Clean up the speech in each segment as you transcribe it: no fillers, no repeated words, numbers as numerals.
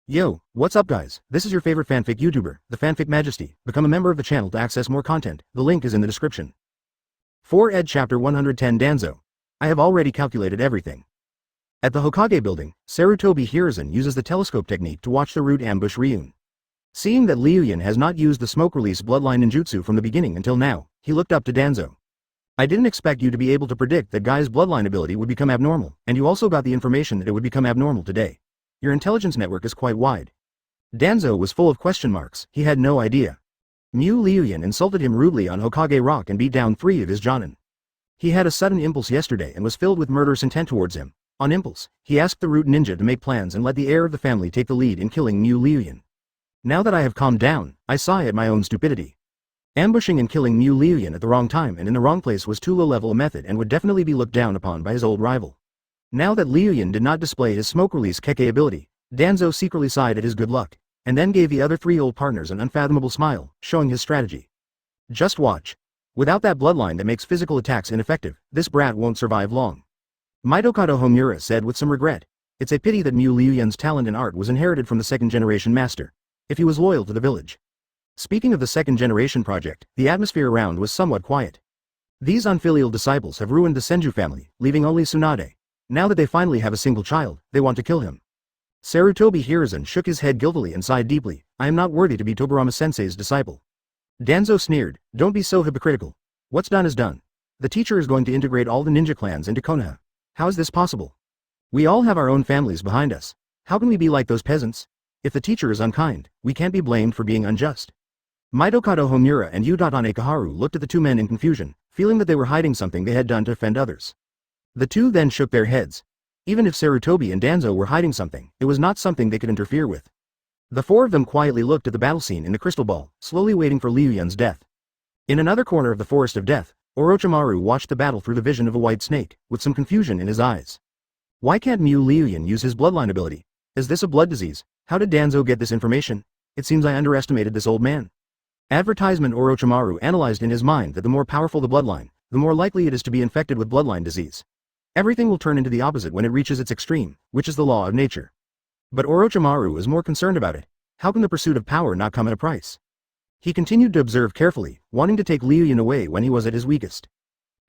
Yo, what's up guys? This is your favorite fanfic YouTuber, the Fanfic Majesty. Become a member of the channel to access more content, the link is in the description. 4 Ed Chapter 110 Danzo. I have already calculated everything. At the Hokage building, Susanoo-clad uses the telescope technique to watch the root ambush Liu Yun. Seeing that Liu Yun has not used the smoke release bloodline ninjutsu from the beginning until now, he looked up to Danzo. I didn't expect you to be able to predict that Guy's bloodline ability would become abnormal, and you also got the information that it would become abnormal today. Your intelligence network is quite wide. Danzo was full of question marks, he had no idea. Liu Yun insulted him rudely on Hokage Rock and beat down 3 of his Jonin. He had a sudden impulse yesterday and was filled with murderous intent towards him. On impulse, he asked the root ninja to make plans and let the heir of the family take the lead in killing Liu Yun. Now that I have calmed down, I sigh at my own stupidity. Ambushing and killing Liu Yun at the wrong time and in the wrong place was too low-level a method and would definitely be looked down upon by his old rival. Now that Liu Yun did not display his smoke release Keke ability, Danzo secretly sighed at his good luck, and then gave the other 3 old partners an unfathomable smile, showing his strategy. Just watch. Without that bloodline that makes physical attacks ineffective, this brat won't survive long. Mitokado Homura said with some regret. It's a pity that Liu Yun's talent in art was inherited from the second-generation master. If he was loyal to the village. Speaking of the second-generation project, the atmosphere around was somewhat quiet. These unfilial disciples have ruined the Senju family, leaving only Tsunade. Now that they finally have a single child, they want to kill him. Sarutobi shook his head guiltily and sighed deeply. I am not worthy to be Tobirama-sensei's disciple. Danzo sneered, don't be so hypocritical. What's done is done. The teacher is going to integrate all the ninja clans into Konoha. How is this possible? We all have our own families behind us. How can we be like those peasants? If the teacher is unkind, we can't be blamed for being unjust. Mitokado Homura and Udatane Kaharu looked at the 2 men in confusion, feeling that they were hiding something they had done to offend others. The 2 then shook their heads. Even if Sarutobi and Danzo were hiding something, it was not something they could interfere with. The 4 of them quietly looked at the battle scene in the crystal ball, slowly waiting for Liu Yun's death. In another corner of the Forest of Death, Orochimaru watched the battle through the vision of a white snake, with some confusion in his eyes. Why can't Liu Yun use his bloodline ability? Is this a blood disease? How did Danzo get this information? It seems I underestimated this old man. Advertisement Orochimaru analyzed in his mind that the more powerful the bloodline, the more likely it is to be infected with bloodline disease. Everything will turn into the opposite when it reaches its extreme, which is the law of nature. But Orochimaru is more concerned about it. How can the pursuit of power not come at a price? He continued to observe carefully, wanting to take Liu Yun away when he was at his weakest.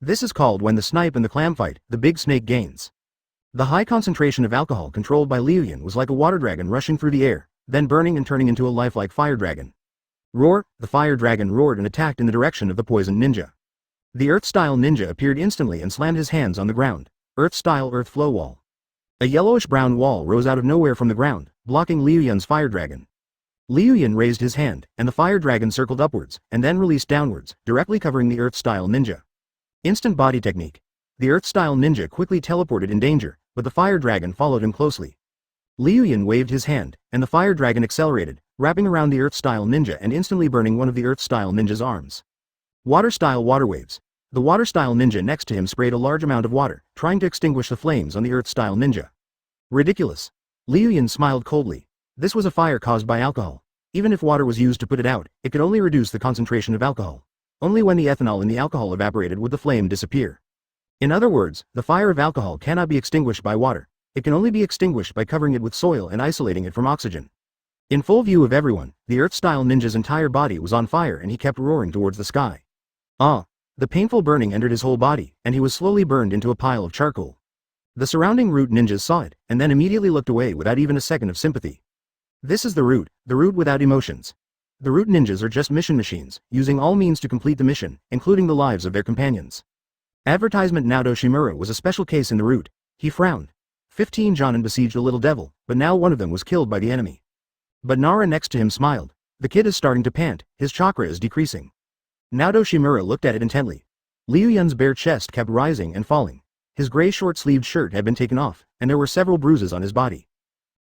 This is called when the snipe and the clam fight, the big snake gains. The high concentration of alcohol controlled by Liu Yun was like a water dragon rushing through the air, then burning and turning into a lifelike fire dragon. Roar, the fire dragon roared and attacked in the direction of the poisoned ninja. The earth-style ninja appeared instantly and slammed his hands on the ground. Earth-style earth flow wall. A yellowish-brown wall rose out of nowhere from the ground, blocking Liu Yun's fire dragon. Liu Yun raised his hand, and the fire dragon circled upwards, and then released downwards, directly covering the earth-style ninja. Instant body technique. The earth-style ninja quickly teleported in danger, but the fire dragon followed him closely. Liu Yun waved his hand, and the fire dragon accelerated, wrapping around the earth-style ninja and instantly burning one of the earth-style ninja's arms. Water-style water waves. The water-style ninja next to him sprayed a large amount of water, trying to extinguish the flames on the earth-style ninja. Ridiculous. Liu Yun smiled coldly. This was a fire caused by alcohol. Even if water was used to put it out, it could only reduce the concentration of alcohol. Only when the ethanol in the alcohol evaporated would the flame disappear. In other words, the fire of alcohol cannot be extinguished by water. It can only be extinguished by covering it with soil and isolating it from oxygen. In full view of everyone, the earth-style ninja's entire body was on fire and he kept roaring towards the sky. The painful burning entered his whole body, and he was slowly burned into a pile of charcoal. The surrounding root ninjas saw it, and then immediately looked away without even a second of sympathy. This is the root without emotions. The root ninjas are just mission machines, using all means to complete the mission, including the lives of their companions. Advertisement Naoto Shimura was a special case in the root. He frowned. 15 Jonin besieged a little devil, but now one of them was killed by the enemy. But Nara next to him smiled. The kid is starting to pant, his chakra is decreasing. Naoto Shimura looked at it intently. Liu Yun's bare chest kept rising and falling. His gray short-sleeved shirt had been taken off, and there were several bruises on his body.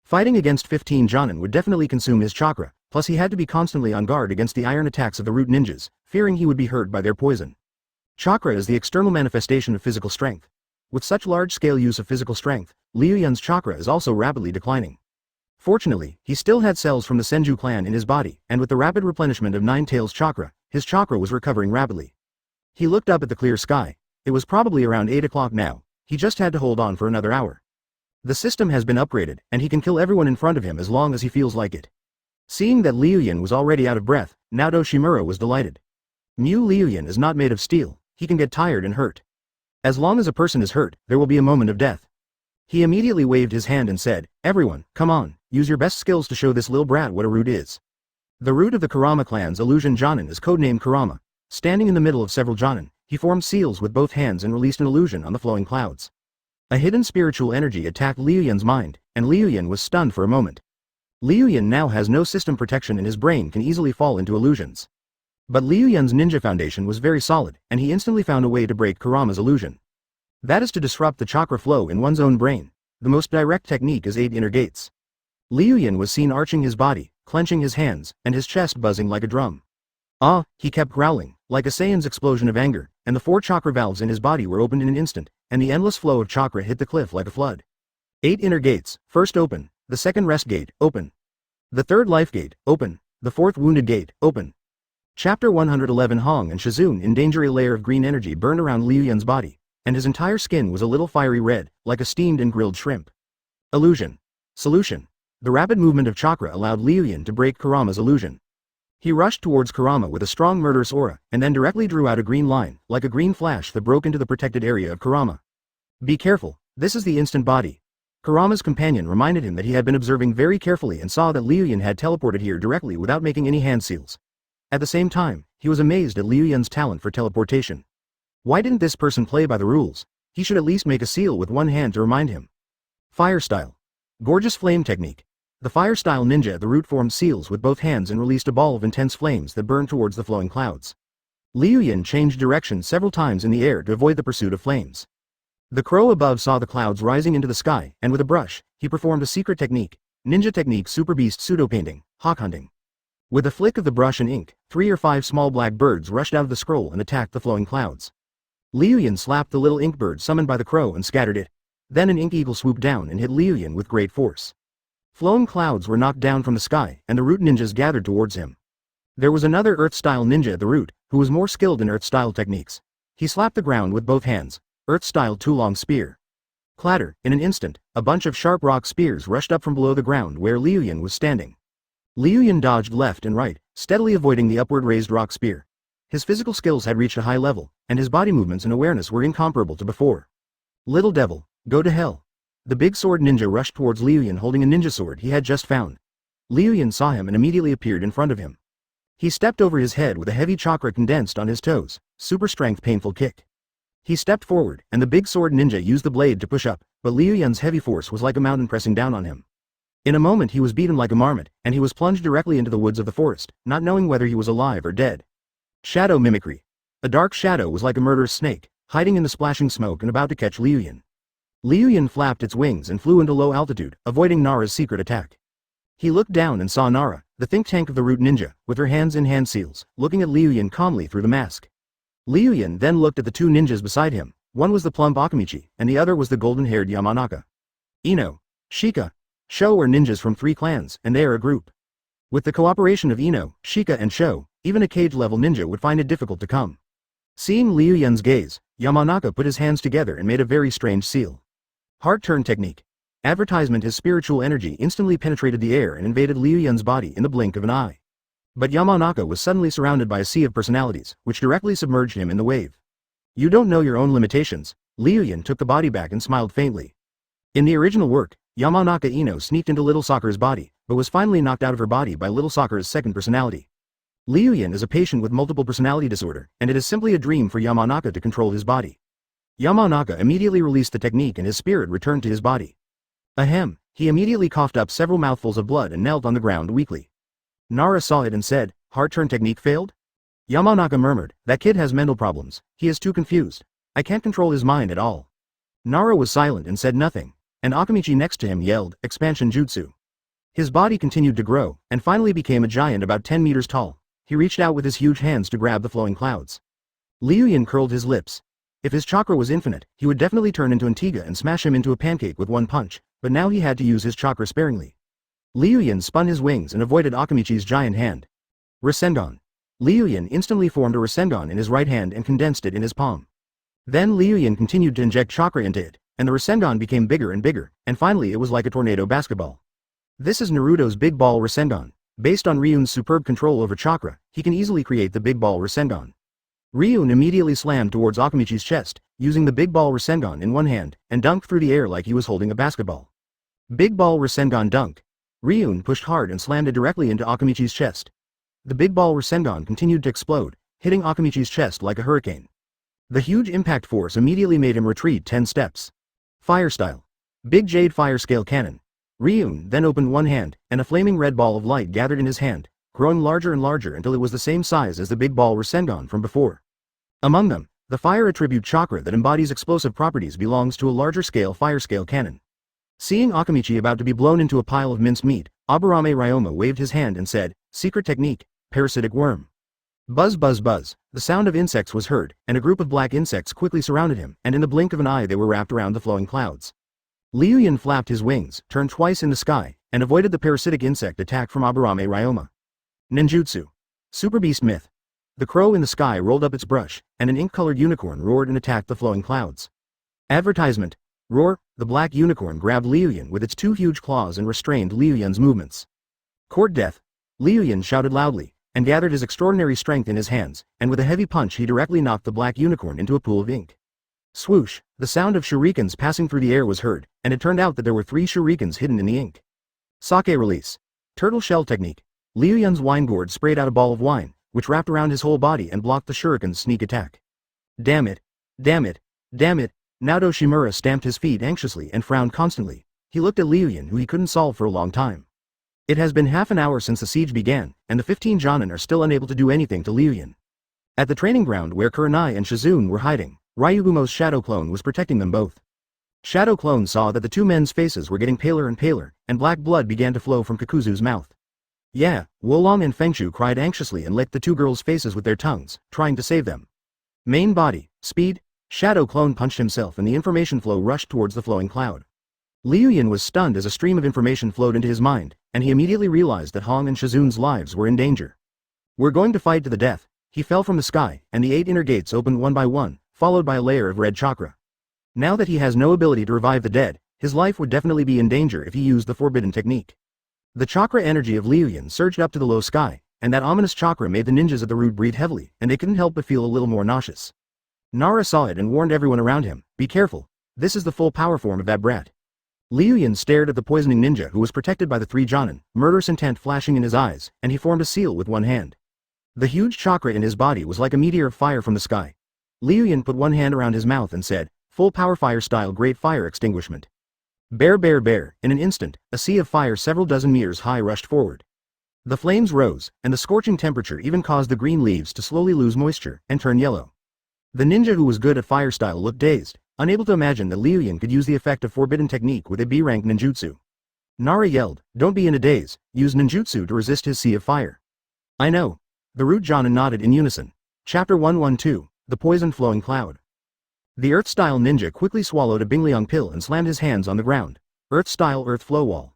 Fighting against 15 Jonin would definitely consume his chakra, plus he had to be constantly on guard against the iron attacks of the root ninjas, fearing he would be hurt by their poison. Chakra is the external manifestation of physical strength. With such large-scale use of physical strength, Liu Yun's chakra is also rapidly declining. Fortunately, he still had cells from the Senju clan in his body, and with the rapid replenishment of Nine Tails chakra, his chakra was recovering rapidly. He looked up at the clear sky. It was probably around 8 o'clock now. He just had to hold on for another hour. The system has been upgraded, and he can kill everyone in front of him as long as he feels like it. Seeing that Liu Yun was already out of breath, Naoto Shimura was delighted. Liu Yun is not made of steel, he can get tired and hurt. As long as a person is hurt, there will be a moment of death. He immediately waved his hand and said, "Everyone, come on, use your best skills to show this little brat what a root is." The root of the Kurama clan's illusion Jonin is codenamed Kurama. Standing in the middle of several Jonin, he formed seals with both hands and released an illusion on the flowing clouds. A hidden spiritual energy attacked Liu Yun's mind, and Liu Yun was stunned for a moment. Liu Yun now has no system protection and his brain can easily fall into illusions. But Liu Yun's ninja foundation was very solid, and he instantly found a way to break Kurama's illusion. That is to disrupt the chakra flow in one's own brain. The most direct technique is 8 inner gates. Liu Yun was seen arching his body, clenching his hands, and his chest buzzing like a drum. Ah, he kept growling, like a Saiyan's explosion of anger, and the 4 chakra valves in his body were opened in an instant, and the endless flow of chakra hit the cliff like a flood. 8 inner gates, first open, the second rest gate, open. The third life gate, open, the fourth wounded gate, open. Chapter 111 Hong and Shizun in danger. A layer of green energy burned around Liu Yun's body, and his entire skin was a little fiery red, like a steamed and grilled shrimp. Illusion. Solution. The rapid movement of chakra allowed Liu Yun to break Kurama's illusion. He rushed towards Kurama with a strong murderous aura, and then directly drew out a green line, like a green flash that broke into the protected area of Kurama. Be careful, this is the instant body. Kurama's companion reminded him that he had been observing very carefully and saw that Liu Yun had teleported here directly without making any hand seals. At the same time, he was amazed at Liu Yun's talent for teleportation. Why didn't this person play by the rules? He should at least make a seal with one hand to remind him. Fire style. Gorgeous flame technique. The fire style ninja at the root formed seals with both hands and released a ball of intense flames that burned towards the flowing clouds. Liu Yun changed direction several times in the air to avoid the pursuit of flames. The crow above saw the clouds rising into the sky, and with a brush, he performed a secret technique, ninja technique super beast pseudo painting, hawk hunting. With a flick of the brush and ink, 3 or 5 small black birds rushed out of the scroll and attacked the flowing clouds. Liu Yun slapped the little ink bird summoned by the crow and scattered it. Then an ink eagle swooped down and hit Liu Yun with great force. Flowing clouds were knocked down from the sky, and the root ninjas gathered towards him. There was another earth-style ninja at the root, who was more skilled in earth-style techniques. He slapped the ground with both hands, earth-style two-long spear. Clatter, in an instant, a bunch of sharp rock spears rushed up from below the ground where Liu Yun was standing. Liu Yun dodged left and right, steadily avoiding the upward raised rock spear. His physical skills had reached a high level, and his body movements and awareness were incomparable to before. Little devil, go to hell. The big sword ninja rushed towards Liu Yun holding a ninja sword he had just found. Liu Yun saw him and immediately appeared in front of him. He stepped over his head with a heavy chakra condensed on his toes, super strength painful kick. He stepped forward, and the big sword ninja used the blade to push up, but Liu Yun's heavy force was like a mountain pressing down on him. In a moment he was beaten like a marmot, and he was plunged directly into the woods of the forest, not knowing whether he was alive or dead. Shadow mimicry. A dark shadow was like a murderous snake, hiding in the splashing smoke and about to catch Liu Yun. Liu Yun flapped its wings and flew into low altitude, avoiding Nara's secret attack. He looked down and saw Nara, the think tank of the root ninja, with her hands in hand seals, looking at Liu Yun calmly through the mask. Liu Yun then looked at the 2 ninjas beside him. One was the plump Akamichi, and the other was the golden-haired Yamanaka. Ino, Shika, Sho are ninjas from 3 clans, and they are a group. With the cooperation of Ino, Shika and Sho, even a cage-level ninja would find it difficult to come. Seeing Liu Yun's gaze, Yamanaka put his hands together and made a very strange seal. Heart turn technique. Advertisement. His spiritual energy instantly penetrated the air and invaded Liu Yun's body in the blink of an eye. But Yamanaka was suddenly surrounded by a sea of personalities, which directly submerged him in the wave. You don't know your own limitations. Liu Yun took the body back and smiled faintly. In the original work, Yamanaka Ino sneaked into Little Sakura's body, but was finally knocked out of her body by Little Sakura's second personality. Liu Yun is a patient with multiple personality disorder, and it is simply a dream for Yamanaka to control his body. Yamanaka immediately released the technique and his spirit returned to his body. Ahem, he immediately coughed up several mouthfuls of blood and knelt on the ground weakly. Nara saw it and said, heart turn technique failed? Yamanaka murmured, that kid has mental problems, he is too confused. I can't control his mind at all. Nara was silent and said nothing, and Akamichi next to him yelled, expansion jutsu. His body continued to grow, and finally became a giant about 10 meters tall. He reached out with his huge hands to grab the flowing clouds. Liu Yun curled his lips. If his chakra was infinite, he would definitely turn into Antigua and smash him into a pancake with one punch, but now he had to use his chakra sparingly. Liu Yun spun his wings and avoided Akamichi's giant hand. Rasengan. Liu Yun instantly formed a Rasengan in his right hand and condensed it in his palm. Then Liu Yun continued to inject chakra into it, and the Rasengan became bigger and bigger, and finally it was like a tornado basketball. This is Naruto's Big Ball Rasengan. Based on Ryun's superb control over chakra, he can easily create the Big Ball Rasengan. Ryun immediately slammed towards Akamichi's chest, using the Big Ball Rasengan in one hand, and dunked through the air like he was holding a basketball. Big Ball Rasengan dunk. Ryun pushed hard and slammed it directly into Akamichi's chest. The Big Ball Rasengan continued to explode, hitting Akamichi's chest like a hurricane. The huge impact force immediately made him retreat 10 steps. Fire style. Big Jade Fire Scale Cannon. Ryun then opened one hand, and a flaming red ball of light gathered in his hand, growing larger and larger until it was the same size as the Big Ball Rasengan from before. Among them, the fire attribute chakra that embodies explosive properties belongs to a larger scale fire scale cannon. Seeing Akamichi about to be blown into a pile of minced meat, Aburame Ryoma waved his hand and said, "Secret technique, parasitic worm." Buzz buzz buzz, the sound of insects was heard, and a group of black insects quickly surrounded him, and in the blink of an eye they were wrapped around the flowing clouds. Liu Yun flapped his wings, turned twice in the sky, and avoided the parasitic insect attack from Aburame Ryoma. Ninjutsu. Super Beast Myth. The crow in the sky rolled up its brush, and an ink-colored unicorn roared and attacked the flowing clouds. Advertisement. Roar. The black unicorn grabbed Liu Yun with its two huge claws and restrained Liu Yun's movements. Court death. Liu Yun shouted loudly, and gathered his extraordinary strength in his hands, and with a heavy punch he directly knocked the black unicorn into a pool of ink. Swoosh, the sound of shurikens passing through the air was heard, and it turned out that there were 3 shurikens hidden in the ink. Sake release. Turtle shell technique. Liu Yun's wine gourd sprayed out a ball of wine, which wrapped around his whole body and blocked the shuriken's sneak attack. Damn it. Damn it. Damn it. Naoto Shimura stamped his feet anxiously and frowned constantly. He looked at Liu Yun, who he couldn't solve for a long time. It has been half an hour since the siege began, and the 15 Jonin are still unable to do anything to Liu Yun. At the training ground where Kurenai and Shizune were hiding, Ryugumo's shadow clone was protecting them both. Shadow clone saw that the two men's faces were getting paler and paler, and black blood began to flow from Kakuzu's mouth. Yeah, Wolong and Fengshu cried anxiously and licked the two girls' faces with their tongues, trying to save them. Main body, speed. Shadow clone punched himself and the information flow rushed towards the flowing cloud. Liu Yun was stunned as a stream of information flowed into his mind, and he immediately realized that Hong and Shizune's lives were in danger. We're going to fight to the death. He fell from the sky, and the 8 inner gates opened one by one, followed by a layer of red chakra. Now that he has no ability to revive the dead, his life would definitely be in danger if he used the forbidden technique. The chakra energy of Liu Yun surged up to the low sky, and that ominous chakra made the ninjas of the root breathe heavily, and they couldn't help but feel a little more nauseous. Nara saw it and warned everyone around him, "Be careful, this is the full power form of that brat." Liu Yun stared at the poisoning ninja who was protected by the 3 Jonin, murderous intent flashing in his eyes, and he formed a seal with one hand. The huge chakra in his body was like a meteor of fire from the sky. Liu Yun put one hand around his mouth and said, "Full power fire style great fire extinguishment." Bear bear bear, in an instant, a sea of fire several dozen meters high rushed forward. The flames rose, and the scorching temperature even caused the green leaves to slowly lose moisture and turn yellow. The ninja who was good at fire style looked dazed, unable to imagine that Liu Yun could use the effect of forbidden technique with a B-rank ninjutsu. Nara yelled, "Don't be in a daze, use ninjutsu to resist his sea of fire." "I know." The root Jonin nodded in unison. Chapter 112, The Poisoned Flowing Cloud. The Earth-style ninja quickly swallowed a Bingliang pill and slammed his hands on the ground. Earth-style earth flow wall.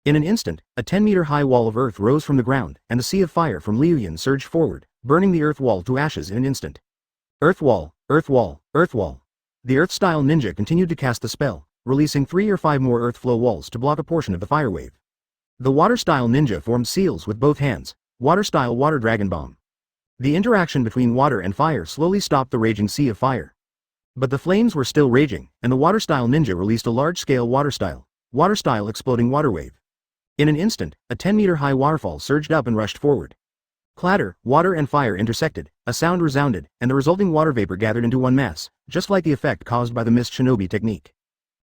In an instant, a 10-meter-high wall of earth rose from the ground, and the sea of fire from Liu Yun surged forward, burning the earth wall to ashes in an instant. Earth wall, earth wall, earth wall. The earth-style ninja continued to cast the spell, releasing 3 or 5 more earth flow walls to block a portion of the fire wave. The water-style ninja formed seals with both hands, water-style water dragon bomb. The interaction between water and fire slowly stopped the raging sea of fire. But the flames were still raging, and the water-style ninja released a large-scale water-style exploding water wave. In an instant, a 10-meter-high waterfall surged up and rushed forward. Clatter, water and fire intersected, a sound resounded, and the resulting water vapor gathered into one mass, just like the effect caused by the mist shinobi technique.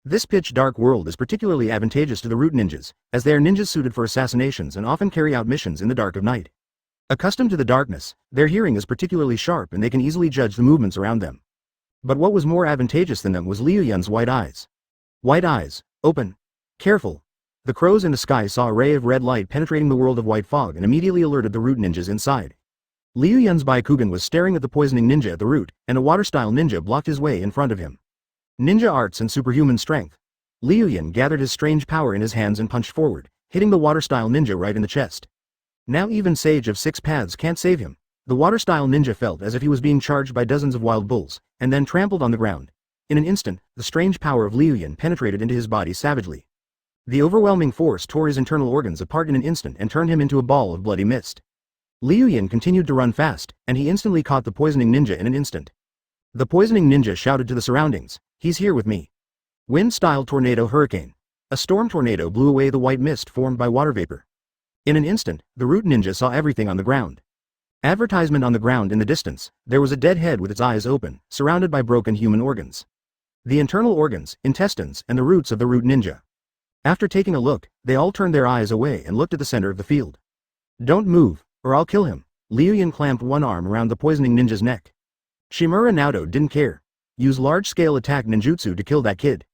This pitch-dark world is particularly advantageous to the root ninjas, as they are ninjas suited for assassinations and often carry out missions in the dark of night. Accustomed to the darkness, their hearing is particularly sharp and they can easily judge the movements around them. But what was more advantageous than them was Liu Yun's white eyes. White eyes, open. Careful. The crows in the sky saw a ray of red light penetrating the world of white fog and immediately alerted the root ninjas inside. Liu Yun's Byakugan was staring at the poisoning ninja at the root, and a water-style ninja blocked his way in front of him. Ninja arts and superhuman strength. Liu Yun gathered his strange power in his hands and punched forward, hitting the water-style ninja right in the chest. Now even Sage of 6 Paths can't save him. The water-style ninja felt as if he was being charged by dozens of wild bulls, and then trampled on the ground. In an instant, the strange power of Liu Yun penetrated into his body savagely. The overwhelming force tore his internal organs apart in an instant and turned him into a ball of bloody mist. Liu Yun continued to run fast, and he instantly caught the poisoning ninja in an instant. The poisoning ninja shouted to the surroundings, "He's here with me." Wind-style tornado hurricane. A storm tornado blew away the white mist formed by water vapor. In an instant, the root ninja saw everything on the ground. Advertisement on the ground in the distance, there was a dead head with its eyes open, surrounded by broken human organs. The internal organs, intestines, and the roots of the root ninja. After taking a look, they all turned their eyes away and looked at the center of the field. "Don't move, or I'll kill him." Liu Yun clamped one arm around the poisoning ninja's neck. Shimura Naoto didn't care. Use large-scale attack ninjutsu to kill that kid.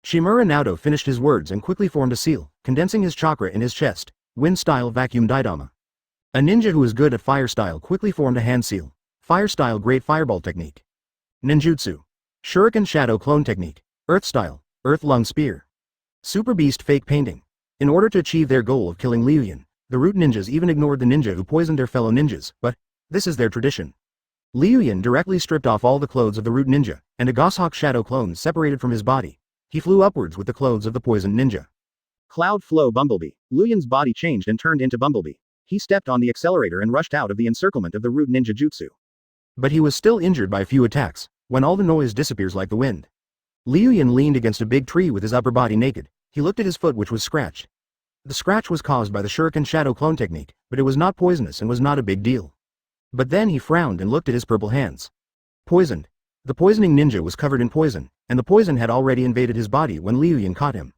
Shimura Naoto finished his words and quickly formed a seal, condensing his chakra in his chest. Wind-style vacuum daidama. A ninja who is good at fire-style quickly formed a hand seal. Fire-style great fireball technique. Ninjutsu. Shuriken shadow clone technique. Earth-style, earth lung spear. Super beast fake painting. In order to achieve their goal of killing Liu Yun, the root ninjas even ignored the ninja who poisoned their fellow ninjas, but this is their tradition. Liu Yun directly stripped off all the clothes of the root ninja, and a goshawk shadow clone separated from his body. He flew upwards with the clothes of the poisoned ninja. Cloud flow bumblebee. Liu Yun's body changed and turned into bumblebee. He stepped on the accelerator and rushed out of the encirclement of the root ninja jutsu. But he was still injured by a few attacks, when all the noise disappears like the wind. Liu Yun leaned against a big tree with his upper body naked. He looked at his foot, which was scratched. The scratch was caused by the shuriken shadow clone technique, but it was not poisonous and was not a big deal. But then he frowned and looked at his purple hands. Poisoned. The poisoning ninja was covered in poison, and the poison had already invaded his body when Liu Yun caught him.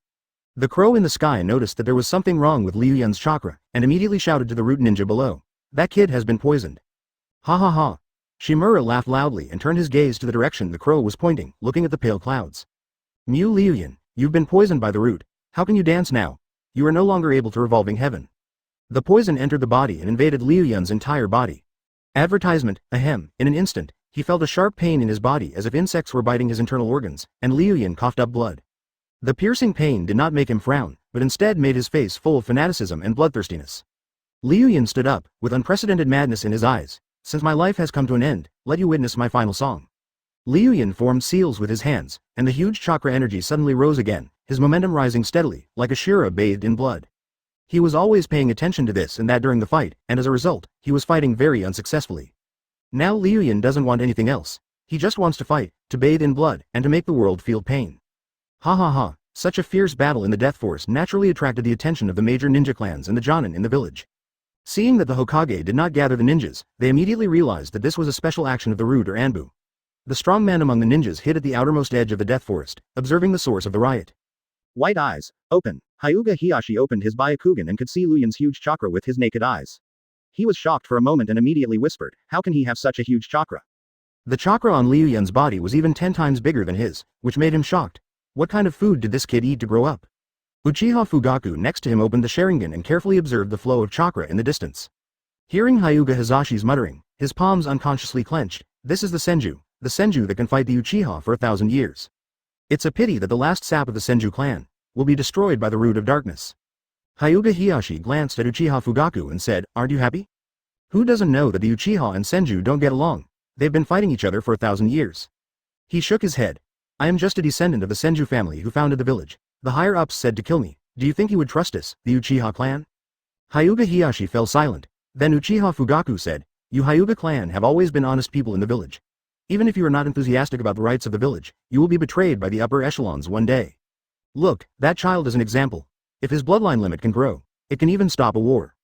The crow in the sky noticed that there was something wrong with Liu Yun's chakra, and immediately shouted to the root ninja below, "That kid has been poisoned." Ha ha ha. Shimura laughed loudly and turned his gaze to the direction the crow was pointing, looking at the pale clouds. "Mew Liu Yun, you've been poisoned by the root. How can you dance now? You are no longer able to revolving heaven." The poison entered the body and invaded Liu Yun's entire body. Advertisement, ahem. In an instant, he felt a sharp pain in his body as if insects were biting his internal organs, and Liu Yun coughed up blood. The piercing pain did not make him frown, but instead made his face full of fanaticism and bloodthirstiness. Liu Yun stood up, with unprecedented madness in his eyes. "Since my life has come to an end, let you witness my final song." Liu Yun formed seals with his hands, and the huge chakra energy suddenly rose again, his momentum rising steadily, like a Shira bathed in blood. He was always paying attention to this and that during the fight, and as a result, he was fighting very unsuccessfully. Now Liu Yun doesn't want anything else. He just wants to fight, to bathe in blood, and to make the world feel pain. Ha ha ha. Such a fierce battle in the Death Forest naturally attracted the attention of the major ninja clans and the Jonin in the village. Seeing that the Hokage did not gather the ninjas, they immediately realized that this was a special action of the root or Anbu. The strong man among the ninjas hid at the outermost edge of the Death Forest, observing the source of the riot. White eyes, open. Hyuga Hiyashi opened his Byakugan and could see Liu Yun's huge chakra with his naked eyes. He was shocked for a moment and immediately whispered, "How can he have such a huge chakra?" The chakra on Liu Yun's body was even 10 times bigger than his, which made him shocked. What kind of food did this kid eat to grow up? Uchiha Fugaku next to him opened the Sharingan and carefully observed the flow of chakra in the distance. Hearing Hyuga Hizashi's muttering, his palms unconsciously clenched. This is the Senju that can fight the Uchiha for 1,000 years. It's a pity that the last sap of the Senju clan will be destroyed by the root of darkness. Hyuga Hiyashi glanced at Uchiha Fugaku and said, "Aren't you happy? Who doesn't know that the Uchiha and Senju don't get along? They've been fighting each other for 1,000 years." He shook his head. "I am just a descendant of the Senju family who founded the village. The higher-ups said to kill me. Do you think you would trust us, the Uchiha clan?" Hyuga Hiyashi fell silent. Then Uchiha Fugaku said, "You Hyuga clan have always been honest people in the village. Even if you are not enthusiastic about the rights of the village, you will be betrayed by the upper echelons one day. Look, that child is an example. If his bloodline limit can grow, it can even stop a war."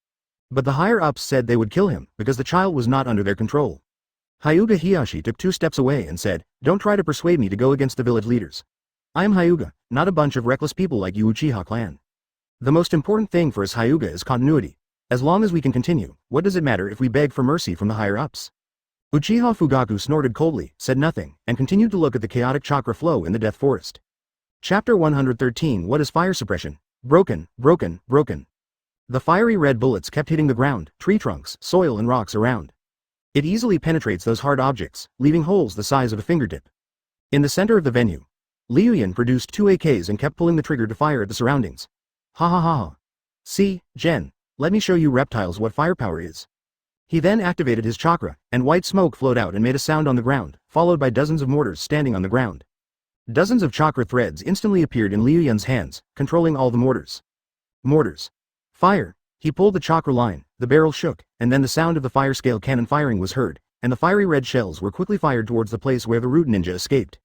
But the higher-ups said they would kill him because the child was not under their control. Hyuga Hiyashi took 2 steps away and said, "Don't try to persuade me to go against the village leaders. I am Hyuga, not a bunch of reckless people like you Uchiha clan. The most important thing for us Hyuga is continuity. As long as we can continue, what does it matter if we beg for mercy from the higher-ups?" Uchiha Fugaku snorted coldly, said nothing, and continued to look at the chaotic chakra flow in the Death Forest. Chapter 113 What is fire suppression? Broken, broken, broken. The fiery red bullets kept hitting the ground, tree trunks, soil and rocks around. It easily penetrates those hard objects, leaving holes the size of a fingertip. In the center of the venue, Liu Yun produced 2 AKs and kept pulling the trigger to fire at the surroundings. Ha ha ha ha. "See, Jen, let me show you reptiles what firepower is." He then activated his chakra, and white smoke flowed out and made a sound on the ground, followed by dozens of mortars standing on the ground. Dozens of chakra threads instantly appeared in Liu Yun's hands, controlling all the mortars. Mortars. Fire! He pulled the chakra line, the barrel shook, and then the sound of the fire scale cannon firing was heard, and the fiery red shells were quickly fired towards the place where the root ninja escaped.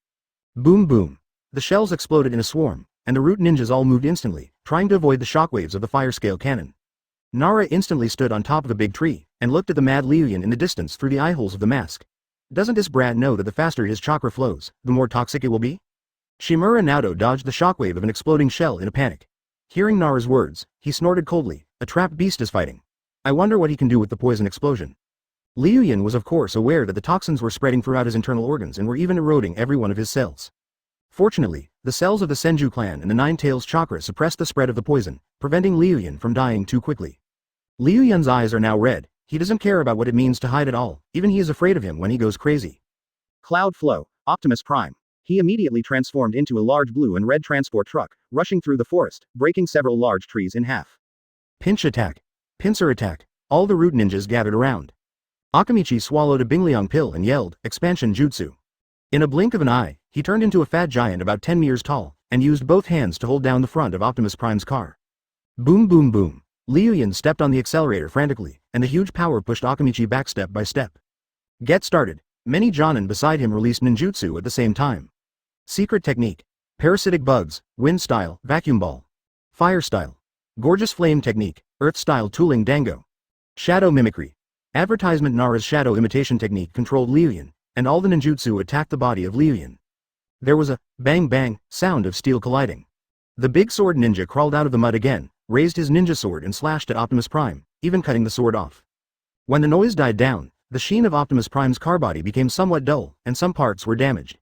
Boom boom. The shells exploded in a swarm, and the root ninjas all moved instantly, trying to avoid the shockwaves of the fire scale cannon. Nara instantly stood on top of a big tree, and looked at the mad Liu Yun in the distance through the eye holes of the mask. Doesn't this brat know that the faster his chakra flows, the more toxic it will be? Shimura Naoto dodged the shockwave of an exploding shell in a panic. Hearing Nara's words, he snorted coldly, a trapped beast is fighting. I wonder what he can do with the poison explosion. Liu Yun was of course aware that the toxins were spreading throughout his internal organs and were even eroding every one of his cells. Fortunately, the cells of the Senju clan and the Nine Tails chakra suppressed the spread of the poison, preventing Liu Yun from dying too quickly. Liu Yun's eyes are now red, he doesn't care about what it means to hide at all, even he is afraid of him when he goes crazy. Cloud Flow, Optimus Prime. He immediately transformed into a large blue and red transport truck, rushing through the forest, breaking several large trees in half. Pinch attack. Pincer attack. All the root ninjas gathered around. Akamichi swallowed a Bingliang pill and yelled, Expansion Jutsu. In a blink of an eye, he turned into a fat giant about 10 meters tall, and used both hands to hold down the front of Optimus Prime's car. Boom boom boom. Liu Yun stepped on the accelerator frantically, and the huge power pushed Akamichi back step by step. Get started. Many Jonin beside him released ninjutsu at the same time. Secret technique. Parasitic bugs, wind style, vacuum ball. Fire style. Gorgeous flame technique, earth style tooling dango. Shadow mimicry. Advertisement Nara's shadow imitation technique controlled Liu Yun, and all the ninjutsu attacked the body of Liu Yun. There was a bang bang sound of steel colliding. The big sword ninja crawled out of the mud again, raised his ninja sword and slashed at Optimus Prime, even cutting the sword off. When the noise died down, the sheen of Optimus Prime's car body became somewhat dull, and some parts were damaged.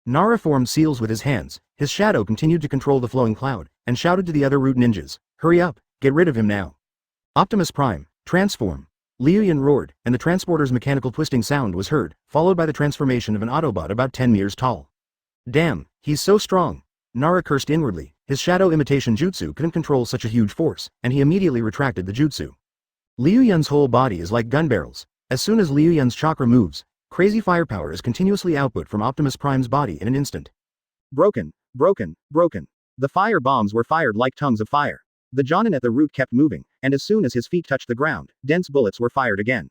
Nara formed seals with his hands, his shadow continued to control the flowing cloud, and shouted to the other root ninjas, hurry up, get rid of him now. Optimus Prime, transform. Liu Yun roared, and the transporter's mechanical twisting sound was heard, followed by the transformation of an Autobot about 10 meters tall. Damn, he's so strong. Nara cursed inwardly, his shadow imitation jutsu couldn't control such a huge force, and he immediately retracted the jutsu. Liu Yun's whole body is like gun barrels. As soon as Liu Yun's chakra moves, crazy firepower is continuously output from Optimus Prime's body in an instant. Broken, broken, broken. The fire bombs were fired like tongues of fire. The Jonin at the root kept moving, and as soon as his feet touched the ground, dense bullets were fired again.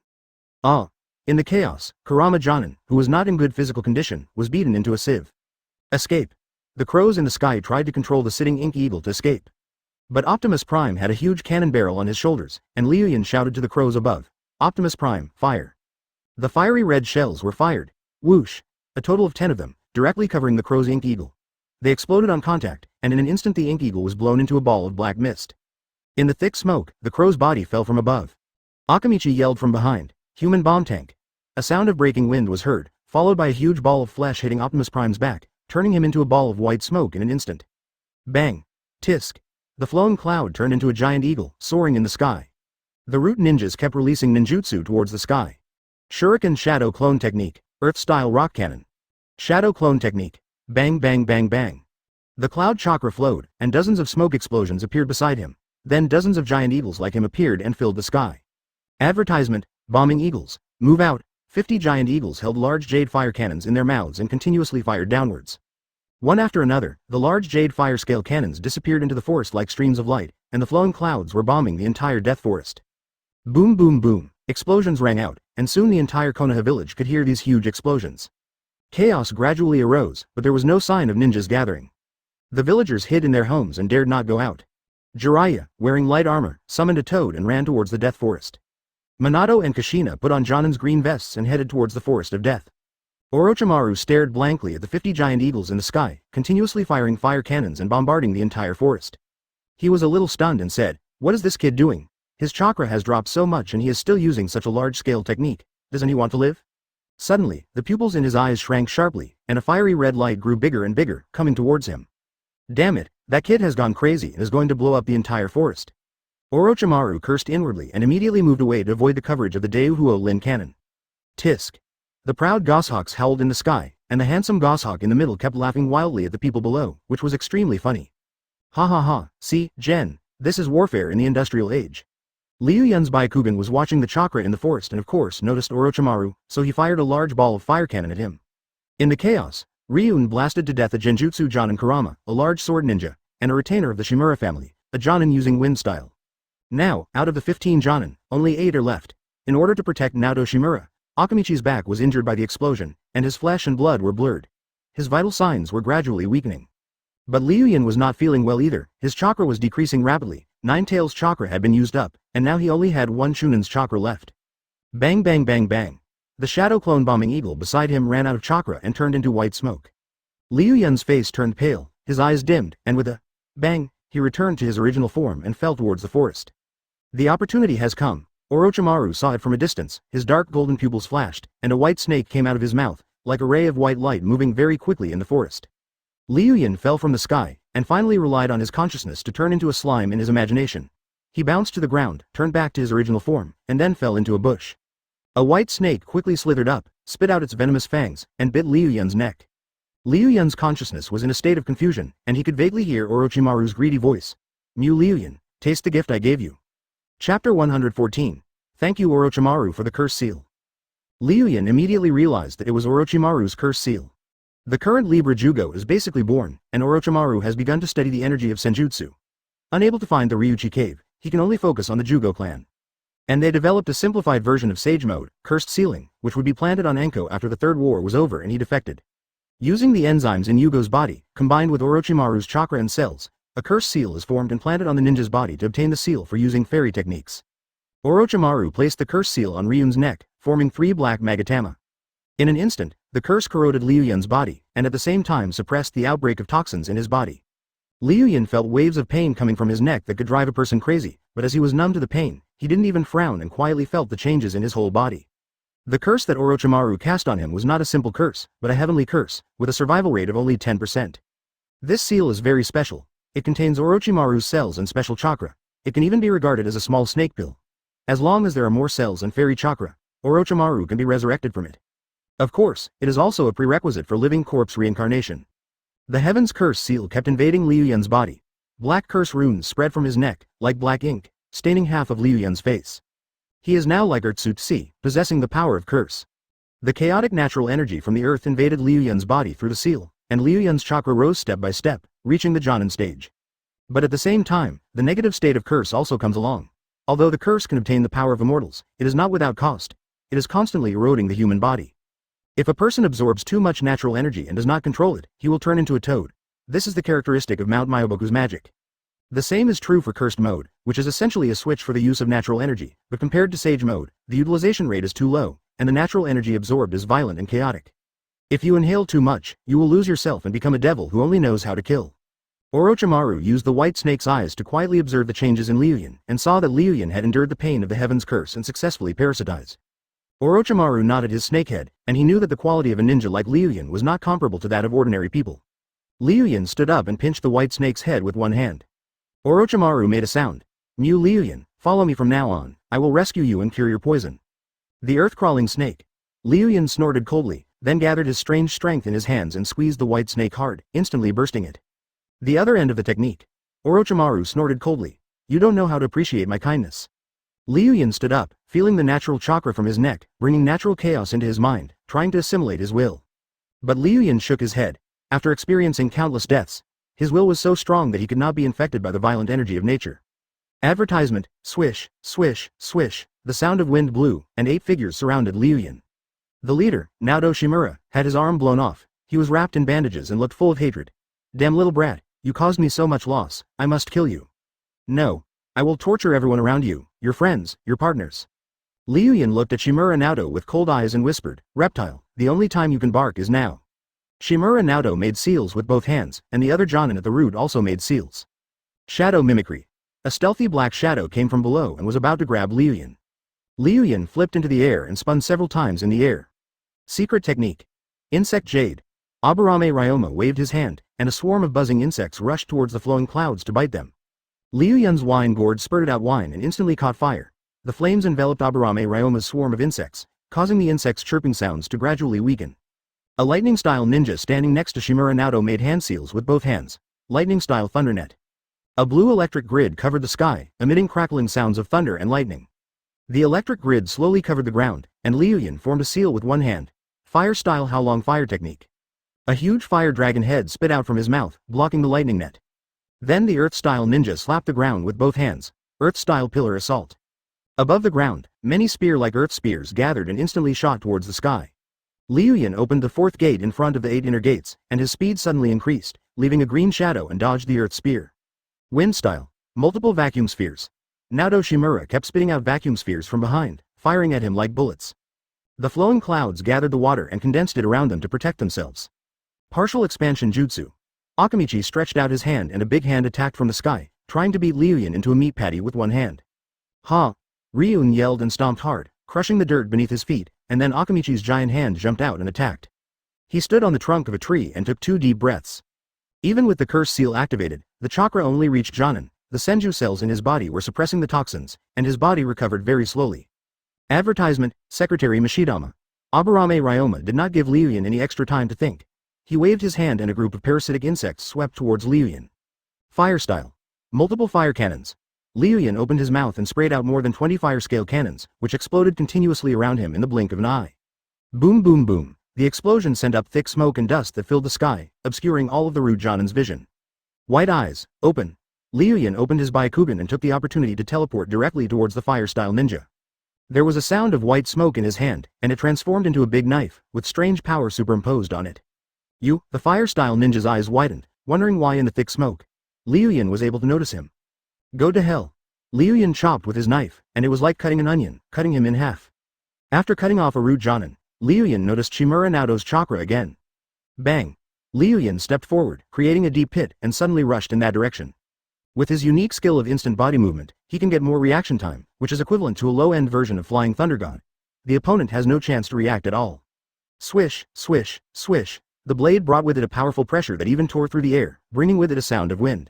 In the chaos, Kurama Jonin, who was not in good physical condition, was beaten into a sieve. Escape. The crows in the sky tried to control the sitting ink eagle to escape. But Optimus Prime had a huge cannon barrel on his shoulders, and Liu Yun shouted to the crows above, Optimus Prime, fire. The fiery red shells were fired. Whoosh. A total of 10 of them, directly covering the crow's ink eagle. They exploded on contact, and in an instant the ink eagle was blown into a ball of black mist. In the thick smoke, the crow's body fell from above. Akamichi yelled from behind, human bomb tank. A sound of breaking wind was heard, followed by a huge ball of flesh hitting Optimus Prime's back, turning him into a ball of white smoke in an instant. Bang. Tisk. The flowing cloud turned into a giant eagle, soaring in the sky. The root ninjas kept releasing ninjutsu towards the sky. Shuriken Shadow Clone Technique, Earth-style rock cannon. Shadow Clone Technique. Bang bang bang bang. The cloud chakra flowed, and dozens of smoke explosions appeared beside him. Then dozens of giant eagles like him appeared and filled the sky. Advertisement, bombing eagles, move out. 50 giant eagles held large jade fire cannons in their mouths and continuously fired downwards. One after another, the large jade fire scale cannons disappeared into the forest like streams of light, and the flowing clouds were bombing the entire death forest. Boom boom boom, explosions rang out, and soon the entire Konoha village could hear these huge explosions. Chaos gradually arose, but there was no sign of ninjas gathering. The villagers hid in their homes and dared not go out. Jiraiya, wearing light armor, summoned a toad and ran towards the death forest. Minato and Kushina put on Jonin's green vests and headed towards the forest of death. Orochimaru stared blankly at the 50 giant eagles in the sky, continuously firing fire cannons and bombarding the entire forest. He was a little stunned and said, what is this kid doing? His chakra has dropped so much and he is still using such a large-scale technique. Doesn't he want to live? Suddenly, the pupils in his eyes shrank sharply, and a fiery red light grew bigger and bigger, coming towards him. Damn it, that kid has gone crazy and is going to blow up the entire forest. Orochimaru cursed inwardly and immediately moved away to avoid the coverage of the Deuhuo Lin cannon. Tisk. The proud goshawks howled in the sky, and the handsome goshawk in the middle kept laughing wildly at the people below, which was extremely funny. Ha ha ha, see, Gen, this is warfare in the industrial age. Liu Yun's Byakugan was watching the chakra in the forest and of course noticed Orochimaru, so he fired a large ball of fire cannon at him. In the chaos, Ryun blasted to death a Genjutsu Jonin Kurama, a large sword ninja, and a retainer of the Shimura family, a Jonin using wind style. Now, out of the 15 Jonin, only 8 are left. In order to protect Naoto Shimura, Akamichi's back was injured by the explosion, and his flesh and blood were blurred. His vital signs were gradually weakening. But Liu Yun was not feeling well either. His chakra was decreasing rapidly. Nine Tails' chakra had been used up, and now he only had one Chunin's chakra left. Bang bang bang bang. The shadow clone bombing eagle beside him ran out of chakra and turned into white smoke. Liu Yun's face turned pale, his eyes dimmed, and with a bang, he returned to his original form and fell towards the forest. The opportunity has come. Orochimaru saw it from a distance, his dark golden pupils flashed, and a white snake came out of his mouth, like a ray of white light moving very quickly in the forest. Liu Yun fell from the sky, and finally relied on his consciousness to turn into a slime in his imagination. He bounced to the ground, turned back to his original form, and then fell into a bush. A white snake quickly slithered up, spit out its venomous fangs, and bit Liu Yun's neck. Liu Yun's consciousness was in a state of confusion, and he could vaguely hear Orochimaru's greedy voice. Mu Liu Yun, taste the gift I gave you. Chapter 114. Thank you Orochimaru for the curse seal. Liu Yun immediately realized that it was Orochimaru's curse seal. The current Libra Jugo is basically born, and Orochimaru has begun to study the energy of Senjutsu. Unable to find the Ryuchi cave, he can only focus on the Jugo clan. And they developed a simplified version of Sage Mode, Cursed Sealing, which would be planted on Enko after the Third War was over and he defected. Using the enzymes in Yugo's body, combined with Orochimaru's chakra and cells, a cursed seal is formed and planted on the ninja's body to obtain the seal for using fairy techniques. Orochimaru placed the curse seal on Ryun's neck, forming 3 black magatama. In an instant, the curse corroded Liu Yun's body, and at the same time suppressed the outbreak of toxins in his body. Liu Yun felt waves of pain coming from his neck that could drive a person crazy, but as he was numb to the pain, he didn't even frown and quietly felt the changes in his whole body. The curse that Orochimaru cast on him was not a simple curse, but a heavenly curse, with a survival rate of only 10%. This seal is very special. It contains Orochimaru's cells and special chakra. It can even be regarded as a small snake pill. As long as there are more cells and fairy chakra, Orochimaru can be resurrected from it. Of course, it is also a prerequisite for living corpse reincarnation. The Heaven's Curse seal kept invading Liu Yun's body. Black curse runes spread from his neck, like black ink, staining half of Liu Yun's face. He is now like Urtsutsu, possessing the power of curse. The chaotic natural energy from the earth invaded Liu Yun's body through the seal, and Liu Yun's chakra rose step by step, reaching the Jonin stage. But at the same time, the negative state of curse also comes along. Although the curse can obtain the power of immortals, it is not without cost. It is constantly eroding the human body. If a person absorbs too much natural energy and does not control it, he will turn into a toad. This is the characteristic of Mount Myoboku's magic. The same is true for Cursed Mode, which is essentially a switch for the use of natural energy, but compared to Sage Mode, the utilization rate is too low, and the natural energy absorbed is violent and chaotic. If you inhale too much, you will lose yourself and become a devil who only knows how to kill. Orochimaru used the white snake's eyes to quietly observe the changes in Liu Yun, and saw that Liu Yun had endured the pain of the Heaven's Curse and successfully parasitized. Orochimaru nodded his snakehead, and he knew that the quality of a ninja like Liu Yun was not comparable to that of ordinary people. Liu Yun stood up and pinched the white snake's head with one hand. Orochimaru made a sound. Mu Liu Yun, follow me from now on, I will rescue you and cure your poison. The earth-crawling snake. Liu Yun snorted coldly, then gathered his strange strength in his hands and squeezed the white snake hard, instantly bursting it. The other end of the technique. Orochimaru snorted coldly. You don't know how to appreciate my kindness. Liu Yun stood up, feeling the natural chakra from his neck, bringing natural chaos into his mind, trying to assimilate his will. But Liu Yun shook his head. After experiencing countless deaths, his will was so strong that he could not be infected by the violent energy of nature. Advertisement, swish, swish, swish, the sound of wind blew, and 8 figures surrounded Liu Yun. The leader, Naoto Shimura, had his arm blown off. He was wrapped in bandages and looked full of hatred. Damn little brat, you caused me so much loss, I must kill you. No. I will torture everyone around you, your friends, your partners. Liu Yun looked at Shimura Naoto with cold eyes and whispered, Reptile, the only time you can bark is now. Shimura Naoto made seals with both hands, and the other Jonin at the root also made seals. Shadow Mimicry. A stealthy black shadow came from below and was about to grab Liu Yun. Liu Yun flipped into the air and spun several times in the air. Secret technique. Insect Jade. Aburame Ryoma waved his hand, and a swarm of buzzing insects rushed towards the flowing clouds to bite them. Liu Yun's wine gourd spurted out wine and instantly caught fire. The flames enveloped Aburame Ryoma's swarm of insects, causing the insects' chirping sounds to gradually weaken. A lightning-style ninja standing next to Shimura Naoto made hand seals with both hands. Lightning-style thundernet. A blue electric grid covered the sky, emitting crackling sounds of thunder and lightning. The electric grid slowly covered the ground, and Liu Yun formed a seal with one hand. Fire-style Howlong fire technique. A huge fire dragon head spit out from his mouth, blocking the lightning net. Then the Earth-style ninja slapped the ground with both hands, Earth-style pillar assault. Above the ground, many spear-like earth spears gathered and instantly shot towards the sky. Liu Yun opened the fourth gate in front of the 8 inner gates, and his speed suddenly increased, leaving a green shadow and dodged the earth spear. Wind style. Multiple vacuum spheres. Naoto Shimura kept spitting out vacuum spheres from behind, firing at him like bullets. The flowing clouds gathered the water and condensed it around them to protect themselves. Partial expansion jutsu. Akamichi stretched out his hand and a big hand attacked from the sky, trying to beat Liu Yun into a meat patty with one hand. Ha! Ryun yelled and stomped hard, crushing the dirt beneath his feet, and then Akamichi's giant hand jumped out and attacked. He stood on the trunk of a tree and took 2 deep breaths. Even with the curse seal activated, the chakra only reached Jonin. The senju cells in his body were suppressing the toxins, and his body recovered very slowly. Advertisement, Secretary Mashidama. Aburame Ryoma did not give Liu Yun any extra time to think. He waved his hand and a group of parasitic insects swept towards Liu Yun. Fire style. Multiple fire cannons. Liu Yun opened his mouth and sprayed out more than 20 fire-scale cannons, which exploded continuously around him in the blink of an eye. Boom boom boom. The explosion sent up thick smoke and dust that filled the sky, obscuring all of the rude Jonin's vision. White eyes, open. Liu Yun opened his Byakugan and took the opportunity to teleport directly towards the fire-style ninja. There was a sound of white smoke in his hand, and it transformed into a big knife, with strange power superimposed on it. The fire-style ninja's eyes widened, wondering why in the thick smoke. Liu Yun was able to notice him. Go to hell. Liu Yun chopped with his knife, and it was like cutting an onion, cutting him in half. After cutting off a rude Jonin, Liu Yun noticed Shimura Naoto's chakra again. Bang! Liu Yun stepped forward, creating a deep pit, and suddenly rushed in that direction. With his unique skill of instant body movement, he can get more reaction time, which is equivalent to a low-end version of Flying Thunder God. The opponent has no chance to react at all. Swish, swish, swish. The blade brought with it a powerful pressure that even tore through the air, bringing with it a sound of wind.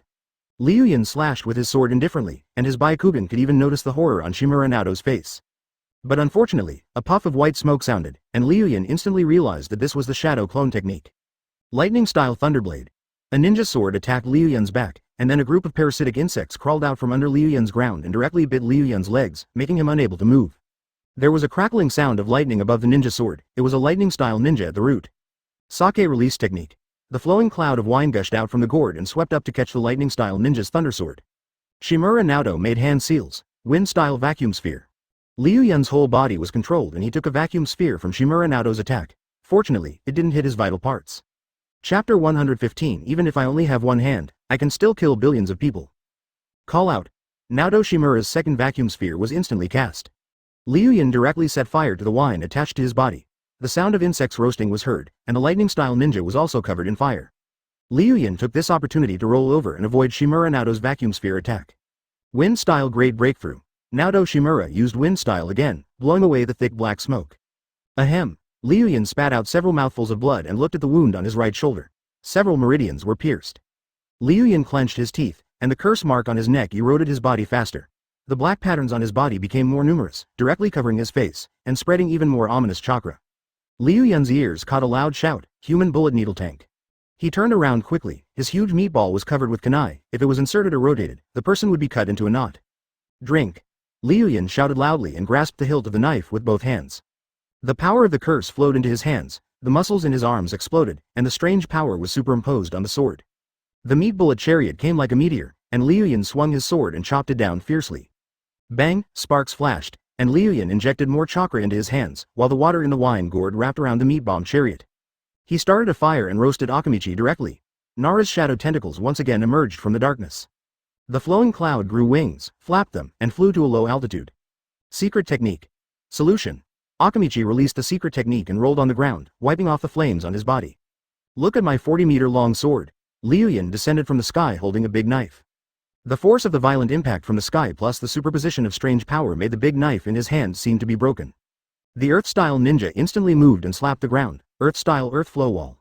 Liu Yun slashed with his sword indifferently, and his Byakugan could even notice the horror on Shimura Naoto's face. But unfortunately, a puff of white smoke sounded, and Liu Yun instantly realized that this was the shadow clone technique. Lightning-style Thunderblade. A ninja sword attacked Liu Yun's back, and then a group of parasitic insects crawled out from under Liu Yun's ground and directly bit Liu Yun's legs, making him unable to move. There was a crackling sound of lightning above the ninja sword. It was a lightning-style ninja at the root. Sake release technique. The flowing cloud of wine gushed out from the gourd and swept up to catch the lightning-style ninja's thunder sword. Shimura Naoto made hand seals, wind-style vacuum sphere. Liu Yun's whole body was controlled and he took a vacuum sphere from Shimura Naoto's attack. Fortunately, it didn't hit his vital parts. Chapter 115. Even if I only have one hand, I can still kill billions of people. Call out. Naoto Shimura's second vacuum sphere was instantly cast. Liu Yun directly set fire to the wine attached to his body. The sound of insects roasting was heard, and the lightning-style ninja was also covered in fire. Liu Yun took this opportunity to roll over and avoid Shimura Naoto's vacuum sphere attack. Wind-style great breakthrough. Naoto Shimura used wind-style again, blowing away the thick black smoke. Ahem. Liu Yun spat out several mouthfuls of blood and looked at the wound on his right shoulder. Several meridians were pierced. Liu Yun clenched his teeth, and the curse mark on his neck eroded his body faster. The black patterns on his body became more numerous, directly covering his face, and spreading even more ominous chakra. Liu Yun's ears caught a loud shout, human bullet needle tank. He turned around quickly. His huge meatball was covered with kunai. If it was inserted or rotated, the person would be cut into a knot. Drink. Liu Yun shouted loudly and grasped the hilt of the knife with both hands. The power of the curse flowed into his hands, the muscles in his arms exploded, and the strange power was superimposed on the sword. The meat bullet chariot came like a meteor, and Liu Yun swung his sword and chopped it down fiercely. Bang, sparks flashed, and Liu Yun injected more chakra into his hands, while the water in the wine gourd wrapped around the meat bomb chariot. He started a fire and roasted Akamichi directly. Nara's shadow tentacles once again emerged from the darkness. The flowing cloud grew wings, flapped them, and flew to a low altitude. Secret technique. Solution. Akamichi released the secret technique and rolled on the ground, wiping off the flames on his body. Look at my 40-meter-long sword. Liu Yun descended from the sky holding a big knife. The force of the violent impact from the sky plus the superposition of strange power made the big knife in his hand seem to be broken. The Earth-style ninja instantly moved and slapped the ground, Earth-style earth flow wall.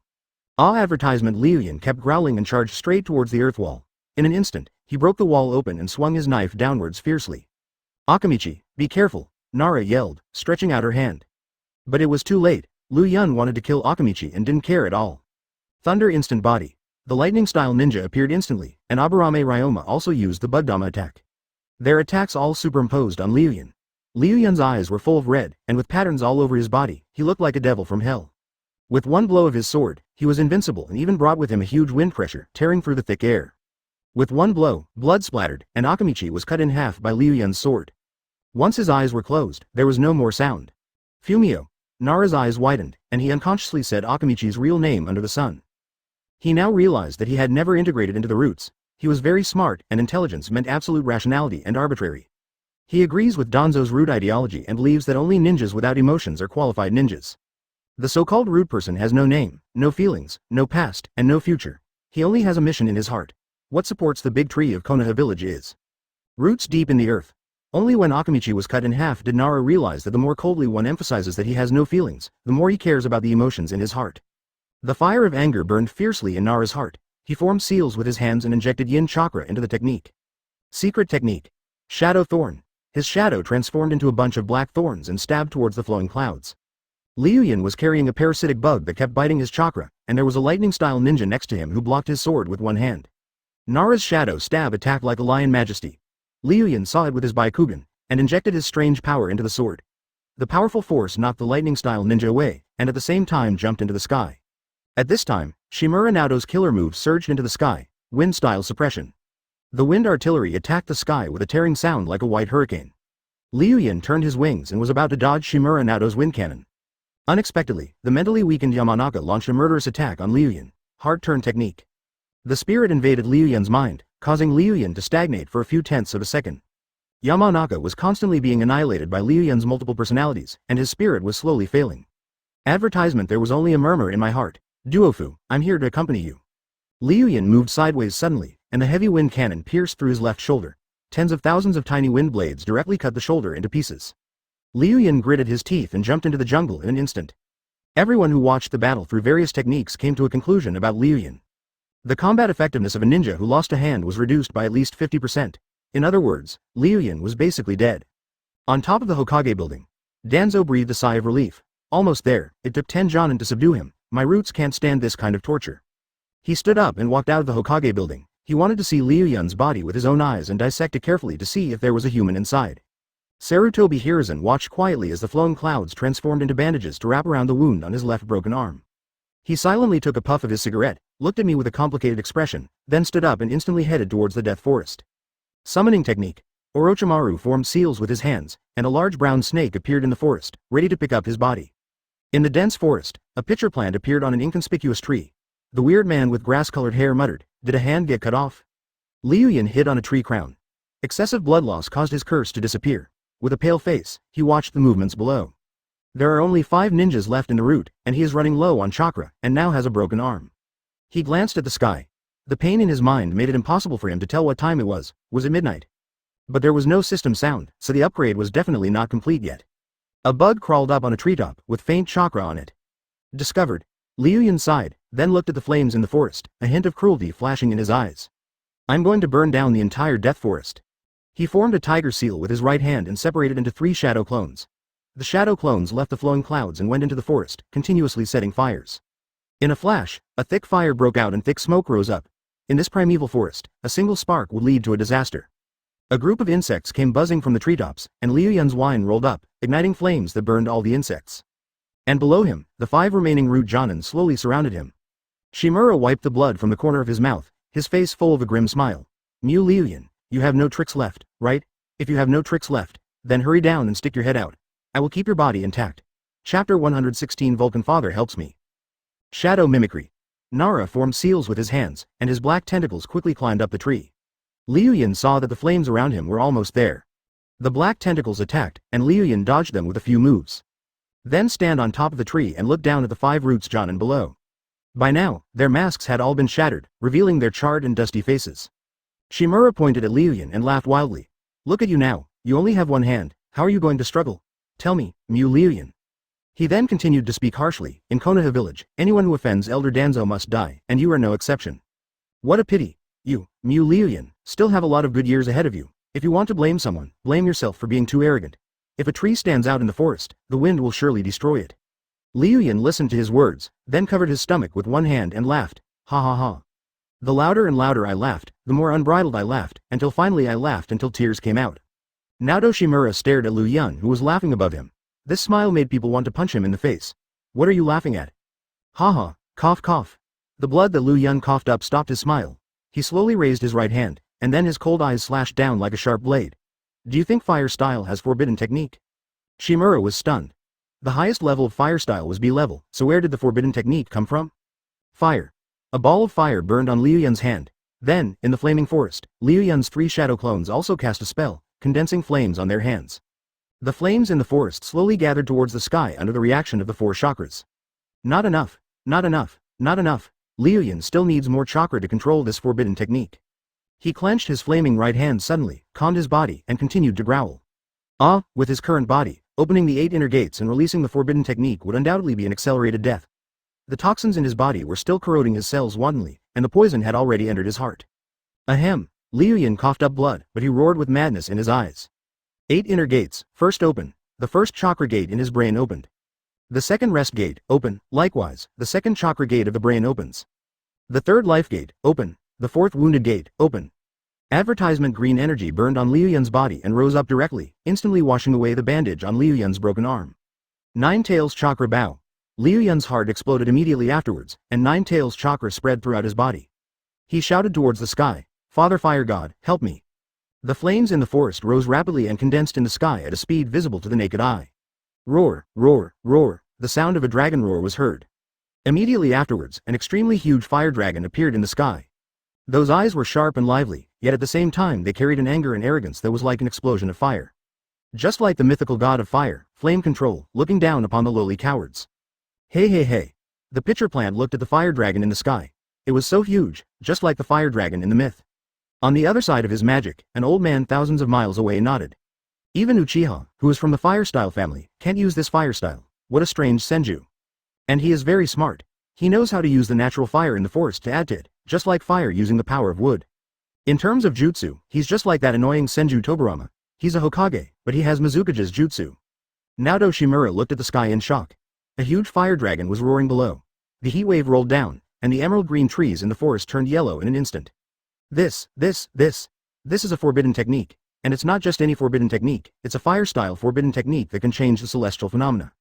Advertisement. Liu Yun kept growling and charged straight towards the earth wall. In an instant, he broke the wall open and swung his knife downwards fiercely. Akamichi, be careful, Nara yelled, stretching out her hand. But it was too late. Liu Yun wanted to kill Akamichi and didn't care at all. Thunder instant body. The lightning-style ninja appeared instantly, and Aburame Ryoma also used the Bugdama attack. Their attacks all superimposed on Liu Yun. Liu Yun's eyes were full of red, and with patterns all over his body, he looked like a devil from hell. With one blow of his sword, he was invincible and even brought with him a huge wind pressure, tearing through the thick air. With one blow, blood splattered, and Akamichi was cut in half by Liu Yun's sword. Once his eyes were closed, there was no more sound. Fumio. Nara's eyes widened, and he unconsciously said Akamichi's real name under the sun. He now realized that he had never integrated into the roots. He was very smart, and intelligence meant absolute rationality and arbitrary. He agrees with Danzo's root ideology and believes that only ninjas without emotions are qualified ninjas. The so-called root person has no name, no feelings, no past, and no future. He only has a mission in his heart. What supports the big tree of Konoha village is roots deep in the earth. Only when Akamichi was cut in half did Nara realize that the more coldly one emphasizes that he has no feelings, the more he cares about the emotions in his heart. The fire of anger burned fiercely in Nara's heart. He formed seals with his hands and injected yin chakra into the technique. Secret technique. Shadow thorn. His shadow transformed into a bunch of black thorns and stabbed towards the flowing clouds. Liu Yun was carrying a parasitic bug that kept biting his chakra, and there was a lightning-style ninja next to him who blocked his sword with one hand. Nara's shadow stab attacked like a lion majesty. Liu Yun saw it with his Byakugan, and injected his strange power into the sword. The powerful force knocked the lightning-style ninja away, and at the same time jumped into the sky. At this time, Shimura Naoto's killer move surged into the sky, wind-style suppression. The wind artillery attacked the sky with a tearing sound like a white hurricane. Liu Yun turned his wings and was about to dodge Shimura Naoto's wind cannon. Unexpectedly, the mentally weakened Yamanaka launched a murderous attack on Liu Yun. Hard turn technique. The spirit invaded Liu Yun's mind, causing Liu Yun to stagnate for a few tenths of a second. Yamanaka was constantly being annihilated by Liu Yun's multiple personalities, and his spirit was slowly failing. Advertisement. There was only a murmur in my heart. Duofu, I'm here to accompany you. Liu Yun moved sideways suddenly, and the heavy wind cannon pierced through his left shoulder. Tens of thousands of tiny wind blades directly cut the shoulder into pieces. Liu Yun gritted his teeth and jumped into the jungle in an instant. Everyone who watched the battle through various techniques came to a conclusion about Liu Yun. The combat effectiveness of a ninja who lost a hand was reduced by at least 50%. In other words, Liu Yun was basically dead. On top of the Hokage building, Danzo breathed a sigh of relief. Almost there, it took 10 Jonin to subdue him. My roots can't stand this kind of torture. He stood up and walked out of the Hokage building. He wanted to see Liu Yun's body with his own eyes and dissect it carefully to see if there was a human inside. Sarutobi Hiruzen watched quietly as the flowing clouds transformed into bandages to wrap around the wound on his left broken arm. He silently took a puff of his cigarette, looked at me with a complicated expression, then stood up and instantly headed towards the death forest. Summoning technique. Orochimaru formed seals with his hands, and a large brown snake appeared in the forest, ready to pick up his body. In the dense forest, a pitcher plant appeared on an inconspicuous tree. The weird man with grass-colored hair muttered, "Did a hand get cut off?" Liu Yun hid on a tree crown. Excessive blood loss caused his curse to disappear. With a pale face, he watched the movements below. There are only 5 ninjas left in the route, and he is running low on chakra, and now has a broken arm. He glanced at the sky. The pain in his mind made it impossible for him to tell what time it was. Was it midnight? But there was no system sound, so the upgrade was definitely not complete yet. A bug crawled up on a treetop, with faint chakra on it. Discovered. Liu Yun sighed, then looked at the flames in the forest, a hint of cruelty flashing in his eyes. I'm going to burn down the entire death forest. He formed a tiger seal with his right hand and separated into 3 shadow clones. The shadow clones left the flowing clouds and went into the forest, continuously setting fires. In a flash, a thick fire broke out and thick smoke rose up. In this primeval forest, a single spark would lead to a disaster. A group of insects came buzzing from the treetops, and Liu Yun's wine rolled up, igniting flames that burned all the insects. And below him, the 5 remaining root Jonin slowly surrounded him. Shimura wiped the blood from the corner of his mouth, his face full of a grim smile. Liu Yun, you have no tricks left, right? If you have no tricks left, then hurry down and stick your head out. I will keep your body intact. Chapter 116 Vulcan Father helps me. Shadow mimicry. Nara formed seals with his hands, and his black tentacles quickly climbed up the tree. Liu Yun saw that the flames around him were almost there. The black tentacles attacked, and Liu Yun dodged them with a few moves. Then stand on top of the tree and look down at the 5 roots Jonin below. By now, their masks had all been shattered, revealing their charred and dusty faces. Shimura pointed at Liu Yun and laughed wildly. Look at you now, you only have one hand, how are you going to struggle? Tell me, Liu Yun. He then continued to speak harshly, in Konoha village, anyone who offends Elder Danzo must die, and you are no exception. What a pity. You, Liu Yun, still have a lot of good years ahead of you. If you want to blame someone, blame yourself for being too arrogant. If a tree stands out in the forest, the wind will surely destroy it. Liu Yun listened to his words, then covered his stomach with one hand and laughed. Ha ha ha. The louder and louder I laughed, the more unbridled I laughed, until finally I laughed until tears came out. Naoto Shimura stared at Liu Yun who was laughing above him. This smile made people want to punch him in the face. What are you laughing at? Ha, cough cough. The blood that Liu Yun coughed up stopped his smile. He slowly raised his right hand, and then his cold eyes slashed down like a sharp blade. Do you think fire style has forbidden technique? Shimura was stunned. The highest level of fire style was B level, so where did the forbidden technique come from? Fire. A ball of fire burned on Liu Yun's hand. Then, in the flaming forest, Liu Yun's 3 shadow clones also cast a spell, condensing flames on their hands. The flames in the forest slowly gathered towards the sky under the reaction of the 4 chakras. Not enough, not enough, not enough. Liu Yun still needs more chakra to control this forbidden technique. He clenched his flaming right hand suddenly, calmed his body, and continued to growl. With his current body, opening the 8 inner gates and releasing the forbidden technique would undoubtedly be an accelerated death. The toxins in his body were still corroding his cells wantonly, and the poison had already entered his heart. Ahem. Liu Yun coughed up blood, but he roared with madness in his eyes. 8 inner gates, first open. The first chakra gate in his brain opened. The second rest gate, open. Likewise, the second chakra gate of the brain opens. The third life gate, open. The fourth wounded gate, open. Advertisement green energy burned on Liu Yun's body and rose up directly, instantly washing away the bandage on Liu Yun's broken arm. 9 tails chakra bow. Liu Yun's heart exploded immediately afterwards, and 9 tails chakra spread throughout his body. He shouted towards the sky, Father Fire God, help me. The flames in the forest rose rapidly and condensed in the sky at a speed visible to the naked eye. Roar, roar, roar, the sound of a dragon roar was heard. Immediately afterwards, an extremely huge fire dragon appeared in the sky. Those eyes were sharp and lively, yet at the same time they carried an anger and arrogance that was like an explosion of fire. Just like the mythical god of fire, flame control, looking down upon the lowly cowards. Hey hey hey. The pitcher plant looked at the fire dragon in the sky. It was so huge, just like the fire dragon in the myth. On the other side of his magic, an old man thousands of miles away nodded. Even Uchiha, who is from the fire style family, can't use this fire style. What a strange senju. And he is very smart. He knows how to use the natural fire in the forest to add to it, just like fire using the power of wood. In terms of jutsu, he's just like that annoying Senju Tobirama. He's a Hokage, but he has Mizukage's jutsu. Naoto Shimura looked at the sky in shock. A huge fire dragon was roaring below. The heat wave rolled down, and the emerald green trees in the forest turned yellow in an instant. This is a forbidden technique. And it's not just any forbidden technique, it's a fire-style forbidden technique that can change the celestial phenomena.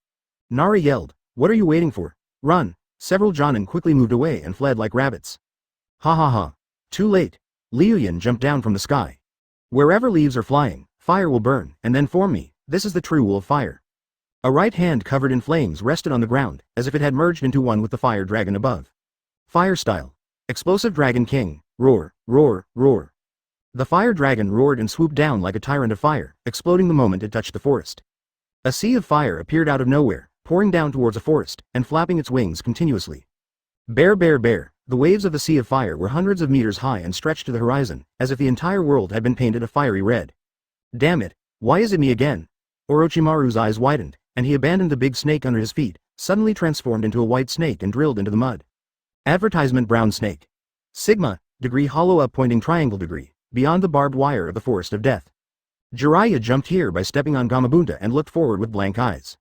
Nara yelled, what are you waiting for? Run! Several Jonin quickly moved away and fled like rabbits. Ha ha ha. Too late. Liu Yun jumped down from the sky. Wherever leaves are flying, fire will burn, and then form me. This is the true will of fire. A right hand covered in flames rested on the ground, as if it had merged into one with the fire dragon above. Fire style. Explosive Dragon King. Roar, roar, roar. The fire dragon roared and swooped down like a tyrant of fire, exploding the moment it touched the forest. A sea of fire appeared out of nowhere, pouring down towards a forest, and flapping its wings continuously. Bear, bear, bear. The waves of the sea of fire were hundreds of meters high and stretched to the horizon, as if the entire world had been painted a fiery red. Damn it, why is it me again? Orochimaru's eyes widened, and he abandoned the big snake under his feet, suddenly transformed into a white snake and drilled into the mud. Advertisement brown snake. Sigma, degree hollow up pointing triangle degree, beyond the barbed wire of the forest of death. Jiraiya jumped here by stepping on Gamabunta and looked forward with blank eyes.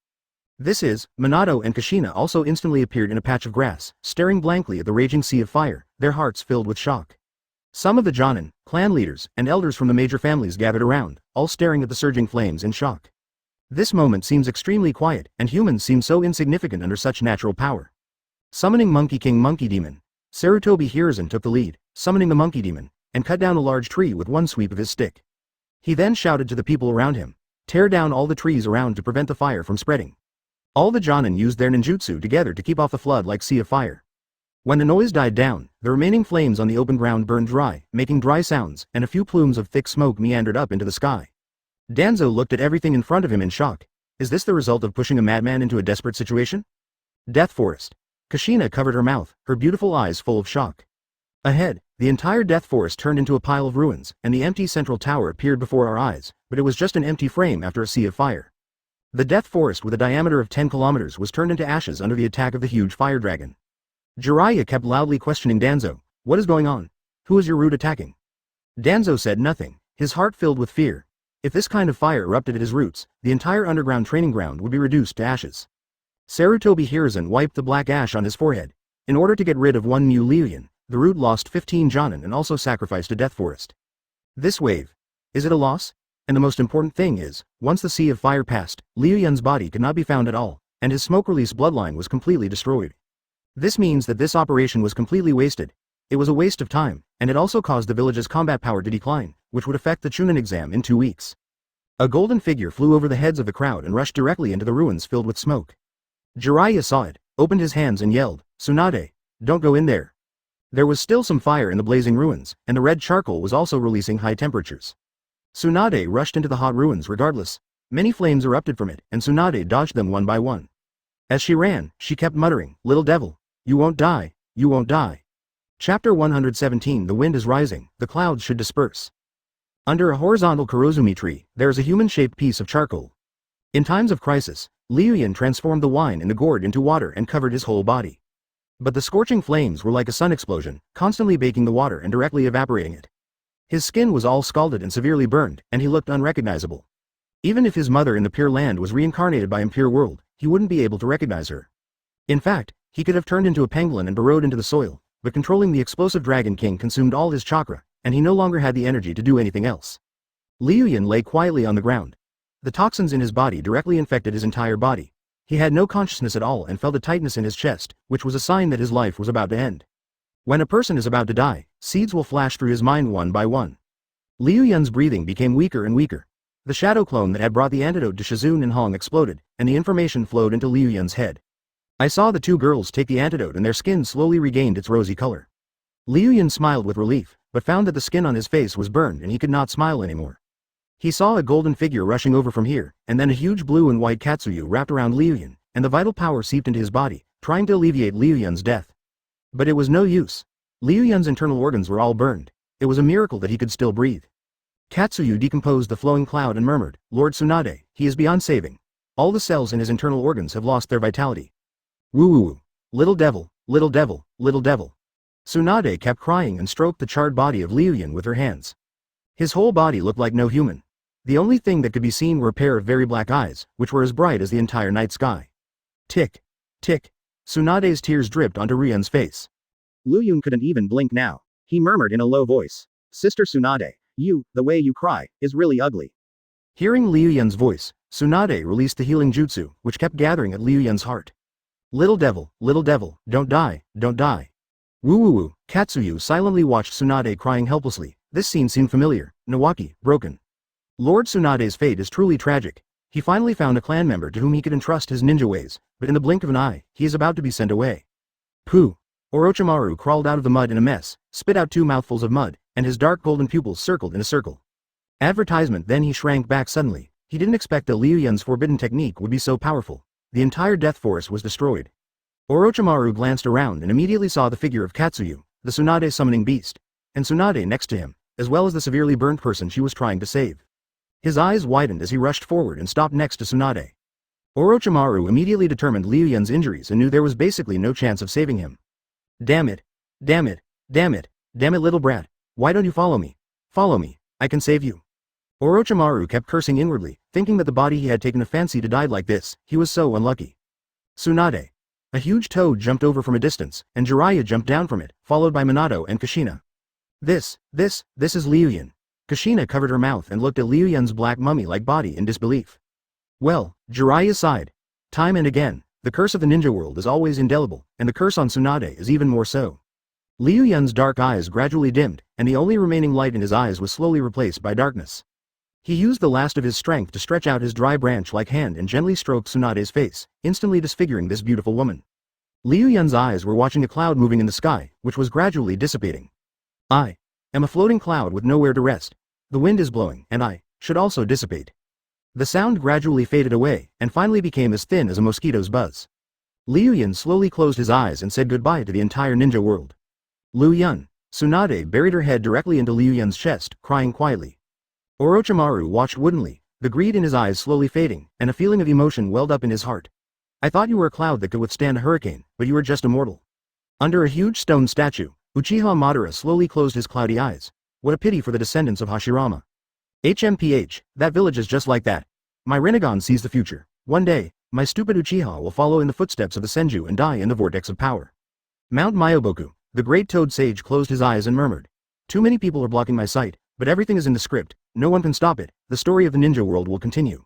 This is, Minato and Kushina also instantly appeared in a patch of grass, staring blankly at the raging sea of fire, their hearts filled with shock. Some of the Jonin, clan leaders, and elders from the major families gathered around, all staring at the surging flames in shock. This moment seems extremely quiet, and humans seem so insignificant under such natural power. Summoning Monkey King Monkey Demon. Sarutobi Hiruzen took the lead, summoning the Monkey Demon, and cut down a large tree with one sweep of his stick. He then shouted to the people around him, tear down all the trees around to prevent the fire from spreading. All the Jonin used their ninjutsu together to keep off the flood like sea of fire. When the noise died down, the remaining flames on the open ground burned dry, making dry sounds, and a few plumes of thick smoke meandered up into the sky. Danzo looked at everything in front of him in shock. Is this the result of pushing a madman into a desperate situation? Death Forest. Kushina covered her mouth, her beautiful eyes full of shock. Ahead, the entire Death Forest turned into a pile of ruins, and the empty central tower appeared before our eyes, but it was just an empty frame after a sea of fire. The Death Forest with a diameter of 10 kilometers was turned into ashes under the attack of the huge fire dragon. Jiraiya kept loudly questioning Danzo, what is going on? Who is your root attacking? Danzo said nothing, his heart filled with fear. If this kind of fire erupted at his roots, the entire underground training ground would be reduced to ashes. Sarutobi Hiruzen wiped the black ash on his forehead. In order to get rid of one new Liu Yun, the root lost 15 Jonin and also sacrificed a Death Forest. This wave. Is it a loss? And the most important thing is, once the sea of fire passed, Liu Yun's body could not be found at all, and his smoke-release bloodline was completely destroyed. This means that this operation was completely wasted. It was a waste of time, and it also caused the village's combat power to decline, which would affect the Chunin exam in 2 weeks. A golden figure flew over the heads of the crowd and rushed directly into the ruins filled with smoke. Jiraiya saw it, opened his hands and yelled, "Tsunade, don't go in there." There was still some fire in the blazing ruins, and the red charcoal was also releasing high temperatures. Tsunade rushed into the hot ruins regardless. Many flames erupted from it, and Tsunade dodged them one by one. As she ran, she kept muttering, "Little devil, you won't die, you won't die." Chapter 117. The wind is rising, the clouds should disperse. Under a horizontal kurozumi tree, there is a human-shaped piece of charcoal. In times of crisis, Liu Yun transformed the wine in the gourd into water and covered his whole body. But the scorching flames were like a sun explosion, constantly baking the water and directly evaporating it. His skin was all scalded and severely burned, and he looked unrecognizable. Even if his mother in the Pure Land was reincarnated by Impure World, he wouldn't be able to recognize her. In fact, he could have turned into a pangolin and burrowed into the soil, but controlling the explosive Dragon King consumed all his chakra, and he no longer had the energy to do anything else. Liu Yun lay quietly on the ground. The toxins in his body directly infected his entire body. He had no consciousness at all and felt a tightness in his chest, which was a sign that his life was about to end. When a person is about to die, seeds will flash through his mind one by one. Liu Yun's breathing became weaker and weaker. The shadow clone that had brought the antidote to Shizun and Hong exploded, and the information flowed into Liu Yun's head. I saw the two girls take the antidote and their skin slowly regained its rosy color. Liu Yun smiled with relief, but found that the skin on his face was burned and he could not smile anymore. He saw a golden figure rushing over from here, and then a huge blue and white Katsuyu wrapped around Liu Yun, and the vital power seeped into his body, trying to alleviate Liu Yun's death. But it was no use. Liu Yun's internal organs were all burned. It was a miracle that he could still breathe. Katsuyu decomposed the flowing cloud and murmured, "Lord Tsunade, he is beyond saving. All the cells in his internal organs have lost their vitality. Woo woo woo. Little devil, little devil, little devil." Tsunade kept crying and stroked the charred body of Liu Yun with her hands. His whole body looked like no human. The only thing that could be seen were a pair of very black eyes, which were as bright as the entire night sky. Tick, tick. Tsunade's tears dripped onto Ryun's face. Liu Yun couldn't even blink now. He murmured in a low voice, "Sister Tsunade, the way you cry, is really ugly." Hearing Liu Yun's voice, Tsunade released the healing jutsu, which kept gathering at Liu Yun's heart. Little devil, don't die, don't die." Woo woo woo. Katsuyu silently watched Tsunade crying helplessly. This scene seemed familiar. Nawaki, broken. Lord Tsunade's fate is truly tragic. He finally found a clan member to whom he could entrust his ninja ways, but in the blink of an eye, he is about to be sent away. Pooh. Orochimaru crawled out of the mud in a mess, spit out 2 mouthfuls of mud, and his dark golden pupils circled in a circle. Advertisement. Then he shrank back suddenly. He didn't expect that Liu Yun's forbidden technique would be so powerful. The entire death forest was destroyed. Orochimaru glanced around and immediately saw the figure of Katsuyu, the Tsunade summoning beast, and Tsunade next to him, as well as the severely burned person she was trying to save. His eyes widened as he rushed forward and stopped next to Tsunade. Orochimaru immediately determined Liu Yun's injuries and knew there was basically no chance of saving him. Damn it, damn it, damn it, damn it, little brat, why don't you follow me? Follow me, I can save you. Orochimaru kept cursing inwardly, thinking that the body he had taken a fancy to died like this. He was so unlucky. Tsunade. A huge toad jumped over from a distance, and Jiraiya jumped down from it, followed by Minato and Kushina. This is Liu Yun. Kushina covered her mouth and looked at Liu Yun's black mummy-like body in disbelief. Well, Jiraiya sighed. Time and again, the curse of the ninja world is always indelible, and the curse on Tsunade is even more so. Liu Yun's dark eyes gradually dimmed, and the only remaining light in his eyes was slowly replaced by darkness. He used the last of his strength to stretch out his dry branch-like hand and gently stroke Tsunade's face, instantly disfiguring this beautiful woman. Liu Yun's eyes were watching a cloud moving in the sky, which was gradually dissipating. I am a floating cloud with nowhere to rest. The wind is blowing, and I should also dissipate. The sound gradually faded away, and finally became as thin as a mosquito's buzz. Liu Yun slowly closed his eyes and said goodbye to the entire ninja world. Liu Yun. Tsunade buried her head directly into Liu Yun's chest, crying quietly. Orochimaru watched woodenly, the greed in his eyes slowly fading, and a feeling of emotion welled up in his heart. I thought you were a cloud that could withstand a hurricane, but you were just a mortal. Under a huge stone statue, Uchiha Madara slowly closed his cloudy eyes. What a pity for the descendants of Hashirama. HMPH, that village is just like that. My Rinnegan sees the future. One day, my stupid Uchiha will follow in the footsteps of the Senju and die in the vortex of power. Mount Myoboku, the great toad sage closed his eyes and murmured. Too many people are blocking my sight, but everything is in the script, no one can stop it, the story of the ninja world will continue.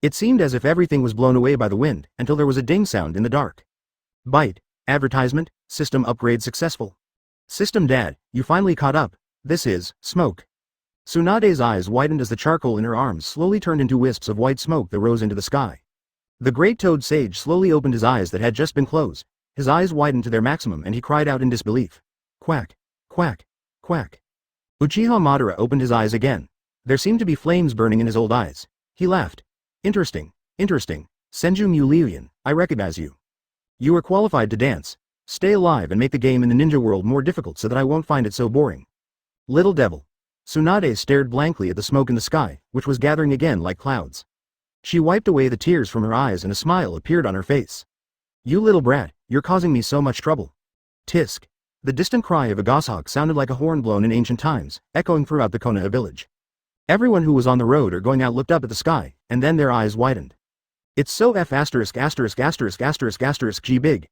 It seemed as if everything was blown away by the wind, until there was a ding sound in the dark. Bite. Advertisement, system upgrade successful. System Dad, you finally caught up. This is smoke. Tsunade's eyes widened as the charcoal in her arms slowly turned into wisps of white smoke that rose into the sky. The great toad sage slowly opened his eyes that had just been closed. His eyes widened to their maximum and he cried out in disbelief. Quack, quack, quack. Uchiha Madara opened his eyes again. There seemed to be flames burning in his old eyes. He laughed. Interesting, interesting. Senju Mu Liu Yun, I recognize you. You are qualified to dance. Stay alive and make the game in the ninja world more difficult so that I won't find it so boring. Little devil. Tsunade stared blankly at the smoke in the sky, which was gathering again like clouds. She wiped away the tears from her eyes and a smile appeared on her face. You little brat, you're causing me so much trouble. Tisk. The distant cry of a goshawk sounded like a horn blown in ancient times, echoing throughout the Konoha village. Everyone who was on the road or going out looked up at the sky, and then their eyes widened. It's so G big.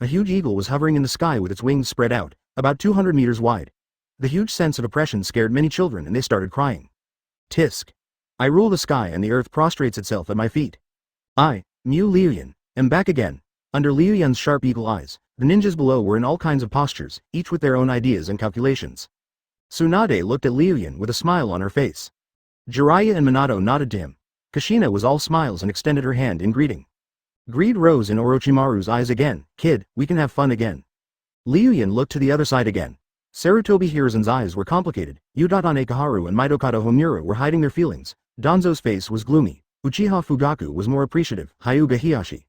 A huge eagle was hovering in the sky with its wings spread out, about 200 meters wide. The huge sense of oppression scared many children and they started crying. Tisk. I rule the sky and the earth prostrates itself at my feet. I, Mu Liu Yun, am back again. Under Liu Yun's sharp eagle eyes, the ninjas below were in all kinds of postures, each with their own ideas and calculations. Tsunade looked at Liu Yun with a smile on her face. Jiraiya and Minato nodded to him. Kushina was all smiles and extended her hand in greeting. Greed rose in Orochimaru's eyes again. Kid, we can have fun again. Liu Yun looked to the other side again. Sarutobi Hiruzen's eyes were complicated. Udatane Kaharu and Mitokado Homura were hiding their feelings. Danzo's face was gloomy. Uchiha Fugaku was more appreciative. Hyuga Hiyashi.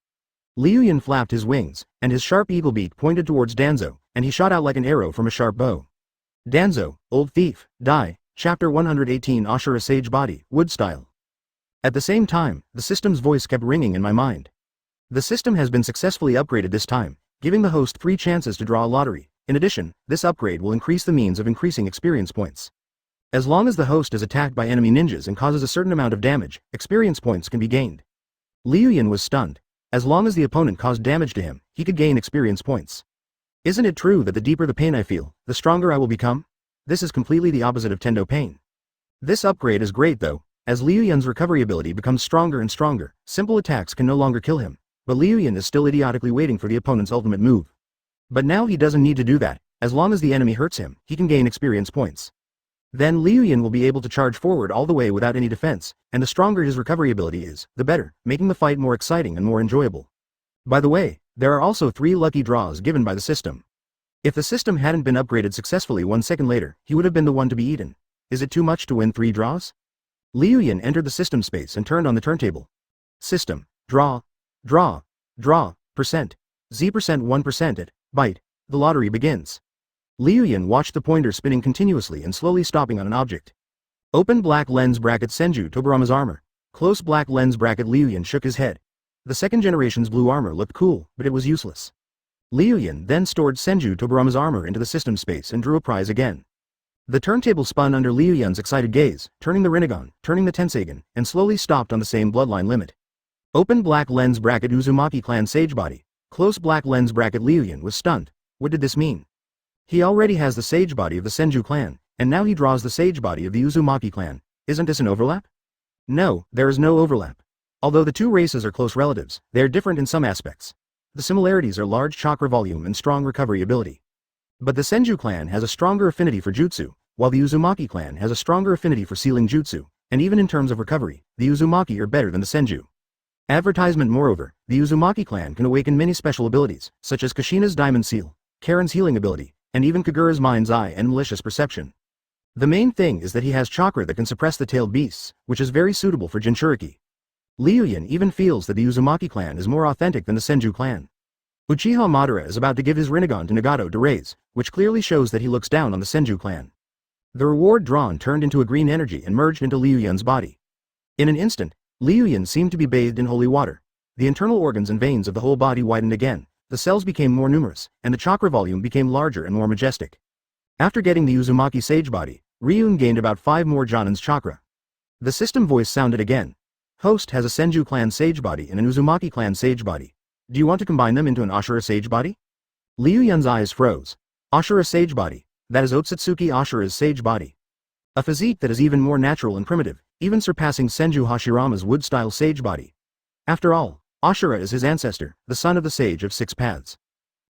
Liu Yun flapped his wings, and his sharp eagle beak pointed towards Danzo, and he shot out like an arrow from a sharp bow. Danzo, old thief, die. Chapter 118 Ashura Sage Body, Wood Style. At the same time, the system's voice kept ringing in my mind. The system has been successfully upgraded this time, giving the host 3 chances to draw a lottery. In addition, this upgrade will increase the means of increasing experience points. As long as the host is attacked by enemy ninjas and causes a certain amount of damage, experience points can be gained. Liu Yun was stunned. As long as the opponent caused damage to him, he could gain experience points. Isn't it true that the deeper the pain I feel, the stronger I will become? This is completely the opposite of Tendo pain. This upgrade is great though. As Liu Yun's recovery ability becomes stronger and stronger, simple attacks can no longer kill him. But Liu Yun is still idiotically waiting for the opponent's ultimate move. But now he doesn't need to do that. As long as the enemy hurts him, he can gain experience points. Then Liu Yun will be able to charge forward all the way without any defense, and the stronger his recovery ability is, the better, making the fight more exciting and more enjoyable. By the way, there are also 3 lucky draws given by the system. If the system hadn't been upgraded successfully 1 second later, he would have been the one to be eaten. Is it too much to win 3 draws? Liu Yun entered the system space and turned on the turntable. System, draw, percent, Z% 1% at, byte, the lottery begins. Liu Yun watched the pointer spinning continuously and slowly stopping on an object. Open black lens bracket Senju Tobirama's armor. Close black lens bracket Liu Yun shook his head. The second generation's blue armor looked cool, but it was useless. Liu Yun then stored Senju Tobirama's armor into the system space and drew a prize again. The turntable spun under Liu Yun's excited gaze, turning the Rinnegan, turning the Tenseigan, and slowly stopped on the same bloodline limit. Open black lens bracket Uzumaki clan sage body. Close black lens bracket Liu Yun was stunned. What did this mean? He already has the sage body of the Senju clan, and now he draws the sage body of the Uzumaki clan. Isn't this an overlap? No, there is no overlap. Although the 2 races are close relatives, they are different in some aspects. The similarities are large chakra volume and strong recovery ability. But the Senju clan has a stronger affinity for jutsu, while the Uzumaki clan has a stronger affinity for sealing jutsu, and even in terms of recovery, the Uzumaki are better than the Senju. Advertisement. Moreover, the Uzumaki clan can awaken many special abilities, such as Kushina's Diamond Seal, Kirin's healing ability, and even Kagura's Mind's Eye and Malicious Perception. The main thing is that he has chakra that can suppress the tailed beasts, which is very suitable for Jinchuriki. Liu Yun even feels that the Uzumaki clan is more authentic than the Senju clan. Uchiha Madara is about to give his Rinnegan to Nagato to raise, which clearly shows that he looks down on the Senju clan. The reward drawn turned into a green energy and merged into Liu Yun's body. In an instant, Liu Yun seemed to be bathed in holy water. The internal organs and veins of the whole body widened again, the cells became more numerous, and the chakra volume became larger and more majestic. After getting the Uzumaki sage body, Ryun gained about 5 more Jonin's chakra. The system voice sounded again. Host has a Senju clan sage body and an Uzumaki clan sage body. Do you want to combine them into an Ashura sage body? Liu Yun's eyes froze. Ashura sage body. That is Otsutsuki Ashura's sage body. A physique that is even more natural and primitive, even surpassing Senju Hashirama's wood-style sage body. After all, Ashura is his ancestor, the son of the sage of 6 paths.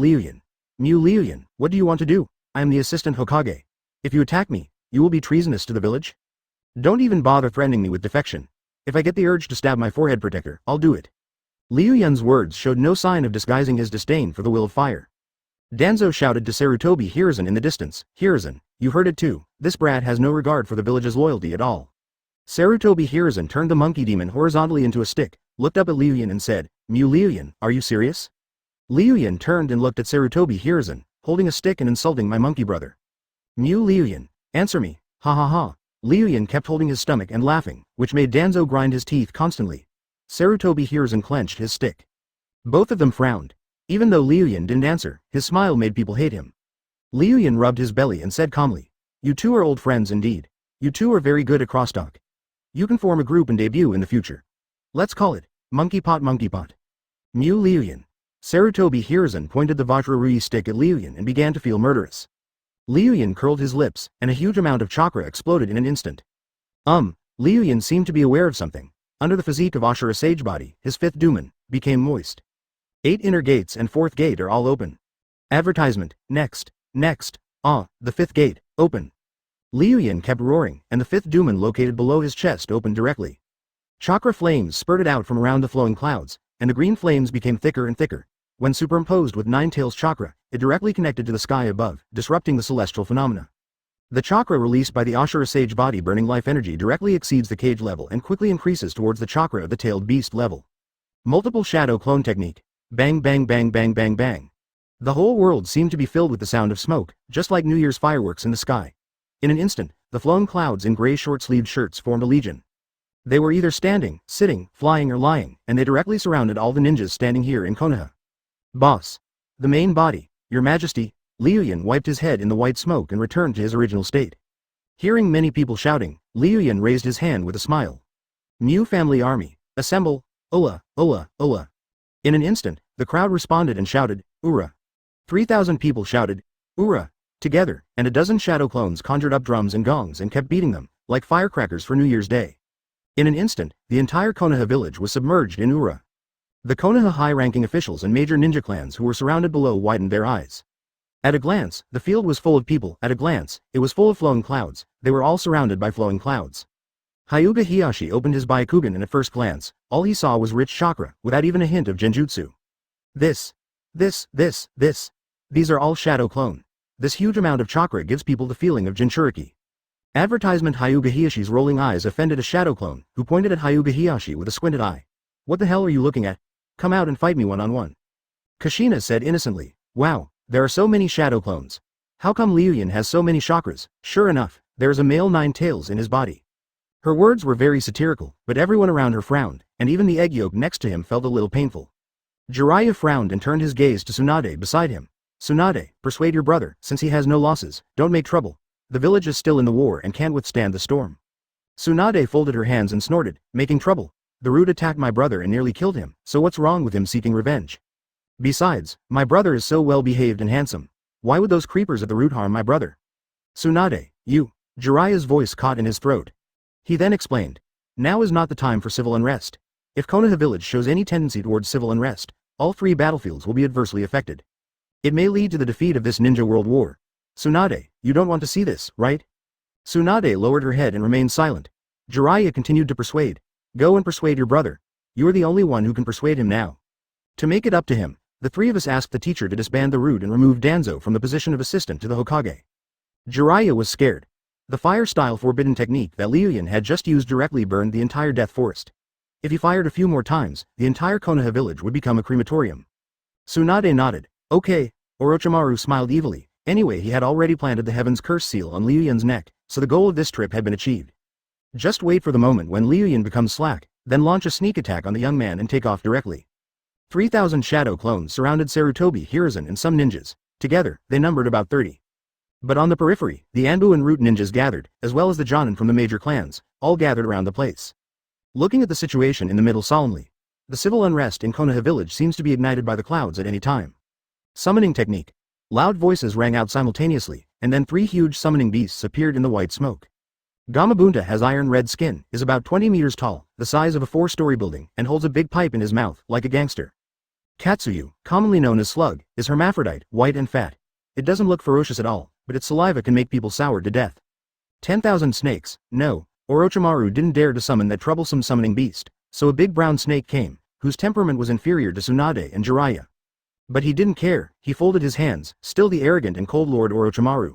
Liu Yun. Liu Yun, what do you want to do? I am the assistant Hokage. If you attack me, you will be treasonous to the village. Don't even bother threatening me with defection. If I get the urge to stab my forehead protector, I'll do it. Liu Yun's words showed no sign of disguising his disdain for the will of fire. Danzo shouted to Sarutobi Hiruzen in the distance, Hiruzen, you heard it too, this brat has no regard for the village's loyalty at all. Sarutobi Hiruzen turned the monkey demon horizontally into a stick, looked up at Liu Yun and said, Liu Yun, are you serious? Liu Yun turned and looked at Sarutobi Hiruzen, holding a stick and insulting my monkey brother. Liu Yun, answer me, ha ha ha. Liu Yun kept holding his stomach and laughing, which made Danzo grind his teeth constantly. Sarutobi Hiruzen clenched his stick. Both of them frowned. Even though Liu Yun didn't answer, his smile made people hate him. Liu Yun rubbed his belly and said calmly, "You two are old friends indeed. You two are very good at crosstalk. You can form a group and debut in the future. Let's call it Monkey Pot Monkey Pot." Mew Liu Yun. Sarutobi Hiruzen pointed the Vajrarui stick at Liu Yun and began to feel murderous. Liu Yun curled his lips, and a huge amount of chakra exploded in an instant. Liu Yun seemed to be aware of something. Under the physique of Ashura Sage Body, his fifth Duman became moist. 8 inner gates and 4th gate are all open. Advertisement, next, the 5th gate, open. Liu Yun kept roaring, and the 5th Duman located below his chest opened directly. Chakra flames spurted out from around the flowing clouds, and the green flames became thicker and thicker. When superimposed with Nine Tails chakra, it directly connected to the sky above, disrupting the celestial phenomena. The chakra released by the Ashura Sage Body burning life energy directly exceeds the cage level and quickly increases towards the chakra of the tailed beast level. Multiple shadow clone technique. Bang bang bang bang bang bang. The whole world seemed to be filled with the sound of smoke, just like New Year's fireworks in the sky. In an instant, the flowing clouds in gray short-sleeved shirts formed a legion. They were either standing, sitting, flying or lying, and they directly surrounded all the ninjas standing here in Konoha. "Boss. The main body, Your Majesty." Liu Yun wiped his head in the white smoke and returned to his original state. Hearing many people shouting, Liu Yun raised his hand with a smile. "Mew family army, assemble, Ola, Ola, Ola." In an instant, the crowd responded and shouted, "Ura." 3,000 people shouted, "Ura," together, and a dozen shadow clones conjured up drums and gongs and kept beating them, like firecrackers for New Year's Day. In an instant, the entire Konoha village was submerged in Ura. The Konoha high-ranking officials and major ninja clans who were surrounded below widened their eyes. At a glance, the field was full of people. At a glance, it was full of flowing clouds. They were all surrounded by flowing clouds. Hyuga Hiyashi opened his Byakugan and at first glance, all he saw was rich chakra, without even a hint of genjutsu. These are all shadow clone. This huge amount of chakra gives people the feeling of Jinchuriki. Advertisement. Hyuga Hiyashi's rolling eyes offended a shadow clone, who pointed at Hyuga Hiyashi with a squinted eye. "What the hell are you looking at? Come out and fight me one-on-one." Kushina said innocently, "Wow, there are so many shadow clones. How come Liu Yun has so many chakras?" Sure enough, there is a male 9 tails in his body. Her words were very satirical, but everyone around her frowned, and even the egg yolk next to him felt a little painful. Jiraiya frowned and turned his gaze to Tsunade beside him. "Tsunade, persuade your brother, since he has no losses, don't make trouble. The village is still in the war and can't withstand the storm." Tsunade folded her hands and snorted, "Making trouble? The Root attacked my brother and nearly killed him, so what's wrong with him seeking revenge? Besides, my brother is so well behaved and handsome. Why would those creepers at the Root harm my brother?" "Tsunade, you." Jiraiya's voice caught in his throat. He then explained, "Now is not the time for civil unrest. If Konoha village shows any tendency towards civil unrest, all 3 battlefields will be adversely affected. It may lead to the defeat of this ninja world war. Tsunade, you don't want to see this, right?" Tsunade lowered her head and remained silent. Jiraiya continued to persuade. "Go and persuade your brother. You are the only one who can persuade him now." To make it up to him, the 3 of us asked the teacher to disband the Root and remove Danzo from the position of assistant to the Hokage. Jiraiya was scared. The fire-style forbidden technique that Liu Yun had just used directly burned the entire death forest. If he fired a few more times, the entire Konoha village would become a crematorium. Tsunade nodded. "Okay." Orochimaru smiled evilly. Anyway, he had already planted the Heaven's Curse seal on Liu Yun's neck, so the goal of this trip had been achieved. Just wait for the moment when Liu Yun becomes slack, then launch a sneak attack on the young man and take off directly. 3,000 shadow clones surrounded Sarutobi Hiruzen and some ninjas. Together, they numbered about 30. But on the periphery, the Anbu and Root ninjas gathered, as well as the Jonin from the major clans, all gathered around the place. Looking at the situation in the middle solemnly, the civil unrest in Konoha village seems to be ignited by the clouds at any time. Summoning technique. Loud voices rang out simultaneously, and then 3 huge summoning beasts appeared in the white smoke. Gamabunta has iron-red skin, is about 20 meters tall, the size of a 4-story building, and holds a big pipe in his mouth, like a gangster. Katsuyu, commonly known as Slug, is hermaphrodite, white and fat. It doesn't look ferocious at all, but its saliva can make people soured to death. 10,000 snakes. No, Orochimaru didn't dare to summon that troublesome summoning beast, so a big brown snake came, whose temperament was inferior to Tsunade and Jiraiya. But he didn't care. He folded his hands, still the arrogant and cold Lord Orochimaru.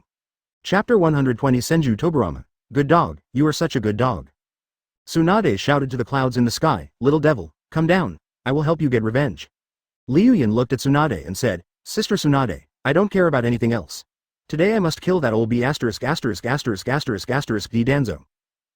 Chapter 120. Senju Toburama. Good dog, you are such a good dog. Tsunade shouted to the clouds in the sky, "Little devil, come down, I will help you get revenge." Liu Yun looked at Tsunade and said, "Sister Tsunade, I don't care about anything else. Today I must kill that old B************* D Danzo."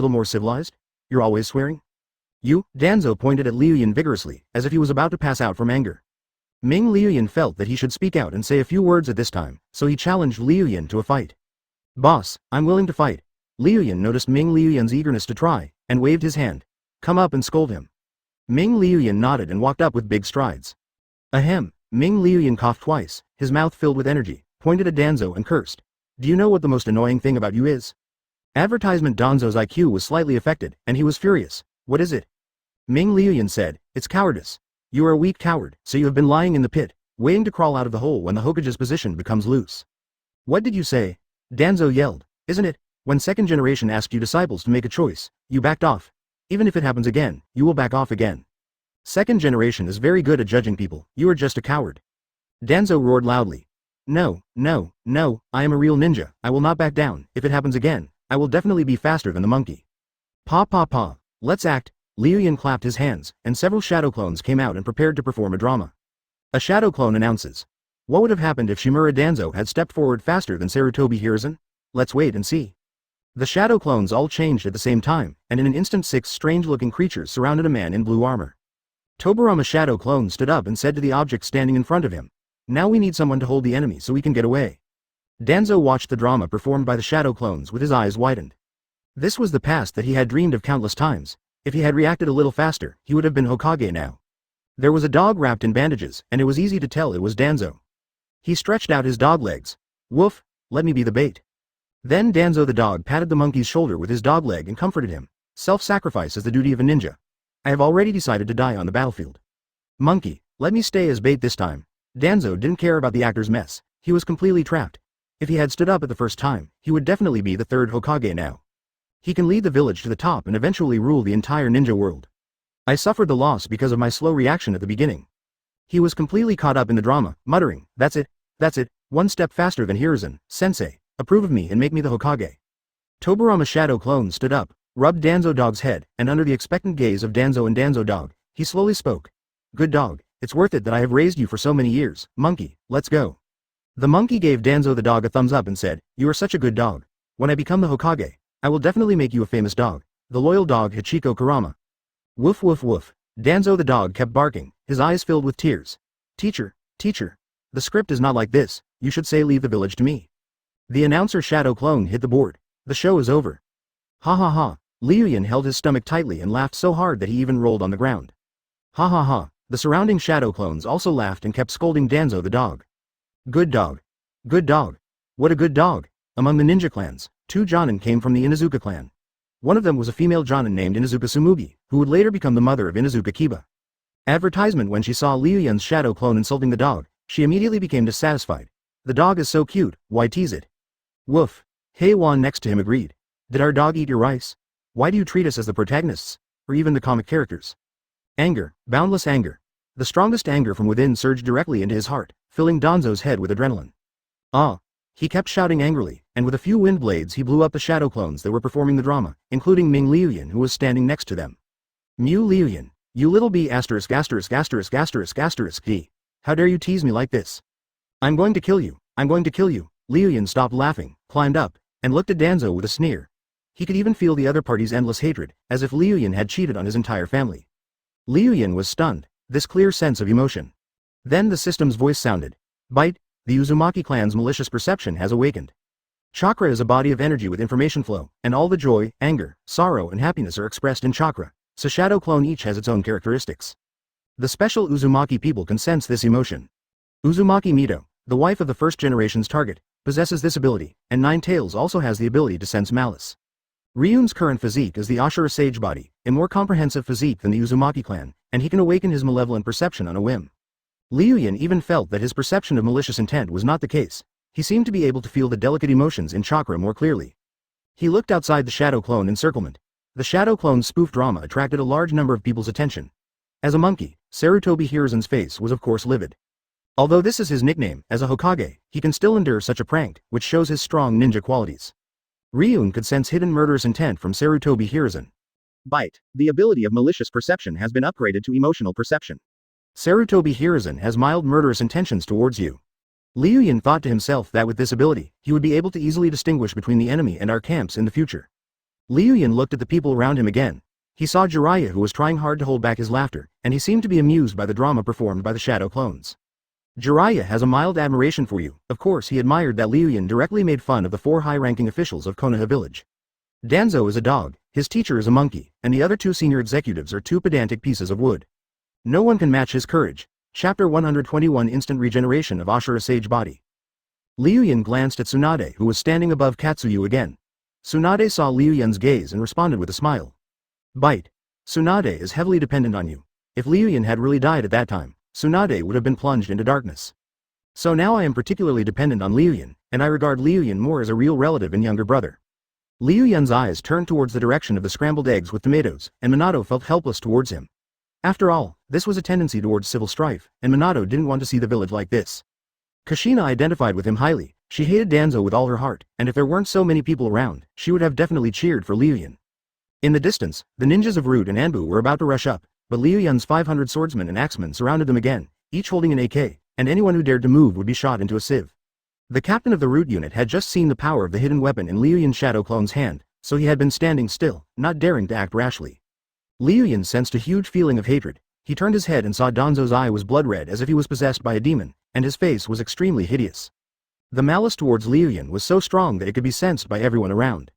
little more civilized? You're always swearing? You, Danzo pointed at Liu Yun vigorously, as if he was about to pass out from anger. Liu Yun felt that he should speak out and say a few words at this time, so he challenged Liu Yun to a fight. Boss, I'm willing to fight. Liu Yun noticed Liu Yun's eagerness to try, and waved his hand. Come up and scold him. Liu Yun nodded and walked up with big strides. Ahem, Liu Yun coughed twice, his mouth filled with energy, pointed at Danzo and cursed. Do you know what the most annoying thing about you is? Advertisement. Danzo's IQ was slightly affected, and he was furious. What is it? Liu Yun said, it's cowardice. You are a weak coward, so you have been lying in the pit, waiting to crawl out of the hole when the Hokage's position becomes loose. What did you say? Danzo yelled. Isn't it? When second generation asked you disciples to make a choice, you backed off. Even if it happens again, you will back off again. Second generation is very good at judging people, you are just a coward. Danzo roared loudly. No, no, no, I am a real ninja, I will not back down. If it happens again, I will definitely be faster than the monkey. Pa pa pa, let's act. Liu Yun clapped his hands, and several shadow clones came out and prepared to perform a drama. A shadow clone announces. What would have happened if Shimura Danzo had stepped forward faster than Sarutobi Hiruzen? Let's wait and see. The shadow clones all changed at the same time, and in an instant 6 strange-looking creatures surrounded a man in blue armor. Tobirama shadow clone stood up and said to the object standing in front of him. Now we need someone to hold the enemy so we can get away. Danzo watched the drama performed by the shadow clones with his eyes widened. This was the past that he had dreamed of countless times. If he had reacted a little faster, he would have been Hokage now. There was a dog wrapped in bandages, and it was easy to tell it was Danzo. He stretched out his dog legs. Woof, let me be the bait. Then Danzo the dog patted the monkey's shoulder with his dog leg and comforted him. Self-sacrifice is the duty of a ninja. I have already decided to die on the battlefield. Monkey, let me stay as bait this time. Danzo didn't care about the actor's mess. He was completely trapped. If he had stood up at the first time, he would definitely be the third Hokage now. He can lead the village to the top and eventually rule the entire ninja world. I suffered the loss because of my slow reaction at the beginning. He was completely caught up in the drama, muttering, that's it, one step faster than Hiruzen, sensei, approve of me and make me the Hokage. Tobirama shadow clone stood up, rubbed Danzo dog's head, and under the expectant gaze of Danzo and Danzo dog, he slowly spoke. Good dog, it's worth it that I have raised you for so many years, monkey, let's go. The monkey gave Danzo the dog a thumbs up and said, you are such a good dog. When I become the Hokage, I will definitely make you a famous dog, the loyal dog Hachiko Kurama. Woof woof woof, Danzo the dog kept barking, his eyes filled with tears. Teacher, the script is not like this, you should say leave the village to me. The announcer shadow clone hit the board. The show is over. Ha ha ha, Liu Yun held his stomach tightly and laughed so hard that he even rolled on the ground. Ha ha ha, the surrounding shadow clones also laughed and kept scolding Danzo the dog. Good dog. Good dog. What a good dog. Among the ninja clans, 2 Jonin came from the Inuzuka clan. One of them was a female Jonin named Inuzuka Tsumugi, who would later become the mother of Inuzuka Kiba. Advertisement. When she saw Liu Yun's shadow clone insulting the dog, she immediately became dissatisfied. The dog is so cute, why tease it? Woof. Hei-wan next to him agreed. Did our dog eat your rice? Why do you treat us as the protagonists, or even the comic characters? Anger, boundless anger. The strongest anger from within surged directly into his heart, filling Danzo's head with adrenaline. Ah! He kept shouting angrily, and with a few wind blades he blew up the shadow clones that were performing the drama, including Liu Yun who was standing next to them. Liu Yun, you little b****************. How dare you tease me like this? I'm going to kill you, I'm going to kill you. Liu Yun stopped laughing, climbed up, and looked at Danzo with a sneer. He could even feel the other party's endless hatred, as if Liu Yun had cheated on his entire family. Liu Yun was stunned, this clear sense of emotion. Then the system's voice sounded. Bite, the Uzumaki clan's malicious perception has awakened. Chakra is a body of energy with information flow, and all the joy, anger, sorrow and happiness are expressed in chakra, so shadow clone each has its own characteristics. The special Uzumaki people can sense this emotion. Uzumaki Mito, the wife of the first generation's target, possesses this ability, and Nine Tails also has the ability to sense malice. Ryun's current physique is the Ashura Sage body, a more comprehensive physique than the Uzumaki clan, and he can awaken his malevolent perception on a whim. Liu Yun even felt that his perception of malicious intent was not the case. He seemed to be able to feel the delicate emotions in chakra more clearly. He looked outside the shadow clone encirclement. The shadow clone's spoof drama attracted a large number of people's attention. As a monkey, Sarutobi Hiruzen's face was of course livid. Although this is his nickname, as a Hokage, he can still endure such a prank, which shows his strong ninja qualities. Ryun could sense hidden murderous intent from Sarutobi Hiruzen. Bite. The ability of malicious perception has been upgraded to emotional perception. Sarutobi Hiruzen has mild murderous intentions towards you. Liu Yun thought to himself that with this ability, he would be able to easily distinguish between the enemy and our camps in the future. Liu Yun looked at the people around him again. He saw Jiraiya who was trying hard to hold back his laughter, and he seemed to be amused by the drama performed by the shadow clones. Jiraiya has a mild admiration for you. Of course he admired that Liu Yun directly made fun of the 4 high-ranking officials of Konoha village. Danzo is a dog, his teacher is a monkey, and the other 2 senior executives are 2 pedantic pieces of wood. No one can match his courage. Chapter 121 Instant Regeneration of Ashura Sage Body. Liu Yun glanced at Tsunade who was standing above Katsuyu again. Tsunade saw Liu Yun's gaze and responded with a smile. Bite. Tsunade is heavily dependent on you. If Liu Yun had really died at that time, Tsunade would have been plunged into darkness. So now I am particularly dependent on Liu Yun, and I regard Liu Yun more as a real relative and younger brother. Liu Yun's eyes turned towards the direction of the scrambled eggs with tomatoes, and Minato felt helpless towards him. After all, this was a tendency towards civil strife, and Minato didn't want to see the village like this. Kushina identified with him highly. She hated Danzo with all her heart, and if there weren't so many people around, she would have definitely cheered for Liu Yun. In the distance, the ninjas of Root and Anbu were about to rush up, but Liu Yun's 500 swordsmen and axemen surrounded them again, each holding an AK, and anyone who dared to move would be shot into a sieve. The captain of the Root unit had just seen the power of the hidden weapon in Liu Yun's shadow clone's hand, so he had been standing still, not daring to act rashly. Liu Yun sensed a huge feeling of hatred. He turned his head and saw Danzo's eye was blood red as if he was possessed by a demon, and his face was extremely hideous. The malice towards Liu Yun was so strong that it could be sensed by everyone around.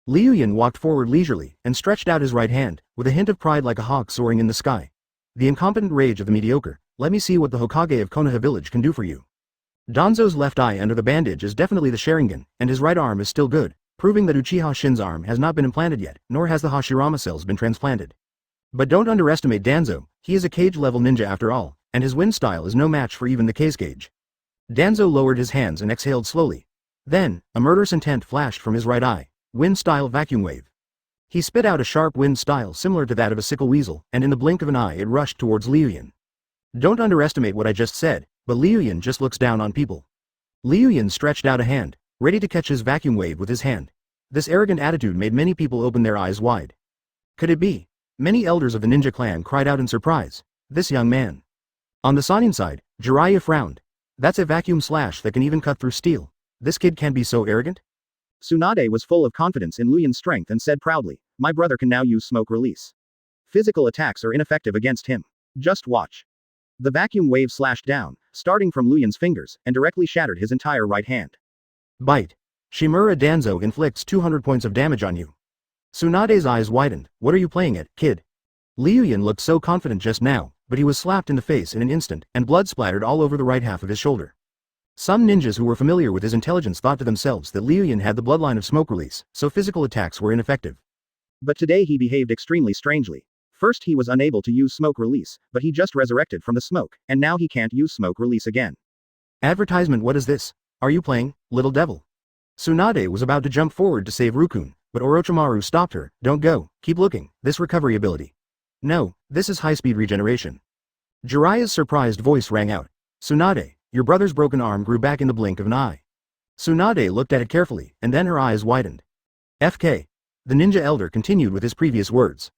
Liu Yun walked forward leisurely and stretched out his right hand, with a hint of pride like a hawk soaring in the sky. The incompetent rage of the mediocre. Let me see what the Hokage of Konoha village can do for you. Danzo's left eye under the bandage is definitely the Sharingan, and his right arm is still good, proving that Uchiha Shin's arm has not been implanted yet, nor has the Hashirama cells been transplanted. But don't underestimate Danzo, he is a Kage-level ninja after all, and his wind style is no match for even the Kage. Danzo lowered his hands and exhaled slowly. Then, a murderous intent flashed from his right eye. Wind-style vacuum wave. He spit out a sharp wind style similar to that of a sickle weasel, and in the blink of an eye it rushed towards Liu Yun. Don't underestimate what I just said, but Liu Yun just looks down on people. Liu Yun stretched out a hand, ready to catch his vacuum wave with his hand. This arrogant attitude made many people open their eyes wide. Could it be? Many elders of the ninja clan cried out in surprise. This young man. On the Sannin side, Jiraiya frowned. That's a vacuum slash that can even cut through steel. This kid can't be so arrogant? Tsunade was full of confidence in Liu Yun's strength and said proudly, my brother can now use smoke release. Physical attacks are ineffective against him. Just watch. The vacuum wave slashed down, starting from Liu Yun's fingers, and directly shattered his entire right hand. Bite. Shimura Danzo inflicts 200 points of damage on you. Tsunade's eyes widened. What are you playing at, kid? Liu Yun looked so confident just now, but he was slapped in the face in an instant, and blood splattered all over the right half of his shoulder. Some ninjas who were familiar with his intelligence thought to themselves that Liu Yun had the bloodline of smoke release, so physical attacks were ineffective. But today he behaved extremely strangely. First he was unable to use smoke release, but he just resurrected from the smoke, and now he can't use smoke release again. Advertisement. What is this? Are you playing, little devil? Tsunade was about to jump forward to save Rukun, but Orochimaru stopped her. Don't go, keep looking, this recovery ability. No, this is high-speed regeneration. Jiraiya's surprised voice rang out. Tsunade, Your brother's broken arm grew back in the blink of an eye. Tsunade looked at it carefully, and then her eyes widened. FK. The ninja elder continued with his previous words.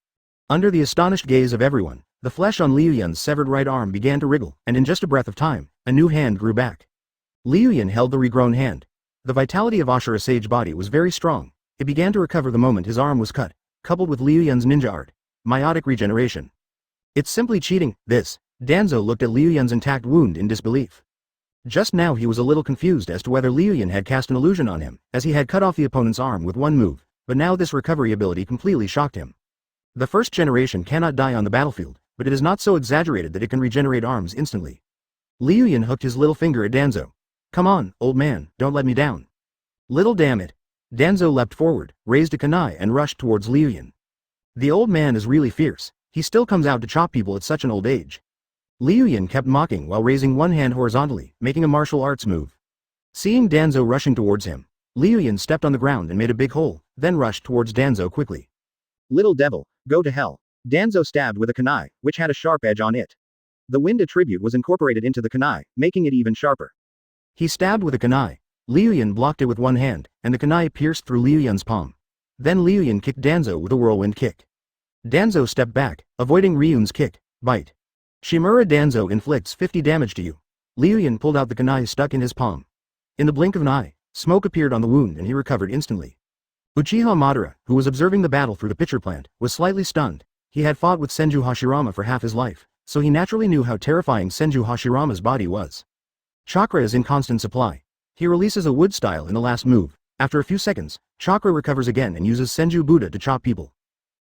Under the astonished gaze of everyone, the flesh on Liu Yun's severed right arm began to wriggle, and in just a breath of time, a new hand grew back. Liu Yun held the regrown hand. The vitality of Ashura's sage body was very strong. It began to recover the moment his arm was cut, coupled with Liu Yun's ninja art. Meiotic regeneration. It's simply cheating, this. Danzo looked at Liu Yun's intact wound in disbelief. Just now he was a little confused as to whether Liu Yun had cast an illusion on him, as he had cut off the opponent's arm with one move, but now this recovery ability completely shocked him. The first generation cannot die on the battlefield, but it is not so exaggerated that it can regenerate arms instantly. Liu Yun hooked his little finger at Danzo. Come on, old man, don't let me down. Little damn it. Danzo leapt forward, raised a kunai and rushed towards Liu Yun. The old man is really fierce. He still comes out to chop people at such an old age. Liu Yun kept mocking while raising one hand horizontally, making a martial arts move. Seeing Danzo rushing towards him, Liu Yun stepped on the ground and made a big hole, then rushed towards Danzo quickly. Little devil, go to hell. Danzo stabbed with a kunai, which had a sharp edge on it. The wind attribute was incorporated into the kunai, making it even sharper. He stabbed with a kunai. Liu Yun blocked it with one hand, and the kunai pierced through Liu Yun's palm. Then Liu Yun kicked Danzo with a whirlwind kick. Danzo stepped back, avoiding Ryun's kick. Bite. Shimura Danzo inflicts 50 damage to you. Liu Yun pulled out the kunai stuck in his palm. In the blink of an eye, smoke appeared on the wound and he recovered instantly. Uchiha Madara, who was observing the battle through the pitcher plant, was slightly stunned. He had fought with Senju Hashirama for half his life, so he naturally knew how terrifying Senju Hashirama's body was. Chakra is in constant supply. He releases a wood style in the last move. After a few seconds, chakra recovers again and uses Senju Buddha to chop people.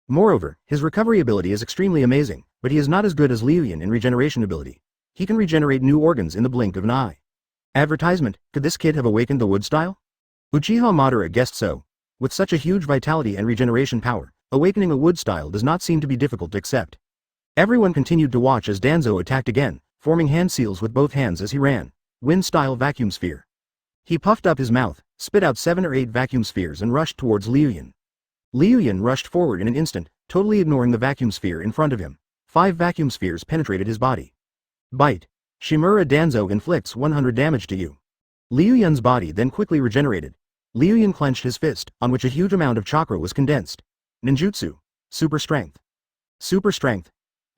Moreover, his recovery ability is extremely amazing, but he is not as good as Liu Yun in regeneration ability. He can regenerate new organs in the blink of an eye. Advertisement, could this kid have awakened the wood style? Uchiha Madara guessed so. With such a huge vitality and regeneration power, awakening a wood style does not seem to be difficult to accept. Everyone continued to watch as Danzo attacked again, forming hand seals with both hands as he ran. Wind-style vacuum sphere. He puffed up his mouth, spit out 7 or 8 vacuum spheres and rushed towards Liu Yun. Liu Yun rushed forward in an instant, totally ignoring the vacuum sphere in front of him. 5 vacuum spheres penetrated his body. Bite. Shimura Danzo inflicts 100 damage to you. Liu Yun's body then quickly regenerated. Liu Yun clenched his fist, on which a huge amount of chakra was condensed. Ninjutsu. Super strength. Super strength.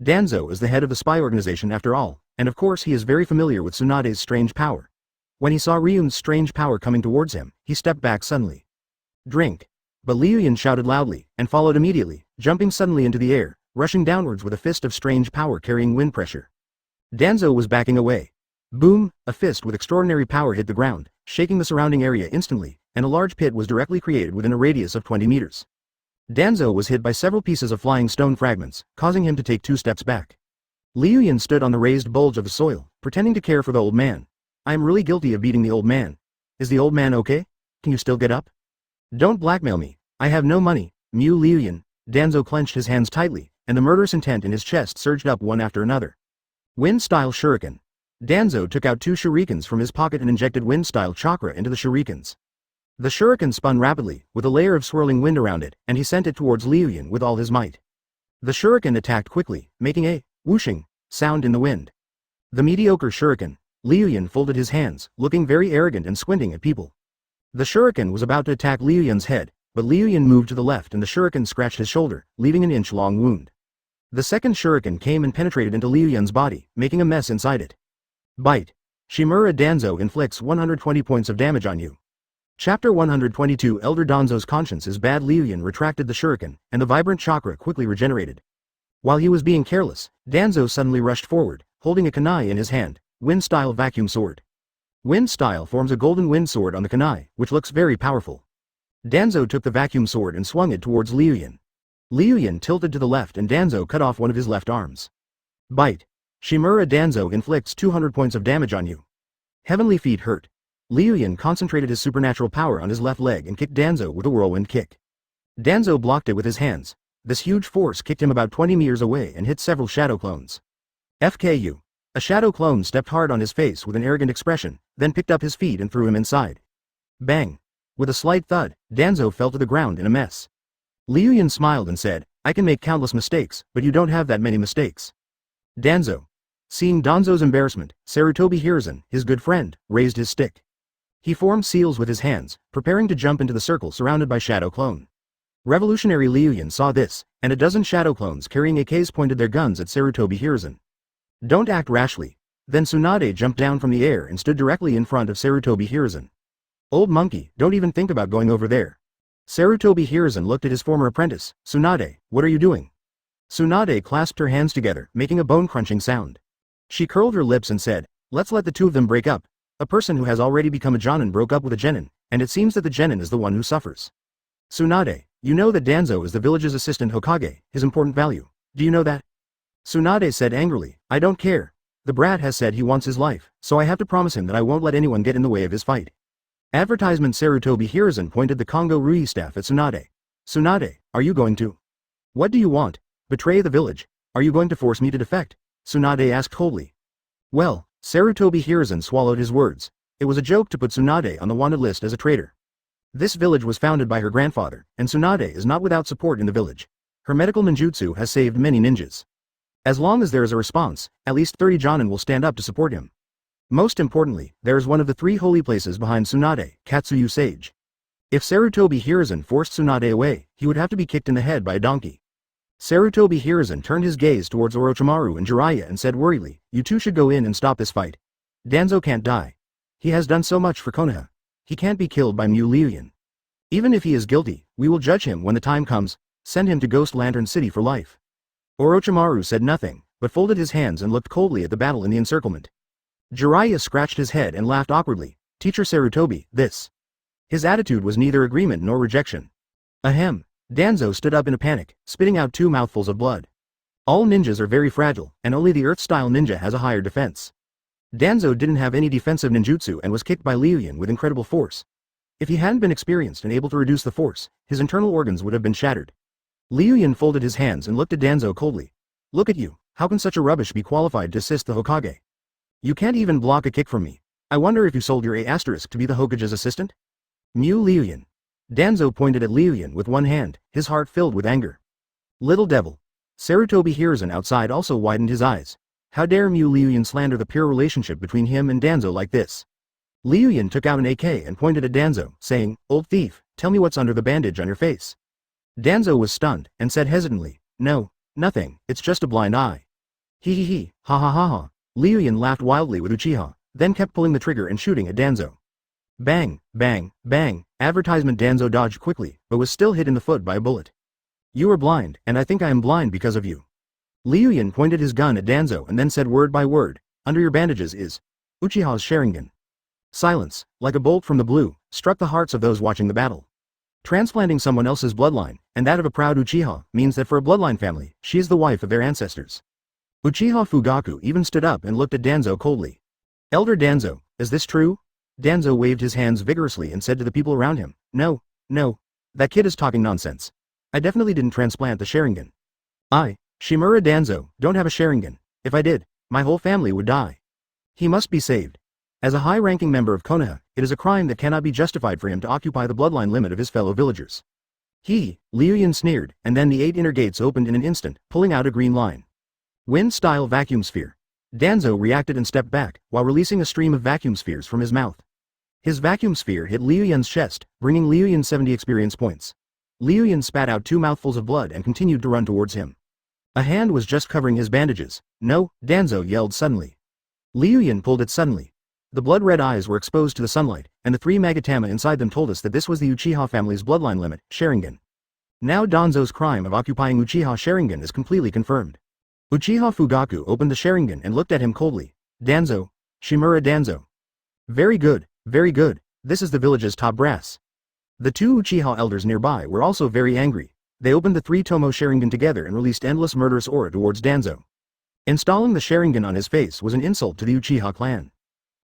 Danzo is the head of the spy organization after all, and of course he is very familiar with Tsunade's strange power. When he saw Ryun's strange power coming towards him, he stepped back suddenly. Drink. But Liu Yun shouted loudly, and followed immediately, jumping suddenly into the air, rushing downwards with a fist of strange power carrying wind pressure. Danzo was backing away. Boom, a fist with extraordinary power hit the ground, shaking the surrounding area instantly, and a large pit was directly created within a radius of 20 meters. Danzo was hit by several pieces of flying stone fragments, causing him to take 2 steps back. Liu Yun stood on the raised bulge of the soil, pretending to care for the old man. I am really guilty of beating the old man. Is the old man okay? Can you still get up? Don't blackmail me. I have no money. Mew Liu Yun. Danzo clenched his hands tightly, and the murderous intent in his chest surged up one after another. Wind-style shuriken. Danzo took out 2 shurikens from his pocket and injected wind-style chakra into the shurikens. The shuriken spun rapidly, with a layer of swirling wind around it, and he sent it towards Liu Yun with all his might. The shuriken attacked quickly, making a whooshing sound in the wind. The mediocre shuriken. Liu Yun folded his hands, looking very arrogant and squinting at people. The shuriken was about to attack Liu Yun's head, but Liu Yun moved to the left and the shuriken scratched his shoulder, leaving an inch-long wound. The second shuriken came and penetrated into Liu Yun's body, making a mess inside it. Bite. Shimura Danzo inflicts 120 points of damage on you. Chapter 122 Elder Danzo's conscience is bad. Liu Yun retracted the shuriken, and the vibrant chakra quickly regenerated. While he was being careless, Danzo suddenly rushed forward, holding a kunai in his hand, wind-style vacuum sword. Wind-style forms a golden wind sword on the kunai, which looks very powerful. Danzo took the vacuum sword and swung it towards Liu Yun. Liu Yun tilted to the left and Danzo cut off one of his left arms. Bite. Shimura Danzo inflicts 200 points of damage on you. Heavenly feet hurt. Liu Yun concentrated his supernatural power on his left leg and kicked Danzo with a whirlwind kick. Danzo blocked it with his hands. This huge force kicked him about 20 meters away and hit several shadow clones. FKU. A shadow clone stepped hard on his face with an arrogant expression, then picked up his feet and threw him inside. Bang. With a slight thud, Danzo fell to the ground in a mess. Liu Yun smiled and said, I can make countless mistakes, but you don't have that many mistakes. Danzo. Seeing Danzo's embarrassment, Sarutobi Hiruzen, his good friend, raised his stick. He formed seals with his hands, preparing to jump into the circle surrounded by shadow clone. Revolutionary Liu Yun saw this, and a dozen shadow clones carrying AKs pointed their guns at Sarutobi Hiruzen. Don't act rashly. Then Tsunade jumped down from the air and stood directly in front of Sarutobi Hiruzen. Old monkey, don't even think about going over there. Sarutobi Hiruzen looked at his former apprentice. Tsunade, what are you doing? Tsunade clasped her hands together, making a bone-crunching sound. She curled her lips and said, let's let the two of them break up. A person who has already become a Jonin broke up with a Genin, and it seems that the Genin is the one who suffers. Tsunade, you know that Danzo is the village's assistant Hokage, his important value. Do you know that? Tsunade said angrily, I don't care. The brat has said he wants his life, so I have to promise him that I won't let anyone get in the way of his fight. Advertisement. Sarutobi Hiruzen pointed the Kongo Rui staff at Tsunade. Tsunade, are you going to? What do you want? Betray the village? Are you going to force me to defect? Tsunade asked coldly. Well, Sarutobi Hiruzen swallowed his words. It was a joke to put Tsunade on the wanted list as a traitor. This village was founded by her grandfather, and Tsunade is not without support in the village. Her medical ninjutsu has saved many ninjas. As long as there is a response, at least 30 Jonin will stand up to support him. Most importantly, there is one of the 3 holy places behind Tsunade, Katsuyu Sage. If Sarutobi Hiruzen forced Tsunade away, he would have to be kicked in the head by a donkey. Sarutobi Hiruzen turned his gaze towards Orochimaru and Jiraiya and said worriedly, you two should go in and stop this fight. Danzo can't die. He has done so much for Konoha. He can't be killed by Liu Yun. Even if he is guilty, we will judge him when the time comes. Send him to Ghost Lantern City for life. Orochimaru said nothing, but folded his hands and looked coldly at the battle in the encirclement. Jiraiya scratched his head and laughed awkwardly. Teacher Sarutobi, this. His attitude was neither agreement nor rejection. Ahem. Danzo stood up in a panic, spitting out 2 mouthfuls of blood. All ninjas are very fragile, and only the Earth-style ninja has a higher defense. Danzo didn't have any defensive ninjutsu and was kicked by Liu Yun with incredible force. If he hadn't been experienced and able to reduce the force, his internal organs would have been shattered. Liu Yun folded his hands and looked at Danzo coldly. Look at you, how can such a rubbish be qualified to assist the Hokage? You can't even block a kick from me. I wonder if you sold your A** to be the Hokage's assistant? Liu Yun. Danzo pointed at Liu Yun with one hand, his heart filled with anger. Little devil. Sarutobi Hiruzen outside also widened his eyes. How dare Liu Yun slander the pure relationship between him and Danzo like this? Liu Yun took out an AK and pointed at Danzo, saying, Old thief, tell me what's under the bandage on your face. Danzo was stunned, and said hesitantly, No, nothing, it's just a blind eye. He, ha ha ha ha. Liu Yun laughed wildly with Uchiha, then kept pulling the trigger and shooting at Danzo. Bang, bang, bang. Advertisement. Danzo dodged quickly, but was still hit in the foot by a bullet. You are blind, and I think I am blind because of you. Liu Yun pointed his gun at Danzo and then said word by word, under your bandages is Uchiha's Sharingan. Silence, like a bolt from the blue, struck the hearts of those watching the battle. Transplanting someone else's bloodline, and that of a proud Uchiha, means that for a bloodline family, she is the wife of their ancestors. Uchiha Fugaku even stood up and looked at Danzo coldly. Elder Danzo, is this true? Danzo waved his hands vigorously and said to the people around him, No, that kid is talking nonsense. I definitely didn't transplant the Sharingan. I, Shimura Danzo, don't have a Sharingan. If I did, my whole family would die. He must be saved. As a high-ranking member of Konoha, it is a crime that cannot be justified for him to occupy the bloodline limit of his fellow villagers. Liu Yun sneered, and then the 8 inner gates opened in an instant, pulling out a green line. Wind-style vacuum sphere. Danzo reacted and stepped back, while releasing a stream of vacuum spheres from his mouth. His vacuum sphere hit Liu Yun's chest, bringing Liu Yun 70 experience points. Liu Yun spat out 2 mouthfuls of blood and continued to run towards him. A hand was just covering his bandages. No, Danzo yelled suddenly. Liu Yun pulled it suddenly. The blood-red eyes were exposed to the sunlight, and the 3 Magatama inside them told us that this was the Uchiha family's bloodline limit, Sharingan. Now Danzo's crime of occupying Uchiha Sharingan is completely confirmed. Uchiha Fugaku opened the Sharingan and looked at him coldly. Danzo. Shimura Danzo. Very good, this is the village's top brass. The 2 Uchiha elders nearby were also very angry. They opened the 3 Tomo Sharingan together and released endless murderous aura towards Danzo. Installing the Sharingan on his face was an insult to the Uchiha clan.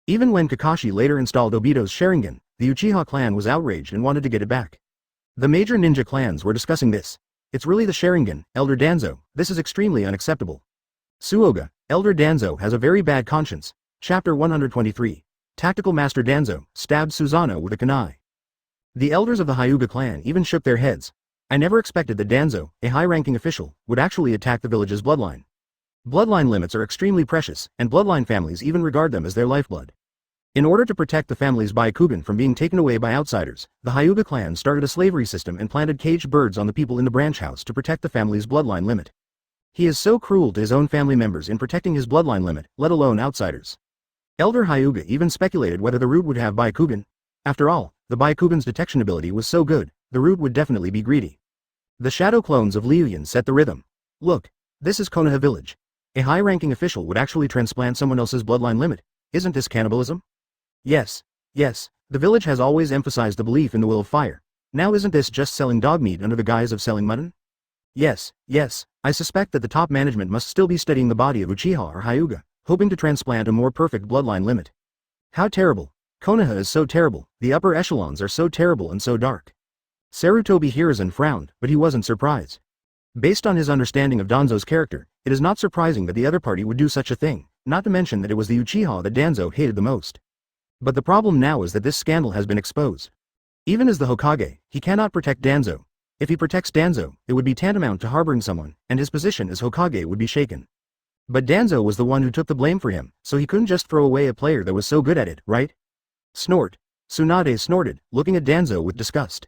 Even when Kakashi later installed Obito's Sharingan, the Uchiha clan was outraged and wanted to get it back. The major ninja clans were discussing this. It's really the Sharingan, Elder Danzo, this is extremely unacceptable. Suoga, Elder Danzo has a very bad conscience. Chapter 123. Tactical Master Danzo stabbed Susanoo with a kunai. The elders of the Hyuga clan even shook their heads. I never expected that Danzo, a high-ranking official, would actually attack the village's bloodline. Bloodline limits are extremely precious, and bloodline families even regard them as their lifeblood. In order to protect the family's Byakugan from being taken away by outsiders, the Hyuga clan started a slavery system and planted caged birds on the people in the branch house to protect the family's bloodline limit. He is so cruel to his own family members in protecting his bloodline limit, let alone outsiders. Elder Hyuga even speculated whether the root would have Byakugan. After all, the Byakugan's detection ability was so good, the root would definitely be greedy. The shadow clones of Liu Yun set the rhythm. Look, this is Konoha village. A high-ranking official would actually transplant someone else's bloodline limit. Isn't this cannibalism? Yes, the village has always emphasized the belief in the will of fire. Now isn't this just selling dog meat under the guise of selling mutton? Yes, I suspect that the top management must still be studying the body of Uchiha or Hyuga, hoping to transplant a more perfect bloodline limit. How terrible. Konoha is so terrible, the upper echelons are so terrible and so dark. Sarutobi Hiruzen frowned, but he wasn't surprised. Based on his understanding of Danzo's character, it is not surprising that the other party would do such a thing, not to mention that it was the Uchiha that Danzo hated the most. But the problem now is that this scandal has been exposed. Even as the Hokage, he cannot protect Danzo. If he protects Danzo, it would be tantamount to harboring someone, and his position as Hokage would be shaken. But Danzo was the one who took the blame for him, so he couldn't just throw away a player that was so good at it, right? Snort. Tsunade snorted, looking at Danzo with disgust.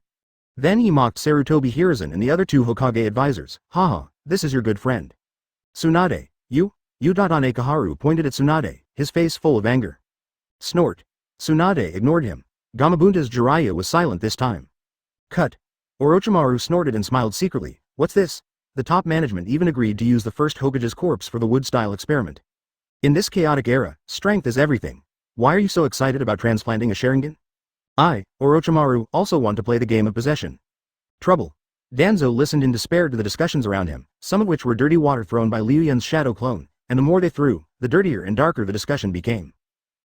Then he mocked Sarutobi Hiruzen and the other two Hokage advisors. Haha, this is your good friend. Tsunade, you? Anekaharu pointed at Tsunade, his face full of anger. Snort. Tsunade ignored him. Gamabunta's Jiraiya was silent this time. Cut. Orochimaru snorted and smiled secretly. What's this? The top management even agreed to use the first Hokage's corpse for the wood-style experiment. In this chaotic era, strength is everything. Why are you so excited about transplanting a Sharingan? I, Orochimaru, also want to play the game of possession. Trouble. Danzo listened in despair to the discussions around him, some of which were dirty water thrown by Liu Yun's shadow clone, and the more they threw, the dirtier and darker the discussion became.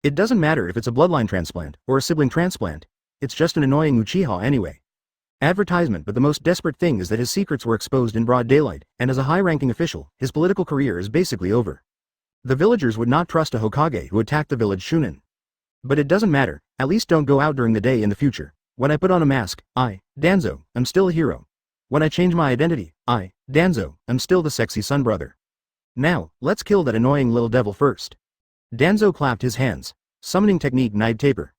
It doesn't matter if it's a bloodline transplant, or a sibling transplant, it's just an annoying Uchiha anyway. Advertisement. But the most desperate thing is that his secrets were exposed in broad daylight, and as a high-ranking official, his political career is basically over. The villagers would not trust a Hokage who attacked the village Shunin. But it doesn't matter, at least don't go out during the day in the future. When I put on a mask, I, Danzo, am still a hero. When I change my identity, I, Danzo, am still the sexy son brother. Now, let's kill that annoying little devil first. Danzo clapped his hands. Summoning technique Night Taper.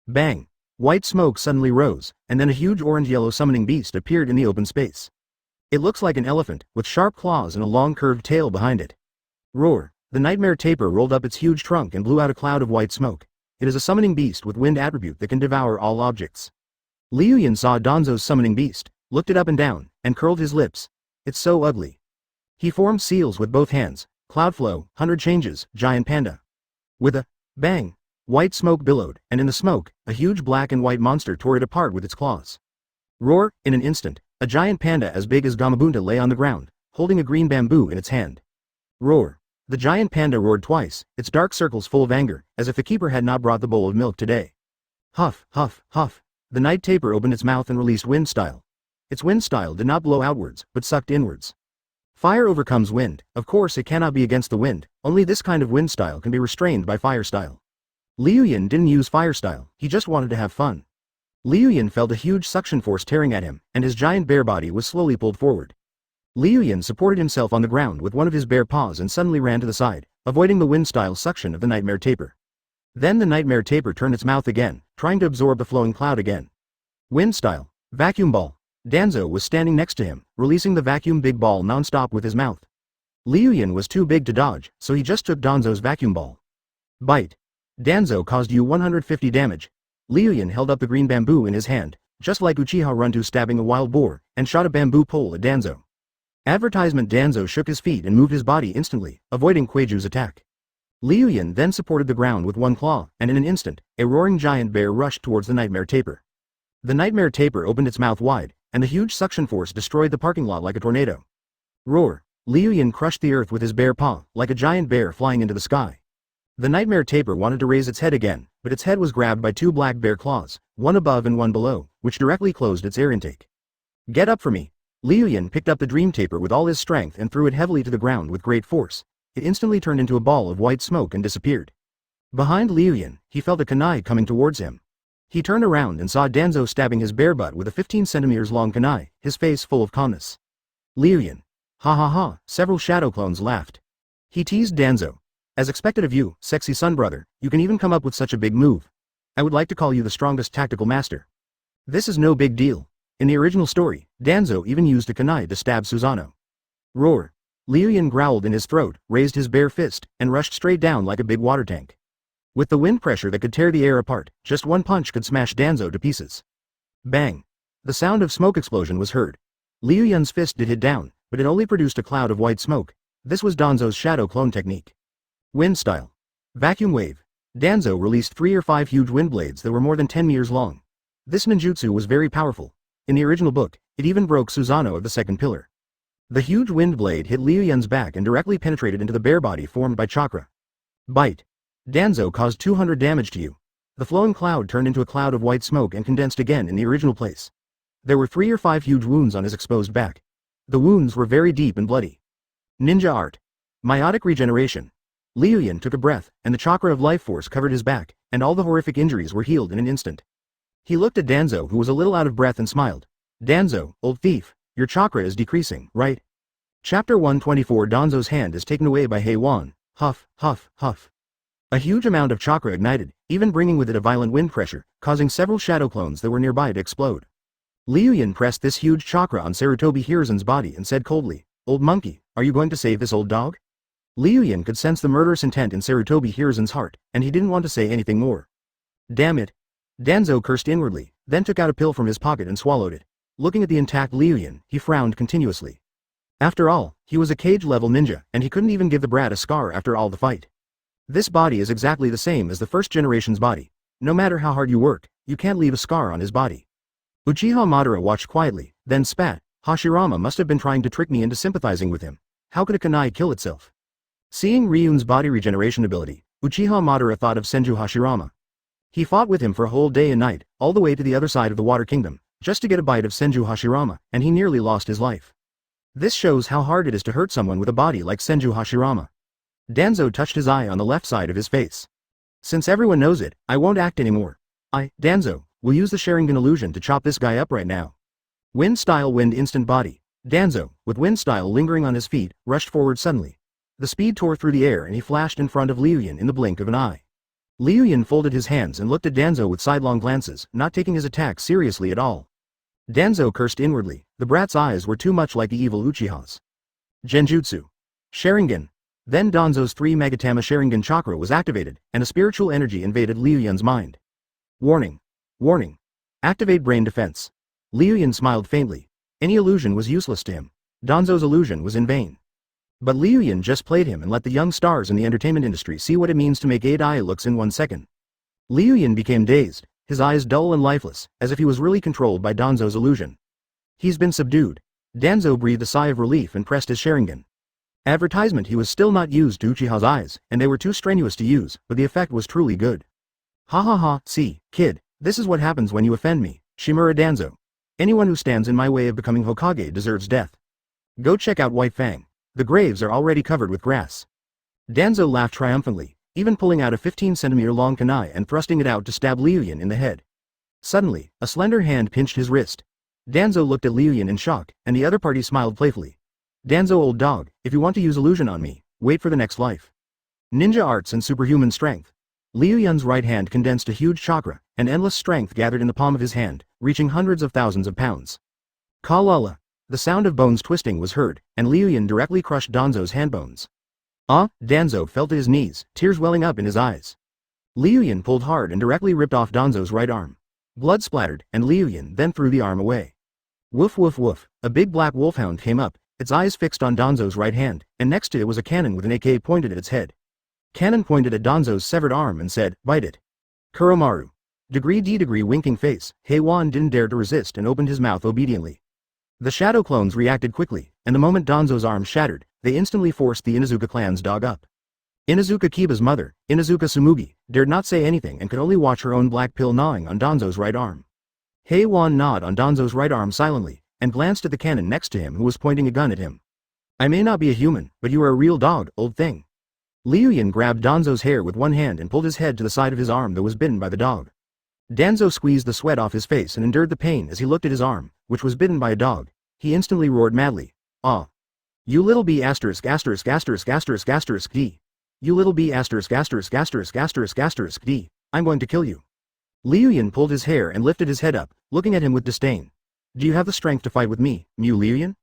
Bang! White smoke suddenly rose, and then a huge orange-yellow summoning beast appeared in the open space. It looks like an elephant, with sharp claws and a long curved tail behind it. Roar! The Nightmare Taper rolled up its huge trunk and blew out a cloud of white smoke. It is a summoning beast with wind attribute that can devour all objects. Liu Yun saw Danzo's summoning beast, looked it up and down, and curled his lips. It's so ugly. He formed seals with both hands. Cloud flow, 100 changes, giant panda. With a bang, white smoke billowed, and in the smoke, a huge black and white monster tore it apart with its claws. Roar! In an instant, a giant panda as big as Gamabunta lay on the ground, holding a green bamboo in its hand. Roar! The giant panda roared twice, its dark circles full of anger, as if the keeper had not brought the bowl of milk today. Huff, huff, huff. The Night Taper opened its mouth and released wind style. Its wind style did not blow outwards, but sucked inwards. Fire overcomes wind. Of course it cannot be against the wind, only this kind of wind style can be restrained by fire style. Liu Yun didn't use fire style, he just wanted to have fun. Liu Yun felt a huge suction force tearing at him, and his giant bear body was slowly pulled forward. Liu Yun supported himself on the ground with one of his bare paws and suddenly ran to the side, avoiding the wind-style suction of the Nightmare Taper. Then the Nightmare Taper turned its mouth again, trying to absorb the flowing cloud again. Wind style. Vacuum ball. Danzo was standing next to him, releasing the vacuum big ball non-stop with his mouth. Liu Yun was too big to dodge, so he just took Danzo's vacuum ball. Bite. Danzo caused you 150 damage. Liu Yun held up the green bamboo in his hand, just like Uchiha Runto stabbing a wild boar, and shot a bamboo pole at Danzo. Advertisement. Danzo shook his feet and moved his body instantly, avoiding Kweju's attack. Liu Yun then supported the ground with one claw, and in an instant, a roaring giant bear rushed towards the Nightmare Taper. The Nightmare Taper opened its mouth wide, and the huge suction force destroyed the parking lot like a tornado. Roar! Liu Yun crushed the earth with his bare paw, like a giant bear flying into the sky. The Nightmare Taper wanted to raise its head again, but its head was grabbed by two black bear claws, one above and one below, which directly closed its air intake. Get up for me! Liu Yun picked up the Dream Taper with all his strength and threw it heavily to the ground with great force. It instantly turned into a ball of white smoke and disappeared. Behind Liu Yun, he felt a kunai coming towards him. He turned around and saw Danzo stabbing his bare butt with a 15 centimeters long kunai, his face full of calmness. Liu Yun. Ha ha ha, several shadow clones laughed. He teased Danzo. As expected of you, sexy son brother, you can even come up with such a big move. I would like to call you the strongest tactical master. This is no big deal. In the original story, Danzo even used a kunai to stab Susanoo. Roar. Liu Yun growled in his throat, raised his bare fist, and rushed straight down like a big water tank. With the wind pressure that could tear the air apart, just one punch could smash Danzo to pieces. Bang. The sound of smoke explosion was heard. Liu Yun's fist did hit down, but it only produced a cloud of white smoke. This was Danzo's shadow clone technique. Wind style. Vacuum wave. Danzo released 3 or 5 huge wind blades that were more than 10 meters long. This ninjutsu was very powerful. In the original book, it even broke Susanoo of the second pillar. The huge wind blade hit Liu Yun's back and directly penetrated into the bare body formed by chakra. Bite. Danzo caused 200 damage to you. The flowing cloud turned into a cloud of white smoke and condensed again in the original place. There were 3 or 5 huge wounds on his exposed back. The wounds were very deep and bloody. Ninja art. Meiotic regeneration. Liu Yun took a breath, and the chakra of life force covered his back, and all the horrific injuries were healed in an instant. He looked at Danzo, who was a little out of breath, and smiled. Danzo, old thief, your chakra is decreasing, right? Chapter 124. Danzo's hand is taken away by Heiwan. Huff, huff, huff. A huge amount of chakra ignited, even bringing with it a violent wind pressure, causing several shadow clones that were nearby to explode. Liu Yun pressed this huge chakra on Sarutobi Hiruzen's body and said coldly, "Old monkey, are you going to save this old dog?" Liu Yun could sense the murderous intent in Sarutobi Hiruzen's heart, and he didn't want to say anything more. Damn it. Danzo cursed inwardly, then took out a pill from his pocket and swallowed it. Looking at the intact Liu Yun, he frowned continuously. After all, he was a cage-level ninja, and he couldn't even give the brat a scar after all the fight. This body is exactly the same as the first generation's body. No matter how hard you work, you can't leave a scar on his body. Uchiha Madara watched quietly, then spat. Hashirama must have been trying to trick me into sympathizing with him. How could a kunai kill itself? Seeing Ryun's body regeneration ability, Uchiha Madara thought of Senju Hashirama. He fought with him for a whole day and night, all the way to the other side of the Water Kingdom, just to get a bite of Senju Hashirama, and he nearly lost his life. This shows how hard it is to hurt someone with a body like Senju Hashirama. Danzo touched his eye on the left side of his face. Since everyone knows it, I won't act anymore. Danzo, will use the Sharingan illusion to chop this guy up right now. Wind style wind instant body. Danzo, with wind style lingering on his feet, rushed forward suddenly. The speed tore through the air and he flashed in front of Liu Yun in the blink of an eye. Liu Yun folded his hands and looked at Danzo with sidelong glances, not taking his attack seriously at all. Danzo cursed inwardly. The brat's eyes were too much like the evil Uchiha's. Genjutsu. Sharingan. Then Danzo's 3 Magatama Sharingan chakra was activated, and a spiritual energy invaded Liu Yun's mind. Warning. Warning. Activate brain defense. Liu Yun smiled faintly. Any illusion was useless to him. Danzo's illusion was in vain. But Liu Yun just played him and let the young stars in the entertainment industry see what it means to make 8 eye looks in 1 second. Liu Yun became dazed, his eyes dull and lifeless, as if he was really controlled by Danzo's illusion. He's been subdued. Danzo breathed a sigh of relief and pressed his Sharingan. Advertisement. He was still not used to Uchiha's eyes, and they were too strenuous to use, but the effect was truly good. Ha ha ha, see, kid, this is what happens when you offend me, Shimura Danzo. Anyone who stands in my way of becoming Hokage deserves death. Go check out White Fang. The graves are already covered with grass. Danzo laughed triumphantly, even pulling out a 15-centimeter long kunai and thrusting it out to stab Liu Yun in the head. Suddenly, a slender hand pinched his wrist. Danzo looked at Liu Yun in shock, and the other party smiled playfully. Danzo, old dog, if you want to use illusion on me, wait for the next life. Ninja arts and superhuman strength. Liu Yun's right hand condensed a huge chakra, and endless strength gathered in the palm of his hand, reaching hundreds of thousands of pounds. Kalala. The sound of bones twisting was heard, and Liu Yun directly crushed Danzo's hand bones. Danzo fell to his knees, tears welling up in his eyes. Liu Yun pulled hard and directly ripped off Danzo's right arm. Blood splattered, and Liu Yun then threw the arm away. Woof woof woof, a big black wolfhound came up, its eyes fixed on Danzo's right hand, and next to it was a cannon with an AK pointed at its head. Cannon pointed at Danzo's severed arm and said, "Bite it." Kuromaru. Degree D winking face. Heiwan didn't dare to resist and opened his mouth obediently. The shadow clones reacted quickly, and the moment Danzo's arm shattered, they instantly forced the Inuzuka clan's dog up. Inuzuka Kiba's mother, Inuzuka Tsumugi, dared not say anything and could only watch her own black pill gnawing on Danzo's right arm. Heiwan gnawed on Danzo's right arm silently, and glanced at the cannon next to him who was pointing a gun at him. "I may not be a human, but you are a real dog, old thing." Liu Yun grabbed Danzo's hair with one hand and pulled his head to the side of his arm that was bitten by the dog. Danzo squeezed the sweat off his face and endured the pain as he looked at his arm, which was bitten by a dog. He instantly roared madly. "Ah! You little b asterisk asterisk asterisk asterisk asterisk d. You little b asterisk asterisk asterisk asterisk asterisk d. I'm going to kill you. Liu Yun pulled his hair and lifted his head up, looking at him with disdain. Do you have the strength to fight with me, Liu Yun?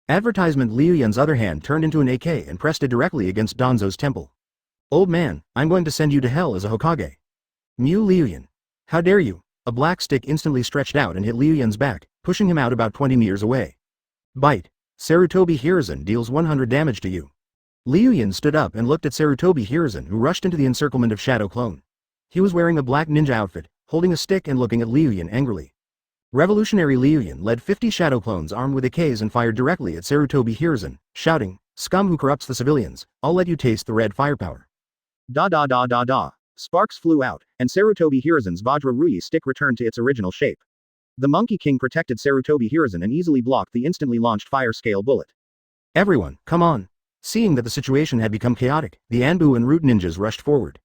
Advertisement. Liu Yun's other hand turned into an AK and pressed it directly against Danzo's temple. Old man, I'm going to send you to hell as a Hokage. Liu Yun. How dare you? A black stick instantly stretched out and hit Liu Yun's back, pushing him out about 20 meters away. Bite. Sarutobi Hiruzen deals 100 damage to you. Liu Yun stood up and looked at Sarutobi Hiruzen, who rushed into the encirclement of Shadow Clone. He was wearing a black ninja outfit, holding a stick and looking at Liu Yun angrily. Revolutionary Liu Yun led 50 Shadow Clones armed with AKs and fired directly at Sarutobi Hiruzen, shouting, "Scum who corrupts the civilians, I'll let you taste the red firepower." Da da da da da. Sparks flew out, and Sarutobi Hiruzen's Vajra Rui stick returned to its original shape. The Monkey King protected Sarutobi Hiruzen and easily blocked the instantly launched fire-scale bullet. Everyone, come on. Seeing that the situation had become chaotic, the Anbu and Root ninjas rushed forward.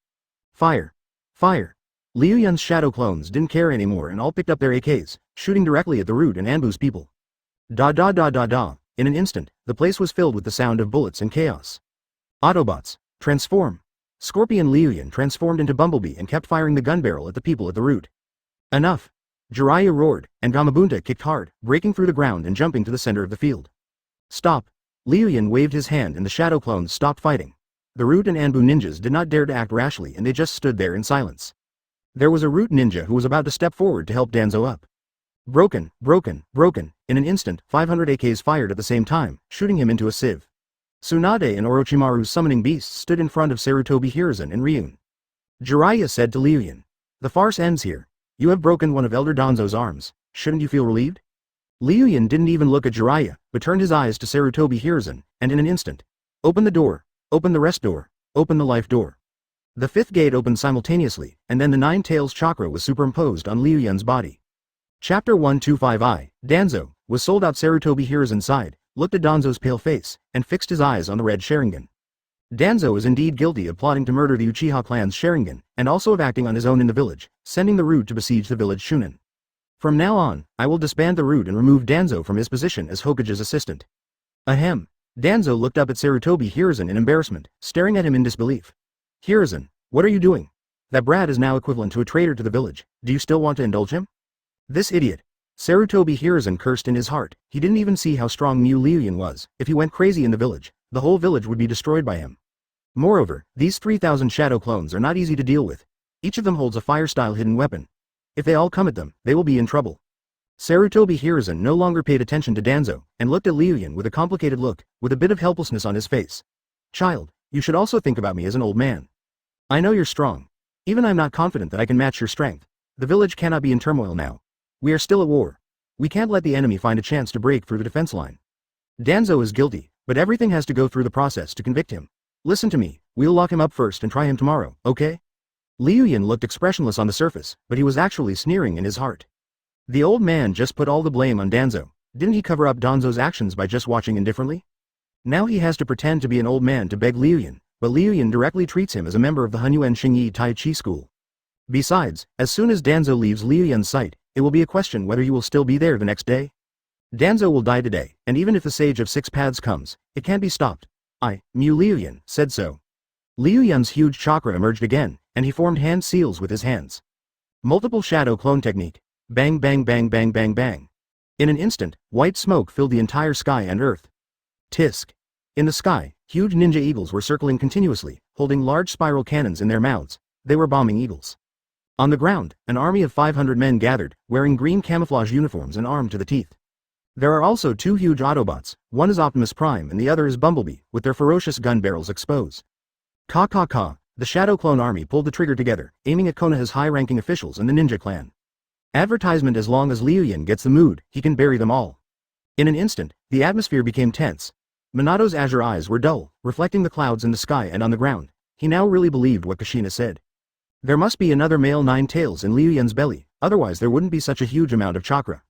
Fire. Fire. Liu Yun's Shadow Clones didn't care anymore and all picked up their AKs, shooting directly at the Root and Anbu's people. Da da da da da. In an instant, the place was filled with the sound of bullets and chaos. Autobots, transform. Scorpion Liu Yun transformed into Bumblebee and kept firing the gun barrel at the people at the Root. Enough. Jiraiya roared, and Gamabunta kicked hard, breaking through the ground and jumping to the center of the field. Stop. Liu Yun waved his hand and the Shadow Clones stopped fighting. The Root and Anbu ninjas did not dare to act rashly and they just stood there in silence. There was a Root ninja who was about to step forward to help Danzo up. Broken, broken, broken. In an instant, 500 AKs fired at the same time, shooting him into a sieve. Tsunade and Orochimaru's summoning beasts stood in front of Sarutobi Hiruzen and Ryun. Jiraiya said to Liu Yun, "The farce ends here. You have broken one of Elder Danzo's arms. Shouldn't you feel relieved?" Liu Yun didn't even look at Jiraiya, but turned his eyes to Sarutobi Hiruzen, and in an instant, "Open the door. Open the rest door. Open the life door." The fifth gate opened simultaneously, and then the Nine Tails chakra was superimposed on Liu Yun's body. Chapter 125I, Danzo, was sold out. Sarutobi Hiruzen sighed, looked at Danzo's pale face, and fixed his eyes on the red Sharingan. Danzo is indeed guilty of plotting to murder the Uchiha clan's Sharingan, and also of acting on his own in the village, sending the Root to besiege the village Shunin. From now on, I will disband the Root and remove Danzo from his position as Hokage's assistant. Ahem. Danzo looked up at Sarutobi Hiruzen in embarrassment, staring at him in disbelief. Hiruzen, what are you doing? That brat is now equivalent to a traitor to the village. Do you still want to indulge him? This idiot. Sarutobi Hiruzen cursed in his heart. He didn't even see how strong Liu Yun was. If he went crazy in the village, the whole village would be destroyed by him. Moreover, these 3,000 Shadow Clones are not easy to deal with. Each of them holds a fire-style hidden weapon. If they all come at them, they will be in trouble. Sarutobi Hiruzen no longer paid attention to Danzo, and looked at Liu Yun with a complicated look, with a bit of helplessness on his face. Child, you should also think about me as an old man. I know you're strong. Even I'm not confident that I can match your strength. The village cannot be in turmoil now. We are still at war. We can't let the enemy find a chance to break through the defense line. Danzo is guilty, but everything has to go through the process to convict him. Listen to me, we'll lock him up first and try him tomorrow, okay? Liu Yun looked expressionless on the surface, but he was actually sneering in his heart. The old man just put all the blame on Danzo. Didn't he cover up Danzo's actions by just watching indifferently? Now he has to pretend to be an old man to beg Liu Yun, but Liu Yun directly treats him as a member of the Hunyuan Xingyi Tai Chi school. Besides, as soon as Danzo leaves Liu Yun's sight, it will be a question whether you will still be there the next day. Danzo will die today, and even if the Sage of Six Paths comes, it can't be stopped. Liu Yun, said so. Liu Yun's huge chakra emerged again, and he formed hand seals with his hands. Multiple Shadow Clone technique. Bang bang bang bang bang bang. In an instant, white smoke filled the entire sky and earth. Tisk. In the sky, huge ninja eagles were circling continuously, holding large spiral cannons in their mouths. They were bombing eagles. On the ground, an army of 500 men gathered, wearing green camouflage uniforms and armed to the teeth. There are also two huge Autobots, one is Optimus Prime and the other is Bumblebee, with their ferocious gun barrels exposed. Ka ka ka, the Shadow Clone army pulled the trigger together, aiming at Konoha's high-ranking officials and the ninja clan. Advertisement: as long as Liu Yun gets the mood, he can bury them all. In an instant, the atmosphere became tense. Minato's azure eyes were dull, reflecting the clouds in the sky and on the ground. He now really believed what Kushina said. There must be another male Nine Tails in Liu Yun's belly, otherwise there wouldn't be such a huge amount of chakra.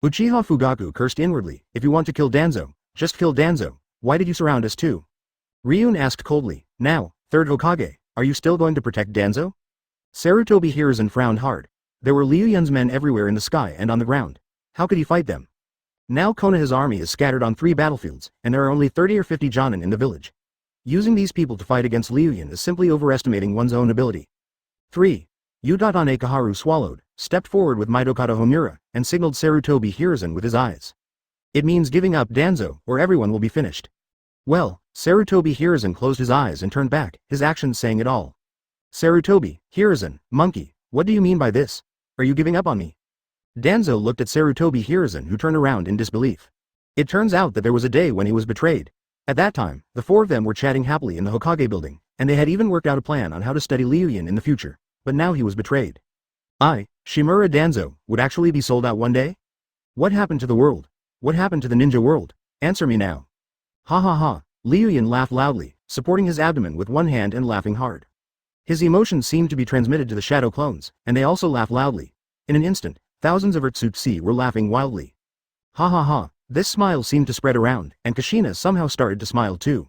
Uchiha Fugaku cursed inwardly, if you want to kill Danzo, just kill Danzo. Why did you surround us too? Ryun asked coldly. Now, third Hokage, are you still going to protect Danzo? Sarutobi Hiruzen frowned hard. There were Liu Yun's men everywhere in the sky and on the ground. How could he fight them? Now Konoha's army is scattered on 3 battlefields, and there are only 30 or 50 Jonin in the village. Using these people to fight against Liu Yun is simply overestimating one's own ability. 3. Udatane Kaharu swallowed, stepped forward with Mitokata Homura, and signaled Sarutobi Hiruzen with his eyes. It means giving up Danzo, or everyone will be finished. Well, Sarutobi Hiruzen closed his eyes and turned back, his actions saying it all. Sarutobi, Hiruzen, monkey, what do you mean by this? Are you giving up on me? Danzo looked at Sarutobi Hiruzen, who turned around in disbelief. It turns out that there was a day when he was betrayed. At that time, the 4 of them were chatting happily in the Hokage building, and they had even worked out a plan on how to study Liu Yun in the future, but now he was betrayed. Shimura Danzo, would actually be sold out one day? What happened to the world? What happened to the ninja world? Answer me now. Ha ha ha, Liu Yun laughed loudly, supporting his abdomen with one hand and laughing hard. His emotions seemed to be transmitted to the shadow clones, and they also laughed loudly. In an instant, thousands of Urtsutsu were laughing wildly. Ha ha ha, this smile seemed to spread around, and Kushina somehow started to smile too.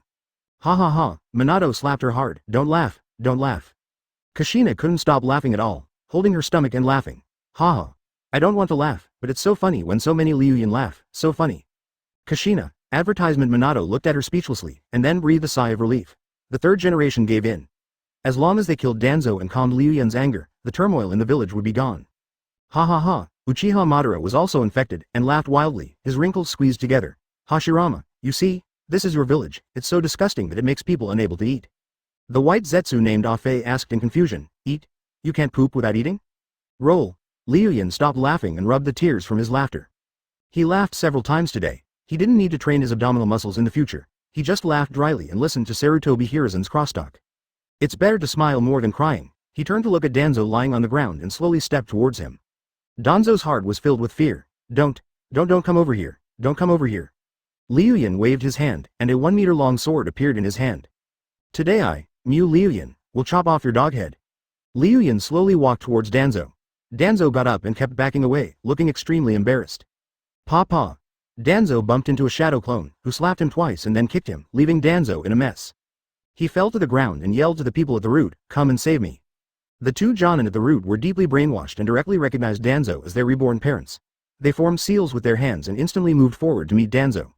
Ha ha ha, Minato slapped her hard, don't laugh, don't laugh. Kushina couldn't stop laughing at all, holding her stomach and laughing. Ha ha. I don't want to laugh, but it's so funny when so many Liu Yun laugh, so funny. Kushina, advertisement. Minato looked at her speechlessly, and then breathed a sigh of relief. The 3rd generation gave in. As long as they killed Danzo and calmed Liu Yun's anger, the turmoil in the village would be gone. Ha ha ha, Uchiha Madara was also infected, and laughed wildly, his wrinkles squeezed together. Hashirama, you see, this is your village, it's so disgusting that it makes people unable to eat. The white Zetsu named Afe asked in confusion, eat? You can't poop without eating? Roll. Liu Yun stopped laughing and rubbed the tears from his laughter. He laughed several times today. He didn't need to train his abdominal muscles in the future. He just laughed dryly and listened to Sarutobi Hiruzen's crosstalk. It's better to smile more than crying. He turned to look at Danzo lying on the ground and slowly stepped towards him. Danzo's heart was filled with fear. Don't come over here. Don't come over here. Liu Yun waved his hand, and a 1-meter-long sword appeared in his hand. Today Liu Yun, will chop off your dog head. Liu Yun slowly walked towards Danzo. Danzo got up and kept backing away, looking extremely embarrassed. Pa. Danzo bumped into a shadow clone, who slapped him twice and then kicked him, leaving Danzo in a mess. He fell to the ground and yelled to the people at the root, come and save me. The 2 Jonin at the root were deeply brainwashed and directly recognized Danzo as their reborn parents. They formed seals with their hands and instantly moved forward to meet Danzo.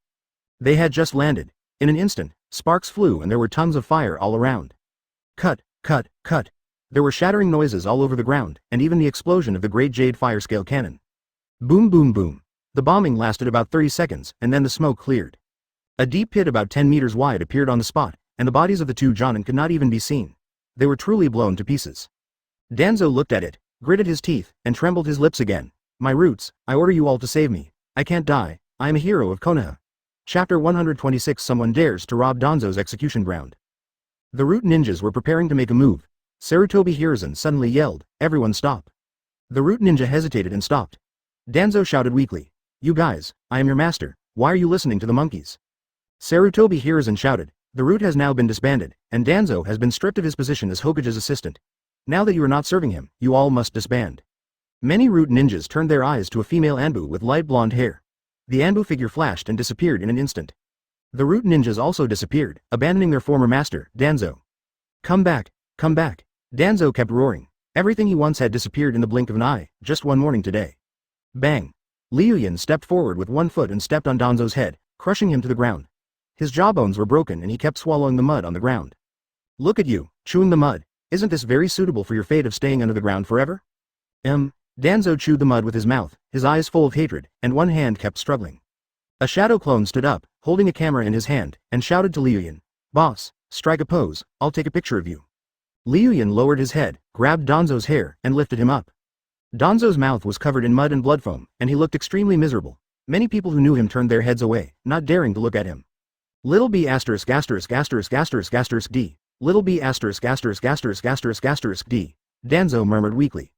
They had just landed. In an instant, sparks flew and there were tongues of fire all around. Cut. There were shattering noises all over the ground, and even the explosion of the great jade fire-scale cannon. Boom boom boom. The bombing lasted about 30 seconds, and then the smoke cleared. A deep pit about 10 meters wide appeared on the spot, and the bodies of the 2 Jonin could not even be seen. They were truly blown to pieces. Danzo looked at it, gritted his teeth, and trembled his lips again. My roots, I order you all to save me. I can't die, I am a hero of Konoha. Chapter 126. Someone dares to rob Danzo's execution ground. The root ninjas were preparing to make a move. Sarutobi Hiruzen suddenly yelled, everyone stop. The root ninja hesitated and stopped. Danzo shouted weakly, you guys, I am your master, why are you listening to the monkeys? Sarutobi Hiruzen shouted, the root has now been disbanded, and Danzo has been stripped of his position as Hokage's assistant. Now that you are not serving him, you all must disband. Many root ninjas turned their eyes to a female Anbu with light blonde hair. The Anbu figure flashed and disappeared in an instant. The root ninjas also disappeared, abandoning their former master, Danzo. Come back, come back. Danzo kept roaring. Everything he once had disappeared in the blink of an eye, just one morning today. Bang! Liu Yun stepped forward with one foot and stepped on Danzo's head, crushing him to the ground. His jawbones were broken and he kept swallowing the mud on the ground. Look at you, chewing the mud. Isn't this very suitable for your fate of staying under the ground forever? Danzo chewed the mud with his mouth, his eyes full of hatred, and one hand kept struggling. A shadow clone stood up, holding a camera in his hand, and shouted to Liu Yun, boss, strike a pose, I'll take a picture of you. Liu Yun lowered his head, grabbed Danzo's hair, and lifted him up. Danzo's mouth was covered in mud and blood foam, and he looked extremely miserable. Many people who knew him turned their heads away, not daring to look at him. Little b asterisk asterisk asterisk asterisk asterisk d. Little b asterisk asterisk asterisk asterisk asterisk d. Danzo murmured weakly.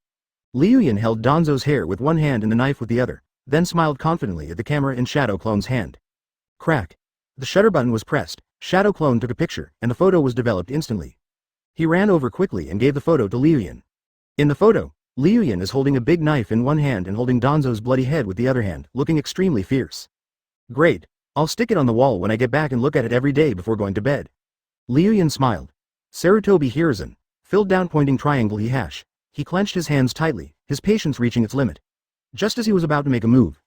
Liu Yun held Danzo's hair with one hand and the knife with the other, then smiled confidently at the camera in Shadow Clone's hand. Crack. The shutter button was pressed, Shadow Clone took a picture, and the photo was developed instantly. He ran over quickly and gave the photo to Liu Yun. In the photo, Liu Yun is holding a big knife in one hand and holding Danzo's bloody head with the other hand, looking extremely fierce. Great. I'll stick it on the wall when I get back and look at it every day before going to bed. Liu Yun smiled. Sarutobi Hiruzen, filled down pointing triangle he clenched his hands tightly, his patience reaching its limit. Just as he was about to make a move,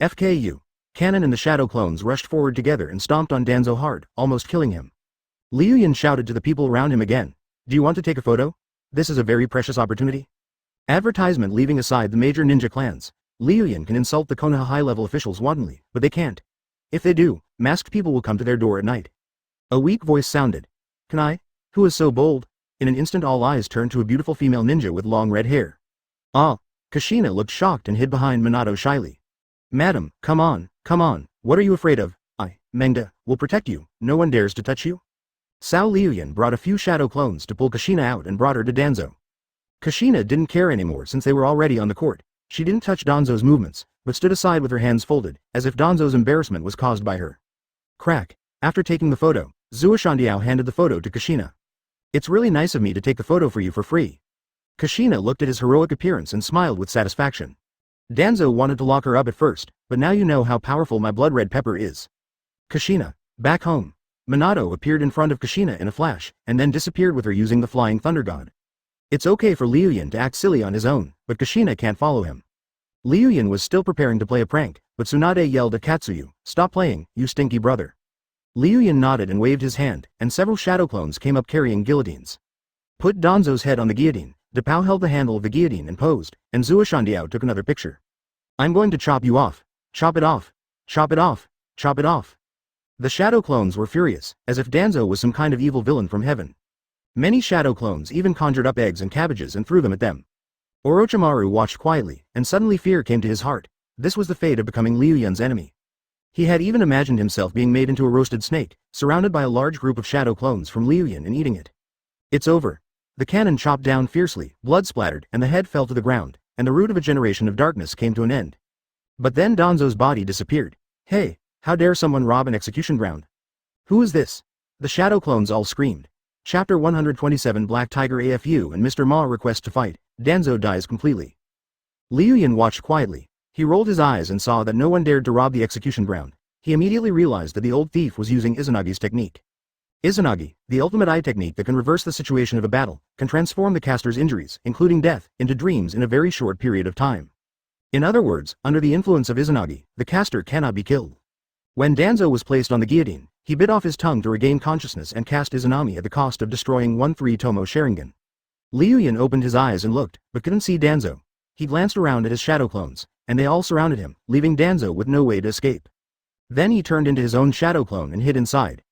FKU. Cannon and the shadow clones rushed forward together and stomped on Danzo hard, almost killing him. Liu Yun shouted to the people around him again. Do you want to take a photo? This is a very precious opportunity. Advertisement. Leaving aside the major ninja clans, Liu Yun can insult the Konoha high-level officials wantonly, but they can't. If they do, masked people will come to their door at night. A weak voice sounded. Can I? Who is so bold? In an instant all eyes turned to a beautiful female ninja with long red hair. Ah! Kushina looked shocked and hid behind Minato shyly. Madam, come on, what are you afraid of? I, Mengda, will protect you, no one dares to touch you. Sao Liu Yun brought a few shadow clones to pull Kushina out and brought her to Danzo. Kushina didn't care anymore since they were already on the court. She didn't touch Danzo's movements, but stood aside with her hands folded, as if Danzo's embarrassment was caused by her. Crack. After taking the photo, Zuoshandiao handed the photo to Kushina. It's really nice of me to take the photo for you for free. Kushina looked at his heroic appearance and smiled with satisfaction. Danzo wanted to lock her up at first, but now you know how powerful my blood red pepper is. Kushina. Back home. Minato appeared in front of Kushina in a flash, and then disappeared with her using the flying thunder god. It's okay for Liu Yun to act silly on his own, but Kushina can't follow him. Liu Yun was still preparing to play a prank, but Tsunade yelled at Katsuyu, stop playing, you stinky brother. Liu Yun nodded and waved his hand, and several shadow clones came up carrying guillotines. Put Danzo's head on the guillotine. Depao held the handle of the guillotine and posed, and Zuoshandiao took another picture. I'm going to chop you off. Chop it off. Chop it off. Chop it off. The shadow clones were furious, as if Danzo was some kind of evil villain from heaven. Many shadow clones even conjured up eggs and cabbages and threw them at them. Orochimaru watched quietly, and suddenly fear came to his heart. This was the fate of becoming Liu Yun's enemy. He had even imagined himself being made into a roasted snake, surrounded by a large group of shadow clones from Liu Yun and eating it. It's over. The cannon chopped down fiercely, blood splattered, and the head fell to the ground, and the root of a generation of darkness came to an end. But then Danzo's body disappeared. Hey, how dare someone rob an execution ground? Who is this? The shadow clones all screamed. Chapter 127 Black Tiger AFU and Mr. Ma request to fight. Danzo dies completely. Liu Yun watched quietly. He rolled his eyes and saw that no one dared to rob the execution ground. He immediately realized that the old thief was using Izunagi's technique. Izanagi, the ultimate eye technique that can reverse the situation of a battle, can transform the caster's injuries, including death, into dreams in a very short period of time. In other words, under the influence of Izanagi, the caster cannot be killed. When Danzo was placed on the guillotine, he bit off his tongue to regain consciousness and cast Izanami at the cost of destroying 1-3 Tomo Sharingan. Liu Yun opened his eyes and looked, but couldn't see Danzo. He glanced around at his shadow clones, and they all surrounded him, leaving Danzo with no way to escape. Then he turned into his own shadow clone and hid inside.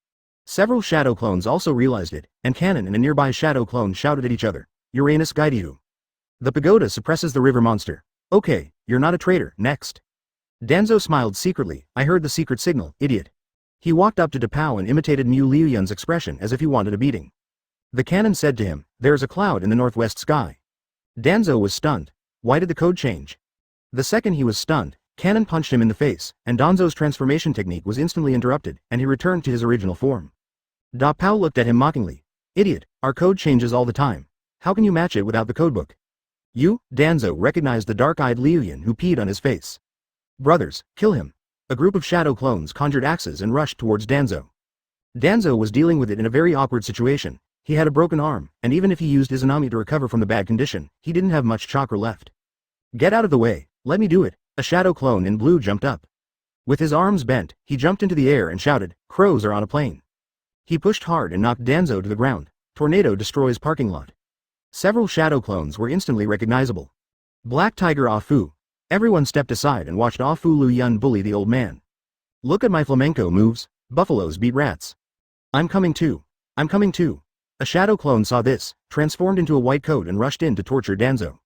Several shadow clones also realized it, and Cannon and a nearby shadow clone shouted at each other, Uranus Gaidihu. The pagoda suppresses the river monster. Okay, you're not a traitor, next. Danzo smiled secretly. I heard the secret signal, idiot. He walked up to Dapao and imitated Liu Yun's expression as if he wanted a beating. The cannon said to him, there is a cloud in the northwest sky. Danzo was stunned. Why did the code change? The second he was stunned, Cannon punched him in the face, and Danzo's transformation technique was instantly interrupted, and he returned to his original form. Dapao looked at him mockingly. Idiot, our code changes all the time. How can you match it without the codebook? You, Danzo recognized the dark-eyed Liu Yun who peed on his face. Brothers, kill him. A group of shadow clones conjured axes and rushed towards Danzo. Danzo was dealing with it in a very awkward situation. He had a broken arm, and even if he used his Izanami to recover from the bad condition, he didn't have much chakra left. Get out of the way, let me do it. A shadow clone in blue jumped up. With his arms bent, he jumped into the air and shouted, crows are on a plane. He pushed hard and knocked Danzo to the ground. Tornado destroys parking lot. Several shadow clones were instantly recognizable. Black Tiger Ah Fu. Everyone stepped aside and watched Ah Fu Liu Yun bully the old man. Look at my flamenco moves, buffaloes beat rats. I'm coming too. I'm coming too. A shadow clone saw this, transformed into a white coat and rushed in to torture Danzo.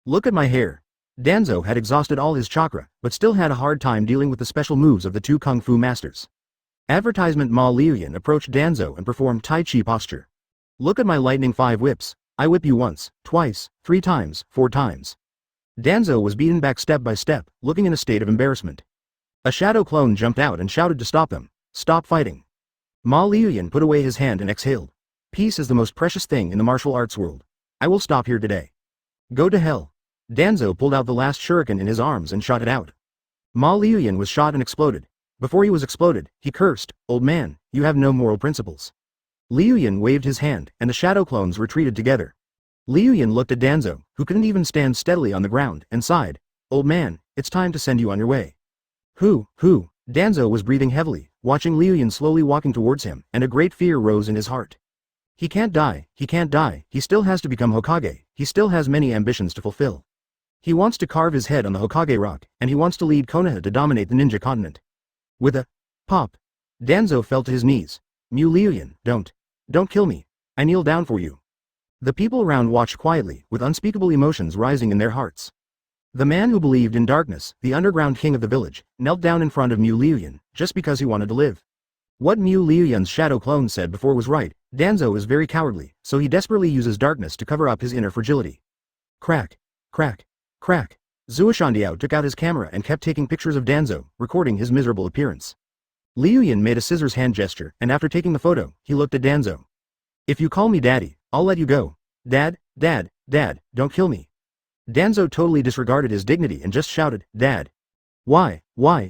Look at my hair. Danzo had exhausted all his chakra, but still had a hard time dealing with the special moves of the two kung fu masters. Advertisement Ma Liu Yun approached Danzo and performed Tai Chi posture. Look at my lightning 5 whips. I whip you once, twice, 3 times, 4 times. Danzo was beaten back step by step, looking in a state of embarrassment. A shadow clone jumped out and shouted to stop them. Stop fighting. Ma Liu Yun put away his hand and exhaled. Peace is the most precious thing in the martial arts world. I will stop here today. Go to hell. Danzo pulled out the last shuriken in his arms and shot it out. Ma Liu Yun was shot and exploded. Before he was exploded, he cursed, old man, you have no moral principles. Liu Yun waved his hand, and the shadow clones retreated together. Liu Yun looked at Danzo, who couldn't even stand steadily on the ground, and sighed, old man, it's time to send you on your way. Who? Danzo was breathing heavily, watching Liu Yun slowly walking towards him, and a great fear rose in his heart. He can't die, he still has to become Hokage, he still has many ambitions to fulfill. He wants to carve his head on the Hokage rock, and he wants to lead Konoha to dominate the ninja continent. With a pop, Danzo fell to his knees. Liu Yun, don't kill me. I kneel down for you. The people around watched quietly, with unspeakable emotions rising in their hearts. The man who believed in darkness, the underground king of the village, knelt down in front of Liu Yun, just because he wanted to live. What Liu Yun's shadow clone said before was right. Danzo is very cowardly, so he desperately uses darkness to cover up his inner fragility. Crack. Crack. Crack. Zuoshandiao took out his camera and kept taking pictures of Danzo, recording his miserable appearance. Liu Yun made a scissors hand gesture, and after taking the photo, he looked at Danzo. If you call me daddy, I'll let you go. Dad, don't kill me. Danzo totally disregarded his dignity and just shouted, Dad. Why?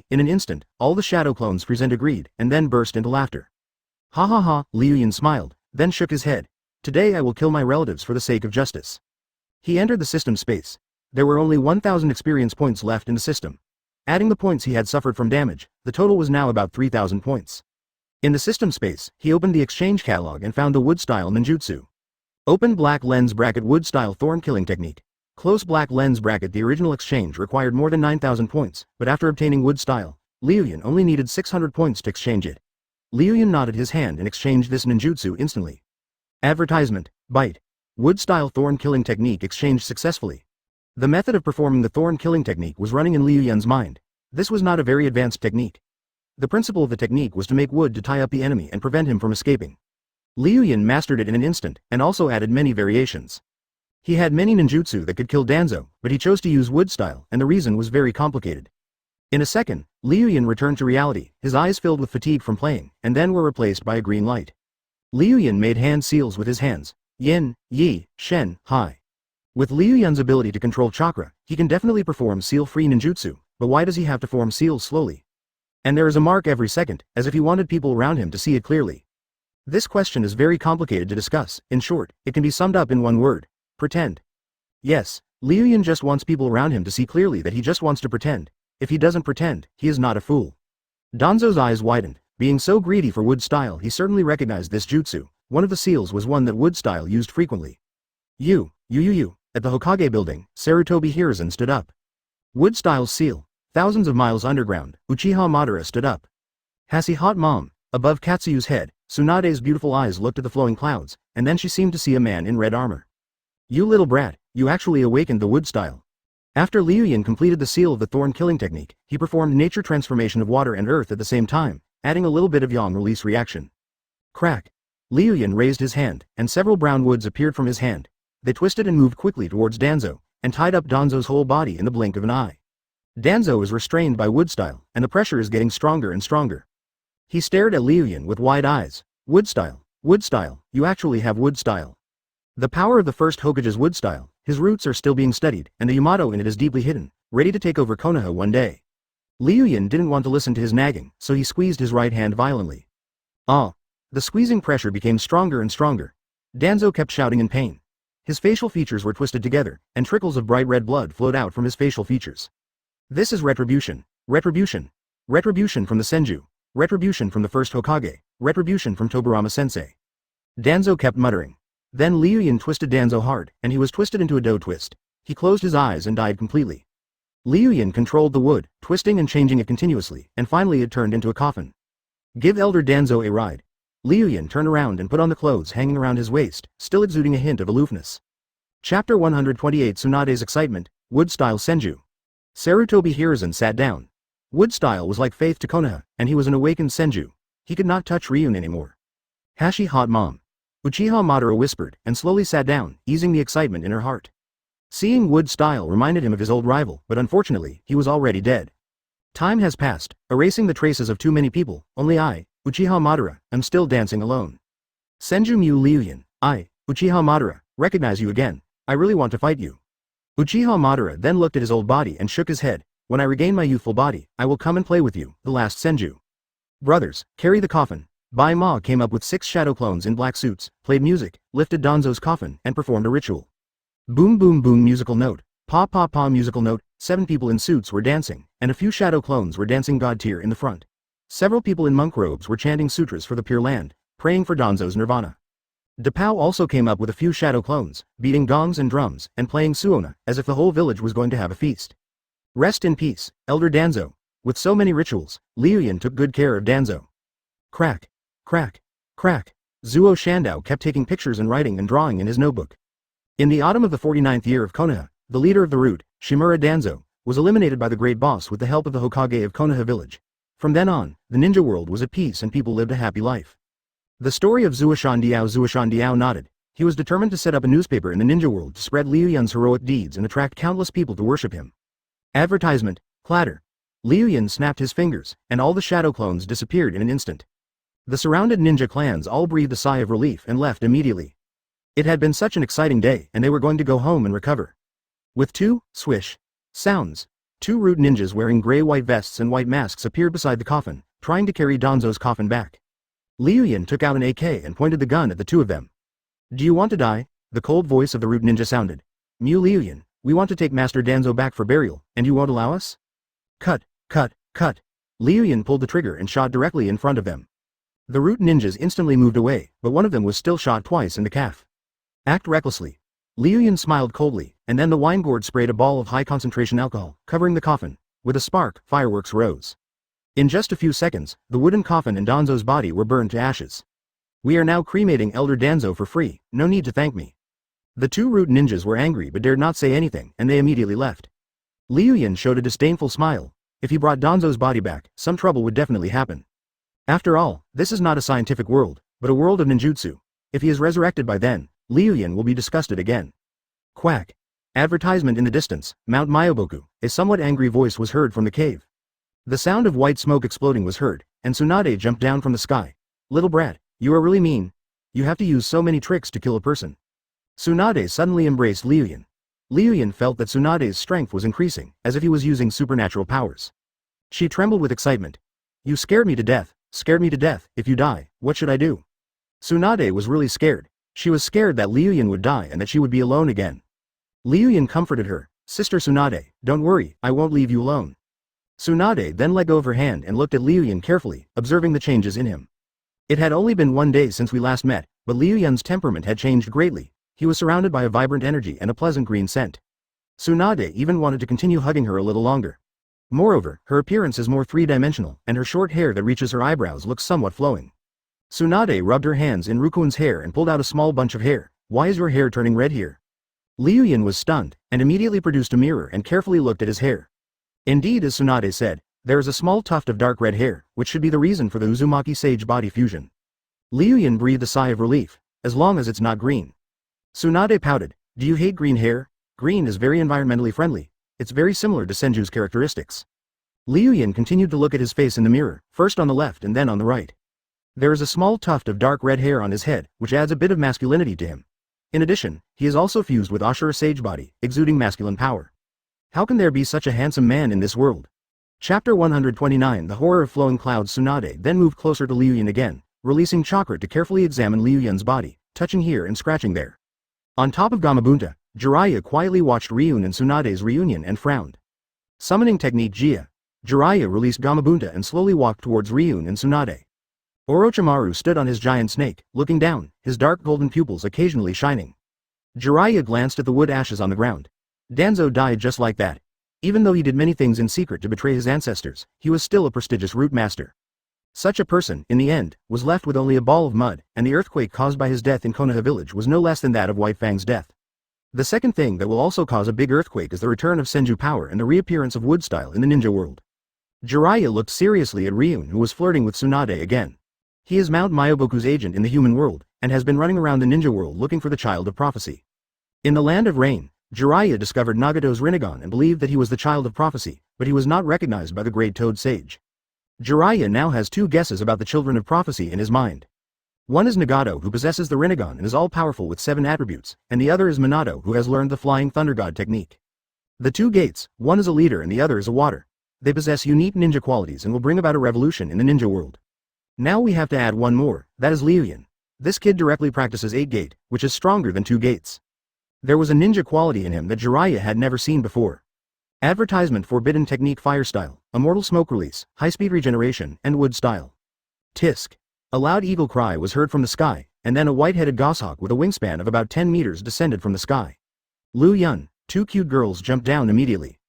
In an instant, all the shadow clones agreed, and then burst into laughter. Ha ha ha, Liu Yun smiled, then shook his head. Today I will kill my relatives for the sake of justice. He entered the system space. There were only 1,000 experience points left in the system. Adding the points he had suffered from damage, the total was now about 3,000 points. In the system space, he opened the exchange catalog and found the wood-style ninjutsu. Open black lens bracket wood-style thorn killing technique. Close black lens bracket. The original exchange required more than 9,000 points, but after obtaining wood style, Liu Yun only needed 600 points to exchange it. Liu Yun nodded his hand and exchanged this ninjutsu instantly. Advertisement, bite. Wood style thorn killing technique exchanged successfully. The method of performing the thorn killing technique was running in Liu Yun's mind. This was not a very advanced technique. The principle of the technique was to make wood to tie up the enemy and prevent him from escaping. Liu Yun mastered it in an instant, and also added many variations. He had many ninjutsu that could kill Danzo, but he chose to use wood style, and the reason was very complicated. In a second, Liu Yun returned to reality, his eyes filled with fatigue from playing, and then were replaced by a green light. Liu Yun made hand seals with his hands. Yin, Yi, Shen, Hai. With Liu Yun's ability to control chakra, he can definitely perform seal-free ninjutsu, but why does he have to form seals slowly? And there is a mark every second, as if he wanted people around him to see it clearly. This question is very complicated to discuss. In short, it can be summed up in one word. Pretend. Yes, Liu Yun just wants people around him to see clearly that he just wants to pretend. If he doesn't pretend, he is not a fool. Danzo's eyes widened. Being so greedy for wood style, he certainly recognized this jutsu. One of the seals was one that wood style used frequently. You. At the Hokage building, Sarutobi Hiruzen stood up. Wood style seal. Thousands of miles underground, Uchiha Madara stood up. Hassie hot mom. Above Katsuyu's head, Tsunade's beautiful eyes looked at the flowing clouds, and then she seemed to see a man in red armor. You little brat, you actually awakened the wood style. After Liu Yun completed the seal of the thorn killing technique, he performed nature transformation of water and earth at the same time, adding a little bit of yang release reaction. Crack. Liu Yun raised his hand, and several brown woods appeared from his hand. They twisted and moved quickly towards Danzo, and tied up Danzo's whole body in the blink of an eye. Danzo is restrained by wood style, and the pressure is getting stronger and stronger. He stared at Liu Yun with wide eyes. Wood style, you actually have wood style. The power of the first Hokage's wood style, his roots are still being studied, and the Yamato in it is deeply hidden, ready to take over Konoha one day. Liu Yun didn't want to listen to his nagging, so he squeezed his right hand violently. Ah! The squeezing pressure became stronger and stronger. Danzo kept shouting in pain. His facial features were twisted together, and trickles of bright red blood flowed out from his facial features. This is retribution. Retribution. Retribution from the Senju. Retribution from the first Hokage. Retribution from Tobirama-sensei. Danzo kept muttering. Then Liu Yun twisted Danzo hard, and he was twisted into a dough twist. He closed his eyes and died completely. Liu Yun controlled the wood, twisting and changing it continuously, and finally it turned into a coffin. Give Elder Danzo a ride. Liu Yun turned around and put on the clothes hanging around his waist, still exuding a hint of aloofness. Chapter 128 Tsunade's Excitement, Wood-Style Senju. Sarutobi Hiruzen sat down. Wood-Style was like faith to Konoha, and he was an awakened Senju. He could not touch Ryun anymore. Hashi hot mom. Uchiha Madara whispered, and slowly sat down, easing the excitement in her heart. Seeing Wood-Style reminded him of his old rival, but unfortunately, he was already dead. Time has passed, erasing the traces of too many people, only I, Uchiha Madara, am still dancing alone. Senju Mu Liu Yun, I, Uchiha Madara, recognize you again. I really want to fight you. Uchiha Madara then looked at his old body and shook his head. When I regain my youthful body, I will come and play with you, the last Senju. Brothers, carry the coffin. Bai Ma came up with 6 shadow clones in black suits, played music, lifted Danzo's coffin, and performed a ritual. Boom boom boom musical note, pa pa pa musical note, 7 people in suits were dancing, and a few shadow clones were dancing god tier in the front. Several people in monk robes were chanting sutras for the Pure Land, praying for Danzo's nirvana. Depao also came up with a few shadow clones, beating gongs and drums, and playing suona, as if the whole village was going to have a feast. Rest in peace, Elder Danzo. With so many rituals, Liu Yun took good care of Danzo. Crack. Crack. Crack. Zuo Shandao kept taking pictures and writing and drawing in his notebook. In the autumn of the 49th year of Konoha, the leader of the root, Shimura Danzo, was eliminated by the great boss with the help of the Hokage of Konoha village. From then on, the ninja world was at peace and people lived a happy life. The story of Zuo Shandao nodded. He was determined to set up a newspaper in the ninja world to spread Liu Yun's heroic deeds and attract countless people to worship him. Advertisement, clatter. Liu Yun snapped his fingers, and all the shadow clones disappeared in an instant. The surrounded ninja clans all breathed a sigh of relief and left immediately. It had been such an exciting day and they were going to go home and recover. With 2, swish, sounds, 2 root ninjas wearing gray-white vests and white masks appeared beside the coffin, trying to carry Danzo's coffin back. Liu Yun took out an AK and pointed the gun at the 2 of them. Do you want to die? The cold voice of the root ninja sounded. Mu Liu Yun, we want to take Master Danzo back for burial, and you won't allow us? Cut, cut, cut. Liu Yun pulled the trigger and shot directly in front of them. The root ninjas instantly moved away, but one of them was still shot twice in the calf. Act recklessly. Liu Yun smiled coldly, and then the wine gourd sprayed a ball of high-concentration alcohol, covering the coffin. With a spark, fireworks rose. In just a few seconds, the wooden coffin and Danzo's body were burned to ashes. We are now cremating Elder Danzo for free, no need to thank me. The 2 root ninjas were angry but dared not say anything, and they immediately left. Liu Yun showed a disdainful smile. If he brought Danzo's body back, some trouble would definitely happen. After all, this is not a scientific world, but a world of ninjutsu. If he is resurrected by then, Liu Yun will be disgusted again. Quack. Advertisement in the distance, Mount Myoboku, a somewhat angry voice was heard from the cave. The sound of white smoke exploding was heard, and Tsunade jumped down from the sky. Little brat, you are really mean. You have to use so many tricks to kill a person. Tsunade suddenly embraced Liu Yun. Liu Yun felt that Tsunade's strength was increasing, as if he was using supernatural powers. She trembled with excitement. You scared me to death. Scared me to death. If you die, what should I do? Tsunade was really scared. She was scared that Liu Yun would die and that she would be alone again. Liu Yun comforted her. Sister Tsunade, don't worry, I won't leave you alone. Tsunade then let go of her hand and looked at Liu Yun carefully, observing the changes in him. It had only been 1 day since we last met, but Liu Yun's temperament had changed greatly. He was surrounded by a vibrant energy and a pleasant green scent. Tsunade even wanted to continue hugging her a little longer. Moreover, her appearance is more 3-dimensional, and her short hair that reaches her eyebrows looks somewhat flowing. Tsunade rubbed her hands in Rukuen's hair and pulled out a small bunch of hair. Why is your hair turning red here? Liu Yun was stunned, and immediately produced a mirror and carefully looked at his hair. Indeed, as Tsunade said, there is a small tuft of dark red hair, which should be the reason for the Uzumaki sage body fusion. Liu Yun breathed a sigh of relief, as long as it's not green. Tsunade pouted, do you hate green hair? Green is very environmentally friendly. It's very similar to Senju's characteristics. Liu Yun continued to look at his face in the mirror, first on the left and then on the right. There is a small tuft of dark red hair on his head, which adds a bit of masculinity to him. In addition, he is also fused with Ashura sage body, exuding masculine power. How can there be such a handsome man in this world? Chapter 129 The Horror of Flowing Clouds. Tsunade then moved closer to Liu Yun again, releasing chakra to carefully examine Liu Yun's body, touching here and scratching there. On top of Gamabunta, Jiraiya quietly watched Ryun and Tsunade's reunion and frowned. Summoning technique Jia, Jiraiya released Gamabunta and slowly walked towards Ryun and Tsunade. Orochimaru stood on his giant snake, looking down, his dark golden pupils occasionally shining. Jiraiya glanced at the wood ashes on the ground. Danzo died just like that. Even though he did many things in secret to betray his ancestors, he was still a prestigious root master. Such a person, in the end, was left with only a ball of mud, and the earthquake caused by his death in Konoha village was no less than that of White Fang's death. The second thing that will also cause a big earthquake is the return of Senju power and the reappearance of wood style in the ninja world. Jiraiya looked seriously at Ryun, who was flirting with Tsunade again. He is Mount Myoboku's agent in the human world, and has been running around the ninja world looking for the child of prophecy. In the land of rain, Jiraiya discovered Nagato's Rinnegan and believed that he was the child of prophecy, but he was not recognized by the great Toad Sage. Jiraiya now has two guesses about the children of prophecy in his mind. One is Nagato, who possesses the Rinnegan and is all-powerful with 7 attributes, and the other is Minato, who has learned the Flying Thunder God technique. The two gates, one is a leader and the other is a water. They possess unique ninja qualities and will bring about a revolution in the ninja world. Now we have to add one more, that is Liu Yun. This kid directly practices 8 gate, which is stronger than 2 gates. There was a ninja quality in him that Jiraiya had never seen before. Advertisement: Forbidden Technique Fire Style, Immortal Smoke Release, High-Speed Regeneration, and Wood Style. Tisk. A loud eagle cry was heard from the sky, and then a white-headed goshawk with a wingspan of about 10 meters descended from the sky. Liu Yun, 2 cute girls jumped down immediately.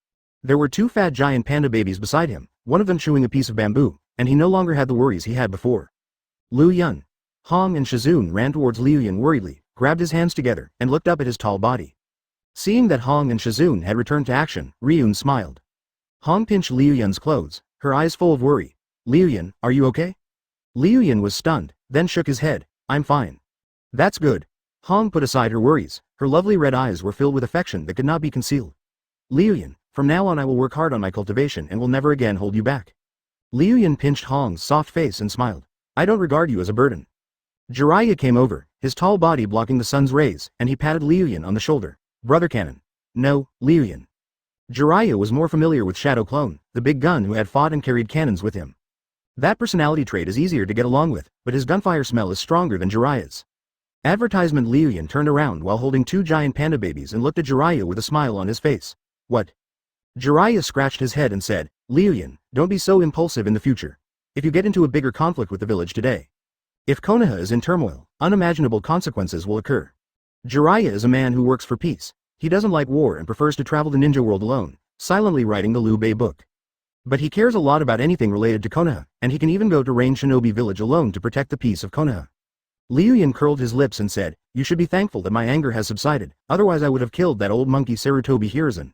There were 2 fat giant panda babies beside him, one of them chewing a piece of bamboo, and he no longer had the worries he had before. Liu Yun. Hong and Shizune ran towards Liu Yun worriedly, grabbed his hands together, and looked up at his tall body. Seeing that Hong and Shizune had returned to action, Ryun smiled. Hong pinched Liu Yun's clothes, her eyes full of worry. Liu Yun, are you okay? Liu Yun was stunned, then shook his head. I'm fine. That's good. Hong put aside her worries, her lovely red eyes were filled with affection that could not be concealed. Liu Yun, from now on I will work hard on my cultivation and will never again hold you back. Liu Yun pinched Hong's soft face and smiled. I don't regard you as a burden. Jiraiya came over, his tall body blocking the sun's rays, and he patted Liu Yun on the shoulder. Brother Cannon. No, Liu Yun. Jiraiya was more familiar with Shadow Clone, the big gun who had fought and carried cannons with him. That personality trait is easier to get along with, but his gunfire smell is stronger than Jiraiya's. Advertisement: Liu Yun turned around while holding 2 giant panda babies and looked at Jiraiya with a smile on his face. What? Jiraiya scratched his head and said, Liu Yun, don't be so impulsive in the future. If you get into a bigger conflict with the village today. If Konoha is in turmoil, unimaginable consequences will occur. Jiraiya is a man who works for peace. He doesn't like war and prefers to travel the ninja world alone, silently writing the Liu Bei book. But he cares a lot about anything related to Konoha, and he can even go to Rain Shinobi village alone to protect the peace of Konoha. Liu Yun curled his lips and said, you should be thankful that my anger has subsided, otherwise I would have killed that old monkey Sarutobi Hiruzen.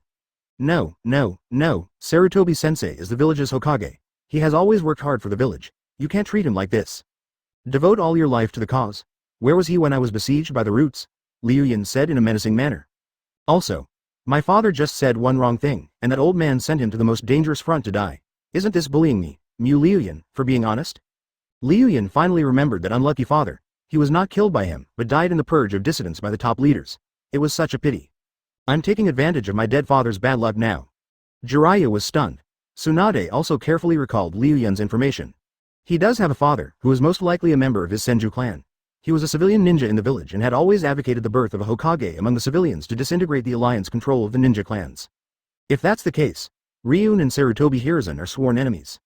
No, Sarutobi-sensei is the village's Hokage. He has always worked hard for the village. You can't treat him like this. Devote all your life to the cause. Where was he when I was besieged by the roots? Liu Yun said in a menacing manner. Also, my father just said one wrong thing, and that old man sent him to the most dangerous front to die. Isn't this bullying me, Liu Yun, for being honest? Liu Yun finally remembered that unlucky father. He was not killed by him, but died in the purge of dissidents by the top leaders. It was such a pity. I'm taking advantage of my dead father's bad luck now. Jiraiya was stunned. Tsunade also carefully recalled Liu Yun's information. He does have a father, who is most likely a member of his Senju clan. He was a civilian ninja in the village and had always advocated the birth of a Hokage among the civilians to disintegrate the alliance control of the ninja clans. If that's the case, Ryun and Sarutobi Hiruzen are sworn enemies.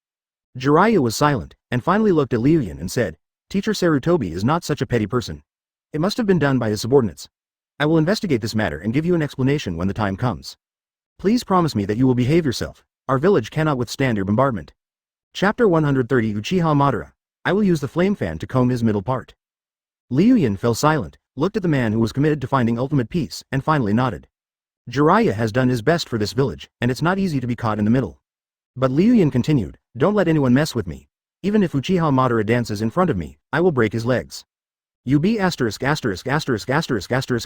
Jiraiya was silent, and finally looked at Liu Yun and said, Teacher Sarutobi is not such a petty person. It must have been done by his subordinates. I will investigate this matter and give you an explanation when the time comes. Please promise me that you will behave yourself. Our village cannot withstand your bombardment. Chapter 130 Uchiha Madara. I will use the flame fan to comb his middle part. Liu Yun fell silent, looked at the man who was committed to finding ultimate peace, and finally nodded. Jiraiya has done his best for this village, and it's not easy to be caught in the middle. But Liu Yun continued, don't let anyone mess with me. Even if Uchiha Madara dances in front of me, I will break his legs. UB ****************.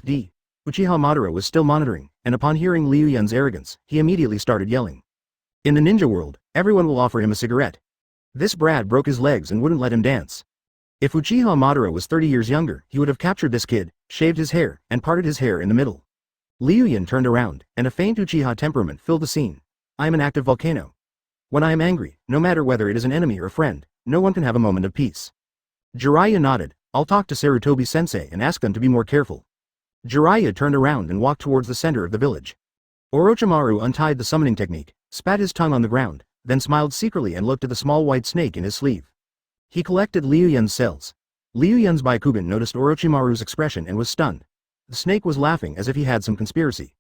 D. Uchiha Madara was still monitoring, and upon hearing Liu Yun's arrogance, he immediately started yelling. In the ninja world, everyone will offer him a cigarette. This brat broke his legs and wouldn't let him dance. If Uchiha Madara was 30 years younger, he would have captured this kid, shaved his hair, and parted his hair in the middle. Liu Yun turned around, and a faint Uchiha temperament filled the scene. I am an active volcano. When I am angry, no matter whether it is an enemy or a friend, no one can have a moment of peace. Jiraiya nodded. I'll talk to Sarutobi-sensei and ask them to be more careful. Jiraiya turned around and walked towards the center of the village. Orochimaru untied the summoning technique, spat his tongue on the ground, then smiled secretly and looked at the small white snake in his sleeve. He collected Liu Yun's cells. Liu Yun's Byakugan noticed Orochimaru's expression and was stunned. The snake was laughing as if he had some conspiracy.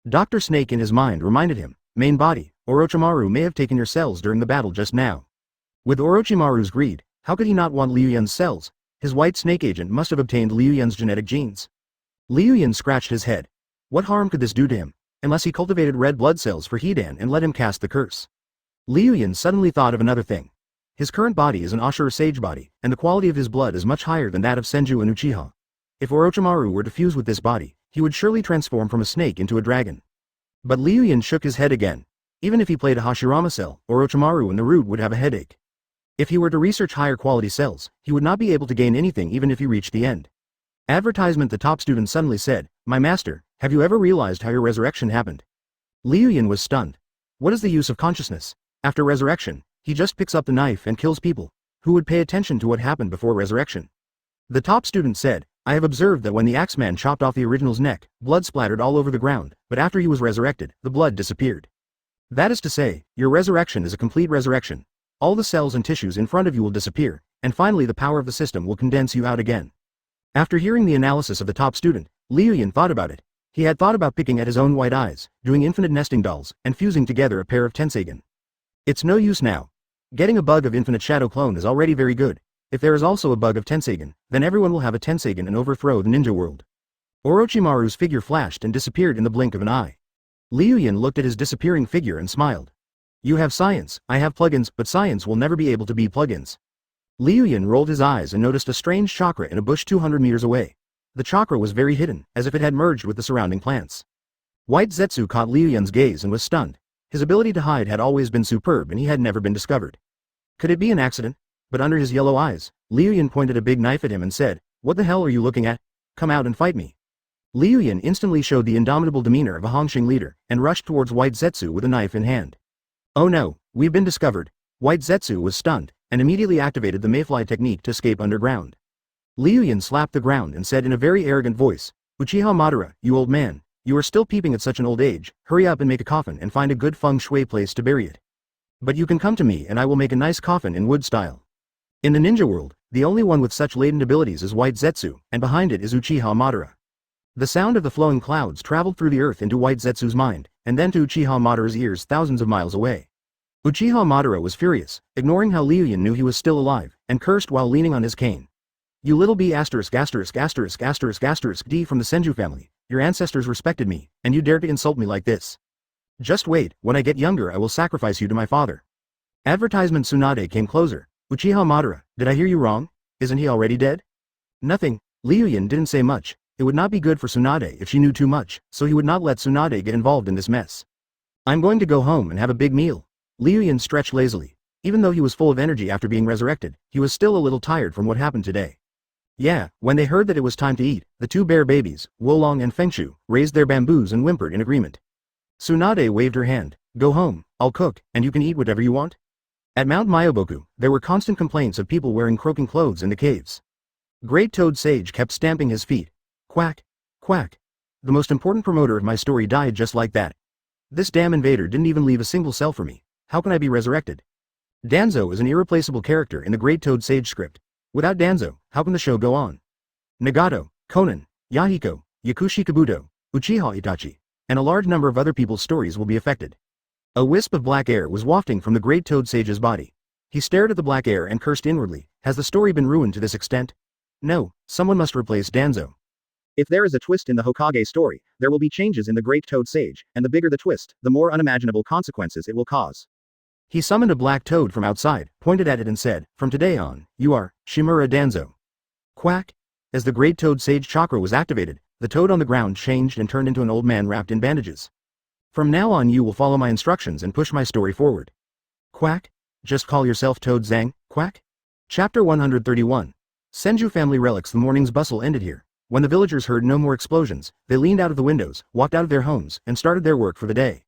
Dr. Snake in his mind reminded him, main body, Orochimaru may have taken your cells during the battle just now. With Orochimaru's greed, how could he not want Liu Yun's cells? His white snake agent must have obtained Liu Yun's genetic genes. Liu Yun scratched his head. What harm could this do to him, unless he cultivated red blood cells for Hidan and let him cast the curse? Liu Yun suddenly thought of another thing. His current body is an Ashura sage body, and the quality of his blood is much higher than that of Senju and Uchiha. If Orochimaru were to fuse with this body, he would surely transform from a snake into a dragon. But Liu Yun shook his head again. Even if he played a Hashirama cell, Orochimaru and the Root would have a headache. If he were to research higher quality cells, he would not be able to gain anything even if he reached the end. Advertisement. The top student suddenly said, my master, have you ever realized how your resurrection happened? Liu Yun was stunned. What is the use of consciousness? After resurrection, he just picks up the knife and kills people. Who would pay attention to what happened before resurrection? The top student said, I have observed that when the Axeman chopped off the original's neck, blood splattered all over the ground, but after he was resurrected, the blood disappeared. That is to say, your resurrection is a complete resurrection. All the cells and tissues in front of you will disappear, and finally the power of the system will condense you out again. After hearing the analysis of the top student, Liu Yun thought about it. He had thought about picking at his own white eyes, doing infinite nesting dolls, and fusing together a pair of Tenseigan. It's no use now. Getting a bug of infinite shadow clone is already very good. If there is also a bug of Tenseigan, then everyone will have a Tenseigan and overthrow the ninja world. Orochimaru's figure flashed and disappeared in the blink of an eye. Liu Yun looked at his disappearing figure and smiled. You have science, I have plugins, but science will never be able to be plugins. Liu Yun rolled his eyes and noticed a strange chakra in a bush 200 meters away. The chakra was very hidden, as if it had merged with the surrounding plants. White Zetsu caught Liu Yun's gaze and was stunned. His ability to hide had always been superb and he had never been discovered. Could it be an accident? But under his yellow eyes, Liu Yun pointed a big knife at him and said, what the hell are you looking at? Come out and fight me. Liu Yun instantly showed the indomitable demeanor of a Hongxing leader, and rushed towards White Zetsu with a knife in hand. Oh no, we've been discovered. White Zetsu was stunned, and immediately activated the mayfly technique to escape underground. Liu Yun slapped the ground and said in a very arrogant voice, Uchiha Madara, you old man, you are still peeping at such an old age, hurry up and make a coffin and find a good feng shui place to bury it. But you can come to me and I will make a nice coffin in wood style. In the ninja world, the only one with such latent abilities is White Zetsu, and behind it is Uchiha Madara. The sound of the flowing clouds traveled through the earth into White Zetsu's mind, and then to Uchiha Madara's ears thousands of miles away. Uchiha Madara was furious, ignoring how Liu Yun knew he was still alive, and cursed while leaning on his cane. You little b*************** D from the Senju family, your ancestors respected me, and you dare to insult me like this. Just wait, when I get younger I will sacrifice you to my father. Advertisement. Tsunade came closer. Uchiha Madara, did I hear you wrong? Isn't he already dead? Nothing. Liu Yun didn't say much. It would not be good for Tsunade if she knew too much, so he would not let Tsunade get involved in this mess. I'm going to go home and have a big meal. Liu Yun stretched lazily. Even though he was full of energy after being resurrected, he was still a little tired from what happened today. Yeah, when they heard that it was time to eat, the two bear babies, Wolong and Fengshu, raised their bamboos and whimpered in agreement. Tsunade waved her hand. Go home, I'll cook, and you can eat whatever you want. At Mount Myoboku, there were constant complaints of people wearing croaking clothes in the caves. Great Toad Sage kept stamping his feet. Quack, quack. The most important promoter of my story died just like that. This damn invader didn't even leave a single cell for me. How can I be resurrected? Danzo is an irreplaceable character in the Great Toad Sage script. Without Danzo, how can the show go on? Nagato, Konan, Yahiko, Yakushi Kabuto, Uchiha Itachi, and a large number of other people's stories will be affected. A wisp of black air was wafting from the Great Toad Sage's body. He stared at the black air and cursed inwardly. Has the story been ruined to this extent? No, someone must replace Danzo. If there is a twist in the Hokage story, there will be changes in the Great Toad Sage, and the bigger the twist, the more unimaginable consequences it will cause. He summoned a black toad from outside, pointed at it and said, "From today on, you are Shimura Danzo." Quack! As the Great Toad Sage chakra was activated, the toad on the ground changed and turned into an old man wrapped in bandages. "From now on you will follow my instructions and push my story forward." Quack! Just call yourself Toad Zang, quack? Chapter 131. Senju family relics. The morning's bustle ended here. When the villagers heard no more explosions, they leaned out of the windows, walked out of their homes, and started their work for the day.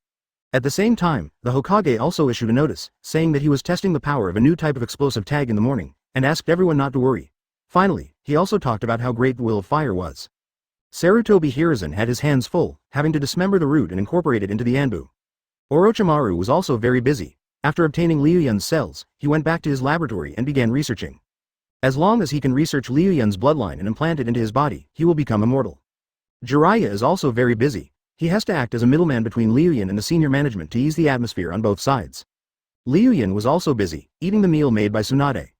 At the same time, the Hokage also issued a notice, saying that he was testing the power of a new type of explosive tag in the morning, and asked everyone not to worry. Finally, he also talked about how great the will of fire was. Sarutobi Hiruzen had his hands full, having to dismember the root and incorporate it into the Anbu. Orochimaru was also very busy. After obtaining Liu Yun's cells, he went back to his laboratory and began researching. As long as he can research Liu Yun's bloodline and implant it into his body, he will become immortal. Jiraiya is also very busy. He has to act as a middleman between Liu Yun and the senior management to ease the atmosphere on both sides. Liu Yun was also busy, eating the meal made by Tsunade.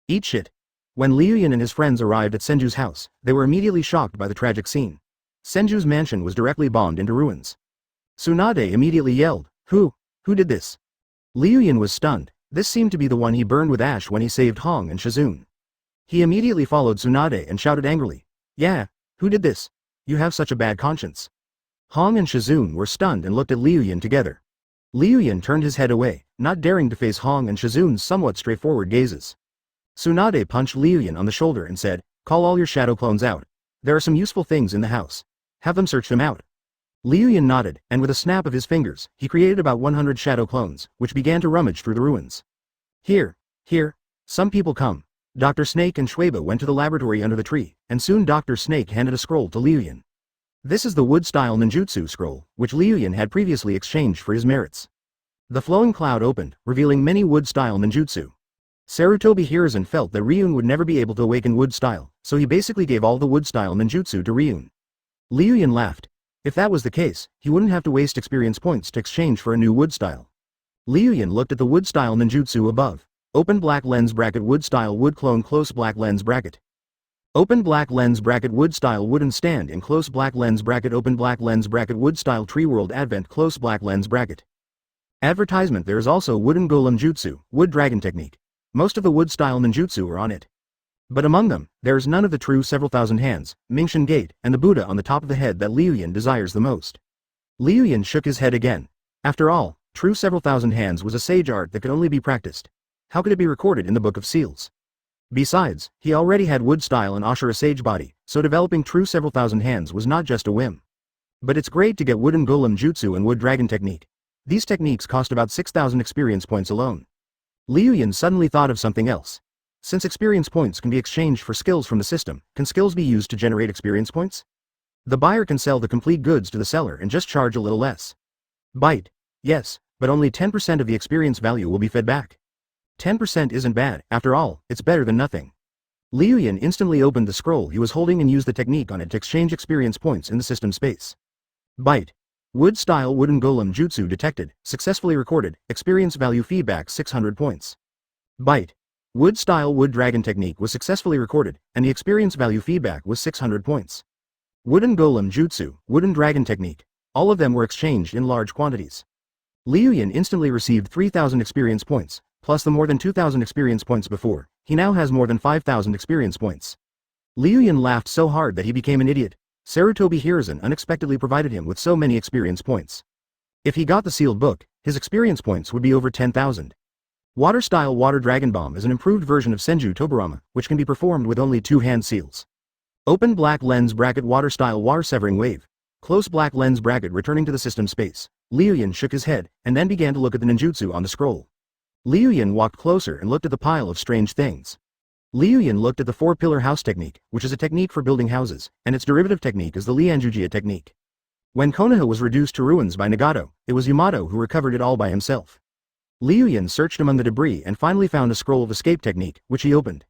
Eat shit. When Liu Yun and his friends arrived at Senju's house, they were immediately shocked by the tragic scene. Senju's mansion was directly bombed into ruins. Tsunade immediately yelled, Who did this?" Liu Yun was stunned. This seemed to be the one he burned with ash when he saved Hong and Shizune. He immediately followed Tsunade and shouted angrily, "Yeah, who did this? You have such a bad conscience." Hong and Shizune were stunned and looked at Liu Yun together. Liu Yun turned his head away, not daring to face Hong and Shizune's somewhat straightforward gazes. Tsunade punched Liu Yun on the shoulder and said, "Call all your shadow clones out. There are some useful things in the house. Have them search them out." Liu Yun nodded, and with a snap of his fingers, he created about 100 shadow clones, which began to rummage through the ruins. Here, some people come. Dr. Snake and Shueba went to the laboratory under the tree, and soon Dr. Snake handed a scroll to Liu Yun. This is the wood-style ninjutsu scroll, which Liu Yun had previously exchanged for his merits. The flowing cloud opened, revealing many wood-style ninjutsu. Sarutobi Hiruzen felt that Ryun would never be able to awaken wood-style, so he basically gave all the wood-style ninjutsu to Ryun. Liu Yun laughed. If that was the case, he wouldn't have to waste experience points to exchange for a new wood-style. Liu Yun looked at the wood-style ninjutsu above. Open black lens bracket wood style wood clone close black lens bracket. Open black lens bracket wood style wooden stand in close black lens bracket open black lens bracket wood style tree world advent close black lens bracket. Advertisement. There is also wooden golem jutsu, wood dragon technique. Most of the wood style ninjutsu are on it. But among them, there is none of the true several thousand hands, Mingshin gate, and the Buddha on the top of the head that Liu Yun desires the most. Liu Yun shook his head again. After all, true several thousand hands was a sage art that could only be practiced. How could it be recorded in the Book of Seals? Besides, he already had wood style and Ashura sage body, so developing true several thousand hands was not just a whim. But it's great to get wooden golem jutsu and wood dragon technique. These techniques cost about 6,000 experience points alone. Liu Yun suddenly thought of something else. Since experience points can be exchanged for skills from the system, can skills be used to generate experience points? The buyer can sell the complete goods to the seller and just charge a little less. Bite. Yes, but only 10% of the experience value will be fed back. 10% isn't bad, after all, it's better than nothing. Liu Yun instantly opened the scroll he was holding and used the technique on it to exchange experience points in the system space. Bite. Wood-style wooden golem jutsu detected, successfully recorded, experience value feedback 600 points. Bite. Wood-style wood dragon technique was successfully recorded, and the experience value feedback was 600 points. Wooden golem jutsu, wooden dragon technique. All of them were exchanged in large quantities. Liu Yun instantly received 3,000 experience points. Plus the more than 2,000 experience points before, he now has more than 5,000 experience points. Liu Yun laughed so hard that he became an idiot. Sarutobi Hiruzen unexpectedly provided him with so many experience points. If he got the sealed book, his experience points would be over 10,000. Water-style water dragon bomb is an improved version of Senju Tobarama, which can be performed with only 2 hand seals. Open black lens bracket water-style water severing wave. Close black lens bracket returning to the system space. Liu Yun shook his head, and then began to look at the ninjutsu on the scroll. Liu Yun walked closer and looked at the pile of strange things. Liu Yun looked at the 4-pillar house technique, which is a technique for building houses, and its derivative technique is the Lianjujia technique. When Konoha was reduced to ruins by Nagato, it was Yamato who recovered it all by himself. Liu Yun searched among the debris and finally found a scroll of escape technique, which he opened.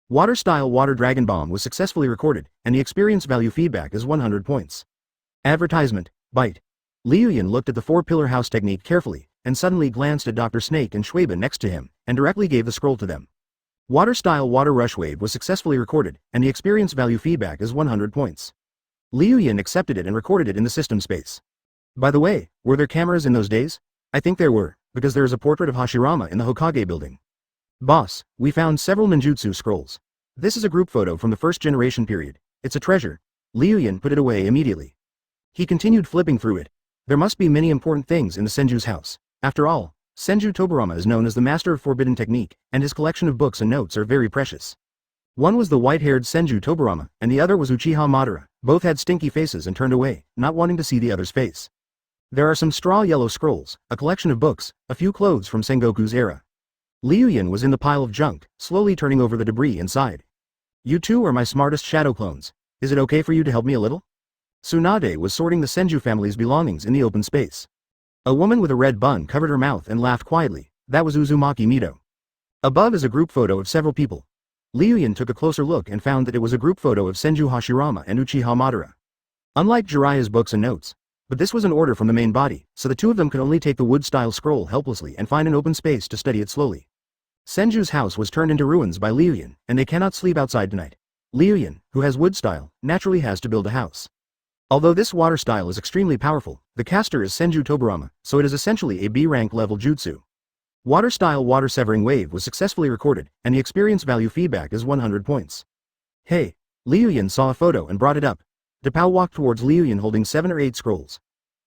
Water-style water dragon bomb was successfully recorded, and the experience value feedback is 100 points. Advertisement. Bite. Liu Yun looked at the 4-pillar house technique carefully, and suddenly glanced at Dr. Snake and Shueba next to him, and directly gave the scroll to them. Water-style water rush wave was successfully recorded, and the experience value feedback is 100 points. Liu Yun accepted it and recorded it in the system space. By the way, were there cameras in those days? I think there were, because there is a portrait of Hashirama in the Hokage building. Boss, we found several ninjutsu scrolls. This is a group photo from the first generation period. It's a treasure. Liu Yun put it away immediately. He continued flipping through it. There must be many important things in the Senju's house. After all, Senju Tobirama is known as the master of forbidden technique, and his collection of books and notes are very precious. One was the white-haired Senju Tobirama, and the other was Uchiha Madara. Both had stinky faces and turned away, not wanting to see the other's face. There are some straw yellow scrolls, a collection of books, a few clothes from Sengoku's era. Liu Yun was in the pile of junk, slowly turning over the debris inside. You two are my smartest shadow clones. Is it okay for you to help me a little? Tsunade was sorting the Senju family's belongings in the open space. A woman with a red bun covered her mouth and laughed quietly. That was Uzumaki Mito. Above is a group photo of several people. Liu Yun took a closer look and found that it was a group photo of Senju Hashirama and Uchiha Madara. Unlike Jiraiya's books and notes, but this was an order from the main body, so the two of them could only take the wood-style scroll helplessly and find an open space to study it slowly. Senju's house was turned into ruins by Liu Yun, and they cannot sleep outside tonight. Liu Yun, who has wood style, naturally has to build a house. Although this water style is extremely powerful, the caster is Senju Tobirama, so it is essentially a B-rank level jutsu. Water style water severing wave was successfully recorded, and the experience value feedback is 100 points. Hey! Liu Yun saw a photo and brought it up. Depao walked towards Liu Yun holding 7 or 8 scrolls.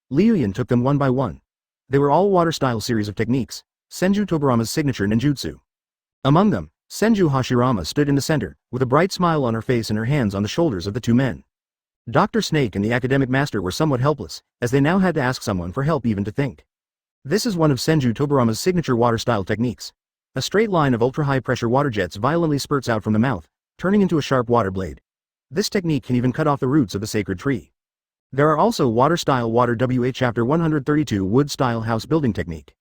Liu Yun took them one by one. They were all water style series of techniques, Senju Tobirama's signature ninjutsu. Among them, Senju Hashirama stood in the center, with a bright smile on her face and her hands on the shoulders of the two men. Dr. Snake and the academic master were somewhat helpless, as they now had to ask someone for help even to think. This is one of Senju Tobirama's signature water-style techniques. A straight line of ultra-high-pressure water jets violently spurts out from the mouth, turning into a sharp water blade. This technique can even cut off the roots of the sacred tree. There are also water-style water WA Chapter 132 wood-style house building technique.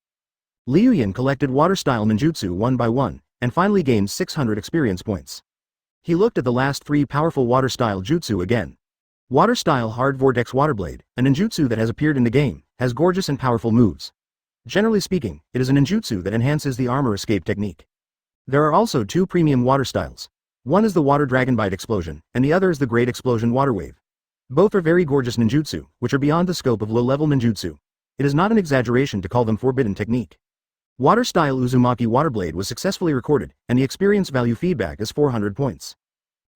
Liu Yun collected water-style ninjutsu one by one, and finally gained 600 experience points. He looked at the last 3 powerful water-style jutsu again. Water-style Hard Vortex Waterblade, a ninjutsu that has appeared in the game, has gorgeous and powerful moves. Generally speaking, it is a ninjutsu that enhances the armor escape technique. There are also 2 premium water styles. One is the Water Dragon Bite Explosion, and the other is the Great Explosion Water Wave. Both are very gorgeous ninjutsu, which are beyond the scope of low-level ninjutsu. It is not an exaggeration to call them forbidden technique. Water-style Uzumaki Waterblade was successfully recorded, and the experience value feedback is 400 points.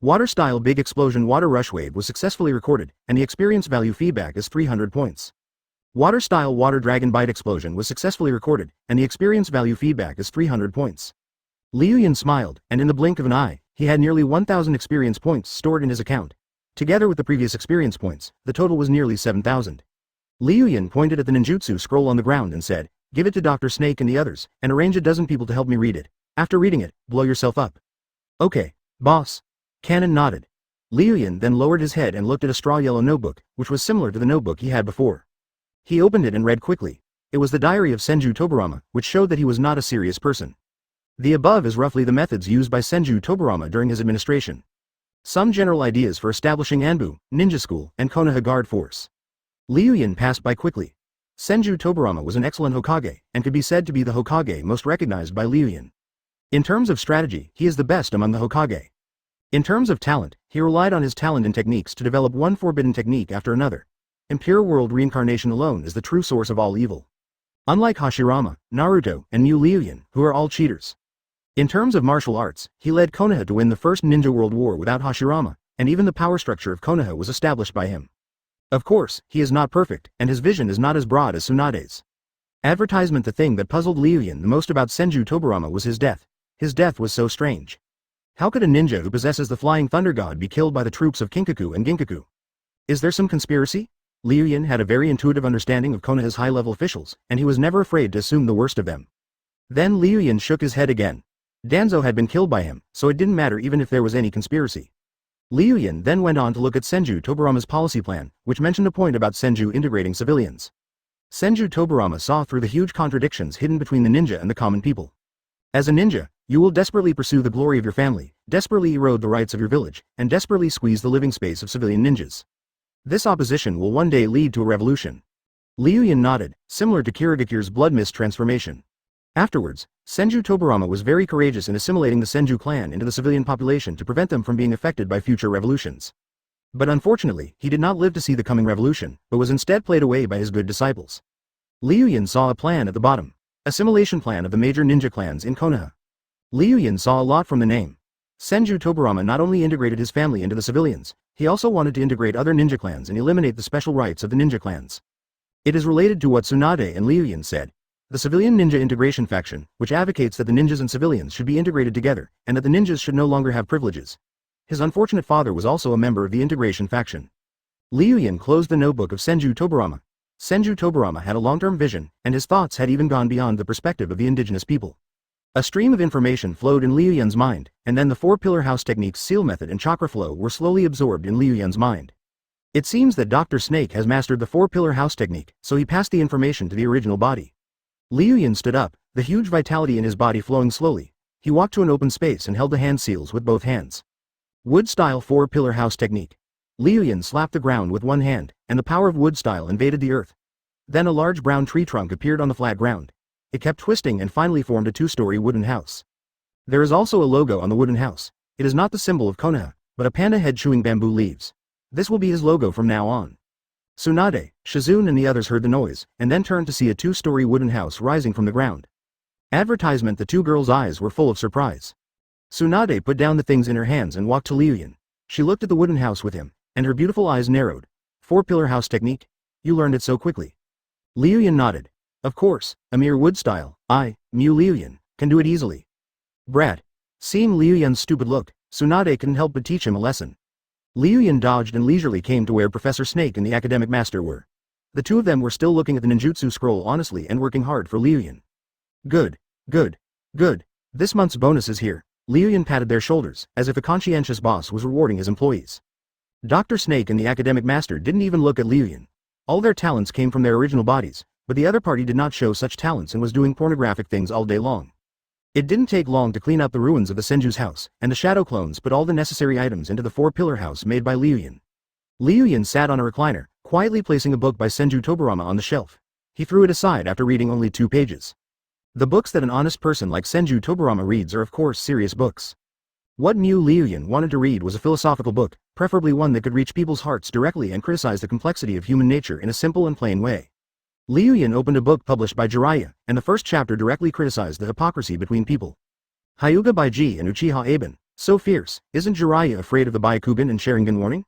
Water-style Big Explosion Water Rush Wave was successfully recorded, and the experience value feedback is 300 points. Water-style Water Dragon Bite Explosion was successfully recorded, and the experience value feedback is 300 points. Liu Yun smiled, and in the blink of an eye, he had nearly 1,000 experience points stored in his account. Together with the previous experience points, the total was nearly 7,000. Liu Yun pointed at the ninjutsu scroll on the ground and said, "Give it to Dr. Snake and the others, and arrange a dozen people to help me read it. After reading it, blow yourself up." "Okay, boss." Cannon nodded. Liu Yun then lowered his head and looked at a straw yellow notebook, which was similar to the notebook he had before. He opened it and read quickly. It was the diary of Senju Tobirama, which showed that he was not a serious person. The above is roughly the methods used by Senju Tobirama during his administration. Some general ideas for establishing Anbu, Ninja School, and Konoha Guard Force. Liu Yun passed by quickly. Senju Tobirama was an excellent Hokage, and could be said to be the Hokage most recognized by Liu Yun. In terms of strategy, he is the best among the Hokage. In terms of talent, he relied on his talent and techniques to develop one forbidden technique after another. Impure world reincarnation alone is the true source of all evil. Unlike Hashirama, Naruto, and Liu Yun, who are all cheaters. In terms of martial arts, he led Konoha to win the first Ninja World War without Hashirama, and even the power structure of Konoha was established by him. Of course, he is not perfect, and his vision is not as broad as Tsunade's. Advertisement. The thing that puzzled Liu Yun the most about Senju Tobirama was his death. His death was so strange. How could a ninja who possesses the Flying Thunder God be killed by the troops of Kinkaku and Ginkaku? Is there some conspiracy? Liu Yun had a very intuitive understanding of Konoha's high-level officials, and he was never afraid to assume the worst of them. Then Liu Yun shook his head again. Danzo had been killed by him, so it didn't matter even if there was any conspiracy. Liu Yun then went on to look at Senju Tobirama's policy plan, which mentioned a point about Senju integrating civilians. Senju Tobirama saw through the huge contradictions hidden between the ninja and the common people. As a ninja, you will desperately pursue the glory of your family, desperately erode the rights of your village, and desperately squeeze the living space of civilian ninjas. This opposition will one day lead to a revolution. Liu Yun nodded, similar to Kirigakir's blood mist transformation. Afterwards, Senju Tobirama was very courageous in assimilating the Senju clan into the civilian population to prevent them from being affected by future revolutions. But unfortunately, he did not live to see the coming revolution, but was instead played away by his good disciples. Liu Yun saw a plan at the bottom. Assimilation plan of the major ninja clans in Konoha. Liu Yun saw a lot from the name. Senju Tobirama not only integrated his family into the civilians, he also wanted to integrate other ninja clans and eliminate the special rights of the ninja clans. It is related to what Tsunade and Liu Yun said. The civilian ninja integration faction, which advocates that the ninjas and civilians should be integrated together, and that the ninjas should no longer have privileges. His unfortunate father was also a member of the integration faction. Liu Yun closed the notebook of Senju Tobirama. Senju Tobirama had a long-term vision, and his thoughts had even gone beyond the perspective of the indigenous people. A stream of information flowed in Liu Yun's mind, and then the four-pillar house techniques, seal method and chakra flow were slowly absorbed in Liu Yun's mind. It seems that Dr. Snake has mastered the four-pillar house technique, so he passed the information to the original body. Liu Yun stood up, the huge vitality in his body flowing slowly. He walked to an open space and held the hand seals with both hands. Wood-style four-pillar house technique. Liu Yun slapped the ground with one hand, and the power of wood-style invaded the earth. Then a large brown tree trunk appeared on the flat ground. It kept twisting and finally formed a two-story wooden house. There is also a logo on the wooden house. It is not the symbol of Konoha, but a panda head chewing bamboo leaves. This will be his logo from now on. Tsunade, Shizune and the others heard the noise, and then turned to see a two-story wooden house rising from the ground. Advertisement. The two girls' eyes were full of surprise. Tsunade put down the things in her hands and walked to Liu Yun. She looked at the wooden house with him, and her beautiful eyes narrowed. Four-pillar house technique? You learned it so quickly. Liu Yun nodded. Of course, a mere wood style, Liu Yun, can do it easily. Brat. Seeing Liu Yun's stupid look, Tsunade couldn't help but teach him a lesson. Liu Yun dodged and leisurely came to where Professor Snake and the academic master were. The two of them were still looking at the ninjutsu scroll honestly and working hard for Liu Yun. Good. This month's bonus is here. Liu Yun patted their shoulders, as if a conscientious boss was rewarding his employees. Dr. Snake and the academic master didn't even look at Liu Yun. All their talents came from their original bodies, but the other party did not show such talents and was doing pornographic things all day long. It didn't take long to clean up the ruins of the Senju's house, and the shadow clones put all the necessary items into the four-pillar house made by Liu Yun. Liu Yun sat on a recliner, quietly placing a book by Senju Tobirama on the shelf. He threw it aside after reading only 2 pages. The books that an honest person like Senju Tobirama reads are of course serious books. What Liu Yun wanted to read was a philosophical book, preferably one that could reach people's hearts directly and criticize the complexity of human nature in a simple and plain way. Liu Yun opened a book published by Jiraiya, and the first chapter directly criticized the hypocrisy between people. Hyuga Baiji and Uchiha Aben, so fierce, isn't Jiraiya afraid of the Byakugan and Sharingan warning?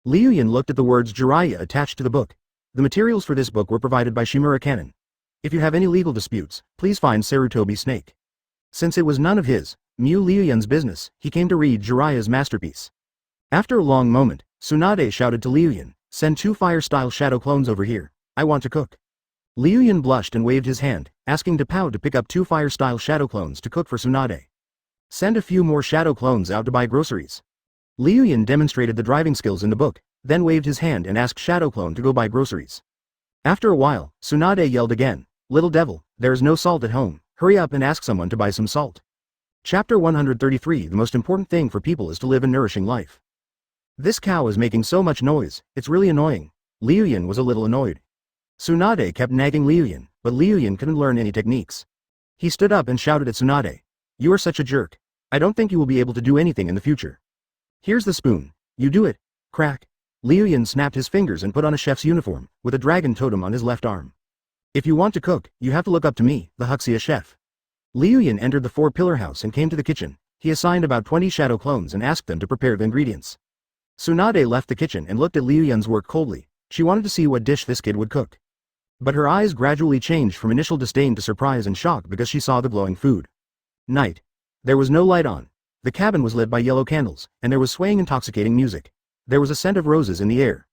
Liu Yun looked at the words Jiraiya attached to the book. The materials for this book were provided by Shimura Canon. If you have any legal disputes, please find Sarutobi Snake. Since it was none of his, Liu Yun's business, he came to read Jiraiya's masterpiece. After a long moment, Tsunade shouted to Liu Yun, "Send 2 fire-style shadow clones over here. I want to cook." Liu Yun blushed and waved his hand, asking Tapao to pick up 2 fire-style shadow clones to cook for Tsunade. Send a few more shadow clones out to buy groceries. Liu Yun demonstrated the driving skills in the book, then waved his hand and asked Shadow Clone to go buy groceries. After a while, Tsunade yelled again, "Little devil, there is no salt at home, hurry up and ask someone to buy some salt." Chapter 133. The most important thing for people is to live a nourishing life. This cow is making so much noise, it's really annoying. Liu Yun was a little annoyed. Tsunade kept nagging Liu Yun, but Liu Yun couldn't learn any techniques. He stood up and shouted at Tsunade, "You are such a jerk. I don't think you will be able to do anything in the future. Here's the spoon. You do it." Crack. Liu Yun snapped his fingers and put on a chef's uniform, with a dragon totem on his left arm. "If you want to cook, you have to look up to me, the Huxia chef." Liu Yun entered the 4-pillar house and came to the kitchen. He assigned about 20 shadow clones and asked them to prepare the ingredients. Tsunade left the kitchen and looked at Liu Yun's work coldly. She wanted to see what dish this kid would cook. But her eyes gradually changed from initial disdain to surprise and shock because she saw the glowing food. Night. There was no light on. The cabin was lit by yellow candles, and there was swaying intoxicating music. There was a scent of roses in the air.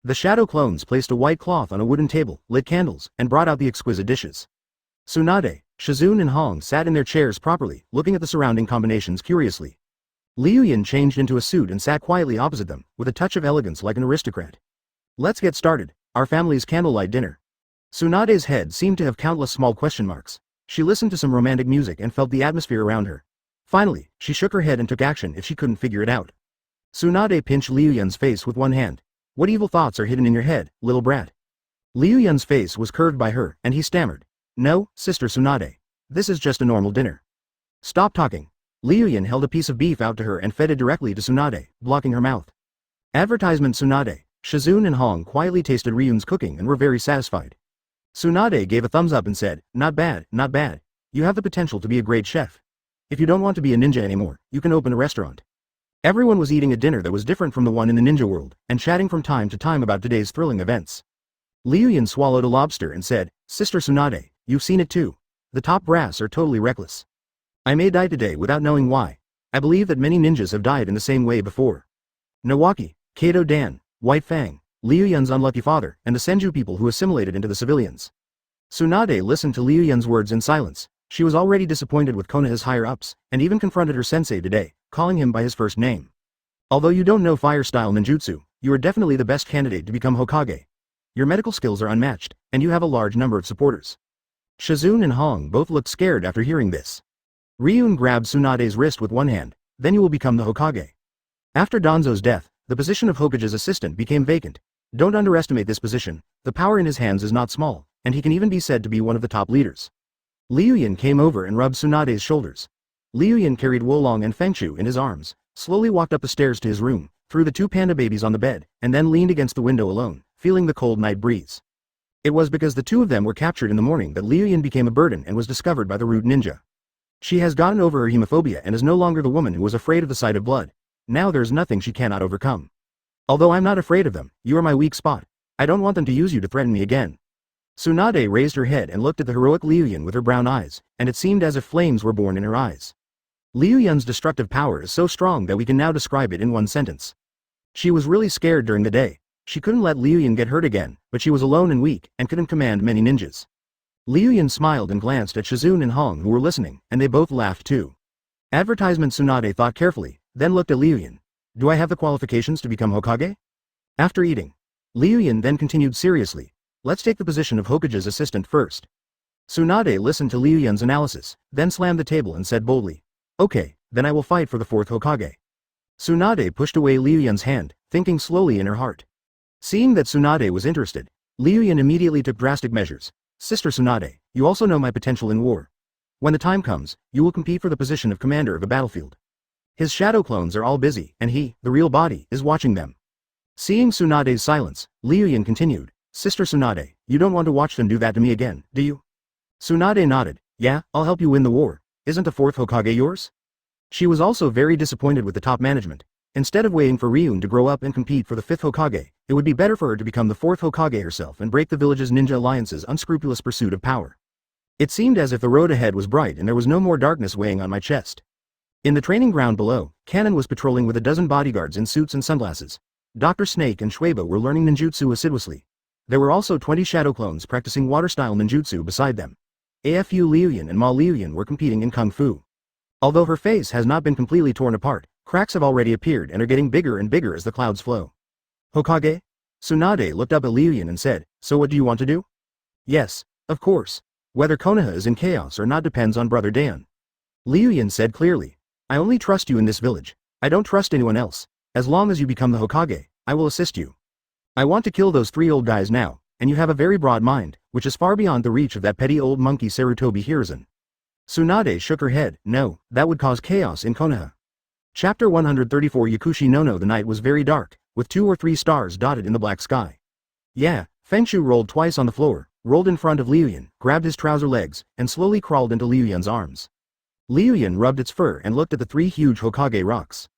The shadow clones placed a white cloth on a wooden table, lit candles, and brought out the exquisite dishes. Tsunade, Shizune and Hong sat in their chairs properly, looking at the surrounding combinations curiously. Liu Yun changed into a suit and sat quietly opposite them, with a touch of elegance like an aristocrat. "Let's get started, our family's candlelight dinner." Tsunade's head seemed to have countless small question marks. She listened to some romantic music and felt the atmosphere around her. Finally, she shook her head and took action if she couldn't figure it out. Tsunade pinched Liu Yun's face with one hand. "What evil thoughts are hidden in your head, little brat?" Liu Yun's face was curved by her, and he stammered, "No, Sister Tsunade. This is just a normal dinner." "Stop talking." Liu Yun held a piece of beef out to her and fed it directly to Tsunade, blocking her mouth. Advertisement Tsunade, Shizune and Hong quietly tasted Ryun's cooking and were very satisfied. Tsunade gave a thumbs up and said, "Not bad, not bad. You have the potential to be a great chef. If you don't want to be a ninja anymore, you can open a restaurant." Everyone was eating a dinner that was different from the one in the ninja world, and chatting from time to time about today's thrilling events. Liu Yun swallowed a lobster and said, "Sister Tsunade, you've seen it too. The top brass are totally reckless. I may die today without knowing why. I believe that many ninjas have died in the same way before. Nawaki, Kato Dan, White Fang, Liu Yun's unlucky father, and the Senju people who assimilated into the civilians." Tsunade listened to Liu Yun's words in silence. She was already disappointed with Konoha's higher-ups, and even confronted her sensei today, calling him by his first name. "Although you don't know fire-style ninjutsu, you are definitely the best candidate to become Hokage. Your medical skills are unmatched, and you have a large number of supporters." Shizune and Hong both looked scared after hearing this. Ryun grabbed Tsunade's wrist with one hand. "Then you will become the Hokage." After Danzo's death, the position of Hokage's assistant became vacant. Don't underestimate this position. The power in his hands is not small, and he can even be said to be one of the top leaders. Liu Yun came over and rubbed Tsunade's shoulders. Liu Yun carried Wolong and Fengchu in his arms, slowly walked up the stairs to his room, threw the two panda babies on the bed, and then leaned against the window alone, feeling the cold night breeze. It was because the two of them were captured in the morning that Liu Yun became a burden and was discovered by the rude ninja. She has gotten over her hemophobia and is no longer the woman who was afraid of the sight of blood. Now there's nothing she cannot overcome. "Although I'm not afraid of them, you are my weak spot. I don't want them to use you to threaten me again." Tsunade raised her head and looked at the heroic Liu Yun with her brown eyes, and it seemed as if flames were born in her eyes. Liu Yun's destructive power is so strong that we can now describe it in one sentence. She was really scared during the day. She couldn't let Liu Yun get hurt again, but she was alone and weak, and couldn't command many ninjas. Liu Yun smiled and glanced at Shizune and Hong who were listening, and they both laughed too. Advertisement Tsunade thought carefully, then looked at Liu Yun. "Do I have the qualifications to become Hokage?" After eating, Liu Yun then continued seriously, "Let's take the position of Hokage's assistant first." Tsunade listened to Liu Yun's analysis, then slammed the table and said boldly, "Okay, then I will fight for the fourth Hokage." Tsunade pushed away Liu Yun's hand, thinking slowly in her heart. Seeing that Tsunade was interested, Liu Yun immediately took drastic measures. "Sister Tsunade, you also know my potential in war. When the time comes, you will compete for the position of commander of a battlefield. His shadow clones are all busy, and he, the real body, is watching them." Seeing Tsunade's silence, Liu Yun continued, "Sister Tsunade, you don't want to watch them do that to me again, do you?" Tsunade nodded. "Yeah, I'll help you win the war. Isn't the fourth Hokage yours?" She was also very disappointed with the top management. Instead of waiting for Ryun to grow up and compete for the fifth Hokage, it would be better for her to become the fourth Hokage herself and break the village's ninja alliance's unscrupulous pursuit of power. It seemed as if the road ahead was bright and there was no more darkness weighing on my chest. In the training ground below, Kanon was patrolling with a dozen bodyguards in suits and sunglasses. Dr. Snake and Shueba were learning ninjutsu assiduously. There were also 20 shadow clones practicing water-style ninjutsu beside them. AFU Liu Yun and Ma Liu Yun were competing in kung fu. Although her face has not been completely torn apart, cracks have already appeared and are getting bigger and bigger as the clouds flow. "Hokage?" Tsunade looked up at Liu Yun and said, "So what do you want to do?" "Yes, of course. Whether Konoha is in chaos or not depends on Brother Dan." Liu Yun said clearly, "I only trust you in this village. I don't trust anyone else. As long as you become the Hokage, I will assist you. I want to kill those 3 old guys now, and you have a very broad mind, which is far beyond the reach of that petty old monkey Sarutobi Hiruzen." Tsunade shook her head. "No, that would cause chaos in Konoha." Chapter 134 Yakushi no. The night was very dark, with 2 or 3 stars dotted in the black sky. Yeah, Fengchu rolled twice on the floor, rolled in front of Liu Yun, grabbed his trouser legs, and slowly crawled into Liu Yun's arms. Liu Yun rubbed its fur and looked at the 3 huge Hokage rocks.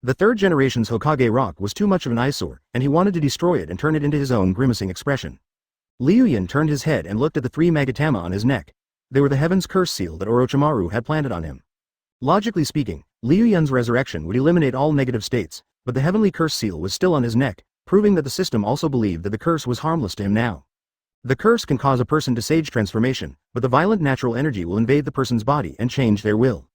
The third generation's Hokage rock was too much of an eyesore, and he wanted to destroy it and turn it into his own grimacing expression. Liu Yun turned his head and looked at the 3 Magatama on his neck. They were the Heaven's Curse seal that Orochimaru had planted on him. Logically speaking, Liu Yun's resurrection would eliminate all negative states, but the Heavenly Curse seal was still on his neck, proving that the system also believed that the curse was harmless to him now. The curse can cause a person to sage transformation, but the violent natural energy will invade the person's body and change their will.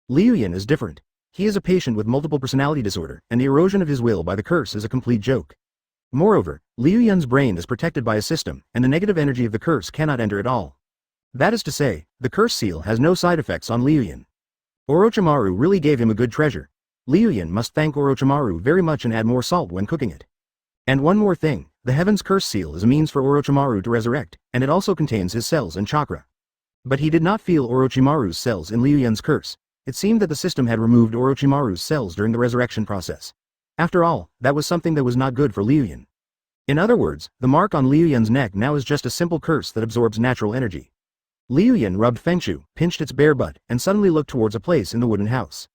Liu Yun is different. He is a patient with multiple personality disorder, and the erosion of his will by the curse is a complete joke. Moreover, Liu Yun's brain is protected by a system, and the negative energy of the curse cannot enter at all. That is to say, the curse seal has no side effects on Liu Yun. Orochimaru really gave him a good treasure. Liu Yun must thank Orochimaru very much and add more salt when cooking it. And one more thing, the Heaven's Curse seal is a means for Orochimaru to resurrect, and it also contains his cells and chakra. But he did not feel Orochimaru's cells in Liu Yun's curse. It seemed that the system had removed Orochimaru's cells during the resurrection process. After all, that was something that was not good for Liu Yun. In other words, the mark on Liu Yun's neck now is just a simple curse that absorbs natural energy. Liu Yun rubbed Fengshu, pinched its bare butt, and suddenly looked towards a place in the wooden house.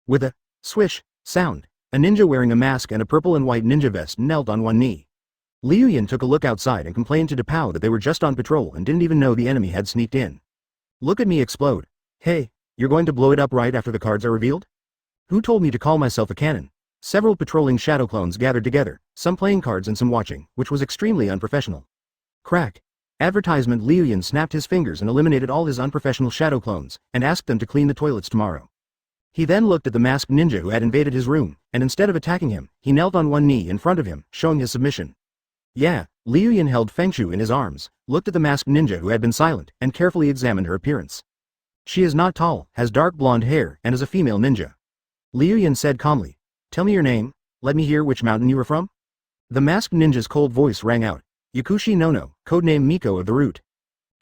With a swish sound, a ninja wearing a mask and a purple and white ninja vest knelt on one knee. Liu Yun took a look outside and complained to Depao that they were just on patrol and didn't even know the enemy had sneaked in. Look at me explode. Hey, you're going to blow it up right after the cards are revealed? Who told me to call myself a cannon? Several patrolling shadow clones gathered together, some playing cards and some watching, which was extremely unprofessional. Crack. Advertisement. Liu Yun snapped his fingers and eliminated all his unprofessional shadow clones, and asked them to clean the toilets tomorrow. He then looked at the masked ninja who had invaded his room, and instead of attacking him, he knelt on one knee in front of him, showing his submission. Yeah, Liu Yun held Fengshu in his arms, looked at the masked ninja who had been silent, and carefully examined her appearance. She is not tall, has dark blonde hair, and is a female ninja. Liu Yun said calmly, "Tell me your name, let me hear which mountain you are from." The masked ninja's cold voice rang out. Yakushi Nono, codename Miko of the Root.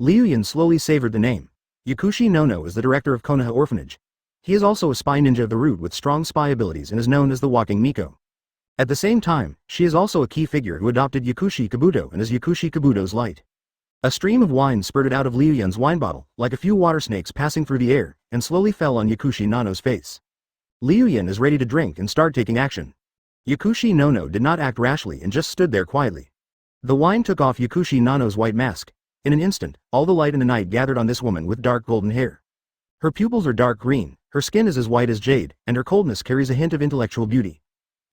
Liu Yun slowly savored the name. Yakushi Nono is the director of Konoha Orphanage. He is also a spy ninja of the Root with strong spy abilities and is known as the Walking Miko. At the same time, she is also a key figure who adopted Yakushi Kabuto and is Yakushi Kabuto's light. A stream of wine spurted out of Liu Yun's wine bottle, like a few water snakes passing through the air, and slowly fell on Yakushi Nano's face. Liu Yun is ready to drink and start taking action. Yakushi Nono did not act rashly and just stood there quietly. The wine took off Yakushi Nano's white mask. In an instant, all the light in the night gathered on this woman with dark golden hair. Her pupils are dark green, her skin is as white as jade, and her coldness carries a hint of intellectual beauty.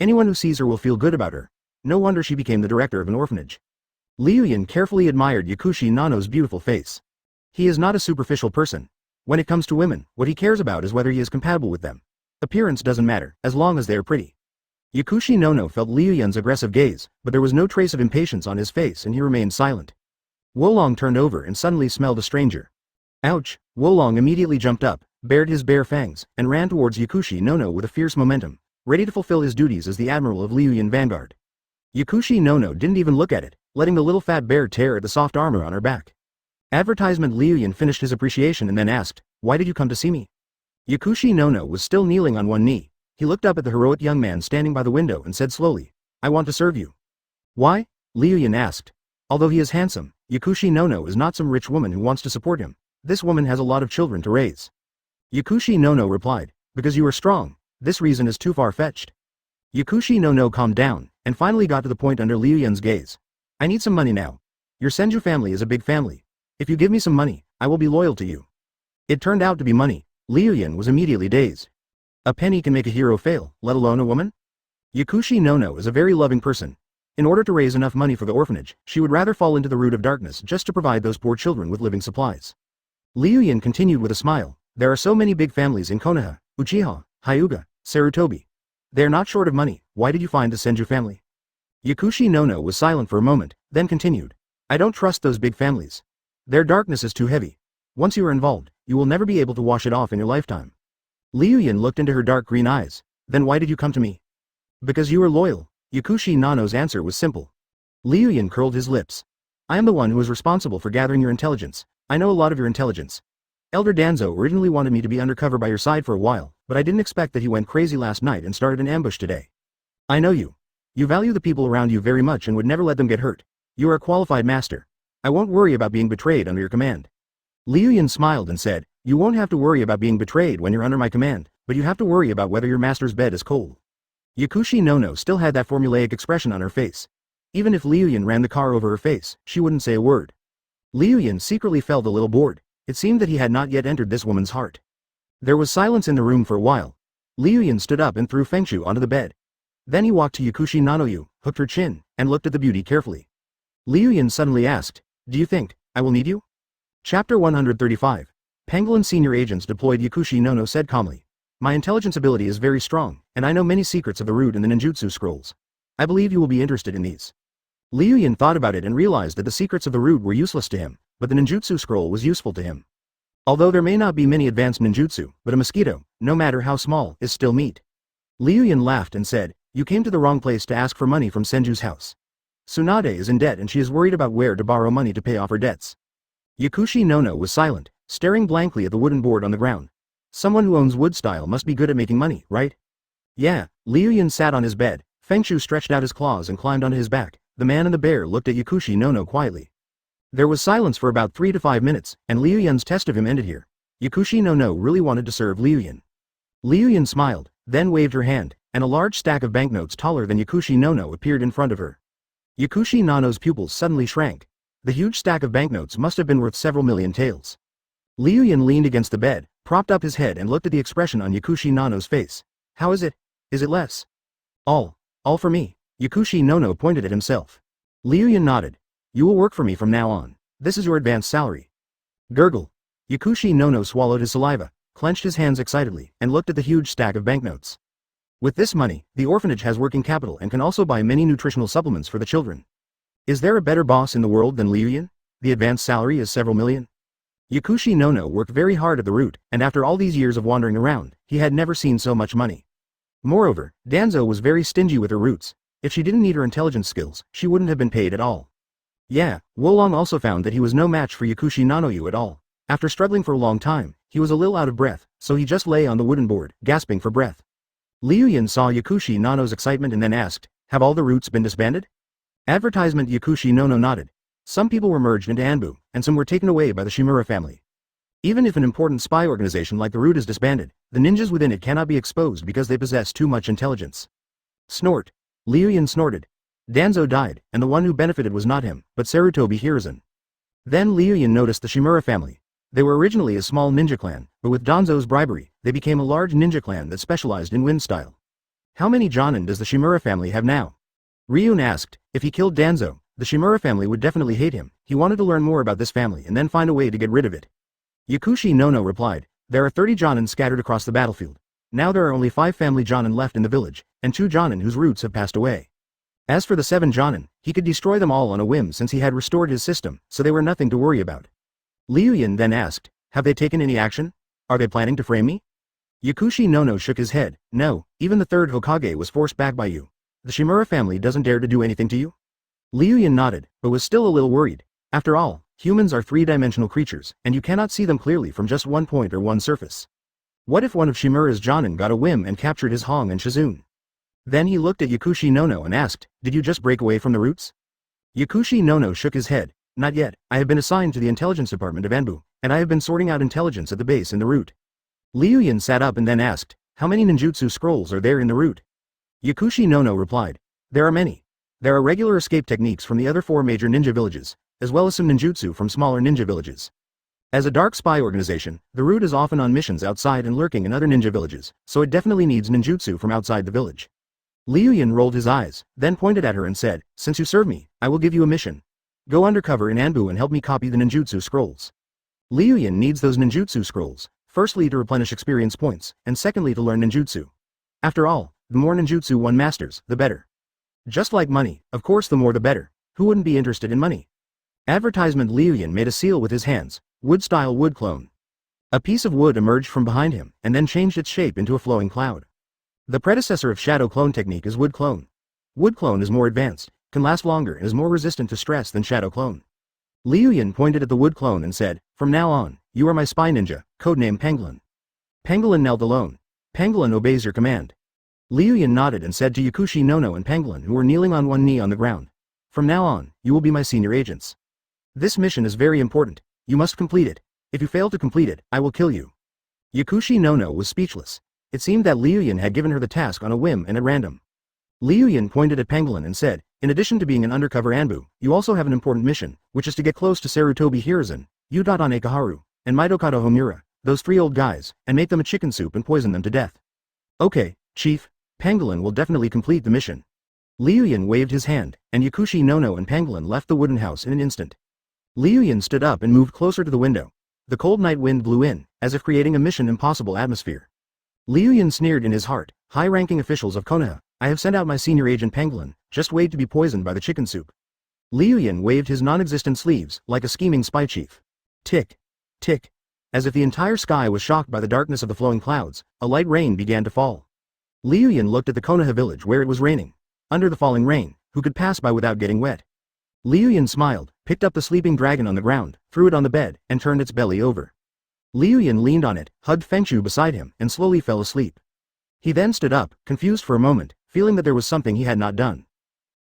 Anyone who sees her will feel good about her. No wonder she became the director of an orphanage. Liu Yun carefully admired Yakushi Nano's beautiful face. He is not a superficial person. When it comes to women, what he cares about is whether he is compatible with them. Appearance doesn't matter, as long as they are pretty. Yakushi Nono felt Liu Yun's aggressive gaze, but there was no trace of impatience on his face and he remained silent. Wolong turned over and suddenly smelled a stranger. Ouch! Wolong immediately jumped up, bared his bare fangs, and ran towards Yakushi Nono with a fierce momentum, ready to fulfill his duties as the admiral of Liu Yun Vanguard. Yakushi Nono didn't even look at it, letting the little fat bear tear at the soft armor on her back. Advertisement. Liu Yun finished his appreciation and then asked, "Why did you come to see me?" Yakushi Nono was still kneeling on one knee. He looked up at the heroic young man standing by the window and said slowly, "I want to serve you." "Why?" Liu Yun asked. Although he is handsome, Yakushi Nono is not some rich woman who wants to support him. This woman has a lot of children to raise. Yakushi Nono replied, "Because you are strong. This reason is too far-fetched." Yakushi Nono calmed down, and finally got to the point under Liu Yun's gaze. "I need some money now. Your Senju family is a big family. If you give me some money, I will be loyal to you." It turned out to be money. Liu Yun was immediately dazed. A penny can make a hero fail, let alone a woman? Yakushi Nono is a very loving person. In order to raise enough money for the orphanage, she would rather fall into the root of darkness just to provide those poor children with living supplies. Liu Yun continued with a smile. There are so many big families in Konoha, Uchiha, Hyuga, Sarutobi. They are not short of money. Why did you find the Senju family? Yakushi Nono was silent for a moment, then continued. "I don't trust those big families. Their darkness is too heavy. Once you are involved, you will never be able to wash it off in your lifetime." Liu Yun looked into her dark green eyes. "Then why did you come to me?" "Because you are loyal." Yakushi Nano's answer was simple. Liu Yun curled his lips. "I am the one who is responsible for gathering your intelligence. I know a lot of your intelligence. Elder Danzo originally wanted me to be undercover by your side for a while, but I didn't expect that he went crazy last night and started an ambush today. I know you. You value the people around you very much and would never let them get hurt. You are a qualified master. I won't worry about being betrayed under your command." Liu Yun smiled and said, "You won't have to worry about being betrayed when you're under my command, but you have to worry about whether your master's bed is cold." Yakushi Nono still had that formulaic expression on her face. Even if Liu Yun ran the car over her face, she wouldn't say a word. Liu Yun secretly felt a little bored. It seemed that he had not yet entered this woman's heart. There was silence in the room for a while. Liu Yun stood up and threw Fengshu onto the bed. Then he walked to Yakushi Nanoyu, hooked her chin, and looked at the beauty carefully. Liu Yun suddenly asked, "Do you think I will need you?" Chapter 135. Pangolin Senior Agents Deployed. Yakushi Nono said calmly, "My intelligence ability is very strong, and I know many secrets of the root and the ninjutsu scrolls. I believe you will be interested in these." Liu Yun thought about it and realized that the secrets of the root were useless to him, but the ninjutsu scroll was useful to him. Although there may not be many advanced ninjutsu, but a mosquito, no matter how small, is still meat. Liu Yun laughed and said, "You came to the wrong place to ask for money from Senju's house. Tsunade is in debt and she is worried about where to borrow money to pay off her debts." Yakushi Nono was silent, staring blankly at the wooden board on the ground. Someone who owns wood style must be good at making money, right? Yeah. Liu Yun sat on his bed, Feng Shu stretched out his claws and climbed onto his back. The man and the bear looked at Yakushi no quietly. There was silence for about 3 to 5 minutes, and Liu Yun's test of him ended here. Yakushi no really wanted to serve Liu Yun. Liu Yun smiled, then waved her hand, and a large stack of banknotes taller than Yakushi no appeared in front of her. Yakushi Nano's pupils suddenly shrank. The huge stack of banknotes must have been worth several million taels. Liu Yun leaned against the bed, propped up his head and looked at the expression on Yakushi Nano's face. How is it? Is it less? All for me. Yakushi no pointed at himself. Liu Yun nodded. You will work for me from now on. This is your advance salary. Gurgle. Yakushi no swallowed his saliva, clenched his hands excitedly, and looked at the huge stack of banknotes. With this money, the orphanage has working capital and can also buy many nutritional supplements for the children. Is there a better boss in the world than Liu Yun? The advance salary is several million. Yakushi no worked very hard at the root, and after all these years of wandering around, he had never seen so much money. Moreover, Danzo was very stingy with her roots. If she didn't need her intelligence skills, she wouldn't have been paid at all. Yeah, Wolong also found that he was no match for Yakushi Nanoyu at all. After struggling for a long time, he was a little out of breath, so he just lay on the wooden board, gasping for breath. Liu Yun saw Yakushi Nano's excitement and then asked, have all the roots been disbanded? Advertisement. Yakushi no nodded. Some people were merged into Anbu, and some were taken away by the Shimura family. Even if an important spy organization like the Root is disbanded, the ninjas within it cannot be exposed because they possess too much intelligence. Snort. Liu Yun snorted. Danzo died, and the one who benefited was not him, but Sarutobi Hiruzen. Then Liu Yun noticed the Shimura family. They were originally a small ninja clan, but with Danzo's bribery, they became a large ninja clan that specialized in whim style. How many Jonin does the Shimura family have now? Ryun asked. If he killed Danzo, the Shimura family would definitely hate him. He wanted to learn more about this family and then find a way to get rid of it. Yakushi no replied. There are 30 Jonin scattered across the battlefield. Now there are only 5 family Jonin left in the village, and 2 Jonin whose roots have passed away. As for the 7 Jonin, he could destroy them all on a whim since he had restored his system, so they were nothing to worry about. Liu Yun then asked, have they taken any action? Are they planning to frame me? Yakushi no shook his head. No, even the 3rd Hokage was forced back by you. The Shimura family doesn't dare to do anything to you? Liu Yun nodded, but was still a little worried. After all, humans are 3-dimensional creatures, and you cannot see them clearly from just one point or one surface. What if one of Shimura's Jonin got a whim and captured his Hong and Shizune? Then he looked at Yakushi no and asked, did you just break away from the roots? Yakushi no shook his head. Not yet. I have been assigned to the intelligence department of Anbu, and I have been sorting out intelligence at the base in the root. Liu Yun sat up and then asked, how many ninjutsu scrolls are there in the root? Yakushi no replied. There are many. There are regular escape techniques from the other 4 major ninja villages, as well as some ninjutsu from smaller ninja villages. As a dark spy organization, the Root is often on missions outside and lurking in other ninja villages, so it definitely needs ninjutsu from outside the village. Liu Yun rolled his eyes, then pointed at her and said, since you serve me, I will give you a mission. Go undercover in Anbu and help me copy the ninjutsu scrolls. Liu Yun needs those ninjutsu scrolls, firstly to replenish experience points, and secondly to learn ninjutsu. After all, the more ninjutsu one masters, the better. Just like money, of course the more the better. Who wouldn't be interested in money? Advertisement. Liu Yun made a seal with his hands. Wood-style wood clone. A piece of wood emerged from behind him, and then changed its shape into a flowing cloud. The predecessor of shadow clone technique is wood clone. Wood clone is more advanced, can last longer and is more resistant to stress than shadow clone. Liu Yun pointed at the wood clone and said, from now on, you are my spy ninja, codename Pangolin. Pangolin knelt alone. Pangolin obeys your command. Liu Yun nodded and said to Yakushi no and Pangolin who were kneeling on one knee on the ground. From now on, you will be my senior agents. This mission is very important. You must complete it. If you fail to complete it, I will kill you. Yakushi no was speechless. It seemed that Liu Yun had given her the task on a whim and at random. Liu Yun pointed at Pangolin and said, in addition to being an undercover Anbu, you also have an important mission, which is to get close to Sarutobi Hiruzen, Udadane Kaharu, and Mitokado Homura, those 3 old guys, and make them a chicken soup and poison them to death. Okay, Chief. Pangolin will definitely complete the mission. Liu Yun waved his hand, and Yakushi no and Pangolin left the wooden house in an instant. Liu Yun stood up and moved closer to the window. The cold night wind blew in, as if creating a mission impossible atmosphere. Liu Yun sneered in his heart, high-ranking officials of Konoha, I have sent out my senior agent Pangolin, just wait to be poisoned by the chicken soup. Liu Yun waved his non-existent sleeves, like a scheming spy chief. Tick. Tick. As if the entire sky was shocked by the darkness of the flowing clouds, a light rain began to fall. Liu Yun looked at the Konoha village where it was raining. Under the falling rain, who could pass by without getting wet? Liu Yun smiled, picked up the sleeping dragon on the ground, threw it on the bed, and turned its belly over. Liu Yun leaned on it, hugged Feng Shu beside him, and slowly fell asleep. He then stood up, confused for a moment, feeling that there was something he had not done.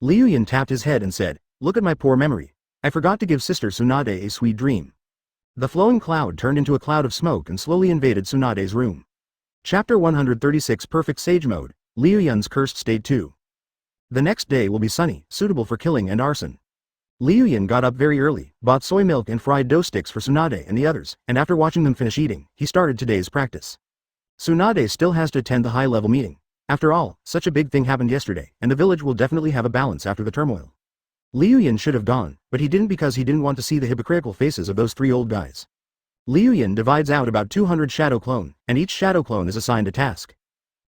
Liu Yun tapped his head and said, "Look at my poor memory. I forgot to give Sister Tsunade a sweet dream." The flowing cloud turned into a cloud of smoke and slowly invaded Tsunade's room. Chapter 136 Perfect Sage Mode, Liu Yun's Cursed State 2. The next day will be sunny, suitable for killing and arson. Liu Yun got up very early, bought soy milk and fried dough sticks for Tsunade and the others, and after watching them finish eating, he started today's practice. Tsunade still has to attend the high-level meeting. After all, such a big thing happened yesterday, and the village will definitely have a balance after the turmoil. Liu Yun should have gone, but he didn't because he didn't want to see the hypocritical faces of those three old guys. Liu Yun divides out about 200 shadow clone, and each shadow clone is assigned a task.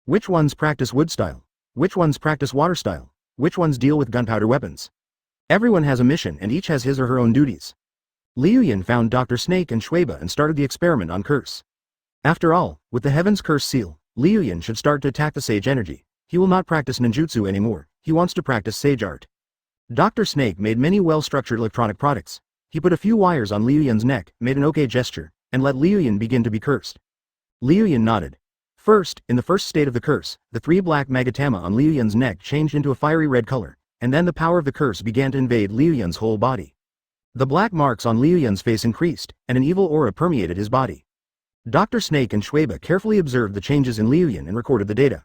Which ones practice wood style? Which ones practice water style? Which ones deal with gunpowder weapons? Everyone has a mission and each has his or her own duties. Liu Yun found Dr. Snake and Shueba and started the experiment on curse. After all, with the Heaven's Curse seal, Liu Yun should start to attack the sage energy. He will not practice ninjutsu anymore, he wants to practice sage art. Dr. Snake made many well-structured electronic products. He put a few wires on Liu Yun's neck, made an okay gesture, and let Liu Yun begin to be cursed. Liu Yun nodded. First, in the first state of the curse, the three black magatama on Liu Yun's neck changed into a fiery red color, and then the power of the curse began to invade Liu Yun's whole body. The black marks on Liu Yun's face increased, and an evil aura permeated his body. Dr. Snake and Shueba carefully observed the changes in Liu Yun and recorded the data.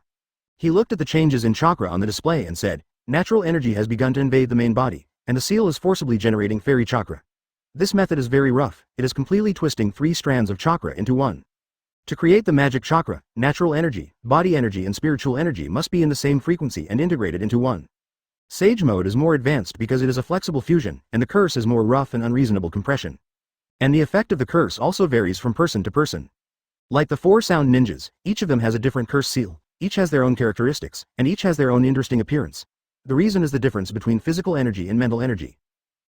He looked at the changes in chakra on the display and said, "Natural energy has begun to invade the main body, and the seal is forcibly generating fairy chakra. This method is very rough, it is completely twisting 3 strands of chakra into one. To create the magic chakra, natural energy, body energy and spiritual energy must be in the same frequency and integrated into one. Sage mode is more advanced because it is a flexible fusion, and the curse is more rough and unreasonable compression. And the effect of the curse also varies from person to person. Like the 4 sound ninjas, each of them has a different curse seal, each has their own characteristics, and each has their own interesting appearance. The reason is the difference between physical energy and mental energy.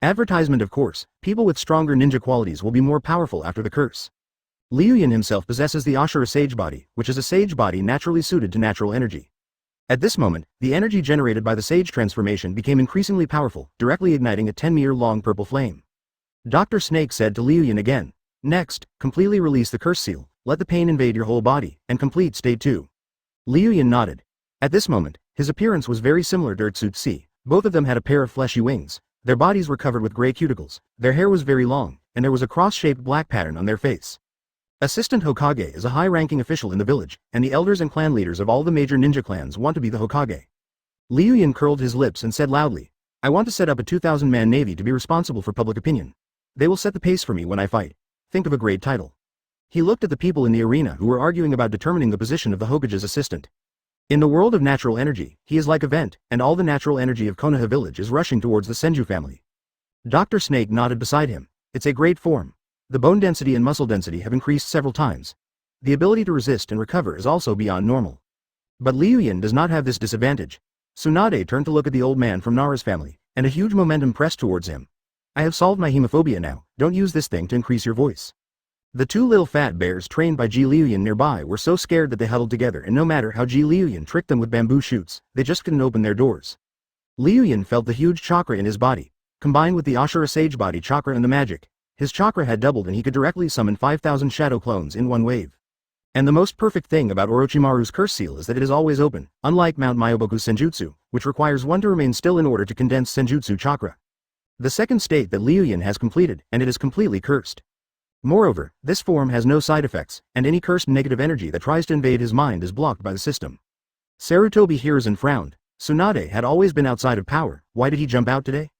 Advertisement, of course, people with stronger ninja qualities will be more powerful after the curse. Liu Yun himself possesses the Ashura Sage Body, which is a sage body naturally suited to natural energy. At this moment, the energy generated by the sage transformation became increasingly powerful, directly igniting a 10-meter-long purple flame. Dr. Snake said to Liu Yun again, "Next, completely release the curse seal, let the pain invade your whole body, and complete state 2. Liu Yun nodded. At this moment, his appearance was very similar to Urtsutsu. Both of them had a pair of fleshy wings, their bodies were covered with gray cuticles, their hair was very long, and there was a cross-shaped black pattern on their face. Assistant Hokage is a high-ranking official in the village, and the elders and clan leaders of all the major ninja clans want to be the Hokage. Liu Yun curled his lips and said loudly, "I want to set up a 2,000-man navy to be responsible for public opinion. They will set the pace for me when I fight. Think of a great title." He looked at the people in the arena who were arguing about determining the position of the Hokage's assistant. In the world of natural energy, he is like a vent, and all the natural energy of Konoha village is rushing towards the Senju family. Dr. Snake nodded beside him. "It's a great form. The bone density and muscle density have increased several times. The ability to resist and recover is also beyond normal. But Liu Yun does not have this disadvantage." Tsunade turned to look at the old man from Nara's family, and a huge momentum pressed towards him. "I have solved my hemophobia now, don't use this thing to increase your voice." The 2 little fat bears trained by Ji Liu Yun nearby were so scared that they huddled together, and no matter how Ji Liu Yun tricked them with bamboo shoots, they just couldn't open their doors. Liu Yun felt the huge chakra in his body, combined with the Ashura Sage Body chakra and the magic. His chakra had doubled and he could directly summon 5,000 shadow clones in one wave. And the most perfect thing about Orochimaru's curse seal is that it is always open, unlike Mount Myoboku's Senjutsu, which requires one to remain still in order to condense Senjutsu chakra. The second state that Liu Yun has completed, and it is completely cursed. Moreover, this form has no side effects, and any cursed negative energy that tries to invade his mind is blocked by the system. Sarutobi Hiruzen frowned. Tsunade had always been outside of power, why did he jump out today?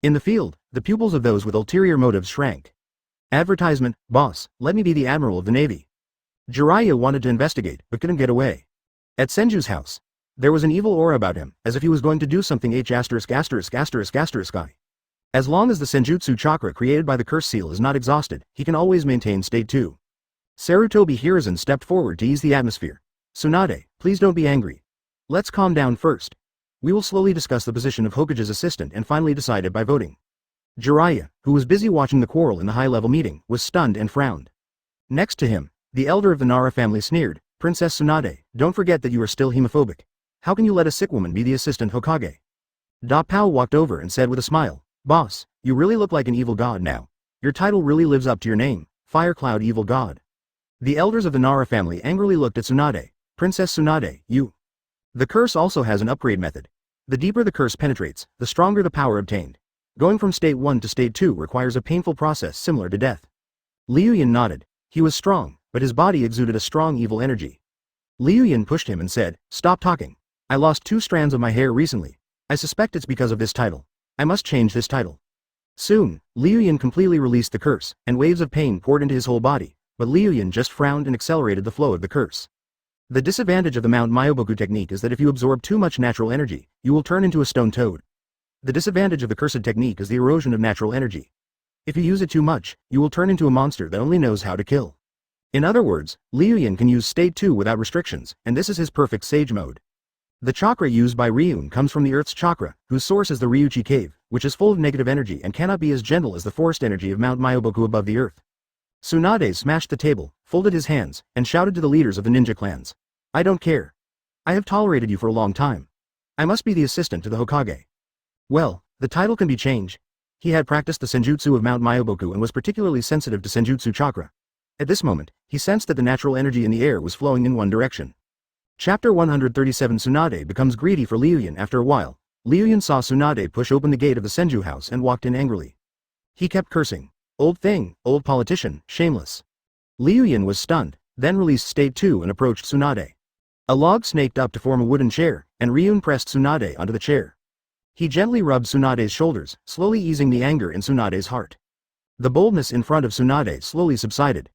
In the field, the pupils of those with ulterior motives shrank. Advertisement, "Boss, let me be the admiral of the navy." Jiraiya wanted to investigate, but couldn't get away. At Senju's house, there was an evil aura about him, as if he was going to do something I. As long as the Senjutsu chakra created by the curse seal is not exhausted, he can always maintain state 2. Sarutobi Hiruzen stepped forward to ease the atmosphere. "Tsunade, please don't be angry. Let's calm down first. We will slowly discuss the position of Hokage's assistant and finally decide it by voting." Jiraiya, who was busy watching the quarrel in the high-level meeting, was stunned and frowned. Next to him, the elder of the Nara family sneered, "Princess Tsunade, don't forget that you are still hemophobic. How can you let a sick woman be the assistant Hokage?" Da Pao walked over and said with a smile, "Boss, you really look like an evil god now. Your title really lives up to your name, Fire Cloud Evil God." The elders of the Nara family angrily looked at Tsunade. "Princess Tsunade, you..." The curse also has an upgrade method. The deeper the curse penetrates, the stronger the power obtained. Going from state 1 to state 2 requires a painful process similar to death. Liu Yun nodded. He was strong, but his body exuded a strong evil energy. Liu Yun pushed him and said, "Stop talking. I lost 2 strands of my hair recently. I suspect it's because of this title. I must change this title." Soon, Liu Yun completely released the curse, and waves of pain poured into his whole body, but Liu Yun just frowned and accelerated the flow of the curse. The disadvantage of the Mount Myoboku technique is that if you absorb too much natural energy, you will turn into a stone toad. The disadvantage of the cursed technique is the erosion of natural energy. If you use it too much, you will turn into a monster that only knows how to kill. In other words, Liu Yun can use state 2 without restrictions, and this is his perfect sage mode. The chakra used by Ryun comes from the Earth's chakra, whose source is the Ryuchi cave, which is full of negative energy and cannot be as gentle as the forest energy of Mount Myoboku above the earth. Tsunade smashed the table, folded his hands, and shouted to the leaders of the ninja clans. "I don't care. I have tolerated you for a long time. I must be the assistant to the Hokage." Well, the title can be changed. He had practiced the senjutsu of Mount Myoboku and was particularly sensitive to senjutsu chakra. At this moment, he sensed that the natural energy in the air was flowing in one direction. Chapter 137 Tsunade becomes greedy for Liu Yun. After a while, Liu Yun saw Tsunade push open the gate of the Senju house and walked in angrily. He kept cursing. "Old thing, old politician, shameless." Liu Yun was stunned, then released state 2 and approached Tsunade. A log snaked up to form a wooden chair, and Ryun pressed Tsunade onto the chair. He gently rubbed Tsunade's shoulders, slowly easing the anger in Tsunade's heart. The boldness in front of Tsunade slowly subsided.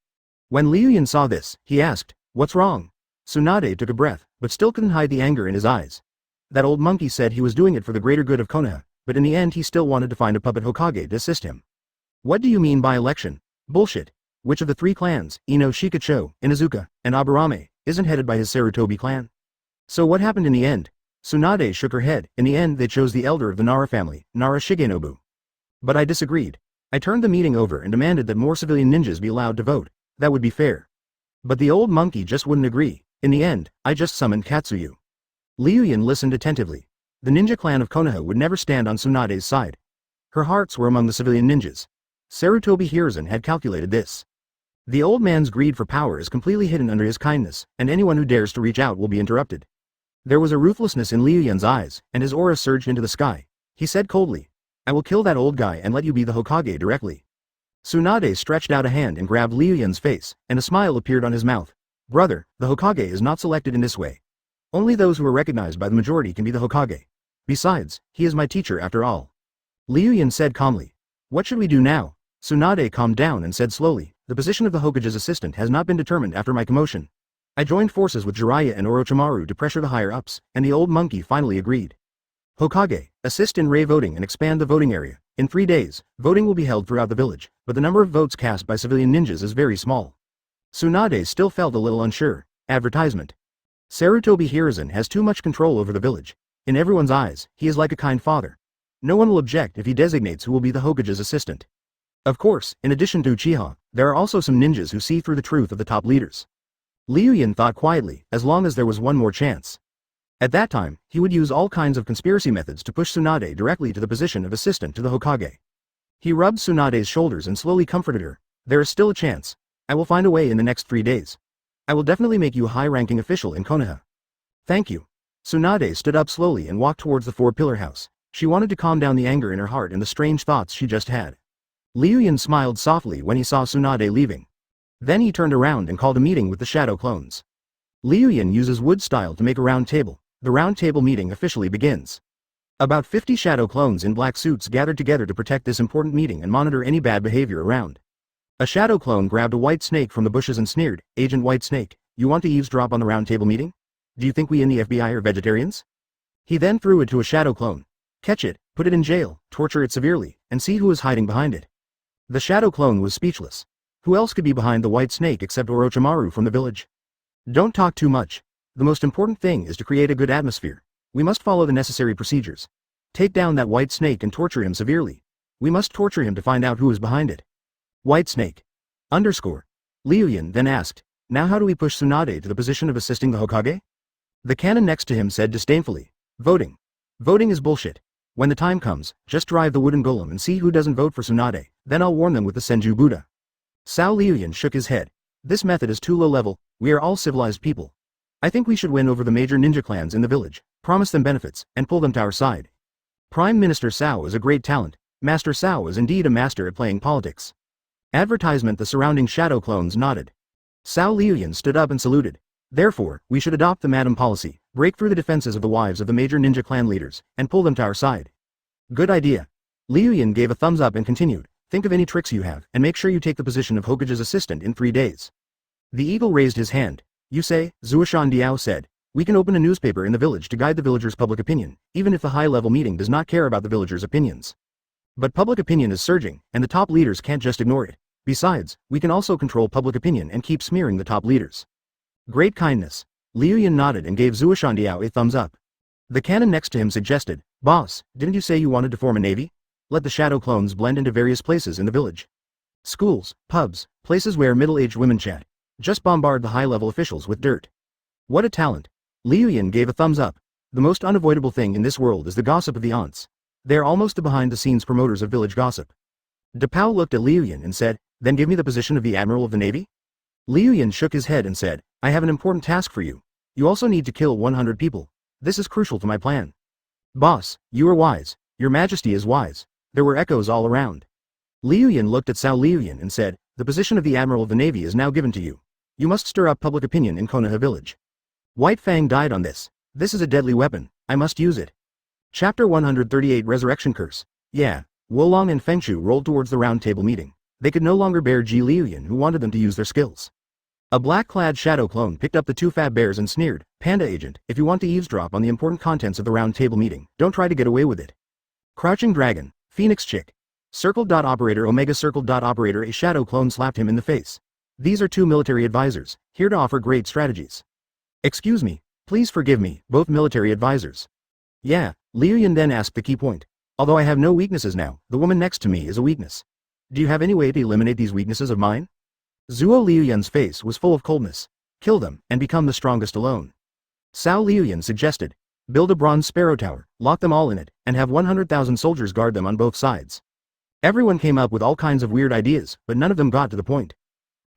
When Liu Yun saw this, he asked, "What's wrong?" Tsunade took a breath, but still couldn't hide the anger in his eyes. That old monkey said he was doing it for the greater good of Konoha, but in the end he still wanted to find a puppet Hokage to assist him. "What do you mean by election? Bullshit. Which of the 3 clans, Ino Shikacho, Inazuka, and Aburame, isn't headed by his Sarutobi clan? So what happened in the end?" Tsunade shook her head. "In the end they chose the elder of the Nara family, Nara Shigenobu. But I disagreed. I turned the meeting over and demanded that more civilian ninjas be allowed to vote. That would be fair. But the old monkey just wouldn't agree. In the end, I just summoned Katsuyu." Liu Yun listened attentively. The ninja clan of Konoha would never stand on Tsunade's side. Her hearts were among the civilian ninjas. Sarutobi Hiruzen had calculated this. The old man's greed for power is completely hidden under his kindness, and anyone who dares to reach out will be interrupted. There was a ruthlessness in Liu Yun's eyes, and his aura surged into the sky. He said coldly, "I will kill that old guy and let you be the Hokage directly." Tsunade stretched out a hand and grabbed Liu Yun's face, and a smile appeared on his mouth. "Brother, the Hokage is not selected in this way. Only those who are recognized by the majority can be the Hokage. Besides, he is my teacher after all." Liu Yun said calmly. "What should we do now?" Tsunade calmed down and said slowly, "The position of the Hokage's assistant has not been determined after my commotion. I joined forces with Jiraiya and Orochimaru to pressure the higher-ups, and the old monkey finally agreed. Hokage, assist in Rei voting and expand the voting area. In 3 days, voting will be held throughout the village, but the number of votes cast by civilian ninjas is very small." Tsunade still felt a little unsure. Advertisement. Sarutobi Hiruzen has too much control over the village. In everyone's eyes, he is like a kind father. No one will object if he designates who will be the Hokage's assistant. Of course, in addition to Uchiha, there are also some ninjas who see through the truth of the top leaders. Liu Yun thought quietly, as long as there was one more chance. At that time, he would use all kinds of conspiracy methods to push Tsunade directly to the position of assistant to the Hokage. He rubbed Tsunade's shoulders and slowly comforted her. "There is still a chance. I will find a way in the next 3 days. I will definitely make you a high-ranking official in Konoha." "Thank you." Tsunade stood up slowly and walked towards the 4-pillar house. She wanted to calm down the anger in her heart and the strange thoughts she just had. Liu Yun smiled softly when he saw Tsunade leaving. Then he turned around and called a meeting with the shadow clones. Liu Yun uses wood style to make a round table. The round table meeting officially begins. About 50 shadow clones in black suits gathered together to protect this important meeting and monitor any bad behavior around. A shadow clone grabbed a white snake from the bushes and sneered, "Agent White Snake, you want to eavesdrop on the round table meeting? Do you think we in the FBI are vegetarians?" He then threw it to a shadow clone. "Catch it, put it in jail, torture it severely, and see who is hiding behind it." The shadow clone was speechless. Who else could be behind the white snake except Orochimaru from the village? "Don't talk too much. The most important thing is to create a good atmosphere. We must follow the necessary procedures. Take down that white snake and torture him severely. We must torture him to find out who is behind it." White snake. Underscore. Liu Yun then asked, "Now how do we push Tsunade to the position of assisting the Hokage?" The canon next to him said disdainfully, "Voting. Voting is bullshit. When the time comes, just drive the wooden golem and see who doesn't vote for Tsunade, then I'll warn them with the Senju Buddha." Sao Liu Yun shook his head. "This method is too low level. We are all civilized people. I think we should win over the major ninja clans in the village, promise them benefits, and pull them to our side. Prime Minister Sao is a great talent. Master Sao is indeed a master at playing politics. Advertisement. The surrounding shadow clones nodded. Sao Liu Yun stood up and saluted. Therefore, we should adopt the Madam policy, break through the defenses of the wives of the major ninja clan leaders, and pull them to our side. Good idea. Liu Yun gave a thumbs up and continued, think of any tricks you have, and make sure you take the position of Hokage's assistant in 3 days. The eagle raised his hand. You say, Zuoshan Diao said, we can open a newspaper in the village to guide the villagers' public opinion, even if the high-level meeting does not care about the villagers' opinions. But public opinion is surging, and the top leaders can't just ignore it. Besides, we can also control public opinion and keep smearing the top leaders. Great kindness. Liu Yun nodded and gave Zuoshan Diao a thumbs up. The canon next to him suggested, Boss, didn't you say you wanted to form a navy? Let the shadow clones blend into various places in the village. Schools, pubs, places where middle-aged women chat. Just bombard the high-level officials with dirt. What a talent. Liu Yun gave a thumbs up. The most unavoidable thing in this world is the gossip of the aunts. They are almost the behind-the-scenes promoters of village gossip. Depao looked at Liu Yun and said, then give me the position of the Admiral of the Navy? Liu Yun shook his head and said, I have an important task for you. You also need to kill 100 people. This is crucial to my plan. Boss, you are wise. Your Majesty is wise. There were echoes all around. Liu Yun looked at Sao Liu Yun and said, the position of the Admiral of the Navy is now given to you. You must stir up public opinion in Konoha village. White Fang died on this. This is a deadly weapon. I must use it. Chapter 138 Resurrection Curse. Yeah. Wolong and Fengshu rolled towards the round table meeting. They could no longer bear Ji Liu Yun, who wanted them to use their skills. A black-clad shadow clone picked up the 2 fat bears and sneered, Panda Agent, if you want to eavesdrop on the important contents of the round table meeting, don't try to get away with it. Crouching Dragon, Phoenix Chick. Circle.operator Omega Circle.operator. A shadow clone slapped him in the face. These are 2 military advisors, here to offer great strategies. Excuse me, please forgive me, both military advisors. Yeah, Liu Yun then asked the key point. Although I have no weaknesses now, the woman next to me is a weakness. Do you have any way to eliminate these weaknesses of mine? Zuo Liu Yun's face was full of coldness. Kill them, and become the strongest alone. Sao Liu Yun suggested. Build a bronze sparrow tower, lock them all in it, and have 100,000 soldiers guard them on both sides. Everyone came up with all kinds of weird ideas, but none of them got to the point.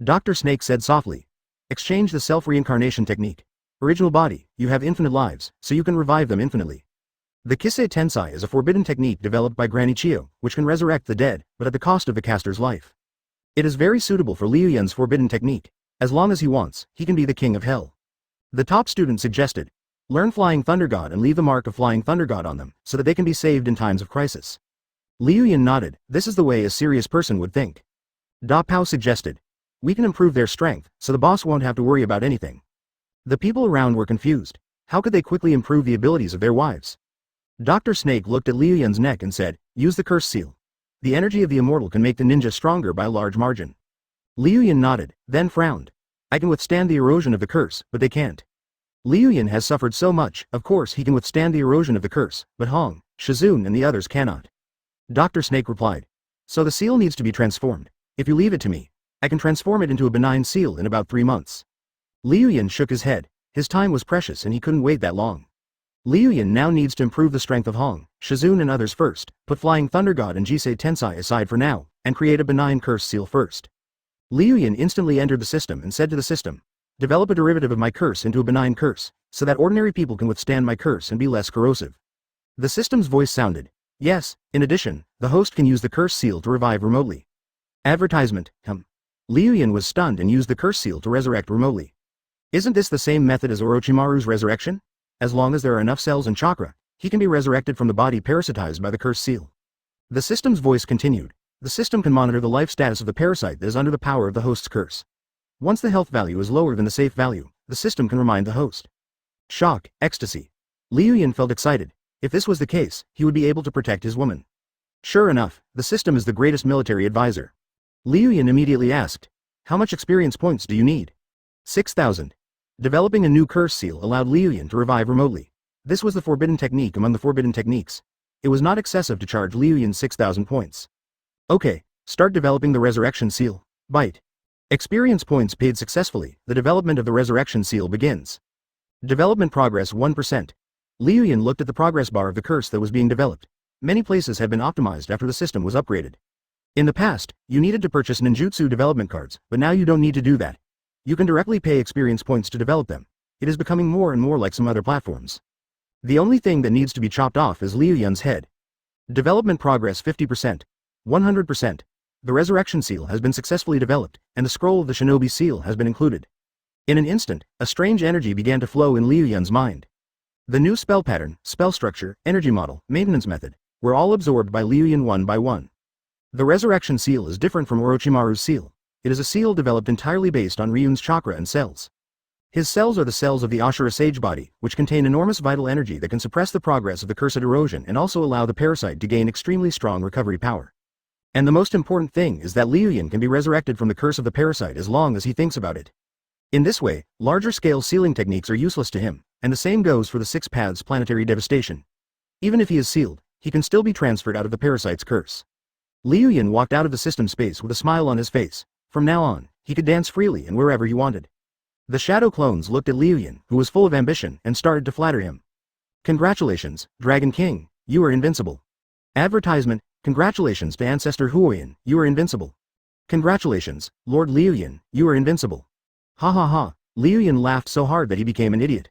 Dr. Snake said softly. Exchange the self-reincarnation technique. Original body, you have infinite lives, so you can revive them infinitely. The Kisei Tensai is a forbidden technique developed by Granny Chiyo, which can resurrect the dead, but at the cost of the caster's life. It is very suitable for Liu Yun's forbidden technique. As long as he wants, he can be the king of hell. The top student suggested. Learn Flying Thunder God and leave the mark of Flying Thunder God on them, so that they can be saved in times of crisis. Liu Yun nodded. This is the way a serious person would think. Da Pao suggested. We can improve their strength, so the boss won't have to worry about anything. The people around were confused. How could they quickly improve the abilities of their wives? Dr. Snake looked at Liu Yun's neck and said, use the curse seal. The energy of the immortal can make the ninja stronger by a large margin. Liu Yun nodded, then frowned. I can withstand the erosion of the curse, but they can't. Liu Yun has suffered so much, of course he can withstand the erosion of the curse, but Hong, Shizun and the others cannot. Dr. Snake replied. So the seal needs to be transformed. If you leave it to me, I can transform it into a benign seal in about 3 months. Liu Yun shook his head. His time was precious and he couldn't wait that long. Liu Yun now needs to improve the strength of Hong, Shizun and others first, put Flying Thunder God and Jisei Tensai aside for now, and create a benign curse seal first. Liu Yun instantly entered the system and said to the system, develop a derivative of my curse into a benign curse, so that ordinary people can withstand my curse and be less corrosive. The system's voice sounded. Yes, in addition, the host can use the curse seal to revive remotely. Advertisement, Liu Yun was stunned and used the curse seal to resurrect remotely. Isn't this the same method as Orochimaru's resurrection? As long as there are enough cells and chakra, he can be resurrected from the body parasitized by the curse seal. The system's voice continued. The system can monitor the life status of the parasite that is under the power of the host's curse. Once the health value is lower than the safe value, the system can remind the host. Shock, ecstasy. Liu Yun felt excited. If this was the case, he would be able to protect his woman. Sure enough, the system is the greatest military advisor. Liu Yun immediately asked, how much experience points do you need? 6,000. Developing a new curse seal allowed Liu Yun to revive remotely. This was the forbidden technique among the forbidden techniques. It was not excessive to charge Liu Yun 6,000 points. Okay, start developing the resurrection seal. Bite. Experience points paid successfully, the development of the resurrection seal begins. Development progress 1%. Liu Yun looked at the progress bar of the curse that was being developed. Many places had been optimized after the system was upgraded. In the past, you needed to purchase ninjutsu development cards, but now you don't need to do that. You can directly pay experience points to develop them. it is becoming more and more like some other platforms. The only thing that needs to be chopped off is Liu Yun's head. Development progress 50%. 100%. The resurrection seal has been successfully developed, and the scroll of the shinobi seal has been included. In an instant, a strange energy began to flow in Liu Yun's mind. The new spell pattern, spell structure, energy model, maintenance method, were all absorbed by Liu Yun one by one. The resurrection seal is different from Orochimaru's seal. It is a seal developed entirely based on Ryun's chakra and cells. His cells are the cells of the Ashura sage body, which contain enormous vital energy that can suppress the progress of the cursed erosion and also allow the parasite to gain extremely strong recovery power. And the most important thing is that Liu Yun can be resurrected from the curse of the parasite as long as he thinks about it. In this way, larger-scale sealing techniques are useless to him, and the same goes for the 6 paths planetary devastation. Even if he is sealed, he can still be transferred out of the parasite's curse. Liu Yun walked out of the system space with a smile on his face. From now on, he could dance freely and wherever he wanted. The shadow clones looked at Liu Yun, who was full of ambition, and started to flatter him. Congratulations, Dragon King, you are invincible. Advertisement, congratulations to Ancestor Huoyan, you are invincible. Congratulations, Lord Liu Yun, you are invincible. Ha ha ha, Liu Yun laughed so hard that he became an idiot.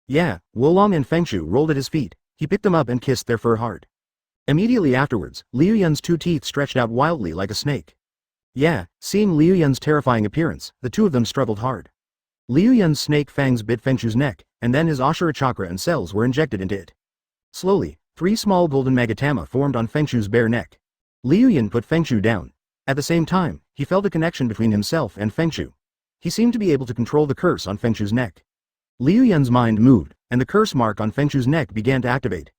Yeah, Wolong and Fengshu rolled at his feet, he picked them up and kissed their fur hard. Immediately afterwards, Liu Yun's 2 teeth stretched out wildly like a snake. Yeah, seeing Liu Yun's terrifying appearance, the 2 of them struggled hard. Liu Yun's snake fangs bit Fengshu's neck, and then his Ashura chakra and cells were injected into it. Slowly, 3 small golden magatama formed on Fengshu's bare neck. Liu Yun put Fengshu down. At the same time, he felt a connection between himself and Fengshu. He seemed to be able to control the curse on Fengshu's neck. Liu Yun's mind moved, and the curse mark on Fengshu's neck began to activate.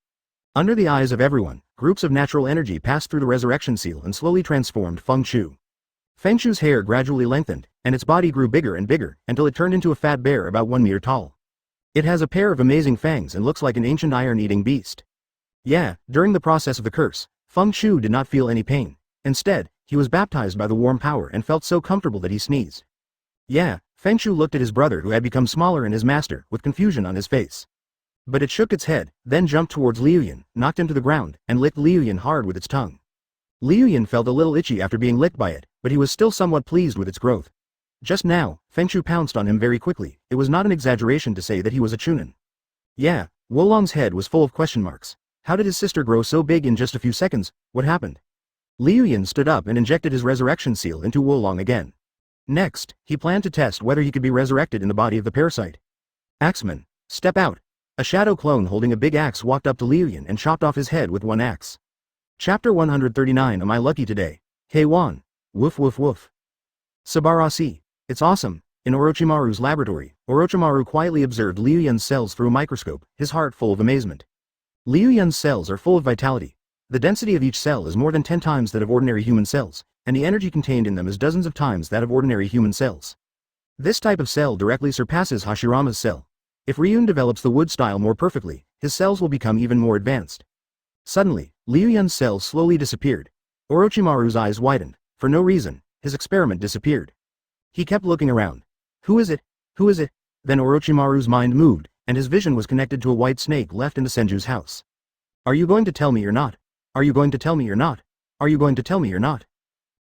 Under the eyes of everyone, groups of natural energy passed through the resurrection seal and slowly transformed Fengshu. Fengshu's hair gradually lengthened, and its body grew bigger and bigger, until it turned into a fat bear about 1 meter tall. It has a pair of amazing fangs and looks like an ancient iron-eating beast. Yeah, during the process of the curse, Fengshu did not feel any pain. Instead, he was baptized by the warm power and felt so comfortable that he sneezed. Yeah, Fengshu looked at his brother who had become smaller and his master, with confusion on his face. But it shook its head, then jumped towards Liu Yun, knocked him to the ground, and licked Liu Yun hard with its tongue. Liu Yun felt a little itchy after being licked by it, but he was still somewhat pleased with its growth. Just now, Fengshu pounced on him very quickly. It was not an exaggeration to say that he was a chunin. Yeah, Wolong's head was full of question marks. How did his sister grow so big in just a few seconds? What happened? Liu Yun stood up and injected his resurrection seal into Wolong again. Next, he planned to test whether he could be resurrected in the body of the parasite. Axeman, step out. A shadow clone holding a big axe walked up to Liu Yun and chopped off his head with one axe. Chapter 139. Am I lucky today? Hey Wan. Woof woof woof. Sabarasi. It's awesome. In Orochimaru's laboratory, Orochimaru quietly observed Liu Yun's cells through a microscope, his heart full of amazement. Liu Yun's cells are full of vitality. The density of each cell is more than 10 times that of ordinary human cells, and the energy contained in them is dozens of times that of ordinary human cells. This type of cell directly surpasses Hashirama's cell. If Ryun develops the wood style more perfectly, his cells will become even more advanced. Suddenly, Liu Yun's cells slowly disappeared. Orochimaru's eyes widened. For no reason, his experiment disappeared. He kept looking around. Who is it? Who is it? Then Orochimaru's mind moved, and his vision was connected to a white snake left in the Senju's house. Are you going to tell me you're not? Are you going to tell me you're not? Are you going to tell me you're not?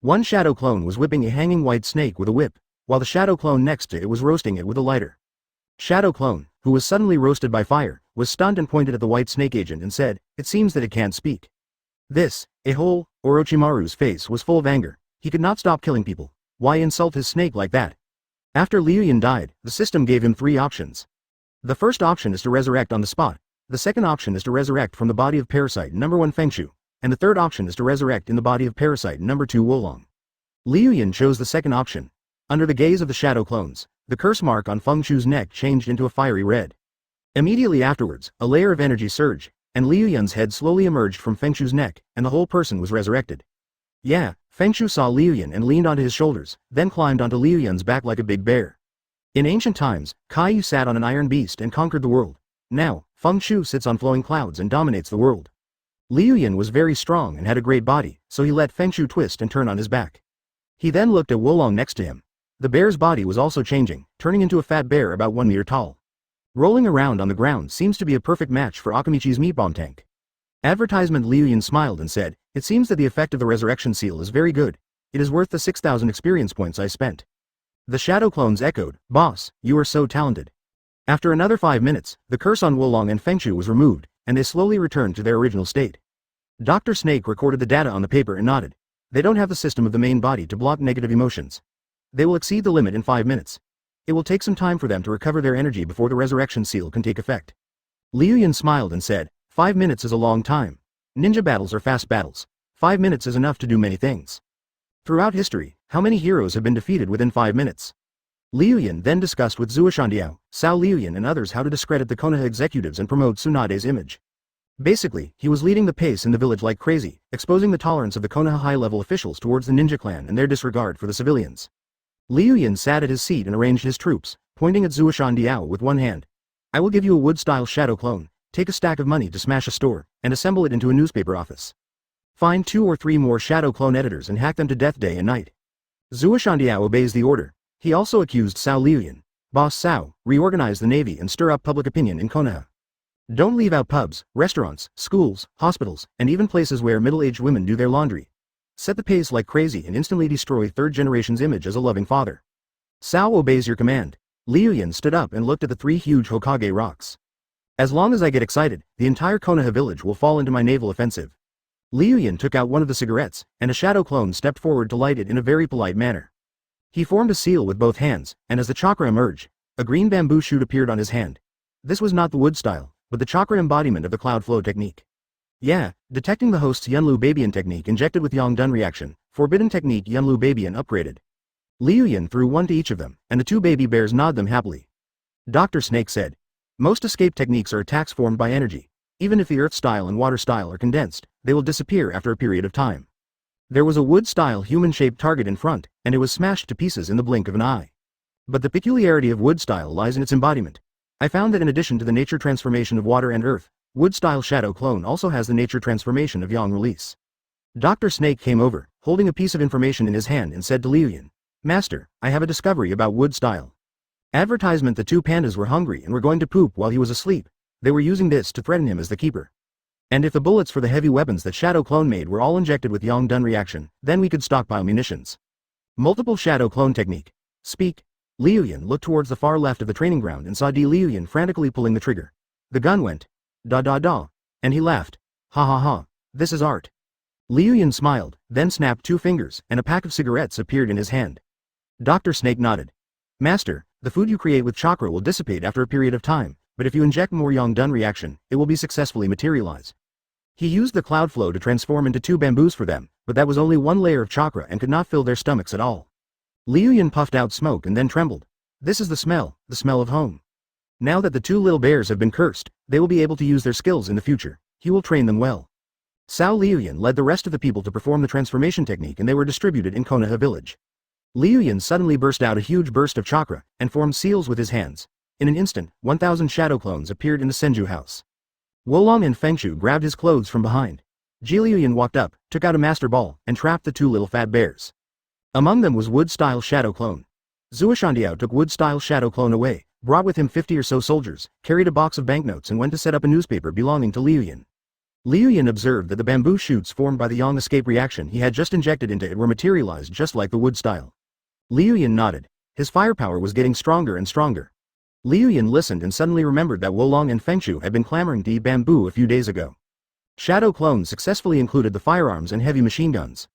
One shadow clone was whipping a hanging white snake with a whip, while the shadow clone next to it was roasting it with a lighter. Shadow clone, who was suddenly roasted by fire, was stunned and pointed at the white snake agent and said, "It seems that it can't speak." This, a whole, Orochimaru's face was full of anger. He could not stop killing people. Why insult his snake like that? After Liu Yun died, the system gave him 3 options. The first option is to resurrect on the spot. The second option is to resurrect from the body of parasite number 1 Fengshu. And the third option is to resurrect in the body of parasite number 2 Wolong. Liu Yun chose the second option. Under the gaze of the shadow clones, the curse mark on Fengshu's neck changed into a fiery red. Immediately afterwards, a layer of energy surged, and Liu Yun's head slowly emerged from Fengshu's neck, and the whole person was resurrected. Yeah, Fengshu saw Liu Yun and leaned onto his shoulders, then climbed onto Liu Yun's back like a big bear. In ancient times, Kaiyu sat on an iron beast and conquered the world. Now, Fengshu sits on flowing clouds and dominates the world. Liu Yun was very strong and had a great body, so he let Fengshu twist and turn on his back. He then looked at Wolong next to him. The bear's body was also changing, turning into a fat bear about 1 meter tall. Rolling around on the ground seems to be a perfect match for Akamichi's meat bomb tank. Advertisement. Liu Yun smiled and said, "It seems that the effect of the resurrection seal is very good. It is worth the 6,000 experience points I spent." The shadow clones echoed, "Boss, you are so talented." After another 5 minutes, the curse on Wolong and Fengchu was removed, and they slowly returned to their original state. Dr. Snake recorded the data on the paper and nodded. They don't have the system of the main body to block negative emotions. They will exceed the limit in 5 minutes. It will take some time for them to recover their energy before the resurrection seal can take effect. Liu Yun smiled and said, 5 minutes is a long time. Ninja battles are fast battles. 5 minutes is enough to do many things. Throughout history, how many heroes have been defeated within 5 minutes? Liu Yun then discussed with Zhou Shandiao, Cao Liuyan and others how to discredit the Konoha executives and promote Tsunade's image. Basically, he was leading the pace in the village like crazy, exposing the tolerance of the Konoha high-level officials towards the ninja clan and their disregard for the civilians. Liu Yun sat at his seat and arranged his troops, pointing at Zhou Shandiao with one hand. I will give you a wood-style shadow clone, take a stack of money to smash a store, and assemble it into a newspaper office. Find 2 or 3 more shadow clone editors and hack them to death day and night. Zhou Shandiao obeys the order. He also accused Cao Liuyan. Boss Cao, reorganize the navy and stir up public opinion in Konoha. Don't leave out pubs, restaurants, schools, hospitals, and even places where middle-aged women do their laundry. Set the pace like crazy and instantly destroy third generation's image as a loving father. Cao obeys your command. Liu Yun stood up and looked at the 3 huge Hokage rocks. As long as I get excited, the entire Konoha village will fall into my naval offensive. Liu Yun took out one of the cigarettes, and a shadow clone stepped forward to light it in a very polite manner. He formed a seal with both hands, and as the chakra emerged, a green bamboo shoot appeared on his hand. This was not the wood style, but the chakra embodiment of the cloud flow technique. Yeah, detecting the host's Yunlu Babian technique injected with Yongdun reaction, forbidden technique Yunlu Babian upgraded. Liu Yun threw one to each of them, and the 2 baby bears gnawed them happily. Dr. Snake said, most escape techniques are attacks formed by energy. Even if the earth style and water style are condensed, they will disappear after a period of time. There was a wood-style human-shaped target in front, and it was smashed to pieces in the blink of an eye. But the peculiarity of wood-style lies in its embodiment. I found that in addition to the nature transformation of water and earth, wood-style shadow clone also has the nature transformation of yang release. Dr. Snake came over, holding a piece of information in his hand and said to Liu Yun, Master, I have a discovery about wood-style. Advertisement: the 2 pandas were hungry and were going to poop while he was asleep. They were using this to threaten him as the keeper. And if the bullets for the heavy weapons that Shadow Clone made were all injected with Yongdun reaction, then we could stockpile munitions. Multiple Shadow Clone technique. Speak. Liu Yun looked towards the far left of the training ground and saw Liu Yun frantically pulling the trigger. The gun went. Da da da. And he laughed. Ha ha ha. This is art. Liu Yun smiled, then snapped 2 fingers, and a pack of cigarettes appeared in his hand. Dr. Snake nodded. Master, the food you create with chakra will dissipate after a period of time, but if you inject more Yongdun reaction, it will be successfully materialized. He used the cloud flow to transform into 2 bamboos for them, but that was only 1 layer of chakra and could not fill their stomachs at all. Liu Yun puffed out smoke and then trembled. This is the smell of home. Now that the 2 little bears have been cursed, they will be able to use their skills in the future. He will train them well. Cao Liuyan led the rest of the people to perform the transformation technique and they were distributed in Konoha village. Liu Yun suddenly burst out a huge burst of chakra, and formed seals with his hands. In an instant, 1,000 shadow clones appeared in the Senju house. Wolong and Fengchu grabbed his clothes from behind. Liu Yun walked up, took out a master ball, and trapped the 2 little fat bears. Among them was wood-style shadow clone. Zhou Shandiao took wood-style shadow clone away, brought with him 50 or so soldiers, carried a box of banknotes and went to set up a newspaper belonging to Liu Yun. Liu Yun observed that the bamboo shoots formed by the yang escape reaction he had just injected into it were materialized just like the wood style. Liu Yun nodded. His firepower was getting stronger and stronger. Liu Yun listened and suddenly remembered that Wolong and Fengchu had been clamoring to eat bamboo a few days ago. Shadow clones successfully included the firearms and heavy machine guns.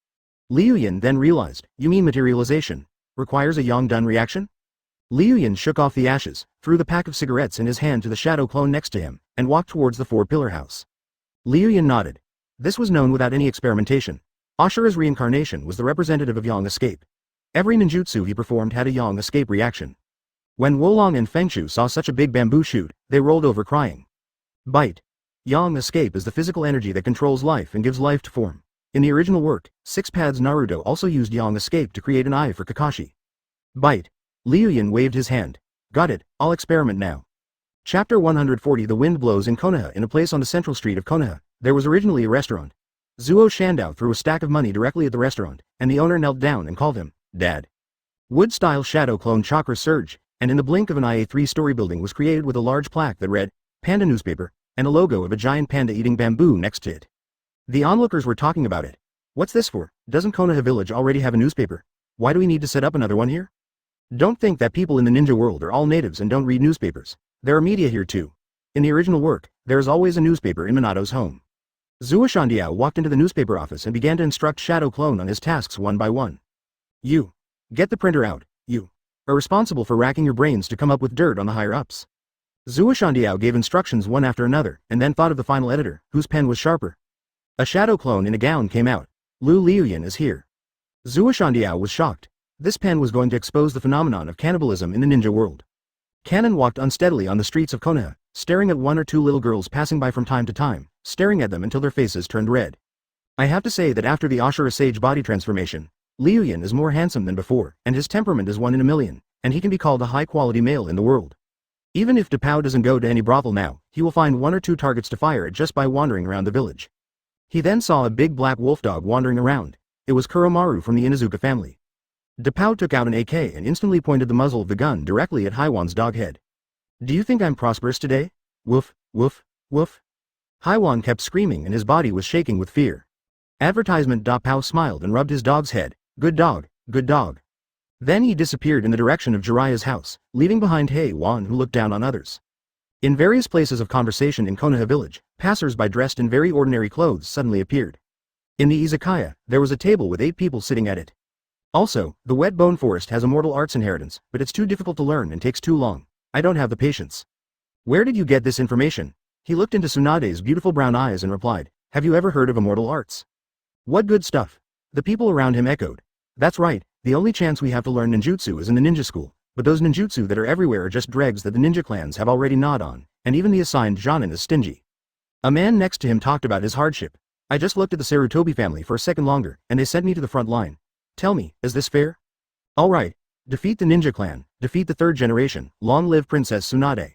Liu Yun then realized, you mean materialization requires a Yongdun reaction? Liu Yun shook off the ashes, threw the pack of cigarettes in his hand to the shadow clone next to him, and walked towards the 4-pillar house. Liu Yun nodded. This was known without any experimentation. Ashura's reincarnation was the representative of yang escape. Every ninjutsu he performed had a yang escape reaction. When Wolong and Fengchu saw such a big bamboo shoot, they rolled over crying. Bite. Yang escape is the physical energy that controls life and gives life to form. In the original work, Six Paths Naruto also used yang escape to create an eye for Kakashi. Bite. Liu Yun waved his hand. Got it, I'll experiment now. Chapter 140. The wind blows in Konoha. In a place on the central street of Konoha, there was originally a restaurant. Zuo Shandao threw a stack of money directly at the restaurant, and the owner knelt down and called him, Dad. Wood-style shadow clone chakra surge, and in the blink of an eye a 3-story building was created with a large plaque that read, Panda Newspaper, and a logo of a giant panda eating bamboo next to it. The onlookers were talking about it. What's this for? Doesn't Konoha village already have a newspaper? Why do we need to set up another one here? Don't think that people in the ninja world are all natives and don't read newspapers. There are media here too. In the original work, there is always a newspaper in Minato's home. Zuo walked into the newspaper office and began to instruct Shadow Clone on his tasks one by one. You. Get the printer out, you. Are responsible for racking your brains to come up with dirt on the higher-ups. Zuo gave instructions one after another, and then thought of the final editor, whose pen was sharper. A Shadow Clone in a gown came out. Liu Yun is here. Zuo was shocked. This pen was going to expose the phenomenon of cannibalism in the ninja world. Kanon walked unsteadily on the streets of Konoha, staring at one or two little girls passing by from time to time, staring at them until their faces turned red. I have to say that after the Ashura Sage body transformation, Liu Yun is more handsome than before, and his temperament is 1 in a million, and he can be called a high-quality male in the world. Even if Depao doesn't go to any brothel now, he will find 1 or 2 targets to fire at just by wandering around the village. He then saw a big black wolf dog wandering around. It was Kuromaru from the Inuzuka family. Depao took out an AK and instantly pointed the muzzle of the gun directly at Haiwan's dog head. Do you think I'm prosperous today? Woof, woof, woof. Haiwan kept screaming and his body was shaking with fear. Advertisement. Depao smiled and rubbed his dog's head. Good dog, good dog. Then he disappeared in the direction of Jiraiya's house, leaving behind Haiwan, who looked down on others. In various places of conversation in Konoha village, passers-by dressed in very ordinary clothes suddenly appeared. In the izakaya, there was a table with 8 people sitting at it. Also, the wet bone forest has immortal arts inheritance, but it's too difficult to learn and takes too long. I don't have the patience. Where did you get this information? He looked into Tsunade's beautiful brown eyes and replied, have you ever heard of immortal arts? What good stuff. The people around him echoed. That's right, the only chance we have to learn ninjutsu is in the ninja school, but those ninjutsu that are everywhere are just dregs that the ninja clans have already gnawed on, and even the assigned jonin is stingy. A man next to him talked about his hardship. I just looked at the Sarutobi family for a second longer, and they sent me to the front line. Tell me, is this fair? Alright. Defeat the ninja clan, defeat the 3rd generation, long live Princess Tsunade.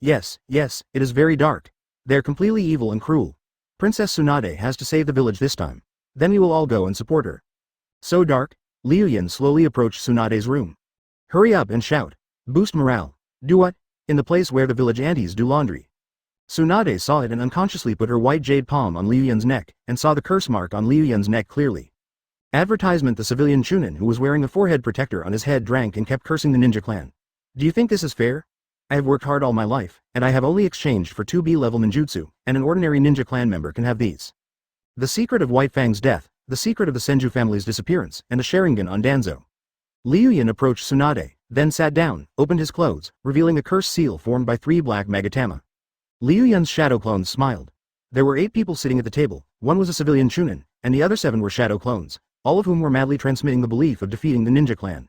Yes, yes, it is very dark. They're completely evil and cruel. Princess Tsunade has to save the village this time. Then we will all go and support her. So dark? Liu Yun slowly approached Tsunade's room. Hurry up and shout. Boost morale. Do what? In the place where the village aunties do laundry. Tsunade saw it and unconsciously put her white jade palm on Liu Yun's neck, and saw the curse mark on Liu Yun's neck clearly. Advertisement. The civilian Chunin who was wearing a forehead protector on his head drank and kept cursing the ninja clan. Do you think this is fair? I have worked hard all my life, and I have only exchanged for 2B level ninjutsu, and an ordinary ninja clan member can have these. The secret of White Fang's death, the secret of the Senju family's disappearance, and a Sharingan on Danzo. Liu Yun approached Tsunade, then sat down, opened his clothes, revealing a curse seal formed by 3 black magatama. Liu Yun's shadow clones smiled. There were 8 people sitting at the table, 1 was a civilian Chunin, and the other 7 were shadow clones, all of whom were madly transmitting the belief of defeating the ninja clan.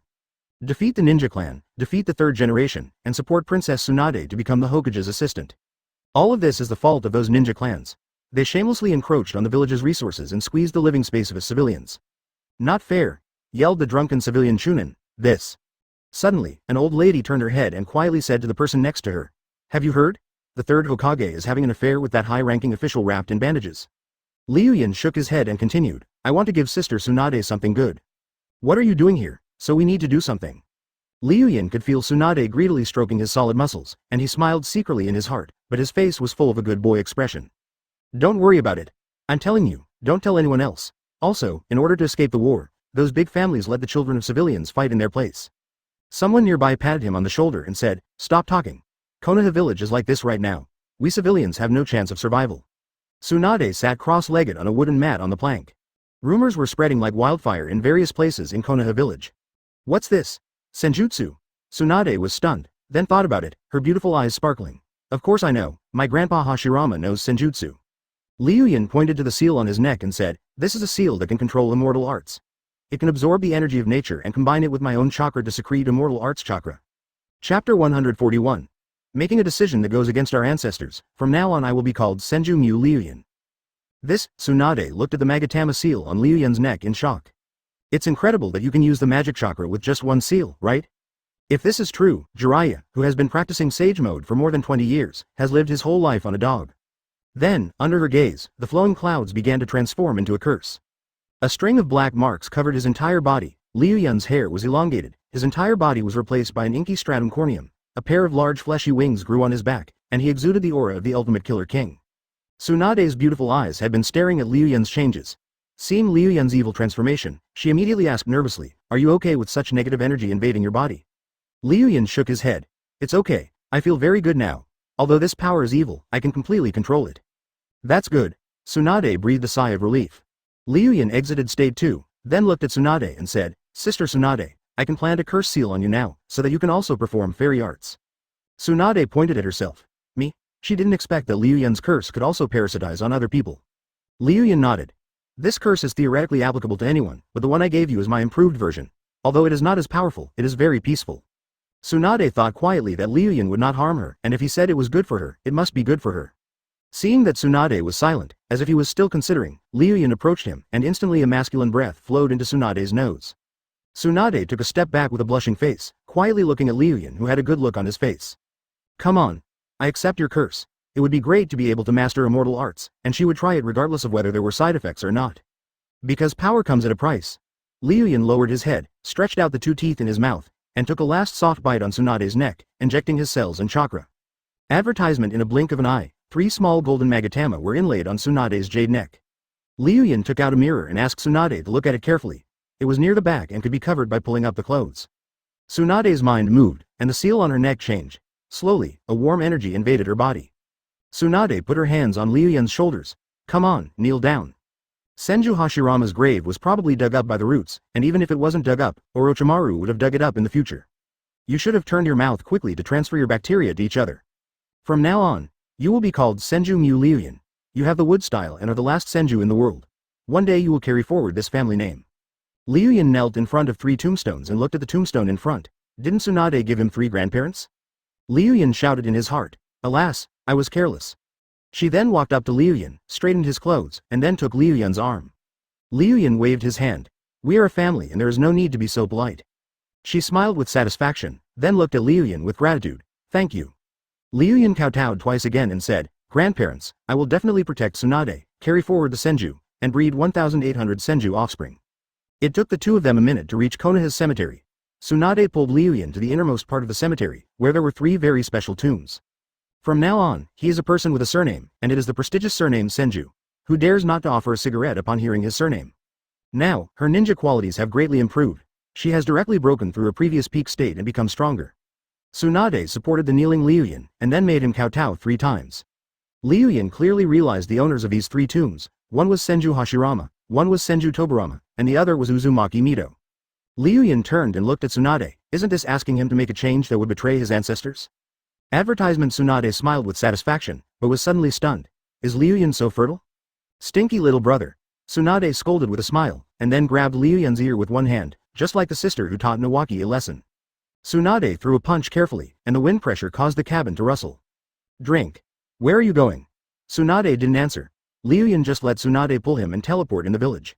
Defeat the ninja clan, defeat the 3rd generation, and support Princess Tsunade to become the Hokage's assistant. All of this is the fault of those ninja clans. They shamelessly encroached on the village's resources and squeezed the living space of its civilians. Not fair, yelled the drunken civilian Chunin. This. Suddenly, an old lady turned her head and quietly said to the person next to her, have you heard? The 3rd Hokage is having an affair with that high-ranking official wrapped in bandages. Liu Yun shook his head and continued, I want to give Sister Tsunade something good. What are you doing here? So we need to do something. Liu Yun could feel Tsunade greedily stroking his solid muscles, and he smiled secretly in his heart, but his face was full of a good boy expression. Don't worry about it. I'm telling you, don't tell anyone else. Also, in order to escape the war, those big families let the children of civilians fight in their place. Someone nearby patted him on the shoulder and said, stop talking. Konoha village is like this right now. We civilians have no chance of survival. Tsunade sat cross-legged on a wooden mat on the plank. Rumors were spreading like wildfire in various places in Konoha village. What's this? Senjutsu? Tsunade was stunned, then thought about it, her beautiful eyes sparkling. Of course I know, my grandpa Hashirama knows Senjutsu. Liu Yun pointed to the seal on his neck and said, this is a seal that can control immortal arts. It can absorb the energy of nature and combine it with my own chakra to secrete immortal arts chakra. Chapter 141. Making a decision that goes against our ancestors, from now on I will be called Senju Mu Liu Yun. This, Tsunade looked at the Magatama seal on Liu Yun's neck in shock. It's incredible that you can use the magic chakra with just 1 seal, right? If this is true, Jiraiya, who has been practicing sage mode for more than 20 years, has lived his whole life on a dog. Then, under her gaze, the flowing clouds began to transform into a curse. A string of black marks covered his entire body. Liu Yun's hair was elongated, his entire body was replaced by an inky stratum corneum, a pair of large fleshy wings grew on his back, and he exuded the aura of the ultimate killer king. Tsunade's beautiful eyes had been staring at Liu Yun's changes. Seeing Liu Yun's evil transformation, she immediately asked nervously, are you okay with such negative energy invading your body? Liu Yun shook his head. It's okay, I feel very good now. Although this power is evil, I can completely control it. That's good. Tsunade breathed a sigh of relief. Liu Yun exited stage 2, then looked at Tsunade and said, Sister Tsunade, I can plant a curse seal on you now, so that you can also perform fairy arts. Tsunade pointed at herself. Me? She didn't expect that Liu Yun's curse could also parasitize on other people. Liu Yun nodded. This curse is theoretically applicable to anyone, but the one I gave you is my improved version. Although it is not as powerful, it is very peaceful. Tsunade thought quietly that Liu Yun would not harm her, and if he said it was good for her, it must be good for her. Seeing that Tsunade was silent, as if he was still considering, Liu Yun approached him, and instantly a masculine breath flowed into Tsunade's nose. Tsunade took a step back with a blushing face, quietly looking at Liu Yun, who had a good look on his face. Come on. I accept your curse. It would be great to be able to master immortal arts, and she would try it regardless of whether there were side effects or not. Because power comes at a price. Liu Yun lowered his head, stretched out the 2 teeth in his mouth, and took a last soft bite on Tsunade's neck, injecting his cells and chakra. Advertisement in a blink of an eye, 3 small golden magatama were inlaid on Tsunade's jade neck. Liu Yun took out a mirror and asked Tsunade to look at it carefully. It was near the back and could be covered by pulling up the clothes. Tsunade's mind moved, and the seal on her neck changed. Slowly, a warm energy invaded her body. Tsunade put her hands on Liu Yun's shoulders. Come on, kneel down. Senju Hashirama's grave was probably dug up by the roots, and even if it wasn't dug up, Orochimaru would have dug it up in the future. You should have turned your mouth quickly to transfer your bacteria to each other. From now on, you will be called Senju Mu Liu Yun. You have the wood style and are the last Senju in the world. One day you will carry forward this family name. Liu Yun knelt in front of 3 tombstones and looked at the tombstone in front. Didn't Tsunade give him 3 grandparents? Liu Yun shouted in his heart. Alas, I was careless. She then walked up to Liu Yun, straightened his clothes, and then took Liu Yun's arm. Liu Yun waved his hand. We are a family and there is no need to be so polite. She smiled with satisfaction, then looked at Liu Yun with gratitude. Thank you. Liu Yun kowtowed twice again and said, Grandparents, I will definitely protect Tsunade, carry forward the Senju, and breed 1,800 Senju offspring. It took the 2 of them a minute to reach Konoha's cemetery. Tsunade pulled Liu Yun to the innermost part of the cemetery, where there were 3 very special tombs. From now on, he is a person with a surname, and it is the prestigious surname Senju. Who dares not to offer a cigarette upon hearing his surname? Now, her ninja qualities have greatly improved. She has directly broken through a previous peak state and become stronger. Tsunade supported the kneeling Liu Yun, and then made him kowtow 3 times. Liu Yun clearly realized the owners of these 3 tombs. One was Senju Hashirama, one was Senju Tobarama, and the other was Uzumaki Mito. Liu Yun turned and looked at Tsunade. Isn't this asking him to make a change that would betray his ancestors? Advertisement. Tsunade smiled with satisfaction, but was suddenly stunned. Is Liu Yun so fertile? Stinky little brother. Tsunade scolded with a smile, and then grabbed Liu Yun's ear with one hand, just like the sister who taught Nawaki a lesson. Tsunade threw a punch carefully, and the wind pressure caused the cabin to rustle. Drink. Where are you going? Tsunade didn't answer. Liu Yun just let Tsunade pull him and teleport in the village.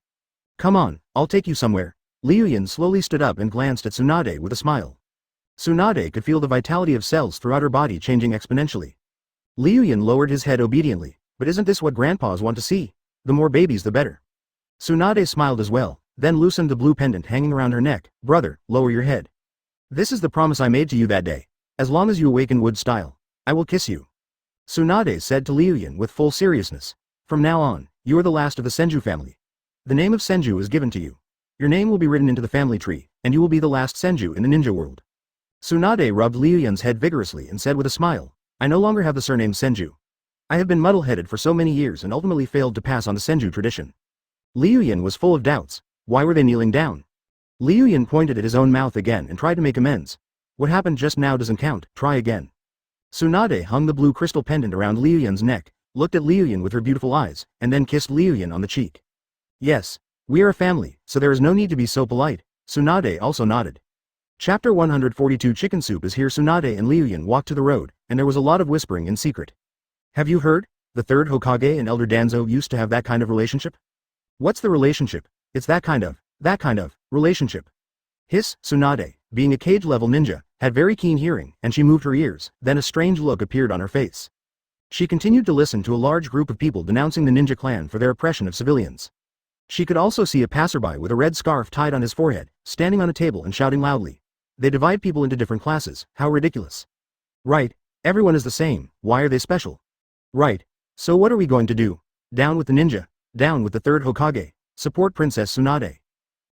Come on, I'll take you somewhere. Liu Yun slowly stood up and glanced at Tsunade with a smile. Tsunade could feel the vitality of cells throughout her body changing exponentially. Liu Yun lowered his head obediently, but isn't this what grandpas want to see? The more babies the better. Tsunade smiled as well, then loosened the blue pendant hanging around her neck. Brother, lower your head. This is the promise I made to you that day. As long as you awaken wood style, I will kiss you. Tsunade said to Liu Yun with full seriousness. From now on, you are the last of the Senju family. The name of Senju is given to you. Your name will be written into the family tree, and you will be the last Senju in the ninja world. Tsunade rubbed Liu Yun's head vigorously and said with a smile, I no longer have the surname Senju. I have been muddle-headed for so many years and ultimately failed to pass on the Senju tradition. Liu Yun was full of doubts. Why were they kneeling down? Liu Yun pointed at his own mouth again and tried to make amends. What happened just now doesn't count, try again. Tsunade hung the blue crystal pendant around Liu Yun's neck, looked at Liu Yun with her beautiful eyes, and then kissed Liu Yun on the cheek. Yes, we are a family, so there is no need to be so polite. Tsunade also nodded. Chapter 142 Chicken Soup is here. Tsunade and Liu Yun walked to the road, and there was a lot of whispering in secret. Have you heard? The 3rd Hokage and Elder Danzo used to have that kind of relationship? What's the relationship? It's that kind of relationship. Hiss. Tsunade, being a cage-level ninja, had very keen hearing, and she moved her ears, then a strange look appeared on her face. She continued to listen to a large group of people denouncing the ninja clan for their oppression of civilians. She could also see a passerby with a red scarf tied on his forehead, standing on a table and shouting loudly. They divide people into different classes, how ridiculous. Right, everyone is the same, why are they special? Right, so what are we going to do? Down with the ninja, down with the 3rd Hokage, support Princess Tsunade.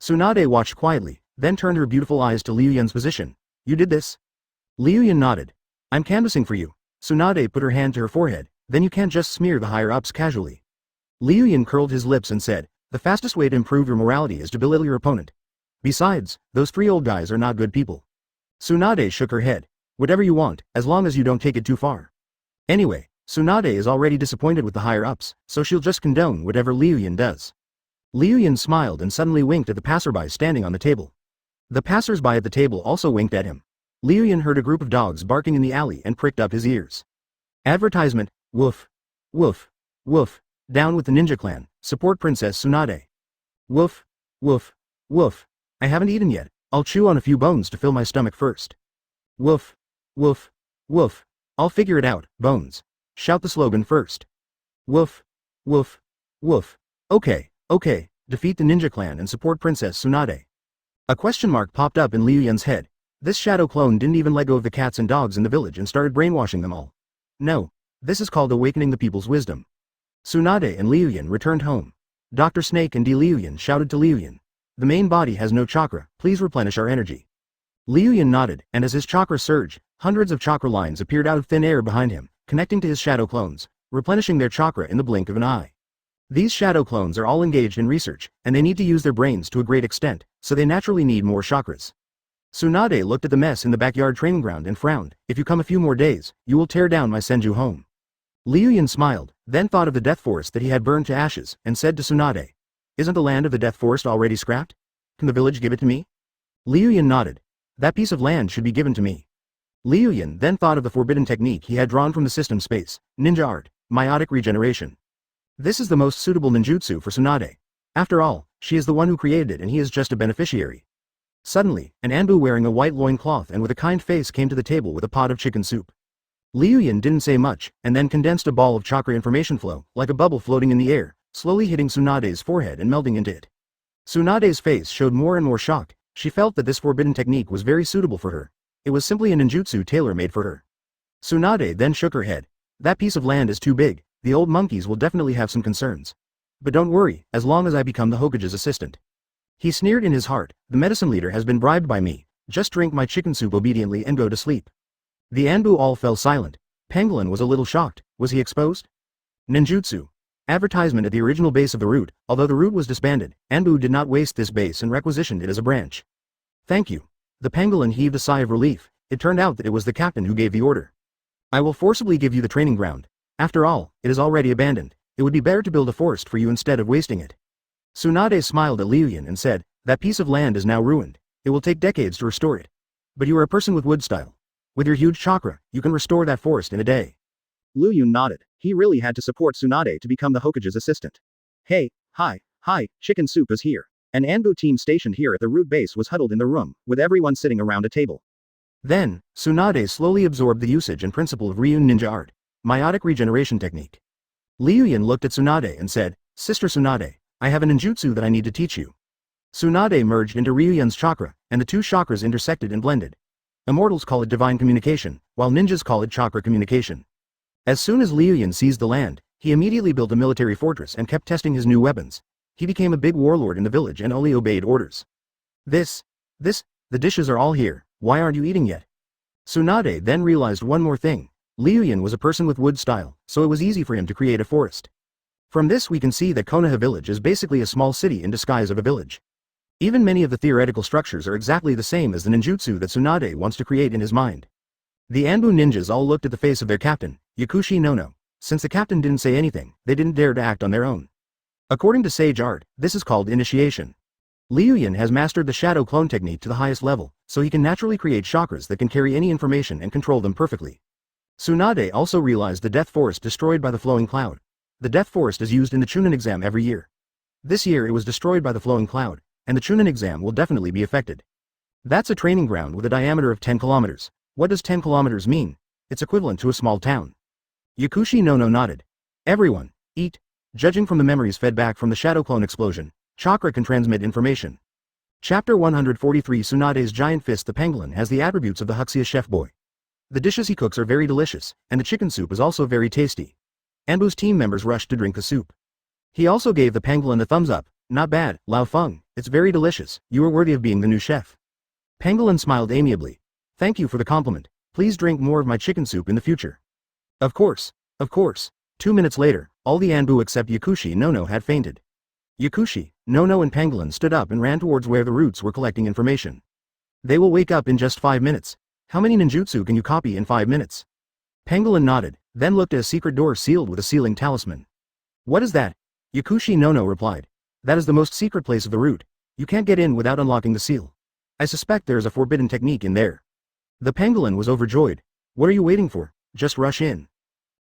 Tsunade watched quietly, then turned her beautiful eyes to Liu Yun's position. You did this? Liu Yun nodded. I'm canvassing for you. Tsunade put her hand to her forehead, then you can't just smear the higher-ups casually. Liu Yun curled his lips and said, the fastest way to improve your morality is to belittle your opponent. Besides, those 3 old guys are not good people. Tsunade shook her head. Whatever you want, as long as you don't take it too far. Anyway, Tsunade is already disappointed with the higher-ups, so she'll just condone whatever Liu Yun does. Liu Yun smiled and suddenly winked at the passerby standing on the table. The passers-by at the table also winked at him. Liu Yun heard a group of dogs barking in the alley and pricked up his ears. Advertisement, woof. Woof. Woof. Down with the ninja clan, support Princess Tsunade. Woof. Woof. Woof. I haven't eaten yet, I'll chew on a few bones to fill my stomach first. Woof. Woof. Woof. I'll figure it out, bones. Shout the slogan first. Woof. Woof. Woof. Okay, okay, defeat the ninja clan and support Princess Tsunade. A question mark popped up in Liu Yun's head. This shadow clone didn't even let go of the cats and dogs in the village and started brainwashing them all. No. This is called awakening the people's wisdom. Tsunade and Liu Yun returned home. Dr. Snake and Liu Yun shouted to Liu Yun. The main body has no chakra, please replenish our energy. Liu Yun nodded, and as his chakra surged, hundreds of chakra lines appeared out of thin air behind him, connecting to his shadow clones, replenishing their chakra in the blink of an eye. These shadow clones are all engaged in research, and they need to use their brains to a great extent, so they naturally need more chakras. Tsunade looked at the mess in the backyard training ground and frowned. If you come a few more days, you will tear down my Senju home. Liu Yun smiled, then thought of the death forest that he had burned to ashes, and said to Tsunade, isn't the land of the death forest already scrapped? Can the village give it to me? Liu Yun nodded. That piece of land should be given to me. Liu Yun then thought of the forbidden technique he had drawn from the system space, ninja art, meiotic regeneration. This is the most suitable ninjutsu for Tsunade. After all, she is the one who created it and he is just a beneficiary. Suddenly, an Anbu wearing a white loincloth and with a kind face came to the table with a pot of chicken soup. Liu Yun didn't say much, and then condensed a ball of chakra information flow, like a bubble floating in the air, slowly hitting Tsunade's forehead and melting into it. Tsunade's face showed more and more shock. She felt that this forbidden technique was very suitable for her. It was simply a ninjutsu tailor-made for her. Tsunade then shook her head. That piece of land is too big, the old monkeys will definitely have some concerns. But don't worry, as long as I become the Hokage's assistant. He sneered in his heart, the medicine leader has been bribed by me, just drink my chicken soup obediently and go to sleep. The Anbu all fell silent. Pangolin was a little shocked. Was he exposed? Ninjutsu. Advertisement at the original base of the root. Although the root was disbanded, Anbu did not waste this base and requisitioned it as a branch. Thank you. The pangolin heaved a sigh of relief. It turned out that it was the captain who gave the order. I will forcibly give you the training ground. After all, it is already abandoned. It would be better to build a forest for you instead of wasting it. Tsunade smiled at Liu Yun and said, that piece of land is now ruined. It will take decades to restore it. But you are a person with wood style. With your huge chakra, you can restore that forest in a day. Liu Yun nodded. He really had to support Tsunade to become the Hokage's assistant. Hey, hi, chicken soup is here. An Anbu team stationed here at the root base was huddled in the room, with everyone sitting around a table. Then, Tsunade slowly absorbed the usage and principle of Ryun ninja art, meiotic regeneration technique. Liu Yun looked at Tsunade and said, Sister Tsunade, I have a ninjutsu that I need to teach you. Tsunade merged into Liu Yun's chakra, and the two chakras intersected and blended. Immortals call it divine communication, while ninjas call it chakra communication. As soon as Liu Yun seized the land, he immediately built a military fortress and kept testing his new weapons. He became a big warlord in the village and only obeyed orders. The dishes are all here, why aren't you eating yet? Tsunade then realized one more thing. Liu Yun was a person with wood style, so it was easy for him to create a forest. From this we can see that Konoha village is basically a small city in disguise of a village. Even many of the theoretical structures are exactly the same as the ninjutsu that Tsunade wants to create in his mind. The Anbu ninjas all looked at the face of their captain, Yakushi Nono. Since the captain didn't say anything, they didn't dare to act on their own. According to sage art, this is called initiation. Liu Yun has mastered the shadow clone technique to the highest level, so he can naturally create chakras that can carry any information and control them perfectly. Tsunade also realized the death forest destroyed by the flowing cloud. The death forest is used in the Chunin exam every year. This year it was destroyed by the flowing cloud, and the Chunin exam will definitely be affected. That's a training ground with a diameter of 10 kilometers. What does 10 kilometers mean? It's equivalent to a small town. Yakushi Nono nodded. Everyone, eat. Judging from the memories fed back from the shadow clone explosion, chakra can transmit information. Chapter 143 Tsunade's giant fist. The pangolin has the attributes of the Huxia chef boy. The dishes he cooks are very delicious, and the chicken soup is also very tasty. Anbu's team members rushed to drink the soup. He also gave the pangolin a thumbs up. Not bad, Lao Feng, it's very delicious, you are worthy of being the new chef. Pangolin smiled amiably. Thank you for the compliment. Please drink more of my chicken soup in the future. Of course. Of course. 2 minutes later, all the Anbu except Yakushi Nono had fainted. Yakushi, Nono and Pangolin stood up and ran towards where the roots were collecting information. They will wake up in just 5 minutes. How many ninjutsu can you copy in 5 minutes? Pangolin nodded, then looked at a secret door sealed with a sealing talisman. What is that? Yakushi Nono replied. That is the most secret place of the root. You can't get in without unlocking the seal. I suspect there is a forbidden technique in there. The pangolin was overjoyed. What are you waiting for? Just rush in.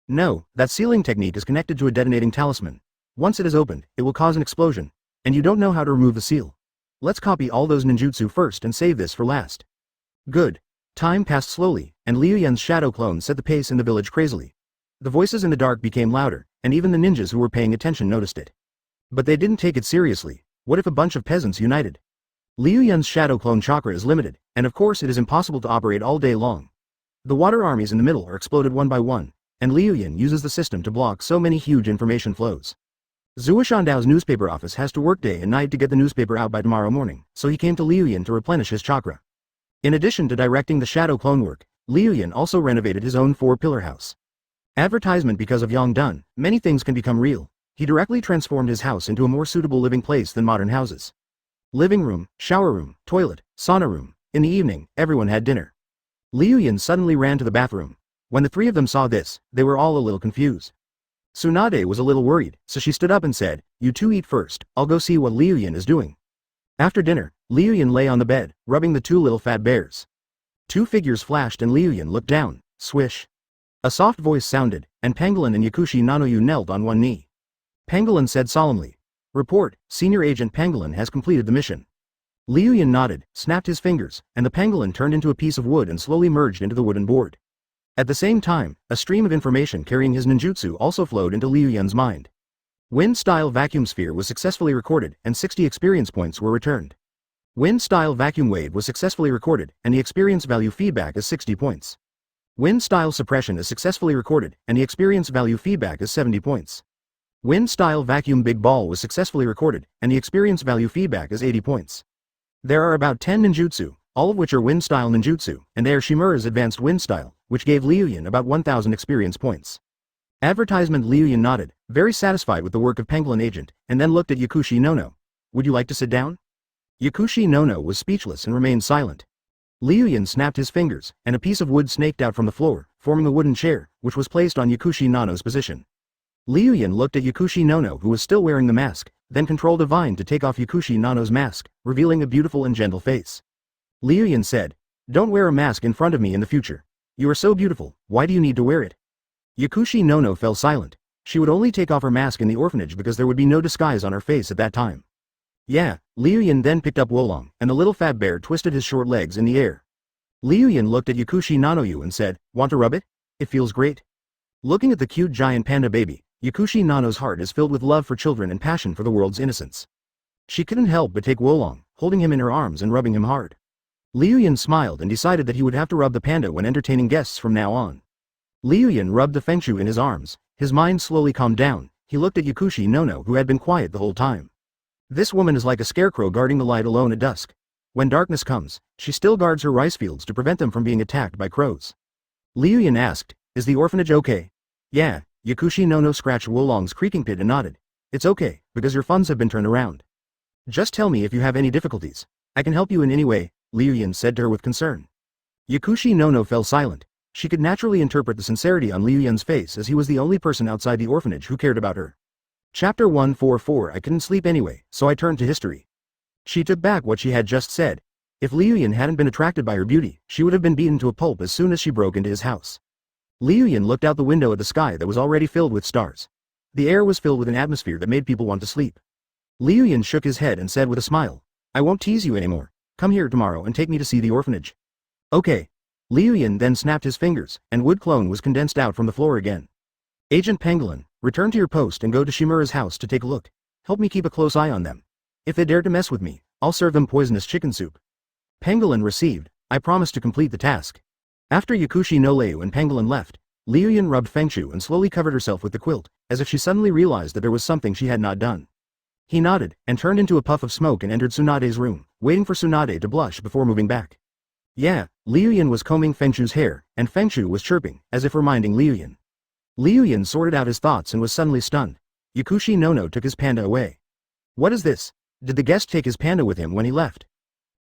No, that sealing technique is connected to a detonating talisman. Once it is opened, it will cause an explosion. And you don't know how to remove the seal. Let's copy all those ninjutsu first and save this for last. Good. Time passed slowly, and Liu Yun's shadow clone set the pace in the village crazily. The voices in the dark became louder, and even the ninjas who were paying attention noticed it. But they didn't take it seriously. What if a bunch of peasants united? Liu Yun's shadow clone chakra is limited, and of course it is impossible to operate all day long. The water armies in the middle are exploded one by one, and Liu Yun uses the system to block so many huge information flows. Zuoshandao's newspaper office has to work day and night to get the newspaper out by tomorrow morning, so he came to Liu Yun to replenish his chakra. In addition to directing the shadow clone work, Liu Yun also renovated his own 4-pillar house. Advertisement because of Yang Dun, many things can become real. He directly transformed his house into a more suitable living place than modern houses. Living room, shower room, toilet, sauna room. In the evening, everyone had dinner. Liu Yun suddenly ran to the bathroom. When the three of them saw this, they were all a little confused. Tsunade was a little worried, so she stood up and said, "You two eat first, I'll go see what Liu Yun is doing." After dinner, Liu Yun lay on the bed, rubbing the two little fat bears. Two figures flashed and Liu Yun looked down. Swish. A soft voice sounded, and Pangolin and Yakushi Nanoyu knelt on one knee. Pangolin said solemnly, "Report, Senior Agent Pangolin has completed the mission." Liu Yun nodded, snapped his fingers, and the pangolin turned into a piece of wood and slowly merged into the wooden board. At the same time, a stream of information carrying his ninjutsu also flowed into Liu Yun's mind. Wind-style vacuum sphere was successfully recorded, and 60 experience points were returned. Wind-style vacuum wave was successfully recorded, and the experience value feedback is 60 points. Wind-style suppression is successfully recorded, and the experience value feedback is 70 points. Wind-style vacuum big ball was successfully recorded, and the experience value feedback is 80 points. There are about 10 ninjutsu, all of which are wind-style ninjutsu, and they are Shimura's advanced wind-style, which gave Liu Yun about 1,000 experience points. Advertisement. Liu Yun nodded, very satisfied with the work of Pangolin Agent, and then looked at Yakushi Nono. Would you like to sit down? Yakushi Nono was speechless and remained silent. Liu Yun snapped his fingers, and a piece of wood snaked out from the floor, forming a wooden chair, which was placed on Yakushi Nono's position. Liu Yun looked at Yakushi Nono, who was still wearing the mask, then controlled a vine to take off Yakushi Nono's mask, revealing a beautiful and gentle face. Liu Yun said, "Don't wear a mask in front of me in the future. You are so beautiful, why do you need to wear it?" Yakushi Nono fell silent. She would only take off her mask in the orphanage because there would be no disguise on her face at that time. Yeah, Liu Yun then picked up Wolong, and the little fat bear twisted his short legs in the air. Liu Yun looked at Yakushi Nanoyu and said, "Want to rub it? It feels great." Looking at the cute giant panda baby, Yakushi Nano's heart is filled with love for children and passion for the world's innocence. She couldn't help but take Wolong, holding him in her arms and rubbing him hard. Liu Yun smiled and decided that he would have to rub the panda when entertaining guests from now on. Liu Yun rubbed the Fengshu in his arms, his mind slowly calmed down. He looked at Yakushi Nono, who had been quiet the whole time. This woman is like a scarecrow guarding the light alone at dusk. When darkness comes, she still guards her rice fields to prevent them from being attacked by crows. Liu Yun asked, "Is the orphanage okay?" "Yeah," Yakushi Nono scratched Wolong's creaking pit and nodded. "It's okay, because your funds have been turned around. Just tell me if you have any difficulties. I can help you in any way," Liu Yun said to her with concern. Yakushi Nono fell silent. She could naturally interpret the sincerity on Liu Yun's face, as he was the only person outside the orphanage who cared about her. Chapter 144. I couldn't sleep anyway, so I turned to history. She took back what she had just said. If Liu Yun hadn't been attracted by her beauty, she would have been beaten to a pulp as soon as she broke into his house. Liu Yun looked out the window at the sky that was already filled with stars. The air was filled with an atmosphere that made people want to sleep. Liu Yun shook his head and said with a smile, "I won't tease you anymore. Come here tomorrow and take me to see the orphanage." "Okay." Liu Yun then snapped his fingers, and wood clone was condensed out from the floor again. "Agent Pangolin, return to your post and go to Shimura's house to take a look. Help me keep a close eye on them. If they dare to mess with me, I'll serve them poisonous chicken soup." Pangolin received. "I promise to complete the task." After Yakushi Noleyu and Pangolin left, Liu Yun rubbed Fengshu and slowly covered herself with the quilt, as if she suddenly realized that there was something she had not done. He nodded, and turned into a puff of smoke and entered Tsunade's room, waiting for Tsunade to blush before moving back. Yeah, Liu Yun was combing Fengshu's hair, and Fengshu was chirping, as if reminding Liu Yun. Liu Yun sorted out his thoughts and was suddenly stunned. Yakushi Nono took his panda away. What is this? Did the guest take his panda with him when he left?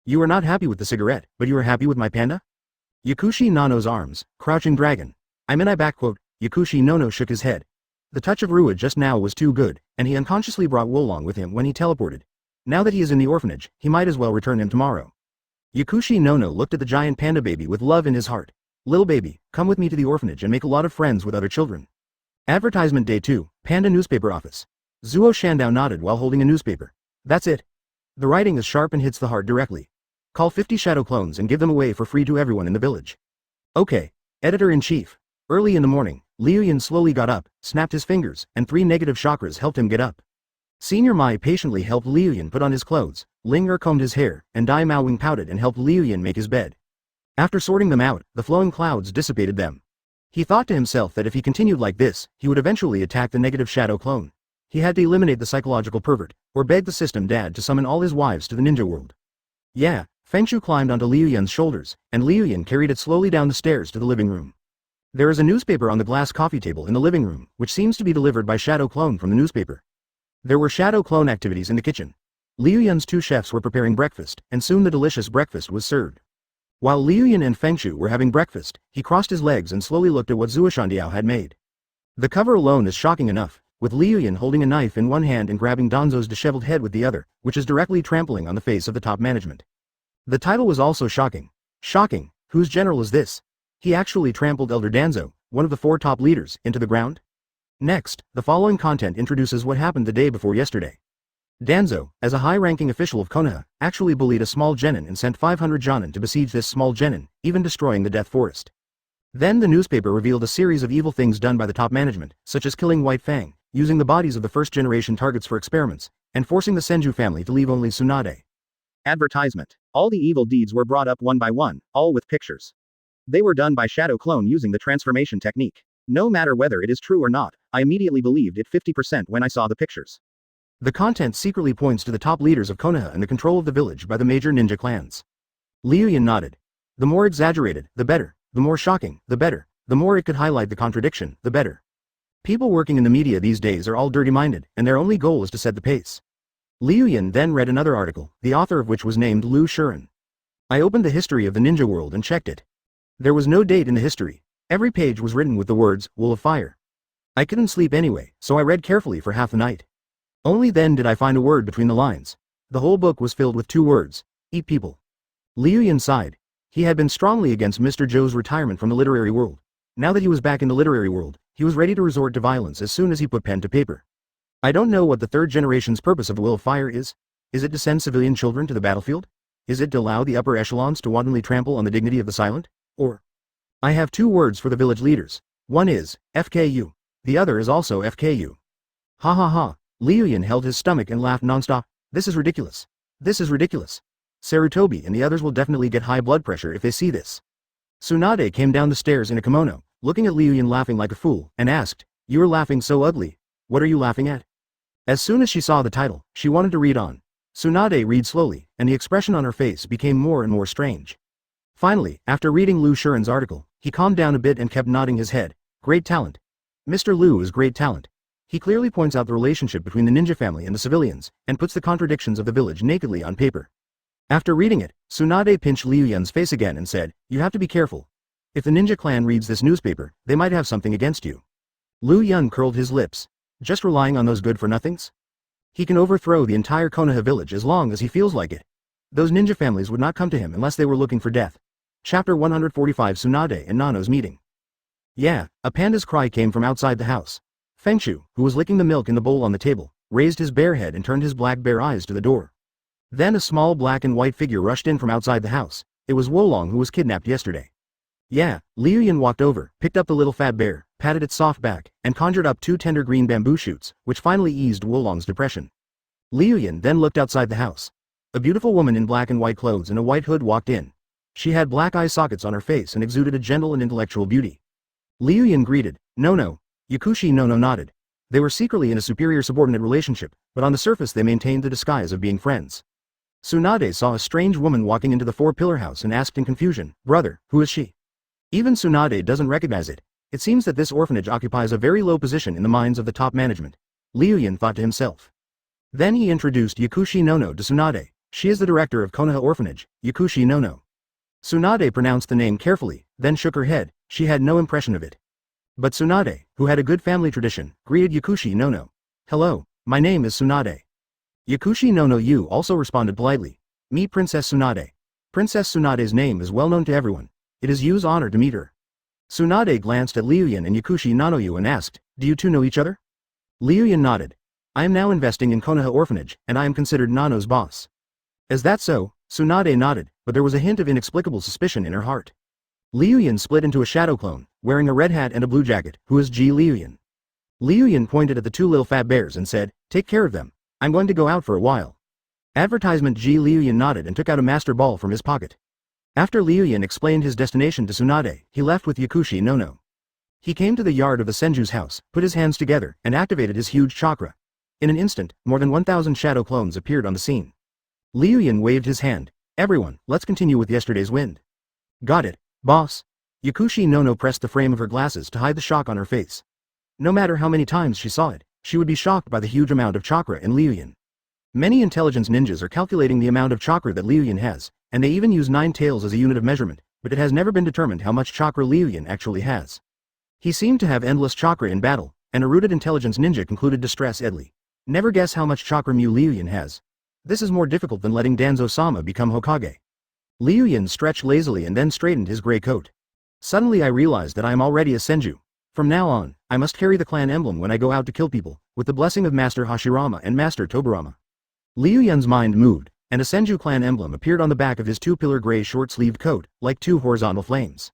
You are not happy with the cigarette, but you are happy with my panda? Yakushi Nono's arms, crouching dragon. I backquote, Yakushi Nono shook his head. The touch of Rua just now was too good, and he unconsciously brought Wolong with him when he teleported. Now that he is in the orphanage, he might as well return him tomorrow. Yakushi Nono looked at the giant panda baby with love in his heart. Little baby, come with me to the orphanage and make a lot of friends with other children. Advertisement Day 2, Panda Newspaper Office. Zuo Shandao nodded while holding a newspaper. That's it. The writing is sharp and hits the heart directly. Call 50 shadow clones and give them away for free to everyone in the village. Okay. Editor-in-Chief. Early in the morning, Liu Yun slowly got up, snapped his fingers, and 3 negative chakras helped him get up. Senior Mai patiently helped Liu Yun put on his clothes, Ling Er combed his hair, and Dai Maowing pouted and helped Liu Yun make his bed. After sorting them out, the flowing clouds dissipated them. He thought to himself that if he continued like this, he would eventually attack the negative shadow clone. He had to eliminate the psychological pervert, or beg the system dad to summon all his wives to the ninja world. Yeah, Fengshu climbed onto Liu Yun's shoulders, and Liu Yun carried it slowly down the stairs to the living room. There is a newspaper on the glass coffee table in the living room, which seems to be delivered by Shadow Clone from the newspaper. There were Shadow Clone activities in the kitchen. Liu Yun's 2 chefs were preparing breakfast, and soon the delicious breakfast was served. While Liu Yun and Fengshu were having breakfast, he crossed his legs and slowly looked at what Zuo Shandiao had made. The cover alone is shocking enough, with Liu Yun holding a knife in one hand and grabbing Danzo's disheveled head with the other, which is directly trampling on the face of the top management. The title was also shocking. Shocking, whose general is this? He actually trampled Elder Danzo, one of the 4 top leaders, into the ground? Next, the following content introduces what happened the day before yesterday. Danzo, as a high-ranking official of Konoha, actually bullied a small genin and sent 500 jonin to besiege this small genin, even destroying the Death Forest. Then the newspaper revealed a series of evil things done by the top management, such as killing White Fang, using the bodies of the first-generation targets for experiments, and forcing the Senju family to leave only Tsunade. Advertisement. All the evil deeds were brought up one by one, all with pictures. They were done by Shadow Clone using the transformation technique. No matter whether it is true or not, I immediately believed it 50% when I saw the pictures. The content secretly points to the top leaders of Konoha and the control of the village by the major ninja clans. Liu Yun nodded. The more exaggerated, the better. The more shocking, the better. The more it could highlight the contradiction, the better. People working in the media these days are all dirty-minded, and their only goal is to set the pace. Liu Yun then read another article, the author of which was named Liu Shiren. I opened the history of the ninja world and checked it. There was no date in the history. Every page was written with the words, Wool of Fire. I couldn't sleep anyway, so I read carefully for half the night. Only then did I find a word between the lines. The whole book was filled with 2 words, eat people. Liu Yun sighed. He had been strongly against Mr. Zhou's retirement from the literary world. Now that he was back in the literary world, he was ready to resort to violence as soon as he put pen to paper. I don't know what the 3rd generation's purpose of the Will of Fire is. Is it to send civilian children to the battlefield? Is it to allow the upper echelons to wantonly trample on the dignity of the silent? Or? I have 2 words for the village leaders. One is, FKU. The other is also FKU. Ha ha ha. Liu Yun held his stomach and laughed nonstop. This is ridiculous. This is ridiculous. Sarutobi and the others will definitely get high blood pressure if they see this. Tsunade came down the stairs in a kimono, looking at Liu Yun laughing like a fool, and asked, You are laughing so ugly. What are you laughing at? As soon as she saw the title, she wanted to read on. Tsunade read slowly, and the expression on her face became more and more strange. Finally, after reading Liu Shiren's article, he calmed down a bit and kept nodding his head. Great talent. Mr. Liu is great talent. He clearly points out the relationship between the ninja family and the civilians, and puts the contradictions of the village nakedly on paper. After reading it, Tsunade pinched Liu Yun's face again and said, You have to be careful. If the ninja clan reads this newspaper, they might have something against you. Liu Yun curled his lips. Just relying on those good-for-nothings? He can overthrow the entire Konoha village as long as he feels like it. Those ninja families would not come to him unless they were looking for death. Chapter 145 Tsunade and Nano's meeting. Yeah, a panda's cry came from outside the house. Fengshu, who was licking the milk in the bowl on the table, raised his bare head and turned his black bare eyes to the door. Then a small black and white figure rushed in from outside the house. It was Wolong who was kidnapped yesterday. Yeah, Liu Yun walked over, picked up the little fat bear, patted its soft back, and conjured up 2 tender green bamboo shoots, which finally eased Wolong's depression. Liu Yun then looked outside the house. A beautiful woman in black and white clothes and a white hood walked in. She had black eye sockets on her face and exuded a gentle and intellectual beauty. Liu Yun greeted, No. Yakushi no nodded. They were secretly in a superior-subordinate relationship, but on the surface they maintained the disguise of being friends. Tsunade saw a strange woman walking into the four-pillar house and asked in confusion, "Brother, who is she?" Even Tsunade doesn't recognize it. It seems that this orphanage occupies a very low position in the minds of the top management. Liu Yun thought to himself. Then he introduced Yakushi Nono to Tsunade. She is the director of Konoha Orphanage, Yakushi Nono. Tsunade pronounced the name carefully, then shook her head. She had no impression of it. But Tsunade, who had a good family tradition, greeted Yakushi Nono. "Hello, my name is Tsunade." Yakushi Nono Yu also responded politely. "Meet Princess Tsunade." Princess Tsunade's name is well known to everyone. It is Yu's honor to meet her. Tsunade glanced at Liu Yun and Yakushi Nono Yu and asked, "Do you two know each other?" Liu Yun nodded. "I am now investing in Konoha Orphanage, and I am considered Nano's boss." "Is that so?" Tsunade nodded, but there was a hint of inexplicable suspicion in her heart. Liu Yun split into a shadow clone, wearing a red hat and a blue jacket. "Who is Liu Yun?" Liu Yun pointed at the two little fat bears and said, "Take care of them. I'm going to go out for a while." Advertisement. Liu Yun nodded and took out a master ball from his pocket. After Liu Yun explained his destination to Tsunade, he left with Yakushi Nono. He came to the yard of the Senju's house, put his hands together, and activated his huge chakra. In an instant, more than 1,000 shadow clones appeared on the scene. Liu Yun waved his hand. "Everyone, let's continue with yesterday's wind." "Got it, boss." Yakushi Nono pressed the frame of her glasses to hide the shock on her face. No matter how many times she saw it, she would be shocked by the huge amount of chakra in Liu Yun. Many intelligence ninjas are calculating the amount of chakra that Liu Yun has, and they even use 9 tails as a unit of measurement, but it has never been determined how much chakra Liu Yun actually has. He seemed to have endless chakra in battle, and a rooted intelligence ninja concluded to stress Edley. Never guess how much chakra Liu Yun has. This is more difficult than letting Danzo-sama become Hokage. Liu Yun stretched lazily and then straightened his gray coat. "Suddenly I realized that I am already a Senju. From now on, I must carry the clan emblem when I go out to kill people, with the blessing of Master Hashirama and Master Tobirama." Liu Yun's mind moved, and a Senju clan emblem appeared on the back of his two-pillar gray short-sleeved coat, like 2 horizontal flames.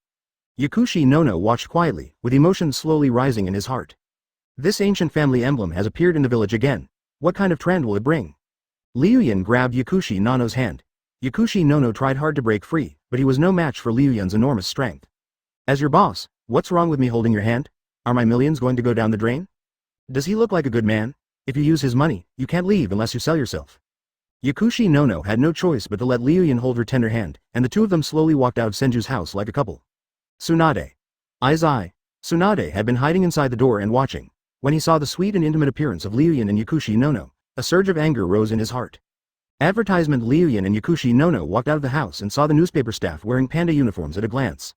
Yakushi Nono watched quietly, with emotions slowly rising in his heart. This ancient family emblem has appeared in the village again. What kind of trend will it bring? Liu Yun grabbed Yakushi Nono's hand. Yakushi Nono tried hard to break free, but he was no match for Liu Yun's enormous strength. "As your boss, what's wrong with me holding your hand? Are my millions going to go down the drain? Does he look like a good man? If you use his money, you can't leave unless you sell yourself." Yakushi Nono had no choice but to let Liu Yun hold her tender hand, and the two of them slowly walked out of Senju's house like a couple. Tsunade. Eye. Tsunade had been hiding inside the door and watching. When he saw the sweet and intimate appearance of Liu Yun and Yakushi Nono, a surge of anger rose in his heart. Advertisement. Liu Yun and Yakushi Nono walked out of the house and saw the newspaper staff wearing panda uniforms at a glance.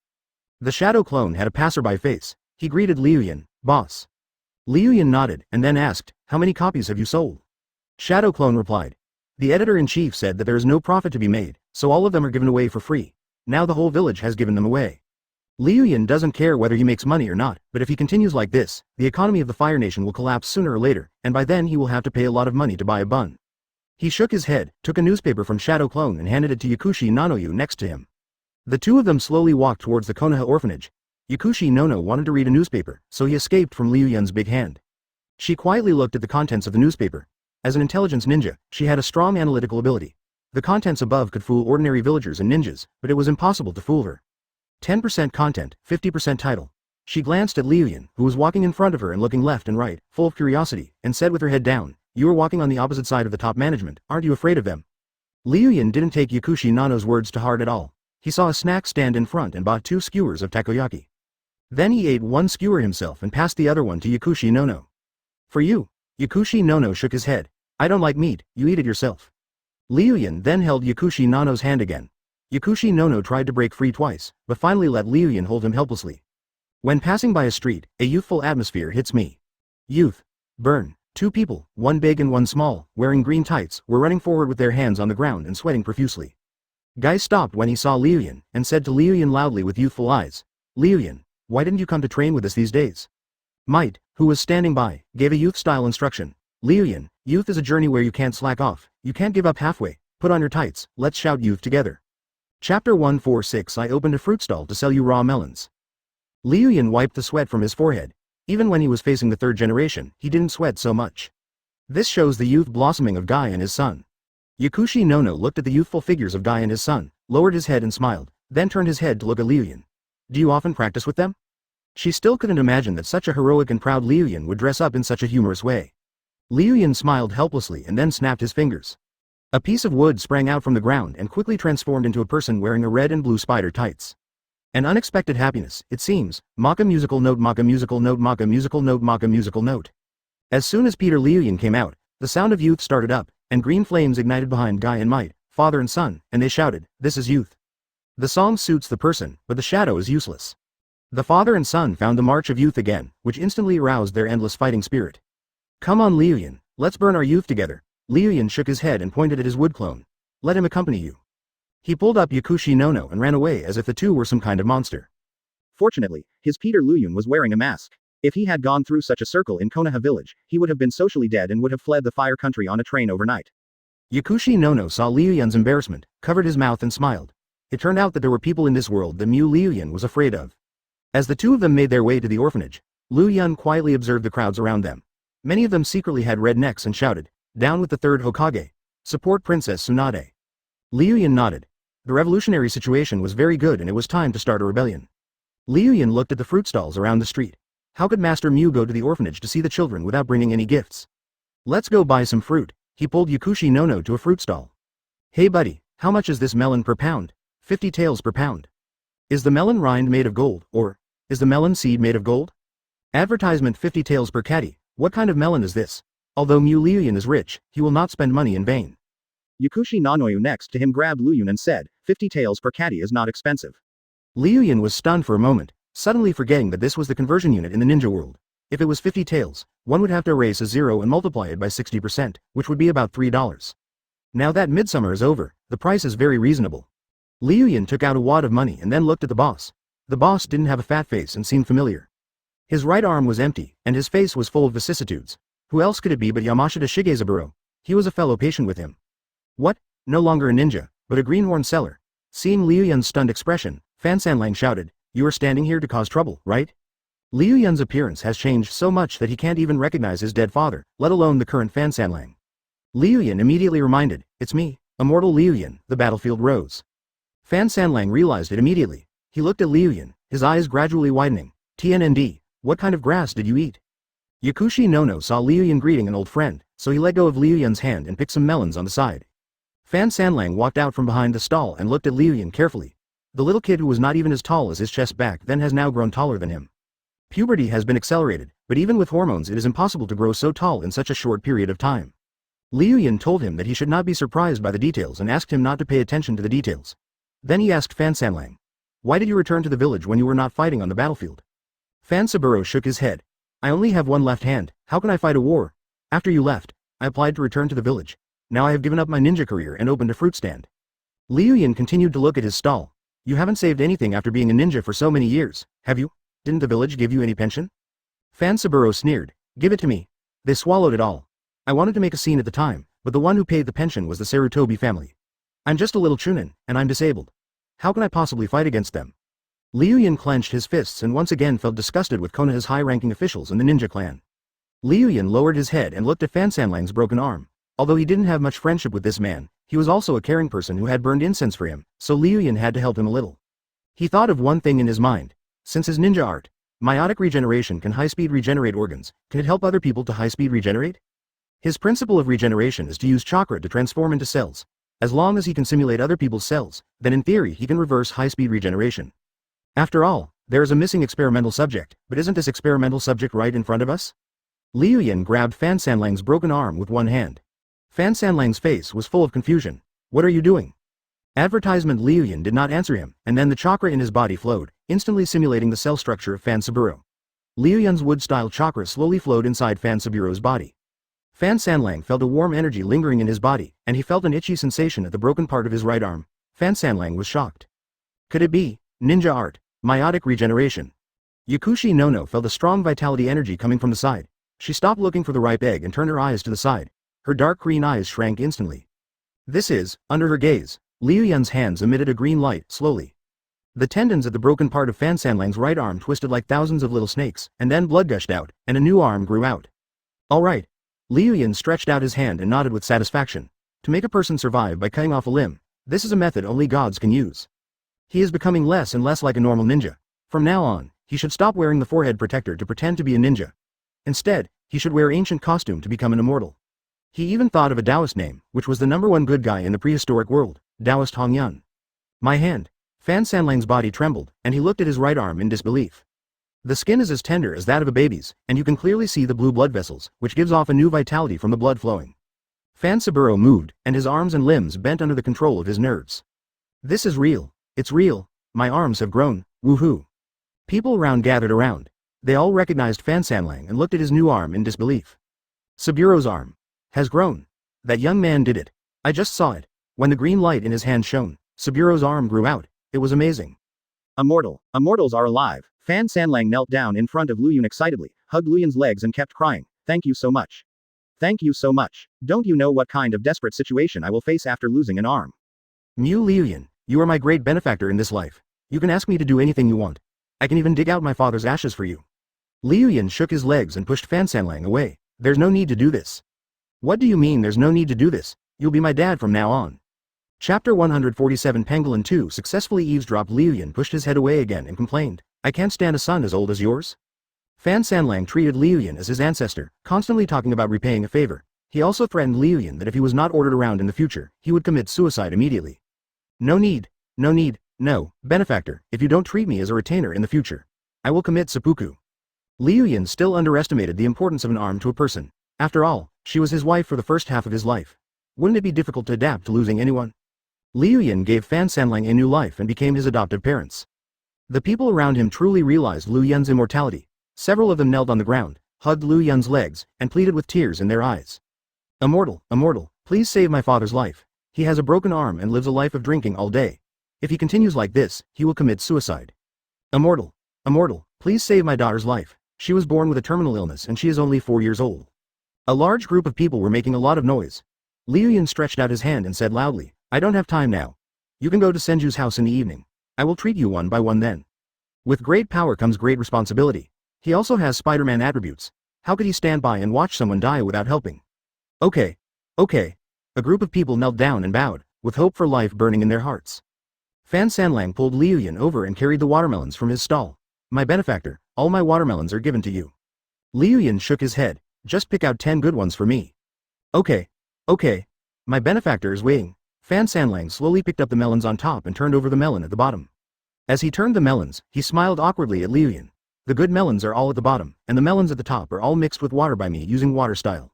The shadow clone had a passerby face. He greeted Liu Yun, "Boss." Liu Yun nodded, and then asked, "How many copies have you sold?" Shadow clone replied, "The editor-in-chief said that there is no profit to be made, so all of them are given away for free. Now the whole village has given them away." Liu Yun doesn't care whether he makes money or not, but if he continues like this, the economy of the Fire Nation will collapse sooner or later, and by then he will have to pay a lot of money to buy a bun. He shook his head, took a newspaper from Shadow Clone and handed it to Yakushi Nono next to him. The two of them slowly walked towards the Konoha orphanage. Yakushi Nono wanted to read a newspaper, so he escaped from Liu Yun's big hand. She quietly looked at the contents of the newspaper. As an intelligence ninja, she had a strong analytical ability. The contents above could fool ordinary villagers and ninjas, but it was impossible to fool her. 10% content, 50% title. She glanced at Liu Yun, who was walking in front of her and looking left and right, full of curiosity, and said with her head down, "You are walking on the opposite side of the top management, aren't you afraid of them?" Liu Yun didn't take Yakushi Nono's words to heart at all. He saw a snack stand in front and bought 2 skewers of takoyaki. Then he ate 1 skewer himself and passed the other one to Yakushi Nono. "For you." Yakushi Nono shook his head. "I don't like meat, you eat it yourself." Liu Yun then held Yakushi Nono's hand again. Yakushi Nono tried to break free twice, but finally let Liu Yun hold him helplessly. When passing by a street, a youthful atmosphere hits me. Youth. Burn. 2 people, 1 big and 1 small, wearing green tights, were running forward with their hands on the ground and sweating profusely. Guy stopped when he saw Liu Yun, and said to Liu Yun loudly with youthful eyes, "Liu Yun, why didn't you come to train with us these days?" Might, who was standing by, gave a youth-style instruction. "Liu Yun, youth is a journey where you can't slack off, you can't give up halfway, put on your tights, let's shout youth together." Chapter 146. I opened a fruit stall to sell you raw melons. Liu Yun wiped the sweat from his forehead. Even when he was facing the 3rd generation, he didn't sweat so much. This shows the youth blossoming of Guy and his son. Yakushi Nono looked at the youthful figures of Guy and his son, lowered his head and smiled, then turned his head to look at Liu Yun. "Do you often practice with them?" She still couldn't imagine that such a heroic and proud Liu Yun would dress up in such a humorous way. Liu Yun smiled helplessly and then snapped his fingers. A piece of wood sprang out from the ground and quickly transformed into a person wearing a red and blue spider tights. An unexpected happiness, it seems. Maka musical note, Maka musical note, Maka musical note, Maka musical note. As soon as Liu Yun came out, the sound of youth started up, and green flames ignited behind Guy and Might, father and son, and they shouted, "This is youth." The song suits the person, but the shadow is useless. The father and son found the march of youth again, which instantly aroused their endless fighting spirit. "Come on Liu Yun, let's burn our youth together." Liu Yun shook his head and pointed at his wood clone. "Let him accompany you." He pulled up Yakushi no and ran away as if the two were some kind of monster. Fortunately, his Liu Yun was wearing a mask. If he had gone through such a circle in Konoha village, he would have been socially dead and would have fled the fire country on a train overnight. Yakushi no saw Liu Yun's embarrassment, covered his mouth and smiled. It turned out that there were people in this world that Liu Yun was afraid of. As the two of them made their way to the orphanage, Liu Yun quietly observed the crowds around them. Many of them secretly had red necks and shouted, "Down with the third Hokage! Support Princess Tsunade!" Liu Yun nodded. The revolutionary situation was very good and it was time to start a rebellion. Liu Yun looked at the fruit stalls around the street. How could Master Mu go to the orphanage to see the children without bringing any gifts? "Let's go buy some fruit." He pulled Yakushi no to a fruit stall. "Hey buddy, how much is this melon per pound?" 50 taels per pound. "Is the melon rind made of gold, or is the melon seed made of gold?" Advertisement 50 taels per caddy. What kind of melon is this? Although Liu Yun is rich, he will not spend money in vain. Yakushi Nanoyu next to him grabbed Liu Yun and said, 50 taels per caddy is not expensive. Liu Yun was stunned for a moment, suddenly forgetting that this was the conversion unit in the ninja world. If it was 50 taels, one would have to erase a zero and multiply it by 60%, which would be about $3. Now that midsummer is over, the price is very reasonable. Liu Yun took out a wad of money and then looked at the boss. The boss didn't have a fat face and seemed familiar. His right arm was empty, and his face was full of vicissitudes. Who else could it be but Yamashita Shigesaburo? He was a fellow patient with him. What? No longer a ninja, but a greenhorn seller. Seeing Liu Yun's stunned expression, Fan Sanlang shouted, "You are standing here to cause trouble, right?" Liu Yun's appearance has changed so much that he can't even recognize his dead father, let alone the current Fan Sanlang. Liu Yun immediately reminded, "It's me, immortal Liu Yun." The battlefield rose. Fan Sanlang realized it immediately. He looked at Liu Yun, his eyes gradually widening. "TNND, what kind of grass did you eat?" Yakushi no saw Liu Yun greeting an old friend, so he let go of Liu Yun's hand and picked some melons on the side. Fan Sanlang walked out from behind the stall and looked at Liu Yun carefully. The little kid who was not even as tall as his chest back then has now grown taller than him. Puberty has been accelerated, but even with hormones it is impossible to grow so tall in such a short period of time. Liu Yun told him that he should not be surprised by the details and asked him not to pay attention to the details. Then he asked Fan Sanlang, "Why did you return to the village when you were not fighting on the battlefield?" Fan Saburo shook his head. "I only have one left hand, how can I fight a war? After you left, I applied to return to the village. Now I have given up my ninja career and opened a fruit stand." Liu Yun continued to look at his stall. "You haven't saved anything after being a ninja for so many years, have you? Didn't the village give you any pension?" Fan Saburo sneered, "Give it to me." They swallowed it all. "I wanted to make a scene at the time, but the one who paid the pension was the Sarutobi family. I'm just a little chunin, and I'm disabled. How can I possibly fight against them?" Liu Yun clenched his fists and once again felt disgusted with Konoha's high-ranking officials in the ninja clan. Liu Yun lowered his head and looked at Fan Sanlang's broken arm. Although he didn't have much friendship with this man, he was also a caring person who had burned incense for him, so Liu Yun had to help him a little. He thought of one thing in his mind. Since his ninja art, meiotic regeneration can high-speed regenerate organs, can it help other people to high-speed regenerate? His principle of regeneration is to use chakra to transform into cells. As long as he can simulate other people's cells, then in theory he can reverse high-speed regeneration. After all, there is a missing experimental subject, but isn't this experimental subject right in front of us? Liu Yun grabbed Fan Sanlang's broken arm with one hand. Fan Sanlang's face was full of confusion. "What are you doing?" Advertisement. Liu Yun did not answer him, and then the chakra in his body flowed, instantly simulating the cell structure of Fan Saburo. Liu Yun's wood-style chakra slowly flowed inside Fan Saburo's body. Fan Sanlang felt a warm energy lingering in his body, and he felt an itchy sensation at the broken part of his right arm. Fan Sanlang was shocked. Could it be ninja art, meiotic regeneration? Yakushi no felt a strong vitality energy coming from the side. She stopped looking for the ripe egg and turned her eyes to the side. Her dark green eyes shrank instantly. This is, under her gaze, Liu Yun's hands emitted a green light, slowly. The tendons at the broken part of Fan Sanlang's right arm twisted like thousands of little snakes, and then blood gushed out, and a new arm grew out. All right. Liu Yun stretched out his hand and nodded with satisfaction. To make a person survive by cutting off a limb, this is a method only gods can use. He is becoming less and less like a normal ninja. From now on, he should stop wearing the forehead protector to pretend to be a ninja. Instead, he should wear ancient costume to become an immortal. He even thought of a Taoist name, which was the #1 good guy in the prehistoric world, Taoist Hong Yun. My hand. Fan Sanlang's body trembled, and he looked at his right arm in disbelief. The skin is as tender as that of a baby's, and you can clearly see the blue blood vessels, which gives off a new vitality from the blood flowing. Fan Saburo moved, and his arms and limbs bent under the control of his nerves. This is real. It's real. My arms have grown. Woohoo. People around gathered around. They all recognized Fan Sanlang and looked at his new arm in disbelief. Saburo's arm has grown. That young man did it. I just saw it. When the green light in his hand shone, Saburo's arm grew out. It was amazing. Immortals are alive. Fan Sanlang knelt down in front of Liu Yun excitedly, hugged Liu Yun's legs and kept crying, "Thank you so much. Thank you so much. Don't you know what kind of desperate situation I will face after losing an arm? Liu Yun, you are my great benefactor in this life. You can ask me to do anything you want. I can even dig out my father's ashes for you." Liu Yun shook his legs and pushed Fan Sanlang away. "There's no need to do this." "What do you mean there's no need to do this? You'll be my dad from now on." Chapter 147 Pangolin 2 successfully eavesdropped. Liu Yun pushed his head away again and complained, "I can't stand a son as old as yours." Fan Sanlang treated Liu Yun as his ancestor, constantly talking about repaying a favor. He also threatened Liu Yun that if he was not ordered around in the future, he would commit suicide immediately. No need, no, benefactor, if you don't treat me as a retainer in the future, I will commit seppuku." Liu Yun still underestimated the importance of an arm to a person. After all, she was his wife for the first half of his life. Wouldn't it be difficult to adapt to losing anyone? Liu Yun gave Fan Sanlang a new life and became his adoptive parents. The people around him truly realized Liu Yun's immortality. Several of them knelt on the ground, hugged Liu Yun's legs, and pleaded with tears in their eyes. Immortal, please save my father's life. He has a broken arm and lives a life of drinking all day. If he continues like this, he will commit suicide. Immortal, please save my daughter's life. She was born with a terminal illness and she is only 4 years old." A large group of people were making a lot of noise. Liu Yun stretched out his hand and said loudly, "I don't have time now. You can go to Senju's house in the evening. I will treat you one by one then." With great power comes great responsibility. He also has Spider-Man attributes. How could he stand by and watch someone die without helping? Okay. A group of people knelt down and bowed, with hope for life burning in their hearts. Fan Sanlang pulled Liu Yun over and carried the watermelons from his stall. "My benefactor, all my watermelons are given to you." Liu Yun shook his head. "Just pick out 10 good ones for me." Okay. My benefactor is waiting." Fan Sanlang slowly picked up the melons on top and turned over the melon at the bottom. As he turned the melons, he smiled awkwardly at Liu Yun. "The good melons are all at the bottom, and the melons at the top are all mixed with water by me using water style."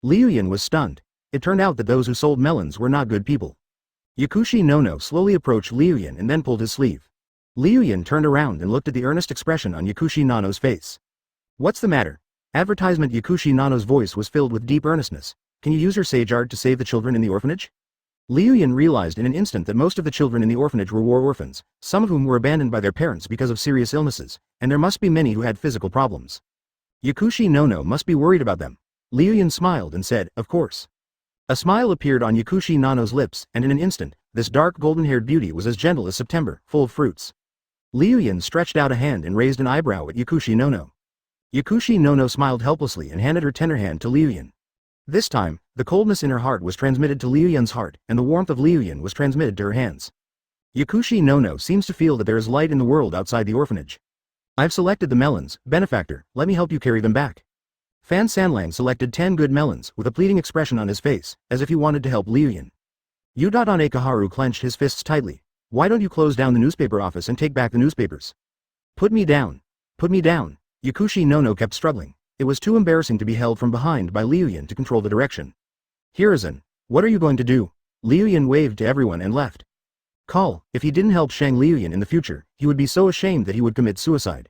Liu Yun was stunned. It turned out that those who sold melons were not good people. Yakushi no slowly approached Liu Yun and then pulled his sleeve. Liu Yun turned around and looked at the earnest expression on Yakushi Nano's face. "What's the matter?" Advertisement Yakushi Nano's voice was filled with deep earnestness. "Can you use your sage art to save the children in the orphanage?" Liu Yun realized in an instant that most of the children in the orphanage were war orphans, some of whom were abandoned by their parents because of serious illnesses, and there must be many who had physical problems. Yakushi no must be worried about them. Liu Yun smiled and said, "Of course." A smile appeared on Yakushi Nano's lips, and in an instant, this dark golden-haired beauty was as gentle as September, full of fruits. Liu Yun stretched out a hand and raised an eyebrow at Yakushi no. Yakushi no smiled helplessly and handed her tender hand to Liu Yun. This time, the coldness in her heart was transmitted to Liu Yun's heart, and the warmth of Liu Yun was transmitted to her hands. Yakushi no seems to feel that there is light in the world outside the orphanage. "I've selected the melons, benefactor, let me help you carry them back." Fan Sanlang selected 10 good melons, with a pleading expression on his face, as if he wanted to help Liu Yun. Udatane Kaharu clenched his fists tightly. "Why don't you close down the newspaper office and take back the newspapers?" Put me down. Yakushi no kept struggling. It was too embarrassing to be held from behind by Liu Yun to control the direction. "Hiruzen, what are you going to do?" Liu Yun waved to everyone and left. If he didn't help Shang Liu Yun in the future, he would be so ashamed that he would commit suicide.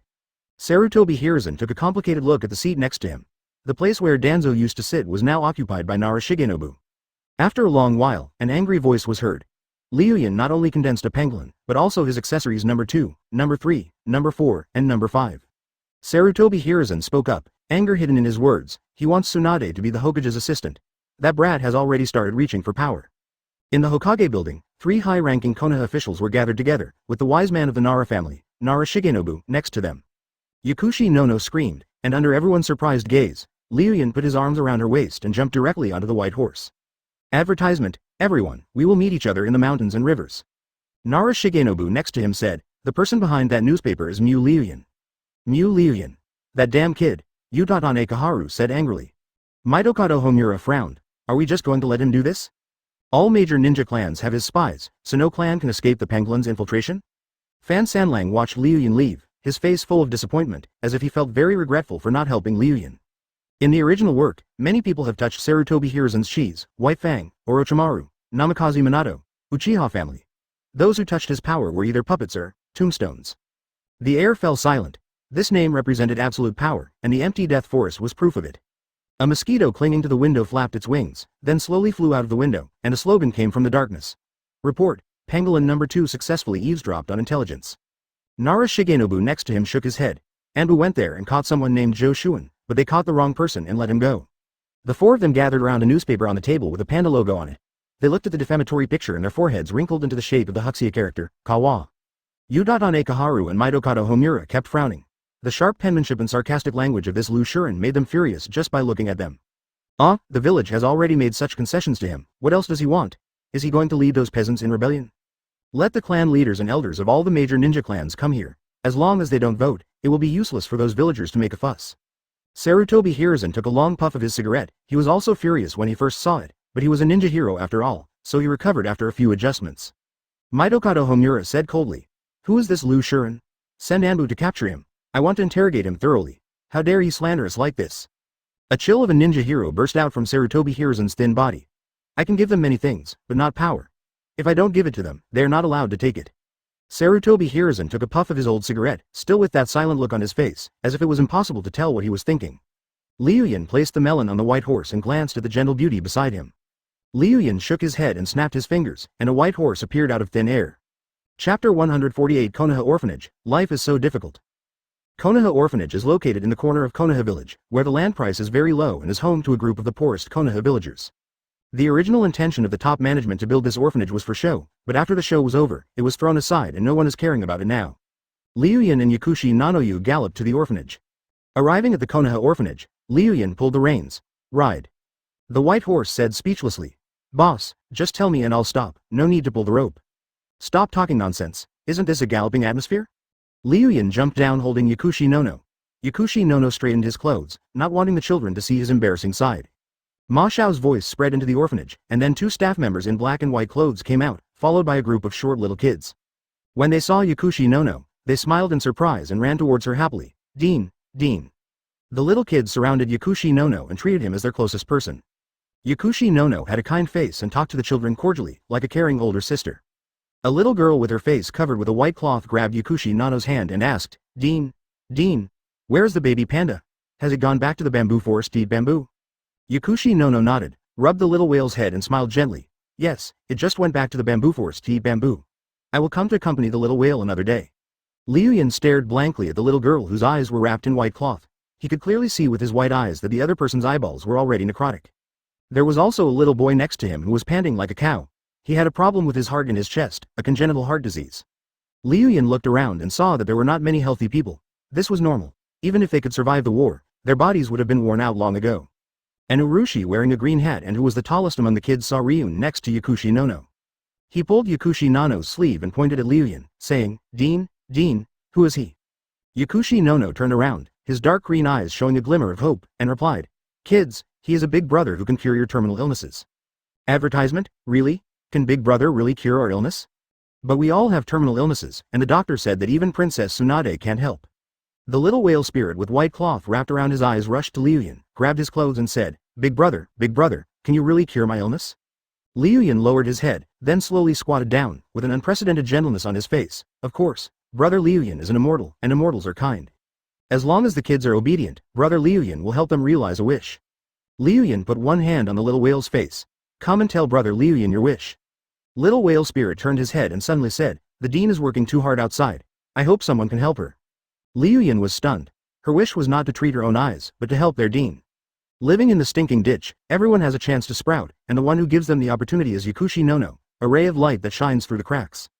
Sarutobi Hiruzen took a complicated look at the seat next to him. The place where Danzo used to sit was now occupied by Nara Shigenobu. After a long while, an angry voice was heard. Liu Yun not only condensed a pangolin, but also his accessories number 2, number 3, number 4, and number 5. Sarutobi Hiruzen spoke up, anger hidden in his words. He wants Tsunade to be the Hokage's assistant. That brat has already started reaching for power. In the Hokage building, 3 high-ranking Konoha officials were gathered together, with the wise man of the Nara family, Nara Shigenobu, next to them. Yakushi no screamed, and under everyone's surprised gaze, Liu Yun put his arms around her waist and jumped directly onto the white horse. Advertisement, everyone, we will meet each other in the mountains and rivers. Nara Shigenobu next to him said, "The person behind that newspaper is Liu Yun." Liu Yun. That damn kid, Utatane Kaharu said angrily. Mitokado Homura frowned. Are we just going to let him do this? All major ninja clans have his spies, so no clan can escape the Penguin's infiltration? Fan Sanlang watched Liu Yun leave, his face full of disappointment, as if he felt very regretful for not helping Liu Yun. In the original work, many people have touched Sarutobi Hiruzen's Shi's, White Fang, Orochimaru, Namikaze Minato, Uchiha family. Those who touched his power were either puppets or tombstones. The air fell silent. This name represented absolute power, and the empty death forest was proof of it. A mosquito clinging to the window flapped its wings, then slowly flew out of the window, and a slogan came from the darkness. Report, Pangolin number 2 successfully eavesdropped on intelligence. Nara Shigenobu next to him shook his head. Anbu went there and caught someone named Zhou Shuan, but they caught the wrong person and let him go. The four of them gathered around a newspaper on the table with a panda logo on it. They looked at the defamatory picture and their foreheads wrinkled into the shape of the Huxia character, Kawa. Udadane Kaharu and Mitokado Homura kept frowning. The sharp penmanship and sarcastic language of this Liu Shuren made them furious just by looking at them. The village has already made such concessions to him, what else does he want? Is he going to lead those peasants in rebellion? Let the clan leaders and elders of all the major ninja clans come here. As long as they don't vote, it will be useless for those villagers to make a fuss. Sarutobi Hiruzen took a long puff of his cigarette. He was also furious when he first saw it, but he was a ninja hero after all, so he recovered after a few adjustments. Mitokado Homura said coldly, "Who is this Liu Shuren? Send Anbu to capture him. I want to interrogate him thoroughly. How dare he slander us like this?" A chill of a ninja hero burst out from Sarutobi Hiruzen's thin body. "I can give them many things, but not power. If I don't give it to them, they are not allowed to take it." Sarutobi Hiruzen took a puff of his old cigarette, still with that silent look on his face, as if it was impossible to tell what he was thinking. Liu Yun placed the melon on the white horse and glanced at the gentle beauty beside him. Liu Yun shook his head and snapped his fingers, and a white horse appeared out of thin air. Chapter 148 Konoha Orphanage, Life is so difficult. Konoha Orphanage is located in the corner of Konoha Village, where the land price is very low and is home to a group of the poorest Konoha villagers. The original intention of the top management to build this orphanage was for show, but after the show was over, it was thrown aside and no one is caring about it now. Liu Yun and Yakushi Nanoyu galloped to the orphanage. Arriving at the Konoha orphanage, Liu Yun pulled the reins. "Ride." The white horse said speechlessly, "Boss, just tell me and I'll stop, no need to pull the rope." "Stop talking nonsense, isn't this a galloping atmosphere?" Liu Yun jumped down holding Yakushi Nono. Yakushi Nono straightened his clothes, not wanting the children to see his embarrassing side. Ma Xiao's voice spread into the orphanage, and then two staff members in black and white clothes came out, followed by a group of short little kids. When they saw Yakushi Nono, they smiled in surprise and ran towards her happily. "Dean, Dean." The little kids surrounded Yakushi Nono and treated him as their closest person. Yakushi Nono had a kind face and talked to the children cordially, like a caring older sister. A little girl with her face covered with a white cloth grabbed Yakushi Nono's hand and asked, Dean, where's the baby panda? Has it gone back to the bamboo forest to eat bamboo?" Yakushi Nono nodded, rubbed the little whale's head and smiled gently. "Yes, it just went back to the bamboo forest to eat bamboo. I will come to accompany the little whale another day." Liu Yun stared blankly at the little girl whose eyes were wrapped in white cloth. He could clearly see with his white eyes that the other person's eyeballs were already necrotic. There was also a little boy next to him who was panting like a cow. He had a problem with his heart in his chest, a congenital heart disease. Liu Yun looked around and saw that there were not many healthy people. This was normal. Even if they could survive the war, their bodies would have been worn out long ago. An urushi wearing a green hat and who was the tallest among the kids saw Ryun next to Yakushi Nono. He pulled Yakushi Nono's sleeve and pointed at Liu Yun, saying, Dean, who is he?" Yakushi Nono turned around, his dark green eyes showing a glimmer of hope, and replied, "Kids, he is a big brother who can cure your terminal illnesses." Advertisement? Really? Can Big Brother really cure our illness? But we all have terminal illnesses, and the doctor said that even Princess Tsunade can't help. The little whale spirit with white cloth wrapped around his eyes rushed to Liu Yun, grabbed his clothes and said, Big brother, can you really cure my illness?" Liu Yun lowered his head, then slowly squatted down, with an unprecedented gentleness on his face. "Of course, brother Liu Yun is an immortal, and immortals are kind. As long as the kids are obedient, brother Liu Yun will help them realize a wish." Liu Yun put one hand on the little whale's face. "Come and tell brother Liu Yun your wish." Little whale spirit turned his head and suddenly said, "The dean is working too hard outside. I hope someone can help her." Liu Yun was stunned. Her wish was not to treat her own eyes, but to help their dean. Living in the stinking ditch, everyone has a chance to sprout, and the one who gives them the opportunity is Yakushi Nono, a ray of light that shines through the cracks.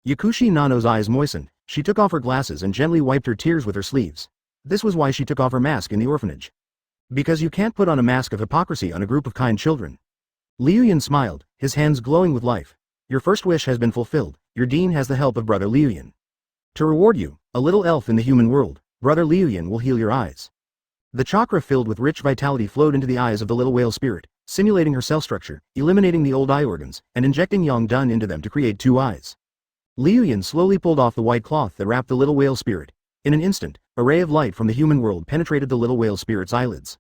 Yakushi Nono's eyes moistened. She took off her glasses and gently wiped her tears with her sleeves. This was why she took off her mask in the orphanage. Because you can't put on a mask of hypocrisy on a group of kind children. Liu Yun smiled, his hands glowing with life. "Your first wish has been fulfilled. Your dean has the help of brother Liu Yun. To reward you, a little elf in the human world, brother Liu Yun will heal your eyes." The chakra filled with rich vitality flowed into the eyes of the little whale spirit, simulating her cell structure, eliminating the old eye organs, and injecting yang dun into them to create two eyes. Liu Yun slowly pulled off the white cloth that wrapped the little whale spirit. In an instant, a ray of light from the human world penetrated the little whale spirit's eyelids.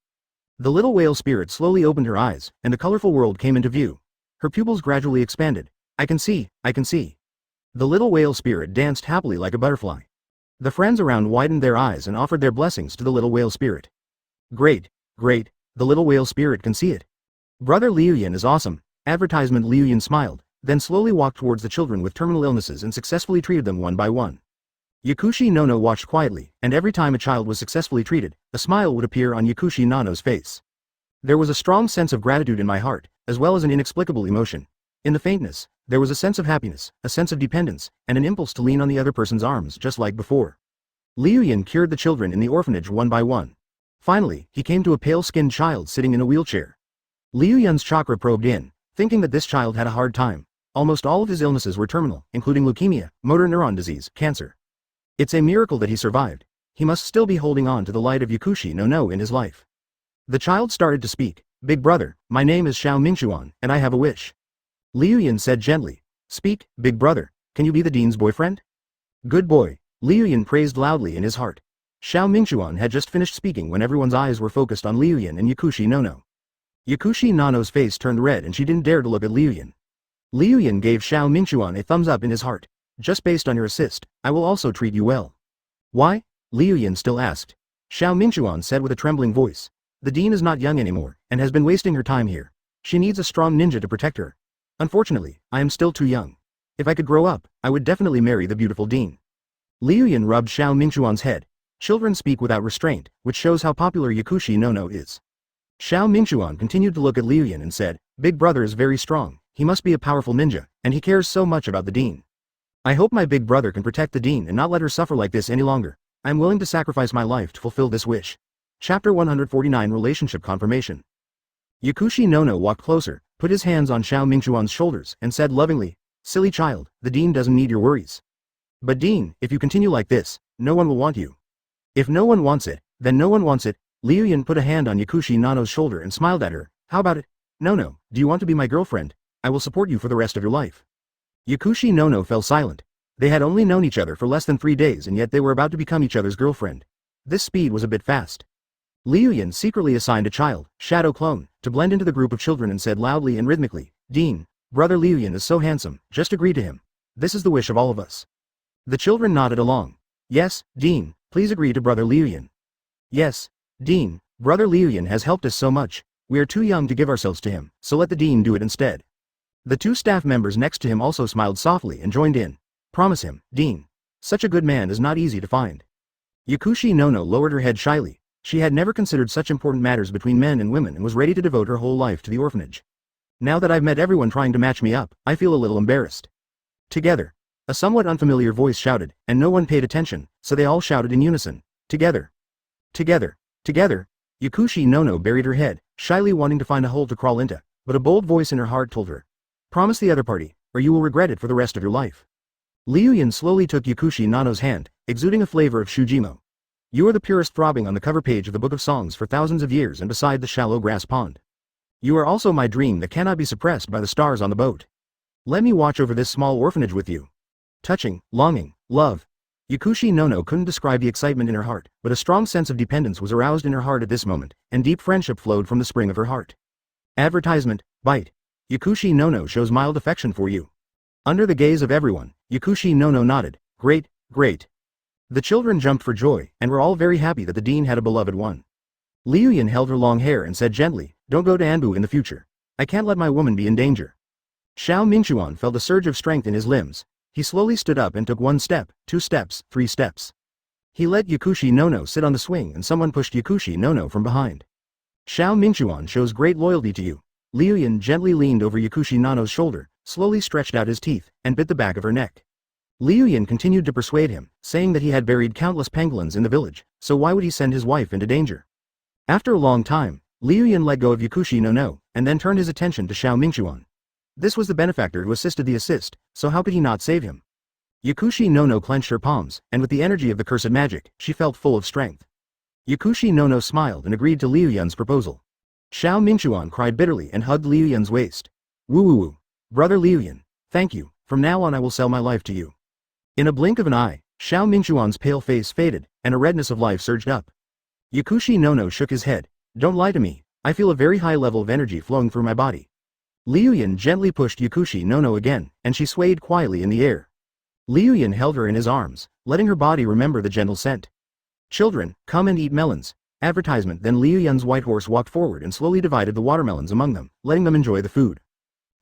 The little whale spirit slowly opened her eyes, and the colorful world came into view. Her pupils gradually expanded. I can see, I can see. The little whale spirit danced happily like a butterfly. The friends around widened their eyes and offered their blessings to the little whale spirit. Great, great, the little whale spirit can see it. Brother Liu Yun is awesome. Advertisement. Liu Yun smiled, then slowly walked towards the children with terminal illnesses and successfully treated them one by one. Yakushi Nono watched quietly, and every time a child was successfully treated, a smile would appear on Yakushi Nono's face. There was a strong sense of gratitude in my heart, as well as an inexplicable emotion. In the faintness, there was a sense of happiness, a sense of dependence, and an impulse to lean on the other person's arms just like before. Liu Yun cured the children in the orphanage one by one. Finally, he came to a pale-skinned child sitting in a wheelchair. Liu Yun's chakra probed in, thinking that this child had a hard time. Almost all of his illnesses were terminal, including leukemia, motor neuron disease, cancer. It's a miracle that he survived. He must still be holding on to the light of Yakushi no in his life. The child started to speak. Big brother, my name is Xiao Mingxuan, and I have a wish. Liu Yun said gently. Speak, big brother, can you be the dean's boyfriend? Good boy, Liu Yun praised loudly in his heart. Xiao Mingxuan had just finished speaking when everyone's eyes were focused on Liu Yun and Yakushi Nono. Yakushi Nono's face turned red and she didn't dare to look at Liu Yun. Liu Yun gave Xiao Mingxuan a thumbs up in his heart. Just based on your assist, I will also treat you well. Why? Liu Yun still asked. Xiao Mingxuan said with a trembling voice. The dean is not young anymore, and has been wasting her time here. She needs a strong ninja to protect her. Unfortunately, I am still too young. If I could grow up, I would definitely marry the beautiful dean. Liu Yun rubbed Xiao Mingxuan's head. Children speak without restraint, which shows how popular Yakushi Nono is. Xiao Mingxuan continued to look at Liu Yun and said, Big brother is very strong, he must be a powerful ninja, and he cares so much about the dean. I hope my big brother can protect the dean and not let her suffer like this any longer. I am willing to sacrifice my life to fulfill this wish. Chapter 149 Relationship Confirmation. Yakushi Nono walked closer, put his hands on Xiao Mingxuan's shoulders, and said lovingly, Silly child, the dean doesn't need your worries. But dean, if you continue like this, no one will want you. If no one wants it, then no one wants it. Liu Yun put a hand on Yakushi Nono's shoulder and smiled at her. How about it? Nono, do you want to be my girlfriend? I will support you for the rest of your life. Yakushi Nono fell silent. They had only known each other for less than 3 days and yet they were about to become each other's girlfriend. This speed was a bit fast. Liu Yun secretly assigned a child, Shadow Clone, to blend into the group of children and said loudly and rhythmically, Dean, brother Liu Yun is so handsome, just agree to him. This is the wish of all of us. The children nodded along. Yes, Dean, please agree to brother Liu Yun. Yes, Dean, brother Liu Yun has helped us so much. We are too young to give ourselves to him, so let the dean do it instead. The 2 staff members next to him also smiled softly and joined in. Promise him, Dean. Such a good man is not easy to find. Yakushi Nono lowered her head shyly. She had never considered such important matters between men and women and was ready to devote her whole life to the orphanage. Now that I've met everyone trying to match me up, I feel a little embarrassed. Together. A somewhat unfamiliar voice shouted, and no one paid attention, so they all shouted in unison. Together. Together. Together. Yakushi Nono buried her head, shyly wanting to find a hole to crawl into, but a bold voice in her heart told her. Promise the other party, or you will regret it for the rest of your life. Liu Yun slowly took Yakushi Nono's hand, exuding a flavor of Shujimo. You are the purest throbbing on the cover page of the Book of Songs for thousands of years and beside the shallow grass pond. You are also my dream that cannot be suppressed by the stars on the boat. Let me watch over this small orphanage with you. Touching, longing, love. Yakushi Nono couldn't describe the excitement in her heart, but a strong sense of dependence was aroused in her heart at this moment, and deep friendship flowed from the spring of her heart. Advertisement, bite. Yakushi Nono shows mild affection for you. Under the gaze of everyone, Yakushi Nono nodded. Great, great. The children jumped for joy, and were all very happy that the dean had a beloved one. Liu Yun held her long hair and said gently, Don't go to Anbu in the future. I can't let my woman be in danger. Xiao Mingxuan felt a surge of strength in his limbs. He slowly stood up and took 1 step, 2 steps, 3 steps. He let Yakushi Nono sit on the swing and someone pushed Yakushi Nono from behind. Xiao Mingxuan shows great loyalty to you. Liu Yun gently leaned over Yakushi Nono's shoulder, slowly stretched out his teeth, and bit the back of her neck. Liu Yun continued to persuade him, saying that he had buried countless pangolins in the village, so why would he send his wife into danger? After a long time, Liu Yun let go of Yakushi Nono, and then turned his attention to Xiao Mingxuan. This was the benefactor who assisted the assist, so how could he not save him? Yakushi Nono clenched her palms, and with the energy of the cursed magic, she felt full of strength. Yakushi no smiled and agreed to Liu Yun's proposal. Xiao Mingxuan cried bitterly and hugged Liu Yun's waist. Woo woo woo. Brother Liu Yun, thank you, from now on I will sell my life to you. In a blink of an eye, Xiao Mingxuan's pale face faded, and a redness of life surged up. Yakushi no shook his head. Don't lie to me, I feel a very high level of energy flowing through my body. Liu Yun gently pushed Yakushi no again, and she swayed quietly in the air. Liu Yun held her in his arms, letting her body remember the gentle scent. Children, come and eat melons. Advertisement. Then Liu Yun's white horse walked forward and slowly divided the watermelons among them, letting them enjoy the food.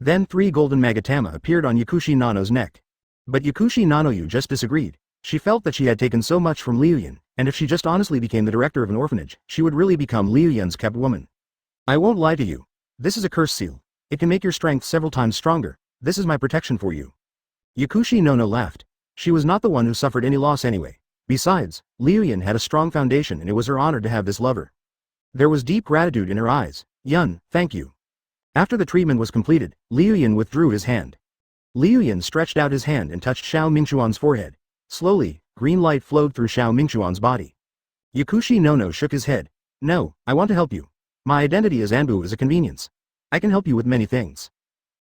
Then 3 golden magatama appeared on Yakushi Nano's neck. But Yakushi Nanoyu just disagreed. She felt that she had taken so much from Liu Yun, and if she just honestly became the director of an orphanage, she would really become Liu Yun's kept woman. I won't lie to you. This is a curse seal. It can make your strength several times stronger. This is my protection for you. Yakushi no laughed. She was not the one who suffered any loss anyway. Besides, Liu Yun had a strong foundation and it was her honor to have this lover. There was deep gratitude in her eyes. Yun, thank you. After the treatment was completed, Liu Yun withdrew his hand. Liu Yun stretched out his hand and touched Xiao Mingxuan's forehead. Slowly, green light flowed through Xiao Mingxuan's body. Yakushi no shook his head. No, I want to help you. My identity as Anbu is a convenience. I can help you with many things.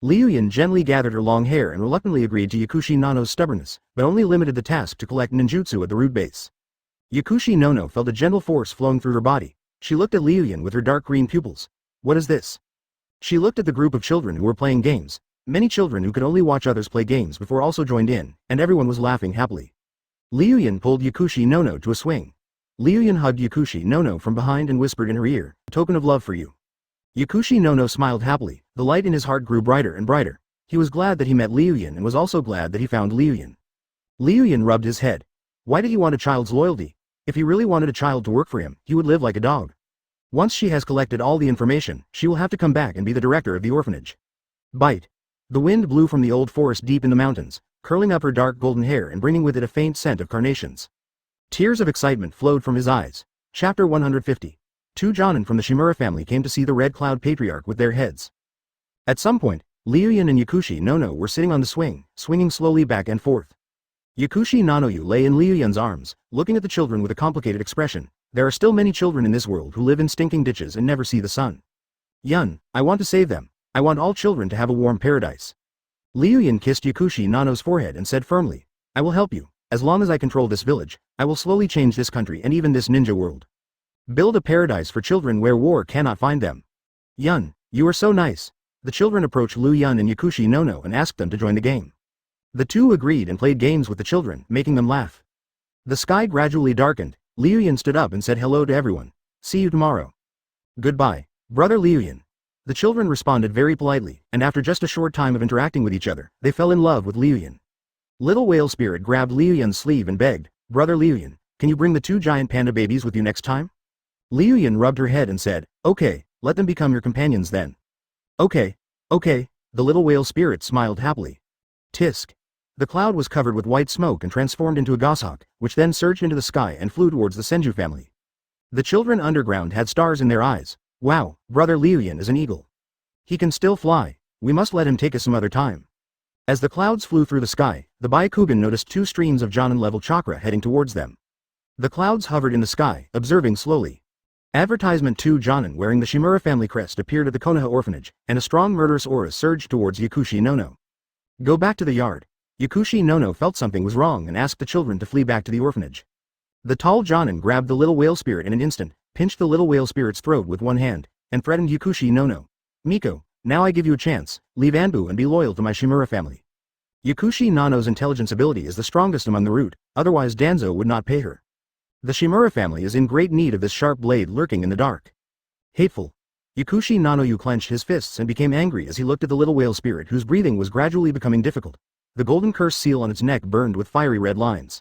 Liu Yun gently gathered her long hair and reluctantly agreed to Yakushi Nano's stubbornness, but only limited the task to collect ninjutsu at the root base. Yakushi no felt a gentle force flowing through her body. She looked at Liu Yun with her dark green pupils. What is this? She looked at the group of children who were playing games. Many children who could only watch others play games before also joined in, and everyone was laughing happily. Liu Yun pulled Yakushi no to a swing. Liu Yun hugged Yakushi no from behind and whispered in her ear, a token of love for you. Yakushi no smiled happily, the light in his heart grew brighter and brighter. He was glad that he met Liu Yun and was also glad that he found Liu Yun. Liu Yun rubbed his head. Why did he want a child's loyalty? If he really wanted a child to work for him, he would live like a dog. Once she has collected all the information, she will have to come back and be the director of the orphanage. Bite. The wind blew from the old forest deep in the mountains, curling up her dark golden hair and bringing with it a faint scent of carnations. Tears of excitement flowed from his eyes. Chapter 150. 2 Jonin from the Shimura family came to see the Red Cloud Patriarch with their heads. At some point, Liu Yun and Yakushi no were sitting on the swing, swinging slowly back and forth. Yakushi Nanoyu lay in Liu Yun's arms, looking at the children with a complicated expression. There are still many children in this world who live in stinking ditches and never see the sun. Yun, I want to save them. I want all children to have a warm paradise. Liu Yun kissed Yakushi Nano's forehead and said firmly, I will help you. As long as I control this village, I will slowly change this country and even this ninja world. Build a paradise for children where war cannot find them. Yun, you are so nice. The children approached Liu Yun and Yakushi no and asked them to join the game. The two agreed and played games with the children, making them laugh. The sky gradually darkened. Liu Yun stood up and said hello to everyone. See you tomorrow. Goodbye, brother Liu Yun. The children responded very politely, and after just a short time of interacting with each other, they fell in love with Liu Yun. Little Whale Spirit grabbed Liu Yun's sleeve and begged, Brother Liu Yun, can you bring the 2 giant panda babies with you next time? Liu Yun rubbed her head and said, okay, let them become your companions then. Okay, the little whale spirit smiled happily. Tisk. The cloud was covered with white smoke and transformed into a goshawk, which then surged into the sky and flew towards the Senju family. The children underground had stars in their eyes. Wow, brother Liu Yun is an eagle. He can still fly. We must let him take us some other time. As the clouds flew through the sky, the Byakugan noticed 2 streams of Jonin-level chakra heading towards them. The clouds hovered in the sky, observing slowly. Advertisement 2 Jonin wearing the Shimura family crest appeared at the Konoha orphanage, and a strong murderous aura surged towards Yakushi no. Go back to the yard. Yakushi no felt something was wrong and asked the children to flee back to the orphanage. The tall Jonin grabbed the little whale spirit in an instant, pinched the little whale spirit's throat with one hand, and threatened Yakushi no. Miko, now I give you a chance, leave Anbu and be loyal to my Shimura family. Yakushi Nano's intelligence ability is the strongest among the root, otherwise Danzo would not pay her. The Shimura family is in great need of this sharp blade lurking in the dark. Hateful. Yakushi Nanoyu clenched his fists and became angry as he looked at the little whale spirit whose breathing was gradually becoming difficult. The golden curse seal on its neck burned with fiery red lines.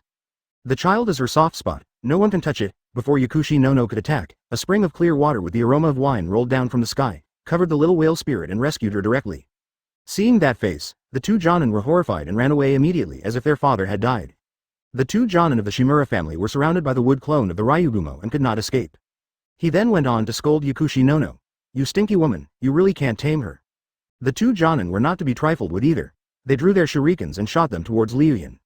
The child is her soft spot, no one can touch it. Before Yakushi no could attack, a spring of clear water with the aroma of wine rolled down from the sky, covered the little whale spirit and rescued her directly. Seeing that face, the 2 Jonin were horrified and ran away immediately as if their father had died. The 2 Jonin of the Shimura family were surrounded by the wood clone of the Ryugumo and could not escape. He then went on to scold Yakushi no. You stinky woman, you really can't tame her. The 2 Jonin were not to be trifled with either. They drew their shurikens and shot them towards Liu Yun.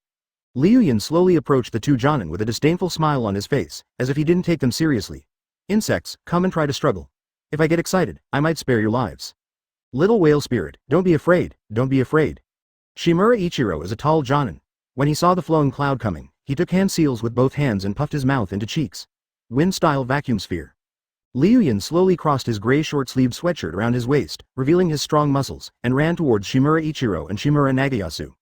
Liu Yun slowly approached the two Jonin with a disdainful smile on his face, as if he didn't take them seriously. Insects, come and try to struggle. If I get excited, I might spare your lives. Little whale spirit, don't be afraid, don't be afraid. Shimura Ichiro is a tall Jonin. When he saw the flowing cloud coming, he took hand seals with both hands and puffed his mouth into cheeks. Wind-style vacuum sphere. Liu Yun slowly crossed his gray short-sleeved sweatshirt around his waist, revealing his strong muscles, and ran towards Shimura Ichiro and Shimura Nagayasu.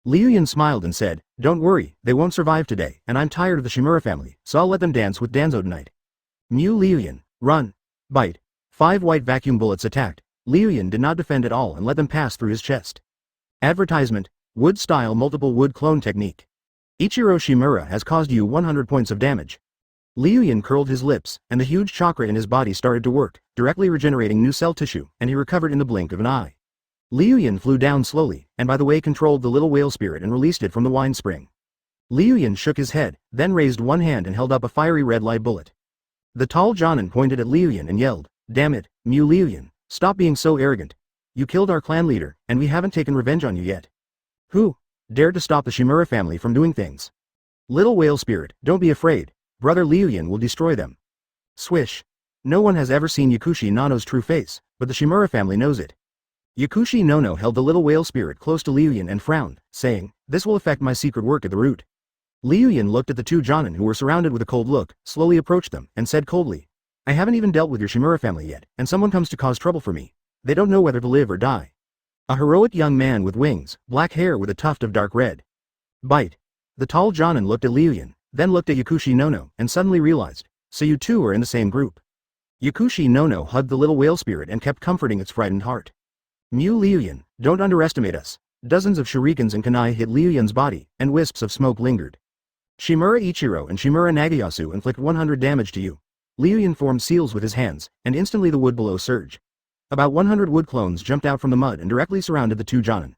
Liu Yun smiled and said, don't worry, they won't survive today, and I'm tired of the Shimura family, so I'll let them dance with Danzo tonight. Mew Liu Yun, run. Bite. 5 white vacuum bullets attacked. Liu Yun did not defend at all and let them pass through his chest. Advertisement, wood-style multiple wood clone technique. Ichiro Shimura has caused you 100 points of damage. Liu Yun curled his lips, and the huge chakra in his body started to work, directly regenerating new cell tissue, and he recovered in the blink of an eye. Liu Yun flew down slowly, and by the way controlled the little whale spirit and released it from the wine spring. Liu Yun shook his head, then raised one hand and held up a fiery red light bullet. The tall Jonin pointed at Liu Yun and yelled, damn it, Mew Liu Yun, stop being so arrogant. You killed our clan leader, and we haven't taken revenge on you yet. Who dared to stop the Shimura family from doing things? Little whale spirit, don't be afraid. Brother Liu Yun will destroy them. Swish. No one has ever seen Yakushi Nano's true face, but the Shimura family knows it. Yakushi Nono held the little whale spirit close to Liu Yun and frowned, saying, this will affect my secret work at the root. Liu Yun looked at the two Jonin who were surrounded with a cold look, slowly approached them, and said coldly, I haven't even dealt with your Shimura family yet, and someone comes to cause trouble for me. They don't know whether to live or die. A heroic young man with wings, black hair with a tuft of dark red. Bite. The tall Jonin looked at Liu Yun, then looked at Yakushi Nono, and suddenly realized, so you two are in the same group. Yakushi Nono hugged the little whale spirit and kept comforting its frightened heart. Mew Liu Yun, don't underestimate us. Dozens of shurikens and kunai hit Liu Yun's body, and wisps of smoke lingered. Shimura Ichiro and Shimura Nagayasu inflict 100 damage to you. Liu Yun formed seals with his hands, and instantly the wood below surged. About 100 wood clones jumped out from the mud and directly surrounded the two Jonin.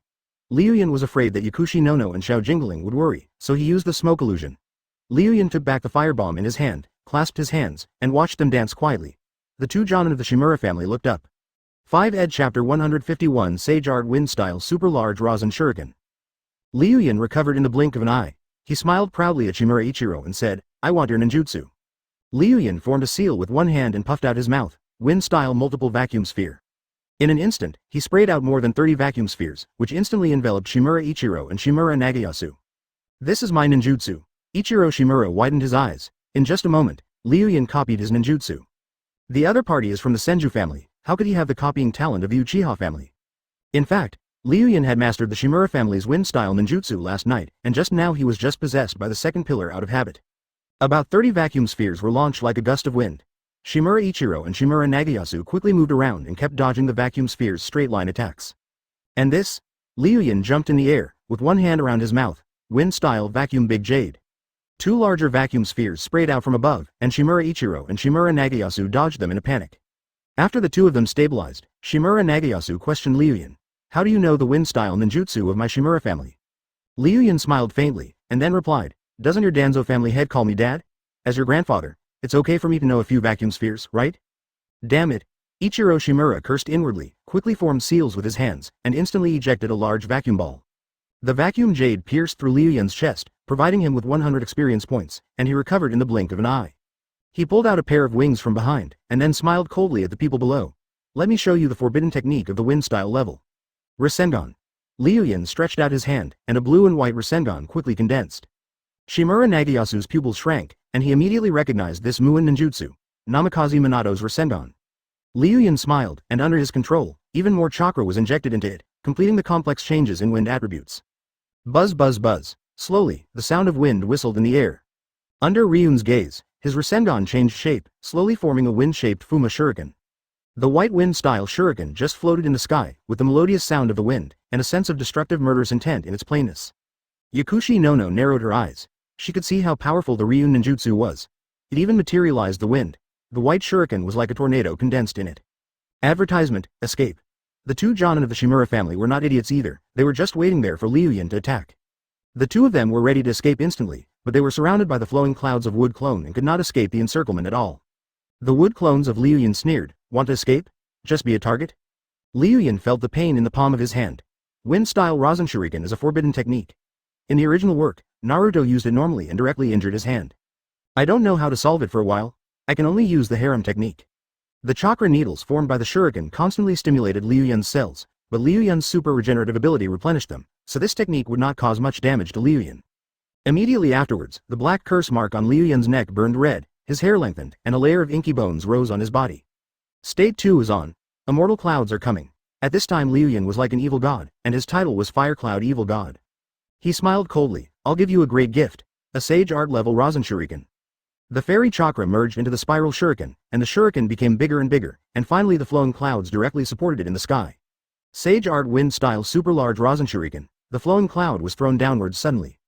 Liu Yun was afraid that Yakushi Nono and Xiao Jingling would worry, so he used the smoke illusion. Liu Yun took back the firebomb in his hand, clasped his hands, and watched them dance quietly. The two Jonin of the Shimura family looked up. 5 Ed Chapter 151 Sage Art Wind Style Super Large Rosin Shuriken. Liu Yun recovered in the blink of an eye. He smiled proudly at Shimura Ichiro and said, I want your ninjutsu. Liu Yun formed a seal with one hand and puffed out his mouth, wind-style multiple vacuum sphere. In an instant, he sprayed out more than 30 vacuum spheres, which instantly enveloped Shimura Ichiro and Shimura Nagayasu. This is my ninjutsu. Ichiro Shimura widened his eyes. In just a moment, Liu Yun copied his ninjutsu. The other party is from the Senju family. How could he have the copying talent of the Uchiha family? In fact, Liu Yun had mastered the Shimura family's wind-style ninjutsu last night, and just now he was just possessed by the second pillar out of habit. About 30 vacuum spheres were launched like a gust of wind. Shimura Ichiro and Shimura Nagayasu quickly moved around and kept dodging the vacuum sphere's straight-line attacks. And this? Liu Yun jumped in the air, with one hand around his mouth, wind-style vacuum big jade. 2 larger vacuum spheres sprayed out from above, and Shimura Ichiro and Shimura Nagayasu dodged them in a panic. After the two of them stabilized, Shimura Nagayasu questioned Liu Yun. How do you know the wind-style ninjutsu of my Shimura family? Liu Yun smiled faintly, and then replied, doesn't your Danzo family head call me dad? As your grandfather, it's okay for me to know a few vacuum spheres, right? Damn it. Ichiro Shimura cursed inwardly, quickly formed seals with his hands, and instantly ejected a large vacuum ball. The vacuum jade pierced through Liu Yun's chest, providing him with 100 experience points, and he recovered in the blink of an eye. He pulled out a pair of wings from behind, and then smiled coldly at the people below. Let me show you the forbidden technique of the wind-style level. Rasengan. Liu Yun stretched out his hand, and a blue and white Rasengan quickly condensed. Shimura Nagayasu's pupils shrank, and he immediately recognized this Muin ninjutsu, Namikaze Minato's Rasengan. Liu Yun smiled, and under his control, even more chakra was injected into it, completing the complex changes in wind attributes. Buzz buzz buzz. Slowly, the sound of wind whistled in the air. Under Ryun's gaze, his Rasengan changed shape, slowly forming a wind-shaped Fuma Shuriken. The white wind-style shuriken just floated in the sky, with the melodious sound of the wind, and a sense of destructive murderous intent in its plainness. Yakushi Nono narrowed her eyes. She could see how powerful the Ryun ninjutsu was. It even materialized the wind. The white shuriken was like a tornado condensed in it. Advertisement, escape. The two Jonin of the Shimura family were not idiots either, they were just waiting there for Liu Yun to attack. The two of them were ready to escape instantly, but they were surrounded by the flowing clouds of wood clone and could not escape the encirclement at all. The wood clones of Liu Yun sneered, want to escape? Just be a target? Liu Yun felt the pain in the palm of his hand. Wind-style Rosin Shuriken is a forbidden technique. In the original work, Naruto used it normally and directly injured his hand. I don't know how to solve it for a while. I can only use the harem technique. The chakra needles formed by the shuriken constantly stimulated Liu Yun's cells, but Liu Yun's super regenerative ability replenished them, so this technique would not cause much damage to Liu Yun. Immediately afterwards, the black curse mark on Liu Yun's neck burned red, his hair lengthened, and a layer of inky bones rose on his body. State 2 is on. Immortal clouds are coming. At this time Liu Yun was like an evil god, and his title was Fire Cloud Evil God. He smiled coldly. I'll give you a great gift. A sage art level Rasen Shuriken. The fairy chakra merged into the spiral shuriken, and the shuriken became bigger and bigger, and finally the flowing clouds directly supported it in the sky. Sage art wind style super large Rasen Shuriken. The flowing cloud was thrown downwards suddenly.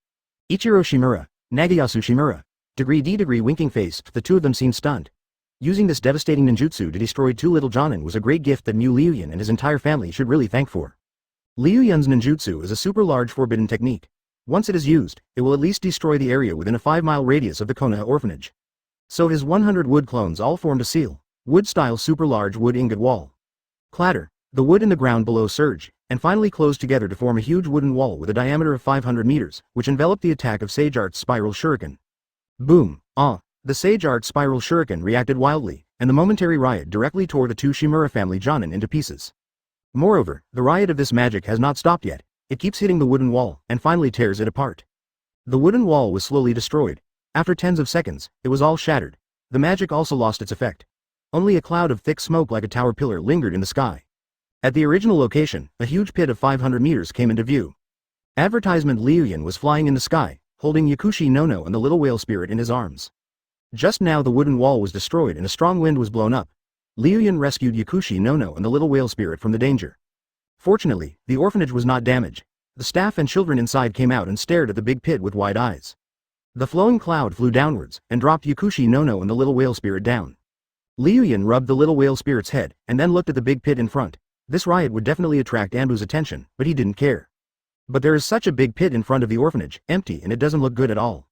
Ichiro Shimura, Nagayasu Shimura. Degree D degree winking face, the two of them seemed stunned. Using this devastating ninjutsu to destroy two little Jonin was a great gift that Liu Yun and his entire family should really thank for. Liu Yun's ninjutsu is a super large forbidden technique. Once it is used, it will at least destroy the area within a 5-mile radius of the Konoha orphanage. So his 100 wood clones all formed a seal, wood-style super large wood ingot wall. Clatter, the wood in the ground below surged, and finally closed together to form a huge wooden wall with a diameter of 500 meters, which enveloped the attack of Sage Art's spiral shuriken. Boom! The Sage Art spiral shuriken reacted wildly, and the momentary riot directly tore the two Shimura family Jonin into pieces. Moreover, the riot of this magic has not stopped yet. It keeps hitting the wooden wall, and finally tears it apart. The wooden wall was slowly destroyed. After tens of seconds, it was all shattered. The magic also lost its effect. Only a cloud of thick smoke like a tower pillar lingered in the sky. At the original location, a huge pit of 500 meters came into view. Advertisement Liu Yun was flying in the sky, holding Yakushi Nono and the little whale spirit in his arms. Just now the wooden wall was destroyed and a strong wind was blown up. Liu Yun rescued Yakushi Nono and the little whale spirit from the danger. Fortunately, the orphanage was not damaged. The staff and children inside came out and stared at the big pit with wide eyes. The flowing cloud flew downwards and dropped Yakushi Nono and the little whale spirit down. Liu Yun rubbed the little whale spirit's head and then looked at the big pit in front. This riot would definitely attract Anbu's attention, but he didn't care. But there is such a big pit in front of the orphanage, empty, and it doesn't look good at all.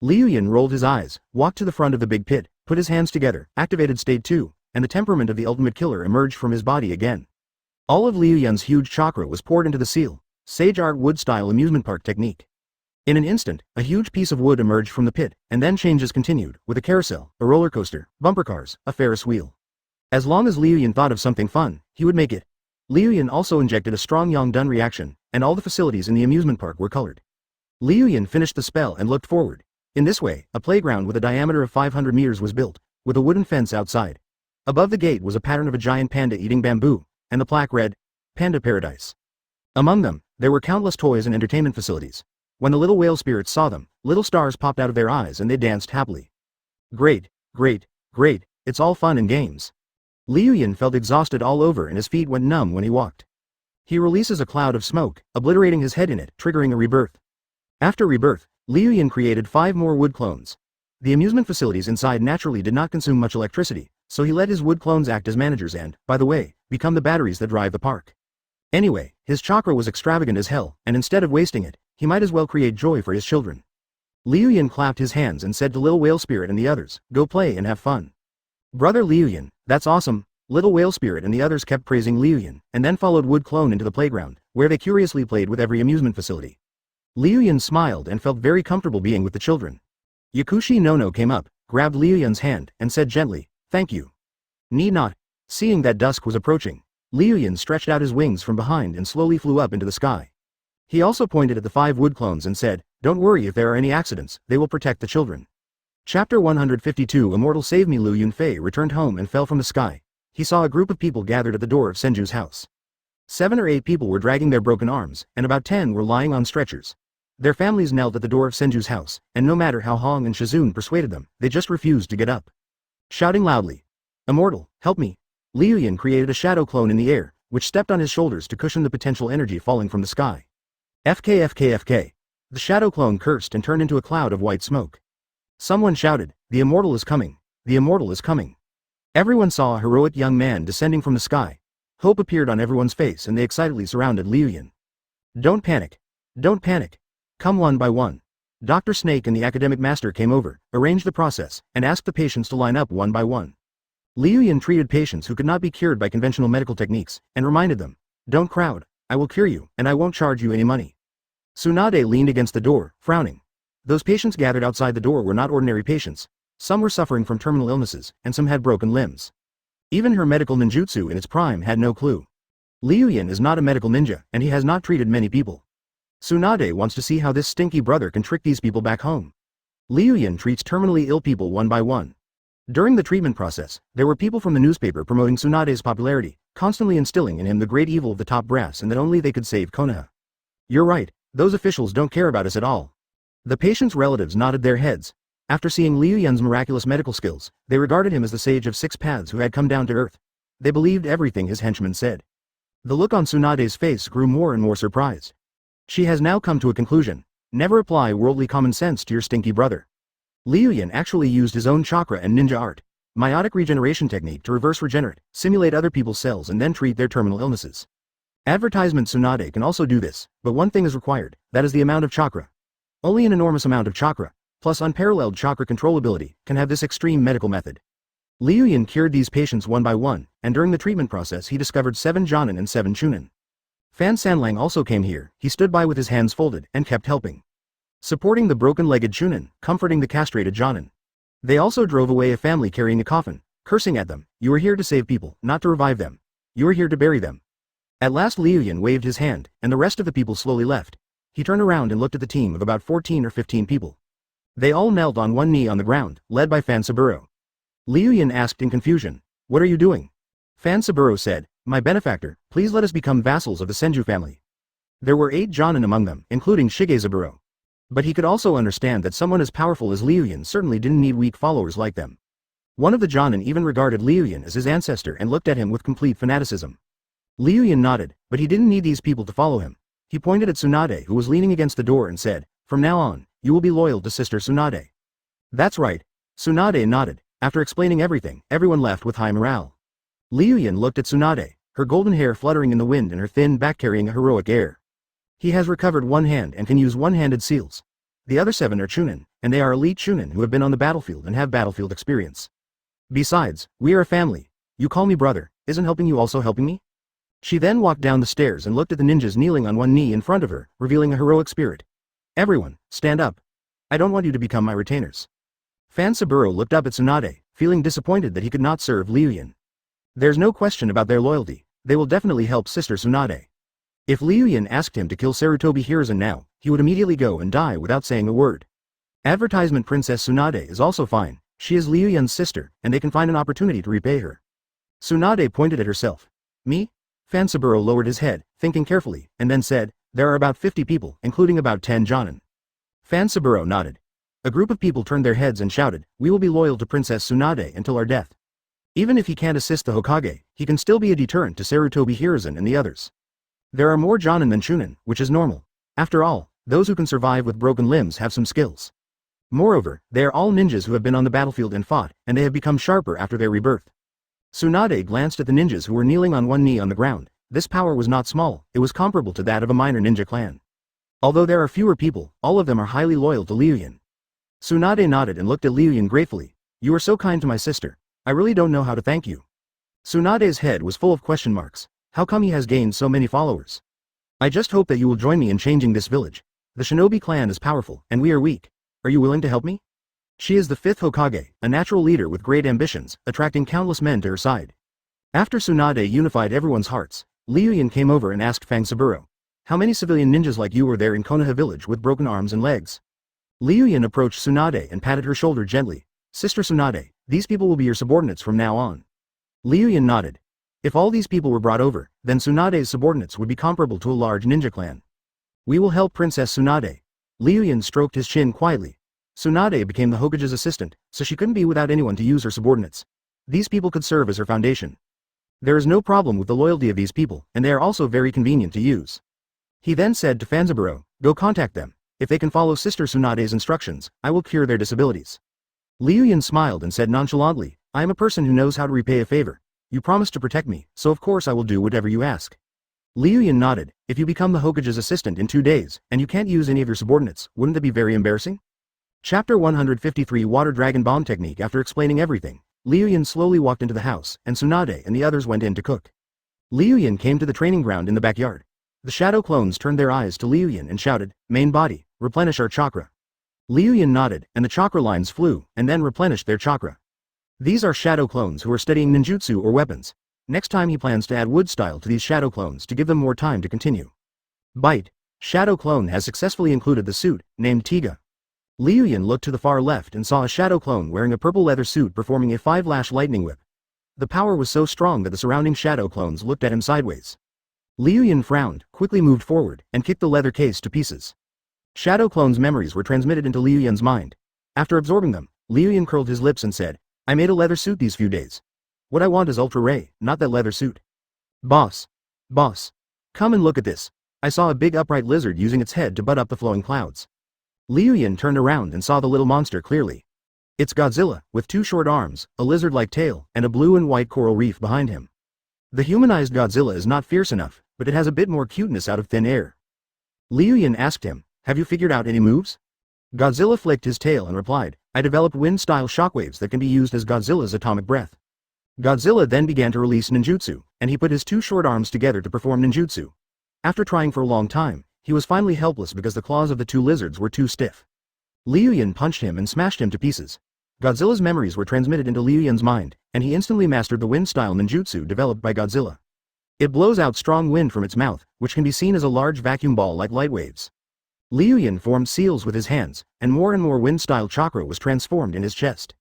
Liu Yun rolled his eyes, walked to the front of the big pit, put his hands together, activated state 2, and the temperament of the ultimate killer emerged from his body again. All of Liu Yun's huge chakra was poured into the seal, Sage Art wood-style amusement park technique. In an instant, a huge piece of wood emerged from the pit, and then changes continued, with a carousel, a roller coaster, bumper cars, a Ferris wheel. As long as Liu Yun thought of something fun, he would make it. Liu Yun also injected a strong Yongdun reaction, and all the facilities in the amusement park were colored. Liu Yun finished the spell and looked forward. In this way, a playground with a diameter of 500 meters was built, with a wooden fence outside. Above the gate was a pattern of a giant panda eating bamboo, and the plaque read, Panda Paradise. Among them, there were countless toys and entertainment facilities. When the little whale spirits saw them, little stars popped out of their eyes and they danced happily. Great, great, great, it's all fun and games. Liu Yun felt exhausted all over and his feet went numb when he walked. He releases a cloud of smoke, obliterating his head in it, triggering a rebirth. After rebirth, Liu Yun created 5 more wood clones. The amusement facilities inside naturally did not consume much electricity, so he let his wood clones act as managers and, by the way, become the batteries that drive the park. Anyway, his chakra was extravagant as hell, and instead of wasting it, he might as well create joy for his children. Liu Yun clapped his hands and said to Little Whale Spirit and the others, go play and have fun. Brother Liu Yun, that's awesome. Little Whale Spirit and the others kept praising Liu Yun, and then followed Wood Clone into the playground, where they curiously played with every amusement facility. Liu Yun smiled and felt very comfortable being with the children. Yakushi Nono came up, grabbed Liu Yun's hand, and said gently, thank you. Need not. Seeing that dusk was approaching, Liu Yun stretched out his wings from behind and slowly flew up into the sky. He also pointed at the 5 wood clones and said, don't worry if there are any accidents, they will protect the children. Chapter 152 Immortal Save Me. Liu Yunfei returned home and fell from the sky. He saw a group of people gathered at the door of Senju's house. 7 or 8 people were dragging their broken arms, and about 10 were lying on stretchers. Their families knelt at the door of Senju's house, and no matter how Hong and Shizune persuaded them, they just refused to get up. Shouting loudly, Immortal, help me! Liu Yun created a shadow clone in the air, which stepped on his shoulders to cushion the potential energy falling from the sky. FK. The shadow clone cursed and turned into a cloud of white smoke. Someone shouted, the Immortal is coming! The Immortal is coming! Everyone saw a heroic young man descending from the sky. Hope appeared on everyone's face and they excitedly surrounded Liu Yun. Don't panic. Don't panic. Come one by one. Dr. Snake and the academic master came over, arranged the process, and asked the patients to line up one by one. Liu Yun treated patients who could not be cured by conventional medical techniques, and reminded them, don't crowd, I will cure you, and I won't charge you any money. Tsunade leaned against the door, frowning. Those patients gathered outside the door were not ordinary patients. Some were suffering from terminal illnesses, and some had broken limbs. Even her medical ninjutsu in its prime had no clue. Liu Yun is not a medical ninja, and he has not treated many people. Tsunade wants to see how this stinky brother can trick these people back home. Liu Yun treats terminally ill people one by one. During the treatment process, there were people from the newspaper promoting Tsunade's popularity, constantly instilling in him the great evil of the top brass and that only they could save Konoha. You're right, those officials don't care about us at all. The patient's relatives nodded their heads. After seeing Liu Yun's miraculous medical skills, they regarded him as the sage of six paths who had come down to earth. They believed everything his henchmen said. The look on Tsunade's face grew more and more surprised. She has now come to a conclusion. Never apply worldly common sense to your stinky brother. Liu Yun actually used his own chakra and ninja art, meiotic regeneration technique to reverse regenerate, simulate other people's cells and then treat their terminal illnesses. Advertisement Tsunade can also do this, but one thing is required, that is the amount of chakra. Only an enormous amount of chakra, plus unparalleled chakra controllability, can have this extreme medical method. Liu Yun cured these patients one by one, and during the treatment process he discovered 7 Jonin and 7 Chunin. Fan Sanlang also came here. He stood by with his hands folded, and kept helping. Supporting the broken-legged Chunin, comforting the castrated Jonin. They also drove away a family carrying a coffin, cursing at them. You are here to save people, not to revive them. You are here to bury them. At last Liu Yun waved his hand, and the rest of the people slowly left. He turned around and looked at the team of about 14 or 15 people. They all knelt on one knee on the ground, led by Fan Saburo. Liu Yun asked in confusion, "What are you doing?" Fan Saburo said, "My benefactor, please let us become vassals of the Senju family." There were 8 Jonin among them, including Shigezaburo. But he could also understand that someone as powerful as Liu Yun certainly didn't need weak followers like them. One of the Jonin even regarded Liu Yun as his ancestor and looked at him with complete fanaticism. Liu Yun nodded, but he didn't need these people to follow him. He pointed at Tsunade who was leaning against the door and said, "From now on, you will be loyal to Sister Tsunade." "That's right." Tsunade nodded. After explaining everything, everyone left with high morale. Liu Yun looked at Tsunade, her golden hair fluttering in the wind and her thin back carrying a heroic air. He has recovered one hand and can use one-handed seals. The other 7 are Chunin, and they are elite Chunin who have been on the battlefield and have battlefield experience. Besides, we are a family. You call me brother, isn't helping you also helping me? She then walked down the stairs and looked at the ninjas kneeling on one knee in front of her, revealing a heroic spirit. "Everyone, stand up. I don't want you to become my retainers." Fan Saburo looked up at Tsunade, feeling disappointed that he could not serve Liu Yun. There's no question about their loyalty. They will definitely help Sister Tsunade. If Liu Yun asked him to kill Sarutobi Hiruzen now, he would immediately go and die without saying a word. Advertisement Princess Tsunade is also fine. She is Liu Yun's sister, and they can find an opportunity to repay her. Tsunade pointed at herself. "Me?" Fan Saburo lowered his head, thinking carefully, and then said, "There are about 50 people, including about 10 Jonin." Fan Saburo nodded. A group of people turned their heads and shouted, "We will be loyal to Princess Tsunade until our death." Even if he can't assist the Hokage, he can still be a deterrent to Sarutobi Hiruzen and the others. There are more Jonin than Chunin, which is normal. After all, those who can survive with broken limbs have some skills. Moreover, they are all ninjas who have been on the battlefield and fought, and they have become sharper after their rebirth. Tsunade glanced at the ninjas who were kneeling on one knee on the ground. This power was not small, it was comparable to that of a minor ninja clan. Although there are fewer people, all of them are highly loyal to Liu Yun. Tsunade nodded and looked at Liu Yun gratefully. "You are so kind to my sister. I really don't know how to thank you." Tsunade's head was full of question marks. How come he has gained so many followers? "I just hope that you will join me in changing this village. The shinobi clan is powerful, and we are weak. Are you willing to help me?" She is the 5th Hokage, a natural leader with great ambitions, attracting countless men to her side. After Tsunade unified everyone's hearts, Liu Yun came over and asked Fan Saburo, "How many civilian ninjas like you are there in Konoha village with broken arms and legs?" Liu Yun approached Tsunade and patted her shoulder gently. "Sister Tsunade, these people will be your subordinates from now on." Liu Yun nodded. If all these people were brought over, then Tsunade's subordinates would be comparable to a large ninja clan. "We will help Princess Tsunade." Liu Yun stroked his chin quietly. Tsunade became the Hokage's assistant, so she couldn't be without anyone to use her subordinates. These people could serve as her foundation. There is no problem with the loyalty of these people, and they are also very convenient to use. He then said to Fan Saburo, "Go contact them. If they can follow Sister Tsunade's instructions, I will cure their disabilities." Liu Yun smiled and said nonchalantly, "I am a person who knows how to repay a favor. You promised to protect me, so of course I will do whatever you ask." Liu Yun nodded. "If you become the Hokage's assistant in 2 days, and you can't use any of your subordinates, wouldn't that be very embarrassing?" Chapter 153 Water Dragon Bomb Technique. After explaining everything, Liu Yun slowly walked into the house, and Tsunade and the others went in to cook. Liu Yun came to the training ground in the backyard. The shadow clones turned their eyes to Liu Yun and shouted, "Main body, replenish our chakra." Liu Yun nodded, and the chakra lines flew, and then replenished their chakra. These are shadow clones who are studying ninjutsu or weapons. Next time he plans to add wood style to these shadow clones to give them more time to continue. Bite. Shadow clone has successfully included the suit, named Tiga. Liu Yun looked to the far left and saw a shadow clone wearing a purple leather suit performing a 5-lash lightning whip. The power was so strong that the surrounding shadow clones looked at him sideways. Liu Yun frowned, quickly moved forward, and kicked the leather case to pieces. Shadow clones' memories were transmitted into Liu Yun's mind. After absorbing them, Liu Yun curled his lips and said, I made a leather suit these few days. What I want is Ultra Ray, not that leather suit. Boss. Boss. Come and look at this. I saw a big upright lizard using its head to butt up the flowing clouds. Liu Yun turned around and saw the little monster clearly. It's Godzilla, with 2 short arms, a lizard-like tail, and a blue and white coral reef behind him. The humanized Godzilla is not fierce enough, but it has a bit more cuteness out of thin air. Liu Yun asked him, have you figured out any moves? Godzilla flicked his tail and replied, I developed wind-style shockwaves that can be used as Godzilla's atomic breath. Godzilla then began to release ninjutsu, and he put his 2 short arms together to perform ninjutsu. After trying for a long time, he was finally helpless because the claws of the 2 lizards were too stiff. Liu Yun punched him and smashed him to pieces. Godzilla's memories were transmitted into Liu Yun's mind, and he instantly mastered the wind-style ninjutsu developed by Godzilla. It blows out strong wind from its mouth, which can be seen as a large vacuum ball like light waves. Liu Yun formed seals with his hands, and more wind-style chakra was transformed in his chest.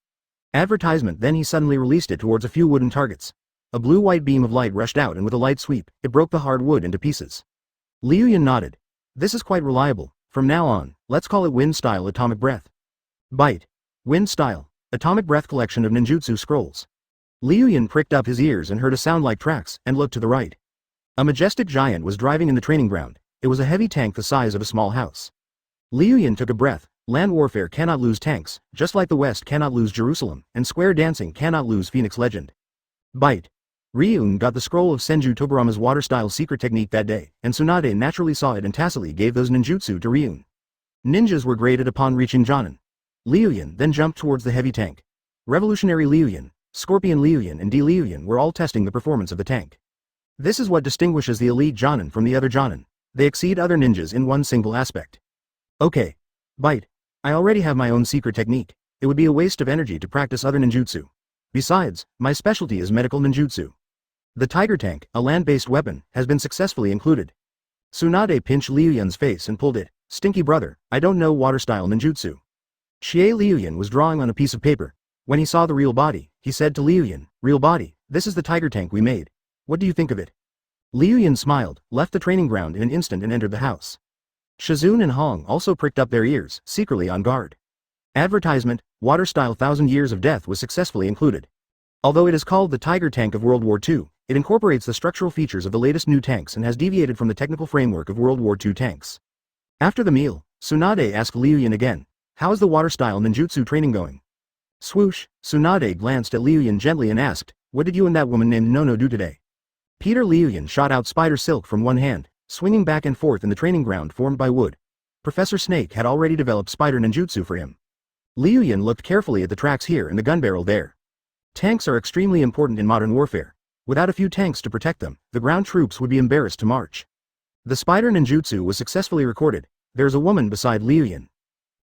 Advertisement. Then he suddenly released it towards a few wooden targets. A blue-white beam of light rushed out and with a light sweep, it broke the hard wood into pieces. Liu Yun nodded. This is quite reliable. From now on, let's call it wind-style atomic breath. Bite. Wind-style. Atomic breath collection of ninjutsu scrolls. Liu Yun pricked up his ears and heard a sound like tracks, and looked to the right. A majestic giant was driving in the training ground. It was a heavy tank the size of a small house. Liu Yun took a breath. Land warfare cannot lose tanks, just like the West cannot lose Jerusalem, and square dancing cannot lose Phoenix legend. Bite. Ryun got the scroll of Senju Tobarama's water-style secret technique that day, and Tsunade naturally saw it and tacitly gave those ninjutsu to Ryun. Ninjas were graded upon reaching Jonin. Liu Yun then jumped towards the heavy tank. Revolutionary Liu Yun, Scorpion Liu Yun and D Liu Yun were all testing the performance of the tank. This is what distinguishes the elite Jonin from the other Jonin. They exceed other ninjas in one single aspect. Okay. Bite. I already have my own secret technique. It would be a waste of energy to practice other ninjutsu. Besides, my specialty is medical ninjutsu. The Tiger Tank, a land-based weapon, has been successfully included. Tsunade pinched Liu Yun's face and pulled it. Stinky brother, I don't know water-style ninjutsu. Xie Liu Yun was drawing on a piece of paper. When he saw the real body, he said to Liu Yun, real body, this is the Tiger Tank we made. What do you think of it? Liu Yun smiled, left the training ground in an instant and entered the house. Shizun and Hong also pricked up their ears, secretly on guard. Advertisement, water-style 1,000 Years of Death was successfully included. Although it is called the Tiger Tank of World War II, it incorporates the structural features of the latest new tanks and has deviated from the technical framework of World War II tanks. After the meal, Tsunade asked Liu Yun again, how is the water-style ninjutsu training going? Swoosh, Tsunade glanced at Liu Yun gently and asked, what did you and that woman named Nono do today? Peter Liu Yun shot out spider silk from one hand, swinging back and forth in the training ground formed by wood. Professor Snake had already developed spider ninjutsu for him. Liu Yun looked carefully at the tracks here and the gun barrel there. Tanks are extremely important in modern warfare. Without a few tanks to protect them, the ground troops would be embarrassed to march. The spider ninjutsu was successfully recorded. There's a woman beside Liu Yun.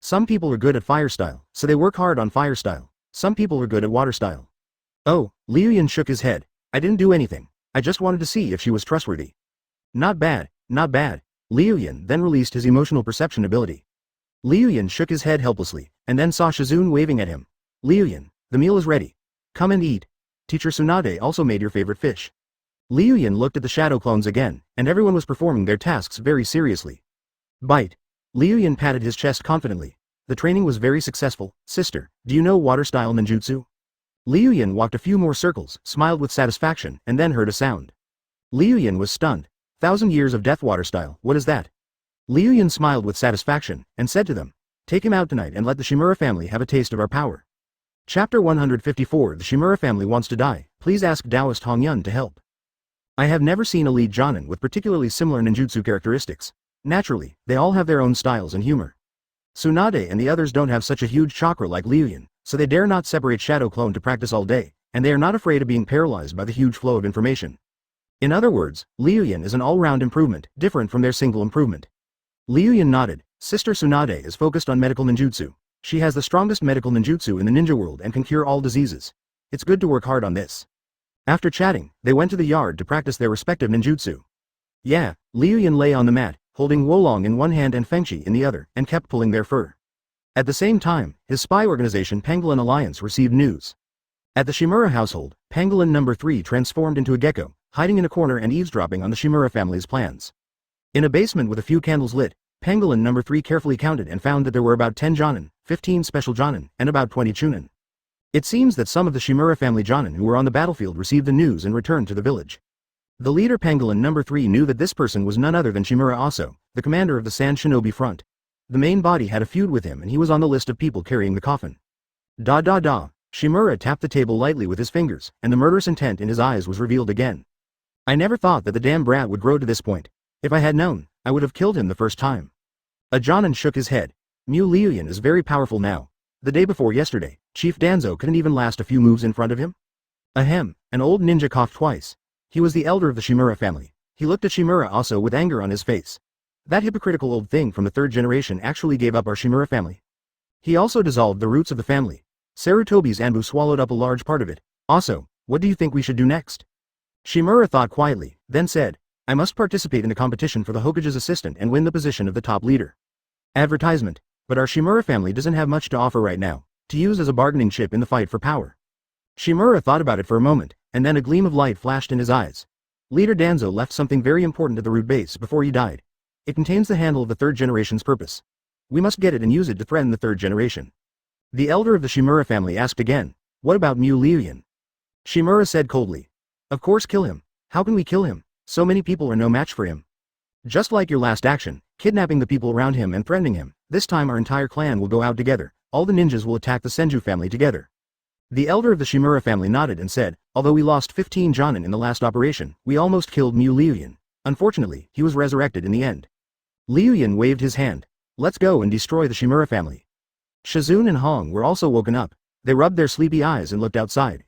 Some people are good at fire style, so they work hard on fire style. Some people are good at water style. Oh, Liu Yun shook his head. I didn't do anything. I just wanted to see if she was trustworthy. Not bad, not bad. Liu Yun then released his emotional perception ability. Liu Yun shook his head helplessly, and then saw Shizun waving at him. Liu Yun, the meal is ready. Come and eat. Teacher Tsunade also made your favorite fish. Liu Yun looked at the shadow clones again, and everyone was performing their tasks very seriously. Bite. Liu Yun patted his chest confidently. The training was very successful. Sister, do you know water-style ninjutsu? Liu Yun walked a few more circles, smiled with satisfaction, and then heard a sound. Liu Yun was stunned. 1,000 Years of Death water style, what is that? Liu Yun smiled with satisfaction, and said to them, take him out tonight and let the Shimura family have a taste of our power. Chapter 154 The Shimura family wants to die, please ask Taoist Hong Yun to help. I have never seen a lead Jonin with particularly similar ninjutsu characteristics. Naturally, they all have their own styles and humor. Tsunade and the others don't have such a huge chakra like Liu Yun, so they dare not separate Shadow Clone to practice all day, and they are not afraid of being paralyzed by the huge flow of information. In other words, Liu Yun is an all-round improvement, different from their single improvement. Liu Yun nodded. Sister Tsunade is focused on medical ninjutsu. She has the strongest medical ninjutsu in the ninja world and can cure all diseases. It's good to work hard on this. After chatting, they went to the yard to practice their respective ninjutsu. Yeah, Liu Yun lay on the mat, holding Wolong in one hand and Fengqi in the other, and kept pulling their fur. At the same time, his spy organization Pangolin Alliance received news. At the Shimura household, Pangolin number 3 transformed into a gecko, hiding in a corner and eavesdropping on the Shimura family's plans. In a basement with a few candles lit, Pangolin number 3 carefully counted and found that there were about 10 Jonin, 15 special Jonin, and about 20 Chunin. It seems that some of the Shimura family Jonin who were on the battlefield received the news and returned to the village. The leader Pangolin number 3 knew that this person was none other than Shimura Aso, the commander of the Sand Shinobi Front. The main body had a feud with him and he was on the list of people carrying the coffin. Da da da. Shimura tapped the table lightly with his fingers, and the murderous intent in his eyes was revealed again. I never thought that the damn brat would grow to this point. If I had known, I would have killed him the first time. A Jonin shook his head. Liu Yun is very powerful now. The day before yesterday, Chief Danzo couldn't even last a few moves in front of him. Ahem, an old ninja coughed twice. He was the elder of the Shimura family. He looked at Shimura also with anger on his face. That hypocritical old thing from the third generation actually gave up our Shimura family. He also dissolved the roots of the family. Sarutobi's Anbu swallowed up a large part of it. Also, what do you think we should do next? Shimura thought quietly, then said, I must participate in the competition for the Hokage's assistant and win the position of the top leader. Advertisement. But our Shimura family doesn't have much to offer right now, to use as a bargaining chip in the fight for power. Shimura thought about it for a moment, and then a gleam of light flashed in his eyes. Leader Danzo left something very important at the root base before he died. It contains the handle of the third generation's purpose. We must get it and use it to threaten the third generation. The elder of the Shimura family asked again, what about Liu Yun? Shimura said coldly, of course kill him. How can we kill him? So many people are no match for him. Just like your last action, kidnapping the people around him and threatening him, this time our entire clan will go out together, all the ninjas will attack the Senju family together. The elder of the Shimura family nodded and said, although we lost 15 Jonin in the last operation, we almost killed Liu Yun. Unfortunately, he was resurrected in the end. Liu Yun waved his hand. Let's go and destroy the Shimura family. Shizune and Hong were also woken up. They rubbed their sleepy eyes and looked outside.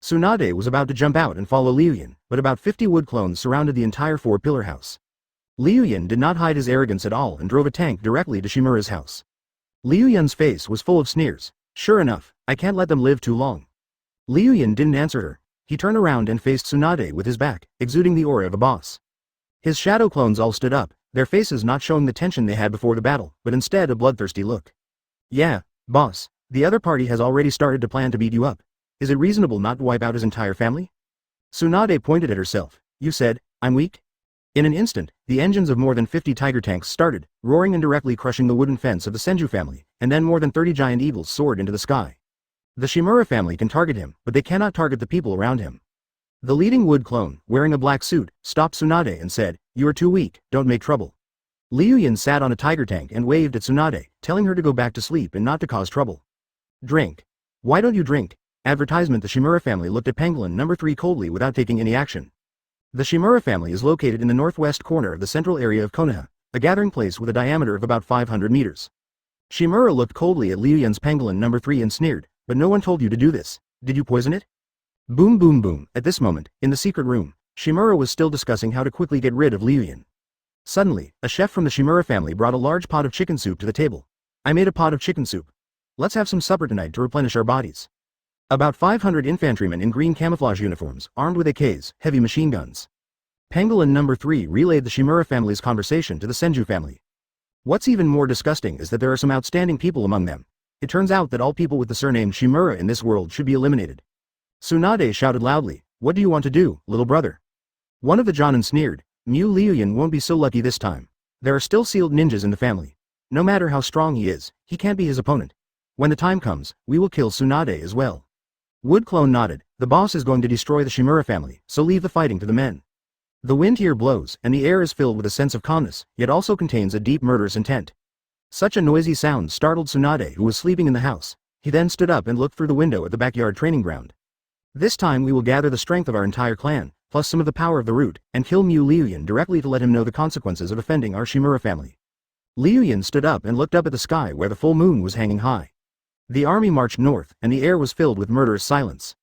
Tsunade was about to jump out and follow Liu Yun, but about 50 wood clones surrounded the entire four-pillar house. Liu Yun did not hide his arrogance at all and drove a tank directly to Shimura's house. Liu Yun's face was full of sneers. Sure enough, I can't let them live too long. Liu Yun didn't answer her. He turned around and faced Tsunade with his back, exuding the aura of a boss. His shadow clones all stood up, their faces not showing the tension they had before the battle, but instead a bloodthirsty look. Yeah, boss, the other party has already started to plan to beat you up. Is it reasonable not to wipe out his entire family? Tsunade pointed at herself. You said, I'm weak? In an instant, the engines of more than 50 tiger tanks started, roaring and directly crushing the wooden fence of the Senju family, and then more than 30 giant eagles soared into the sky. The Shimura family can target him, but they cannot target the people around him. The leading wood clone, wearing a black suit, stopped Tsunade and said, you are too weak, don't make trouble. Liu Yun sat on a tiger tank and waved at Tsunade, telling her to go back to sleep and not to cause trouble. Drink. Why don't you drink? Advertisement. The Shimura family looked at Pangolin number 3 coldly without taking any action. The Shimura family is located in the northwest corner of the central area of Konoha, a gathering place with a diameter of about 500 meters. Shimura looked coldly at Liu Yun's Pangolin number 3 and sneered, but no one told you to do this. Did you poison it? Boom boom boom. At this moment, in the secret room, Shimura was still discussing how to quickly get rid of Liu Yun. Suddenly, a chef from the Shimura family brought a large pot of chicken soup to the table. I made a pot of chicken soup. Let's have some supper tonight to replenish our bodies. About 500 infantrymen in green camouflage uniforms, armed with AKs, heavy machine guns. Pangolin number 3 relayed the Shimura family's conversation to the Senju family. What's even more disgusting is that there are some outstanding people among them. It turns out that all people with the surname Shimura in this world should be eliminated. Tsunade shouted loudly, what do you want to do, little brother? One of the Jonin sneered, Liu Yun won't be so lucky this time. There are still sealed ninjas in the family. No matter how strong he is, he can't be his opponent. When the time comes, we will kill Tsunade as well. Wood Clone nodded, the boss is going to destroy the Shimura family, so leave the fighting to the men. The wind here blows, and the air is filled with a sense of calmness, yet also contains a deep murderous intent. Such a noisy sound startled Tsunade, who was sleeping in the house. He then stood up and looked through the window at the backyard training ground. This time we will gather the strength of our entire clan, plus some of the power of the root, and kill Liu Yun directly to let him know the consequences of offending our Shimura family. Liu Yun stood up and looked up at the sky where the full moon was hanging high. The army marched north, and the air was filled with murderous silence.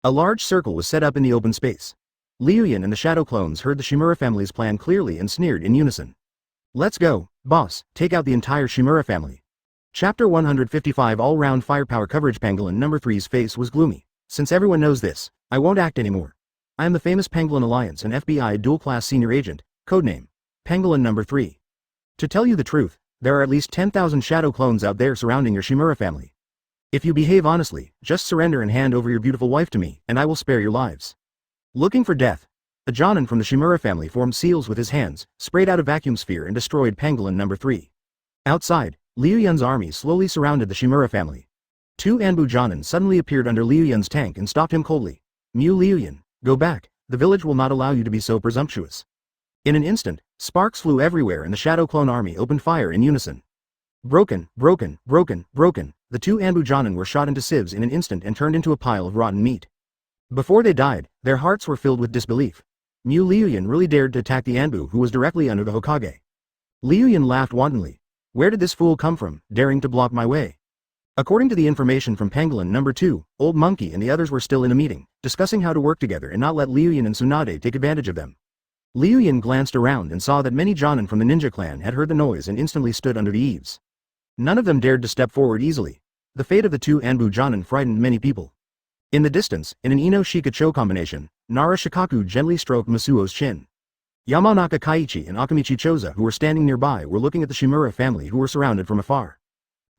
A large circle was set up in the open space. Liu Yun and the shadow clones heard the Shimura family's plan clearly and sneered in unison. Let's go, boss, take out the entire Shimura family. Chapter 155 All-Round Firepower Coverage. Pangolin number 3's face was gloomy. Since everyone knows this, I won't act anymore. I am the famous Pangolin Alliance and FBI dual-class senior agent, codename Pangolin number 3. To tell you the truth, there are at least 10,000 shadow clones out there surrounding your Shimura family. If you behave honestly, just surrender and hand over your beautiful wife to me, and I will spare your lives. Looking for death. A Jonin from the Shimura family formed seals with his hands, sprayed out a vacuum sphere and destroyed Pangolin number 3. Outside, Liu Yun's army slowly surrounded the Shimura family. 2 Anbu Jonin suddenly appeared under Liu Yun's tank and stopped him coldly. Liu Yun, go back, the village will not allow you to be so presumptuous. In an instant, sparks flew everywhere and the Shadow Clone army opened fire in unison. Broken, broken, broken, broken, the 2 Anbu Jonin were shot into sieves in an instant and turned into a pile of rotten meat. Before they died, their hearts were filled with disbelief. Liu Yun really dared to attack the Anbu who was directly under the Hokage. Liu Yun laughed wantonly. Where did this fool come from, daring to block my way? According to the information from Pangolin number 2, Old Monkey and the others were still in a meeting, discussing how to work together and not let Liu Yun and Tsunade take advantage of them. Liu Yun glanced around and saw that many Jonin from the ninja clan had heard the noise and instantly stood under the eaves. None of them dared to step forward easily. The fate of the 2 Anbu Jonin frightened many people. In the distance, in an Ino-Shikacho combination, Nara Shikaku gently stroked Masuo's chin. Yamanaka Kaiichi and Akamichi Choza who were standing nearby were looking at the Shimura family who were surrounded from afar.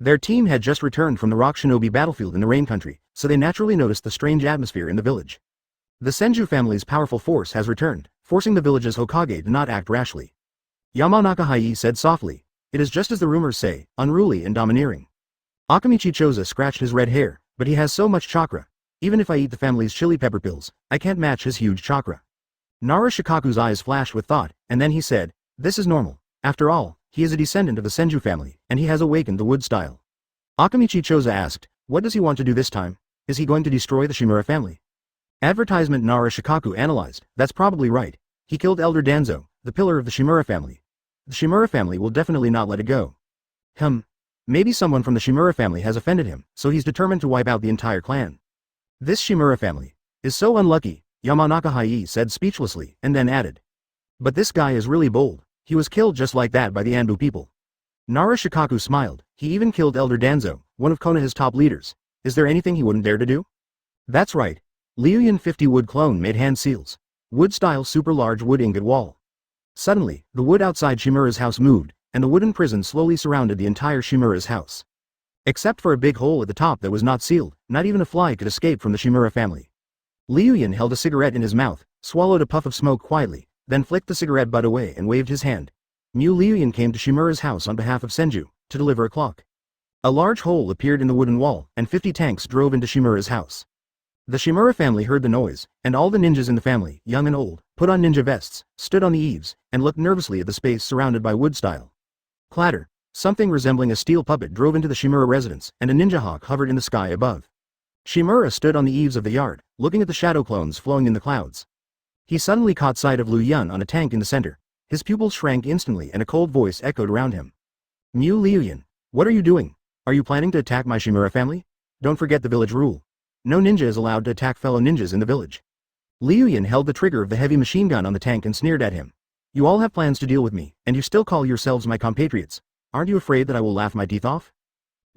Their team had just returned from the Rock Shinobi battlefield in the Rain Country, so they naturally noticed the strange atmosphere in the village. The Senju family's powerful force has returned, forcing the village's Hokage to not act rashly. Yamanaka Hai said softly, it is just as the rumors say, unruly and domineering. Akamichi Choza scratched his red hair, but he has so much chakra. Even if I eat the family's chili pepper pills, I can't match his huge chakra. Nara Shikaku's eyes flashed with thought, and then he said, this is normal. After all, he is a descendant of the Senju family, and he has awakened the wood style. Akamichi Choza asked, what does he want to do this time? Is he going to destroy the Shimura family? Advertisement. Nara Shikaku analyzed, that's probably right. He killed Elder Danzo, the pillar of the Shimura family. The Shimura family will definitely not let it go. Maybe someone from the Shimura family has offended him, so he's determined to wipe out the entire clan. This Shimura family is so unlucky, Yamanaka Hai said speechlessly, and then added. But this guy is really bold, he was killed just like that by the Anbu people. Nara Shikaku smiled, he even killed Elder Danzo, one of Konoha's top leaders. Is there anything he wouldn't dare to do? That's right. Liu Yun 50 wood clone made hand seals. Wood-style super large wood ingot wall. Suddenly, the wood outside Shimura's house moved, and the wooden prison slowly surrounded the entire Shimura's house. Except for a big hole at the top that was not sealed, not even a fly could escape from the Shimura family. Liu Yun held a cigarette in his mouth, swallowed a puff of smoke quietly, then flicked the cigarette butt away and waved his hand. Liu Yun came to Shimura's house on behalf of Senju, to deliver a clock. A large hole appeared in the wooden wall, and 50 tanks drove into Shimura's house. The Shimura family heard the noise, and all the ninjas in the family, young and old, put on ninja vests, stood on the eaves, and looked nervously at the space surrounded by wood style. Clatter. Something resembling a steel puppet drove into the Shimura residence, and a ninja hawk hovered in the sky above. Shimura stood on the eaves of the yard, looking at the shadow clones flowing in the clouds. He suddenly caught sight of Liu Yun on a tank in the center. His pupils shrank instantly and a cold voice echoed around him. Liu Yun, what are you doing? Are you planning to attack my Shimura family? Don't forget the village rule. No ninja is allowed to attack fellow ninjas in the village. Liu Yun held the trigger of the heavy machine gun on the tank and sneered at him. You all have plans to deal with me, and you still call yourselves my compatriots. Aren't you afraid that I will laugh my teeth off?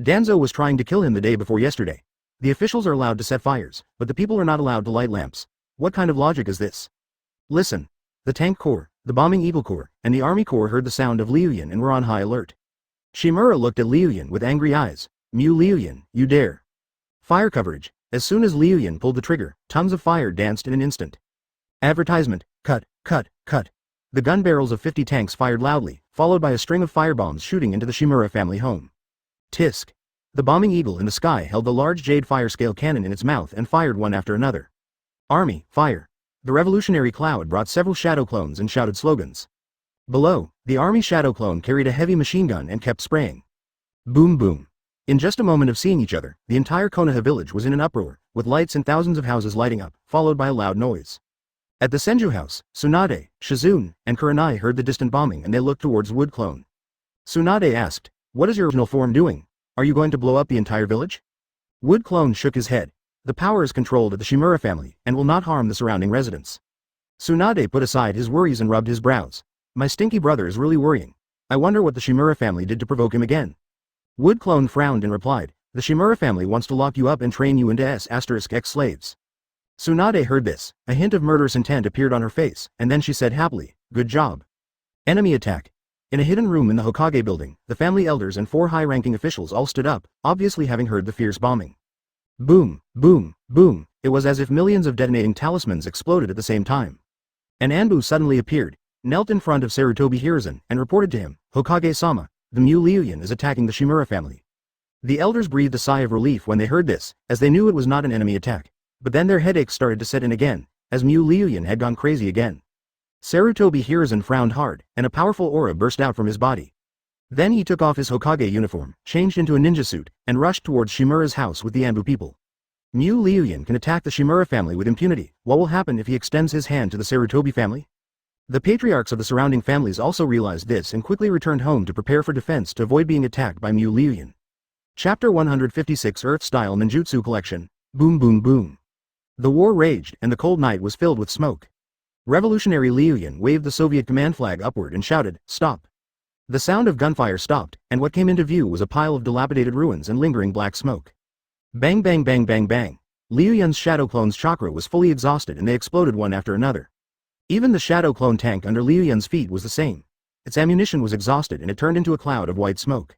Danzo was trying to kill him the day before yesterday. The officials are allowed to set fires, but the people are not allowed to light lamps. What kind of logic is this? Listen. The tank corps, the bombing eagle corps, and the army corps heard the sound of Liu Yun and were on high alert. Shimura looked at Liu Yun with angry eyes. Liu Yun, you dare. Fire coverage. As soon as Liu Yun pulled the trigger, tongues of fire danced in an instant. Advertisement. Cut, cut, cut. The gun barrels of 50 tanks fired loudly, followed by a string of firebombs shooting into the Shimura family home. Tisk. The bombing eagle in the sky held the large jade fire scale cannon in its mouth and fired one after another. Army, fire. The revolutionary cloud brought several shadow clones and shouted slogans. Below, the army shadow clone carried a heavy machine gun and kept spraying. Boom boom. In just a moment of seeing each other, the entire Konoha village was in an uproar, with lights and thousands of houses lighting up, followed by a loud noise. At the Senju house, Tsunade, Shizune, and Kurenai heard the distant bombing and they looked towards Wood Clone. Tsunade asked, what is your original form doing? Are you going to blow up the entire village? Wood Clone shook his head. The power is controlled at the Shimura family, and will not harm the surrounding residents. Tsunade put aside his worries and rubbed his brows. My stinky brother is really worrying. I wonder what the Shimura family did to provoke him again. Wood Clone frowned and replied, the Shimura family wants to lock you up and train you into S***X-slaves. Tsunade heard this, a hint of murderous intent appeared on her face, and then she said happily, good job. Enemy attack. In a hidden room in the Hokage building, the family elders and 4 high-ranking officials all stood up, obviously having heard the fierce bombing. Boom, boom, boom, it was as if millions of detonating talismans exploded at the same time. An Anbu suddenly appeared, knelt in front of Sarutobi Hiruzen, and reported to him, Hokage-sama, the Liu Yun is attacking the Shimura family. The elders breathed a sigh of relief when they heard this, as they knew it was not an enemy attack. But then their headaches started to set in again, as Liu Yun had gone crazy again. Sarutobi Hiruzen frowned hard, and a powerful aura burst out from his body. Then he took off his Hokage uniform, changed into a ninja suit, and rushed towards Shimura's house with the Anbu people. Liu Yun can attack the Shimura family with impunity. What will happen if he extends his hand to the Sarutobi family? The patriarchs of the surrounding families also realized this and quickly returned home to prepare for defense to avoid being attacked by Liu Yun. Chapter 156 Earth-Style Ninjutsu Collection. Boom boom boom. The war raged, and the cold night was filled with smoke. Revolutionary Liu Yun waved the Soviet command flag upward and shouted, stop. The sound of gunfire stopped, and what came into view was a pile of dilapidated ruins and lingering black smoke. Bang bang bang bang bang. Liu Yun's Shadow Clone's chakra was fully exhausted and they exploded one after another. Even the Shadow Clone tank under Liu Yun's feet was the same. Its ammunition was exhausted and it turned into a cloud of white smoke.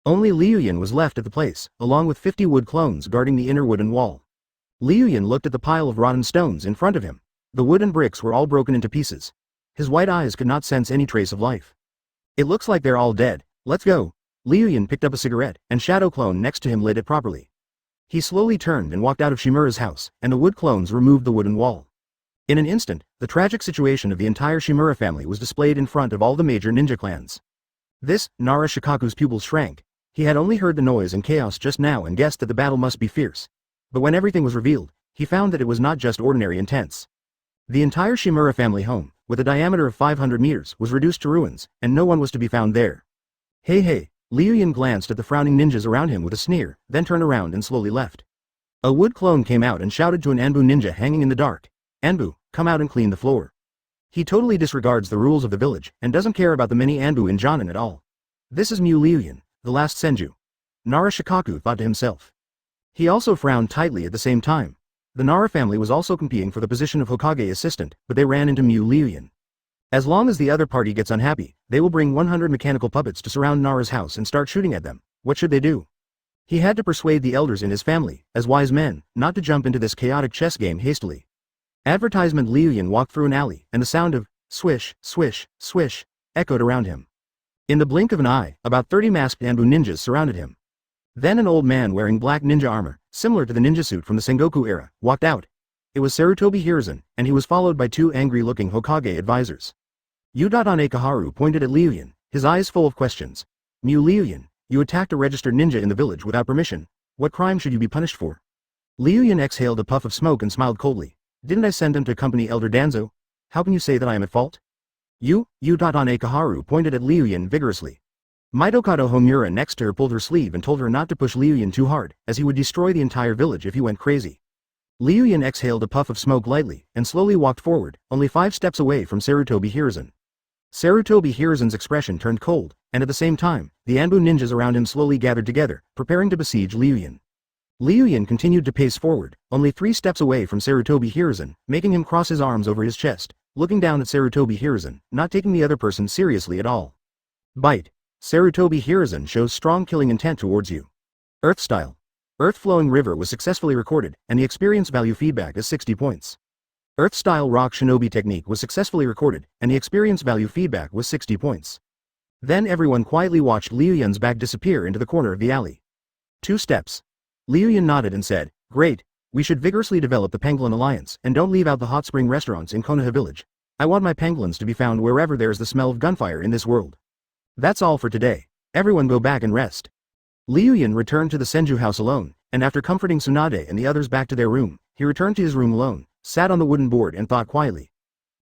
Only Liu Yun was left at the place, along with 50 wood clones guarding the inner wooden wall. Liu Yun looked at the pile of rotten stones in front of him. The wood and bricks were all broken into pieces. His white eyes could not sense any trace of life. It looks like they're all dead, let's go. Liu Yun picked up a cigarette, and Shadow Clone next to him lit it properly. He slowly turned and walked out of Shimura's house, and the wood clones removed the wooden wall. In an instant, the tragic situation of the entire Shimura family was displayed in front of all the major ninja clans. This, Nara Shikaku's pupils shrank. He had only heard the noise and chaos just now and guessed that the battle must be fierce. But when everything was revealed, he found that it was not just ordinary intense. The entire Shimura family home, with a diameter of 500 meters, was reduced to ruins, and no one was to be found there. Hey hey, Liu Yun glanced at the frowning ninjas around him with a sneer, then turned around and slowly left. A wood clone came out and shouted to an Anbu ninja hanging in the dark, Anbu, come out and clean the floor. He totally disregards the rules of the village, and doesn't care about the many Anbu in Jonin at all. This is Liu Yun, the last Senju. Nara Shikaku thought to himself. He also frowned tightly at the same time. The Nara family was also competing for the position of Hokage assistant, but they ran into Liu Yun. As long as the other party gets unhappy, they will bring 100 mechanical puppets to surround Nara's house and start shooting at them. What should they do? He had to persuade the elders in his family, as wise men, not to jump into this chaotic chess game hastily. Advertisement. Liu Yun walked through an alley, and the sound of swish, swish, swish echoed around him. In the blink of an eye, about 30 masked Anbu ninjas surrounded him. Then an old man wearing black ninja armor, similar to the ninja suit from the Sengoku era, walked out. It was Sarutobi Hiruzen, and he was followed by 2 angry-looking Hokage advisors. Udatane pointed at Liu Yun, his eyes full of questions. Liu Yun, you attacked a registered ninja in the village without permission. What crime should you be punished for? Liu Yun exhaled a puff of smoke and smiled coldly. Didn't I send him to accompany Elder Danzo? How can you say that I am at fault? Udatane pointed at Liu Yun vigorously. Mitokado Homura next to her pulled her sleeve and told her not to push Liu Yun too hard, as he would destroy the entire village if he went crazy. Liu Yun exhaled a puff of smoke lightly, and slowly walked forward, only 5 steps away from Sarutobi Hiruzen. Sarutobi Hiruzen's expression turned cold, and at the same time, the Anbu ninjas around him slowly gathered together, preparing to besiege Liu Yun. Liu Yun continued to pace forward, only 3 steps away from Sarutobi Hiruzen, making him cross his arms over his chest, looking down at Sarutobi Hiruzen, not taking the other person seriously at all. Bite. Sarutobi Hiruzen shows strong killing intent towards you. Earth style. Earth flowing river was successfully recorded, and the experience value feedback is 60 points. Earth style rock shinobi technique was successfully recorded, and the experience value feedback was 60 points. Then everyone quietly watched Liu Yun's back disappear into the corner of the alley. 2 steps. Liu Yun nodded and said, great, we should vigorously develop the Pangolin Alliance, and don't leave out the hot spring restaurants in Konoha village. I want my pangolins to be found wherever there is the smell of gunfire in this world. That's all for today. Everyone go back and rest. Liu Yun returned to the Senju house alone, and after comforting Tsunade and the others back to their room, he returned to his room alone, sat on the wooden board and thought quietly.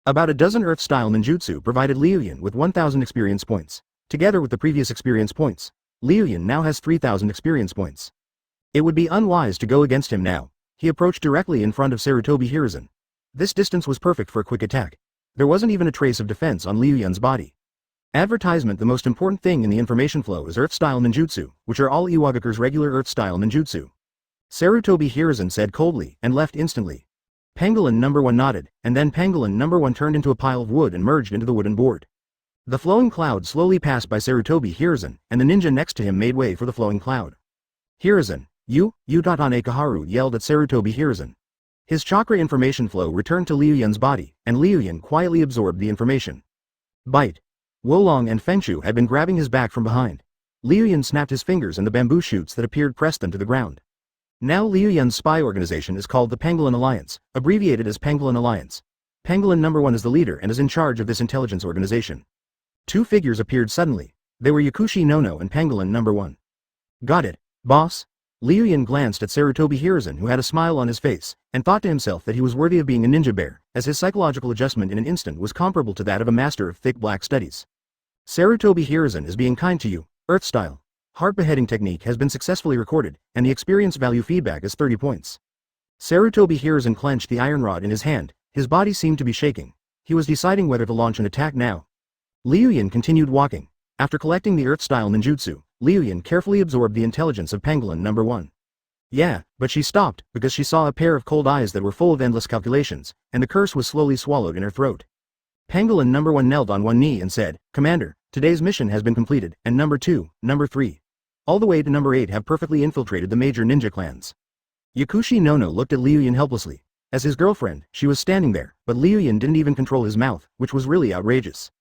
About a dozen Earth-style ninjutsu provided Liu Yun with 1,000 experience points. Together with the previous experience points, Liu Yun now has 3,000 experience points. It would be unwise to go against him now. He approached directly in front of Sarutobi Hiruzen. This distance was perfect for a quick attack. There wasn't even a trace of defense on Liu Yun's body. Advertisement. The most important thing in the information flow is Earth-style ninjutsu, which are all Iwagakure's regular Earth-style ninjutsu. Sarutobi Hiruzen said coldly, and left instantly. Pangolin number 1 nodded, and then Pangolin number 1 turned into a pile of wood and merged into the wooden board. The flowing cloud slowly passed by Sarutobi Hiruzen, and the ninja next to him made way for the flowing cloud. Hiruzen, you. Anekaharu yelled at Sarutobi Hiruzen. His chakra information flow returned to Liu Yun's body, and Liu Yun quietly absorbed the information. Bite. Wolong and Fengshu had been grabbing his back from behind. Liu Yun snapped his fingers and the bamboo shoots that appeared pressed them to the ground. Now Liu Yun's spy organization is called the Pangolin Alliance, abbreviated as Pangolin Alliance. Pangolin number 1 is the leader and is in charge of this intelligence organization. Two figures appeared suddenly. They were Yakushi Nono and Pangolin number 1. Got it, boss? Liu Yun glanced at Sarutobi Hiruzen, who had a smile on his face, and thought to himself that he was worthy of being a ninja bear, as his psychological adjustment in an instant was comparable to that of a master of thick black studies. Sarutobi Hiruzen is being kind to you, Earth style. Heart beheading technique has been successfully recorded, and the experience value feedback is 30 points. Sarutobi Hiruzen clenched the iron rod in his hand, his body seemed to be shaking. He was deciding whether to launch an attack now. Liu Yun continued walking. After collecting the Earth-style ninjutsu, Liu Yun carefully absorbed the intelligence of Pangolin number 1. Yeah, but she stopped, because she saw a pair of cold eyes that were full of endless calculations, and the curse was slowly swallowed in her throat. Pangolin number 1 knelt on one knee and said, Commander, today's mission has been completed, and number 2, number 3. All the way to number 8 have perfectly infiltrated the major ninja clans. Yakushi Nono looked at Liu Yun helplessly. As his girlfriend, she was standing there, but Liu Yun didn't even control his mouth, which was really outrageous.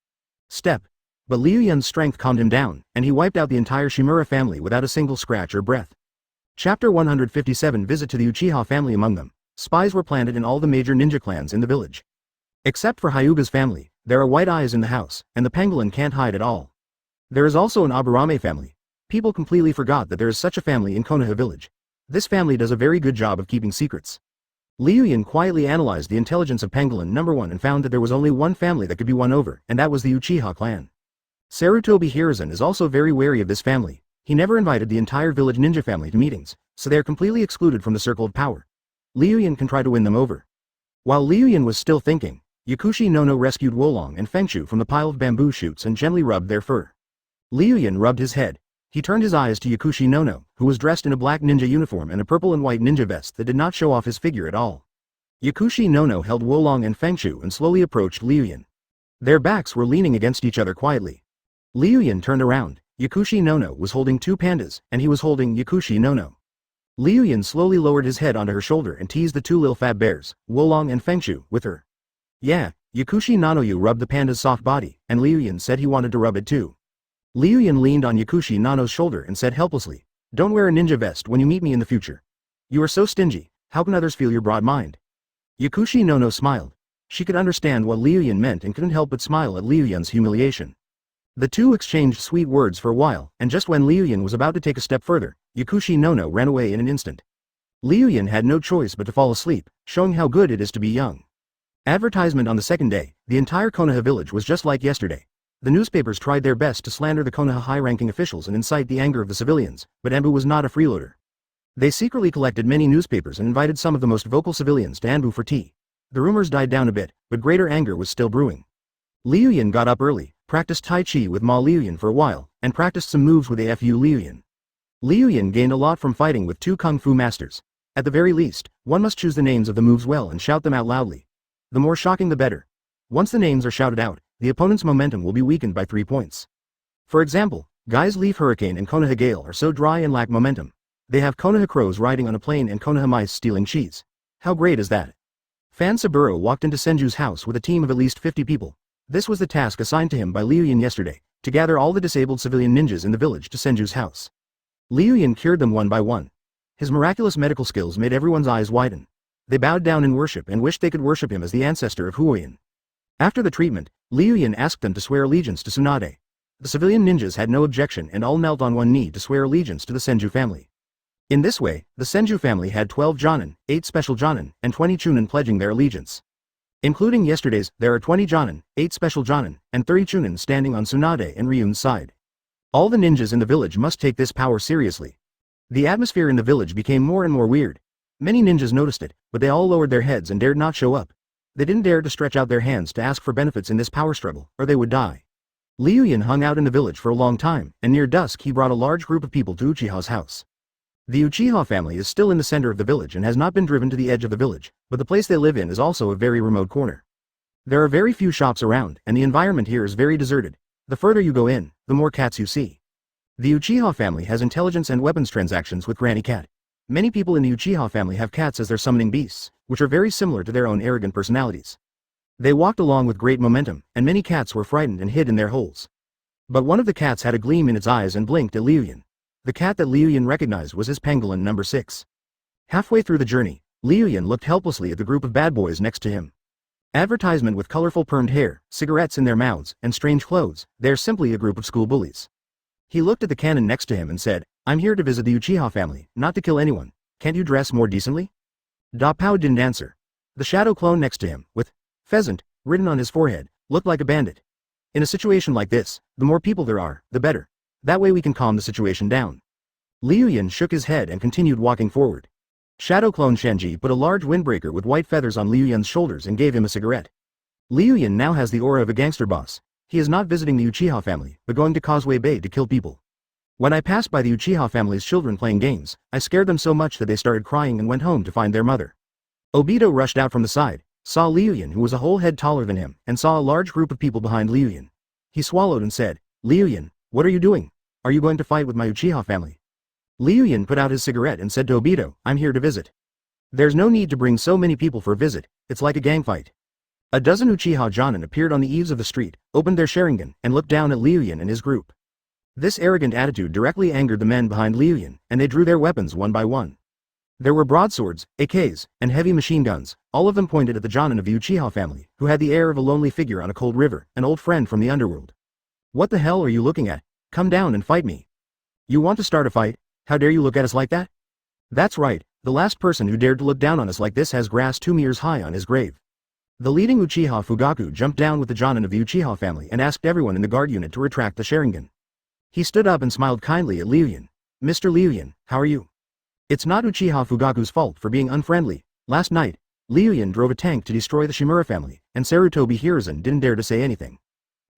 Step. But Liu Yun's strength calmed him down, and he wiped out the entire Shimura family without a single scratch or breath. Chapter 157 Visit to the Uchiha family. Among them, spies were planted in all the major ninja clans in the village. Except for Hyuga's family, there are white eyes in the house, and the pangolin can't hide at all. There is also an Aburame family. People completely forgot that there is such a family in Konoha village. This family does a very good job of keeping secrets. Liu Yun quietly analyzed the intelligence of Pangolin number 1 and found that there was only one family that could be won over, and that was the Uchiha clan. Sarutobi Hiruzen is also very wary of this family. He never invited the entire village ninja family to meetings, so they are completely excluded from the circle of power. Liu Yun can try to win them over. While Liu Yun was still thinking, Yakushi Nono rescued Wolong and Fengshu from the pile of bamboo shoots and gently rubbed their fur. Liu Yun rubbed his head. He turned his eyes to Yakushi Nono, who was dressed in a black ninja uniform and a purple and white ninja vest that did not show off his figure at all. Yakushi Nono held Wolong and Fengshu and slowly approached Liu Yun. Their backs were leaning against each other quietly. Liu Yun turned around. Yakushi Nono was holding two pandas, and he was holding Yakushi Nono. Liu Yun slowly lowered his head onto her shoulder and teased the two little fat bears, Wolong and Fengshu, with her. Yeah, Yakushi Nanoyu rubbed the panda's soft body, and Liu Yun said he wanted to rub it too. Liu Yun leaned on Yakushi Nano's shoulder and said helplessly, "Don't wear a ninja vest when you meet me in the future. You are so stingy, how can others feel your broad mind?" Yakushi Nono smiled. She could understand what Liu Yun meant and couldn't help but smile at Liu Yun's humiliation. The two exchanged sweet words for a while, and just when Liu Yun was about to take a step further, Yakushi Nono ran away in an instant. Liu Yun had no choice but to fall asleep, showing how good it is to be young. Advertisement on the second day, the entire Konoha village was just like yesterday. The newspapers tried their best to slander the Konoha high-ranking officials and incite the anger of the civilians, but Anbu was not a freeloader. They secretly collected many newspapers and invited some of the most vocal civilians to Anbu for tea. The rumors died down a bit, but greater anger was still brewing. Liu Yun got up early, practiced Tai Chi with Ma Liu Yun for a while, and practiced some moves with AFU Liu Yun. Liu Yun gained a lot from fighting with two kung fu masters. At the very least, one must choose the names of the moves well and shout them out loudly. The more shocking the better. Once the names are shouted out, the opponent's momentum will be weakened by 3 points. For example, Guy's Leaf Hurricane and Konoha Gale are so dry and lack momentum. They have Konoha crows riding on a plane and Konoha mice stealing cheese. How great is that? Fan Saburo walked into Senju's house with a team of at least 50 people. This was the task assigned to him by Liu Yun yesterday, to gather all the disabled civilian ninjas in the village to Senju's house. Liu Yun cured them one by one. His miraculous medical skills made everyone's eyes widen. They bowed down in worship and wished they could worship him as the ancestor of Huoyin. After the treatment, Liu Yun asked them to swear allegiance to Tsunade. The civilian ninjas had no objection and all knelt on one knee to swear allegiance to the Senju family. In this way, the Senju family had 12 Jonin, 8 special Jonin, and 20 Chunin pledging their allegiance. Including yesterday's, there are 20 Jonin, 8 special Jonin, and 30 Chunin standing on Tsunade and Ryun's side. All the ninjas in the village must take this power seriously. The atmosphere in the village became more and more weird. Many ninjas noticed it, but they all lowered their heads and dared not show up. They didn't dare to stretch out their hands to ask for benefits in this power struggle, or they would die. Liu Yun hung out in the village for a long time, and near dusk he brought a large group of people to Uchiha's house. The Uchiha family is still in the center of the village and has not been driven to the edge of the village, but the place they live in is also a very remote corner. There are very few shops around, and the environment here is very deserted. The further you go in, the more cats you see. The Uchiha family has intelligence and weapons transactions with Granny Cat. Many people in the Uchiha family have cats as their summoning beasts, which are very similar to their own arrogant personalities. They walked along with great momentum, and many cats were frightened and hid in their holes. But one of the cats had a gleam in its eyes and blinked at Liu Yun. The cat that Liu Yun recognized was his pangolin number 6. Halfway through the journey, Liu Yun looked helplessly at the group of bad boys next to him. Advertisement with colorful permed hair, cigarettes in their mouths, and strange clothes, they're simply a group of school bullies. He looked at the cannon next to him and said, "I'm here to visit the Uchiha family, not to kill anyone. Can't you dress more decently?" Da Pao didn't answer. The shadow clone next to him, with pheasant written on his forehead, looked like a bandit. In a situation like this, the more people there are, the better. That way we can calm the situation down. Liu Yun shook his head and continued walking forward. Shadow clone Shanji put a large windbreaker with white feathers on Liu Yun's shoulders and gave him a cigarette. Liu Yun now has the aura of a gangster boss. He is not visiting the Uchiha family, but going to Causeway Bay to kill people. When I passed by the Uchiha family's children playing games, I scared them so much that they started crying and went home to find their mother. Obito rushed out from the side, saw Liu Yun who was a whole head taller than him, and saw a large group of people behind Liu Yun. He swallowed and said, "Liu Yun, what are you doing? Are you going to fight with my Uchiha family?" Liu Yun put out his cigarette and said to Obito, "I'm here to visit." There's no need to bring so many people for a visit, it's like a gang fight. A dozen Uchiha Jonin appeared on the eaves of the street, opened their Sharingan, and looked down at Liu Yun and his group. This arrogant attitude directly angered the men behind Liu Yun, and they drew their weapons one by one. There were broadswords, AKs, and heavy machine guns, all of them pointed at the Jonin of the Uchiha family, who had the air of a lonely figure on a cold river, an old friend from the underworld. "What the hell are you looking at? Come down and fight me. You want to start a fight? How dare you look at us like that?" "That's right, the last person who dared to look down on us like this has grass 2 meters high on his grave." The leading Uchiha Fugaku jumped down with the Jonin of the Uchiha family and asked everyone in the guard unit to retract the Sharingan. He stood up and smiled kindly at Liu Yun. "Mr. Liu Yun, how are you? It's not Uchiha Fugaku's fault for being unfriendly. Last night, Liu Yun drove a tank to destroy the Shimura family, and Sarutobi Hiruzen didn't dare to say anything.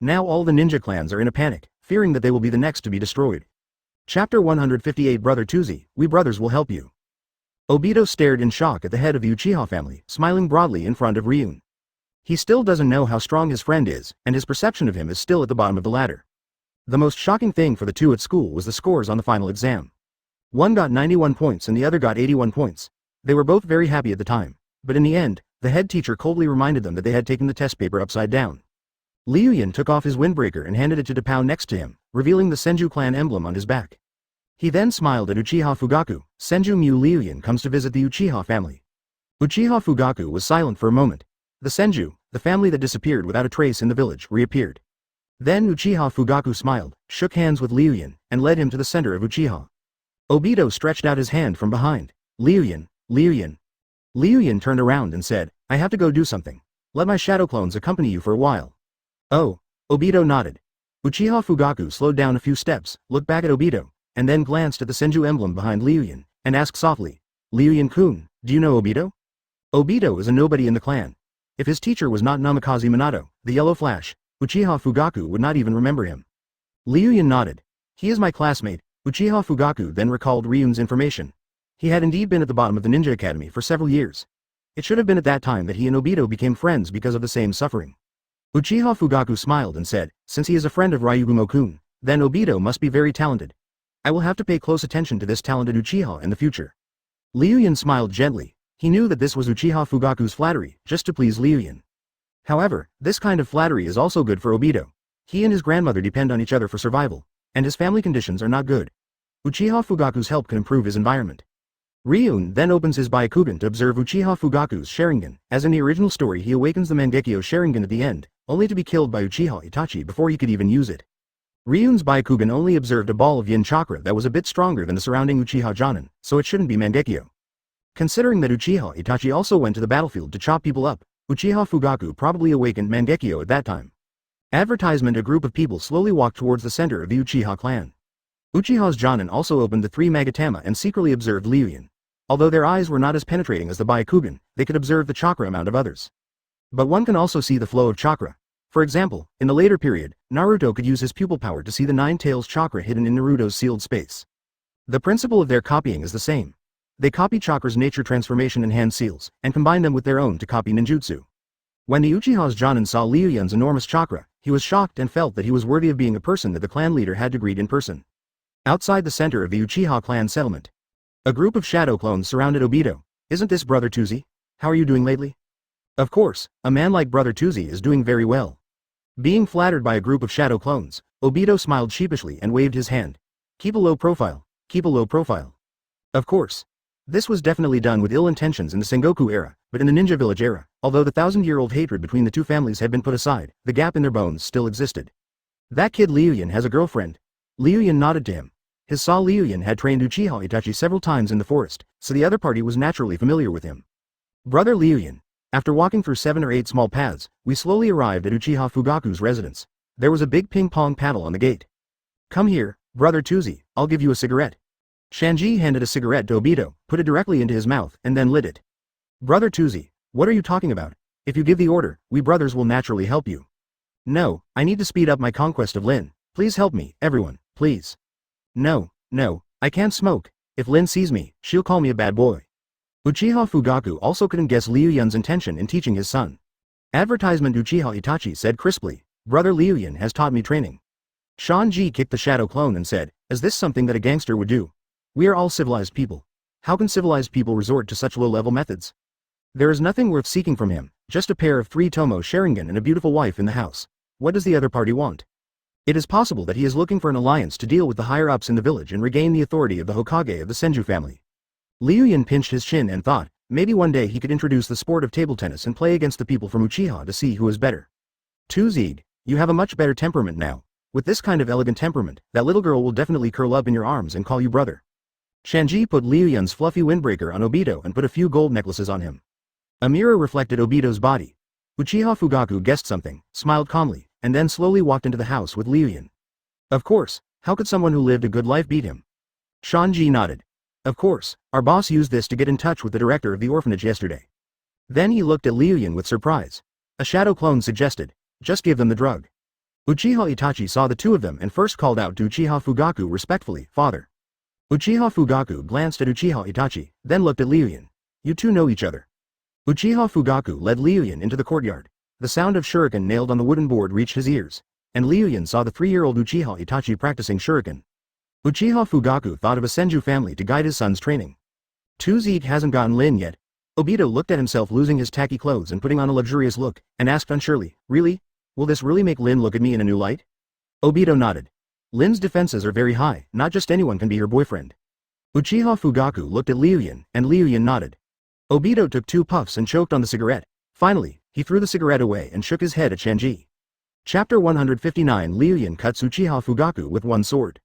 Now all the ninja clans are in a panic, fearing that they will be the next to be destroyed." Chapter 158 Brother Tuzi, we brothers will help you. Obito stared in shock at the head of the Uchiha family, smiling broadly in front of Ryun. He still doesn't know how strong his friend is, and his perception of him is still at the bottom of the ladder. The most shocking thing for the two at school was the scores on the final exam. One got 91 points and the other got 81 points. They were both very happy at the time, but in the end, the head teacher coldly reminded them that they had taken the test paper upside down. Liu Yun took off his windbreaker and handed it to Dapao next to him, revealing the Senju clan emblem on his back. He then smiled at Uchiha Fugaku. "Senju Mu Liu Yun comes to visit the Uchiha family." Uchiha Fugaku was silent for a moment. The Senju, the family that disappeared without a trace in the village, reappeared. Then Uchiha Fugaku smiled, shook hands with Liu Yun, and led him to the center of Uchiha. Obito stretched out his hand from behind. "Liu Yun, Liu Yun." Liu Yun turned around and said, "I have to go do something. Let my shadow clones accompany you for a while." "Oh." Obito nodded. Uchiha Fugaku slowed down a few steps, looked back at Obito, and then glanced at the Senju emblem behind Liu Yun, and asked softly, "Liu Yun-kun, do you know Obito?" Obito is a nobody in the clan. If his teacher was not Namikaze Minato, the Yellow Flash, Uchiha Fugaku would not even remember him. Liu Yun nodded. "He is my classmate." Uchiha Fugaku then recalled Ryun's information. He had indeed been at the bottom of the ninja academy for several years. It should have been at that time that he and Obito became friends because of the same suffering. Uchiha Fugaku smiled and said, "Since he is a friend of Ryugumo-kun, then Obito must be very talented. I will have to pay close attention to this talented Uchiha in the future." Liu Yun smiled gently. He knew that this was Uchiha Fugaku's flattery, just to please Liu Yun. However, this kind of flattery is also good for Obito. He and his grandmother depend on each other for survival, and his family conditions are not good. Uchiha Fugaku's help can improve his environment. Ryun then opens his Byakugan to observe Uchiha Fugaku's Sharingan. As in the original story, he awakens the Mangekyo Sharingan at the end, only to be killed by Uchiha Itachi before he could even use it. Ryun's Byakugan only observed a ball of yin chakra that was a bit stronger than the surrounding Uchiha Jonin, so it shouldn't be Mangekyo. Considering that Uchiha Itachi also went to the battlefield to chop people up, Uchiha Fugaku probably awakened Mangekyo at that time. Advertisement: a group of people slowly walked towards the center of the Uchiha clan. Uchiha's Jonin also opened the 3 Magatama and secretly observed Liu Yun. Although their eyes were not as penetrating as the Byakugan, they could observe the chakra amount of others. But one can also see the flow of chakra. For example, in the later period, Naruto could use his pupil power to see the Nine Tails chakra hidden in Naruto's sealed space. The principle of their copying is the same. They copy chakra's nature transformation in hand seals, and combine them with their own to copy ninjutsu. When the Uchiha's Jonin saw Liu Yun's enormous chakra, he was shocked and felt that he was worthy of being a person that the clan leader had to greet in person. Outside the center of the Uchiha clan settlement, a group of shadow clones surrounded Obito. Isn't this Brother Tuzi? How are you doing lately? Of course, a man like Brother Tuzi is doing very well. Being flattered by a group of shadow clones, Obito smiled sheepishly and waved his hand. Keep a low profile, keep a low profile. Of course. This was definitely done with ill intentions in the Sengoku era, but in the Ninja Village era, although the thousand-year-old hatred between the two families had been put aside, the gap in their bones still existed. That kid Liu Yun has a girlfriend. Liu Yun nodded to him. His Saw Liu Yun had trained Uchiha Itachi several times in the forest, so the other party was naturally familiar with him. Brother Liu Yun. After walking through 7 or 8 small paths, we slowly arrived at Uchiha Fugaku's residence. There was a big ping-pong paddle on the gate. Come here, Brother Tuzi, I'll give you a cigarette. Shanji handed a cigarette to Obito, put it directly into his mouth, and then lit it. Brother Tuzi, what are you talking about? If you give the order, we brothers will naturally help you. No, I need to speed up my conquest of Lin. Please help me, everyone, please. No, I can't smoke. If Lin sees me, she'll call me a bad boy. Uchiha Fugaku also couldn't guess Liu Yun's intention in teaching his son. Advertisement Uchiha Itachi said crisply, Brother Liu Yun has taught me training. Shanji kicked the shadow clone and said, is this something that a gangster would do? We are all civilized people. How can civilized people resort to such low-level methods? There is nothing worth seeking from him, just a pair of 3 Tomo Sharingan and a beautiful wife in the house. What does the other party want? It is possible that he is looking for an alliance to deal with the higher-ups in the village and regain the authority of the Hokage of the Senju family. Liu Yun pinched his chin and thought, maybe one day he could introduce the sport of table tennis and play against the people from Uchiha to see who is better. Tuzi, you have a much better temperament now. With this kind of elegant temperament, that little girl will definitely curl up in your arms and call you brother. Shanji put Liu Yun's fluffy windbreaker on Obito and put a few gold necklaces on him. A mirror reflected Obito's body. Uchiha Fugaku guessed something, smiled calmly, and then slowly walked into the house with Liu Yun. Of course, how could someone who lived a good life beat him? Shanji nodded. Of course, our boss used this to get in touch with the director of the orphanage yesterday. Then he looked at Liu Yun with surprise. A shadow clone suggested, just give them the drug. Uchiha Itachi saw the two of them and first called out to Uchiha Fugaku respectfully, Father. Uchiha Fugaku glanced at Uchiha Itachi, then looked at Liu Yun. You two know each other. Uchiha Fugaku led Liu Yun into the courtyard. The sound of shuriken nailed on the wooden board reached his ears, and Liu Yun saw the 3-year-old Uchiha Itachi practicing shuriken. Uchiha Fugaku thought of a Senju family to guide his son's training. Tuzi hasn't gotten Lin yet. Obito looked at himself losing his tacky clothes and putting on a luxurious look, and asked unsurely, really? Will this really make Lin look at me in a new light? Obito nodded. Lin's defenses are very high, not just anyone can be her boyfriend. Uchiha Fugaku looked at Liu Yun, and Liu Yun nodded. Obito took 2 puffs and choked on the cigarette. Finally, he threw the cigarette away and shook his head at Shanji. Chapter 159 Liu Yun cuts Uchiha Fugaku with one sword.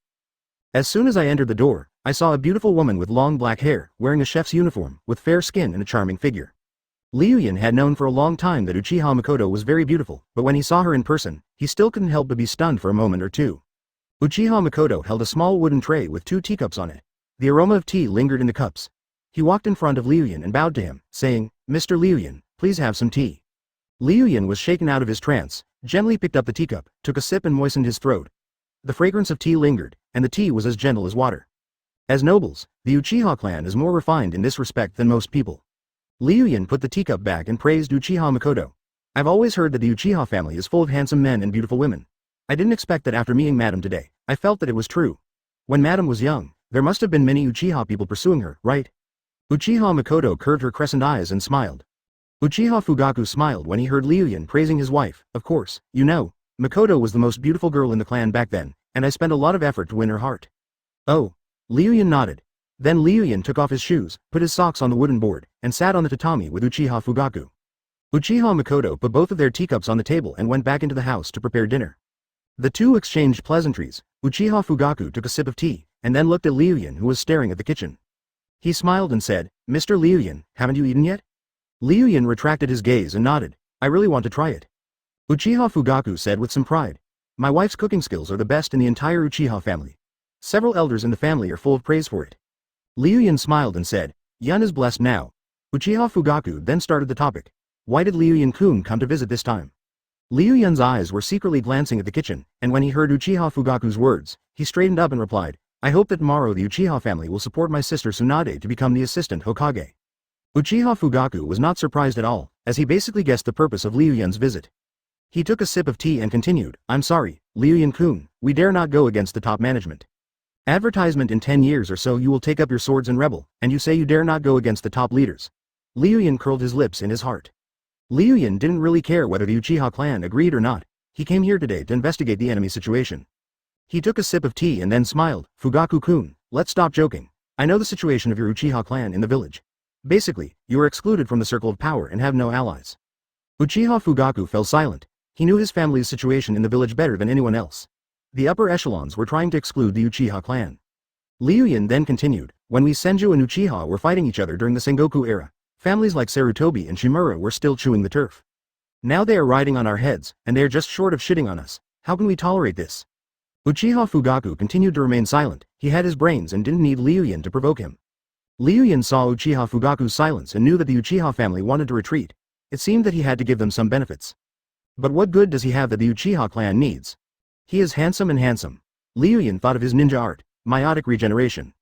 As soon as I entered the door, I saw a beautiful woman with long black hair, wearing a chef's uniform, with fair skin and a charming figure. Liu Yun had known for a long time that Uchiha Makoto was very beautiful, but when he saw her in person, he still couldn't help but be stunned for a moment or two. Uchiha Makoto held a small wooden tray with 2 teacups on it. The aroma of tea lingered in the cups. He walked in front of Liu Yun and bowed to him, saying, Mr. Liu Yun, please have some tea. Liu Yun was shaken out of his trance, gently picked up the teacup, took a sip and moistened his throat. The fragrance of tea lingered, and the tea was as gentle as water. As nobles, the Uchiha clan is more refined in this respect than most people. Liu Yun put the teacup back and praised Uchiha Makoto. I've always heard that the Uchiha family is full of handsome men and beautiful women. I didn't expect that after meeting Madam today. I felt that it was true. When Madam was young, there must have been many Uchiha people pursuing her, right? Uchiha Makoto curved her crescent eyes and smiled. Uchiha Fugaku smiled when he heard Liu Yun praising his wife. Of course, you know, Makoto was the most beautiful girl in the clan back then, and I spent a lot of effort to win her heart. Oh. Liu Yun nodded. Then Liu Yun took off his shoes, put his socks on the wooden board, and sat on the tatami with Uchiha Fugaku. Uchiha Makoto put both of their teacups on the table and went back into the house to prepare dinner. The two exchanged pleasantries. Uchiha Fugaku took a sip of tea, and then looked at Liu Yun, who was staring at the kitchen. He smiled and said, Mr. Liu Yun, haven't you eaten yet? Liu Yun retracted his gaze and nodded. I really want to try it. Uchiha Fugaku said with some pride. My wife's cooking skills are the best in the entire Uchiha family. Several elders in the family are full of praise for it. Liu Yun smiled and said, Yun is blessed now. Uchiha Fugaku then started the topic. Why did Liu Yun-kun come to visit this time? Liu Yun's eyes were secretly glancing at the kitchen, and when he heard Uchiha Fugaku's words, he straightened up and replied, I hope that tomorrow the Uchiha family will support my sister Tsunade to become the assistant Hokage. Uchiha Fugaku was not surprised at all, as he basically guessed the purpose of Liu Yun's visit. He took a sip of tea and continued, I'm sorry, Liu Yun-kun, we dare not go against the top management. Advertisement in 10 years or so you will take up your swords and rebel, and you say you dare not go against the top leaders. Liu Yun curled his lips in his heart. Liu Yun didn't really care whether the Uchiha clan agreed or not, he came here today to investigate the enemy situation. He took a sip of tea and then smiled, Fugaku-kun, let's stop joking. I know the situation of your Uchiha clan in the village. Basically, you are excluded from the circle of power and have no allies. Uchiha Fugaku fell silent. He knew his family's situation in the village better than anyone else. The upper echelons were trying to exclude the Uchiha clan. Liu Yun then continued, when we Senju and Uchiha were fighting each other during the Sengoku era, families like Sarutobi and Shimura were still chewing the turf. Now they are riding on our heads, and they are just short of shitting on us. How can we tolerate this? Uchiha Fugaku continued to remain silent. He had his brains and didn't need Liu Yun to provoke him. Liu Yun saw Uchiha Fugaku's silence and knew that the Uchiha family wanted to retreat. It seemed that he had to give them some benefits. But what good does he have that the Uchiha clan needs? He is handsome and handsome. Liu Yun thought of his ninja art, meiotic regeneration.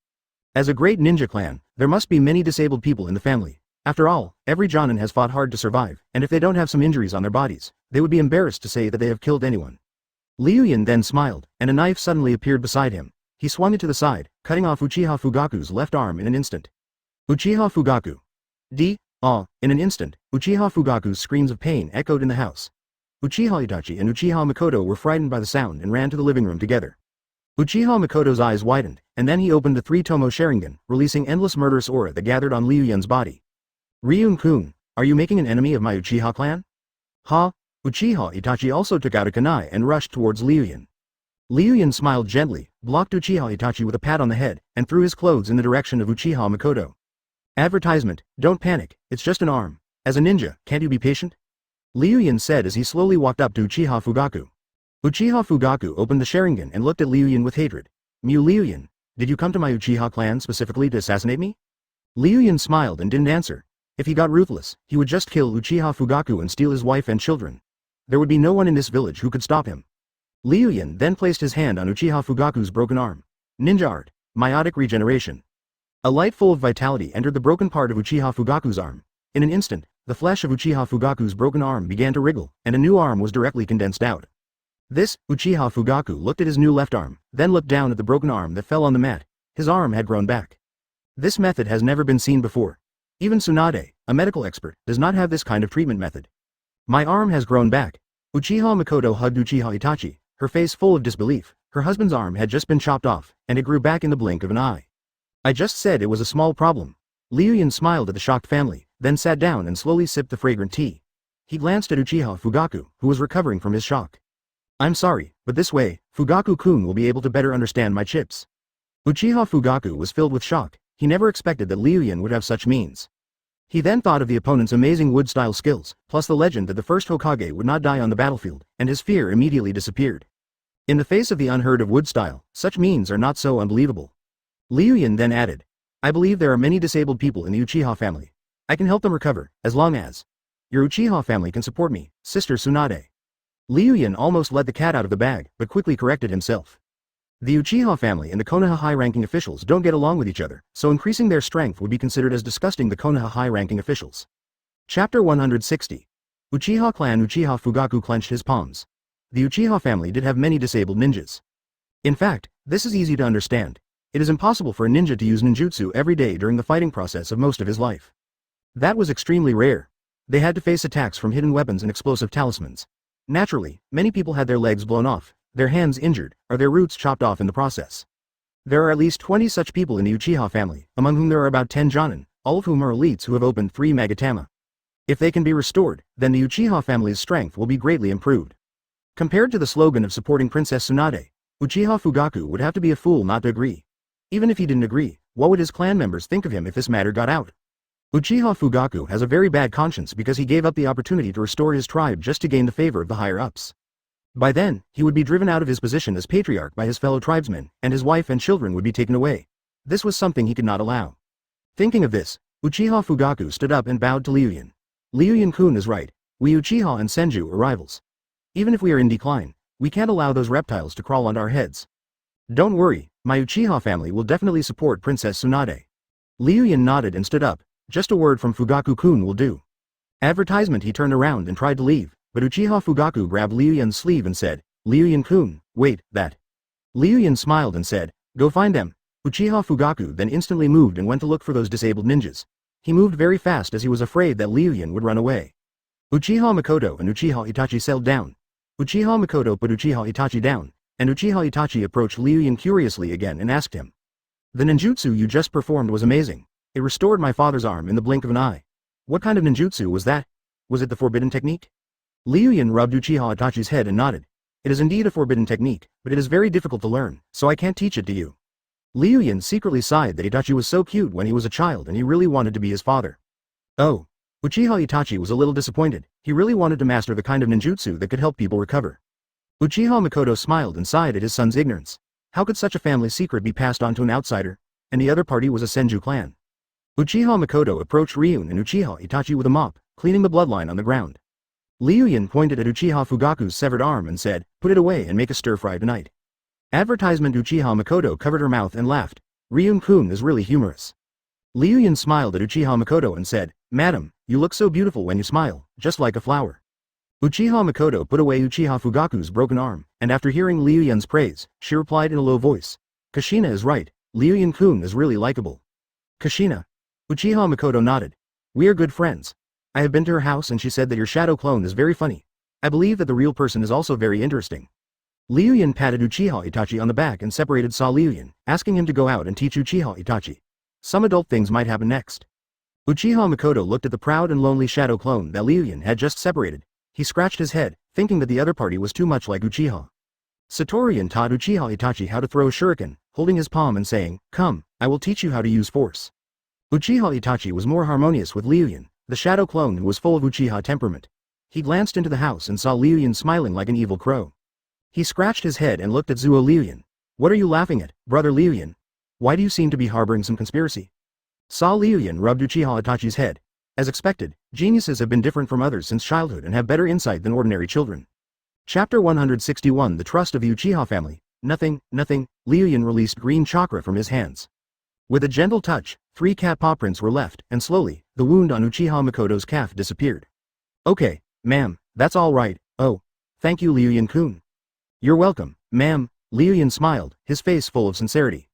As a great ninja clan, there must be many disabled people in the family. After all, every Jonin has fought hard to survive, and if they don't have some injuries on their bodies, they would be embarrassed to say that they have killed anyone. Liu Yun then smiled, and a knife suddenly appeared beside him. He swung it to the side, cutting off Uchiha Fugaku's left arm in an instant. Uchiha Fugaku. In an instant, Uchiha Fugaku's screams of pain echoed in the house. Uchiha Itachi and Uchiha Mikoto were frightened by the sound and ran to the living room together. Uchiha Mikoto's eyes widened, and then he opened the three-tomo Sharingan, releasing endless murderous aura that gathered on Liu Yun's body. Ryun-kun, are you making an enemy of my Uchiha clan? Ha! Uchiha Itachi also took out a kunai and rushed towards Liu Yun. Liu Yun smiled gently, blocked Uchiha Itachi with a pat on the head, and threw his clothes in the direction of Uchiha Mikoto. Advertisement, don't panic, it's just an arm. As a ninja, can't you be patient? Liu Yun said as he slowly walked up to Uchiha Fugaku. Uchiha Fugaku opened the Sharingan and looked at Liu Yun with hatred. Liu Yun, did you come to my Uchiha clan specifically to assassinate me? Liu Yun smiled and didn't answer. If he got ruthless, he would just kill Uchiha Fugaku and steal his wife and children. There would be no one in this village who could stop him. Liu Yun then placed his hand on Uchiha Fugaku's broken arm. Ninja art, meiotic regeneration. A light full of vitality entered the broken part of Uchiha Fugaku's arm. In an instant, the flesh of Uchiha Fugaku's broken arm began to wriggle, and a new arm was directly condensed out. This, Uchiha Fugaku looked at his new left arm, then looked down at the broken arm that fell on the mat. His arm had grown back. This method has never been seen before. Even Tsunade, a medical expert, does not have this kind of treatment method. My arm has grown back. Uchiha Mikoto hugged Uchiha Itachi, her face full of disbelief. Her husband's arm had just been chopped off, and it grew back in the blink of an eye. I just said it was a small problem. Liu Yun smiled at the shocked family, then sat down and slowly sipped the fragrant tea. He glanced at Uchiha Fugaku, who was recovering from his shock. I'm sorry, but this way, Fugaku-kun will be able to better understand my chips. Uchiha Fugaku was filled with shock. He never expected that Liu Yun would have such means. He then thought of the opponent's amazing wood-style skills, plus the legend that the first Hokage would not die on the battlefield, and his fear immediately disappeared. In the face of the unheard of wood style, such means are not so unbelievable. Liu Yun then added, I believe there are many disabled people in the Uchiha family. I can help them recover, as long as your Uchiha family can support me, Sister Tsunade. Liu Yun almost let the cat out of the bag, but quickly corrected himself. The Uchiha family and the Konoha high-ranking officials don't get along with each other, so increasing their strength would be considered as disgusting the Konoha high-ranking officials. Chapter 160. Uchiha clan. Uchiha Fugaku clenched his palms. The Uchiha family did have many disabled ninjas. In fact, this is easy to understand. It is impossible for a ninja to use ninjutsu every day during the fighting process of most of his life. That was extremely rare. They had to face attacks from hidden weapons and explosive talismans. Naturally, many people had their legs blown off, their hands injured, or their roots chopped off in the process. There are at least 20 such people in the Uchiha family, among whom there are about 10 Jonin, all of whom are elites who have opened 3 Magatama. If they can be restored, then the Uchiha family's strength will be greatly improved. Compared to the slogan of supporting Princess Tsunade, Uchiha Fugaku would have to be a fool not to agree. Even if he didn't agree, what would his clan members think of him if this matter got out? Uchiha Fugaku has a very bad conscience because he gave up the opportunity to restore his tribe just to gain the favor of the higher-ups. By then, he would be driven out of his position as patriarch by his fellow tribesmen, and his wife and children would be taken away. This was something he could not allow. Thinking of this, Uchiha Fugaku stood up and bowed to Liu Yun. Liu Yun-kun is right. We Uchiha and Senju are rivals. Even if we are in decline, we can't allow those reptiles to crawl onto our heads. Don't worry, my Uchiha family will definitely support Princess Tsunade. Liu Yun nodded and stood up. Just a word from Fugaku-kun will do. Advertisement. He turned around and tried to leave, but Uchiha Fugaku grabbed Liu Yun's sleeve and said, Liu Yun-kun, wait, that. Liu Yun smiled and said, go find them. Uchiha Fugaku then instantly moved and went to look for those disabled ninjas. He moved very fast as he was afraid that Liu Yun would run away. Uchiha Makoto and Uchiha Itachi settled down. Uchiha Makoto put Uchiha Itachi down, and Uchiha Itachi approached Liu Yun curiously again and asked him. The ninjutsu you just performed was amazing. It restored my father's arm in the blink of an eye. What kind of ninjutsu was that? Was it the forbidden technique? Liu Yun rubbed Uchiha Itachi's head and nodded. It is indeed a forbidden technique, but it is very difficult to learn, so I can't teach it to you. Liu Yun secretly sighed that Itachi was so cute when he was a child and he really wanted to be his father. Oh. Uchiha Itachi was a little disappointed. He really wanted to master the kind of ninjutsu that could help people recover. Uchiha Makoto smiled and sighed at his son's ignorance. How could such a family secret be passed on to an outsider? And the other party was a Senju clan. Uchiha Makoto approached Ryun and Uchiha Itachi with a mop, cleaning the bloodline on the ground. Liu Yun pointed at Uchiha Fugaku's severed arm and said, put it away and make a stir-fry tonight. Advertisement. Uchiha Makoto covered her mouth and laughed. Ryun-kun is really humorous. Liu Yun smiled at Uchiha Makoto and said, Madam, you look so beautiful when you smile, just like a flower. Uchiha Makoto put away Uchiha Fugaku's broken arm, and after hearing Liu Yun's praise, she replied in a low voice. Kushina is right, Liu Yun-kun is really likable. Kushina. Uchiha Makoto nodded. We are good friends. I have been to her house and she said that your shadow clone is very funny. I believe that the real person is also very interesting. Liu Yun patted Uchiha Itachi on the back and separated Liu Yun, asking him to go out and teach Uchiha Itachi. Some adult things might happen next. Uchiha Makoto looked at the proud and lonely shadow clone that Liu Yun had just separated. He scratched his head, thinking that the other party was too much like Uchiha. Satorian taught Uchiha Itachi how to throw a shuriken, holding his palm and saying, come, I will teach you how to use force. Uchiha Itachi was more harmonious with Liu Yun, the shadow clone who was full of Uchiha temperament. He glanced into the house and saw Liu Yun smiling like an evil crow. He scratched his head and looked at Zuo Liu Yun. What are you laughing at, brother Liu Yun? Why do you seem to be harboring some conspiracy? Liu Yun rubbed Uchiha Itachi's head. As expected, geniuses have been different from others since childhood and have better insight than ordinary children. Chapter 161. The Trust of the Uchiha Family. Nothing. Liu Yun released green chakra from his hands. With a gentle touch, 3 cat paw prints were left, and slowly, the wound on Uchiha Makoto's calf disappeared. Okay, ma'am, that's all right. Oh, thank you Liu Yun-kun. You're welcome, ma'am. Liu Yun smiled, his face full of sincerity.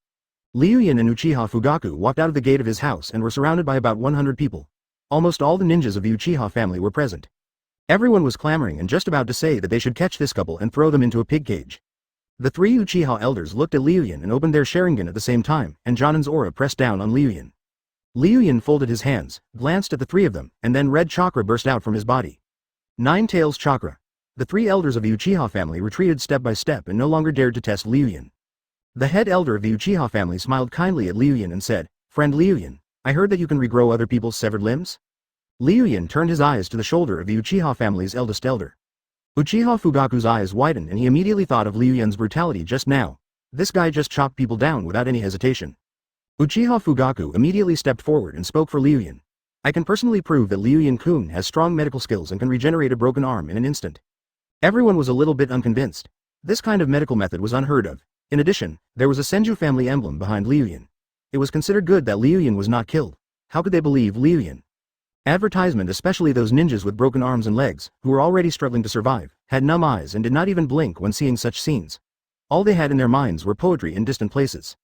Liu Yun and Uchiha Fugaku walked out of the gate of his house and were surrounded by about 100 people. Almost all the ninjas of the Uchiha family were present. Everyone was clamoring and just about to say that they should catch this couple and throw them into a pig cage. The 3 Uchiha elders looked at Liu Yun and opened their Sharingan at the same time, and Jonin's aura pressed down on Liu Yun. Liu Yun folded his hands, glanced at the 3 of them, and then red chakra burst out from his body. 9 Tails Chakra. The 3 elders of the Uchiha family retreated step by step and no longer dared to test Liu Yun. The head elder of the Uchiha family smiled kindly at Liu Yun and said, Friend Liu Yun, I heard that you can regrow other people's severed limbs? Liu Yun turned his eyes to the shoulder of the Uchiha family's eldest elder. Uchiha Fugaku's eyes widened and he immediately thought of Liu Yun's brutality just now. This guy just chopped people down without any hesitation. Uchiha Fugaku immediately stepped forward and spoke for Liu Yun. I can personally prove that Liu Yun-kun has strong medical skills and can regenerate a broken arm in an instant. Everyone was a little bit unconvinced. This kind of medical method was unheard of. In addition, there was a Senju family emblem behind Liu Yun. It was considered good that Liu Yun was not killed. How could they believe Liu Yun? Advertisement, especially those ninjas with broken arms and legs, who were already struggling to survive, had numb eyes and did not even blink when seeing such scenes. All they had in their minds were poetry in distant places.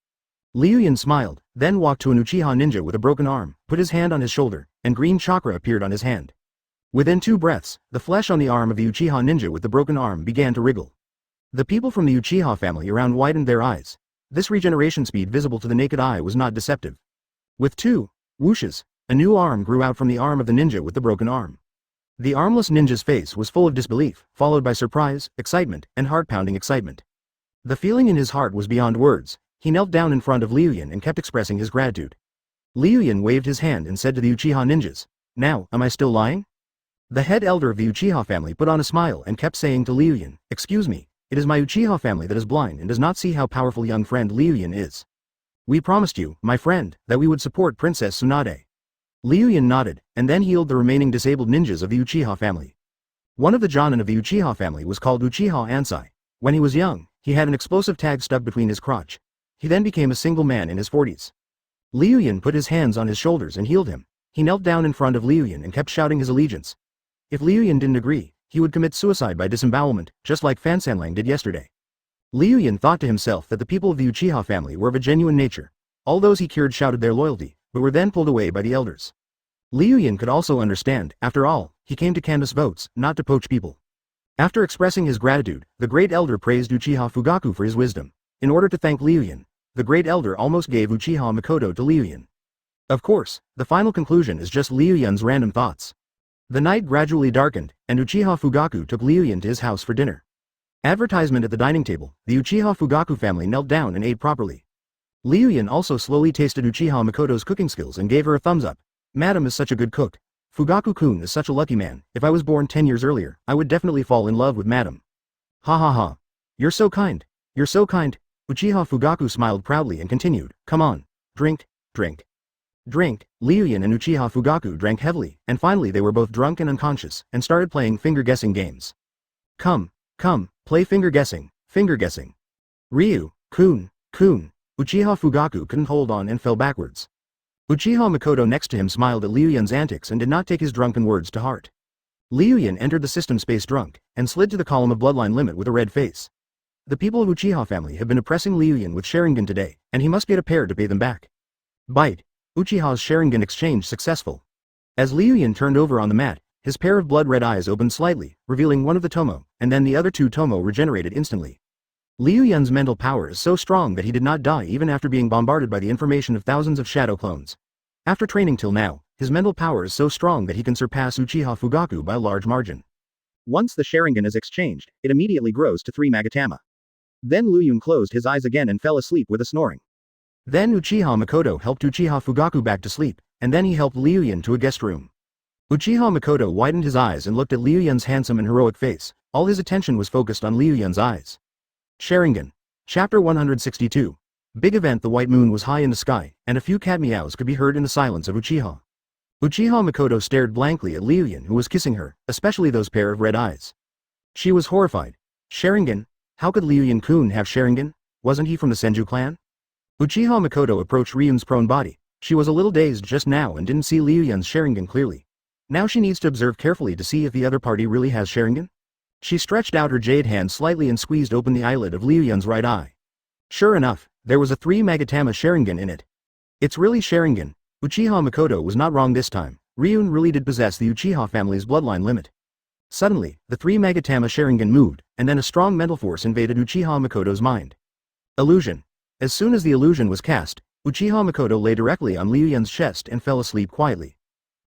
Liu Yun smiled, then walked to an Uchiha ninja with a broken arm, put his hand on his shoulder, and green chakra appeared on his hand. Within 2 breaths, the flesh on the arm of the Uchiha ninja with the broken arm began to wriggle. The people from the Uchiha family around widened their eyes. This regeneration speed visible to the naked eye was not deceptive. With 2 whooshes, a new arm grew out from the arm of the ninja with the broken arm. The armless ninja's face was full of disbelief, followed by surprise, excitement, and heart-pounding excitement. The feeling in his heart was beyond words. He knelt down in front of Liu Yun and kept expressing his gratitude. Liu Yun waved his hand and said to the Uchiha ninjas, Now, am I still lying? The head elder of the Uchiha family put on a smile and kept saying to Liu Yun, Excuse me, it is my Uchiha family that is blind and does not see how powerful young friend Liu Yun is. We promised you, my friend, that we would support Princess Tsunade. Liu Yun nodded, and then healed the remaining disabled ninjas of the Uchiha family. One of the Jonin of the Uchiha family was called Uchiha Ansai. When he was young, he had an explosive tag stuck between his crotch. He then became a single man in his 40s. Liu Yun put his hands on his shoulders and healed him. He knelt down in front of Liu Yun and kept shouting his allegiance. If Liu Yun didn't agree, he would commit suicide by disembowelment, just like Fan Sanlang did yesterday. Liu Yun thought to himself that the people of the Uchiha family were of a genuine nature. All those he cured shouted their loyalty, but were then pulled away by the elders. Liu Yun could also understand, after all, he came to canvass votes, not to poach people. After expressing his gratitude, the great elder praised Uchiha Fugaku for his wisdom. In order to thank Liu Yun, the great elder almost gave Uchiha Mikoto to Liu Yun. Of course, the final conclusion is just Liu Yun's random thoughts. The night gradually darkened, and Uchiha Fugaku took Liu Yun to his house for dinner. Advertisement at the dining table, the Uchiha Fugaku family knelt down and ate properly. Liu Yun also slowly tasted Uchiha Mikoto's cooking skills and gave her a thumbs up. Madam is such a good cook. Fugaku-kun is such a lucky man. If I was born 10 years earlier, I would definitely fall in love with Madam. Ha ha ha. You're so kind. You're so kind. Uchiha Fugaku smiled proudly and continued, come on. Drink, drink. Drink. Liu Yun and Uchiha Fugaku drank heavily, and finally they were both drunk and unconscious, and started playing finger-guessing games. Come, play finger-guessing, finger-guessing. Ryu, kun. Uchiha Fugaku couldn't hold on and fell backwards. Uchiha Mikoto next to him smiled at Liu Yun's antics and did not take his drunken words to heart. Liu Yun entered the system space drunk, and slid to the column of bloodline limit with a red face. The people of Uchiha family have been oppressing Liu Yun with Sharingan today, and he must get a pair to pay them back. Bite. Uchiha's Sharingan exchange successful. As Liu Yun turned over on the mat, his pair of blood-red eyes opened slightly, revealing one of the Tomo, and then the other two Tomo regenerated instantly. Liu Yun's mental power is so strong that he did not die even after being bombarded by the information of thousands of shadow clones. After training till now, his mental power is so strong that he can surpass Uchiha Fugaku by a large margin. Once the Sharingan is exchanged, it immediately grows to 3 Magatama. Then Liu Yun closed his eyes again and fell asleep with a snoring. Then Uchiha Mikoto helped Uchiha Fugaku back to sleep, and then he helped Liu Yun to a guest room. Uchiha Mikoto widened his eyes and looked at Liu Yun's handsome and heroic face. All his attention was focused on Liu Yun's eyes. Sharingan. Chapter 162. Big event. The white moon was high in the sky, and a few cat meows could be heard in the silence of Uchiha. Uchiha Mikoto stared blankly at Liu Yun who was kissing her, especially those pair of red eyes. She was horrified. Sharingan? How could Liu Yun-kun have Sharingan? Wasn't he from the Senju clan? Uchiha Mikoto approached Ryun's prone body. She was a little dazed just now and didn't see Liu Yun's Sharingan clearly. Now she needs to observe carefully to see if the other party really has Sharingan. She stretched out her jade hand slightly and squeezed open the eyelid of Liu Yun's right eye. Sure enough, there was a 3 Magatama Sharingan in it. It's really Sharingan. Uchiha Mikoto was not wrong this time. Ryun really did possess the Uchiha family's bloodline limit. Suddenly, the 3 Magatama Sharingan moved, and then a strong mental force invaded Uchiha Mikoto's mind. Illusion. As soon as the illusion was cast, Uchiha Mikoto lay directly on Liu Yun's chest and fell asleep quietly.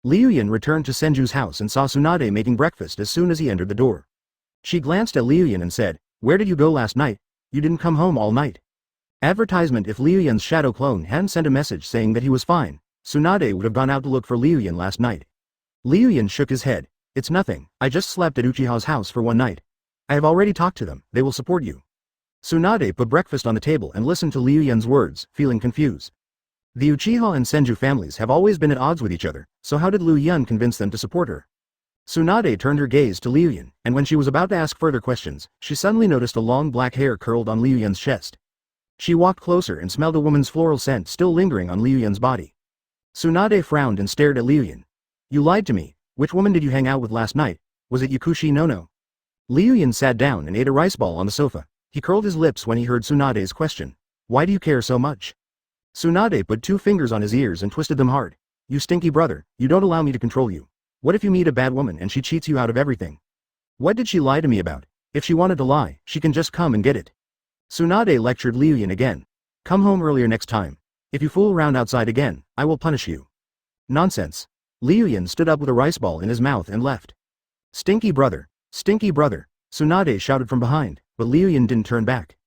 Liu Yun returned to Senju's house and saw Tsunade making breakfast as soon as he entered the door. She glanced at Liu Yun and said, "Where did you go last night? You didn't come home all night." Advertisement. If Liu Yun's shadow clone hadn't sent a message saying that he was fine, Tsunade would have gone out to look for Liu Yun last night. Liu Yun shook his head. "It's nothing, I just slept at Uchiha's house for one night. I have already talked to them, they will support you." Tsunade put breakfast on the table and listened to Liu Yun's words, feeling confused. The Uchiha and Senju families have always been at odds with each other, so how did Liu Yun convince them to support her? Tsunade turned her gaze to Liu Yun, and when she was about to ask further questions, she suddenly noticed a long black hair curled on Liu Yun's chest. She walked closer and smelled a woman's floral scent still lingering on Liu Yun's body. Tsunade frowned and stared at Liu Yun. "You lied to me. Which woman did you hang out with last night? Was it Yakushi no? Liu Yun sat down and ate a rice ball on the sofa. He curled his lips when he heard Tsunade's question. "Why do you care so much?" Tsunade put 2 fingers on his ears and twisted them hard. "You stinky brother, you don't allow me to control you. What if you meet a bad woman and she cheats you out of everything? What did she lie to me about? If she wanted to lie, she can just come and get it." Tsunade lectured Liu Yun again. "Come home earlier next time. If you fool around outside again, I will punish you." Nonsense. Liu Yun stood up with a rice ball in his mouth and left. Stinky brother, Tsunade shouted from behind, but Liu Yun didn't turn back.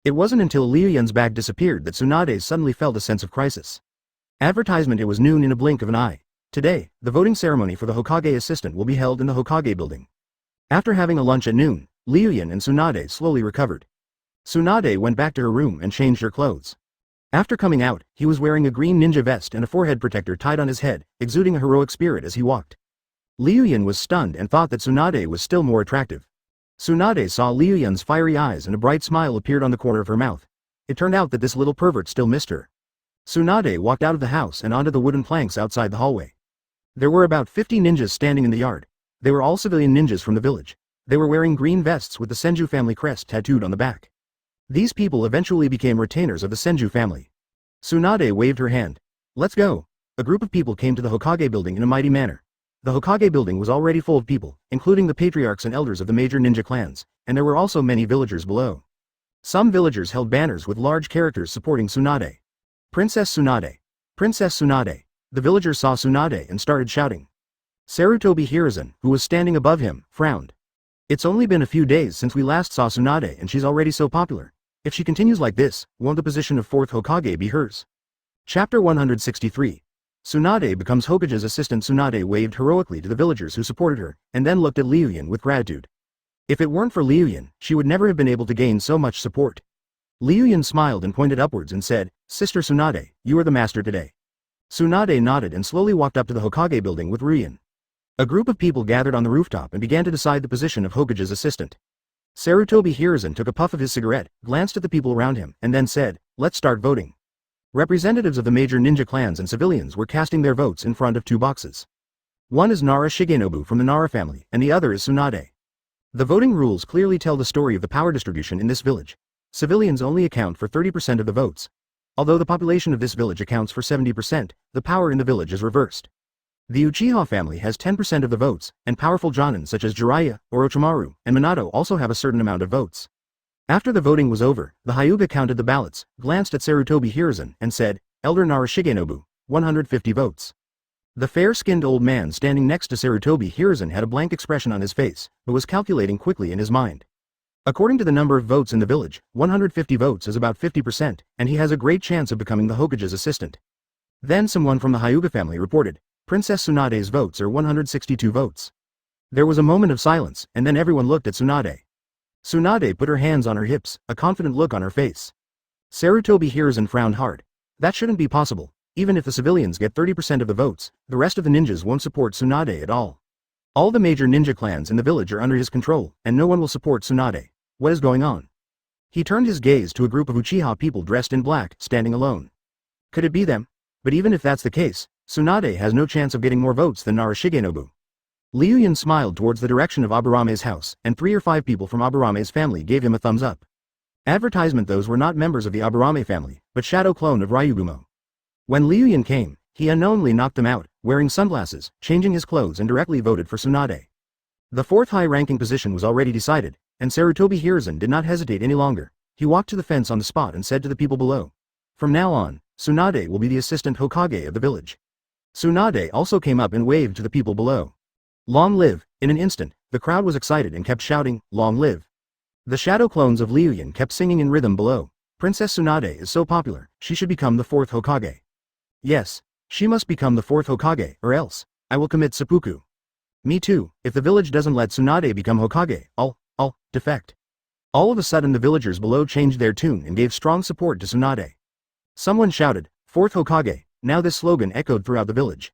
It wasn't until Liu Yun's bag disappeared that Tsunade suddenly felt a sense of crisis. Advertisement. It was noon in a blink of an eye. Today, the voting ceremony for the Hokage assistant will be held in the Hokage building. After having a lunch at noon, Liu Yun and Tsunade slowly recovered. Tsunade went back to her room and changed her clothes. After coming out, he was wearing a green ninja vest and a forehead protector tied on his head, exuding a heroic spirit as he walked. Liu Yun was stunned and thought that Tsunade was still more attractive. Tsunade saw Liu Yun's fiery eyes and a bright smile appeared on the corner of her mouth. It turned out that this little pervert still missed her. Tsunade walked out of the house and onto the wooden planks outside the hallway. There were about 50 ninjas standing in the yard. They were all civilian ninjas from the village. They were wearing green vests with the Senju family crest tattooed on the back. These people eventually became retainers of the Senju family. Tsunade waved her hand. Let's go. A group of people came to the Hokage building in a mighty manner. The Hokage building was already full of people, including the patriarchs and elders of the major ninja clans, and there were also many villagers below. Some villagers held banners with large characters supporting Tsunade. Princess Tsunade. Princess Tsunade. The villagers saw Tsunade and started shouting. Sarutobi Hiruzen, who was standing above him, frowned. It's only been a few days since we last saw Tsunade and she's already so popular. If she continues like this, won't the position of 4th Hokage be hers? Chapter 163. Tsunade becomes Hokage's assistant. Tsunade waved heroically to the villagers who supported her, and then looked at Liu Yun with gratitude. If it weren't for Liu Yun, she would never have been able to gain so much support. Liu Yun smiled and pointed upwards and said, Sister Tsunade, you are the master today. Tsunade nodded and slowly walked up to the Hokage building with Ryuin. A group of people gathered on the rooftop and began to decide the position of Hokage's assistant. Sarutobi Hiruzen took a puff of his cigarette, glanced at the people around him, and then said, let's start voting. Representatives of the major ninja clans and civilians were casting their votes in front of 2 boxes. One is Nara Shigenobu from the Nara family, and the other is Tsunade. The voting rules clearly tell the story of the power distribution in this village. Civilians only account for 30% of the votes. Although the population of this village accounts for 70%, the power in the village is reversed. The Uchiha family has 10% of the votes, and powerful jonin such as Jiraiya, Orochimaru, and Minato also have a certain amount of votes. After the voting was over, the Hyuga counted the ballots, glanced at Sarutobi Hiruzen, and said, Elder Nara Shigenobu, 150 votes. The fair-skinned old man standing next to Sarutobi Hiruzen had a blank expression on his face, but was calculating quickly in his mind. According to the number of votes in the village, 150 votes is about 50%, and he has a great chance of becoming the Hokage's assistant. Then someone from the Hyuga family reported, Princess Tsunade's votes are 162 votes. There was a moment of silence, and then everyone looked at Tsunade. Tsunade put her hands on her hips, a confident look on her face. Sarutobi Hiruzen frowned hard. That shouldn't be possible. Even if the civilians get 30% of the votes, the rest of the ninjas won't support Tsunade at all. All the major ninja clans in the village are under his control, and no one will support Tsunade. What is going on? He turned his gaze to a group of Uchiha people dressed in black, standing alone. Could it be them? But even if that's the case, Tsunade has no chance of getting more votes than Nara Shigenobu. Liu Yun smiled towards the direction of Aburame's house, and 3 or 5 people from Aburame's family gave him a thumbs up. Advertisement. Those were not members of the Aburame family, but shadow clone of Ryugumo. When Liu Yun came, he unknowingly knocked them out, wearing sunglasses, changing his clothes and directly voted for Tsunade. The 4th high-ranking position was already decided, and Sarutobi Hiruzen did not hesitate any longer. He walked to the fence on the spot and said to the people below, from now on, Tsunade will be the assistant Hokage of the village. Tsunade also came up and waved to the people below. Long live! In an instant, the crowd was excited and kept shouting, long live! The shadow clones of Liu Yun kept singing in rhythm below. Princess Tsunade is so popular, she should become the 4th Hokage. Yes, she must become the 4th Hokage, or else, I will commit seppuku. Me too, if the village doesn't let Tsunade become Hokage, I'll defect. All of a sudden the villagers below changed their tune and gave strong support to Tsunade. Someone shouted, 4th Hokage, now this slogan echoed throughout the village.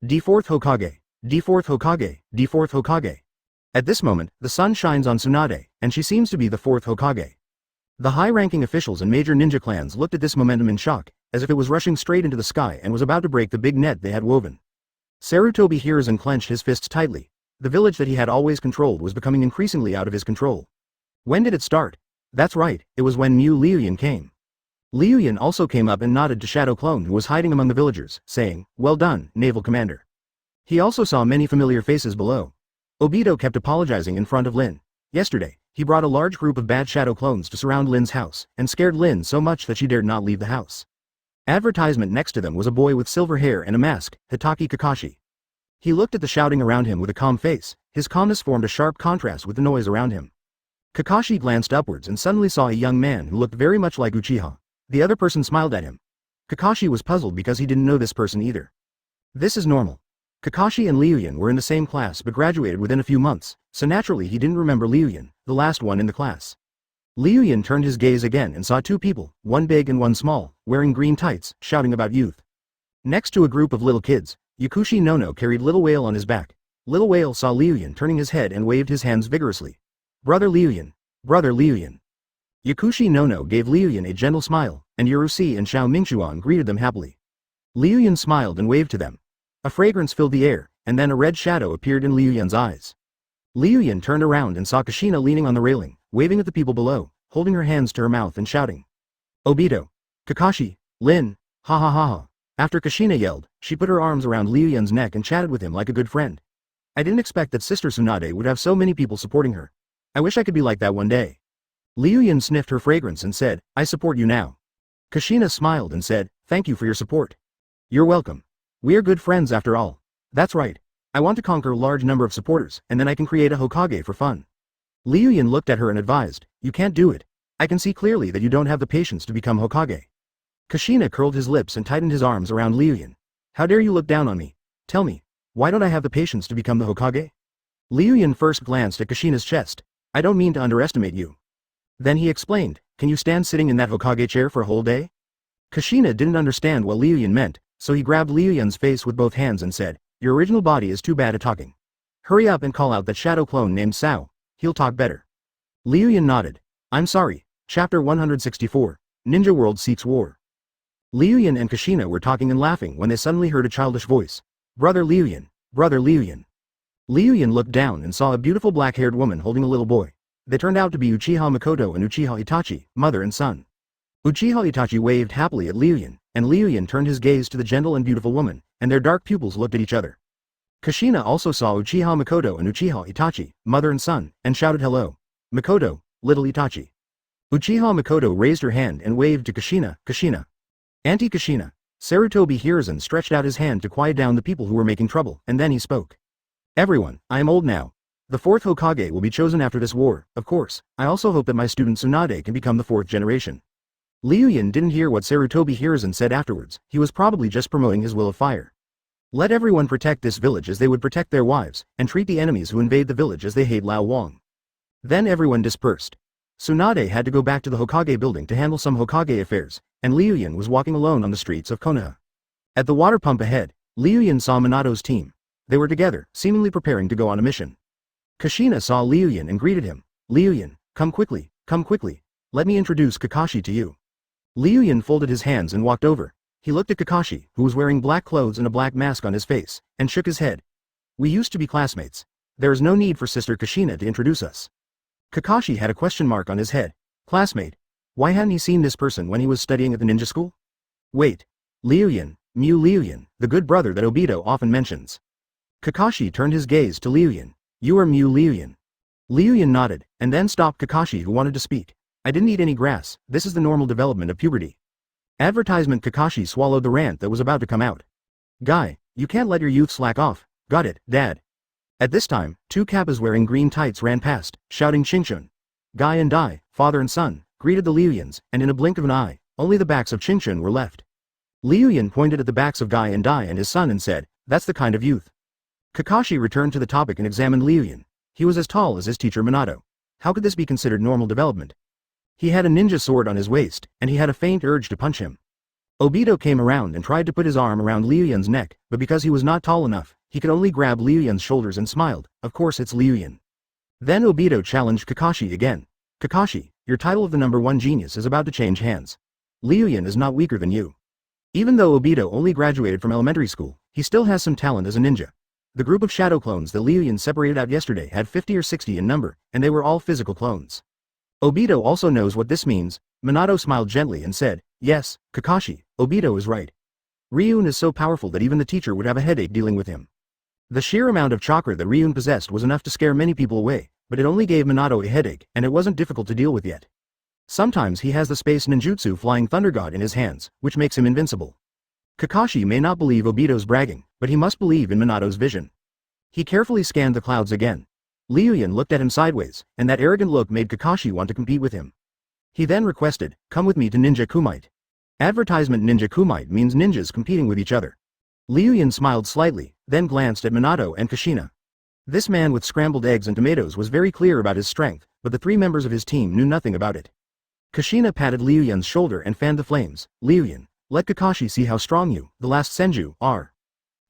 D4th Hokage. D4th Hokage, D4th Hokage. At this moment, the sun shines on Tsunade, and she seems to be the 4th Hokage. The high-ranking officials and major ninja clans looked at this momentum in shock, as if it was rushing straight into the sky and was about to break the big net they had woven. Sarutobi Hiruzen clenched his fists tightly. The village that he had always controlled was becoming increasingly out of his control. When did it start? That's right, it was when Liu Yun came. Liu Yun also came up and nodded to Shadow Clone who was hiding among the villagers, saying, well done, Naval Commander. He also saw many familiar faces below. Obito kept apologizing in front of Lin. Yesterday, he brought a large group of bad Shadow Clones to surround Lin's house, and scared Lin so much that she dared not leave the house. Advertisement next to them was a boy with silver hair and a mask, Hitaki Kakashi. He looked at the shouting around him with a calm face. His calmness formed a sharp contrast with the noise around him. Kakashi glanced upwards and suddenly saw a young man who looked very much like Uchiha. The other person smiled at him. Kakashi was puzzled because he didn't know this person either. This is normal. Kakashi and Liu Yun were in the same class but graduated within a few months, so naturally he didn't remember Liu Yun, the last one in the class. Liu Yun turned his gaze again and saw 2 people, one big and one small, wearing green tights, shouting about youth. Next to a group of little kids, Yakushi Nono carried Little Whale on his back. Little Whale saw Liu Yun turning his head and waved his hands vigorously. Brother Liu Yun. Brother Liu Yun. Yakushi no gave Liu Yun a gentle smile, and Yurusi and Xiao Mingxuan greeted them happily. Liu Yun smiled and waved to them. A fragrance filled the air, and then a red shadow appeared in Liu Yun's eyes. Liu Yun turned around and saw Kushina leaning on the railing, waving at the people below, holding her hands to her mouth and shouting. Obito. Kakashi. Lin. Ha ha ha ha. After Kushina yelled, she put her arms around Liu Yun's neck and chatted with him like a good friend. I didn't expect that Sister Tsunade would have so many people supporting her. I wish I could be like that one day. Liu Yun sniffed her fragrance and said, I support you now. Kushina smiled and said, thank you for your support. You're welcome. We are good friends after all. That's right. I want to conquer a large number of supporters, and then I can create a Hokage for fun. Liu Yun looked at her and advised, you can't do it. I can see clearly that you don't have the patience to become Hokage. Kushina curled his lips and tightened his arms around Liu Yun. How dare you look down on me? Tell me, why don't I have the patience to become the Hokage? Liu Yun first glanced at Kushina's chest. I don't mean to underestimate you. Then he explained, can you stand sitting in that Hokage chair for a whole day? Kushina didn't understand what Liu Yun meant, so he grabbed Liu Yun's face with both hands and said, your original body is too bad at talking. Hurry up and call out that shadow clone named Sao, he'll talk better. Liu Yun nodded. I'm sorry. Chapter 164. Ninja World Seeks War. Liu Yun and Kushina were talking and laughing when they suddenly heard a childish voice. Brother Liu Yun. Brother Liu Yun. Liu Yun looked down and saw a beautiful black-haired woman holding a little boy. They turned out to be Uchiha Makoto and Uchiha Itachi, mother and son. Uchiha Itachi waved happily at Liu Yun, and Liu Yun turned his gaze to the gentle and beautiful woman, and their dark pupils looked at each other. Kushina also saw Uchiha Makoto and Uchiha Itachi, mother and son, and shouted hello. Makoto, little Itachi. Uchiha Makoto raised her hand and waved to Kushina, Kushina. Auntie Kushina. Sarutobi Hiruzen stretched out his hand to quiet down the people who were making trouble, and then he spoke. Everyone, I am old now. The fourth Hokage will be chosen after this war, of course. I also hope that my student Tsunade can become the fourth generation. Liu Yun didn't hear what Sarutobi Hiruzen said afterwards, he was probably just promoting his will of fire. Let everyone protect this village as they would protect their wives, and treat the enemies who invade the village as they hate Lao Wang. Then everyone dispersed. Tsunade had to go back to the Hokage building to handle some Hokage affairs, and Liu Yun was walking alone on the streets of Konoha. At the water pump ahead, Liu Yun saw Minato's team. They were together, seemingly preparing to go on a mission. Kushina saw Liu Yun and greeted him. Liu Yun, come quickly, let me introduce Kakashi to you. Liu Yun folded his hands and walked over. He looked at Kakashi, who was wearing black clothes and a black mask on his face, and shook his head. We used to be classmates. There is no need for Sister Kushina to introduce us. Kakashi had a question mark on his head. Classmate? Why hadn't he seen this person when he was studying at the ninja school? Wait. Liu Yun, Liu Yun, the good brother that Obito often mentions. Kakashi turned his gaze to Liu Yun. You are Liu Yun. Liu Yun nodded, and then stopped Kakashi who wanted to speak. I didn't eat any grass, this is the normal development of puberty. Advertisement. Kakashi swallowed the rant that was about to come out. Guy, you can't let your youth slack off. Got it, Dad. At this time, two kappas wearing green tights ran past, shouting Chingchun. Guy and Dai, father and son, greeted the Liu Yuns, and in a blink of an eye, only the backs of Chingchun were left. Liu Yun pointed at the backs of Guy and Dai and his son and said, that's the kind of youth. Kakashi returned to the topic and examined Liu Yun. He was as tall as his teacher Minato. How could this be considered normal development? He had a ninja sword on his waist, and he had a faint urge to punch him. Obito came around and tried to put his arm around Liu Yun's neck, but because he was not tall enough, he could only grab Liu Yun's shoulders and smiled. Of course it's Liu Yun. Then Obito challenged Kakashi again. Kakashi, your title of the #1 genius is about to change hands. Liu Yun is not weaker than you. Even though Obito only graduated from elementary school, he still has some talent as a ninja. The group of shadow clones that Liu Yun separated out yesterday had 50 or 60 in number, and they were all physical clones. Obito also knows what this means. Minato smiled gently and said, yes, Kakashi, Obito is right. Ryun is so powerful that even the teacher would have a headache dealing with him. The sheer amount of chakra that Ryun possessed was enough to scare many people away, but it only gave Minato a headache, and it wasn't difficult to deal with yet. Sometimes he has the space ninjutsu Flying Thunder God in his hands, which makes him invincible. Kakashi may not believe Obito's bragging, but he must believe in Minato's vision. He carefully scanned the clouds again. Liu Yun looked at him sideways, and that arrogant look made Kakashi want to compete with him. He then requested, come with me to Ninja Kumite. Advertisement. Ninja Kumite means ninjas competing with each other. Liu Yun smiled slightly, then glanced at Minato and Kushina. This man with scrambled eggs and tomatoes was very clear about his strength, but the three members of his team knew nothing about it. Kushina patted Liu Yun's shoulder and fanned the flames. Liu Yun, let Kakashi see how strong you, the last Senju, are.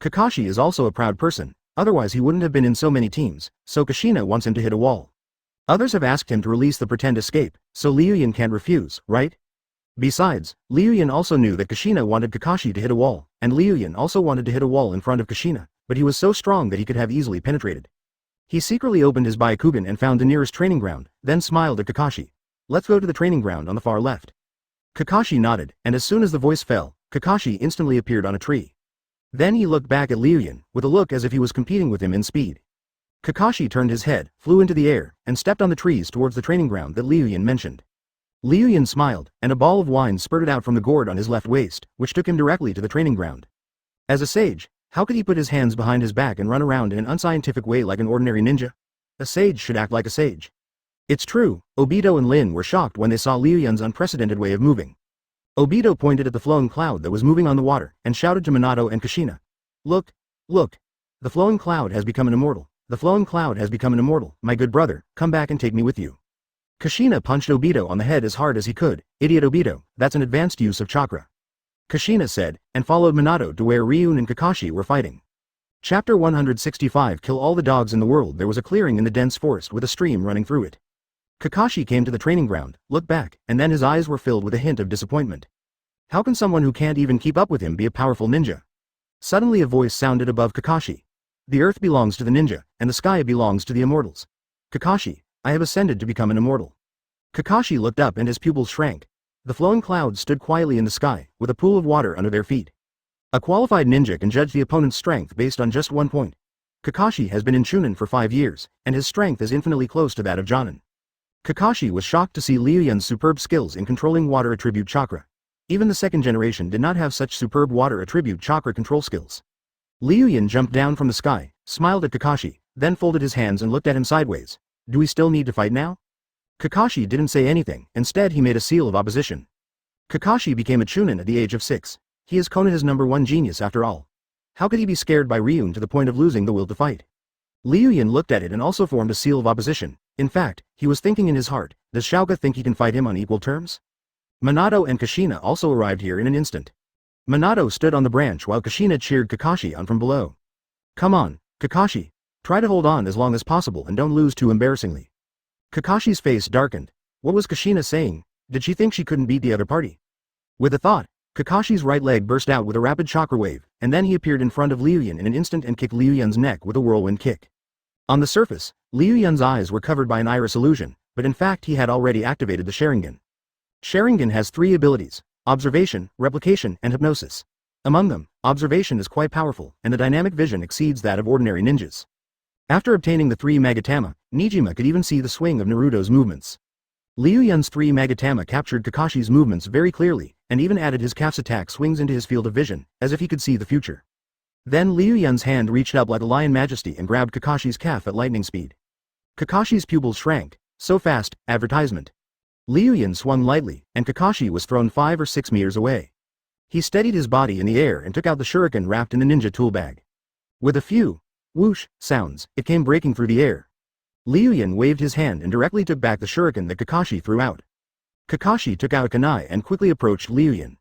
Kakashi is also a proud person. Otherwise he wouldn't have been in so many teams, so Kushina wants him to hit a wall. Others have asked him to release the pretend escape, so Liu Yun can't refuse, right? Besides, Liu Yun also knew that Kushina wanted Kakashi to hit a wall, and Liu Yun also wanted to hit a wall in front of Kushina, but he was so strong that he could have easily penetrated. He secretly opened his Byakugan and found the nearest training ground, then smiled at Kakashi. Let's go to the training ground on the far left. Kakashi nodded, and as soon as the voice fell, Kakashi instantly appeared on a tree. Then he looked back at Liu Yun, with a look as if he was competing with him in speed. Kakashi turned his head, flew into the air, and stepped on the trees towards the training ground that Liu Yun mentioned. Liu Yun smiled, and a ball of wine spurted out from the gourd on his left waist, which took him directly to the training ground. As a sage, how could he put his hands behind his back and run around in an unscientific way like an ordinary ninja? A sage should act like a sage. It's true, Obito and Lin were shocked when they saw Liu Yun's unprecedented way of moving. Obito pointed at the flowing cloud that was moving on the water, and shouted to Minato and Kushina. Look, look! The flowing cloud has become an immortal. The flowing cloud has become an immortal. My good brother, come back and take me with you. Kushina punched Obito on the head as hard as he could. Idiot Obito, that's an advanced use of chakra. Kushina said, and followed Minato to where Ryun and Kakashi were fighting. Chapter 165 Kill all the dogs in the world. There was a clearing in the dense forest with a stream running through it. Kakashi came to the training ground, looked back, and then his eyes were filled with a hint of disappointment. How can someone who can't even keep up with him be a powerful ninja? Suddenly a voice sounded above Kakashi. The earth belongs to the ninja, and the sky belongs to the immortals. Kakashi, I have ascended to become an immortal. Kakashi looked up and his pupils shrank. The flowing clouds stood quietly in the sky, with a pool of water under their feet. A qualified ninja can judge the opponent's strength based on just 1 point. Kakashi has been in Chunin for 5 years, and his strength is infinitely close to that of Jonin. Kakashi was shocked to see Liu Yun's superb skills in controlling water attribute chakra. Even the second generation did not have such superb water attribute chakra control skills. Liu Yun jumped down from the sky, smiled at Kakashi, then folded his hands and looked at him sideways. Do we still need to fight now? Kakashi didn't say anything, instead he made a seal of opposition. Kakashi became a Chunin at the age of 6. He is Konoha's #1 genius after all. How could he be scared by Ryun to the point of losing the will to fight? Liu Yun looked at it and also formed a seal of opposition. In fact, he was thinking in his heart, does Shauga think he can fight him on equal terms? Minato and Kushina also arrived here in an instant. Minato stood on the branch while Kushina cheered Kakashi on from below. Come on, Kakashi. Try to hold on as long as possible and don't lose too embarrassingly. Kakashi's face darkened. What was Kushina saying? Did she think she couldn't beat the other party? With a thought, Kakashi's right leg burst out with a rapid chakra wave, and then he appeared in front of Liu Yun in an instant and kicked Liu Yun's neck with a whirlwind kick. On the surface, Liu Yun's eyes were covered by an iris illusion, but in fact he had already activated the Sharingan. Sharingan has 3 abilities: observation, replication, and hypnosis. Among them, observation is quite powerful, and the dynamic vision exceeds that of ordinary ninjas. After obtaining the 3 Magatama, Nijima could even see the swing of Naruto's movements. Liu Yun's 3 Magatama captured Kakashi's movements very clearly, and even added his calf's attack swings into his field of vision, as if he could see the future. Then Liu Yun's hand reached up like a lion majesty and grabbed Kakashi's calf at lightning speed. Kakashi's pupils shrank. So fast, advertisement. Liu Yun swung lightly, and Kakashi was thrown 5 or 6 meters away. He steadied his body in the air and took out the shuriken wrapped in the ninja tool bag. With a few whoosh sounds, it came breaking through the air. Liu Yun waved his hand and directly took back the shuriken that Kakashi threw out. Kakashi took out a kunai and quickly approached Liu Yun.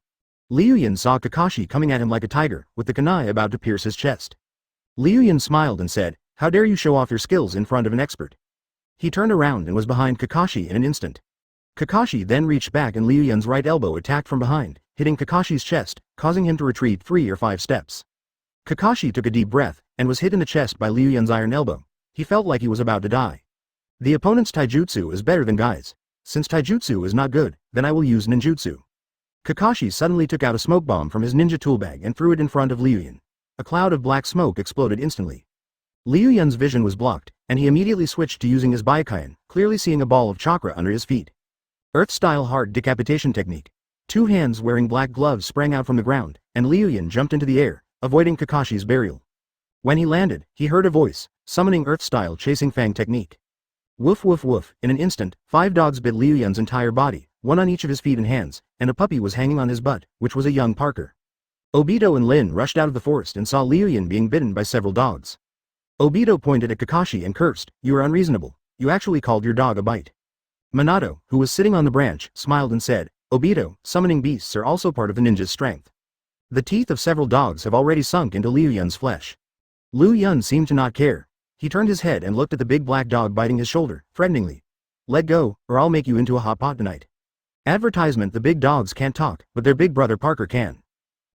Liu Yun saw Kakashi coming at him like a tiger, with the kunai about to pierce his chest. Liu Yun smiled and said, "How dare you show off your skills in front of an expert?" He turned around and was behind Kakashi in an instant. Kakashi then reached back and Liu Yun's right elbow attacked from behind, hitting Kakashi's chest, causing him to retreat 3 or 5 steps. Kakashi took a deep breath, and was hit in the chest by Liu Yun's iron elbow. He felt like he was about to die. The opponent's taijutsu is better than Guy's. Since taijutsu is not good, then I will use ninjutsu. Kakashi suddenly took out a smoke bomb from his ninja tool bag and threw it in front of Liu Yun. A cloud of black smoke exploded instantly. Liu Yun's vision was blocked, and he immediately switched to using his Byakugan, clearly seeing a ball of chakra under his feet. Earth-style heart decapitation technique. 2 hands wearing black gloves sprang out from the ground, and Liu Yun jumped into the air, avoiding Kakashi's burial. When he landed, he heard a voice, summoning Earth-style chasing fang technique. Woof woof woof, in an instant, 5 dogs bit Liu Yun's entire body, 1 on each of his feet and hands, and a puppy was hanging on his butt, which was a young Parker. Obito and Lin rushed out of the forest and saw Liu Yun being bitten by several dogs. Obito pointed at Kakashi and cursed, "You are unreasonable. You actually called your dog a bite." Minato, who was sitting on the branch, smiled and said, "Obito, summoning beasts are also part of the ninja's strength. The teeth of several dogs have already sunk into Liu Yun's flesh." Liu Yun seemed to not care. He turned his head and looked at the big black dog biting his shoulder, threateningly. Let go, or I'll make you into a hot pot tonight. Advertisement: the big dogs can't talk, but their big brother Parker can.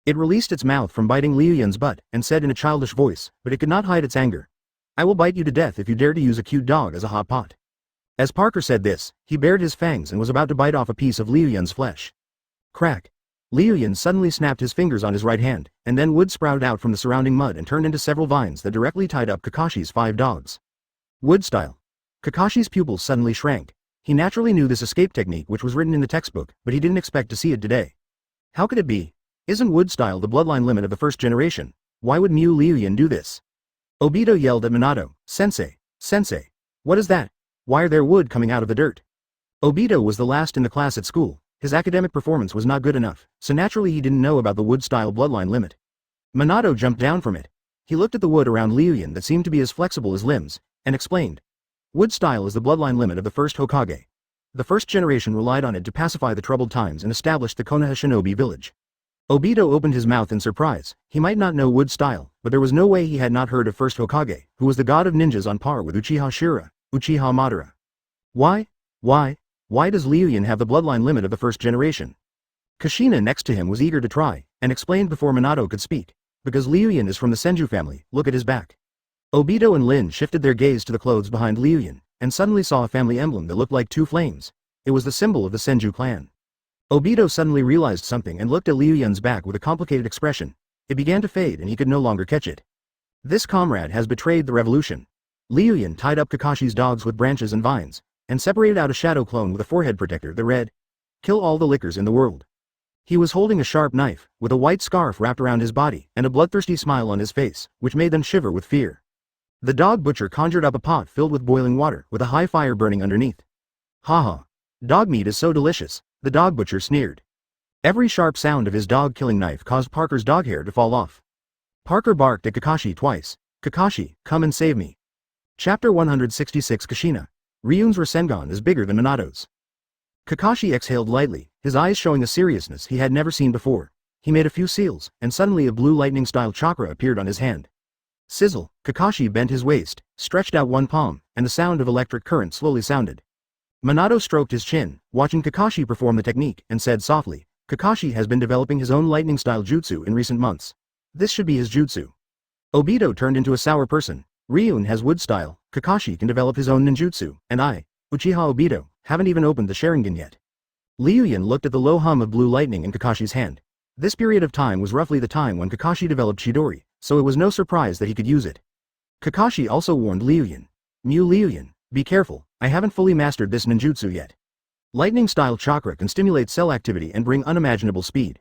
It released its mouth from biting Liu Yun's butt, and said in a childish voice, but it could not hide its anger. I will bite you to death if you dare to use a cute dog as a hot pot. As Parker said this, he bared his fangs and was about to bite off a piece of Liu Yun's flesh. Crack. Liu Yun suddenly snapped his fingers on his right hand, and then wood sprouted out from the surrounding mud and turned into several vines that directly tied up Kakashi's 5 dogs. Wood style. Kakashi's pupils suddenly shrank. He naturally knew this escape technique which was written in the textbook, but he didn't expect to see it today. How could it be? Isn't wood style the bloodline limit of the first generation? Why would Liu Yun do this? Obito yelled at Minato, Sensei, Sensei. What is that? Why are there wood coming out of the dirt? Obito was the last in the class at school. His academic performance was not good enough, so naturally he didn't know about the wood-style bloodline limit. Minato jumped down from it. He looked at the wood around Liu Yun that seemed to be as flexible as limbs, and explained. Wood style is the bloodline limit of the first Hokage. The first generation relied on it to pacify the troubled times and establish the Konoha Shinobi village. Obito opened his mouth in surprise. He might not know wood style, but there was no way he had not heard of first Hokage, who was the god of ninjas on par with Uchiha Shira, Uchiha Madara. Why does Liu Yun have the bloodline limit of the first generation? Kushina next to him was eager to try, and explained before Minato could speak. Because Liu Yun is from the Senju family, look at his back. Obito and Lin shifted their gaze to the clothes behind Liu Yun, and suddenly saw a family emblem that looked like 2 flames. It was the symbol of the Senju clan. Obito suddenly realized something and looked at Liu Yun's back with a complicated expression. It began to fade and he could no longer catch it. This comrade has betrayed the revolution. Liu Yun tied up Kakashi's dogs with branches and vines, and separated out a shadow clone with a forehead protector that read, Kill all the lickers in the world. He was holding a sharp knife, with a white scarf wrapped around his body, and a bloodthirsty smile on his face, which made them shiver with fear. The dog butcher conjured up a pot filled with boiling water, with a high fire burning underneath. Haha. Dog meat is so delicious, the dog butcher sneered. Every sharp sound of his dog-killing knife caused Parker's dog hair to fall off. Parker barked at Kakashi twice. Kakashi, come and save me. Chapter 166 Kushina. Ryun's Rasengan is bigger than Minato's. Kakashi exhaled lightly, his eyes showing a seriousness he had never seen before. He made a few seals, and suddenly a blue lightning-style chakra appeared on his hand. Sizzle. Kakashi bent his waist, stretched out one palm, and the sound of electric current slowly sounded. Minato stroked his chin, watching Kakashi perform the technique, and said softly, Kakashi has been developing his own lightning-style jutsu in recent months. This should be his jutsu. Obito turned into a sour person. Ryun has wood style, Kakashi can develop his own ninjutsu, and I, Uchiha Obito, haven't even opened the Sharingan yet. Liu Yun looked at the low hum of blue lightning in Kakashi's hand. This period of time was roughly the time when Kakashi developed Chidori, so it was no surprise that he could use it. Kakashi also warned Liu Yun. Liu Yun, be careful, I haven't fully mastered this ninjutsu yet. Lightning-style chakra can stimulate cell activity and bring unimaginable speed.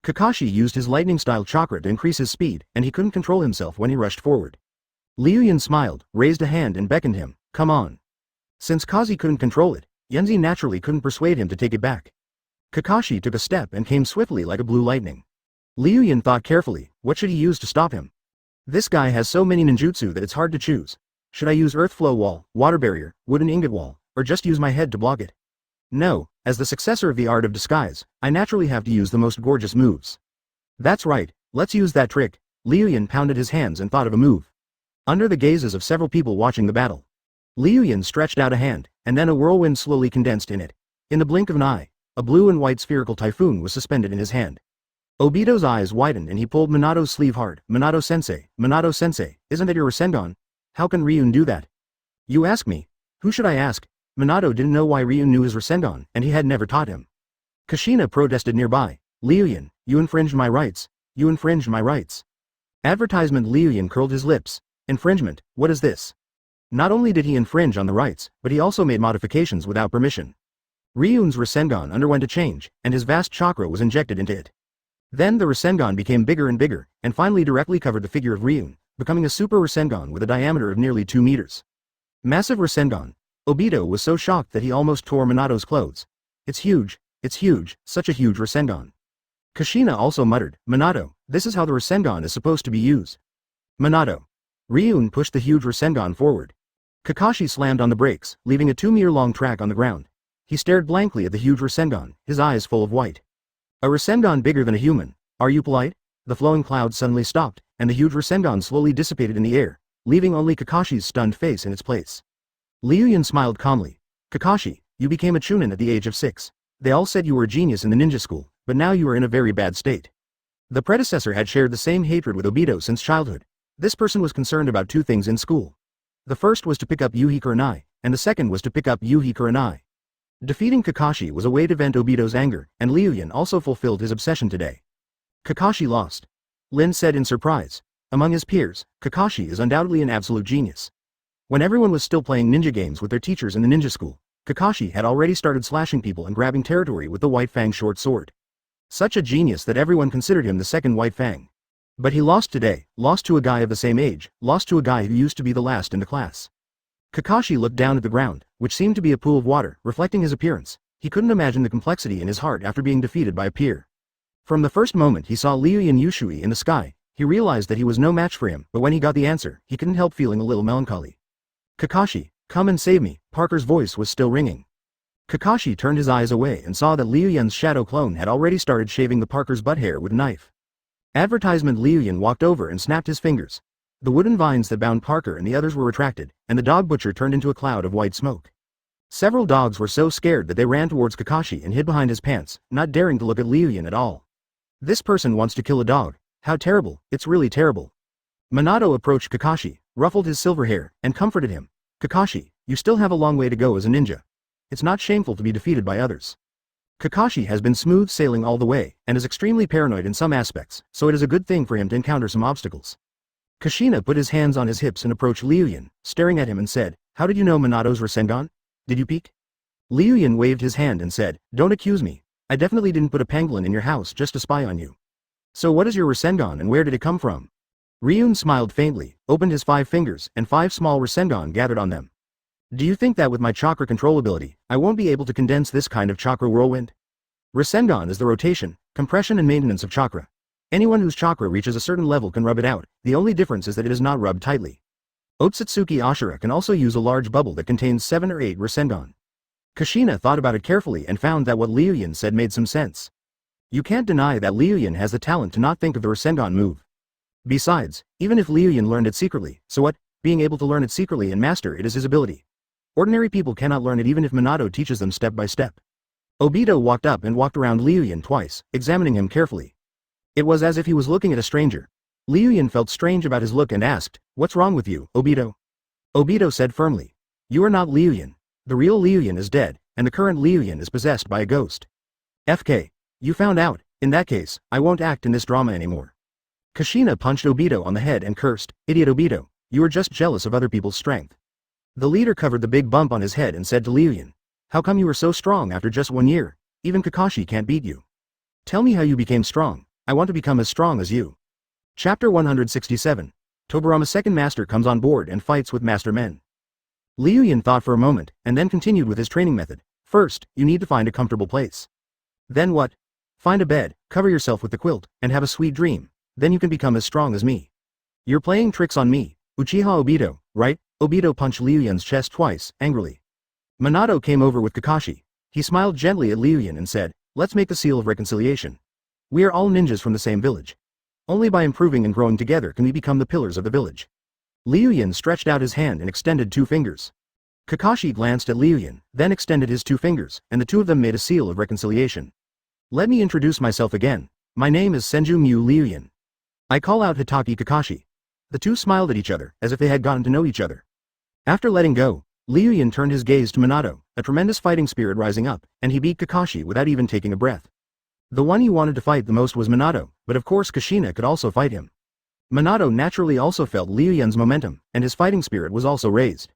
Kakashi used his lightning-style chakra to increase his speed, and he couldn't control himself when he rushed forward. Liu Yun smiled, raised a hand and beckoned him, come on. Since Kazi couldn't control it, Yenzi naturally couldn't persuade him to take it back. Kakashi took a step and came swiftly like a blue lightning. Liu Yun thought carefully, what should he use to stop him? This guy has so many ninjutsu that it's hard to choose. Should I use earth flow wall, water barrier, wooden ingot wall, or just use my head to block it? No, as the successor of the art of disguise, I naturally have to use the most gorgeous moves. That's right, let's use that trick. Liu Yun pounded his hands and thought of a move. Under the gazes of several people watching the battle, Liu Yun stretched out a hand, and then a whirlwind slowly condensed in it. In the blink of an eye, a blue and white spherical typhoon was suspended in his hand. Obito's eyes widened and he pulled Minato's sleeve hard. Minato sensei, isn't that your Rasengan? How can Ryun do that? You ask me. Who should I ask? Minato didn't know why Ryun knew his Rasengan, and he had never taught him. Kushina protested nearby. Liu Yun, you infringed my rights. You infringed my rights. Advertisement. Liu Yun curled his lips. Infringement, what is this? Not only did he infringe on the rights, but he also made modifications without permission. Ryun's Rasengan underwent a change, and his vast chakra was injected into it. Then the Rasengan became bigger and bigger, and finally directly covered the figure of Ryun, becoming a super Rasengan with a diameter of nearly 2 meters. Massive Rasengan. Obito was so shocked that he almost tore Minato's clothes. It's huge, such a huge Rasengan. Kushina also muttered, Minato, this is how the Rasengan is supposed to be used. Minato. Ryun pushed the huge Rasengan forward. Kakashi slammed on the brakes, leaving a 2-meter-long track on the ground. He stared blankly at the huge Rasengan, his eyes full of white. A Rasengan bigger than a human. Are you polite? The flowing clouds suddenly stopped, and the huge Rasengan slowly dissipated in the air, leaving only Kakashi's stunned face in its place. Liu Yun smiled calmly. Kakashi, you became a Chunin at the age of 6. They all said you were a genius in the ninja school, but now you are in a very bad state. The predecessor had shared the same hatred with Obito since childhood. This person was concerned about 2 things in school. The first was to pick up Yuhi Kurenai, and the second was to pick up Yuhi Kurenai. Defeating Kakashi was a way to vent Obito's anger, and Liu Yun also fulfilled his obsession today. Kakashi lost. Lin said in surprise. Among his peers, Kakashi is undoubtedly an absolute genius. When everyone was still playing ninja games with their teachers in the ninja school, Kakashi had already started slashing people and grabbing territory with the White Fang short sword. Such a genius that everyone considered him the second White Fang. But he lost today, lost to a guy of the same age, lost to a guy who used to be the last in the class. Kakashi looked down at the ground, which seemed to be a pool of water, reflecting his appearance. He couldn't imagine the complexity in his heart after being defeated by a peer. From the first moment he saw Liu Yun Yushui in the sky, he realized that he was no match for him, but when he got the answer, he couldn't help feeling a little melancholy. Kakashi, come and save me, Parker's voice was still ringing. Kakashi turned his eyes away and saw that Liu Yun's shadow clone had already started shaving the Parker's butt hair with a knife. Advertisement. Liu Yun walked over and snapped his fingers. The wooden vines that bound Parker and the others were retracted, and the dog butcher turned into a cloud of white smoke. Several dogs were so scared that they ran towards Kakashi and hid behind his pants, not daring to look at Liu Yun at all. This person wants to kill a dog. How terrible, it's really terrible. Minato approached Kakashi, ruffled his silver hair, and comforted him. Kakashi, you still have a long way to go as a ninja. It's not shameful to be defeated by others. Kakashi has been smooth sailing all the way, and is extremely paranoid in some aspects, so it is a good thing for him to encounter some obstacles. Kushina put his hands on his hips and approached Liu Yun, staring at him and said, how did you know Minato's Rasengan? Did you peek? Liu Yun waved his hand and said, don't accuse me. I definitely didn't put a pangolin in your house just to spy on you. So what is your Rasengan and where did it come from? Ryun smiled faintly, opened his 5 fingers, and 5 small Rasengan gathered on them. Do you think that with my chakra control ability, I won't be able to condense this kind of chakra whirlwind? Rasengan is the rotation, compression and maintenance of chakra. Anyone whose chakra reaches a certain level can rub it out, the only difference is that it is not rubbed tightly. Otsutsuki Ashura can also use a large bubble that contains 7 or 8 Rasengan. Kushina thought about it carefully and found that what Liu Yun said made some sense. You can't deny that Liu Yun has the talent to not think of the Rasengan move. Besides, even if Liu Yun learned it secretly, so what? Being able to learn it secretly and master it is his ability. Ordinary people cannot learn it even if Minato teaches them step by step. Obito walked up and walked around Liu Yun twice, examining him carefully. It was as if he was looking at a stranger. Liu Yun felt strange about his look and asked, what's wrong with you, Obito? Obito said firmly. You are not Liu Yun. The real Liu Yun is dead, and the current Liu Yun is possessed by a ghost. FK. You found out. In that case, I won't act in this drama anymore. Kushina punched Obito on the head and cursed, idiot Obito, you are just jealous of other people's strength. The leader covered the big bump on his head and said to Liu Yun, how come you were so strong after just 1 year? Even Kakashi can't beat you. Tell me how you became strong. I want to become as strong as you. Chapter 167. Tobirama's second master comes on board and fights with master men. Liu Yun thought for a moment, and then continued with his training method. First, you need to find a comfortable place. Then what? Find a bed, cover yourself with the quilt, and have a sweet dream. Then you can become as strong as me. You're playing tricks on me, Uchiha Obito, right? Obito punched Liu Yun's chest twice, angrily. Minato came over with Kakashi. He smiled gently at Liu Yun and said, let's make the seal of reconciliation. We are all ninjas from the same village. Only by improving and growing together can we become the pillars of the village. Liu Yun stretched out his hand and extended 2 fingers. Kakashi glanced at Liu Yun, then extended his 2 fingers, and the 2 of them made a seal of reconciliation. Let me introduce myself again. My name is Senju Mu Liu Yun. I call out Hitaki Kakashi. The 2 smiled at each other, as if they had gotten to know each other. After letting go, Liu Yun turned his gaze to Minato, a tremendous fighting spirit rising up, and he beat Kakashi without even taking a breath. The one he wanted to fight the most was Minato, but of course Kushina could also fight him. Minato naturally also felt Liu Yun's momentum, and his fighting spirit was also raised.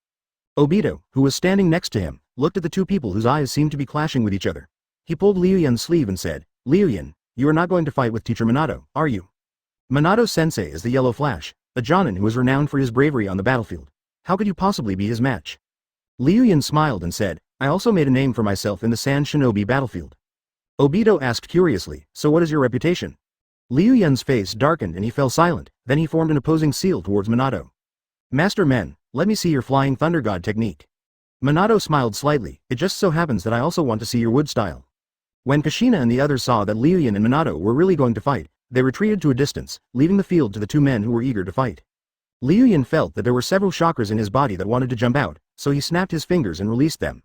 Obito, who was standing next to him, looked at the 2 people whose eyes seemed to be clashing with each other. He pulled Liu Yun's sleeve and said, Liu Yun, you are not going to fight with teacher Minato, are you? Minato-sensei is the Yellow Flash, a Jonin who is renowned for his bravery on the battlefield. How could you possibly be his match? Liu Yun smiled and said, I also made a name for myself in the Sand Shinobi battlefield. Obito asked curiously, so what is your reputation? Liu Yun's face darkened and he fell silent, then he formed an opposing seal towards Minato. Master Men, let me see your Flying Thunder God technique. Minato smiled slightly, it just so happens that I also want to see your wood style. When Kushina and the others saw that Liu Yun and Minato were really going to fight, They retreated to a distance, leaving the field to the two men who were eager to fight. Liu Yun felt that there were several chakras in his body that wanted to jump out, so he snapped his fingers and released them.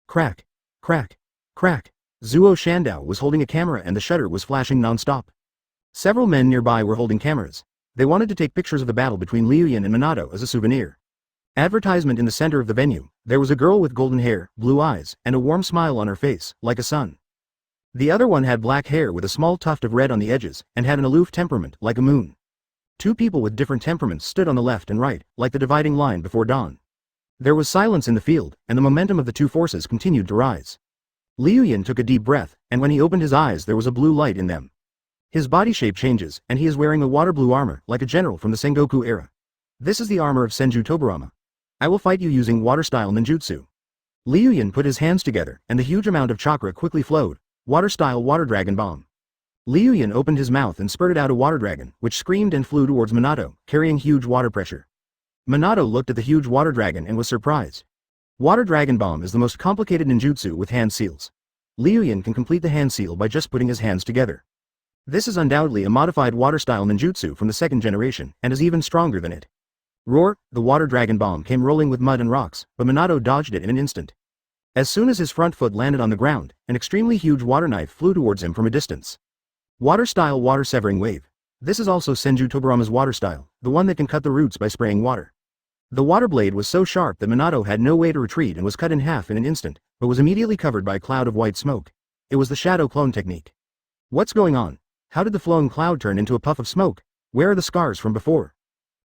Crack, crack, crack. Zuo Shandao was holding a camera and the shutter was flashing non-stop. Several men nearby were holding cameras. They wanted to take pictures of the battle between Liu Yun and Minato as a souvenir. Advertisement in the center of the venue. There was a girl with golden hair, blue eyes, and a warm smile on her face, like a sun. The other one had black hair with a small tuft of red on the edges, and had an aloof temperament, like a moon. Two people with different temperaments stood on the left and right, like the dividing line before dawn. There was silence in the field, and the momentum of the two forces continued to rise. Liu Yun took a deep breath, and when he opened his eyes there was a blue light in them. His body shape changes, and he is wearing a water blue armor, like a general from the Sengoku era. This is the armor of Senju Tobirama. I will fight you using water-style ninjutsu. Liu Yun put his hands together, and the huge amount of chakra quickly flowed. Water-style water dragon bomb. Liu Yun opened his mouth and spurted out a water dragon, which screamed and flew towards Minato, carrying huge water pressure. Minato looked at the huge water dragon and was surprised. Water dragon bomb is the most complicated ninjutsu with hand seals. Liu Yun can complete the hand seal by just putting his hands together. This is undoubtedly a modified water-style ninjutsu from the second generation, and is even stronger than it. Roar! The water dragon bomb came rolling with mud and rocks, but Minato dodged it in an instant. As soon as his front foot landed on the ground, an extremely huge water knife flew towards him from a distance. Water-style water-severing wave. This is also Senju Tobirama's water style, the one that can cut the roots by spraying water. The water blade was so sharp that Minato had no way to retreat and was cut in half in an instant, but was immediately covered by a cloud of white smoke. It was the shadow clone technique. What's going on? How did the flowing cloud turn into a puff of smoke? Where are the scars from before?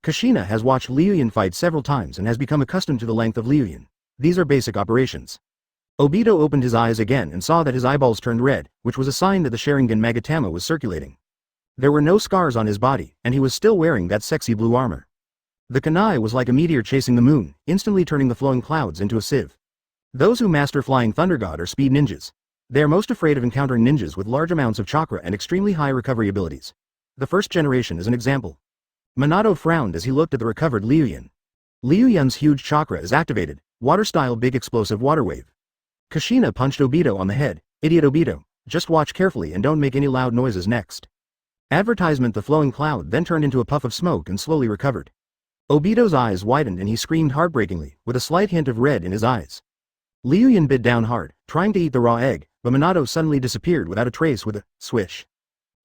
Kushina has watched Liu Yun fight several times and has become accustomed to the length of Liu Yun. These are basic operations. Obito opened his eyes again and saw that his eyeballs turned red, which was a sign that the Sharingan Magatama was circulating. There were no scars on his body, and he was still wearing that sexy blue armor. The kunai was like a meteor chasing the moon, instantly turning the flowing clouds into a sieve. Those who master Flying Thunder God are speed ninjas. They are most afraid of encountering ninjas with large amounts of chakra and extremely high recovery abilities. The first generation is an example. Minato frowned as he looked at the recovered Liu Yun. Liu Yun's huge chakra is activated, water-style big explosive water wave. Kushina punched Obito on the head. Idiot Obito, just watch carefully and don't make any loud noises next. Advertisement. The flowing cloud then turned into a puff of smoke and slowly recovered. Obito's eyes widened and he screamed heartbreakingly, with a slight hint of red in his eyes. Liu Yun bit down hard, trying to eat the raw egg, but Minato suddenly disappeared without a trace with a swish.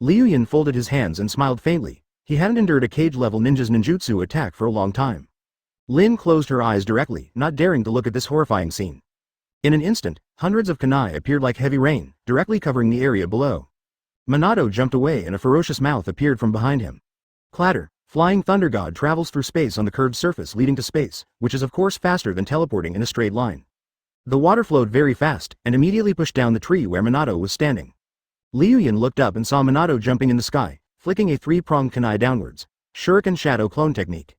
Liu Yun folded his hands and smiled faintly. He hadn't endured a cage-level ninja's ninjutsu attack for a long time. Lin closed her eyes directly, not daring to look at this horrifying scene. In an instant, hundreds of kunai appeared like heavy rain, directly covering the area below. Minato jumped away and a ferocious mouth appeared from behind him. Clatter! Flying Thunder God travels through space on the curved surface leading to space, which is of course faster than teleporting in a straight line. The water flowed very fast, and immediately pushed down the tree where Minato was standing. Liu Yun looked up and saw Minato jumping in the sky, flicking a three-pronged kunai downwards. Shuriken Shadow Clone Technique.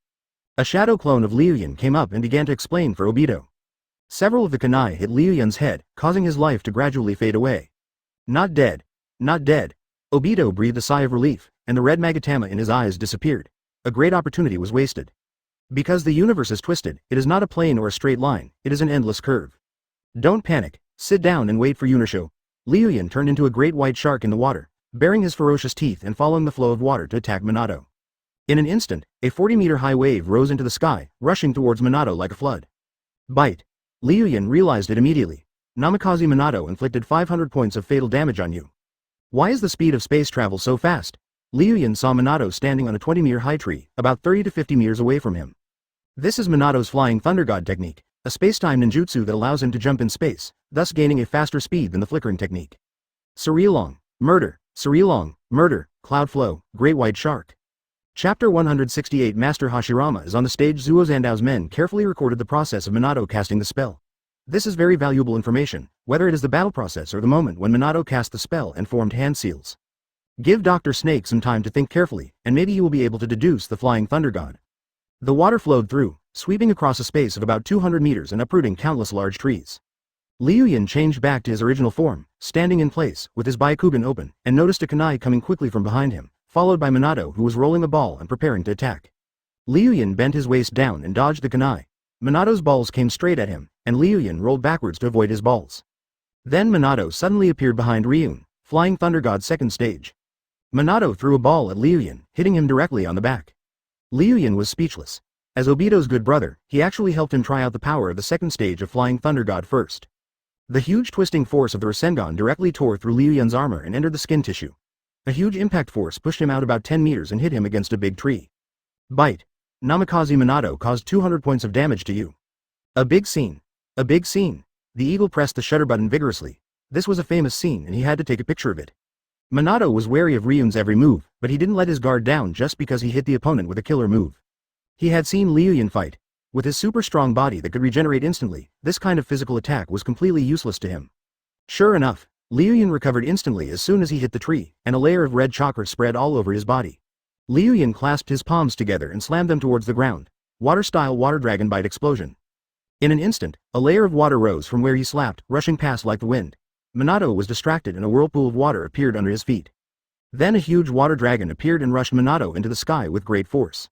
A shadow clone of Liu Yun came up and began to explain for Obito. Several of the kunai hit Liu Yun's head, causing his life to gradually fade away. Not dead. Not dead. Obito breathed a sigh of relief, and the red magatama in his eyes disappeared. A great opportunity was wasted. Because the universe is twisted, it is not a plane or a straight line, it is an endless curve. Don't panic, sit down and wait for Yunisho. Liu Yun turned into a great white shark in the water, baring his ferocious teeth and following the flow of water to attack Minato. In an instant, a 40-meter-high wave rose into the sky, rushing towards Minato like a flood. Bite. Liu Yun realized it immediately. Namikaze Minato inflicted 500 points of fatal damage on you. Why is the speed of space travel so fast? Liu Yun saw Minato standing on a 20-meter high tree, about 30 to 50 meters away from him. This is Minato's Flying Thunder God technique, a space-time ninjutsu that allows him to jump in space, thus gaining a faster speed than the flickering technique. Surilong, murder, Surilong, murder, cloud flow, great white shark. Chapter 168. Master Hashirama is on the stage. Zuo Zandao's men carefully recorded the process of Minato casting the spell. This is very valuable information, whether it is the battle process or the moment when Minato cast the spell and formed hand seals. Give Dr. Snake some time to think carefully, and maybe he will be able to deduce the Flying Thunder God. The water flowed through, sweeping across a space of about 200 meters and uprooting countless large trees. Liu Yun changed back to his original form, standing in place, with his Byakugan open, and noticed a kunai coming quickly from behind him, followed by Minato who was rolling a ball and preparing to attack. Liu Yun bent his waist down and dodged the kunai. Minato's balls came straight at him, and Liu Yun rolled backwards to avoid his balls. Then Minato suddenly appeared behind Ryun, Flying Thunder God's second stage. Minato threw a ball at Liu Yun, hitting him directly on the back. Liu Yun was speechless. As Obito's good brother, he actually helped him try out the power of the second stage of Flying Thunder God first. The huge twisting force of the Rasengan directly tore through Liu Yun's armor and entered the skin tissue. A huge impact force pushed him out about 10 meters and hit him against a big tree. Bite. Namikaze Minato caused 200 points of damage to you. A big scene. A big scene. The eagle pressed the shutter button vigorously. This was a famous scene and he had to take a picture of it. Minato was wary of Ryun's every move, but he didn't let his guard down just because he hit the opponent with a killer move. He had seen Liu Yun fight. With his super strong body that could regenerate instantly, this kind of physical attack was completely useless to him. Sure enough, Liu Yun recovered instantly as soon as he hit the tree, and a layer of red chakra spread all over his body. Liu Yun clasped his palms together and slammed them towards the ground. Water-style water dragon bite explosion. In an instant, a layer of water rose from where he slapped, rushing past like the wind. Minato was distracted and a whirlpool of water appeared under his feet. Then a huge water dragon appeared and rushed Minato into the sky with great force.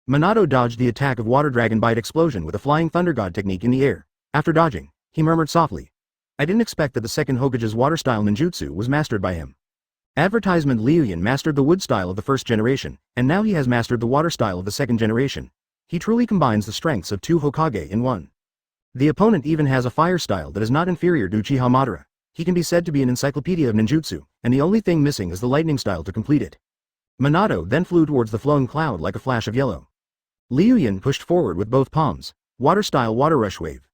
Minato dodged the attack of water dragon bite explosion with a flying thunder god technique in the air. After dodging, he murmured softly, "I didn't expect that the second Hokage's water-style ninjutsu was mastered by him." Advertisement: Liu Yun mastered the wood style of the first generation, and now he has mastered the water style of the second generation. He truly combines the strengths of two Hokage in one. The opponent even has a fire style that is not inferior to Uchiha Madara. He can be said to be an encyclopedia of ninjutsu, and the only thing missing is the lightning style to complete it. Minato then flew towards the flowing cloud like a flash of yellow. Liu Yun pushed forward with both palms, water-style water rush wave.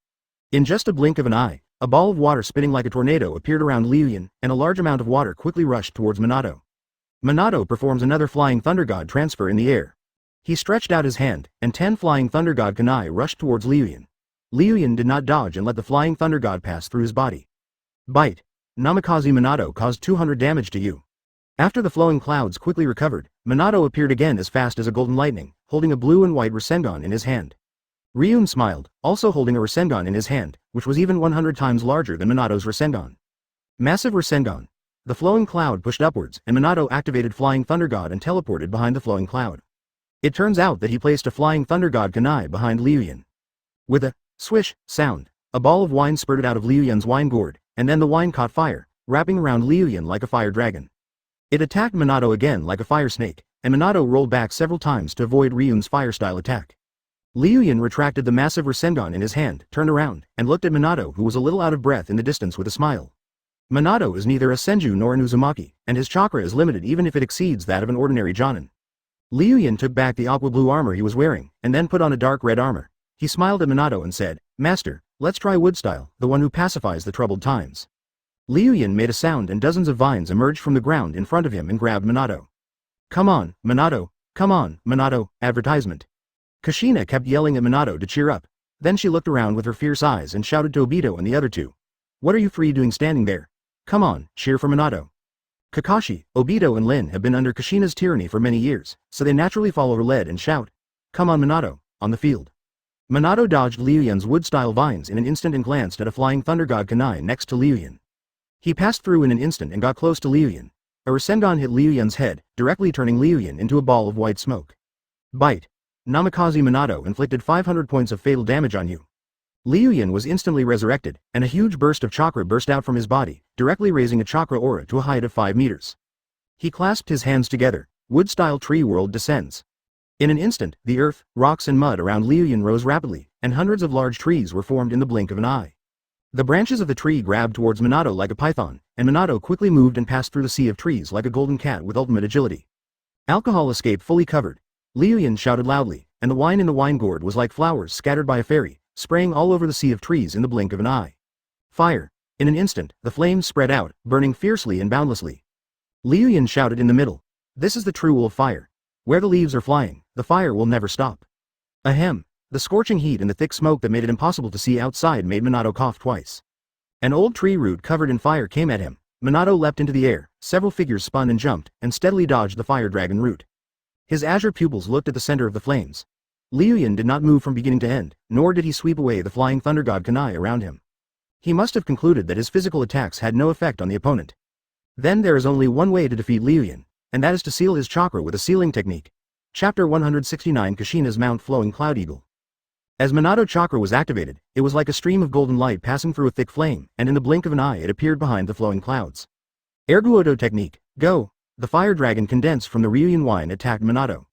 In just a blink of an eye, a ball of water spinning like a tornado appeared around Liu Yun, and a large amount of water quickly rushed towards Minato. Minato performs another Flying Thunder God transfer in the air. He stretched out his hand, and 10 Flying Thunder God kunai rushed towards Liu Yun. Liu Yun did not dodge and let the Flying Thunder God pass through his body. Bite. Namikaze Minato caused 200 damage to you. After the flowing clouds quickly recovered, Minato appeared again as fast as a golden lightning, holding a blue and white Rasengan in his hand. Ryun smiled, also holding a Rasengan in his hand, which was even 100 times larger than Minato's Rasengan. Massive Rasengan. The flowing cloud pushed upwards, and Minato activated Flying Thunder God and teleported behind the flowing cloud. It turns out that he placed a Flying Thunder God kunai behind Liu Yun. With a swish sound, a ball of wine spurted out of Liu Yun's wine gourd, and then the wine caught fire, wrapping around Liu Yun like a fire dragon. It attacked Minato again like a fire snake, and Minato rolled back several times to avoid Ryun's fire-style attack. Liu Yun retracted the massive Rasengan in his hand, turned around, and looked at Minato, who was a little out of breath in the distance, with a smile. Minato is neither a Senju nor an Uzumaki, and his chakra is limited even if it exceeds that of an ordinary Jonin. Liu Yun took back the aqua blue armor he was wearing, and then put on a dark red armor. He smiled at Minato and said, "Master, let's try wood style, the one who pacifies the troubled times." Liu Yun made a sound and dozens of vines emerged from the ground in front of him and grabbed Minato. "Come on, Minato, come on, Minato." Advertisement. Kushina kept yelling at Minato to cheer up. Then she looked around with her fierce eyes and shouted to Obito and the other two. "What are you three doing standing there? Come on, cheer for Minato." Kakashi, Obito and Lin have been under Kushina's tyranny for many years, so they naturally follow her lead and shout, "Come on Minato," on the field. Minato dodged Liu Yun's wood-style vines in an instant and glanced at a Flying Thunder God kunai next to Liu Yun. He passed through in an instant and got close to Liu Yun. A Rasengan hit Liu Yun's head, directly turning Liu Yun into a ball of white smoke. Bite. Namikaze Minato inflicted 500 points of fatal damage on you. Liu Yun was instantly resurrected, and a huge burst of chakra burst out from his body, directly raising a chakra aura to a height of 5 meters. He clasped his hands together. Wood-style tree world descends. In an instant, the earth, rocks and mud around Liu Yun rose rapidly, and hundreds of large trees were formed in the blink of an eye. The branches of the tree grabbed towards Minato like a python, and Minato quickly moved and passed through the sea of trees like a golden cat with ultimate agility. Alcohol escape fully covered. Liu Yun shouted loudly, and the wine in the wine gourd was like flowers scattered by a fairy, spraying all over the sea of trees in the blink of an eye. Fire. In an instant, the flames spread out, burning fiercely and boundlessly. Liu Yun shouted in the middle, "This is the true wolf fire. Where the leaves are flying, the fire will never stop." Ahem. The scorching heat and the thick smoke that made it impossible to see outside made Minato cough twice. An old tree root covered in fire came at him. Minato leapt into the air, several figures spun and jumped, and steadily dodged the fire dragon root. His azure pupils looked at the center of the flames. Liu Yun did not move from beginning to end, nor did he sweep away the Flying Thunder God kunai around him. He must have concluded that his physical attacks had no effect on the opponent. Then there is only one way to defeat Liu Yun, and that is to seal his chakra with a sealing technique. Chapter 169 Kushina's Mount Flowing Cloud Eagle. As Minato chakra was activated, it was like a stream of golden light passing through a thick flame, and in the blink of an eye it appeared behind the flowing clouds. Erguodo technique, go! The fire dragon condensed from the Liu Yun wine attacked Minato.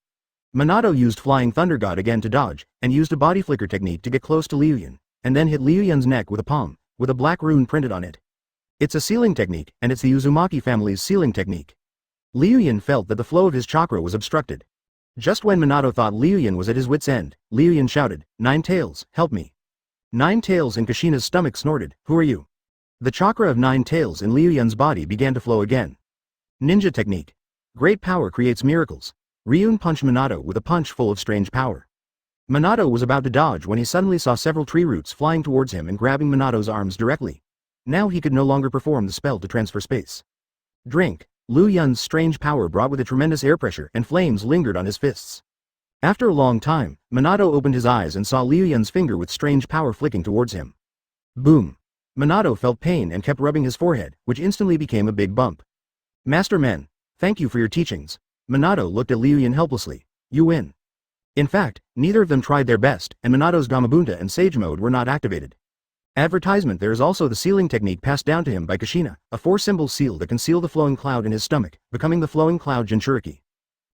Minato used Flying Thunder God again to dodge, and used a body flicker technique to get close to Liu Yun, and then hit Liu Yun's neck with a palm, with a black rune printed on it. It's a sealing technique, and it's the Uzumaki family's sealing technique. Liu Yun felt that the flow of his chakra was obstructed. Just when Minato thought Liu Yun was at his wit's end, Liu Yun shouted, "Nine Tails, help me." Nine Tails in Kushina's stomach snorted, "Who are you?" The chakra of Nine Tails in Liu Yun's body began to flow again. Ninja technique. Great power creates miracles. Ryun punched Minato with a punch full of strange power. Minato was about to dodge when he suddenly saw several tree roots flying towards him and grabbing Minato's arms directly. Now he could no longer perform the spell to transfer space. Drink. Liu Yun's strange power brought with it tremendous air pressure and flames lingered on his fists. After a long time, Minato opened his eyes and saw Liu Yun's finger with strange power flicking towards him. Boom. Minato felt pain and kept rubbing his forehead, which instantly became a big bump. Master Men, thank you for your teachings. Minato looked at Liu Yun helplessly. You win. In fact, neither of them tried their best, and Minato's Gamabunta and Sage Mode were not activated. Advertisement. There is also the sealing technique passed down to him by Kushina, a 4-symbol seal that can seal the flowing cloud in his stomach, becoming the flowing cloud Jinchuriki.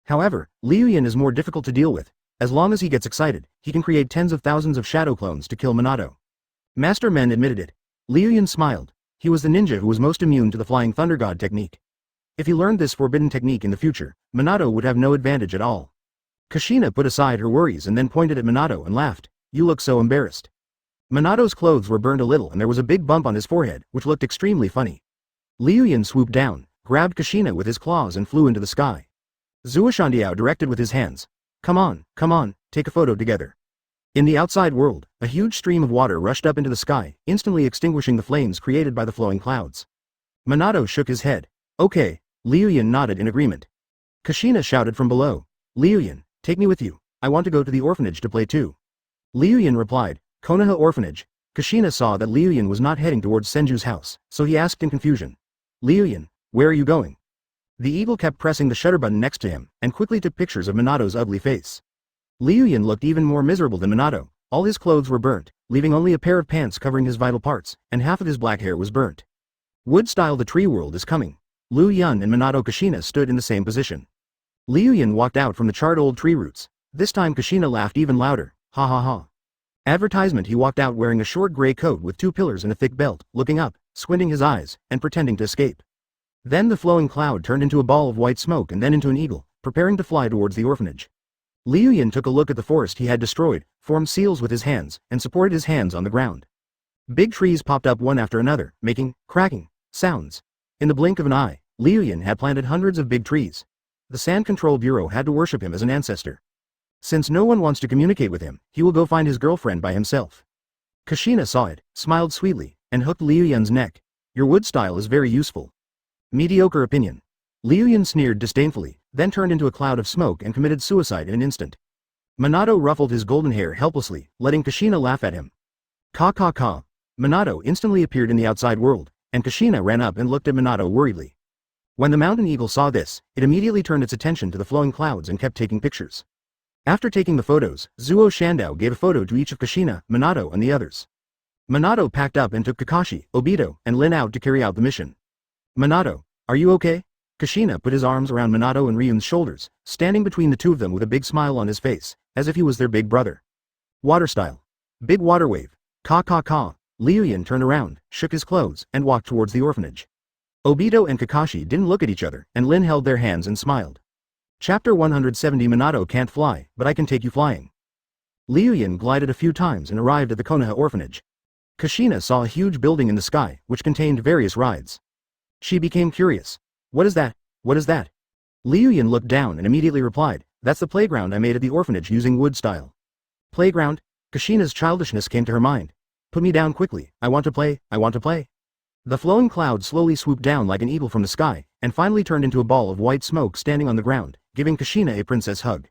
However, Liu Yun is more difficult to deal with. As long as he gets excited, he can create tens of thousands of shadow clones to kill Minato. Master Men admitted it. Liu Yun smiled. He was the ninja who was most immune to the Flying Thunder God technique. If he learned this forbidden technique in the future, Minato would have no advantage at all. Kushina put aside her worries and then pointed at Minato and laughed. You look so embarrassed. Minato's clothes were burned a little and there was a big bump on his forehead, which looked extremely funny. Liu Yun swooped down, grabbed Kushina with his claws and flew into the sky. Zuoshandiao directed with his hands. Come on, take a photo together. In the outside world, a huge stream of water rushed up into the sky, instantly extinguishing the flames created by the flowing clouds. Minato shook his head. Okay. Liu Yun nodded in agreement. Kushina shouted from below. Liu Yun, take me with you. I want to go to the orphanage to play too. Liu Yun replied. Konoha Orphanage. Kushina saw that Liu Yun was not heading towards Senju's house, so he asked in confusion. Liu Yun, where are you going? The eagle kept pressing the shutter button next to him, and quickly took pictures of Minato's ugly face. Liu Yun looked even more miserable than Minato. All his clothes were burnt, leaving only a pair of pants covering his vital parts, and half of his black hair was burnt. Wood style. The tree world is coming. Liu Yun and Minato Kushina stood in the same position. Liu Yun walked out from the charred old tree roots. This time Kushina laughed even louder. Ha ha ha. Advertisement. He walked out wearing a short gray coat with 2 pillars and a thick belt, looking up, squinting his eyes, and pretending to escape. Then the flowing cloud turned into a ball of white smoke and then into an eagle, preparing to fly towards the orphanage. Liu Yun took a look at the forest he had destroyed, formed seals with his hands, and supported his hands on the ground. Big trees popped up one after another, making cracking sounds. In the blink of an eye, Liu Yun had planted hundreds of big trees. The Sand Control Bureau had to worship him as an ancestor. Since no one wants to communicate with him, he will go find his girlfriend by himself. Kushina saw it, smiled sweetly, and hooked Liu Yun's neck. Your wood style is very useful. Mediocre opinion. Liu Yun sneered disdainfully, then turned into a cloud of smoke and committed suicide in an instant. Minato ruffled his golden hair helplessly, letting Kushina laugh at him. Ka ka ka. Minato instantly appeared in the outside world, and Kushina ran up and looked at Minato worriedly. When the mountain eagle saw this, it immediately turned its attention to the flowing clouds and kept taking pictures. After taking the photos, Zuo Shandao gave a photo to each of Kushina, Minato and the others. Minato packed up and took Kakashi, Obito, and Lin out to carry out the mission. Minato, are you okay? Kushina put his arms around Minato and Ryun's shoulders, standing between the two of them with a big smile on his face, as if he was their big brother. Water style. Big water wave. Ka ka ka. Liu Yun turned around, shook his clothes, and walked towards the orphanage. Obito and Kakashi didn't look at each other, and Lin held their hands and smiled. Chapter 170. Minato can't fly, but I can take you flying. Liu Yun glided a few times and arrived at the Konoha orphanage. Kushina saw a huge building in the sky, which contained various rides. She became curious. What is that? What is that? Liu Yun looked down and immediately replied, that's the playground I made at the orphanage using wood style. Playground? Kushina's childishness came to her mind. Put me down quickly, I want to play, I want to play. The flowing cloud slowly swooped down like an eagle from the sky, and finally turned into a ball of white smoke standing on the ground, giving Kushina a princess hug.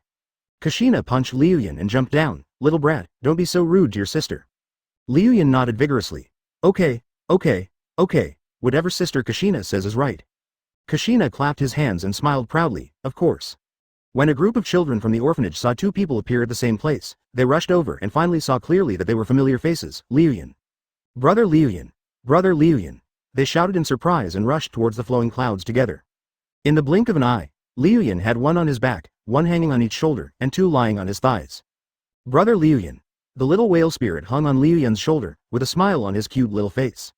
Kushina punched Liu Yun and jumped down. Little brat, don't be so rude to your sister. Liu Yun nodded vigorously. Okay, whatever sister Kushina says is right. Kushina clapped his hands and smiled proudly, of course. When a group of children from the orphanage saw 2 people appear at the same place, they rushed over and finally saw clearly that they were familiar faces. Liu Yun. Brother Liu Yun. Brother Liu Yun. They shouted in surprise and rushed towards the flowing clouds together. In the blink of an eye, Liu Yun had one on his back, one hanging on each shoulder, and two lying on his thighs. Brother Liu Yun. The little whale spirit hung on Liu Yun's shoulder, with a smile on his cute little face.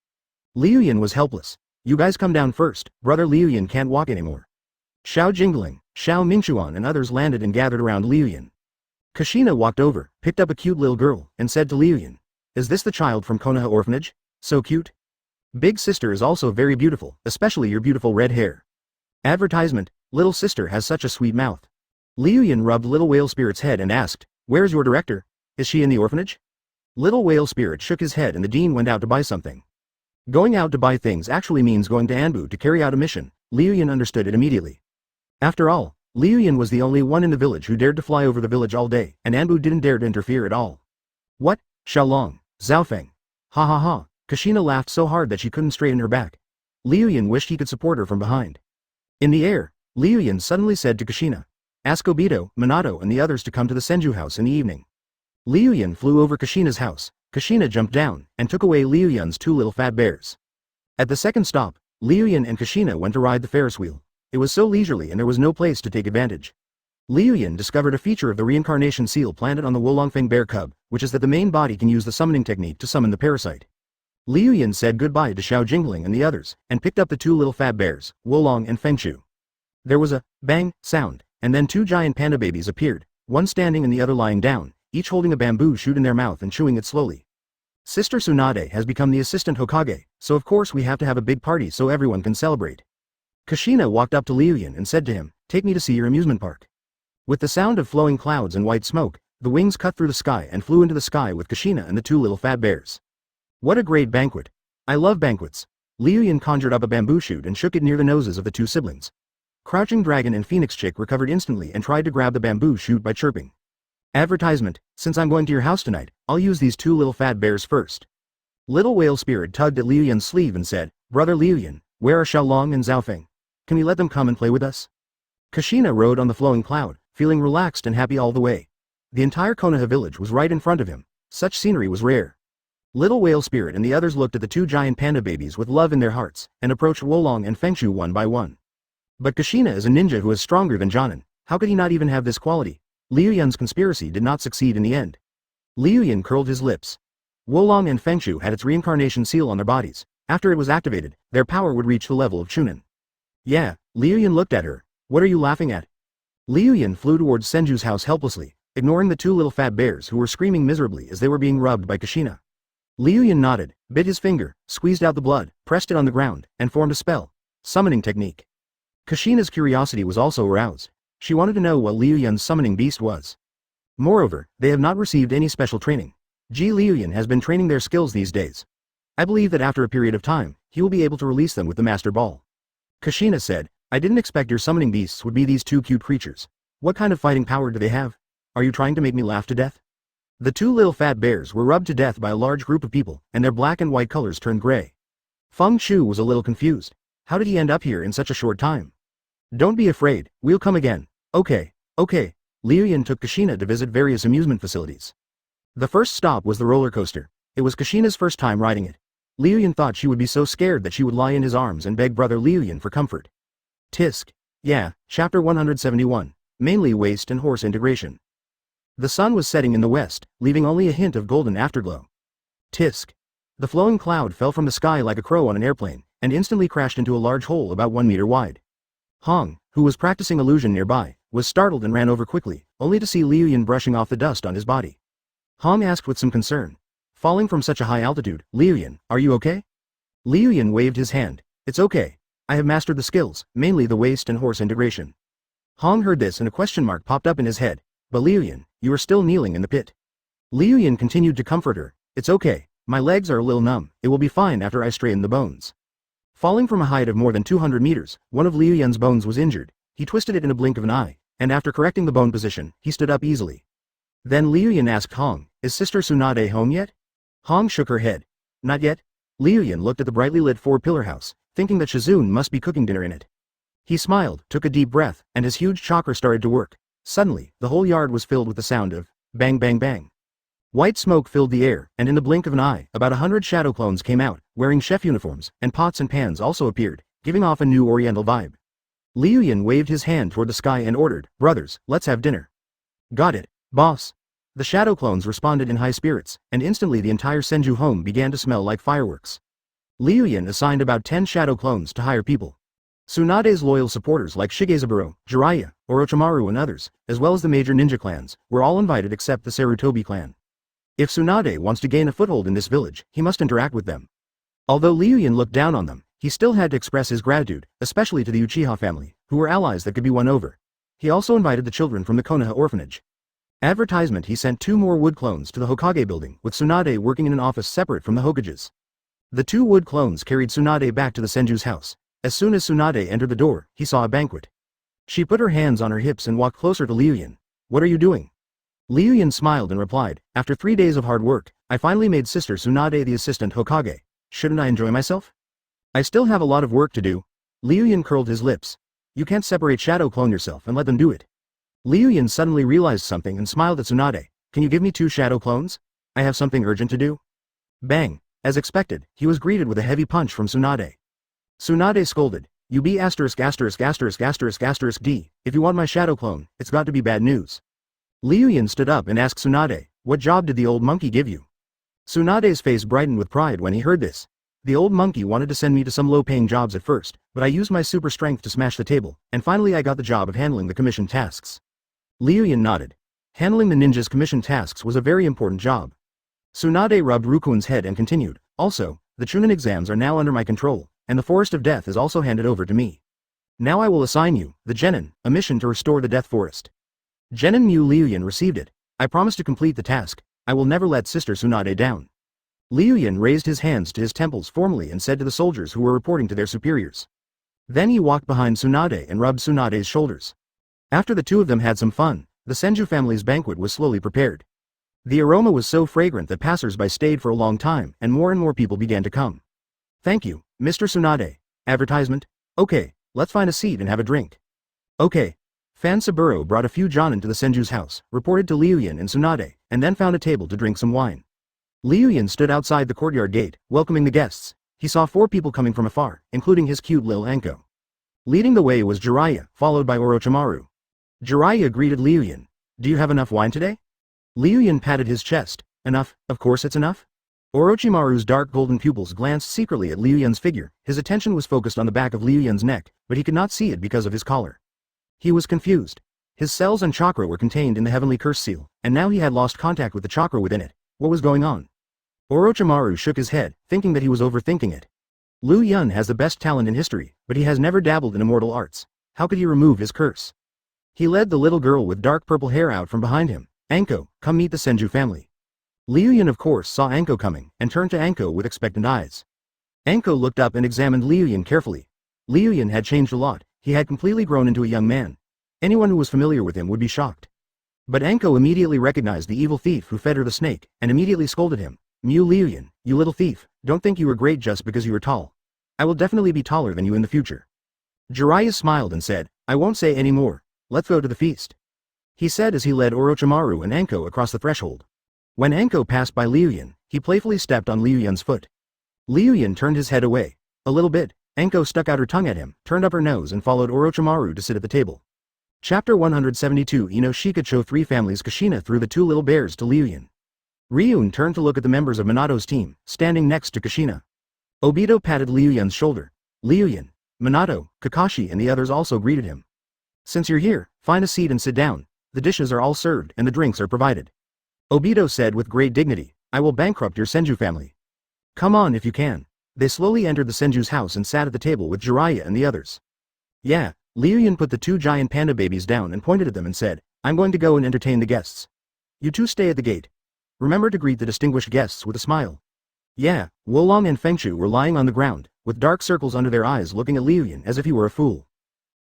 Liu Yun was helpless. You guys come down first, brother Liu Yun can't walk anymore. Xiao Jingling, Xiao Mingchuan and others landed and gathered around Liu Yun. Kushina walked over, picked up a cute little girl, and said to Liu Yun, "Is this the child from Konoha orphanage? So cute. Big sister is also very beautiful, especially your beautiful red hair. Advertisement, little sister has such a sweet mouth." Liu Yun rubbed little whale spirit's head and asked, "Where's your director? Is she in the orphanage?" Little whale spirit shook his head and the dean went out to buy something. Going out to buy things actually means going to Anbu to carry out a mission. Liu Yun understood it immediately. After all, Liu Yun was the only one in the village who dared to fly over the village all day, and Anbu didn't dare to interfere at all. What? Xiaolong, Zhaofeng. Ha ha ha, Kushina laughed so hard that she couldn't straighten her back. Liu Yun wished he could support her from behind. In the air, Liu Yun suddenly said to Kushina, "Ask Obito, Minato and the others to come to the Senju house in the evening." Liu Yun flew over Kushina's house. Kushina jumped down, and took away Liu Yun's two little fat bears. At the second stop, Liu Yun and Kushina went to ride the Ferris wheel. It was so leisurely and there was no place to take advantage. Liu Yun discovered a feature of the reincarnation seal planted on the Wolongfeng bear cub, which is that the main body can use the summoning technique to summon the parasite. Liu Yun said goodbye to Xiao Jingling and the others, and picked up the two little fat bears, Wolong and Fengchu. There was a bang sound, and then two giant panda babies appeared, one standing and the other lying down, each holding a bamboo shoot in their mouth and chewing it slowly. Sister Tsunade has become the assistant Hokage, so of course we have to have a big party so everyone can celebrate. Kushina walked up to Liu Yun and said to him, "Take me to see your amusement park." With the sound of flowing clouds and white smoke, the wings cut through the sky and flew into the sky with Kushina and the two little fat bears. What a great banquet. I love banquets. Liu Yun conjured up a bamboo shoot and shook it near the noses of the two siblings. Crouching Dragon and Phoenix Chick recovered instantly and tried to grab the bamboo shoot by chirping. Advertisement, since I'm going to your house tonight, I'll use these two little fat bears first. Little whale spirit tugged at Liu Yun's sleeve and said, "Brother Liu Yun, where are Xiaolong and Zhaofeng? Can we let them come and play with us?" Kushina rode on the flowing cloud, feeling relaxed and happy all the way. The entire Konoha village was right in front of him. Such scenery was rare. Little whale spirit and the others looked at the two giant panda babies with love in their hearts, and approached Wolong and Fengchu one by one. But Kushina is a ninja who is stronger than Jonin. How could he not even have this quality? Liu Yun's conspiracy did not succeed in the end. Liu Yun curled his lips. Wolong and Fengchu had its reincarnation seal on their bodies. After it was activated, their power would reach the level of Chunin. Yeah, Liu Yun looked at her. What are you laughing at? Liu Yun flew towards Senju's house helplessly, ignoring the two little fat bears who were screaming miserably as they were being rubbed by Kushina. Liu Yun nodded, bit his finger, squeezed out the blood, pressed it on the ground, and formed a spell. Summoning technique. Kushina's curiosity was also aroused. She wanted to know what Liu Yun's summoning beast was. Moreover, they have not received any special training. Liu Yun has been training their skills these days. I believe that after a period of time, he will be able to release them with the Master Ball. Kushina said, "I didn't expect your summoning beasts would be these two cute creatures. What kind of fighting power do they have? Are you trying to make me laugh to death?" The two little fat bears were rubbed to death by a large group of people, and their black and white colors turned gray. Feng Shu was a little confused. How did he end up here in such a short time? "Don't be afraid, we'll come again." Okay. Liu Yun took Kushina to visit various amusement facilities. The first stop was the roller coaster. It was Kushina's first time riding it. Liu Yun thought she would be so scared that she would lie in his arms and beg brother Liu Yun for comfort. Tisk. Yeah, chapter 171, mainly waist and horse integration. The sun was setting in the west, leaving only a hint of golden afterglow. Tisk. The flowing cloud fell from the sky like a crow on an airplane, and instantly crashed into a large hole about 1 meter wide. Hong, who was practicing illusion nearby, was startled and ran over quickly, only to see Liu Yun brushing off the dust on his body. Hong asked with some concern. "Falling from such a high altitude, Liu Yun, are you okay?" Liu Yun waved his hand. "It's okay. I have mastered the skills, mainly the waist and horse integration." Hong heard this and a question mark popped up in his head. "But Liu Yun, you are still kneeling in the pit." Liu Yun continued to comfort her. "It's okay. My legs are a little numb. It will be fine after I straighten the bones." Falling from a height of more than 200 meters, one of Liu Yun's bones was injured. He twisted it in a blink of an eye, and after correcting the bone position, he stood up easily. Then Liu Yun asked Hong, "Is Sister Tsunade home yet?" Hong shook her head. "Not yet." Liu Yun looked at the brightly lit 4-pillar house, thinking that Shizune must be cooking dinner in it. He smiled, took a deep breath, and his huge chakra started to work. Suddenly, the whole yard was filled with the sound of bang bang bang. White smoke filled the air, and in the blink of an eye, about 100 shadow clones came out, wearing chef uniforms, and pots and pans also appeared, giving off a new oriental vibe. Liu Yun waved his hand toward the sky and ordered, "Brothers, let's have dinner." "Got it, boss." The shadow clones responded in high spirits, and instantly the entire Senju home began to smell like fireworks. Liu Yun assigned about 10 shadow clones to hire people. Tsunade's loyal supporters like Shigezaburo, Jiraiya, Orochimaru and others, as well as the major ninja clans, were all invited except the Sarutobi clan. If Tsunade wants to gain a foothold in this village, he must interact with them. Although Liu Yun looked down on them, he still had to express his gratitude, especially to the Uchiha family, who were allies that could be won over. He also invited the children from the Konoha orphanage. Advertisement: he sent 2 more wood clones to the Hokage building, with Tsunade working in an office separate from the Hokages. The 2 wood clones carried Tsunade back to the Senju's house. As soon as Tsunade entered the door, he saw a banquet. She put her hands on her hips and walked closer to Liu Yun. "What are you doing?" Liu Yun smiled and replied, "After 3 days of hard work, I finally made Sister Tsunade the assistant Hokage. Shouldn't I enjoy myself? I still have a lot of work to do." Liu Yun curled his lips. "You can't separate shadow clone yourself and let them do it." Liu Yun suddenly realized something and smiled at Tsunade. "Can you give me 2 shadow clones? I have something urgent to do." Bang! As expected, he was greeted with a heavy punch from Tsunade. Tsunade scolded, "You be *************** D, if you want my shadow clone, it's got to be bad news." Liu Yun stood up and asked Tsunade, "What job did the old monkey give you?" Tsunade's face brightened with pride when he heard this. "The old monkey wanted to send me to some low-paying jobs at first, but I used my super strength to smash the table, and finally I got the job of handling the commissioned tasks." Liu Yun nodded. Handling the ninja's commissioned tasks was a very important job. Tsunade rubbed Rukuin's head and continued, "Also, the Chunin exams are now under my control, and the Forest of Death is also handed over to me. Now I will assign you, the Genin, a mission to restore the Death Forest." Genin Mu Liu Yun received it. "I promise to complete the task. I will never let Sister Tsunade down." Liu Yun raised his hands to his temples formally and said to the soldiers who were reporting to their superiors. Then he walked behind Tsunade and rubbed Tsunade's shoulders. After the 2 of them had some fun, the Senju family's banquet was slowly prepared. The aroma was so fragrant that passers-by stayed for a long time, and more people began to come. "Thank you, Mr. Tsunade." Advertisement? "Okay, let's find a seat and have a drink." "Okay." Fan Saburo brought a few jonin to the Senju's house, reported to Liu Yun and Tsunade, and then found a table to drink some wine. Liu Yun stood outside the courtyard gate, welcoming the guests. He saw 4 people coming from afar, including his cute Lil Anko. Leading the way was Jiraiya, followed by Orochimaru. Jiraiya greeted Liu Yun. "Do you have enough wine today?" Liu Yun patted his chest. "Enough, of course it's enough." Orochimaru's dark golden pupils glanced secretly at Liu Yun's figure. His attention was focused on the back of Liu Yun's neck, but he could not see it because of his collar. He was confused. His cells and chakra were contained in the heavenly curse seal, and now he had lost contact with the chakra within it. What was going on? Orochimaru shook his head, thinking that he was overthinking it. Liu Yun has the best talent in history, but he has never dabbled in immortal arts. How could he remove his curse? He led the little girl with dark purple hair out from behind him. "Anko, come meet the Senju family." Liu Yun of course saw Anko coming, and turned to Anko with expectant eyes. Anko looked up and examined Liu Yun carefully. Liu Yun had changed a lot. He had completely grown into a young man. Anyone who was familiar with him would be shocked. But Anko immediately recognized the evil thief who fed her the snake, and immediately scolded him. "Mu Liu Yun, you little thief, don't think you were great just because you were tall. I will definitely be taller than you in the future." Jiraiya smiled and said, "I won't say any more. Let's go to the feast," he said as he led Orochimaru and Anko across the threshold. When Anko passed by Liu Yun, he playfully stepped on Liu Yun's foot. Liu Yun turned his head away. A little bit. Anko stuck out her tongue at him, turned up her nose and followed Orochimaru to sit at the table. Chapter 172 Ino Shikacho 3 families. Kushina threw the 2 little bears to Liu Yun. Ryun turned to look at the members of Minato's team, standing next to Kushina. Obito patted Liu Yun's shoulder. Liu Yun, Minato, Kakashi and the others also greeted him. "Since you're here, find a seat and sit down. The dishes are all served and the drinks are provided." Obito said with great dignity, "I will bankrupt your Senju family. Come on if you can." They slowly entered the Senju's house and sat at the table with Jiraiya and the others. "Yeah." Liu Yun put the 2 giant panda babies down and pointed at them and said, "I'm going to go and entertain the guests. You 2 stay at the gate. Remember to greet the distinguished guests with a smile." "Yeah." Wolong and Fengchu were lying on the ground, with dark circles under their eyes looking at Liu Yun as if he were a fool.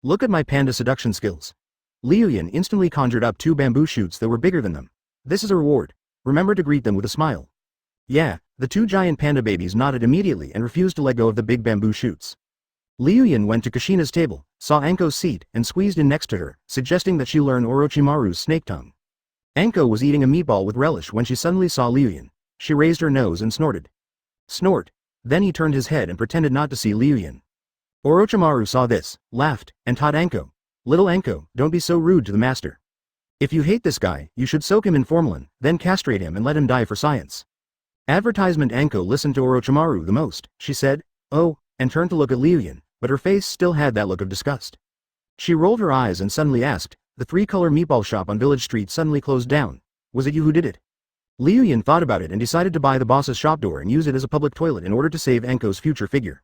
"Look at my panda seduction skills." Liu Yun instantly conjured up 2 bamboo shoots that were bigger than them. "This is a reward. Remember to greet them with a smile." "Yeah." The 2 giant panda babies nodded immediately and refused to let go of the big bamboo shoots. Liu Yun went to Kushina's table, saw Anko's seat, and squeezed in next to her, suggesting that she learn Orochimaru's snake tongue. Anko was eating a meatball with relish when she suddenly saw Liu Yun. She raised her nose and snorted. Snort. Then he turned his head and pretended not to see Liu Yun. Orochimaru saw this, laughed, and taught Anko. Little Anko, don't be so rude to the master. If you hate this guy, you should soak him in formalin, then castrate him and let him die for science. Advertisement. Anko listened to Orochimaru the most, she said, oh, and turned to look at Liu Yun, but her face still had that look of disgust. She rolled her eyes and suddenly asked, the three-color meatball shop on Village Street suddenly closed down. Was it you who did it? Liu Yun thought about it and decided to buy the boss's shop door and use it as a public toilet in order to save Anko's future figure.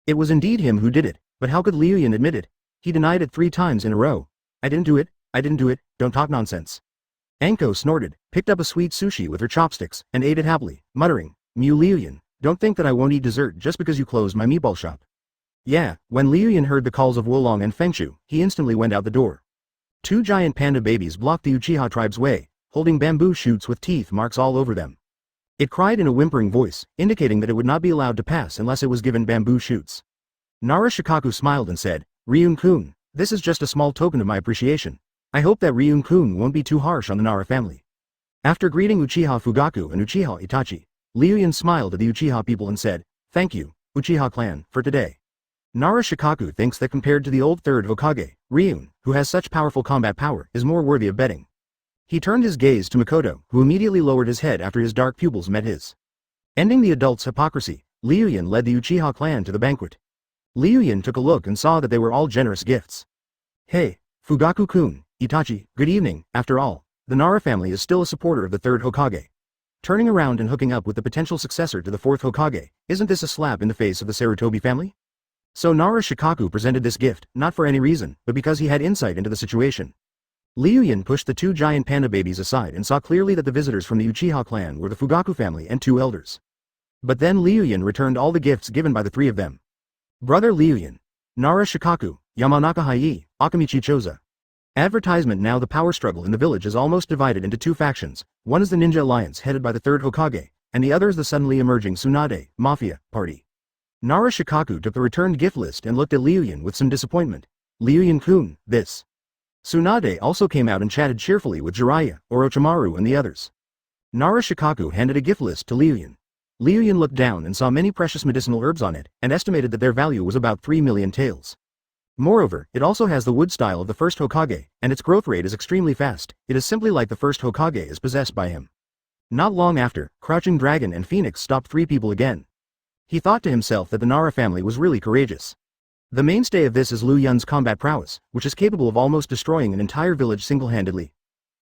It was indeed him who did it, but how could Liu Yun admit it? He denied it 3 times in a row. I didn't do it, don't talk nonsense. Anko snorted, picked up a sweet sushi with her chopsticks, and ate it happily, muttering, Mew Liu Yun, don't think that I won't eat dessert just because you closed my meatball shop. Yeah, when Liu Yun heard the calls of Wolong and Fengshu, he instantly went out the door. 2 giant panda babies blocked the Uchiha tribe's way, holding bamboo shoots with teeth marks all over them. It cried in a whimpering voice, indicating that it would not be allowed to pass unless it was given bamboo shoots. Nara Shikaku smiled and said, Ryun-kun, this is just a small token of my appreciation. I hope that Ryun-kun won't be too harsh on the Nara family. After greeting Uchiha Fugaku and Uchiha Itachi, Liu Yun smiled at the Uchiha people and said, thank you, Uchiha clan, for today. Nara Shikaku thinks that compared to the old third Hokage, Ryun, who has such powerful combat power, is more worthy of betting. He turned his gaze to Makoto, who immediately lowered his head after his dark pupils met his. Ending the adults' hypocrisy, Liu Yun led the Uchiha clan to the banquet. Liu Yun took a look and saw that they were all generous gifts. Hey, Fugaku-kun, Itachi, good evening. After all, the Nara family is still a supporter of the third Hokage. Turning around and hooking up with the potential successor to the fourth Hokage, isn't this a slap in the face of the Sarutobi family? So Nara Shikaku presented this gift, not for any reason, but because he had insight into the situation. Liu Yun pushed the 2 giant panda babies aside and saw clearly that the visitors from the Uchiha clan were the Fugaku family and 2 elders. But then Liu Yun returned all the gifts given by the 3 of them. Brother Liu Yun, Nara Shikaku, Yamanaka Hai, Akamichi Choza. Advertisement. Now the power struggle in the village is almost divided into 2 factions. One is the Ninja Alliance headed by the third Hokage, and the other is the suddenly emerging Tsunade, Mafia, party. Nara Shikaku took the returned gift list and looked at Liu Yun with some disappointment. Liu Yun-kun, this. Tsunade also came out and chatted cheerfully with Jiraiya, Orochimaru and the others. Nara Shikaku handed a gift list to Liu Yun. Liu Yun looked down and saw many precious medicinal herbs on it, and estimated that their value was about 3 million taels. Moreover, it also has the wood style of the first Hokage, and its growth rate is extremely fast. It is simply like the first Hokage is possessed by him. Not long after, Crouching Dragon and Phoenix stopped 3 people again. He thought to himself that the Nara family was really courageous. The mainstay of this is Liu Yun's combat prowess, which is capable of almost destroying an entire village single-handedly.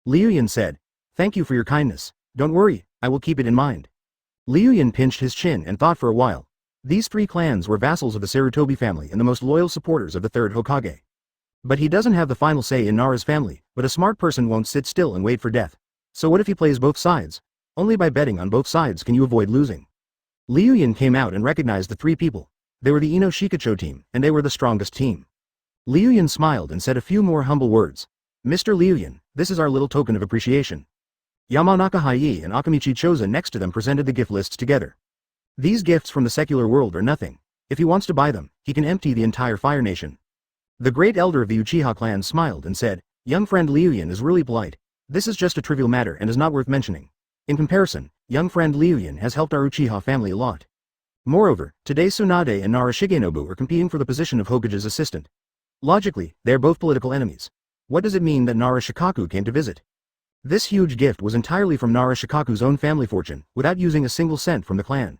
Liu Yun said, thank you for your kindness. Don't worry, I will keep it in mind. Liu Yun pinched his chin and thought for a while. These 3 clans were vassals of the Sarutobi family and the most loyal supporters of the third Hokage. But he doesn't have the final say in Nara's family, but a smart person won't sit still and wait for death. So what if he plays both sides? Only by betting on both sides can you avoid losing. Liu Yun came out and recognized the 3 people. They were the Ino Shikacho team, and they were the strongest team. Liu Yun smiled and said a few more humble words. Mr. Liu Yun, this is our little token of appreciation. Yamanaka Hai and Akamichi Choza next to them presented the gift lists together. These gifts from the secular world are nothing. If he wants to buy them, he can empty the entire Fire Nation. The great elder of the Uchiha clan smiled and said, young friend Liu Yun is really polite. This is just a trivial matter and is not worth mentioning. In comparison, young friend Liu Yun has helped our Uchiha family a lot. Moreover, today Tsunade and Nara Shigenobu are competing for the position of Hokage's assistant. Logically, they are both political enemies. What does it mean that Nara Shikaku came to visit? This huge gift was entirely from Nara Shikaku's own family fortune, without using a single cent from the clan.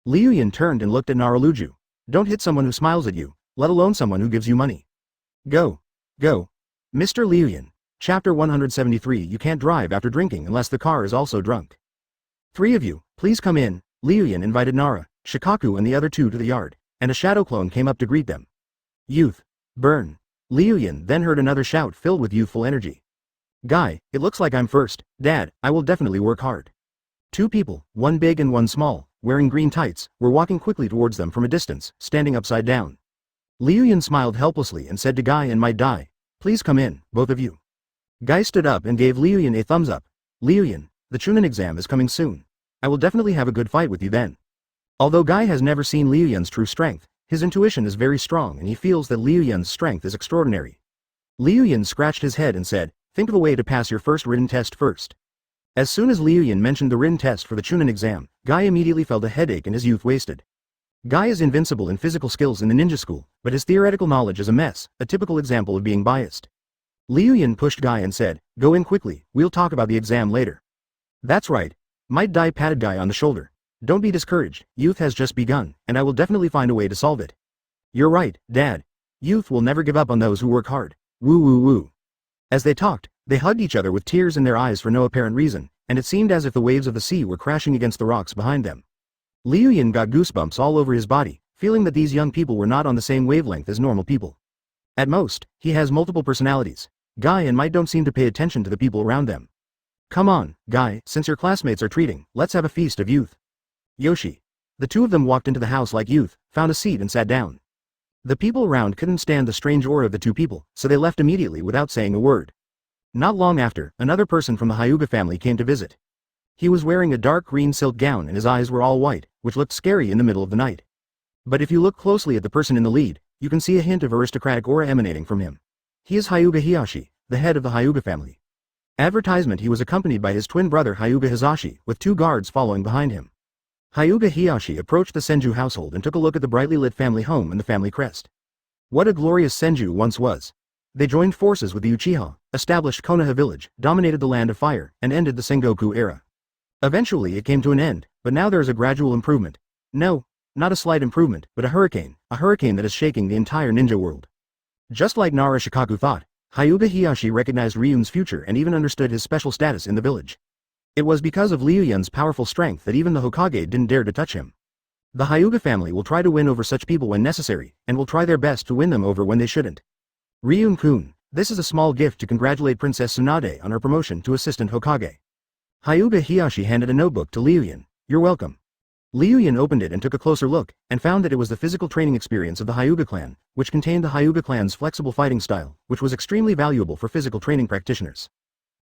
Liu Yun turned and looked at Nara Luju. Don't hit someone who smiles at you, let alone someone who gives you money. Go. Go. Mr. Liu Yun. Chapter 173. You can't drive after drinking unless the car is also drunk. 3 of you, please come in. Liu Yun invited Nara, Shikaku and the other 2 to the yard, and a shadow clone came up to greet them. Youth. Burn. Liu Yun then heard another shout filled with youthful energy. Guy, it looks like I'm first. Dad, I will definitely work hard. 2 people, one big and one small, wearing green tights, were walking quickly towards them from a distance, standing upside down. Liu Yun smiled helplessly and said to Guy and Might Dai, please come in, both of you. Guy stood up and gave Liu Yun a thumbs up. Liu Yun, the Chunin exam is coming soon. I will definitely have a good fight with you then. Although Guy has never seen Liu Yun's true strength, his intuition is very strong and he feels that Liu Yun's strength is extraordinary. Liu Yun scratched his head and said, think of a way to pass your first written test first. As soon as Liu Yun mentioned the written test for the Chunin exam, Guy immediately felt a headache and his youth wasted. Guy is invincible in physical skills in the ninja school, but his theoretical knowledge is a mess, a typical example of being biased. Liu Yun pushed Guy and said, "Go in quickly, we'll talk about the exam later." "That's right." Might Dai patted Guy on the shoulder. "Don't be discouraged, youth has just begun, and I will definitely find a way to solve it." "You're right, Dad. Youth will never give up on those who work hard. Woo woo woo." As they talked, they hugged each other with tears in their eyes for no apparent reason, and it seemed as if the waves of the sea were crashing against the rocks behind them. Liu Yun got goosebumps all over his body, feeling that these young people were not on the same wavelength as normal people. At most, he has multiple personalities. Guy and Might don't seem to pay attention to the people around them. "Come on, Guy, since your classmates are treating, let's have a feast of youth." Yoshi. The two of them walked into the house like youth, found a seat and sat down. The people around couldn't stand the strange aura of the two people, so they left immediately without saying a word. Not long after, another person from the Hyuga family came to visit. He was wearing a dark green silk gown and his eyes were all white, which looked scary in the middle of the night. But if you look closely at the person in the lead, you can see a hint of aristocratic aura emanating from him. He is Hyuga Hiyashi, the head of the Hyuga family. Advertisement: he was accompanied by his twin brother Hyuga Hizashi, with 2 guards following behind him. Hyuga Hiyashi approached the Senju household and took a look at the brightly lit family home and the family crest. What a glorious Senju once was. They joined forces with the Uchiha, established Konoha village, dominated the land of fire, and ended the Sengoku era. Eventually it came to an end, but now there is a gradual improvement. No, not a slight improvement, but a hurricane that is shaking the entire ninja world. Just like Nara Shikaku thought, Hyuga Hiyashi recognized Ryun's future and even understood his special status in the village. It was because of Liu Yun's powerful strength that even the Hokage didn't dare to touch him. The Hyuga family will try to win over such people when necessary, and will try their best to win them over when they shouldn't. Ryun-kun, this is a small gift to congratulate Princess Tsunade on her promotion to Assistant Hokage. Hyuga Hiyashi handed a notebook to Liu Yun. "You're welcome." Liu Yun opened it and took a closer look, and found that it was the physical training experience of the Hyuga clan, which contained the Hyuga clan's flexible fighting style, which was extremely valuable for physical training practitioners.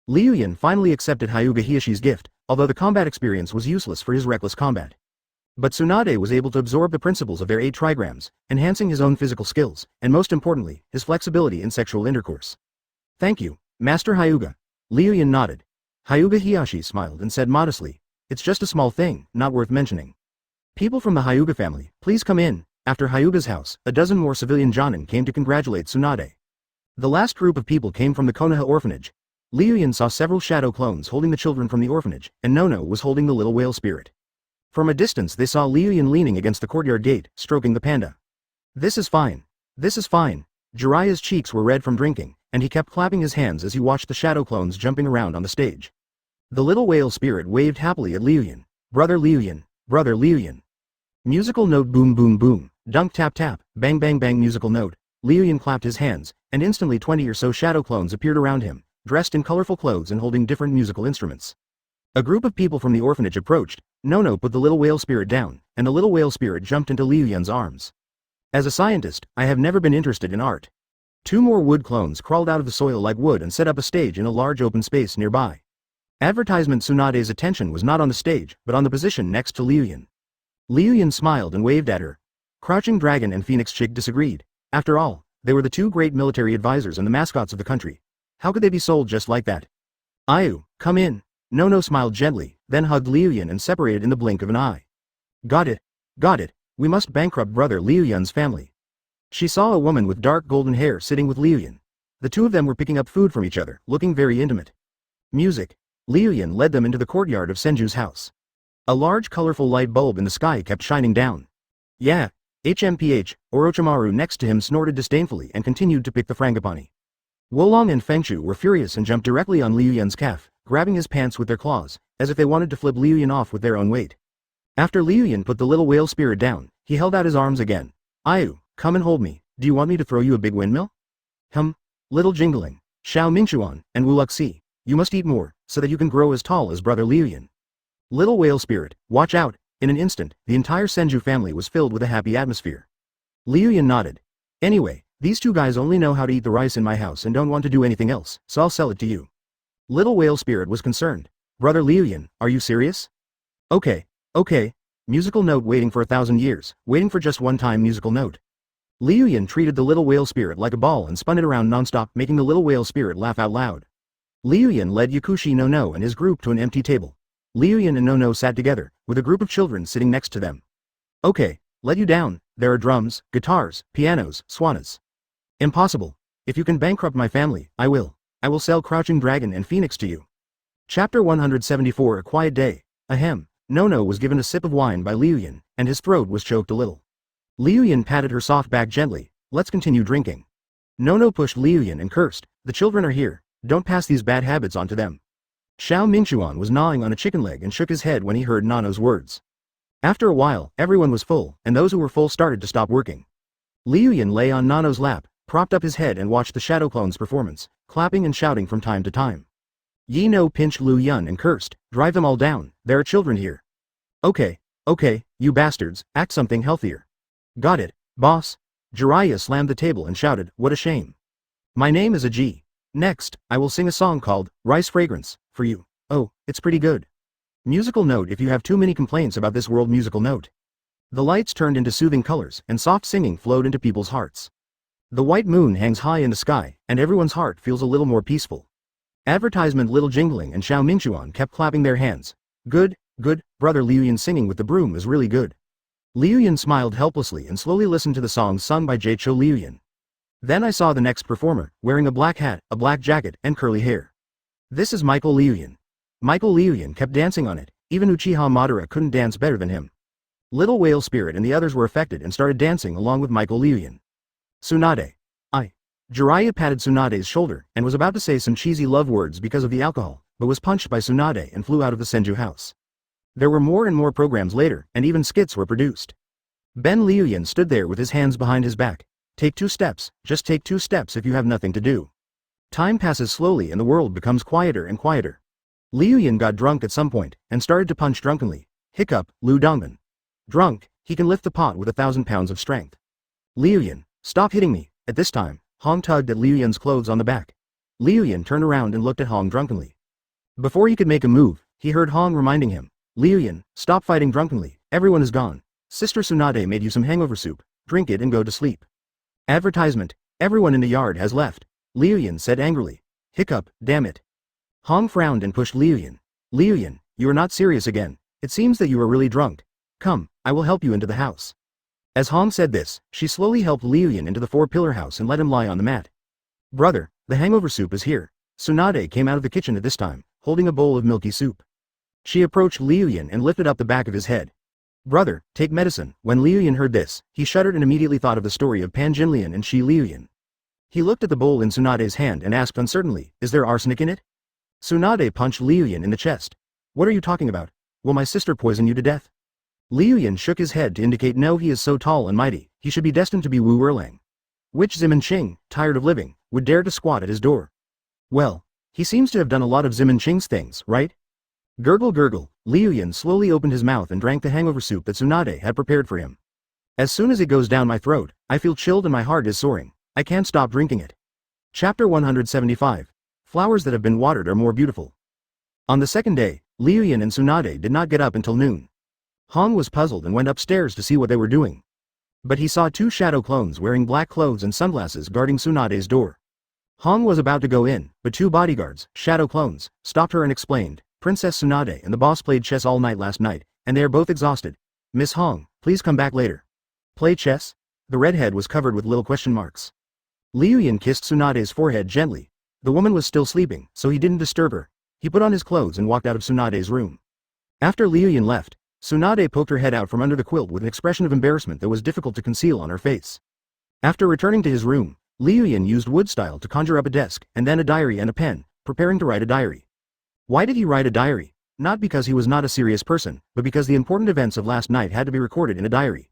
Liu Yun finally accepted Hyuga Hiyashi's gift, although the combat experience was useless for his reckless combat. But Tsunade was able to absorb the principles of their 8 trigrams, enhancing his own physical skills, and most importantly, his flexibility in sexual intercourse. "Thank you, Master Hyuga." Liu Yun nodded. Hyuga Hiyashi smiled and said modestly, "It's just a small thing, not worth mentioning." "People from the Hyuga family, please come in." After Hyuga's house, a dozen more civilian jonin came to congratulate Tsunade. The last group of people came from the Konoha orphanage. Liu Yun saw several shadow clones holding the children from the orphanage, and Nono was holding the little whale spirit. From a distance they saw Liu Yun leaning against the courtyard gate, stroking the panda. "This is fine. This is fine." Jiraiya's cheeks were red from drinking, and he kept clapping his hands as he watched the shadow clones jumping around on the stage. The little whale spirit waved happily at Liu Yun. "Brother Liu Yun, brother Liu Yun." Musical note: boom boom boom, dunk tap tap, bang bang bang. Musical note. Liu Yun clapped his hands, and instantly 20 or so shadow clones appeared around him, dressed in colorful clothes and holding different musical instruments. A group of people from the orphanage approached. Nono put the little whale spirit down, and the little whale spirit jumped into Liu Yun's arms. "As a scientist, I have never been interested in art." 2 more wood clones crawled out of the soil like wood and set up a stage in a large open space nearby. Advertisement: Tsunade's attention was not on the stage, but on the position next to Liu Yun. Liu Yun smiled and waved at her. Crouching Dragon and Phoenix Chick disagreed. After all, they were the 2 great military advisors and the mascots of the country. How could they be sold just like that? "Ayu, come in." Nono smiled gently, then hugged Liu Yun and separated in the blink of an eye. Got it. We must bankrupt brother Liu Yun's family." She saw a woman with dark golden hair sitting with Liu Yun. The 2 of them were picking up food from each other, looking very intimate. Music. Liu Yun led them into the courtyard of Senju's house. A large colorful light bulb in the sky kept shining down. "Yeah, HMPH, Orochimaru next to him snorted disdainfully and continued to pick the frangipani. Wolong and Fengshu were furious and jumped directly on Liu Yun's calf, grabbing his pants with their claws, as if they wanted to flip Liu Yun off with their own weight. After Liu Yun put the little whale spirit down, he held out his arms again. "Ayu, come and hold me. Do you want me to throw you a big windmill?" Little jingling. "Xiao Mingxuan, and Wuluxi, you must eat more, so that you can grow as tall as brother Liu Yun." "Little whale spirit, watch out." In an instant, the entire Senju family was filled with a happy atmosphere. Liu Yun nodded. "Anyway, these 2 guys only know how to eat the rice in my house and don't want to do anything else, so I'll sell it to you." Little whale spirit was concerned. "Brother Liu Yun, are you serious?" Okay. Musical note: waiting for 1,000 years, waiting for just one time. Musical note. Liu Yun treated the little whale spirit like a ball and spun it around non-stop, making the little whale spirit laugh out loud. Liu Yun led Yakushi no and his group to an empty table. Liu Yun and No sat together, with a group of children sitting next to them. "Okay, Let you down. There are drums, guitars, pianos, swanas. Impossible. If you can bankrupt my family, I will. I will sell Crouching Dragon and Phoenix to you. Chapter 174 A Quiet Day. Ahem. Nono was given a sip of wine by Liu Yun, and his throat was choked a little. Liu Yun patted her soft back gently. Let's continue drinking. Nono pushed Liu Yun and cursed. The children are here. Don't pass these bad habits on to them. Xiao Mingxuan was gnawing on a chicken leg and shook his head when he heard Nono's words. After a while, everyone was full, and those who were full started to stop working. Liu Yun lay on Nono's lap, propped up his head and watched the Shadow Clone's performance, clapping and shouting from time to time. Yi No pinched Liu Yun and cursed, drive them all down, there are children here. Okay, you bastards, act something healthier. Got it, boss. Jiraiya slammed the table and shouted, what a shame. My name is Aji. Next, I will sing a song called, Rice Fragrance, for you. Oh, it's pretty good. Musical note if you have too many complaints about this world musical note. The lights turned into soothing colors and soft singing flowed into people's hearts. The white moon hangs high in the sky, and everyone's heart feels a little more peaceful. Advertisement little jingling and Xiao Mingxuan kept clapping their hands. Good, brother Liu Yun singing with the broom is really good. Liu Yun smiled helplessly and slowly listened to the songs sung by Jaicho Liu Yun. Then I saw the next performer, wearing a black hat, a black jacket, and curly hair. This is Michael Liu Yun. Michael Liu Yun kept dancing on it, even Uchiha Madara couldn't dance better than him. Little Whale Spirit and the others were affected and started dancing along with Michael Liu Yun. Tsunade. Jiraiya patted Tsunade's shoulder and was about to say some cheesy love words because of the alcohol, but was punched by Tsunade and flew out of the Senju house. There were more and more programs later, and even skits were produced. Ben Liu Yun stood there with his hands behind his back. Take 2 steps, just take 2 steps if you have nothing to do. Time passes slowly and the world becomes quieter and quieter. Liu Yun got drunk at some point, and started to punch drunkenly. Hiccup, Lu Dongban. Drunk, he can lift the pot with 1,000 pounds of strength. Liu Yun, stop hitting me. At this time, Hong tugged at Liu Yun's clothes on the back. Liu Yun turned around and looked at Hong drunkenly. Before he could make a move, he heard Hong reminding him, Liu Yun, stop fighting drunkenly, everyone is gone. Sister Tsunade made you some hangover soup, drink it and go to sleep. Advertisement, everyone in the yard has left. Liu Yun said angrily. Hiccup, damn it. Hong frowned and pushed Liu Yun. Liu Yun, you are not serious again. It seems that you are really drunk. Come, I will help you into the house. As Hong said this, she slowly helped Liu Yun into the 4-pillar house and let him lie on the mat. Brother, the hangover soup is here. Tsunade came out of the kitchen at this time, holding a bowl of milky soup. She approached Liu Yun and lifted up the back of his head. Brother, take medicine. When Liu Yun heard this, he shuddered and immediately thought of the story of Pan Jinlian and Shi Liu Yun. He looked at the bowl in Tsunade's hand and asked uncertainly, is there arsenic in it? Tsunade punched Liu Yun in the chest. What are you talking about? Will my sister poison you to death? Liu Yun shook his head to indicate no, he is so tall and mighty, he should be destined to be Wu Erlang. Which Zimin Ching, tired of living, would dare to squat at his door? Well, he seems to have done a lot of Zimin Ching's things, right? Gurgle gurgle, Liu Yun slowly opened his mouth and drank the hangover soup that Tsunade had prepared for him. As soon as it goes down my throat, I feel chilled and my heart is soaring. I can't stop drinking it. Chapter 175. Flowers that have been watered are more beautiful. On the second day, Liu Yun and Tsunade did not get up until noon. Hong was puzzled and went upstairs to see what they were doing. But he saw 2 shadow clones wearing black clothes and sunglasses guarding Tsunade's door. Hong was about to go in, but 2 bodyguards, shadow clones, stopped her and explained, Princess Tsunade and the boss played chess all night last night, and they are both exhausted. Miss Hong, please come back later. Play chess? The redhead was covered with little question marks. Liu Yun kissed Tsunade's forehead gently. The woman was still sleeping, so he didn't disturb her. He put on his clothes and walked out of Tsunade's room. After Liu Yun left, Tsunade poked her head out from under the quilt with an expression of embarrassment that was difficult to conceal on her face. After returning to his room, Liu Yun used wood style to conjure up a desk and then a diary and a pen, preparing to write a diary. Why did he write a diary? Not because he was not a serious person, but because the important events of last night had to be recorded in a diary.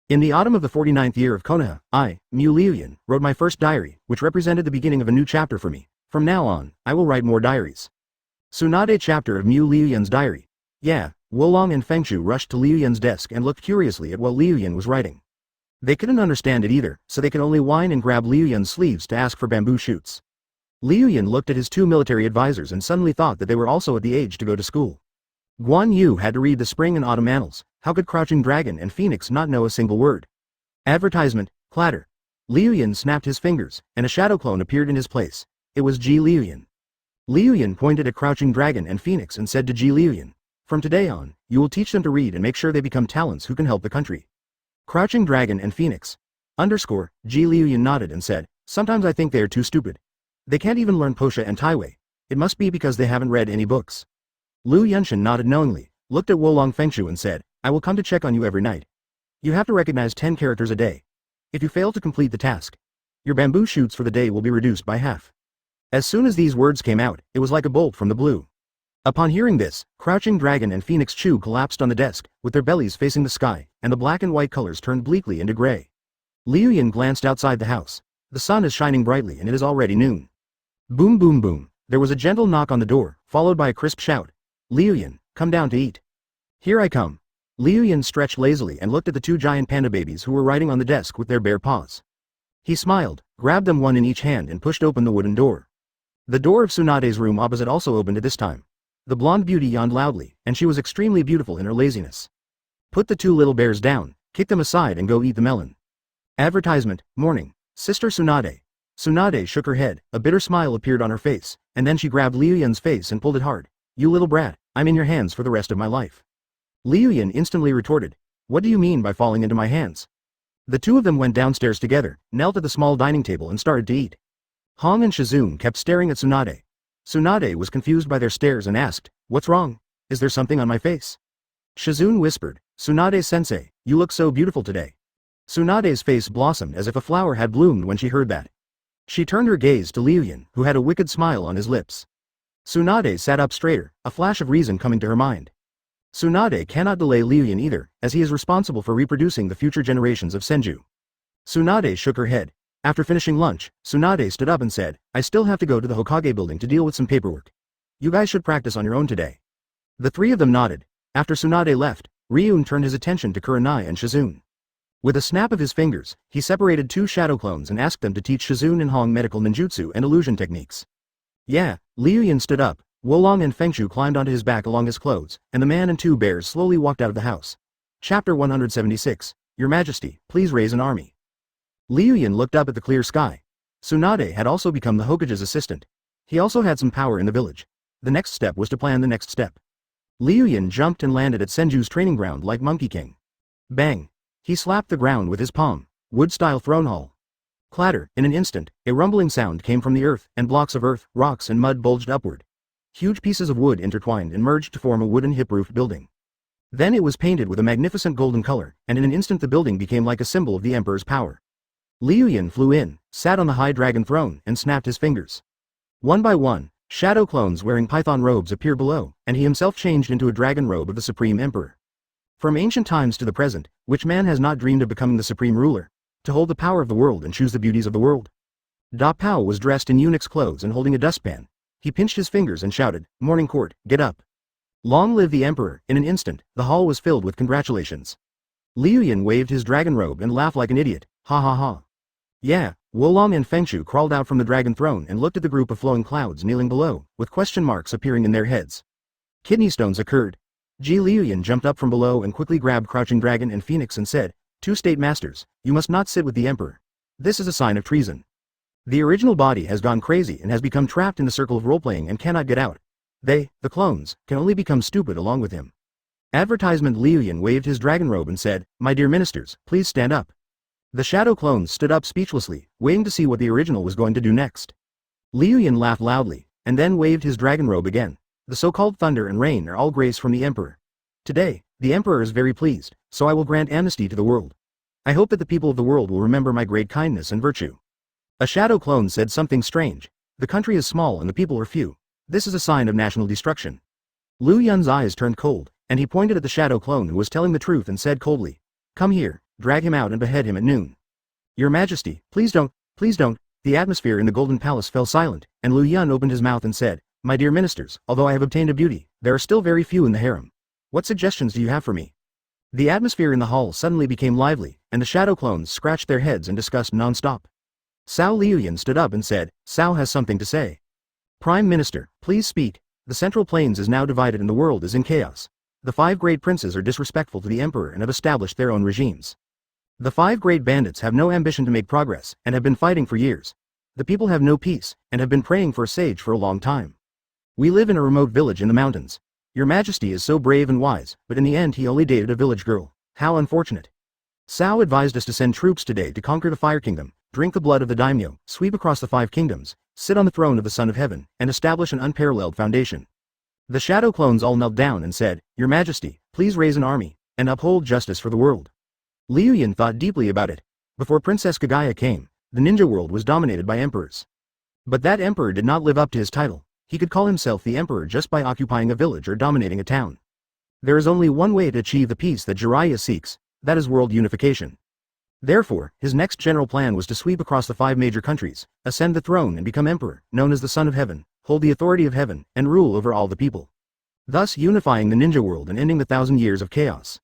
In the autumn of the 49th year of Konoha, I, Liu Yun, wrote my first diary, which represented the beginning of a new chapter for me. From now on, I will write more diaries. Tsunade chapter of Liu Yun's diary. Yeah, Wolong and Fengshu rushed to Liu Yun's desk and looked curiously at what Liu Yun was writing. They couldn't understand it either, so they could only whine and grab Liu Yun's sleeves to ask for bamboo shoots. Liu Yun looked at his 2 military advisors and suddenly thought that they were also at the age to go to school. Guan Yu had to read the spring and autumn annals. How could Crouching Dragon and Phoenix not know a single word? Advertisement, clatter. Liu Yun snapped his fingers, and a shadow clone appeared in his place. It was Ji Liu Yun. Liu Yun pointed at Crouching Dragon and Phoenix and said to Ji Liu Yun, from today on, you will teach them to read and make sure they become talents who can help the country. Crouching Dragon and Phoenix. Underscore, Liu Yun nodded and said, sometimes I think they are too stupid. They can't even learn Posha and Taiwei. It must be because they haven't read any books. Liu Yunshin nodded knowingly, looked at Wolong Fengshu and said, I will come to check on you every night. You have to recognize 10 characters a day. If you fail to complete the task, your bamboo shoots for the day will be reduced by half. As soon as these words came out, it was like a bolt from the blue. Upon hearing this, Crouching Dragon and Phoenix Chu collapsed on the desk, with their bellies facing the sky, and the black and white colors turned bleakly into gray. Liu Yun glanced outside the house. The sun is shining brightly and it is already noon. Boom boom boom, there was a gentle knock on the door, followed by a crisp shout. Liu Yun, come down to eat. Here I come. Liu Yun stretched lazily and looked at the two giant panda babies who were riding on the desk with their bare paws. He smiled, grabbed them one in each hand and pushed open the wooden door. The door of Tsunade's room opposite also opened at this time. The blonde beauty yawned loudly, and she was extremely beautiful in her laziness. Put the two little bears down, kick them aside and go eat the melon. Advertisement, morning. Sister Tsunade. Tsunade shook her head, a bitter smile appeared on her face, and then she grabbed Liu Yun's face and pulled it hard. You little brat, I'm in your hands for the rest of my life. Liu Yun instantly retorted, what do you mean by falling into my hands? The two of them went downstairs together, knelt at the small dining table and started to eat. Hong and Shizune kept staring at Tsunade. Tsunade was confused by their stares and asked, what's wrong? Is there something on my face? Shizune whispered, Tsunade-sensei, you look so beautiful today. Tsunade's face blossomed as if a flower had bloomed when she heard that. She turned her gaze to Liu Yun, who had a wicked smile on his lips. Tsunade sat up straighter, a flash of reason coming to her mind. Tsunade cannot delay Liu Yun either, as he is responsible for reproducing the future generations of Senju. Tsunade shook her head. After finishing lunch, Tsunade stood up and said, I still have to go to the Hokage building to deal with some paperwork. You guys should practice on your own today. The three of them nodded. After Tsunade left, Ryun turned his attention to Kurenai and Shizune. With a snap of his fingers, he separated two shadow clones and asked them to teach Shizune and Hong medical ninjutsu and illusion techniques. Yeah, Liu Yun stood up, Wolong and Fengshu climbed onto his back along his clothes, and the man and two bears slowly walked out of the house. Chapter 176, Your Majesty, please raise an army. Liu Yun looked up at the clear sky. Tsunade had also become the Hokage's assistant. He also had some power in the village. The next step was to plan the next step. Liu Yun jumped and landed at Senju's training ground like Monkey King. Bang! He slapped the ground with his palm. Wood-style throne hall. Clatter, in an instant, a rumbling sound came from the earth, and blocks of earth, rocks and mud bulged upward. Huge pieces of wood intertwined and merged to form a wooden hip-roofed building. Then it was painted with a magnificent golden color, and in an instant the building became like a symbol of the emperor's power. Liu Yun flew in, sat on the high dragon throne, and snapped his fingers. One by one, shadow clones wearing python robes appeared below, and he himself changed into a dragon robe of the Supreme Emperor. From ancient times to the present, which man has not dreamed of becoming the supreme ruler, to hold the power of the world and choose the beauties of the world? Da Pao was dressed in eunuch's clothes and holding a dustpan. He pinched his fingers and shouted, Morning court, get up. Long live the emperor. In an instant, the hall was filled with congratulations. Liu Yun waved his dragon robe and laughed like an idiot. Ha ha ha. Yeah, Wolong and Fengshu crawled out from the dragon throne and looked at the group of flowing clouds kneeling below, with question marks appearing in their heads. Kidney stones occurred. Liu Yun jumped up from below and quickly grabbed Crouching Dragon and Phoenix and said, Two state masters, you must not sit with the emperor. This is a sign of treason. The original body has gone crazy and has become trapped in the circle of roleplaying and cannot get out. They, the clones, can only become stupid along with him. Advertisement. Liu Yun waved his dragon robe and said, My dear ministers, please stand up. The shadow clones stood up speechlessly, waiting to see what the original was going to do next. Liu Yun laughed loudly, and then waved his dragon robe again. The so-called thunder and rain are all grace from the emperor. Today, the emperor is very pleased, so I will grant amnesty to the world. I hope that the people of the world will remember my great kindness and virtue. A shadow clone said something strange. The country is small and the people are few. This is a sign of national destruction. Liu Yun's eyes turned cold, and he pointed at the shadow clone who was telling the truth and said coldly, Come here, drag him out and behead him at noon. Your Majesty, please don't, please don't. The atmosphere in the Golden Palace fell silent, and Liu Yun opened his mouth and said, My dear ministers, although I have obtained a beauty, there are still very few in the harem. What suggestions do you have for me? The atmosphere in the hall suddenly became lively, and the shadow clones scratched their heads and discussed non-stop. Cao Liu Yun stood up and said, Cao has something to say. Prime Minister, please speak. The Central Plains is now divided and the world is in chaos. The 5 great princes are disrespectful to the emperor and have established their own regimes. The 5 great bandits have no ambition to make progress, and have been fighting for years. The people have no peace, and have been praying for a sage for a long time. We live in a remote village in the mountains. Your Majesty is so brave and wise, but in the end he only dated a village girl. How unfortunate. Sao advised us to send troops today to conquer the Fire Kingdom, drink the blood of the daimyo, sweep across the 5 kingdoms, sit on the throne of the Son of Heaven, and establish an unparalleled foundation. The shadow clones all knelt down and said, Your Majesty, please raise an army, and uphold justice for the world. Liu Yun thought deeply about it. Before Princess Kaguya came, the ninja world was dominated by emperors. But that emperor did not live up to his title. He could call himself the emperor just by occupying a village or dominating a town. There is only one way to achieve the peace that Jiraiya seeks, that is world unification. Therefore, his next general plan was to sweep across the 5 major countries, ascend the throne and become emperor, known as the Son of Heaven, hold the authority of heaven, and rule over all the people. Thus unifying the ninja world and ending the 1,000 years of chaos.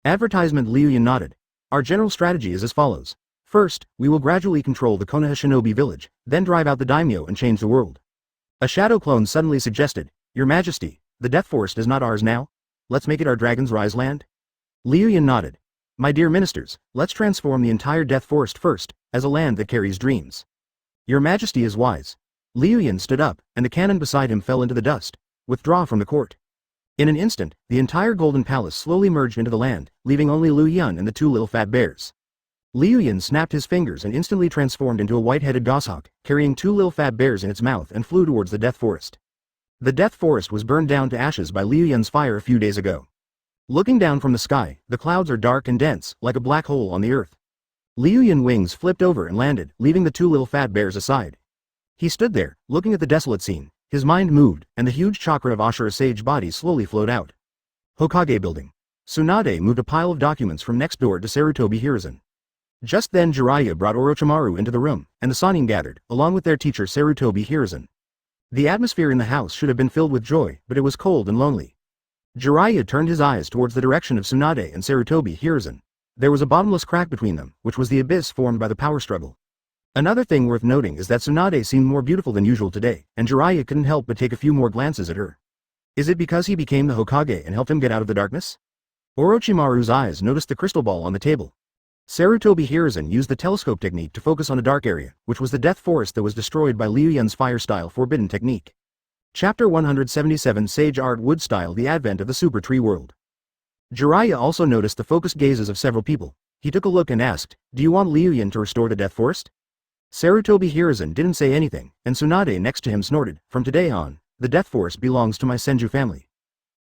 Advertisement. Liu Yun nodded. Our general strategy is as follows. First, we will gradually control the Konoha shinobi village, then drive out the daimyo and change the world. A shadow clone suddenly suggested, Your Majesty, the Death Forest is not ours now? Let's make it our Dragon's Rise land? Liu Yun nodded. My dear ministers, let's transform the entire Death Forest first, as a land that carries dreams. Your Majesty is wise. Liu Yun stood up, and the cannon beside him fell into the dust. Withdraw from the court. In an instant, the entire golden palace slowly merged into the land, leaving only Liu Yun and the 2 little fat bears. Liu Yun snapped his fingers and instantly transformed into a white-headed goshawk, carrying 2 little fat bears in its mouth and flew towards the Death Forest. The Death Forest was burned down to ashes by Liu Yun's fire a few days ago. Looking down from the sky, the clouds are dark and dense, like a black hole on the earth. Liu Yun's wings flipped over and landed, leaving the 2 little fat bears aside. He stood there, looking at the desolate scene. His mind moved, and the huge chakra of Ashura sage body slowly flowed out. Hokage building. Tsunade moved a pile of documents from next door to Sarutobi Hiruzen. Just then Jiraiya brought Orochimaru into the room, and the Sannin gathered, along with their teacher Sarutobi Hiruzen. The atmosphere in the house should have been filled with joy, but it was cold and lonely. Jiraiya turned his eyes towards the direction of Tsunade and Sarutobi Hiruzen. There was a bottomless crack between them, which was the abyss formed by the power struggle. Another thing worth noting is that Tsunade seemed more beautiful than usual today, and Jiraiya couldn't help but take a few more glances at her. Is it because he became the Hokage and helped him get out of the darkness? Orochimaru's eyes noticed the crystal ball on the table. Sarutobi Hiruzen used the telescope technique to focus on a dark area, which was the Death Forest that was destroyed by Liu Yun's fire-style forbidden technique. Chapter 177 Sage Art Wood Style The Advent of the Super Tree World. Jiraiya also noticed the focused gazes of several people. He took a look and asked, Do you want Liu Yun to restore the Death Forest? Sarutobi Hiruzen didn't say anything, and Tsunade next to him snorted, From today on, the Death Forest belongs to my Senju family.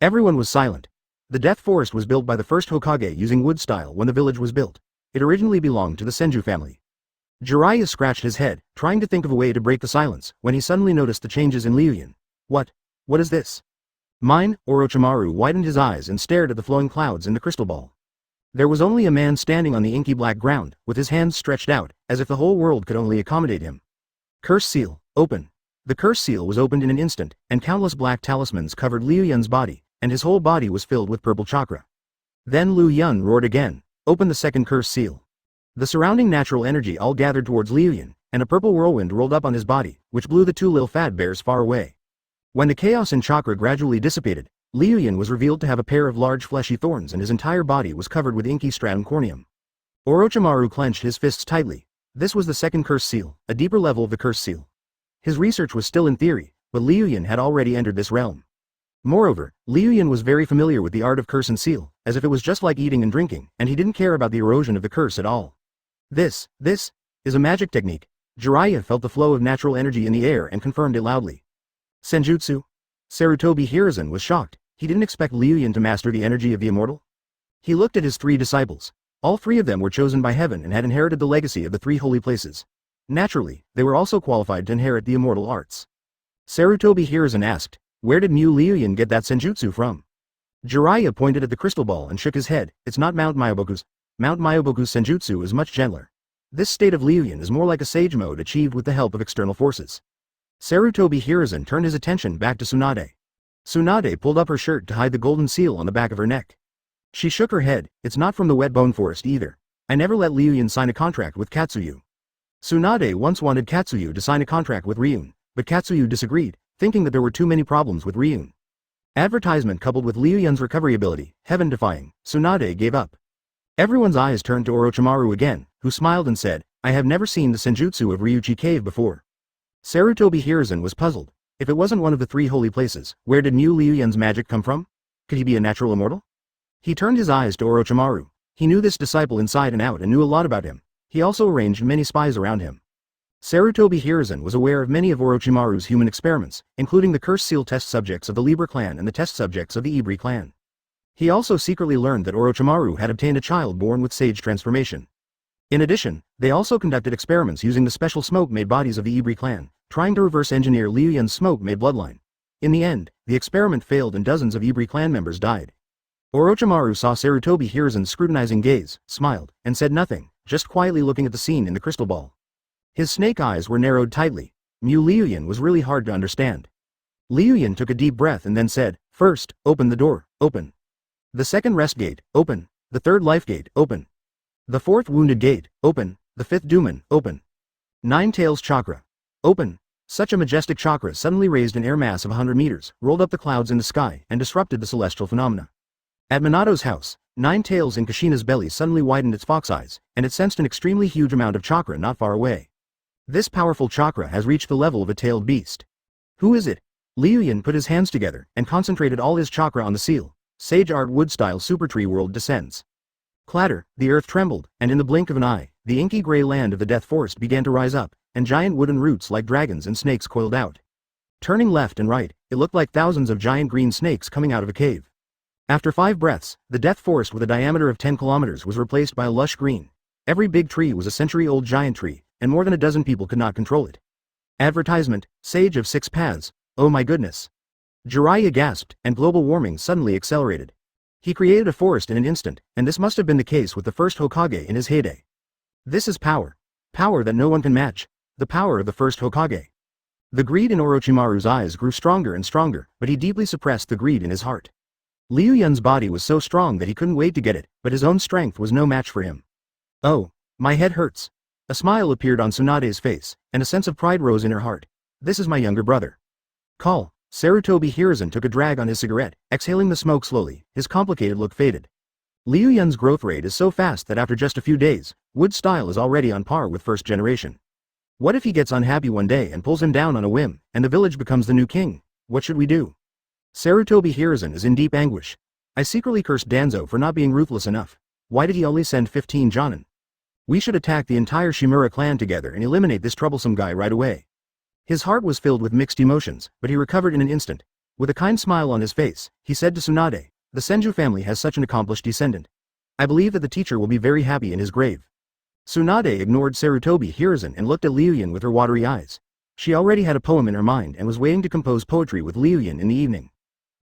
Everyone was silent. The Death Forest was built by the first Hokage using wood style when the village was built. It originally belonged to the Senju family. Jiraiya scratched his head, trying to think of a way to break the silence, when he suddenly noticed the changes in Liu Yun. What is this? Mine? Orochimaru widened his eyes and stared at the flowing clouds in the crystal ball. There was only a man standing on the inky black ground, with his hands stretched out, as if the whole world could only accommodate him. Curse seal, open. The curse seal was opened in an instant, and countless black talismans covered Liu Yun's body, and his whole body was filled with purple chakra. Then Liu Yun roared again, Open the second curse seal. The surrounding natural energy all gathered towards Liu Yun, and a purple whirlwind rolled up on his body, which blew the 2 little fat bears far away. When the chaos and chakra gradually dissipated, Liu Yun was revealed to have a pair of large fleshy thorns and his entire body was covered with inky stratum corneum. Orochimaru clenched his fists tightly. This was the second curse seal, a deeper level of the curse seal. His research was still in theory, but Liu Yun had already entered this realm. Moreover, Liu Yun was very familiar with the art of curse and seal, as if it was just like eating and drinking, and he didn't care about the erosion of the curse at all. This is a magic technique. Jiraiya felt the flow of natural energy in the air and confirmed it loudly. Senjutsu? Sarutobi Hiruzen was shocked. He didn't expect Liu Yun to master the energy of the immortal. He looked at his 3 disciples. All 3 of them were chosen by heaven and had inherited the legacy of the 3 holy places. Naturally, they were also qualified to inherit the immortal arts. Sarutobi Hiruzen asked, Where did Liu Yun get that senjutsu from? Jiraiya pointed at the crystal ball and shook his head. It's not Mount Myoboku's. Mount Myoboku's senjutsu is much gentler. This state of Liu Yun is more like a sage mode achieved with the help of external forces. Sarutobi Hiruzen turned his attention back to Tsunade. Tsunade pulled up her shirt to hide the golden seal on the back of her neck. She shook her head. It's not from the wet bone forest either. I never let Liu Yun sign a contract with Katsuyu. Tsunade once wanted Katsuyu to sign a contract with Ryun, but Katsuyu disagreed, thinking that there were too many problems with Ryun. Advertisement coupled with Liu Yun's recovery ability, heaven-defying, Tsunade gave up. Everyone's eyes turned to Orochimaru again, who smiled and said, I have never seen the senjutsu of Ryuchi Cave before. Sarutobi Hiruzen was puzzled. If it wasn't one of the 3 holy places, where did Liu Yun's magic come from? Could he be a natural immortal? He turned his eyes to Orochimaru. He knew this disciple inside and out and knew a lot about him. He also arranged many spies around him. Sarutobi Hiruzen was aware of many of Orochimaru's human experiments, including the curse seal test subjects of the Libra clan and the test subjects of the Ibri clan. He also secretly learned that Orochimaru had obtained a child born with sage transformation. In addition, they also conducted experiments using the special smoke-made bodies of the Ibri clan, trying to reverse engineer Liu Yun's smoke-made bloodline. In the end, the experiment failed and dozens of Ibri clan members died. Orochimaru saw Sarutobi Hiruzen's scrutinizing gaze, smiled, and said nothing, just quietly looking at the scene in the crystal ball. His snake eyes were narrowed tightly. Liu Yun was really hard to understand. Liu Yun took a deep breath and then said, "First, open the door, open. The second rest gate, open. The third life gate, open. The fourth wounded gate, open. The fifth Duman, open. Nine Tails Chakra, open." Such a majestic chakra suddenly raised an air mass of 100 meters, rolled up the clouds in the sky, and disrupted the celestial phenomena. At Minato's house, Nine Tails in Kushina's belly suddenly widened its fox eyes, and it sensed an extremely huge amount of chakra not far away. This powerful chakra has reached the level of a tailed beast. Who is it? Liu Yun put his hands together and concentrated all his chakra on the seal. Sage Art Wood-style Super Tree World descends. Clatter, the earth trembled, and in the blink of an eye, the inky gray land of the Death Forest began to rise up, and giant wooden roots like dragons and snakes coiled out. Turning left and right, it looked like thousands of giant green snakes coming out of a cave. After 5 breaths, the Death Forest with a diameter of 10 kilometers was replaced by a lush green. Every big tree was a century-old giant tree, and more than a dozen people could not control it. Advertisement, Sage of 6 Paths, oh my goodness. Jiraiya gasped, and global warming suddenly accelerated. He created a forest in an instant, and this must have been the case with the first Hokage in his heyday. This is power. Power that no one can match. The power of the first Hokage. The greed in Orochimaru's eyes grew stronger and stronger, but he deeply suppressed the greed in his heart. Liu Yun's body was so strong that he couldn't wait to get it, but his own strength was no match for him. Oh, my head hurts. A smile appeared on Tsunade's face, and a sense of pride rose in her heart. This is my younger brother. Call. Sarutobi Hiruzen took a drag on his cigarette, exhaling the smoke slowly. His complicated look faded. Liu Yun's growth rate is so fast that after just a few days, Wood style is already on par with first generation. What if he gets unhappy one day and pulls him down on a whim, and the village becomes the new king? What should we do? Sarutobi Hiruzen is in deep anguish. I secretly cursed Danzo for not being ruthless enough. Why did he only send 15 Jonin? We should attack the entire Shimura clan together and eliminate this troublesome guy right away. His heart was filled with mixed emotions, but he recovered in an instant. With a kind smile on his face, he said to Tsunade, the Senju family has such an accomplished descendant. I believe that the teacher will be very happy in his grave. Tsunade ignored Sarutobi Hiruzen and looked at Liu Yun with her watery eyes. She already had a poem in her mind and was waiting to compose poetry with Liu Yun in the evening.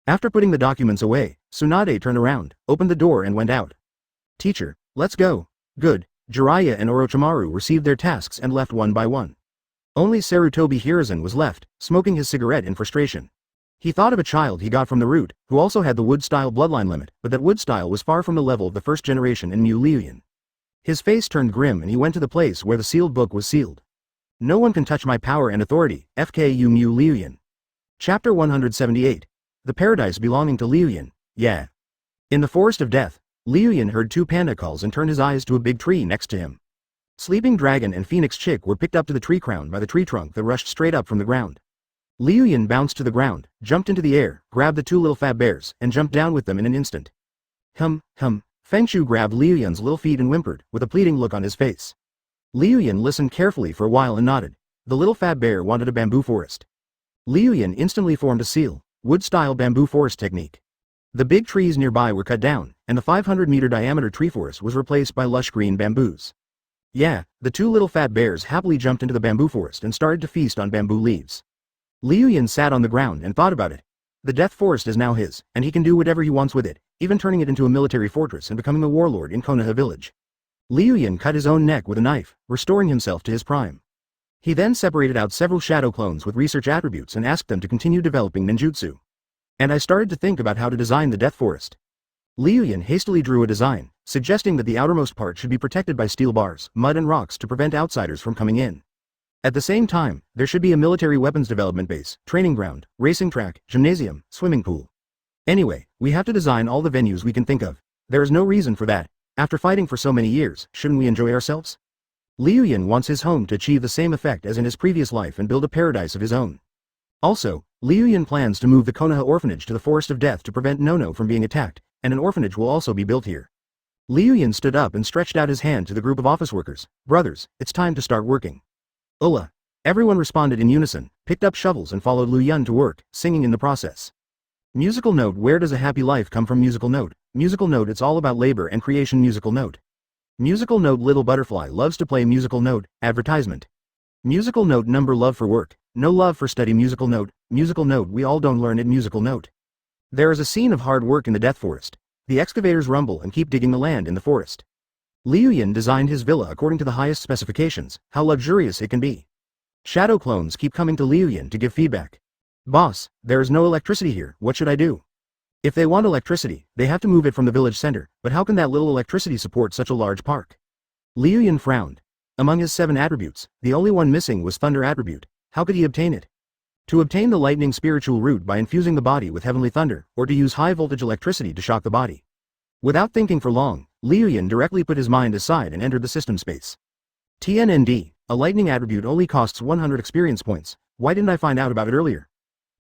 After putting the documents away, Tsunade turned around, opened the door and went out. Teacher, let's go. Good. Jiraiya and Orochimaru received their tasks and left one by one. Only Sarutobi Hiruzen was left, smoking his cigarette in frustration. He thought of a child he got from the root, who also had the wood-style bloodline limit, but that wood-style was far from the level of the first generation in Liu Yun. His face turned grim and he went to the place where the sealed book was sealed. No one can touch my power and authority, FKU Liu Yun. Chapter 178. The Paradise Belonging to Liu Yun, yeah. In the Forest of Death, Liu Yun heard 2 panda calls and turned his eyes to a big tree next to him. Sleeping Dragon and Phoenix Chick were picked up to the tree crown by the tree trunk that rushed straight up from the ground. Liu Yun bounced to the ground, jumped into the air, grabbed the 2 little fat bears, and jumped down with them in an instant. Hum. Feng Shu grabbed Liu Yun's little feet and whimpered, with a pleading look on his face. Liu Yun listened carefully for a while and nodded. The little fat bear wanted a bamboo forest. Liu Yun instantly formed a seal, wood-style bamboo forest technique. The big trees nearby were cut down, and the 500-meter diameter tree forest was replaced by lush green bamboos. Yeah, the 2 little fat bears happily jumped into the bamboo forest and started to feast on bamboo leaves. Liu Yun sat on the ground and thought about it. The Death Forest is now his, and he can do whatever he wants with it, even turning it into a military fortress and becoming a warlord in Konoha village. Liu Yun cut his own neck with a knife, restoring himself to his prime. He then separated out several shadow clones with research attributes and asked them to continue developing ninjutsu. And I started to think about how to design the Death Forest. Liu Yun hastily drew a design, suggesting that the outermost part should be protected by steel bars, mud and rocks to prevent outsiders from coming in. At the same time, there should be a military weapons development base, training ground, racing track, gymnasium, swimming pool. Anyway, we have to design all the venues we can think of. There is no reason for that. After fighting for so many years, shouldn't we enjoy ourselves? Liu Yun wants his home to achieve the same effect as in his previous life and build a paradise of his own. Also, Liu Yun plans to move the Konoha orphanage to the Forest of Death to prevent Nono from being attacked, and an orphanage will also be built here. Liu Yun stood up and stretched out his hand to the group of office workers. Brothers, it's time to start working. Ulla. Everyone responded in unison, picked up shovels and followed Liu Yun to work, singing in the process. Musical note. Where does a happy life come from? Musical note. Musical note. It's all about labor and creation. Musical note. Musical note. Little butterfly loves to play. Musical note. Advertisement. Musical note. Number. Love for work, no love for study. Musical note. Musical note. We all don't learn it. Musical note. There is a scene of hard work in the death forest. The excavators rumble and keep digging the land in the forest. Liu Yun designed his villa according to the highest specifications. How luxurious it can be. Shadow clones keep coming to Liu Yun to give feedback. Boss, there is no electricity here. What should I do? If they want electricity, they have to move it from the village center, but how can that little electricity support such a large park? Liu Yun frowned. Among his 7 attributes, the only one missing was thunder attribute. How could he obtain it? To obtain the lightning spiritual root by infusing the body with heavenly thunder, or to use high voltage electricity to shock the body. Without thinking for long, Liu Yun directly put his mind aside and entered the system space. TNND, a lightning attribute only costs 100 experience points. Why didn't I find out about it earlier?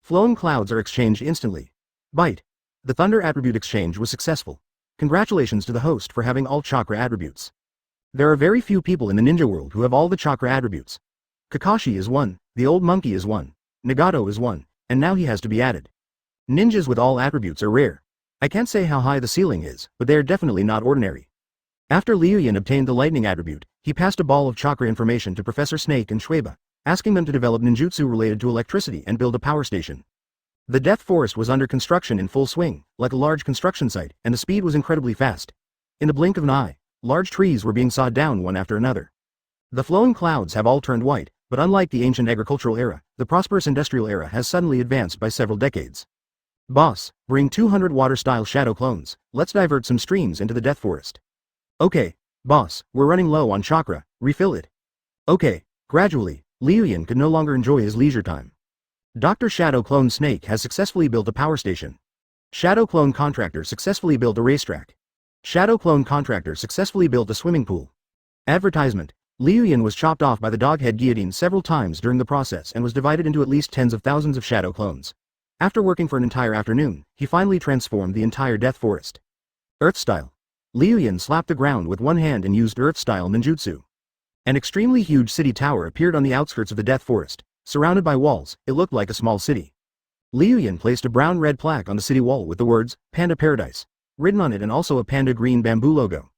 Flowing clouds are exchanged instantly. Bite. The thunder attribute exchange was successful. Congratulations to the host for having all chakra attributes. There are very few people in the ninja world who have all the chakra attributes. Kakashi is one, the old monkey is one, Nagato is one, and now he has to be added. Ninjas with all attributes are rare. I can't say how high the ceiling is, but they are definitely not ordinary. After Liu Yun obtained the lightning attribute, he passed a ball of chakra information to Professor Snake and Shueba, asking them to develop ninjutsu related to electricity and build a power station. The Death Forest was under construction in full swing, like a large construction site, and the speed was incredibly fast. In the blink of an eye, large trees were being sawed down one after another. The flowing clouds have all turned white, but unlike the ancient agricultural era, the prosperous industrial era has suddenly advanced by several decades. Boss, bring 200 water-style shadow clones. Let's divert some streams into the Death Forest. Okay, boss, we're running low on chakra. Refill it. Okay. Gradually, Liu Yun could no longer enjoy his leisure time. Dr. Shadow Clone Snake has successfully built a power station. Shadow Clone Contractor successfully built a racetrack. Shadow Clone Contractor successfully built a swimming pool. Advertisement. Liu Yun was chopped off by the doghead guillotine several times during the process and was divided into at least tens of thousands of shadow clones. After working for an entire afternoon, he finally transformed the entire Death Forest. Earth Style. Liu Yun slapped the ground with one hand and used Earth Style ninjutsu. An extremely huge city tower appeared on the outskirts of the Death Forest. Surrounded by walls, it looked like a small city. Liu Yun placed a brown-red plaque on the city wall with the words, Panda Paradise, written on it and also a panda green bamboo logo.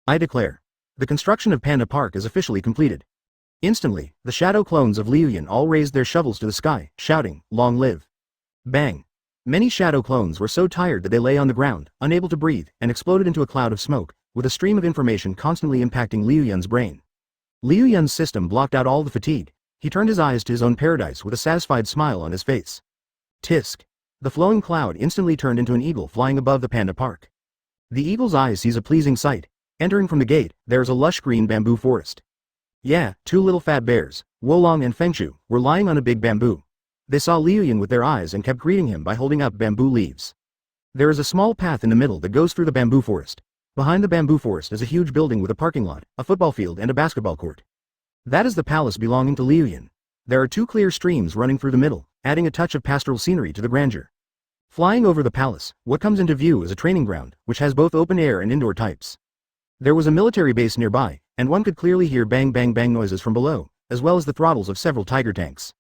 I declare. The construction of Panda Park is officially completed. Instantly, the shadow clones of Liu Yun all raised their shovels to the sky, shouting, Long live. Bang. Many shadow clones were so tired that they lay on the ground, unable to breathe, and exploded into a cloud of smoke, with a stream of information constantly impacting Liu Yun's brain. Liu Yun's system blocked out all the fatigue. He turned his eyes to his own paradise with a satisfied smile on his face. Tisk. The flowing cloud instantly turned into an eagle flying above the Panda Park. The eagle's eyes sees a pleasing sight. Entering from the gate, there is a lush green bamboo forest. Yeah, 2 little fat bears, Wolong and Fengshu, were lying on a big bamboo. They saw Liu Yun with their eyes and kept greeting him by holding up bamboo leaves. There is a small path in the middle that goes through the bamboo forest. Behind the bamboo forest is a huge building with a parking lot, a football field and a basketball court. That is the palace belonging to Liu Yun. There are 2 clear streams running through the middle, adding a touch of pastoral scenery to the grandeur. Flying over the palace, what comes into view is a training ground, which has both open air and indoor types. There was a military base nearby, and one could clearly hear bang bang bang noises from below, as well as the throttles of several tiger tanks.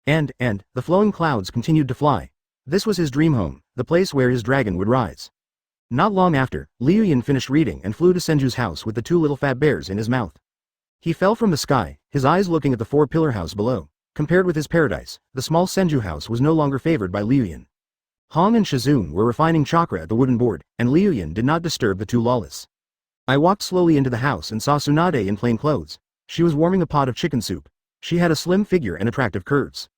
And, the flowing clouds continued to fly. This was his dream home, the place where his dragon would rise. Not long after, Liu Yun finished reading and flew to Senju's house with the 2 little fat bears in his mouth. He fell from the sky, his eyes looking at the 4-pillar house below. Compared with his paradise, the small Senju house was no longer favored by Liu Yun. Hong and Shizun were refining chakra at the wooden board, and Liu Yun did not disturb the 2 lawless. I walked slowly into the house and saw Tsunade in plain clothes. She was warming a pot of chicken soup. She had a slim figure and attractive curves.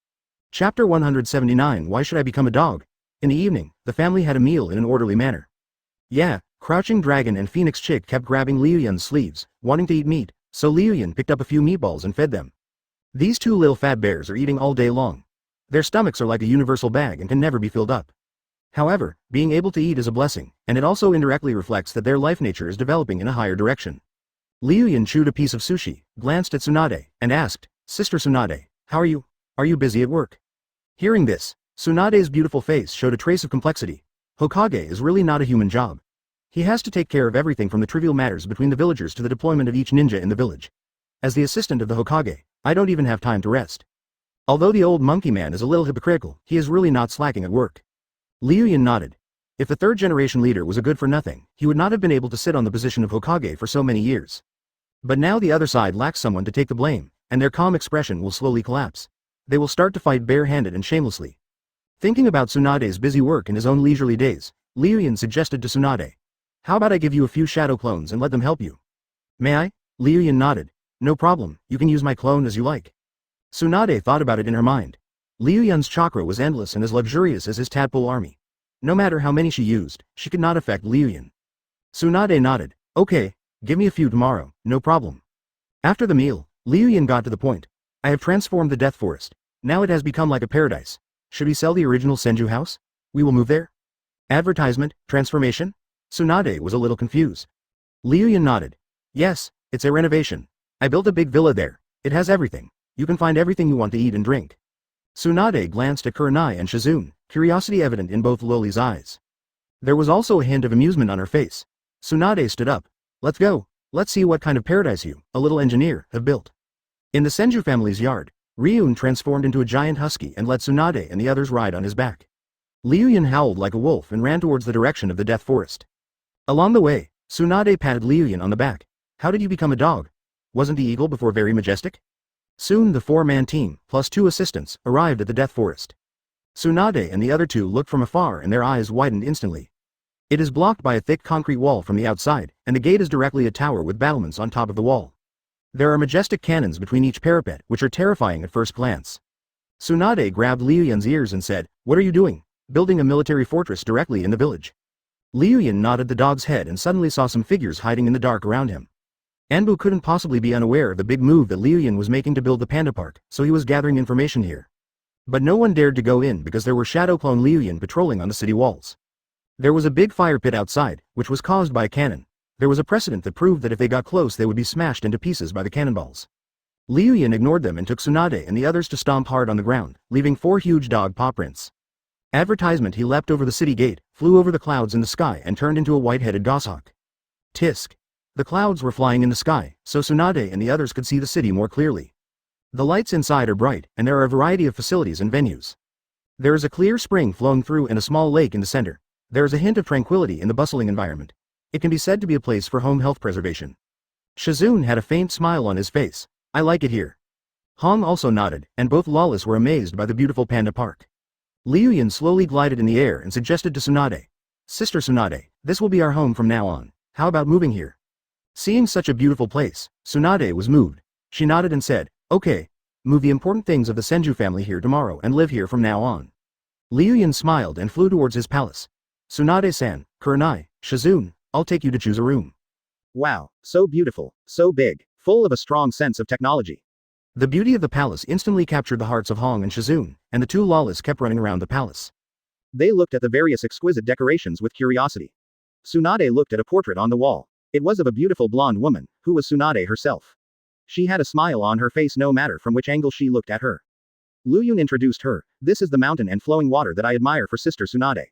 Chapter 179. Why should I become a dog? In the evening, the family had a meal in an orderly manner. Yeah, Crouching Dragon and Phoenix Chick kept grabbing Liu Yun's sleeves, wanting to eat meat, so Liu Yun picked up a few meatballs and fed them. These 2 little fat bears are eating all day long. Their stomachs are like a universal bag and can never be filled up. However, being able to eat is a blessing, and it also indirectly reflects that their life nature is developing in a higher direction. Liu Yun chewed a piece of sushi, glanced at Tsunade, and asked, Sister Tsunade, how are you? Are you busy at work? Hearing this, Tsunade's beautiful face showed a trace of complexity. Hokage is really not a human job. He has to take care of everything from the trivial matters between the villagers to the deployment of each ninja in the village. As the assistant of the Hokage, I don't even have time to rest. Although the old monkey man is a little hypocritical, he is really not slacking at work. Liu Yun nodded. If the third-generation leader was a good-for-nothing, he would not have been able to sit on the position of Hokage for so many years. But now the other side lacks someone to take the blame, and their calm expression will slowly collapse. They will start to fight bare-handed and shamelessly. Thinking about Tsunade's busy work in his own leisurely days, Liu Yun suggested to Tsunade. How about I give you a few shadow clones and let them help you? May I? Liu Yun nodded. No problem, you can use my clone as you like. Tsunade thought about it in her mind. Liu Yun's chakra was endless and as luxurious as his tadpole army. No matter how many she used, she could not affect Liu Yun. Tsunade nodded. Okay, give me a few tomorrow, no problem. After the meal, Liu Yun got to the point. I have transformed the Death Forest. Now it has become like a paradise. Should we sell the original Senju house? We will move there? Advertisement, transformation? Tsunade was a little confused. Liu Yun nodded. Yes, it's a renovation. I built a big villa there. It has everything. You can find everything you want to eat and drink. Tsunade glanced at Kurenai and Shizune, curiosity evident in both Loli's eyes. There was also a hint of amusement on her face. Tsunade stood up. Let's go. Let's see what kind of paradise you, a little engineer, have built. In the Senju family's yard, Ryun transformed into a giant husky and let Tsunade and the others ride on his back. Liu Yun howled like a wolf and ran towards the direction of the Death Forest. Along the way, Tsunade patted Liu Yun on the back. How did you become a dog? Wasn't the eagle before very majestic? Soon the four-man team, plus 2 assistants, arrived at the Death Forest. Tsunade and the other 2 looked from afar and their eyes widened instantly. It is blocked by a thick concrete wall from the outside, and the gate is directly a tower with battlements on top of the wall. There are majestic cannons between each parapet which are terrifying at first glance. Tsunade grabbed Liu Yun's ears and said, What are you doing? Building a military fortress directly in the village. Liu Yun nodded the dog's head and suddenly saw some figures hiding in the dark around him. Anbu couldn't possibly be unaware of the big move that Liu Yun was making to build the panda park, so he was gathering information here. But no one dared to go in because there were shadow clone Liu Yun patrolling on the city walls. There was a big fire pit outside, which was caused by a cannon. There was a precedent that proved that if they got close they would be smashed into pieces by the cannonballs. Liu Yun ignored them and took Tsunade and the others to stomp hard on the ground, leaving 4 huge dog paw prints. Advertisement. He leapt over the city gate, flew over the clouds in the sky and turned into a white-headed goshawk. Tisk. The clouds were flying in the sky, so Tsunade and the others could see the city more clearly. The lights inside are bright, and there are a variety of facilities and venues. There is a clear spring flowing through and a small lake in the center. There is a hint of tranquility in the bustling environment. It can be said to be a place for home health preservation. Shizune had a faint smile on his face. I like it here. Hong also nodded, and both Lawless were amazed by the beautiful panda park. Liu Yun slowly glided in the air and suggested to Tsunade. Sister Tsunade, this will be our home from now on. How about moving here? Seeing such a beautiful place, Tsunade was moved. She nodded and said, Okay, move the important things of the Senju family here tomorrow and live here from now on. Liu Yun smiled and flew towards his palace. Tsunade-san, Kurenai, Shizune, I'll take you to choose a room. Wow, so beautiful, so big, full of a strong sense of technology. The beauty of the palace instantly captured the hearts of Hong and Shizune, and the 2 Lawless kept running around the palace. They looked at the various exquisite decorations with curiosity. Tsunade looked at a portrait on the wall. It was of a beautiful blonde woman, who was Tsunade herself. She had a smile on her face no matter from which angle she looked at her. Liu Yun introduced her. This is the mountain and flowing water that I admire for Sister Tsunade.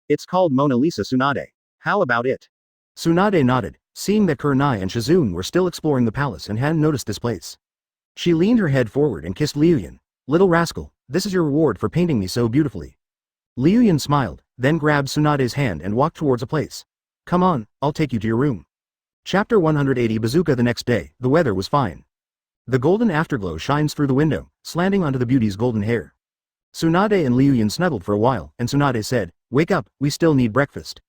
It's called Mona Lisa Tsunade. How about it? Tsunade nodded, seeing that Kurenai and Shizune were still exploring the palace and hadn't noticed this place. She leaned her head forward and kissed Liu Yun. Little rascal, this is your reward for painting me so beautifully. Liu Yun smiled, then grabbed Tsunade's hand and walked towards a place. Come on, I'll take you to your room. Chapter 180. Bazooka. The next day, the weather was fine. The golden afterglow shines through the window, slanting onto the beauty's golden hair. Tsunade and Liu Yun snuggled for a while, and Tsunade said, Wake up, we still need breakfast.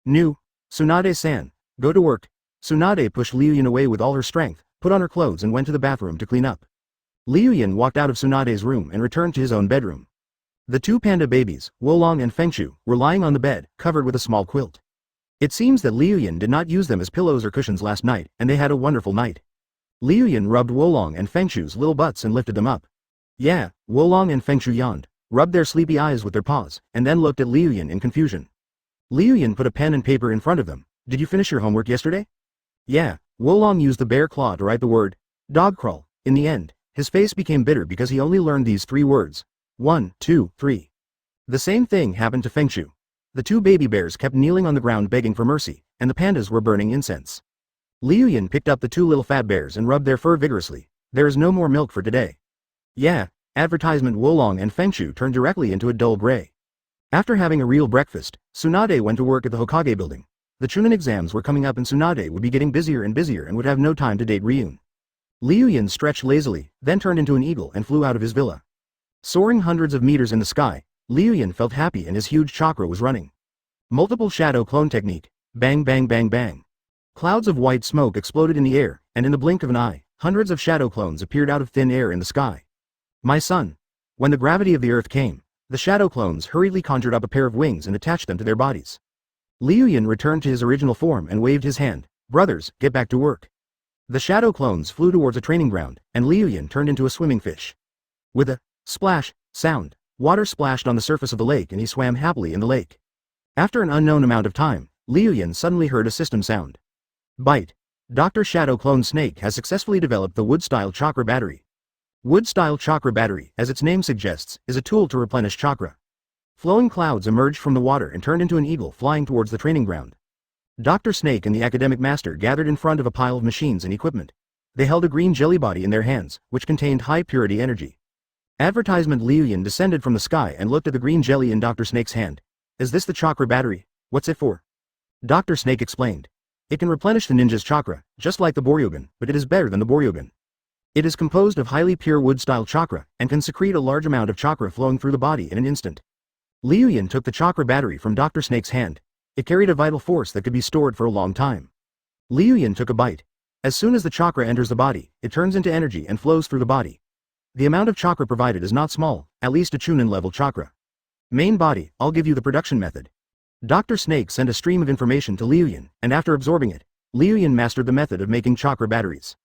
Nu. Tsunade-san, go to work. Tsunade pushed Liu Yun away with all her strength, put on her clothes and went to the bathroom to clean up. Liu Yun walked out of Tsunade's room and returned to his own bedroom. The 2 panda babies, Wolong and Fengshu, were lying on the bed, covered with a small quilt. It seems that Liu Yun did not use them as pillows or cushions last night, and they had a wonderful night. Liu Yun rubbed Wolong and Fengshu's little butts and lifted them up. Yeah, Wolong and Fengshu yawned, rubbed their sleepy eyes with their paws, and then looked at Liu Yun in confusion. Liu Yun put a pen and paper in front of them. Did you finish your homework yesterday? Yeah, Wolong used the bear claw to write the word, dog crawl. In the end, his face became bitter because he only learned these 3 words. 1, 2, 3. The same thing happened to Fengshu. The 2 baby bears kept kneeling on the ground begging for mercy, and the pandas were burning incense. Liu Yun picked up the two little fat bears and rubbed their fur vigorously. There is no more milk for today. Yeah, advertisement Wolong and Fengshu turned directly into a dull gray. After having a real breakfast, Tsunade went to work at the Hokage building. The Chunin exams were coming up and Tsunade would be getting busier and busier and would have no time to date Ryun. Liu Yun stretched lazily, then turned into an eagle and flew out of his villa. Soaring hundreds of meters in the sky, Liu Yun felt happy and his huge chakra was running. Multiple shadow clone technique. Bang bang bang bang. Clouds of white smoke exploded in the air, and in the blink of an eye, hundreds of shadow clones appeared out of thin air in the sky. My son. When the gravity of the earth came, the shadow clones hurriedly conjured up a pair of wings and attached them to their bodies. Liu Yun returned to his original form and waved his hand. Brothers, get back to work. The shadow clones flew towards a training ground, and Liu Yun turned into a swimming fish. With a splash sound, water splashed on the surface of the lake and he swam happily in the lake. After an unknown amount of time, Liu Yun suddenly heard a system sound. Bite. Dr. Shadow Clone Snake has successfully developed the Wood-style chakra battery. Wood-style chakra battery, as its name suggests, is a tool to replenish chakra. Flowing clouds emerged from the water and turned into an eagle flying towards the training ground. Dr. Snake and the academic master gathered in front of a pile of machines and equipment. They held a green jelly body in their hands, which contained high-purity energy. Advertisement Liu Yun descended from the sky and looked at the green jelly in Dr. Snake's hand. Is this the chakra battery? What's it for? Dr. Snake explained. It can replenish the ninja's chakra, just like the Boryogen, but it is better than the Boryogen. It is composed of highly pure wood-style chakra, and can secrete a large amount of chakra flowing through the body in an instant. Liu Yun took the chakra battery from Dr. Snake's hand. It carried a vital force that could be stored for a long time. Liu Yun took a bite. As soon as the chakra enters the body, it turns into energy and flows through the body. The amount of chakra provided is not small, at least a Chunin-level chakra. Main body, I'll give you the production method. Dr. Snake sent a stream of information to Liu Yun, and after absorbing it, Liu Yun mastered the method of making chakra batteries.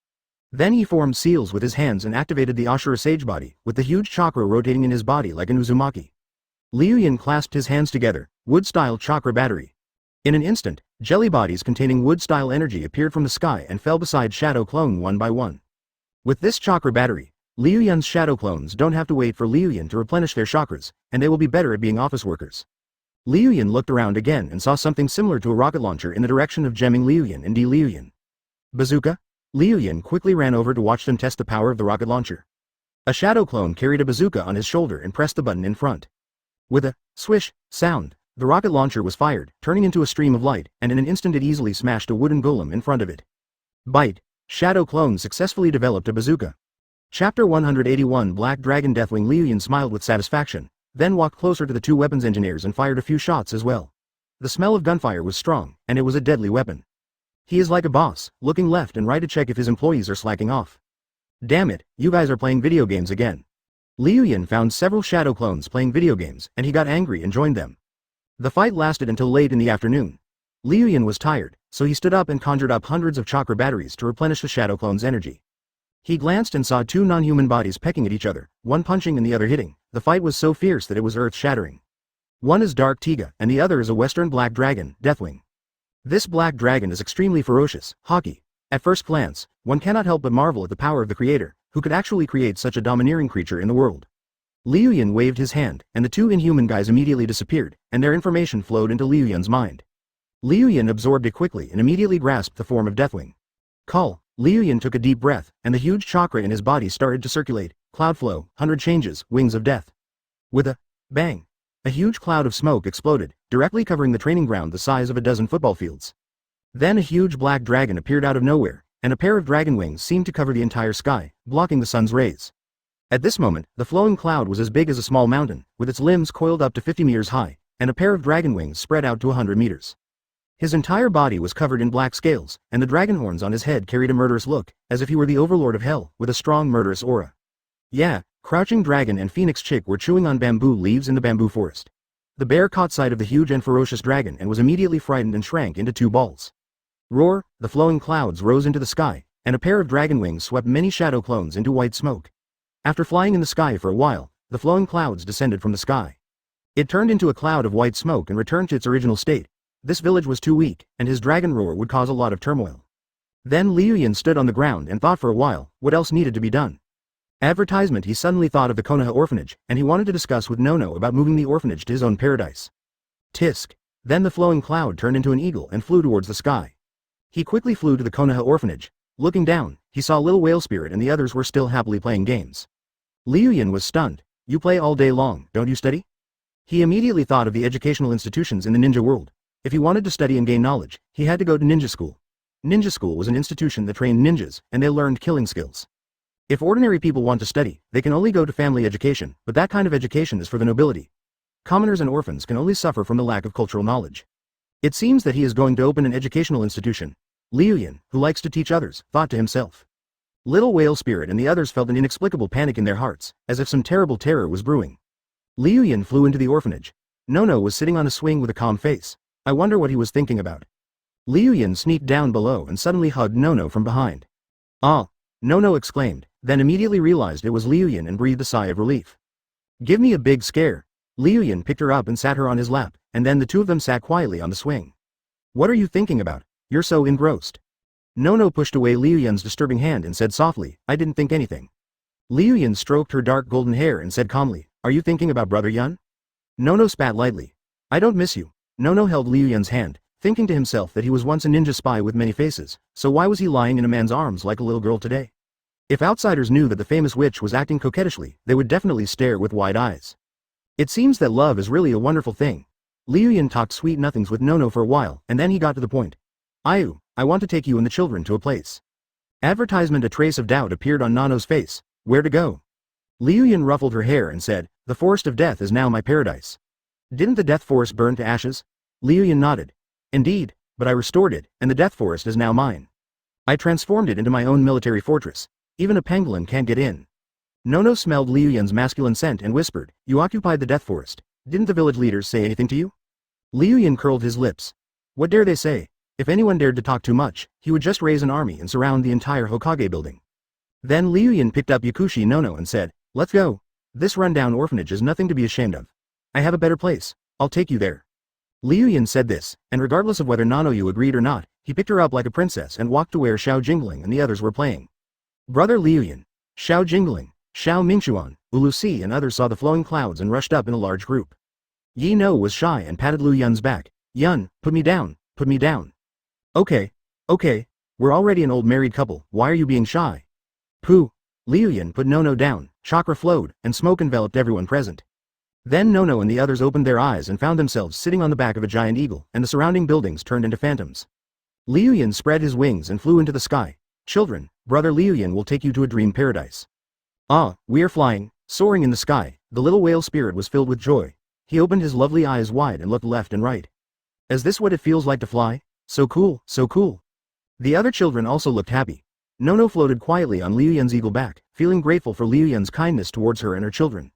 Then he formed seals with his hands and activated the Ashura Sage body, with the huge chakra rotating in his body like an Uzumaki. Liu Yun clasped his hands together, wood-style chakra battery. In an instant, jelly bodies containing wood-style energy appeared from the sky and fell beside Shadow Clone one by one. With this chakra battery, Liu Yun's shadow clones don't have to wait for Liu Yun to replenish their chakras, and they will be better at being office workers. Liu Yun looked around again and saw something similar to a rocket launcher in the direction of gemming Liu Yun and Liu Yun. Bazooka? Liu Yun quickly ran over to watch them test the power of the rocket launcher. A shadow clone carried a bazooka on his shoulder and pressed the button in front. With a swish sound, the rocket launcher was fired, turning into a stream of light, and in an instant it easily smashed a wooden golem in front of it. Bite. Shadow clone successfully developed a bazooka. Chapter 181 Black Dragon Deathwing. Liu Yun smiled with satisfaction, then walked closer to the two weapons engineers and fired a few shots as well. The smell of gunfire was strong, and it was a deadly weapon. He is like a boss, looking left and right to check if his employees are slacking off. Damn it, you guys are playing video games again. Liu Yun found several shadow clones playing video games, and he got angry and joined them. The fight lasted until late in the afternoon. Liu Yun was tired, so he stood up and conjured up hundreds of chakra batteries to replenish the shadow clone's energy. He glanced and saw two non-human bodies pecking at each other, one punching and the other hitting. The fight was so fierce that it was earth-shattering. One is Dark Tiga, and the other is a Western Black Dragon, Deathwing. This Black Dragon is extremely ferocious, haughty. At first glance, one cannot help but marvel at the power of the creator, who could actually create such a domineering creature in the world. Liu Yun waved his hand, and the two inhuman guys immediately disappeared, and their information flowed into Liu Yun's mind. Liu Yun absorbed it quickly and immediately grasped the form of Deathwing. Call. Liu Yun took a deep breath, and the huge chakra in his body started to circulate. Cloud flow, 100 changes, wings of death. With a bang, a huge cloud of smoke exploded, directly covering the training ground the size of a dozen football fields. Then a huge black dragon appeared out of nowhere, and a pair of dragon wings seemed to cover the entire sky, blocking the sun's rays. At this moment, the flowing cloud was as big as a small mountain, with its limbs coiled up to 50 meters high, and a pair of dragon wings spread out to 100 meters. His entire body was covered in black scales, and the dragon horns on his head carried a murderous look, as if he were the overlord of hell, with a strong murderous aura. Yeah, Crouching Dragon and Phoenix Chick were chewing on bamboo leaves in the bamboo forest. The bear caught sight of the huge and ferocious dragon and was immediately frightened and shrank into two balls. Roar, the flowing clouds rose into the sky, and a pair of dragon wings swept many shadow clones into white smoke. After flying in the sky for a while, the flowing clouds descended from the sky. It turned into a cloud of white smoke and returned to its original state. This village was too weak, and his dragon roar would cause a lot of turmoil. Then Liu Yun stood on the ground and thought for a while what else needed to be done. Advertisement. He suddenly thought of the Konoha orphanage, and he wanted to discuss with Nono about moving the orphanage to his own paradise. Tisk. Then the flowing cloud turned into an eagle and flew towards the sky. He quickly flew to the Konoha orphanage. Looking down, he saw little whale spirit and the others were still happily playing games. Liu Yun was stunned. You play all day long, don't you study? He immediately thought of the educational institutions in the ninja world. If he wanted to study and gain knowledge, he had to go to ninja school. Ninja school was an institution that trained ninjas, and they learned killing skills. If ordinary people want to study, they can only go to family education, but that kind of education is for the nobility. Commoners and orphans can only suffer from the lack of cultural knowledge. It seems that he is going to open an educational institution. Liu Yun, who likes to teach others, thought to himself. Little whale spirit and the others felt an inexplicable panic in their hearts, as if some terrible terror was brewing. Liu Yun flew into the orphanage. Nono was sitting on a swing with a calm face. I wonder what he was thinking about. Liu Yun sneaked down below and suddenly hugged Nono from behind. Ah! Nono exclaimed, then immediately realized it was Liu Yun and breathed a sigh of relief. Give me a big scare. Liu Yun picked her up and sat her on his lap, and then the two of them sat quietly on the swing. What are you thinking about? You're so engrossed. Nono pushed away Liu Yun's disturbing hand and said softly, I didn't think anything. Liu Yun stroked her dark golden hair and said calmly, Are you thinking about Brother Yun? Nono spat lightly. I don't miss you. Nono held Liu Yun's hand, thinking to himself that he was once a ninja spy with many faces, so why was he lying in a man's arms like a little girl today? If outsiders knew that the famous witch was acting coquettishly, they would definitely stare with wide eyes. It seems that love is really a wonderful thing. Liu Yun talked sweet nothings with Nono for a while, and then he got to the point. Ayu, I want to take you and the children to a place. Advertisement. A trace of doubt appeared on Nono's face. Where to go? Liu Yun ruffled her hair and said, The forest of death is now my paradise. Didn't the death forest burn to ashes? Liu Yun nodded. Indeed, but I restored it, and the death forest is now mine. I transformed it into my own military fortress. Even a pangolin can't get in. Nono smelled Liu Yun's masculine scent and whispered, You occupied the death forest. Didn't the village leaders say anything to you? Liu Yun curled his lips. What dare they say? If anyone dared to talk too much, he would just raise an army and surround the entire Hokage building. Then Liu Yun picked up Yakushi Nono and said, Let's go. This rundown orphanage is nothing to be ashamed of. I have a better place. I'll take you there. Liu Yun said this, and regardless of whether Nonoyu agreed or not, he picked her up like a princess and walked to where Xiao Jingling and the others were playing. Brother Liu Yun, Xiao Jingling, Xiao Mingxuan, Wu Si and others saw the flowing clouds and rushed up in a large group. Yi No was shy and patted Liu Yun's back. Yun, put me down, put me down. Okay, we're already an old married couple, why are you being shy? Pooh. Liu Yun put Nono down, chakra flowed, and smoke enveloped everyone present. Then Nono and the others opened their eyes and found themselves sitting on the back of a giant eagle, and the surrounding buildings turned into phantoms. Liu Yun spread his wings and flew into the sky. Children, Brother Liu Yun will take you to a dream paradise. Ah, we are flying, soaring in the sky. The little whale spirit was filled with joy. He opened his lovely eyes wide and looked left and right. Is this what it feels like to fly? So cool, so cool. The other children also looked happy. Nono floated quietly on Liu Yun's eagle back, feeling grateful for Liu Yun's kindness towards her and her children.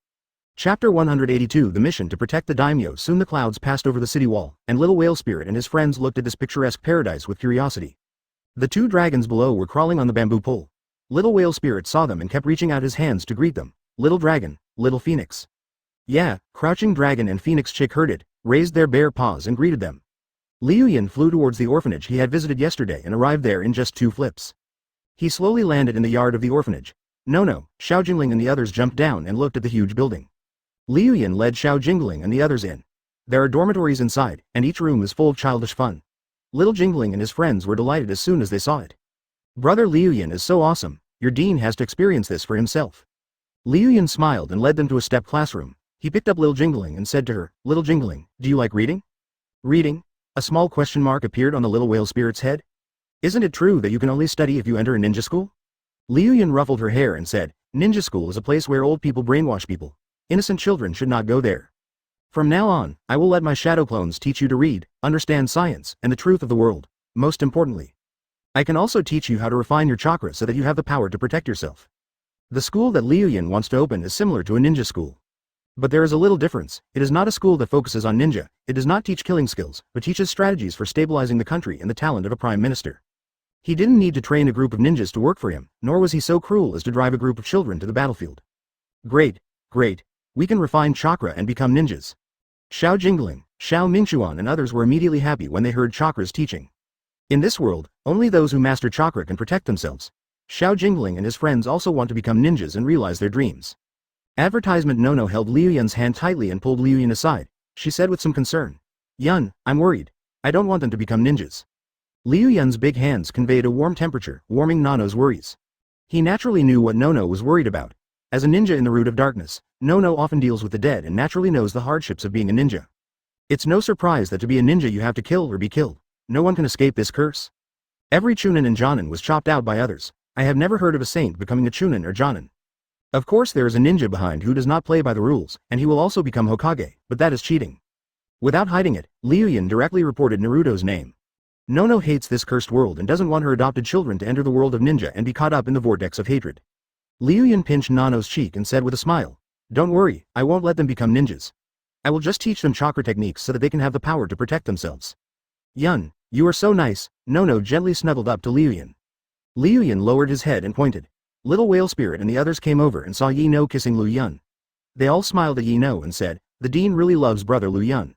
Chapter 182 The mission to protect the daimyo. Soon the clouds passed over the city wall, and little whale spirit and his friends looked at this picturesque paradise with curiosity. The two dragons below were crawling on the bamboo pole. Little whale spirit saw them and kept reaching out his hands to greet them. Little dragon, little phoenix. Yeah, crouching dragon and phoenix chick heard it, raised their bare paws and greeted them. Liu Yun flew towards the orphanage he had visited yesterday and arrived there in just 2 flips. He slowly landed in the yard of the orphanage. Nono, Xiao Jingling and the others jumped down and looked at the huge building. Liu Yun led Xiao Jingling and the others in. There are dormitories inside, and each room is full of childish fun. Little Jingling and his friends were delighted as soon as they saw it. Brother Liu Yun is so awesome, your dean has to experience this for himself. Liu Yun smiled and led them to a step classroom. He picked up Little Jingling and said to her, Little Jingling, do you like reading? Reading? A small question mark appeared on the little whale spirit's head. Isn't it true that you can only study if you enter a ninja school? Liu Yun ruffled her hair and said, Ninja school is a place where old people brainwash people. Innocent children should not go there. From now on, I will let my shadow clones teach you to read, understand science, and the truth of the world. Most importantly, I can also teach you how to refine your chakra so that you have the power to protect yourself. The school that Liu Yun wants to open is similar to a ninja school. But there is a little difference. It is not a school that focuses on ninja. It does not teach killing skills, but teaches strategies for stabilizing the country and the talent of a prime minister. He didn't need to train a group of ninjas to work for him, nor was he so cruel as to drive a group of children to the battlefield. Great. We can refine chakra and become ninjas. Xiao Jingling, Xiao Mingxuan and others were immediately happy when they heard chakra's teaching. In this world, only those who master chakra can protect themselves. Xiao Jingling and his friends also want to become ninjas and realize their dreams. Advertisement. Nono held Liu Yun's hand tightly and pulled Liu Yun aside. She said with some concern. Yun, I'm worried. I don't want them to become ninjas. Liu Yun's big hands conveyed a warm temperature, warming Nono's worries. He naturally knew what Nono was worried about. As a ninja in the root of darkness, Nono often deals with the dead and naturally knows the hardships of being a ninja. It's no surprise that to be a ninja you have to kill or be killed. No one can escape this curse. Every chunin and jonin was chopped out by others. I have never heard of a saint becoming a chunin or jonin. Of course there is a ninja behind who does not play by the rules, and he will also become Hokage, but that is cheating. Without hiding it, Liu Yun directly reported Naruto's name. Nono hates this cursed world and doesn't want her adopted children to enter the world of ninja and be caught up in the vortex of hatred. Liu Yun pinched Nono's cheek and said with a smile, "Don't worry, I won't let them become ninjas. I will just teach them chakra techniques so that they can have the power to protect themselves." "Yun, you are so nice," Nono gently snuggled up to Liu Yun. Liu Yun lowered his head and pointed. Little Whale Spirit and the others came over and saw Yi No kissing Liu Yun. They all smiled at Yi No and said, "The dean really loves brother Liu Yun."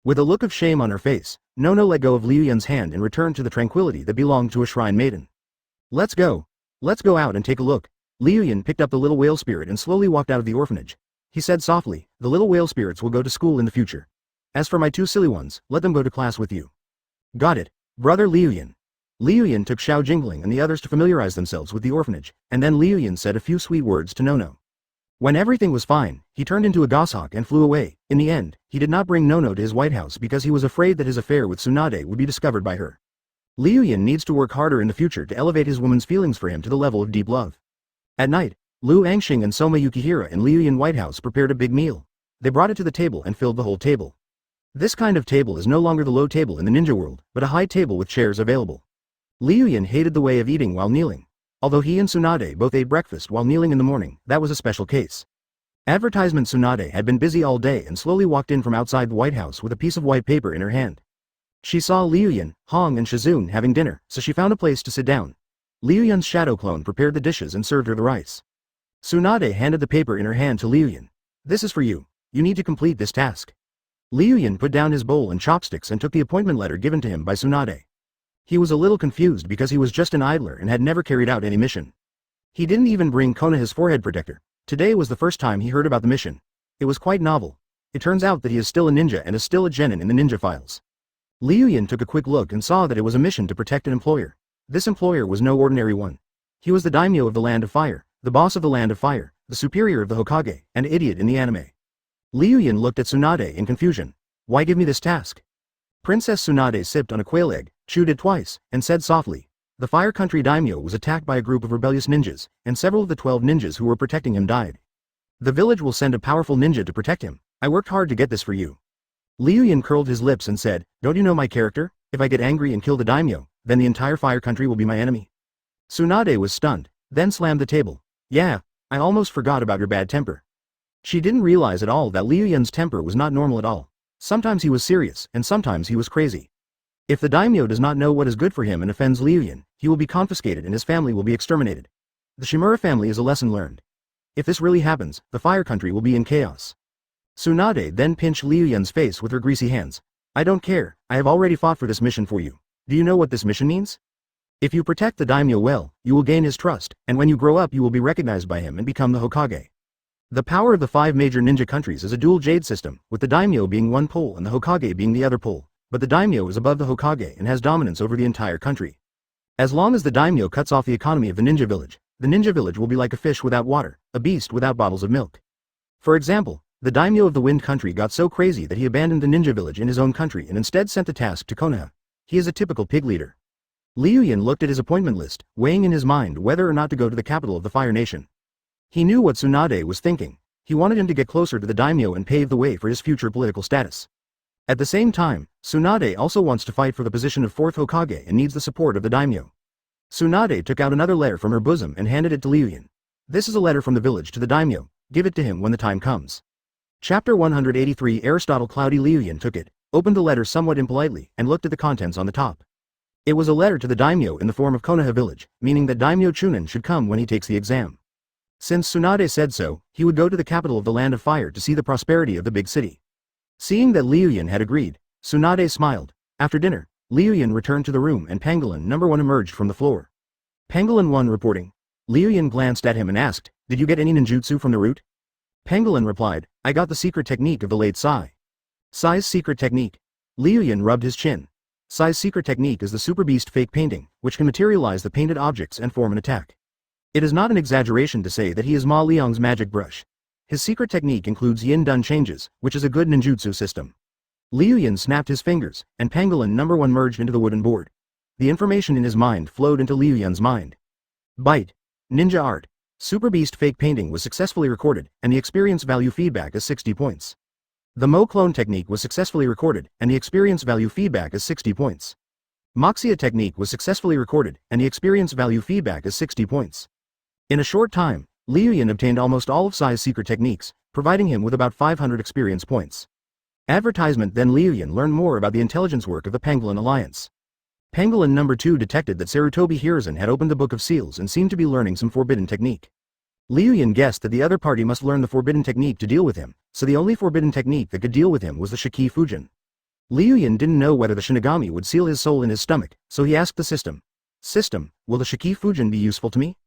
With a look of shame on her face, Nono let go of Liu Yun's hand and returned to the tranquility that belonged to a shrine maiden. Let's go out and take a look." Liu Yun picked up the little whale spirit and slowly walked out of the orphanage. He said softly, "The little whale spirits will go to school in the future. As for my two silly ones, let them go to class with you." "Got it, brother Liu Yun." Liu Yun took Xiao Jingling and the others to familiarize themselves with the orphanage, and then Liu Yun said a few sweet words to Nono. When everything was fine, he turned into a goshawk and flew away. In the end, he did not bring Nono to his White House because he was afraid that his affair with Tsunade would be discovered by her. Liu Yun needs to work harder in the future to elevate his woman's feelings for him to the level of deep love. At night, Liu Angxing and Soma Yukihira in Liu Yun White House prepared a big meal. They brought it to the table and filled the whole table. This kind of table is no longer the low table in the ninja world, but a high table with chairs available. Liu Yun hated the way of eating while kneeling. Although he and Tsunade both ate breakfast while kneeling in the morning, that was a special case. Advertisement Tsunade had been busy all day and slowly walked in from outside the White House with a piece of white paper in her hand. She saw Liu Yun, Hong and Shizun having dinner, so she found a place to sit down. Liu Yun's shadow clone prepared the dishes and served her the rice. Tsunade handed the paper in her hand to Liu Yun. "This is for you. You need to complete this task." Liu Yun put down his bowl and chopsticks and took the appointment letter given to him by Tsunade. He was a little confused because he was just an idler and had never carried out any mission. He didn't even bring Konoha's forehead protector. Today was the first time he heard about the mission. It was quite novel. It turns out that he is still a ninja and is still a genin in the ninja files. Liu Yun took a quick look and saw that it was a mission to protect an employer. This employer was no ordinary one. He was the daimyo of the Land of Fire, the boss of the Land of Fire, the superior of the Hokage, and idiot in the anime. Liu Yun looked at Tsunade in confusion. "Why give me this task?" Princess Tsunade sipped on a quail egg, chewed it twice, and said softly, "The Fire Country daimyo was attacked by a group of rebellious ninjas, and several of the 12 ninjas who were protecting him died. The village will send a powerful ninja to protect him. I worked hard to get this for you." Liu Yun curled his lips and said, "Don't you know my character? If I get angry and kill the daimyo, then the entire Fire Country will be my enemy." Tsunade was stunned, then slammed the table. "Yeah, I almost forgot about your bad temper." She didn't realize at all that Liu Yun's temper was not normal at all. Sometimes he was serious, and sometimes he was crazy. If the daimyo does not know what is good for him and offends Liu Yun, he will be confiscated and his family will be exterminated. The Shimura family is a lesson learned. If this really happens, the Fire Country will be in chaos. Tsunade then pinched Liu Yun's face with her greasy hands. "I don't care, I have already fought for this mission for you. Do you know what this mission means? If you protect the daimyo well, you will gain his trust, and when you grow up you will be recognized by him and become the Hokage. The power of the 5 major ninja countries is a dual jade system, with the daimyo being one pole and the Hokage being the other pole, but the daimyo is above the Hokage and has dominance over the entire country. As long as the daimyo cuts off the economy of the ninja village will be like a fish without water, a beast without bottles of milk. For example, the daimyo of the Wind Country got so crazy that he abandoned the ninja village in his own country and instead sent the task to Konoha. He is a typical pig leader." Liu Yun looked at his appointment list, weighing in his mind whether or not to go to the capital of the Fire Nation. He knew what Tsunade was thinking. He wanted him to get closer to the daimyo and pave the way for his future political status. At the same time, Tsunade also wants to fight for the position of 4th Hokage and needs the support of the daimyo. Tsunade took out another letter from her bosom and handed it to Liu Yun. "This is a letter from the village to the daimyo. Give it to him when the time comes." Chapter 183 Aristotle Cloudy. Liu Yun took it, opened the letter somewhat impolitely, and looked at the contents on the top. It was a letter to the daimyo in the form of Konoha village, meaning that daimyo Chunin should come when he takes the exam. Since Tsunade said so, he would go to the capital of the Land of Fire to see the prosperity of the big city. Seeing that Liu Yun had agreed, Tsunade smiled. After dinner, Liu Yun returned to the room and Pangolin number 1 emerged from the floor. Pangolin 1 reporting. Liu Yun glanced at him and asked, "Did you get any ninjutsu from the root?" Pangolin replied, "I got the secret technique of the late Sai." Sai's secret technique. Liu Yun rubbed his chin. Sai's secret technique is the Super Beast fake painting, which can materialize the painted objects and form an attack. It is not an exaggeration to say that he is Ma Liang's magic brush. His secret technique includes Yin Dun changes, which is a good ninjutsu system. Liu Yun snapped his fingers, and Pangolin #1 merged into the wooden board. The information in his mind flowed into Liu Yun's mind. Byte. Ninja art. Super Beast fake painting was successfully recorded, and the experience value feedback is 60 points. The Mo clone technique was successfully recorded, and the experience value feedback is 60 points. Moxia technique was successfully recorded, and the experience value feedback is 60 points. In a short time, Liu Yun obtained almost all of Sai's secret techniques, providing him with about 500 experience points. Advertisement. Then Liu Yun learned more about the intelligence work of the Pangolin Alliance. Pangolin #2 detected that Sarutobi Hiruzen had opened the Book of Seals and seemed to be learning some forbidden technique. Liu Yun guessed that the other party must learn the forbidden technique to deal with him, so the only forbidden technique that could deal with him was the Shiki Fujin. Liu Yun didn't know whether the Shinigami would seal his soul in his stomach, so he asked the system. System, will the Shiki Fujin be useful to me?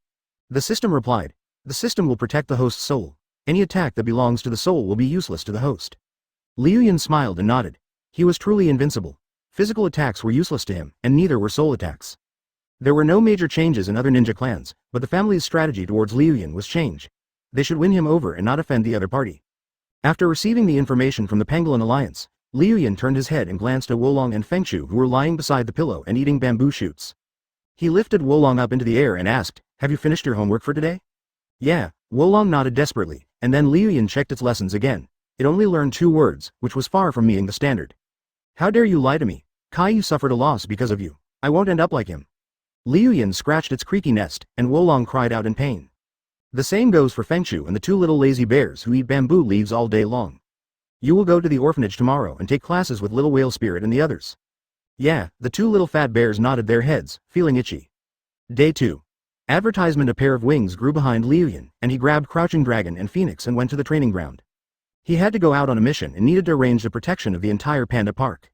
The system replied. The system will protect the host's soul. Any attack that belongs to the soul will be useless to the host. Liu Yun smiled and nodded. He was truly invincible. Physical attacks were useless to him, and neither were soul attacks. There were no major changes in other ninja clans, but the family's strategy towards Liu Yun was change. They should win him over and not offend the other party. After receiving the information from the Pangolin Alliance, Liu Yun turned his head and glanced at Wolong and Fengshu, who were lying beside the pillow and eating bamboo shoots. He lifted Wolong up into the air and asked, "Have you finished your homework for today?" "Yeah." Wolong nodded desperately, and then Liu Yun checked its lessons again. It only learned 2 words, which was far from meeting the standard. "How dare you lie to me? Caillou suffered a loss because of you. I won't end up like him." Liu Yun scratched its creaky nest, and Wolong cried out in pain. The same goes for Fengshu and the 2 little lazy bears who eat bamboo leaves all day long. "You will go to the orphanage tomorrow and take classes with Little Whale Spirit and the others." "Yeah." The 2 little fat bears nodded their heads, feeling itchy. Day 2. Advertisement. A pair of wings grew behind Liu Yun, and he grabbed Crouching Dragon and Phoenix and went to the training ground. He had to go out on a mission and needed to arrange the protection of the entire panda park.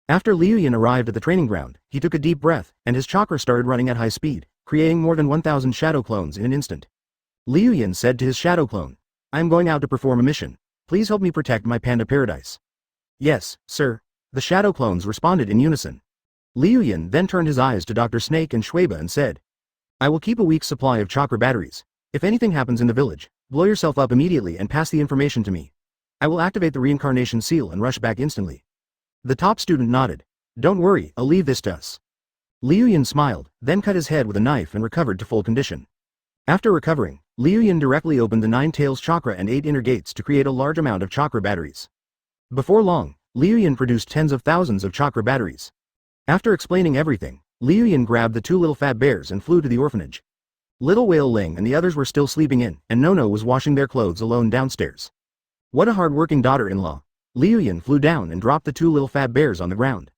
After Liu Yun arrived at the training ground, he took a deep breath, and his chakra started running at high speed, creating more than 1,000 shadow clones in an instant. Liu Yun said to his shadow clone, "I am going out to perform a mission. Please help me protect my panda paradise." "Yes, sir." The shadow clones responded in unison. Liu Yun then turned his eyes to Dr. Snake and Shueba and said, "I will keep a week's supply of chakra batteries. If anything happens in the village, blow yourself up immediately and pass the information to me. I will activate the reincarnation seal and rush back instantly." The top student nodded. "Don't worry, I'll leave this to us." Liu Yun smiled, then cut his head with a knife and recovered to full condition. After recovering, Liu Yun directly opened the 9 tails chakra and 8 inner gates to create a large amount of chakra batteries. Before long, Liu Yun produced tens of thousands of chakra batteries. After explaining everything, Liu Yun grabbed the 2 little fat bears and flew to the orphanage. Little Whale Ling and the others were still sleeping in, and Nono was washing their clothes alone downstairs. What a hard-working daughter-in-law. Liu Yun flew down and dropped the 2 little fat bears on the ground.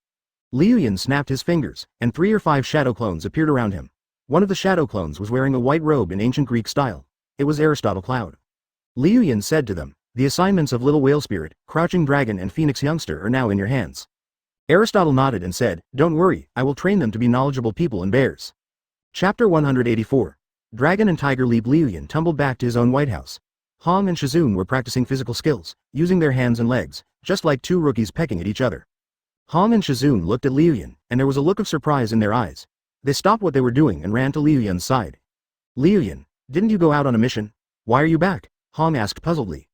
Liu Yun snapped his fingers, and 3 or 5 shadow clones appeared around him. One of the shadow clones was wearing a white robe in ancient Greek style. It was Aristotle Cloud. Liu Yun said to them, "The assignments of Little Whale Spirit, Crouching Dragon and Phoenix Youngster are now in your hands." Aristotle nodded and said, "Don't worry, I will train them to be knowledgeable people and bears." Chapter 184. Dragon and Tiger Leap. Liu Yun tumbled back to his own White House. Hong and Shizun were practicing physical skills, using their hands and legs, just like 2 rookies pecking at each other. Hong and Shizun looked at Liu Yun, and there was a look of surprise in their eyes. They stopped what they were doing and ran to Liu Yun's side. "Liu Yun, didn't you go out on a mission? Why are you back?" Hong asked puzzledly.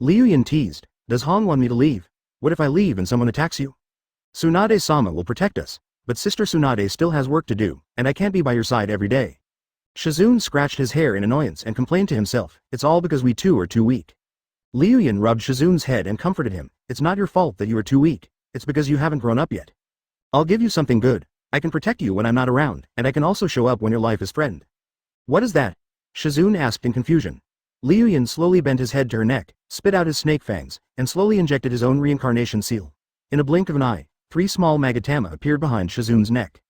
Liu Yun teased, "Does Hong want me to leave? What if I leave and someone attacks you? Tsunade-sama will protect us, but Sister Tsunade still has work to do, and I can't be by your side every day." Shizun scratched his hair in annoyance and complained to himself, "It's all because we 2 are too weak." Liu Yun rubbed Shizun's head and comforted him, "It's not your fault that you are too weak, it's because you haven't grown up yet. I'll give you something good. I can protect you when I'm not around, and I can also show up when your life is threatened." "What is that?" Shizun asked in confusion. Liu Yun slowly bent his head to her neck, spit out his snake fangs, and slowly injected his own reincarnation seal. In a blink of an eye, 3 small magatama appeared behind Shizun's neck.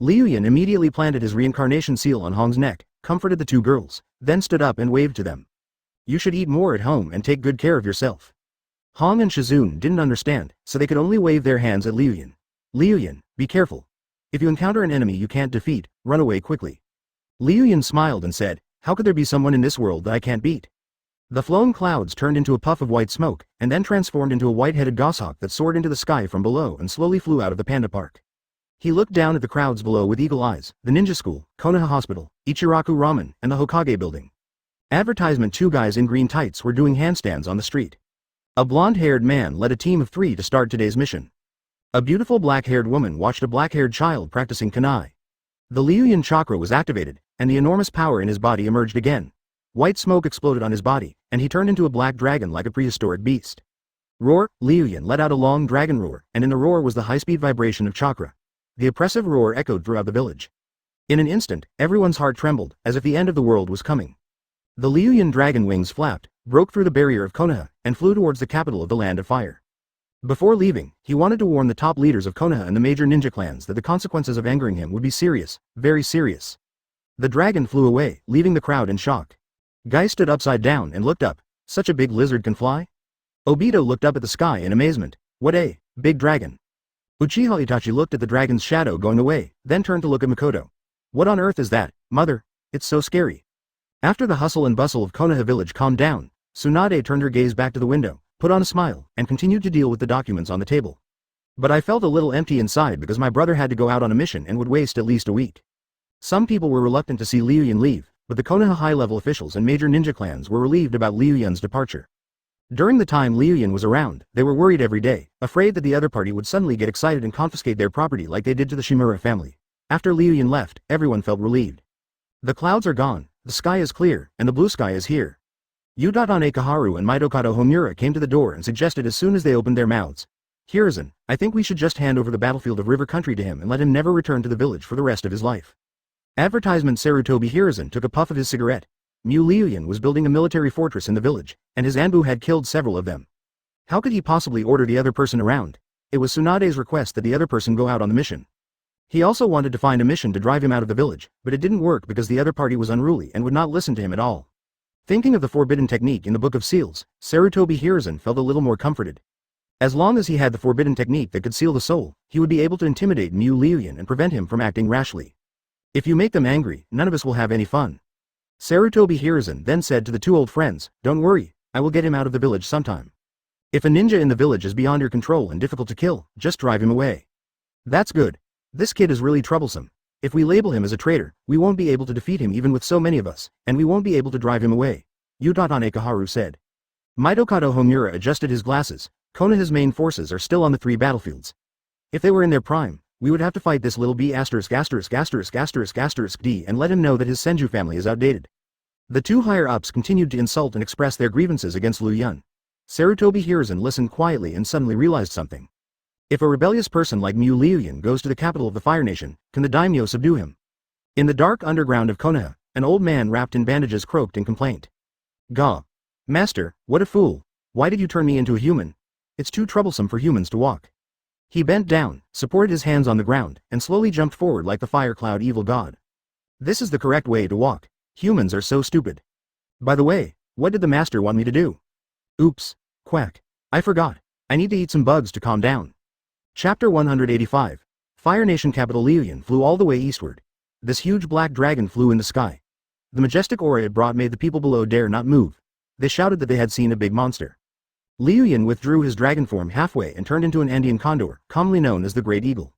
Liu Yun immediately planted his reincarnation seal on Hong's neck, comforted the 2 girls, then stood up and waved to them. "You should eat more at home and take good care of yourself." Hong and Shizun didn't understand, so they could only wave their hands at Liu Yun. "Liu Yun, be careful. If you encounter an enemy you can't defeat, run away quickly." Liu Yun smiled and said, "How could there be someone in this world that I can't beat?" The flowing clouds turned into a puff of white smoke, and then transformed into a white-headed goshawk that soared into the sky from below and slowly flew out of the panda park. He looked down at the crowds below with eagle eyes: the ninja school, Konoha Hospital, Ichiraku Ramen, and the Hokage building. Advertisement: 2 guys in green tights were doing handstands on the street. A blonde-haired man led a team of 3 to start today's mission. A beautiful black-haired woman watched a black-haired child practicing kanai. The Liu Yun chakra was activated, and the enormous power in his body emerged again. White smoke exploded on his body, and he turned into a black dragon like a prehistoric beast. Roar! Liu Yun let out a long dragon roar, and in the roar was the high-speed vibration of chakra. The oppressive roar echoed throughout the village. In an instant, everyone's heart trembled, as if the end of the world was coming. The Liu Yun dragon wings flapped, broke through the barrier of Konoha, and flew towards the capital of the Land of Fire. Before leaving, he wanted to warn the top leaders of Konoha and the major ninja clans that the consequences of angering him would be serious, very serious. The dragon flew away, leaving the crowd in shock. Guy stood upside down and looked up. Such a big lizard can fly? Obito looked up at the sky in amazement. What a big dragon. Uchiha Itachi looked at the dragon's shadow going away, then turned to look at Makoto. What on earth is that, mother? It's so scary. After the hustle and bustle of Konoha village calmed down, Tsunade turned her gaze back to the window, put on a smile, and continued to deal with the documents on the table. But I felt a little empty inside because my brother had to go out on a mission and would waste at least a week. Some people were reluctant to see Liu Yun leave, but the Konoha high-level officials and major ninja clans were relieved about Liu Yun's departure. During the time Liu Yun was around, they were worried every day, afraid that the other party would suddenly get excited and confiscate their property like they did to the Shimura family. After Liu Yun left, everyone felt relieved. The clouds are gone, the sky is clear, and the blue sky is here. Udatane Kaharu and Mitokado Homura came to the door and suggested as soon as they opened their mouths. Hiruzen, I think we should just hand over the battlefield of River Country to him and let him never return to the village for the rest of his life. Advertisement: Sarutobi Hiruzen took a puff of his cigarette. Liu Yun was building a military fortress in the village, and his Anbu had killed several of them. How could he possibly order the other person around? It was Tsunade's request that the other person go out on the mission. He also wanted to find a mission to drive him out of the village, but it didn't work because the other party was unruly and would not listen to him at all. Thinking of the forbidden technique in the Book of Seals, Sarutobi Hiruzen felt a little more comforted. As long as he had the forbidden technique that could seal the soul, he would be able to intimidate Liu Yun and prevent him from acting rashly. If you make them angry, none of us will have any fun. Sarutobi Hiruzen then said to the 2 old friends, don't worry, I will get him out of the village sometime. If a ninja in the village is beyond your control and difficult to kill, just drive him away. That's good. This kid is really troublesome. If we label him as a traitor, we won't be able to defeat him even with so many of us, and we won't be able to drive him away, Udatane Kaharu said. Mitokado Homura adjusted his glasses. Konoha's main forces are still on the 3 battlefields. If they were in their prime, we would have to fight this little b************* d and let him know that his Senju family is outdated. The 2 higher-ups continued to insult and express their grievances against Liu Yun. Sarutobi Hiruzen listened quietly and suddenly realized something. If a rebellious person like Liu Yun goes to the capital of the Fire Nation, can the daimyo subdue him? In the dark underground of Konoha, an old man wrapped in bandages croaked in complaint. Gah! Master, what a fool! Why did you turn me into a human? It's too troublesome for humans to walk. He bent down, supported his hands on the ground, and slowly jumped forward like the fire cloud evil god. This is the correct way to walk. Humans are so stupid. By the way, what did the master want me to do? Oops. Quack. I forgot. I need to eat some bugs to calm down. Chapter 185. Fire Nation capital Liu Yun flew all the way eastward. This huge black dragon flew in the sky. The majestic aura it brought made the people below dare not move. They shouted that they had seen a big monster. Liu Yun withdrew his dragon form halfway and turned into an Andean condor, commonly known as the Great Eagle.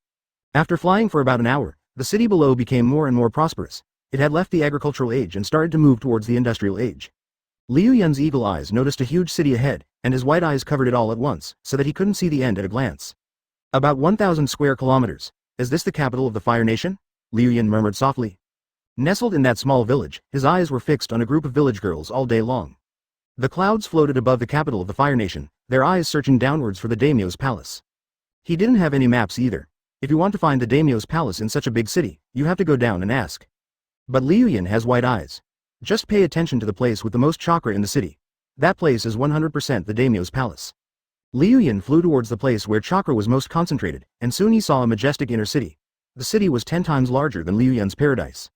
After flying for about an hour, the city below became more and more prosperous. It had left the agricultural age and started to move towards the industrial age. Liu Yun's eagle eyes noticed a huge city ahead, and his white eyes covered it all at once, so that he couldn't see the end at a glance. About 1,000 square kilometers. Is this the capital of the Fire Nation? Liu Yun murmured softly. Nestled in that small village, his eyes were fixed on a group of village girls all day long. The clouds floated above the capital of the Fire Nation, their eyes searching downwards for the daimyo's palace. He didn't have any maps either. If you want to find the daimyo's palace in such a big city, you have to go down and ask. But Liu Yun has white eyes. Just pay attention to the place with the most chakra in the city. That place is 100% the daimyo's palace. Liu Yun flew towards the place where chakra was most concentrated, and soon he saw a majestic inner city. The city was 10 times larger than Liu Yun's paradise.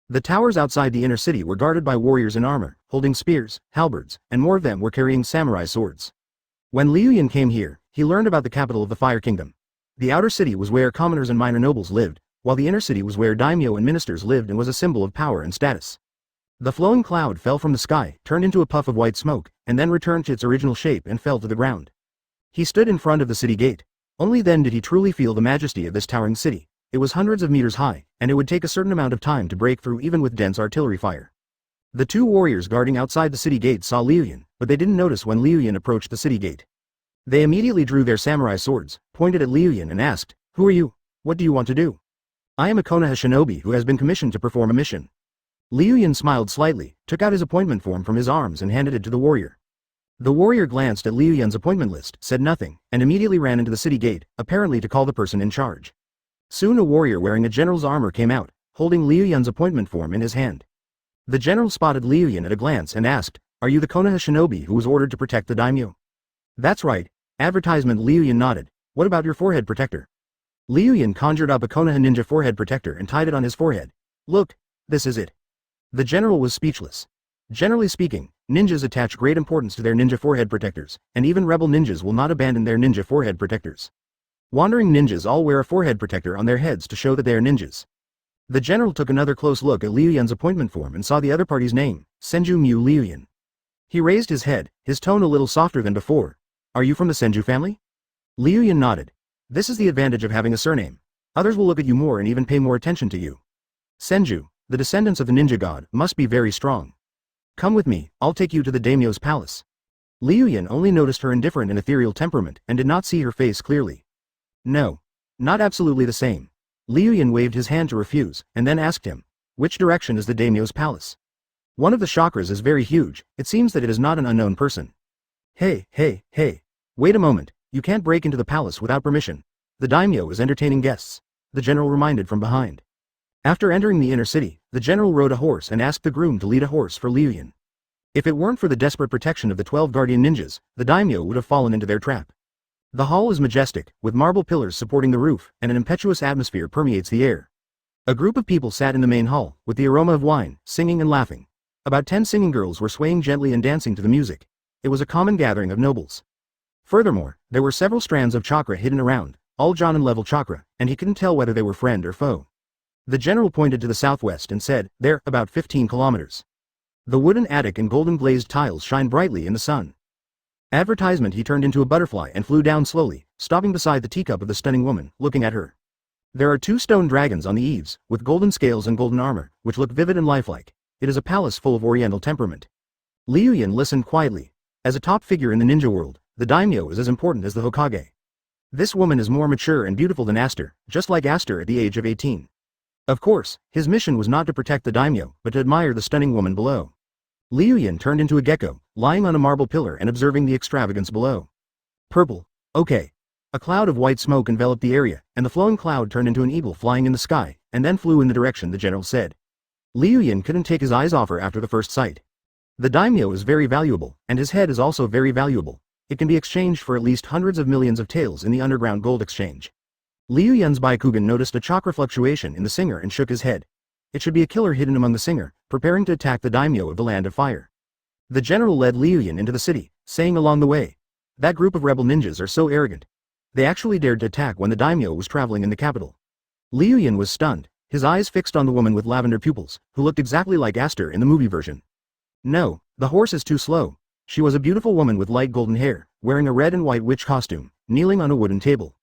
The towers outside the inner city were guarded by warriors in armor, holding spears, halberds, and more of them were carrying samurai swords. When Liu Yun came here, he learned about the capital of the Fire Kingdom. The outer city was where commoners and minor nobles lived, while the inner city was where daimyo and ministers lived and was a symbol of power and status. The flowing cloud fell from the sky, turned into a puff of white smoke, and then returned to its original shape and fell to the ground. He stood in front of the city gate. Only then did he truly feel the majesty of this towering city. It was hundreds of meters high, and it would take a certain amount of time to break through even with dense artillery fire. The two warriors guarding outside the city gate saw Liu Yun, but they didn't notice when Liu Yun approached the city gate. They immediately drew their samurai swords, pointed at Liu Yun and asked, "Who are you? What do you want to do?" "I am a Konoha shinobi who has been commissioned to perform a mission." Liu Yun smiled slightly, took out his appointment form from his arms and handed it to the warrior. The warrior glanced at Liu Yun's appointment list, said nothing, and immediately ran into the city gate, apparently to call the person in charge. Soon a warrior wearing a general's armor came out, holding Liu Yun's appointment form in his hand. The general spotted Liu Yun at a glance and asked, "Are you the Konoha shinobi who was ordered to protect the daimyo?" "That's right." Advertisement. Liu Yun nodded. "What about your forehead protector?" Liu Yun conjured up a Konoha ninja forehead protector and tied it on his forehead. "Look, this is it." The general was speechless. Generally speaking, ninjas attach great importance to their ninja forehead protectors, and even rebel ninjas will not abandon their ninja forehead protectors. Wandering ninjas all wear a forehead protector on their heads to show that they are ninjas. The general took another close look at Liu Yun's appointment form and saw the other party's name, Senju Mu Liu Yun. He raised his head, his tone a little softer than before. "Are you from the Senju family?" Liu Yun nodded. "This is the advantage of having a surname. Others will look at you more and even pay more attention to you. Senju, the descendants of the ninja god, must be very strong. Come with me, I'll take you to the daimyo's palace." Liu Yun only noticed her indifferent and ethereal temperament and did not see her face clearly. "No. Not absolutely the same." Liu Yun waved his hand to refuse, and then asked him, "Which direction is the daimyo's palace?" "One of the chakras is very huge, it seems that it is not an unknown person." Hey, wait a moment, you can't break into the palace without permission. The daimyo is entertaining guests," the general reminded from behind. After entering the inner city, the general rode a horse and asked the groom to lead a horse for Liu Yun. If it weren't for the desperate protection of the 12 guardian ninjas, the daimyo would have fallen into their trap. The hall is majestic, with marble pillars supporting the roof, and an impetuous atmosphere permeates the air. A group of people sat in the main hall, with the aroma of wine, singing and laughing. About 10 singing girls were swaying gently and dancing to the music. It was a common gathering of nobles. Furthermore, there were several strands of chakra hidden around, all Jonin level chakra, and he couldn't tell whether they were friend or foe. The general pointed to the southwest and said, "There, about 15 kilometers. The wooden attic and golden glazed tiles shine brightly in the sun." Advertisement. He turned into a butterfly and flew down slowly, stopping beside the teacup of the stunning woman, looking at her. There are 2 stone dragons on the eaves, with golden scales and golden armor, which look vivid and lifelike. It is a palace full of oriental temperament. Liu Yun listened quietly. As a top figure in the ninja world, the daimyo is as important as the Hokage. This woman is more mature and beautiful than Aster, just like Aster at the age of 18. Of course, his mission was not to protect the daimyo, but to admire the stunning woman below. Liu Yun turned into a gecko, lying on a marble pillar and observing the extravagance below. Purple. Okay. A cloud of white smoke enveloped the area, and the flowing cloud turned into an eagle flying in the sky, and then flew in the direction the general said. Liu Yun couldn't take his eyes off her after the first sight. The daimyo is very valuable, and his head is also very valuable. It can be exchanged for at least hundreds of millions of taels in the underground gold exchange. Liu Yun's Byakugan noticed a chakra fluctuation in the singer and shook his head. It should be a killer hidden among the singer, preparing to attack the daimyo of the Land of Fire. The general led Liu Yun into the city, saying along the way, "That group of rebel ninjas are so arrogant. They actually dared to attack when the daimyo was traveling in the capital." Liu Yun was stunned, his eyes fixed on the woman with lavender pupils, who looked exactly like Aster in the movie version. "No, the horse is too slow." She was a beautiful woman with light golden hair, wearing a red and white witch costume, kneeling on a wooden table.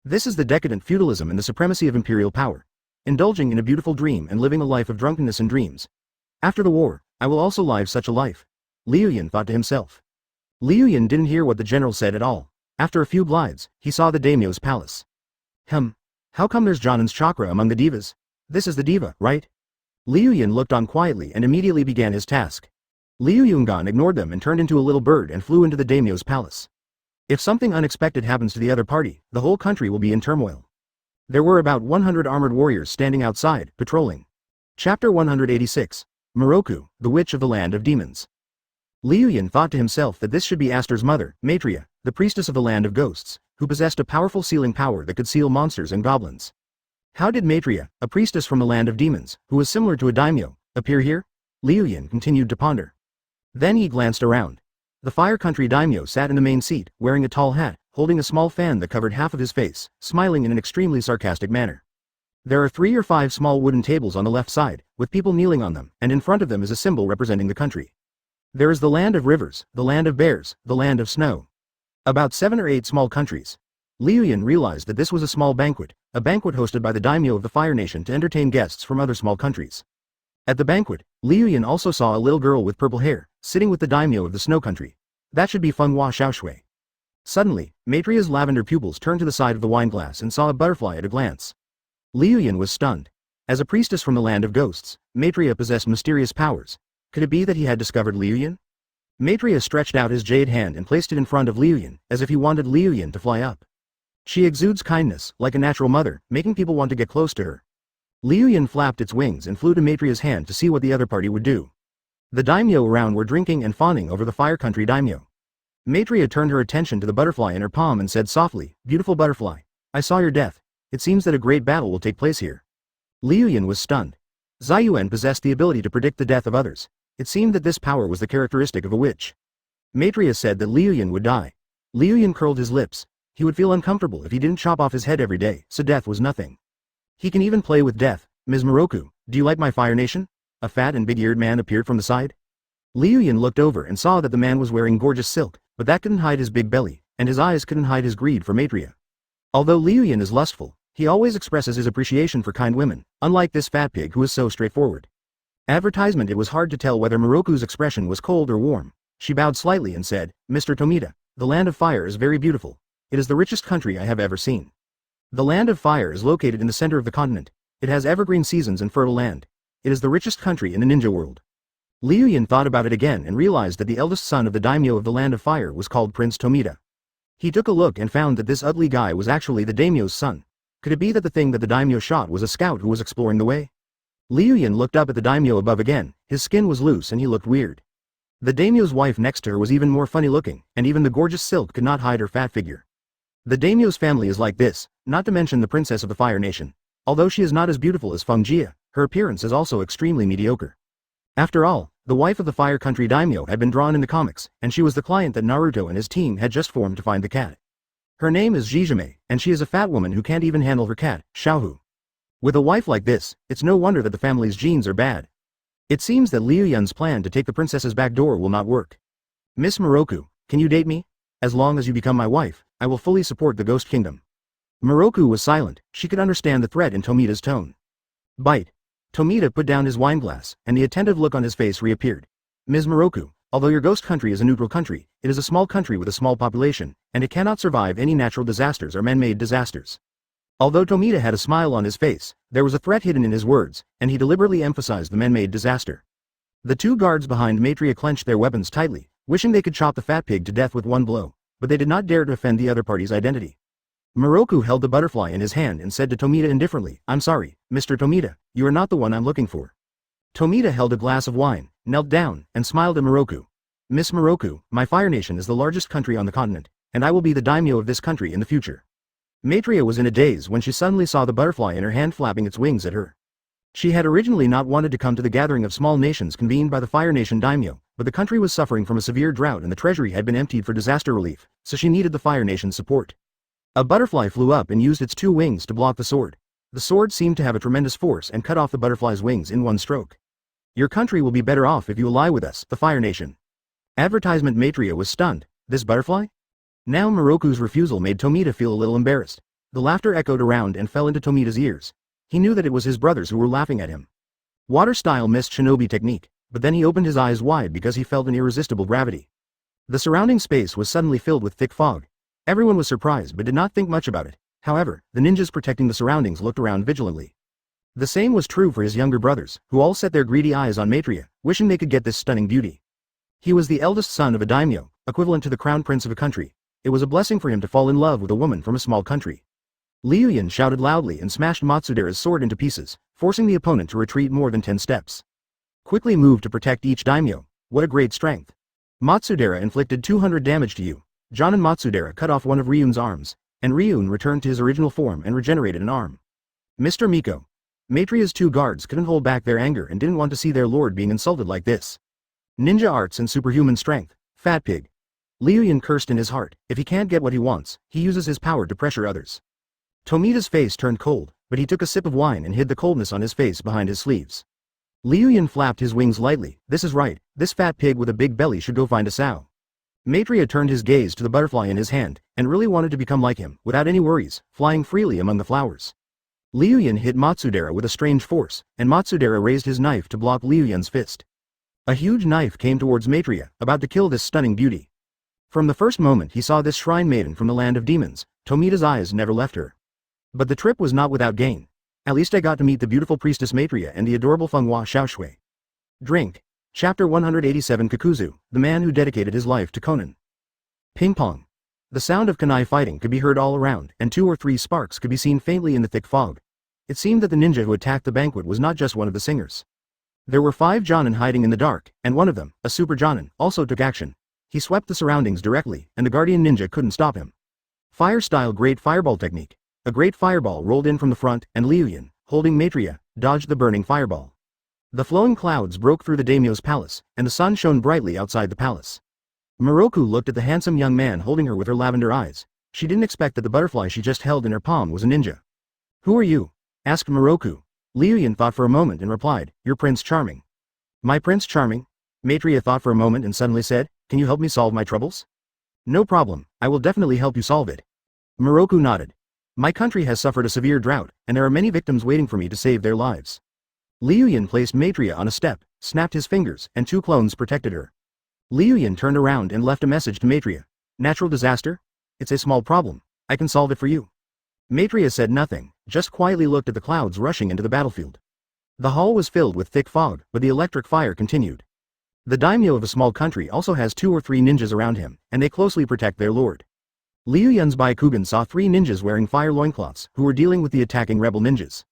This is the decadent feudalism and the supremacy of imperial power. Indulging in a beautiful dream and living a life of drunkenness and dreams. After the war, I will also live such a life. Liu Yun thought to himself. Liu Yun didn't hear what the general said at all. After a few glides, he saw the daimyo's palace. How come there's Jonin's chakra among the divas? This is the diva, right? Liu Yun looked on quietly and immediately began his task. Liu Yungan ignored them and turned into a little bird and flew into the daimyo's palace. If something unexpected happens to the other party, the whole country will be in turmoil. There were about 100 armored warriors standing outside, patrolling. Chapter 186. Moroku, the Witch of the Land of Demons. Liu Yun thought to himself that this should be Aster's mother, Maitreya, the priestess of the Land of Ghosts, who possessed a powerful sealing power that could seal monsters and goblins. How did Maitreya, a priestess from the Land of Demons, who was similar to a daimyo, appear here? Liu Yun continued to ponder. Then he glanced around. The Fire Country daimyo sat in the main seat, wearing a tall hat, holding a small fan that covered half of his face, smiling in an extremely sarcastic manner. There are 3 or 5 small wooden tables on the left side, with people kneeling on them, and in front of them is a symbol representing the country. There is the land of rivers, the land of bears, the land of snow. About 7 or 8 small countries. Liu Yun realized that this was a small banquet, a banquet hosted by the daimyo of the Fire Nation to entertain guests from other small countries. At the banquet, Liu Yun also saw a little girl with purple hair, sitting with the daimyo of the snow country. That should be Feng Hua Xiaoshui. Suddenly, Maitreya's lavender pupils turned to the side of the wineglass and saw a butterfly at a glance. Liu Yun was stunned. As a priestess from the land of ghosts, Maitreya possessed mysterious powers. Could it be that he had discovered Liu Yun? Maitreya stretched out his jade hand and placed it in front of Liu Yun, as if he wanted Liu Yun to fly up. She exudes kindness, like a natural mother, making people want to get close to her. Liu Yun flapped its wings and flew to Maitreya's hand to see what the other party would do. The daimyo around were drinking and fawning over the Fire Country daimyo. Maitreya turned her attention to the butterfly in her palm and said softly, "Beautiful butterfly, I saw your death. It seems that a great battle will take place here." Liu Yun was stunned. Ziyuan possessed the ability to predict the death of others. It seemed that this power was the characteristic of a witch. Maitreya said that Liu Yun would die. Liu Yun curled his lips. He would feel uncomfortable if he didn't chop off his head every day, so death was nothing. He can even play with death. "Ms. Moroku, do you like my Fire Nation?" A fat and big-eared man appeared from the side. Liu Yun looked over and saw that the man was wearing gorgeous silk, but that couldn't hide his big belly, and his eyes couldn't hide his greed for Maitreya. Although Liu Yun is lustful, he always expresses his appreciation for kind women, unlike this fat pig who is so straightforward. Advertisement. It was hard to tell whether Moroku's expression was cold or warm. She bowed slightly and said, "Mr. Tomita, the land of fire is very beautiful. It is the richest country I have ever seen. The land of fire is located in the center of the continent. It has evergreen seasons and fertile land. It is the richest country in the ninja world." Liu Yun thought about it again and realized that the eldest son of the daimyo of the land of fire was called Prince Tomita. He took a look and found that this ugly guy was actually the daimyo's son. Could it be that the thing that the daimyo shot was a scout who was exploring the way? Liu Yun looked up at the daimyo above again. His skin was loose and he looked weird. The daimyo's wife next to her was even more funny looking, and even the gorgeous silk could not hide her fat figure. The daimyo's family is like this, not to mention the princess of the Fire Nation. Although she is not as beautiful as Feng Jia, her appearance is also extremely mediocre. After all, the wife of the Fire Country daimyo had been drawn in the comics, and she was the client that Naruto and his team had just formed to find the cat. Her name is Jijime, and she is a fat woman who can't even handle her cat, Xiaohu. With a wife like this, it's no wonder that the family's genes are bad. It seems that Liu Yun's plan to take the princess's back door will not work. "Miss Moroku, can you date me? As long as you become my wife, I will fully support the Ghost Kingdom." Moroku was silent. She could understand the threat in Tomita's tone. "Bite." Tomita put down his wineglass, and the attentive look on his face reappeared. "Ms. Moroku, although your ghost country is a neutral country, it is a small country with a small population, and it cannot survive any natural disasters or man-made disasters." Although Tomita had a smile on his face, there was a threat hidden in his words, and he deliberately emphasized the man-made disaster. The 2 guards behind Maitreya clenched their weapons tightly, wishing they could chop the fat pig to death with one blow, but they did not dare to offend the other party's identity. Moroku held the butterfly in his hand and said to Tomita indifferently, "I'm sorry, Mr. Tomita, you are not the one I'm looking for." Tomita held a glass of wine, knelt down, and smiled at Moroku. "Miss Moroku, my Fire Nation is the largest country on the continent, and I will be the daimyo of this country in the future." Maitreya was in a daze when she suddenly saw the butterfly in her hand flapping its wings at her. She had originally not wanted to come to the gathering of small nations convened by the Fire Nation daimyo, but the country was suffering from a severe drought and the treasury had been emptied for disaster relief, so she needed the Fire Nation's support. A butterfly flew up and used its 2 wings to block the sword. The sword seemed to have a tremendous force and cut off the butterfly's wings in one stroke. "Your country will be better off if you ally with us, the Fire Nation." Advertisement. Maitreya was stunned. This butterfly? Now Moroku's refusal made Tomita feel a little embarrassed. The laughter echoed around and fell into Tomita's ears. He knew that it was his brothers who were laughing at him. Water-style mist shinobi technique, but then he opened his eyes wide because he felt an irresistible gravity. The surrounding space was suddenly filled with thick fog. Everyone was surprised but did not think much about it. However, the ninjas protecting the surroundings looked around vigilantly. The same was true for his younger brothers, who all set their greedy eyes on Maitreya, wishing they could get this stunning beauty. He was the eldest son of a daimyo, equivalent to the crown prince of a country. It was a blessing for him to fall in love with a woman from a small country. Liu Yun shouted loudly and smashed Matsudera's sword into pieces, forcing the opponent to retreat more than 10 steps. Quickly moved to protect each daimyo. What a great strength. Matsudera inflicted 200 damage to you. John and Matsudera cut off one of Ryun's arms, and Ryun returned to his original form and regenerated an arm. Mr. Miko. Maitreya's 2 guards couldn't hold back their anger and didn't want to see their lord being insulted like this. Ninja arts and superhuman strength. Fat pig. Liu Yun cursed in his heart. If he can't get what he wants, he uses his power to pressure others. Tomita's face turned cold, but he took a sip of wine and hid the coldness on his face behind his sleeves. Liu Yun flapped his wings lightly. This is right, this fat pig with a big belly should go find a sow. Maitreya turned his gaze to the butterfly in his hand, and really wanted to become like him, without any worries, flying freely among the flowers. Liu Yun hit Matsudera with a strange force, and Matsudera raised his knife to block Liu Yun's fist. A huge knife came towards Maitreya, about to kill this stunning beauty. From the first moment he saw this shrine maiden from the land of demons, Tomida's eyes never left her. But the trip was not without gain. At least I got to meet the beautiful priestess Maitreya and the adorable Fenghua Xiaoshui. Drink. Chapter 187 Kakuzu, the man who dedicated his life to Conan. Ping pong. The sound of kunai fighting could be heard all around, and 2 or 3 sparks could be seen faintly in the thick fog. It seemed that the ninja who attacked the banquet was not just one of the singers. There were 5 Jonin hiding in the dark, and one of them, a super Jonin, also took action. He swept the surroundings directly, and the guardian ninja couldn't stop him. Fire-style great fireball technique. A great fireball rolled in from the front, and Liu Yun, holding Maitreya, dodged the burning fireball. The flowing clouds broke through the daimyo's palace, and the sun shone brightly outside the palace. Moroku looked at the handsome young man holding her with her lavender eyes. She didn't expect that the butterfly she just held in her palm was a ninja. "Who are you?" asked Moroku. Liu Yun thought for a moment and replied, "You're Prince Charming." "My Prince Charming?" Maitreya thought for a moment and suddenly said, "Can you help me solve my troubles?" "No problem, I will definitely help you solve it." Moroku nodded. "My country has suffered a severe drought, and there are many victims waiting for me to save their lives." Liu Yun placed Maitreya on a step, snapped his fingers, and 2 clones protected her. Liu Yun turned around and left a message to Maitreya. "Natural disaster? It's a small problem. I can solve it for you." Maitreya said nothing, just quietly looked at the clouds rushing into the battlefield. The hall was filled with thick fog, but the electric fire continued. The daimyo of a small country also has 2 or 3 ninjas around him, and they closely protect their lord. Liu Yun's Byakugan saw 3 ninjas wearing fire loincloths, who were dealing with the attacking rebel ninjas.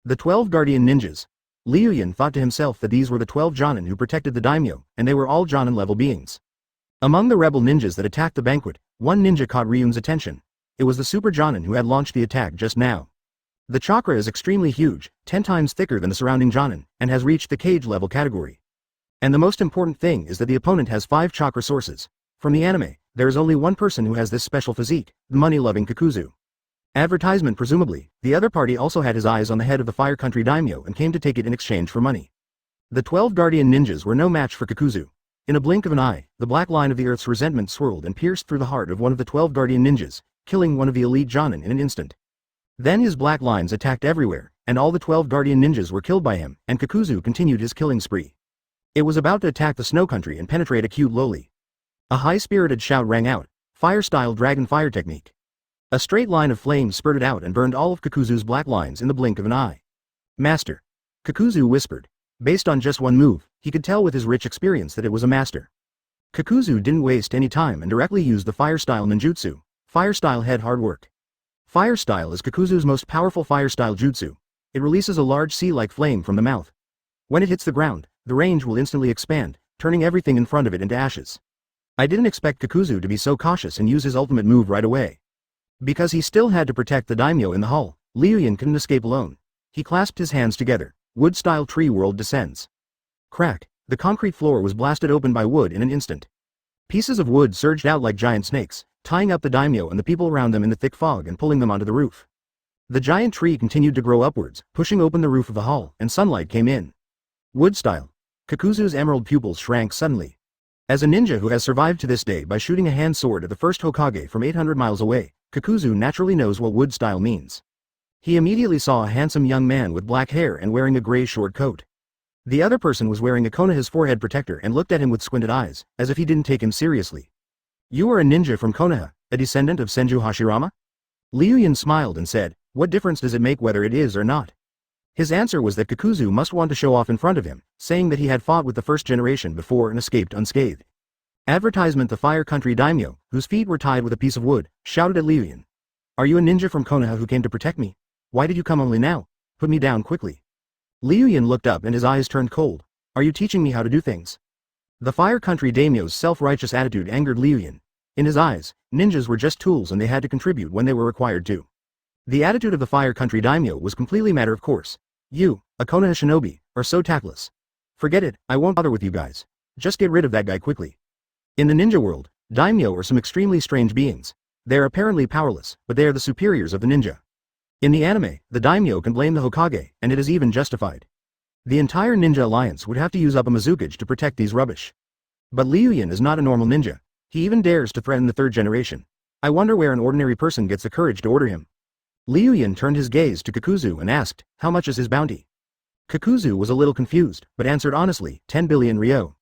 The 12 guardian ninjas. Liu Yun thought to himself that these were the 12 Jonin who protected the daimyo, and they were all Jonin-level beings. Among the rebel ninjas that attacked the banquet, 1 ninja caught Ryun's attention. It was the super Jonin who had launched the attack just now. The chakra is extremely huge, 10 times thicker than the surrounding Jonin, and has reached the cage-level category. And the most important thing is that the opponent has 5 chakra sources. From the anime, there is only one person who has this special physique, the money-loving Kakuzu. Advertisement presumably, the other party also had his eyes on the head of the Fire Country daimyo and came to take it in exchange for money. The 12 guardian ninjas were no match for Kakuzu. In a blink of an eye, the black line of the earth's resentment swirled and pierced through the heart of one of the 12 guardian ninjas, killing one of the elite Jonin in an instant. Then his black lines attacked everywhere, and all the 12 guardian ninjas were killed by him, and Kakuzu continued his killing spree. It was about to attack the snow country and penetrate a cute lowly. A high-spirited shout rang out, fire-style dragon fire technique. A straight line of flames spurted out and burned all of Kakuzu's black lines in the blink of an eye. "Master." Kakuzu whispered. Based on just one move, he could tell with his rich experience that it was a master. Kakuzu didn't waste any time and directly used the fire-style ninjutsu. Fire-style head hard work. Fire-style is Kakuzu's most powerful fire-style jutsu. It releases a large sea-like flame from the mouth. When it hits the ground, the range will instantly expand, turning everything in front of it into ashes. I didn't expect Kakuzu to be so cautious and use his ultimate move right away. Because he still had to protect the daimyo in the hall, Liu Yun couldn't escape alone. He clasped his hands together. Wood-style tree world descends. Crack, the concrete floor was blasted open by wood in an instant. Pieces of wood surged out like giant snakes, tying up the daimyo and the people around them in the thick fog and pulling them onto the roof. The giant tree continued to grow upwards, pushing open the roof of the hall, and sunlight came in. Wood-style. Kakuzu's emerald pupils shrank suddenly. As a ninja who has survived to this day by shooting a hand sword at the first Hokage from 800 miles away, Kakuzu naturally knows what wood-style means. He immediately saw a handsome young man with black hair and wearing a gray short coat. The other person was wearing a Konoha's forehead protector and looked at him with squinted eyes, as if he didn't take him seriously. "You are a ninja from Konoha, a descendant of Senju Hashirama?" Liu Yun smiled and said, "What difference does it make whether it is or not?" His answer was that Kakuzu must want to show off in front of him, saying that he had fought with the first generation before and escaped unscathed. Advertisement: the Fire Country daimyo, whose feet were tied with a piece of wood, shouted at Liu Yun. "Are you a ninja from Konoha who came to protect me? Why did you come only now? Put me down quickly." Liu Yun looked up and his eyes turned cold. "Are you teaching me how to do things?" The Fire Country daimyo's self-righteous attitude angered Liu Yun. In his eyes, ninjas were just tools and they had to contribute when they were required to. The attitude of the Fire Country daimyo was completely matter of course. "You, a Konoha shinobi, are so tactless. Forget it, I won't bother with you guys. Just get rid of that guy quickly." In the ninja world, daimyo are some extremely strange beings. They are apparently powerless, but they are the superiors of the ninja. In the anime, the daimyo can blame the Hokage, and it is even justified. The entire ninja alliance would have to use up a Mizukage to protect these rubbish. But Liu Yun is not a normal ninja. He even dares to threaten the third generation. I wonder where an ordinary person gets the courage to order him. Liu Yun turned his gaze to Kakuzu and asked, how much is his bounty? Kakuzu was a little confused, but answered honestly, 10 billion ryo.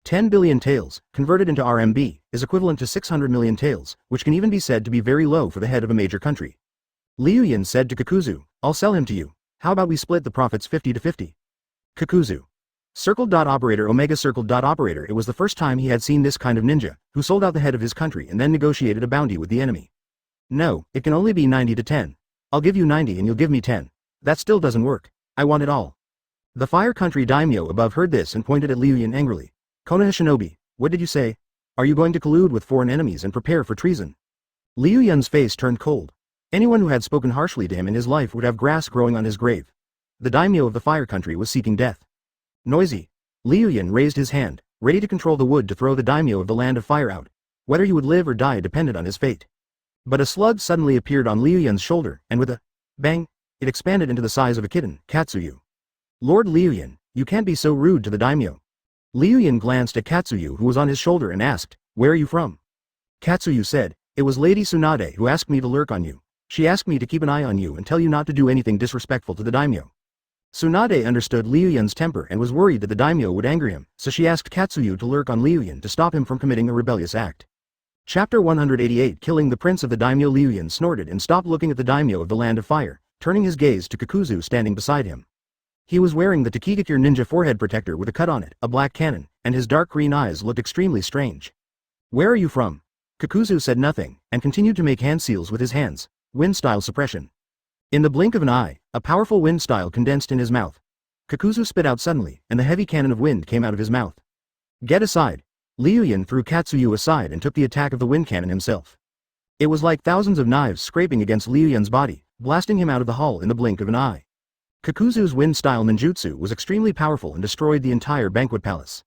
10 billion taels, converted into RMB, is equivalent to 600 million taels, which can even be said to be very low for the head of a major country. Liu Yun said to Kakuzu, I'll sell him to you. How about we split the profits 50 to 50? Kakuzu. Circle.operator Omega Circle.operator. It was the first time he had seen this kind of ninja, who sold out the head of his country and then negotiated a bounty with the enemy. No, it can only be 90 to 10. I'll give you 90 and you'll give me 10. That still doesn't work. I want it all. The fire country daimyo above heard this and pointed at Liu Yun angrily. Konoha Shinobi, what did you say? Are you going to collude with foreign enemies and prepare for treason? Liu Yun's face turned cold. Anyone who had spoken harshly to him in his life would have grass growing on his grave. The daimyo of the fire country was seeking death. Noisy. Liu Yun raised his hand, ready to control the wood to throw the daimyo of the land of fire out. Whether he would live or die depended on his fate. But a slug suddenly appeared on Liu Yun's shoulder, and with a bang, it expanded into the size of a kitten, Katsuyu. Lord Liu Yun, you can't be so rude to the daimyo. Liu Yun glanced at Katsuyu who was on his shoulder and asked, where are you from? Katsuyu said, it was Lady Tsunade who asked me to lurk on you. She asked me to keep an eye on you and tell you not to do anything disrespectful to the daimyo. Tsunade understood Liu Yun's temper and was worried that the daimyo would anger him, so she asked Katsuyu to lurk on Liu Yun to stop him from committing a rebellious act. Chapter 188 Killing the Prince of the Daimyo. Liu Yun snorted and stopped looking at the daimyo of the land of fire, turning his gaze to Kakuzu standing beside him. He was wearing the Takigakure ninja forehead protector with a cut on it, a black cannon, and his dark green eyes looked extremely strange. Where are you from? Kakuzu said nothing, and continued to make hand seals with his hands, wind-style suppression. In the blink of an eye, a powerful wind style condensed in his mouth. Kakuzu spit out suddenly, and the heavy cannon of wind came out of his mouth. Get aside. Liu Yun threw Katsuyu aside and took the attack of the wind cannon himself. It was like thousands of knives scraping against Liu Yun's body, blasting him out of the hall in the blink of an eye. Kakuzu's wind-style ninjutsu was extremely powerful and destroyed the entire banquet palace.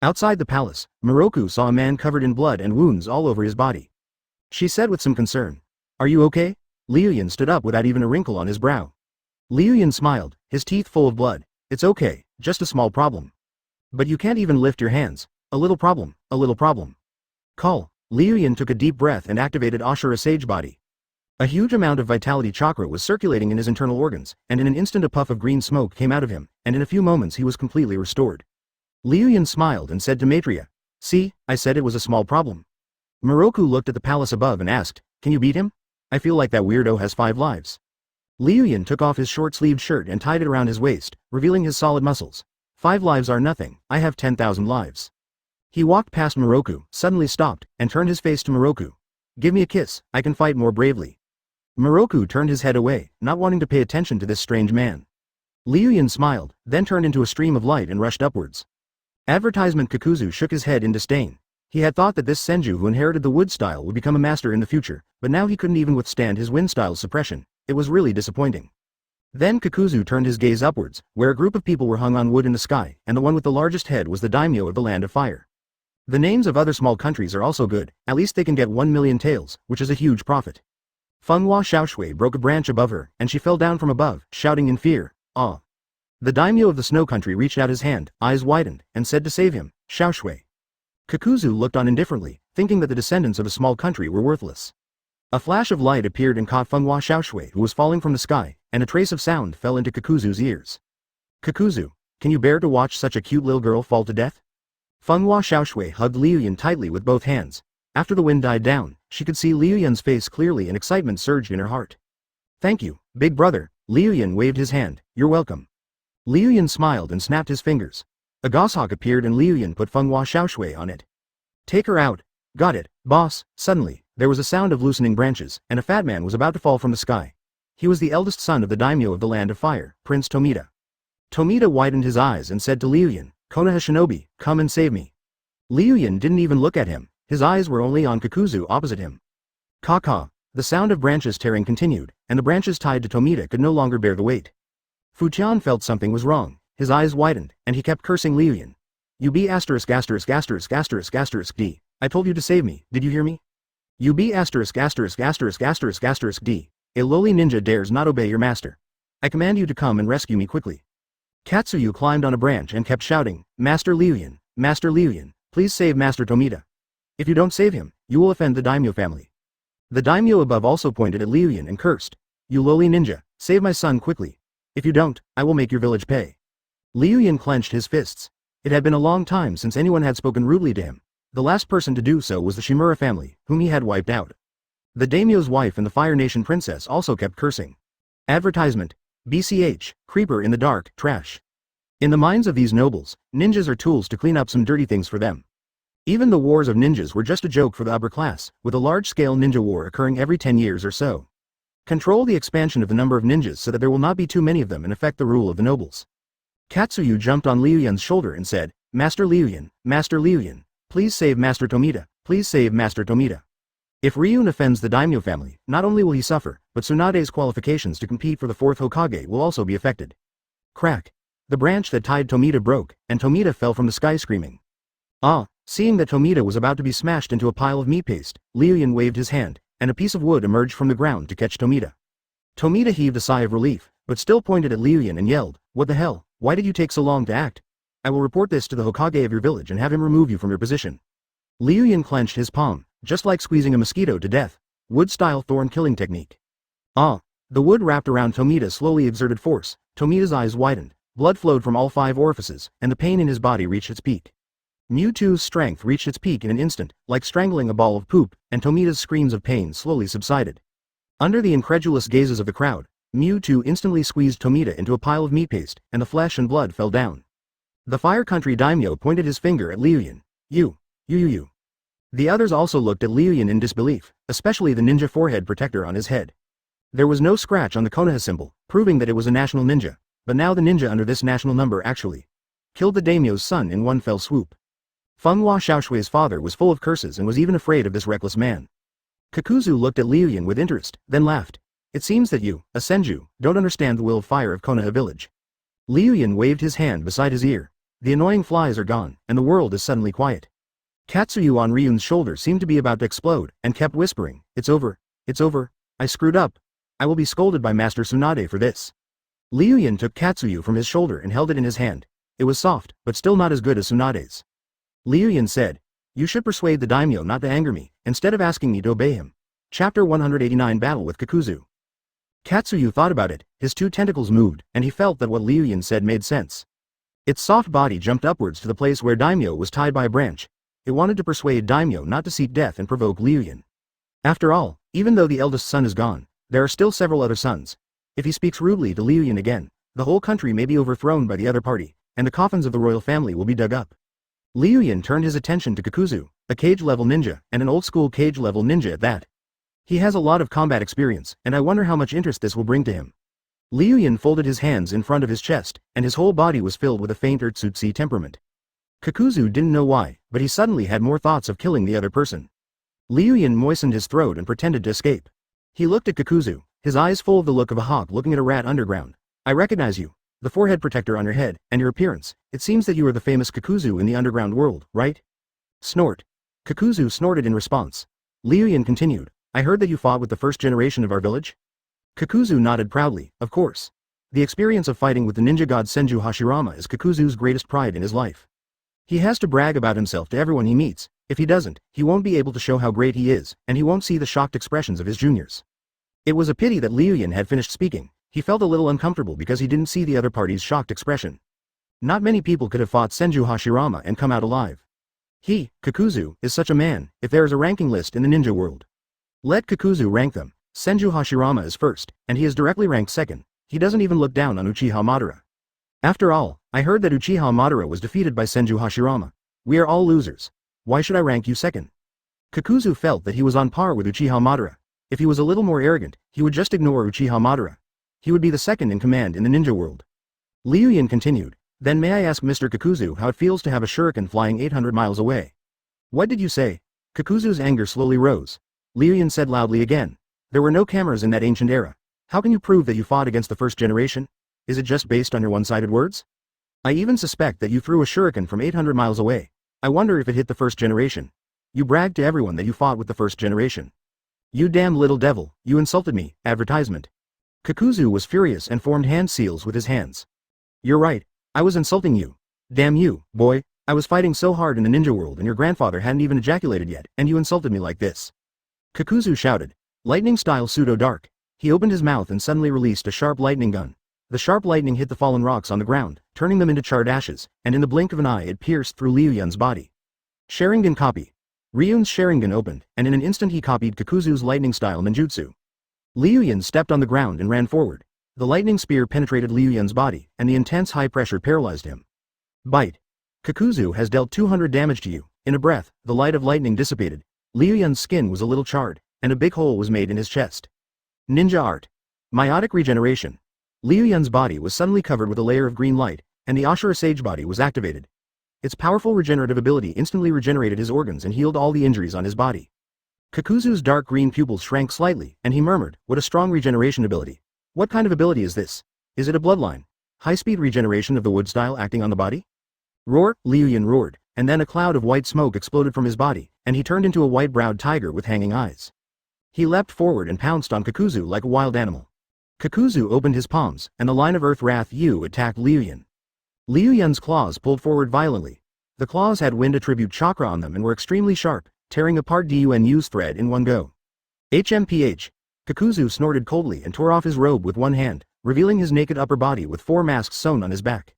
Outside the palace, Miroku saw a man covered in blood and wounds all over his body. She said with some concern, are you okay? Liu Yun stood up without even a wrinkle on his brow. Liu Yun smiled, his teeth full of blood. It's okay, just a small problem. But you can't even lift your hands. A little problem, a little problem. Call. Liu Yun took a deep breath and activated Ashura Sage Body. A huge amount of vitality chakra was circulating in his internal organs, and in an instant a puff of green smoke came out of him, and in a few moments he was completely restored. Liu Yun smiled and said to Maitreya, see, I said it was a small problem. Miroku looked at the palace above and asked, can you beat him? I feel like that weirdo has 5 lives. Liu Yun took off his short-sleeved shirt and tied it around his waist, revealing his solid muscles. 5 lives are nothing, I have 10,000 lives. He walked past Miroku, suddenly stopped, and turned his face to Miroku. Give me a kiss, I can fight more bravely. Miroku turned his head away, not wanting to pay attention to this strange man. Liu Yun smiled, then turned into a stream of light and rushed upwards. Advertisement. Kakuzu shook his head in disdain. He had thought that this Senju who inherited the wood style would become a master in the future, but now he couldn't even withstand his wind style suppression. It was really disappointing. Then Kakuzu turned his gaze upwards, where a group of people were hung on wood in the sky, and the one with the largest head was the daimyo of the land of fire. The names of other small countries are also good, at least they can get 1 million taels, which is a huge profit. Fenghua Xiaoshui broke a branch above her, and she fell down from above, shouting in fear, ah. The daimyo of the snow country reached out his hand, eyes widened, and said to save him, Xiaoshui. Kakuzu looked on indifferently, thinking that the descendants of a small country were worthless. A flash of light appeared and caught Fenghua Xiaoshui who was falling from the sky, and a trace of sound fell into Kakuzu's ears. Kakuzu, can you bear to watch such a cute little girl fall to death? Fenghua Xiaoshui hugged Liu Yun tightly with both hands. After the wind died down, she could see Liu Yun's face clearly and excitement surged in her heart. Thank you, big brother. Liu Yun waved his hand. You're welcome. Liu Yun smiled and snapped his fingers. A goshawk appeared and Liu Yun put Fenghua Xiaoshui on it. Take her out. Got it, boss. Suddenly, there was a sound of loosening branches, and a fat man was about to fall from the sky. He was the eldest son of the daimyo of the land of fire, Prince Tomita. Tomita widened his eyes and said to Liu Yun, Konoha Shinobi, come and save me. Liu Yun didn't even look at him, his eyes were only on Kakuzu opposite him. Caw-caw. The sound of branches tearing continued, and the branches tied to Tomita could no longer bear the weight. Fujian felt something was wrong, his eyes widened, and he kept cursing Liu Yun. You be asterisk asterisk asterisk asterisk asterisk D. I told you to save me, did you hear me? You be asterisk asterisk asterisk asterisk asterisk D. A lowly ninja dares not obey your master. I command you to come and rescue me quickly. Katsuyu climbed on a branch and kept shouting, Master Liu Yun, please save Master Tomita. If you don't save him, you will offend the daimyo family. The daimyo above also pointed at Liu Yun and cursed. You lowly ninja, save my son quickly. If you don't, I will make your village pay. Liu Yun clenched his fists. It had been a long time since anyone had spoken rudely to him. The last person to do so was the Shimura family, whom he had wiped out. The daimyo's wife and the Fire Nation princess also kept cursing. Advertisement. BCH, creeper in the dark, trash. In the minds of these nobles, ninjas are tools to clean up some dirty things for them. Even the wars of ninjas were just a joke for the upper class, with a large-scale ninja war occurring every 10 years or so. Control the expansion of the number of ninjas so that there will not be too many of them and affect the rule of the nobles. Katsuyu jumped on Liu Yun's shoulder and said, Master Liu Yun, please save Master Tomita, please save Master Tomita. If Ryun offends the daimyo family, not only will he suffer, but Tsunade's qualifications to compete for the 4th Hokage will also be affected. Crack. The branch that tied Tomita broke, and Tomita fell from the sky screaming. Seeing that Tomita was about to be smashed into a pile of meat paste, Liu Yun waved his hand, and a piece of wood emerged from the ground to catch Tomita. Tomita heaved a sigh of relief, but still pointed at Liu Yun and yelled, What the hell, why did you take so long to act? I will report this to the Hokage of your village and have him remove you from your position. Liu Yun clenched his palm, just like squeezing a mosquito to death. Wood-style thorn killing technique. The wood wrapped around Tomita slowly exerted force. Tomita's eyes widened, blood flowed from all 5 orifices, and the pain in his body reached its peak. Mewtwo's strength reached its peak in an instant, like strangling a ball of poop, and Tomita's screams of pain slowly subsided. Under the incredulous gazes of the crowd, Mewtwo instantly squeezed Tomita into a pile of meat paste, and the flesh and blood fell down. The Fire Country daimyo pointed his finger at Liu Yun. You. The others also looked at Liu Yun in disbelief, especially the ninja forehead protector on his head. There was no scratch on the Konoha symbol, proving that it was a national ninja, but now the ninja under this national number actually killed the daimyo's son in one fell swoop. Fenghua Xiaoshui's father was full of curses and was even afraid of this reckless man. Kakuzu looked at Liu Yun with interest, then laughed. It seems that you, a senju, don't understand the will of fire of Konoha village. Liu Yun waved his hand beside his ear. The annoying flies are gone, and the world is suddenly quiet. Katsuyu on Ryun's shoulder seemed to be about to explode, and kept whispering, It's over, I screwed up. I will be scolded by Master Tsunade for this. Liu Yun took Katsuyu from his shoulder and held it in his hand. It was soft, but still not as good as Tsunade's. Liu Yun said, You should persuade the daimyo not to anger me, instead of asking me to obey him. Chapter 189 Battle with Kakuzu. Katsuyu thought about it, his 2 tentacles moved, and he felt that what Liu Yun said made sense. Its soft body jumped upwards to the place where daimyo was tied by a branch. It wanted to persuade daimyo not to seek death and provoke Liu Yun. After all, even though the eldest son is gone, there are still several other sons. If he speaks rudely to Liu Yun again, the whole country may be overthrown by the other party, and the coffins of the royal family will be dug up. Liu Yun turned his attention to Kakuzu, a cage-level ninja, and an old-school cage-level ninja at that. He has a lot of combat experience, and I wonder how much interest this will bring to him. Liu Yun folded his hands in front of his chest, and his whole body was filled with a faint Urtsutsu temperament. Kakuzu didn't know why, but he suddenly had more thoughts of killing the other person. Liu Yun moistened his throat and pretended to escape. He looked at Kakuzu, his eyes full of the look of a hawk looking at a rat underground. I recognize you. The forehead protector on your head, and your appearance. It seems that you are the famous Kakuzu in the underground world, right? Snort. Kakuzu snorted in response. Liu Yun continued. I heard that you fought with the first generation of our village? Kakuzu nodded proudly, of course. The experience of fighting with the ninja god Senju Hashirama is Kakuzu's greatest pride in his life. He has to brag about himself to everyone he meets. If he doesn't, he won't be able to show how great he is, and he won't see the shocked expressions of his juniors. It was a pity that Liu Yun had finished speaking. He felt a little uncomfortable because he didn't see the other party's shocked expression. Not many people could have fought Senju Hashirama and come out alive. He, Kakuzu, is such a man, if there is a ranking list in the ninja world. Let Kakuzu rank them. Senju Hashirama is first, and he is directly ranked second. He doesn't even look down on Uchiha Madara. After all, I heard that Uchiha Madara was defeated by Senju Hashirama. We are all losers. Why should I rank you second? Kakuzu felt that he was on par with Uchiha Madara. If he was a little more arrogant, he would just ignore Uchiha Madara. He would be the second in command in the ninja world. Liu Yun continued. Then may I ask Mr. Kakuzu how it feels to have a shuriken flying 800 miles away? What did you say? Kakuzu's anger slowly rose. Liu Yun said loudly again. There were no cameras in that ancient era. How can you prove that you fought against the first generation? Is it just based on your one-sided words? I even suspect that you threw a shuriken from 800 miles away. I wonder if it hit the first generation. You bragged to everyone that you fought with the first generation. You damn little devil, you insulted me, advertisement. Kakuzu was furious and formed hand seals with his hands. You're right, I was insulting you. Damn you, boy, I was fighting so hard in the ninja world and your grandfather hadn't even ejaculated yet, and you insulted me like this. Kakuzu shouted. Lightning-style pseudo-dark. He opened his mouth and suddenly released a sharp lightning gun. The sharp lightning hit the fallen rocks on the ground, turning them into charred ashes, and in the blink of an eye it pierced through Liu Yun's body. Sharingan copy. Ryun's Sharingan opened, and in an instant he copied Kakuzu's lightning-style ninjutsu. Liu Yun stepped on the ground and ran forward. The lightning spear penetrated Liu Yun's body, and the intense high pressure paralyzed him. Bite. Kakuzu has dealt 200 damage to you. In a breath, the light of lightning dissipated. Liu Yun's skin was a little charred, and a big hole was made in his chest. Ninja art. Meiotic regeneration. Liu Yun's body was suddenly covered with a layer of green light, and the Ashura Sage body was activated. Its powerful regenerative ability instantly regenerated his organs and healed all the injuries on his body. Kakuzu's dark green pupils shrank slightly, and he murmured, what a strong regeneration ability. What kind of ability is this? Is it a bloodline? High-speed regeneration of the wood style acting on the body? Roar, Liu Yun roared, and then a cloud of white smoke exploded from his body, and he turned into a white-browed tiger with hanging eyes. He leapt forward and pounced on Kakuzu like a wild animal. Kakuzu opened his palms, and the line of Earth Wrath Yu attacked Liu Yun. Liu Yun's claws pulled forward violently. The claws had wind attribute chakra on them and were extremely sharp, tearing apart Dunu's thread in one go. HMPH. Kakuzu snorted coldly and tore off his robe with one hand, revealing his naked upper body with 4 masks sewn on his back.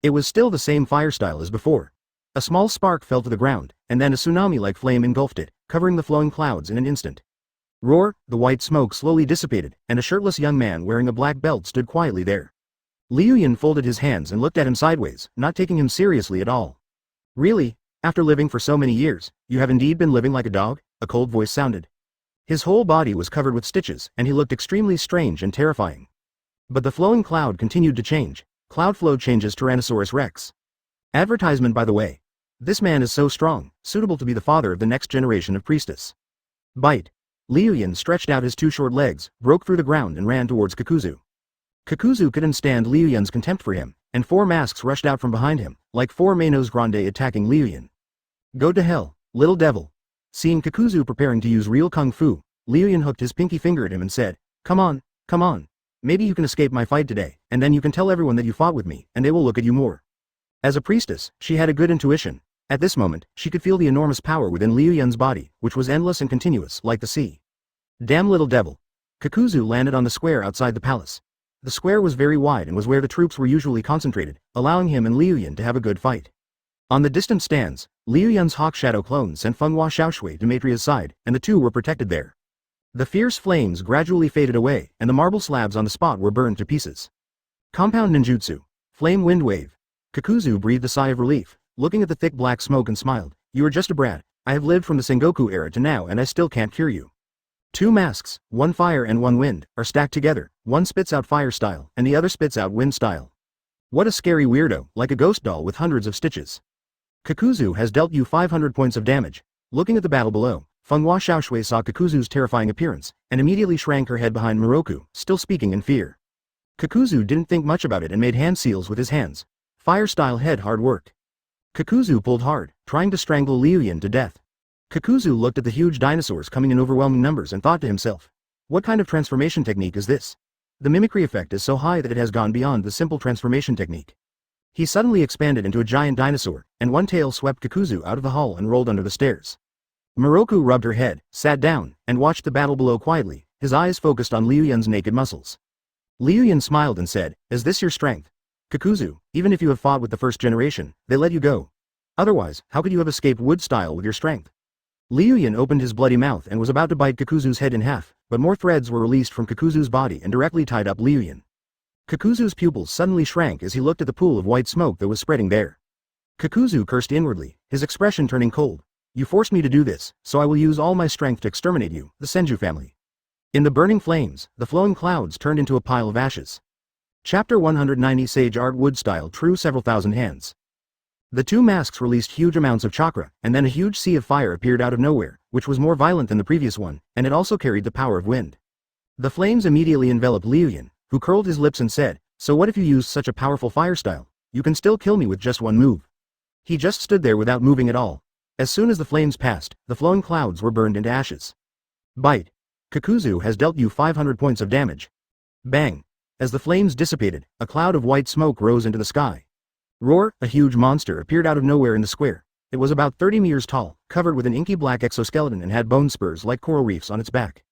It was still the same fire style as before. A small spark fell to the ground, and then a tsunami-like flame engulfed it, covering the flowing clouds in an instant. Roar, the white smoke slowly dissipated, and a shirtless young man wearing a black belt stood quietly there. Liu Yun folded his hands and looked at him sideways, not taking him seriously at all. Really? After living for so many years, you have indeed been living like a dog? A cold voice sounded. His whole body was covered with stitches, and he looked extremely strange and terrifying. But the flowing cloud continued to change. Cloud flow changes Tyrannosaurus Rex. Advertisement by the way. This man is so strong, suitable to be the father of the next generation of priestess. Bite. Liu Yun stretched out his 2 short legs, broke through the ground and ran towards Kakuzu. Kakuzu couldn't stand Liu Yun's contempt for him, and 4 masks rushed out from behind him, like 4 Manos Grande attacking Liu Yun. Go to hell, little devil. Seeing Kakuzu preparing to use real kung fu, Liu Yun hooked his pinky finger at him and said, come on, come on. Maybe you can escape my fight today, and then you can tell everyone that you fought with me, and they will look at you more. As a priestess, she had a good intuition. At this moment, she could feel the enormous power within Liu Yun's body, which was endless and continuous, like the sea. Damn little devil. Kakuzu landed on the square outside the palace. The square was very wide and was where the troops were usually concentrated, allowing him and Liu Yun to have a good fight. On the distant stands, Liu Yun's Hawk Shadow clone sent Fenghua Xiaoshui to Maitreya's side, and the two were protected there. The fierce flames gradually faded away, and the marble slabs on the spot were burned to pieces. Compound Ninjutsu. Flame Wind Wave. Kakuzu breathed a sigh of relief, looking at the thick black smoke and smiled. You are just a brat. I have lived from the Sengoku era to now and I still can't cure you. 2 masks, 1 fire and 1 wind, are stacked together. One spits out fire style, and the other spits out wind style. What a scary weirdo, like a ghost doll with hundreds of stitches. Kakuzu has dealt you 500 points of damage. Looking at the battle below, Fenghua Xiaoshui saw Kakuzu's terrifying appearance, and immediately shrank her head behind Moroku, still speaking in fear. Kakuzu didn't think much about it and made hand seals with his hands. Fire style head hard work. Kakuzu pulled hard, trying to strangle Liu Yun to death. Kakuzu looked at the huge dinosaurs coming in overwhelming numbers and thought to himself, what kind of transformation technique is this? The mimicry effect is so high that it has gone beyond the simple transformation technique. He suddenly expanded into a giant dinosaur, and one tail swept Kakuzu out of the hull and rolled under the stairs. Moroku rubbed her head, sat down, and watched the battle below quietly, his eyes focused on Liu Yun's naked muscles. Liu Yun smiled and said, is this your strength? Kakuzu, even if you have fought with the first generation, they let you go. Otherwise, how could you have escaped wood style with your strength? Liu Yun opened his bloody mouth and was about to bite Kakuzu's head in half, but more threads were released from Kakuzu's body and directly tied up Liu Yun. Kakuzu's pupils suddenly shrank as he looked at the pool of white smoke that was spreading there. Kakuzu cursed inwardly, his expression turning cold. You forced me to do this, so I will use all my strength to exterminate you, the Senju family. In the burning flames, the flowing clouds turned into a pile of ashes. Chapter 190 Sage Art Wood Style True Several Thousand Hands. The 2 masks released huge amounts of chakra, and then a huge sea of fire appeared out of nowhere, which was more violent than the previous one, and it also carried the power of wind. The flames immediately enveloped Liu Yun, who curled his lips and said, so what if you use such a powerful fire style? You can still kill me with just one move. He just stood there without moving at all. As soon as the flames passed, the flowing clouds were burned into ashes. Bite. Kakuzu has dealt you 500 points of damage. Bang! As the flames dissipated, a cloud of white smoke rose into the sky. Roar! A huge monster appeared out of nowhere in the square. It was about 30 meters tall, covered with an inky black exoskeleton and had bone spurs like coral reefs on its back.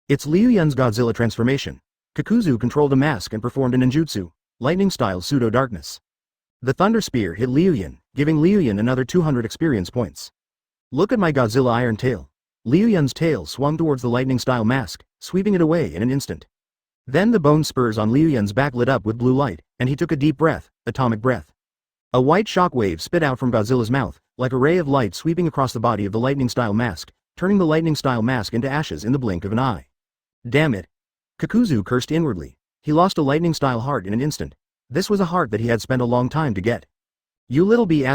It's Liu Yun's Godzilla transformation. Kakuzu controlled a mask and performed a ninjutsu, lightning-style pseudo-darkness. The Thunder Spear hit Liu Yun, giving Liu Yun another 200 experience points. Look at my Godzilla Iron Tail. Liu Yun's tail swung towards the lightning-style mask, sweeping it away in an instant. Then the bone spurs on Liu Yun's back lit up with blue light, and he took a deep breath, atomic breath. A white shockwave spit out from Godzilla's mouth, like a ray of light sweeping across the body of the lightning-style mask, turning the lightning-style mask into ashes in the blink of an eye. Damn it! Kakuzu cursed inwardly. He lost a lightning-style heart in an instant. This was a heart that he had spent a long time to get. You little b**************,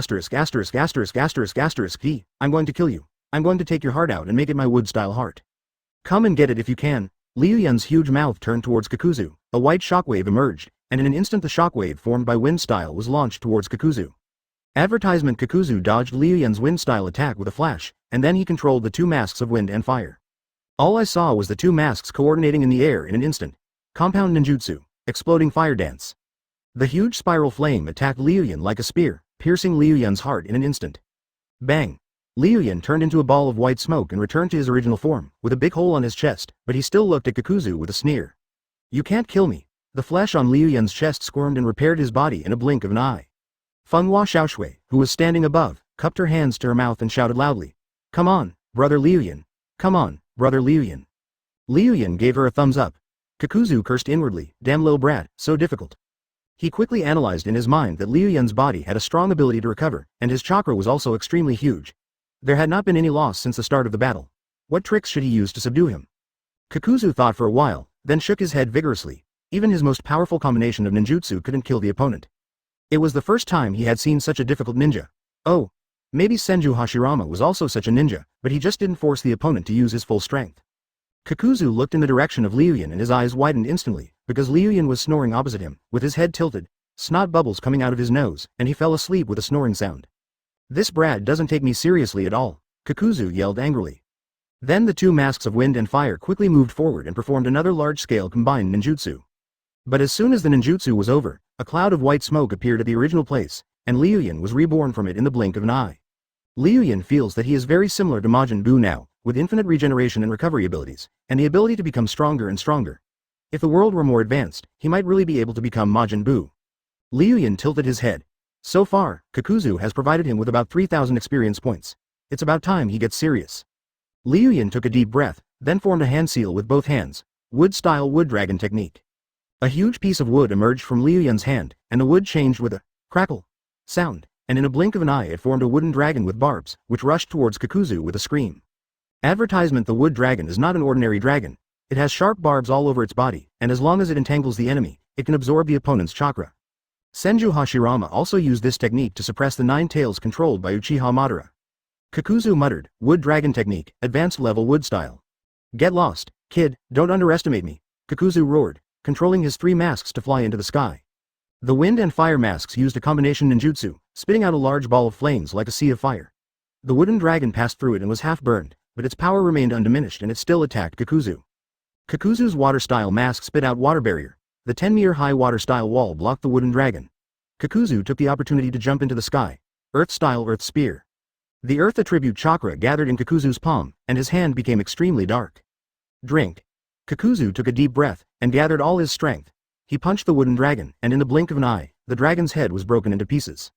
I'm going to kill you. I'm going to take your heart out and make it my wood-style heart. Come and get it if you can. Liu Yun's huge mouth turned towards Kakuzu. A white shockwave emerged, and in an instant the shockwave formed by wind-style was launched towards Kakuzu. Advertisement: Kakuzu dodged Liu Yun's wind-style attack with a flash, and then he controlled the two masks of wind and fire. All I saw was the two masks coordinating in the air in an instant. Compound ninjutsu, exploding fire dance. The huge spiral flame attacked Liu Yun like a spear, piercing Liu Yun's heart in an instant. Bang! Liu Yun turned into a ball of white smoke and returned to his original form, with a big hole on his chest, but he still looked at Kakuzu with a sneer. You can't kill me. The flesh on Liu Yun's chest squirmed and repaired his body in a blink of an eye. Fenghua Xiaoshui, who was standing above, cupped her hands to her mouth and shouted loudly. Come on, brother Liu Yun. Come on, brother Liu Yun. Liu Yun gave her a thumbs up. Kakuzu cursed inwardly, damn lil brat, so difficult. He quickly analyzed in his mind that Liu Yun's body had a strong ability to recover, and his chakra was also extremely huge. There had not been any loss since the start of the battle. What tricks should he use to subdue him? Kakuzu thought for a while, then shook his head vigorously. Even his most powerful combination of ninjutsu couldn't kill the opponent. It was the first time he had seen such a difficult ninja. Oh, maybe Senju Hashirama was also such a ninja, but he just didn't force the opponent to use his full strength. Kakuzu looked in the direction of Liu Yun and his eyes widened instantly, because Liu Yun was snoring opposite him, with his head tilted, snot bubbles coming out of his nose, and he fell asleep with a snoring sound. This brat doesn't take me seriously at all, Kakuzu yelled angrily. Then the two masks of wind and fire quickly moved forward and performed another large-scale combined ninjutsu. But as soon as the ninjutsu was over, a cloud of white smoke appeared at the original place, and Liu Yun was reborn from it in the blink of an eye. Liu Yun feels that he is very similar to Majin Buu now, with infinite regeneration and recovery abilities, and the ability to become stronger and stronger. If the world were more advanced, he might really be able to become Majin Buu. Liu Yun tilted his head. So far, Kakuzu has provided him with about 3,000 experience points. It's about time he gets serious. Liu Yun took a deep breath, then formed a hand seal with both hands, wood-style wood dragon technique. A huge piece of wood emerged from Liu Yun's hand, and the wood changed with a crackle sound, and in a blink of an eye it formed a wooden dragon with barbs, which rushed towards Kakuzu with a scream. Advertisement: the wood dragon is not an ordinary dragon. It has sharp barbs all over its body, and as long as it entangles the enemy, it can absorb the opponent's chakra. Senju Hashirama also used this technique to suppress the 9 tails controlled by Uchiha Madara. Kakuzu muttered, wood dragon technique, advanced level wood style. Get lost, kid, don't underestimate me, Kakuzu roared, controlling his 3 masks to fly into the sky. The wind and fire masks used a combination ninjutsu, spitting out a large ball of flames like a sea of fire. The wooden dragon passed through it and was half burned, but its power remained undiminished and it still attacked Kakuzu. Kakuzu's water-style mask spit out water barrier. The 10-meter-high water-style wall blocked the wooden dragon. Kakuzu took the opportunity to jump into the sky. Earth-style earth spear. The earth attribute chakra gathered in Kakuzu's palm, and his hand became extremely dark. Drink. Kakuzu took a deep breath, and gathered all his strength. He punched the wooden dragon, and in the blink of an eye, the dragon's head was broken into pieces.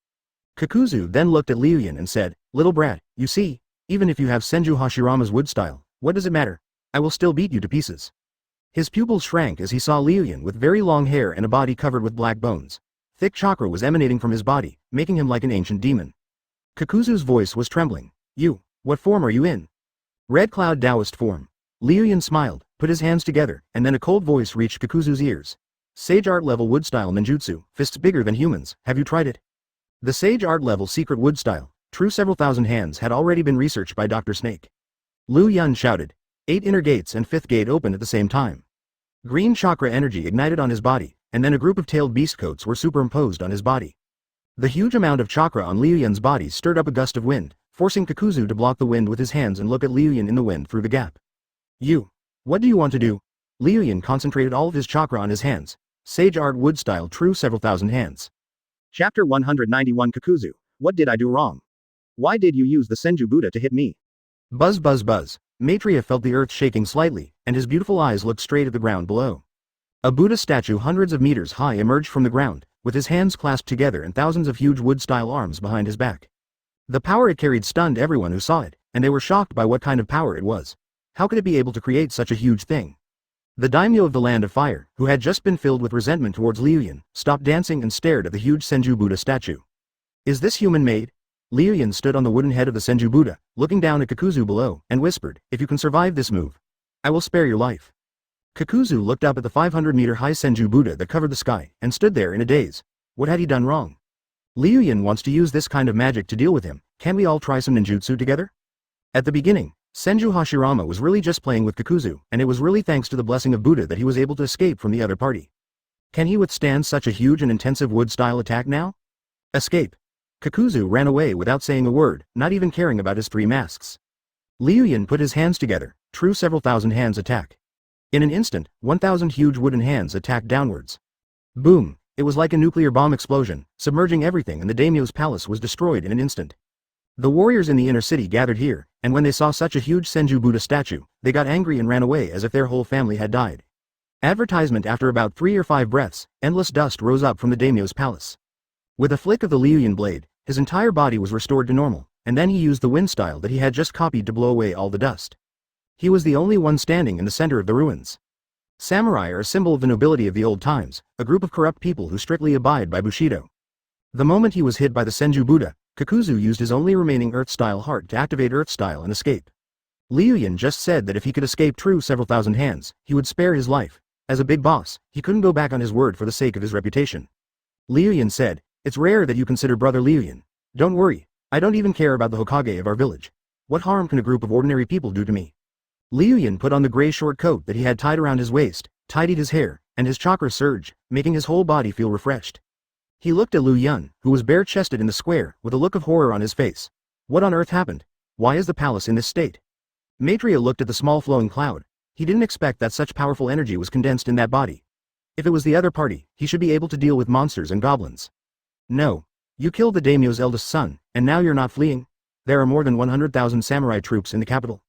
Kakuzu then looked at Liu Yun and said, little brat, you see, even if you have Senju Hashirama's wood style, what does it matter? I will still beat you to pieces. His pupils shrank as he saw Liu Yun with very long hair and a body covered with black bones. Thick chakra was emanating from his body, making him like an ancient demon. Kakuzu's voice was trembling. You, what form are you in? Red Cloud Taoist form. Liu Yun smiled, put his hands together, and then a cold voice reached Kakuzu's ears. Sage art level wood style ninjutsu, fists bigger than humans, have you tried it? The sage art level secret wood style, true several thousand hands had already been researched by Dr. Snake. Liu Yun shouted. 8 inner gates and 5th gate opened at the same time. Green chakra energy ignited on his body, and then a group of tailed beast coats were superimposed on his body. The huge amount of chakra on Liu Yun's body stirred up a gust of wind, forcing Kakuzu to block the wind with his hands and look at Liu Yun in the wind through the gap. You. What do you want to do? Liu Yun concentrated all of his chakra on his hands. Sage art wood style true several thousand hands. Chapter 191 Kakuzu. What did I do wrong? Why did you use the Senju Buddha to hit me? Buzz buzz buzz. Maitreya felt the earth shaking slightly, and his beautiful eyes looked straight at the ground below. A Buddha statue hundreds of meters high emerged from the ground, with his hands clasped together and thousands of huge wood-style arms behind his back. The power it carried stunned everyone who saw it, and they were shocked by what kind of power it was. How could it be able to create such a huge thing? The daimyo of the Land of Fire, who had just been filled with resentment towards Liu Yun, stopped dancing and stared at the huge Senju Buddha statue. Is this human-made? Liu Yun stood on the wooden head of the Senju Buddha, looking down at Kakuzu below, and whispered, if you can survive this move, I will spare your life. Kakuzu looked up at the 500-meter-high Senju Buddha that covered the sky, and stood there in a daze. What had he done wrong? Liu Yun wants to use this kind of magic to deal with him. Can we all try some ninjutsu together? At the beginning, Senju Hashirama was really just playing with Kakuzu, and it was really thanks to the blessing of Buddha that he was able to escape from the other party. Can he withstand such a huge and intensive wood-style attack now? Escape. Kakuzu ran away without saying a word, not even caring about his 3 masks. Liu Yun put his hands together, true several thousand hands attack. In an instant, 1,000 huge wooden hands attacked downwards. Boom! It was like a nuclear bomb explosion, submerging everything, and the daimyo's palace was destroyed in an instant. The warriors in the inner city gathered here, and when they saw such a huge Senju Buddha statue, they got angry and ran away as if their whole family had died. Advertisement. After about 3 or 5 breaths, endless dust rose up from the daimyo's palace. With a flick of the Liu Yun blade, his entire body was restored to normal, and then he used the wind style that he had just copied to blow away all the dust. He was the only one standing in the center of the ruins. Samurai are a symbol of the nobility of the old times, a group of corrupt people who strictly abide by Bushido. The moment he was hit by the Senju Buddha, Kakuzu used his only remaining Earth-style heart to activate Earth-style and escape. Liu Yun just said that if he could escape true several thousand hands, he would spare his life. As a big boss, he couldn't go back on his word for the sake of his reputation. Liu Yun said, it's rare that you consider brother Liu Yun. Don't worry, I don't even care about the Hokage of our village. What harm can a group of ordinary people do to me? Liu Yun put on the gray short coat that he had tied around his waist, tidied his hair, and his chakra surged, making his whole body feel refreshed. He looked at Liu Yun, who was bare-chested in the square, with a look of horror on his face. What on earth happened? Why is the palace in this state? Maitreya looked at the small flowing cloud. He didn't expect that such powerful energy was condensed in that body. If it was the other party, he should be able to deal with monsters and goblins. No. You killed the daimyo's eldest son, and now you're not fleeing? There are more than 100,000 samurai troops in the capital.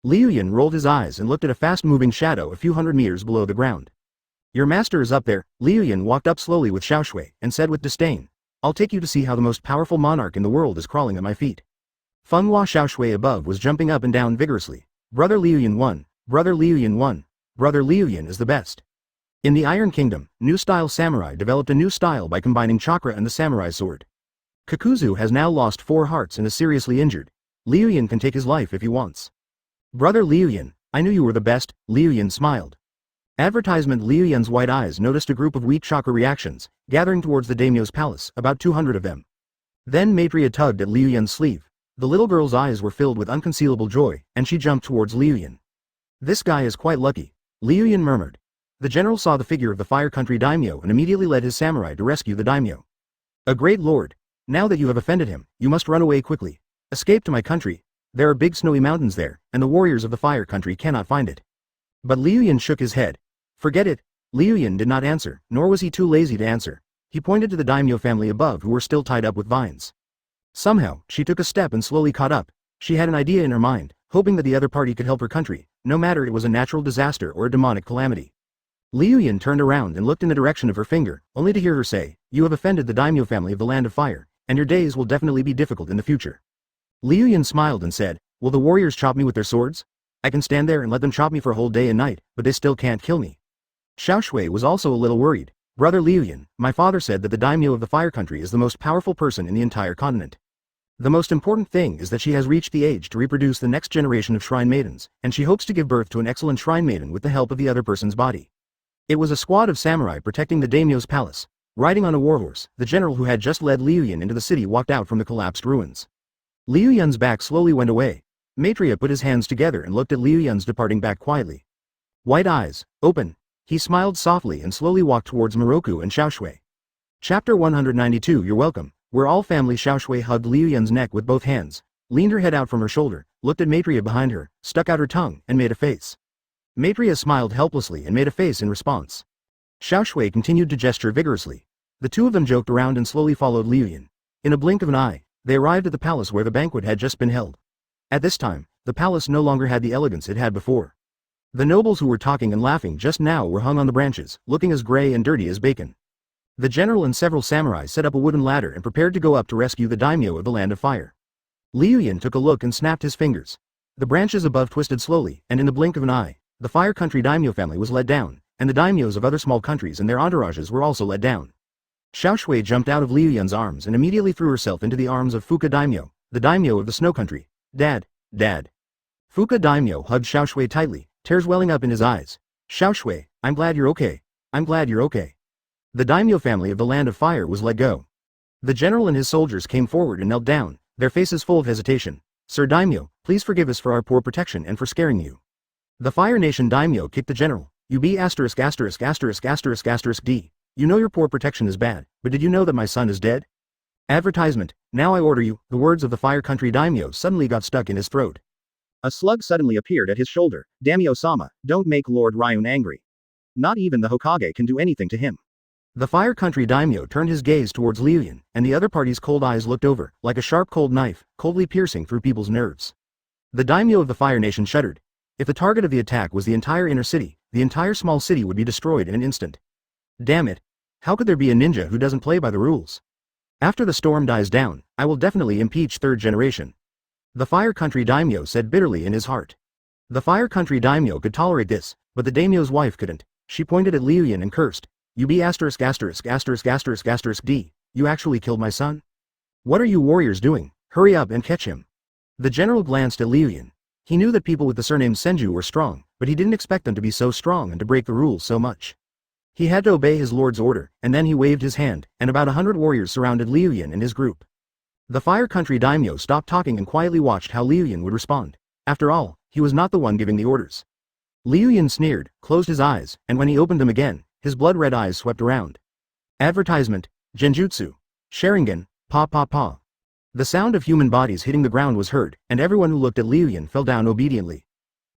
Liu Yun rolled his eyes and looked at a fast-moving shadow a few hundred meters below the ground. Your master is up there. Liu Yun walked up slowly with Xiaoshui, and said with disdain, I'll take you to see how the most powerful monarch in the world is crawling at my feet. Fenghua Xiaoshui above was jumping up and down vigorously. Brother Liu Yun won. Brother Liu Yun won. Brother Liu Yun is the best. In the Iron Kingdom, new-style samurai developed a new style by combining chakra and the samurai sword. Kakuzu has now lost 4 hearts and is seriously injured. Liu Yun can take his life if he wants. Brother Liu Yun, I knew you were the best. Liu Yun smiled. Advertisement. Liu Yun's white eyes noticed a group of weak chakra reactions, gathering towards the daimyo's palace, about 200 of them. Then Maitreya tugged at Liu Yun's sleeve. The little girl's eyes were filled with unconcealable joy, and she jumped towards Liu Yun. This guy is quite lucky. Liu Yun murmured. The general saw the figure of the Fire Country daimyo and immediately led his samurai to rescue the daimyo. A great lord. Now that you have offended him, you must run away quickly. Escape to my country. There are big snowy mountains there, and the warriors of the Fire Country cannot find it. But Liu Yun shook his head. Forget it. Liu Yun did not answer, nor was he too lazy to answer. He pointed to the daimyo family above who were still tied up with vines. Somehow, she took a step and slowly caught up. She had an idea in her mind, hoping that the other party could help her country, no matter it was a natural disaster or a demonic calamity. Liu Yun turned around and looked in the direction of her finger, only to hear her say, You have offended the daimyo family of the Land of Fire, and your days will definitely be difficult in the future. Liu Yun smiled and said, Will the warriors chop me with their swords? I can stand there and let them chop me for a whole day and night, but they still can't kill me. Xiaoshui was also a little worried. Brother Liu Yun, my father said that the daimyo of the Fire Country is the most powerful person in the entire continent. The most important thing is that she has reached the age to reproduce the next generation of shrine maidens, and she hopes to give birth to an excellent shrine maiden with the help of the other person's body. It was a squad of samurai protecting the daimyo's palace. Riding on a warhorse, the general who had just led Liu Yun into the city walked out from the collapsed ruins. Liu Yun's back slowly went away. Maitreya put his hands together and looked at Liu Yun's departing back quietly. White eyes, open. He smiled softly and slowly walked towards Moroku and Xiaoshui. Chapter 192 You're welcome. Where all family. Xiaoshui hugged Liu Yun's neck with both hands, leaned her head out from her shoulder, looked at Maitreya behind her, stuck out her tongue, and made a face. Maitreya smiled helplessly and made a face in response. Xiaoshui continued to gesture vigorously. The two of them joked around and slowly followed Liu Yun. In a blink of an eye, they arrived at the palace where the banquet had just been held. At this time, the palace no longer had the elegance it had before. The nobles who were talking and laughing just now were hung on the branches, looking as gray and dirty as bacon. The general and several samurai set up a wooden ladder and prepared to go up to rescue the daimyo of the Land of Fire. Liu Yun took a look and snapped his fingers. The branches above twisted slowly, and in the blink of an eye, the Fire Country daimyo family was let down, and the daimyos of other small countries and their entourages were also let down. Xiaoshui jumped out of Liu Yun's arms and immediately threw herself into the arms of Fuka daimyo, the daimyo of the Snow Country. Dad, Dad. Fuka daimyo hugged Xiaoshui tightly, tears welling up in his eyes. Xiaoshui, I'm glad you're okay. I'm glad you're okay. The daimyo family of the Land of Fire was let go. The general and his soldiers came forward and knelt down, their faces full of hesitation. Sir daimyo, please forgive us for our poor protection and for scaring you. The Fire Nation daimyo kicked the general. You be ************************************************************************************************************************************************************************************************************************************************************************************************* Advertisement, now I order you, the words of the Fire Country daimyo suddenly got stuck in his throat. A slug suddenly appeared at his shoulder. Daimyo-sama, don't make Lord Ryun angry. Not even the Hokage can do anything to him. The Fire Country daimyo turned his gaze towards Liu Yun, and the other party's cold eyes looked over, like a sharp cold knife, coldly piercing through people's nerves. The daimyo of the Fire Nation shuddered. If the target of the attack was the entire inner city, the entire small city would be destroyed in an instant. Damn it. How could there be a ninja who doesn't play by the rules? After the storm dies down, I will definitely impeach third generation. The Fire Country daimyo said bitterly in his heart. The Fire Country daimyo could tolerate this, but the daimyo's wife couldn't. She pointed at Liu Yun and cursed. You be ***************** D. You actually killed my son? What are you warriors doing? Hurry up and catch him. The general glanced at Liu Yun. He knew that people with the surname Senju were strong, but he didn't expect them to be so strong and to break the rules so much. He had to obey his lord's order, and then he waved his hand, and about 100 warriors surrounded Liu Yun and his group. The Fire Country daimyo stopped talking and quietly watched how Liu Yun would respond. After all, he was not the one giving the orders. Liu Yun sneered, closed his eyes, and when he opened them again, his blood-red eyes swept around. Advertisement, Genjutsu, Sharingan, pa pa pa. The sound of human bodies hitting the ground was heard, and everyone who looked at Liu Yun fell down obediently.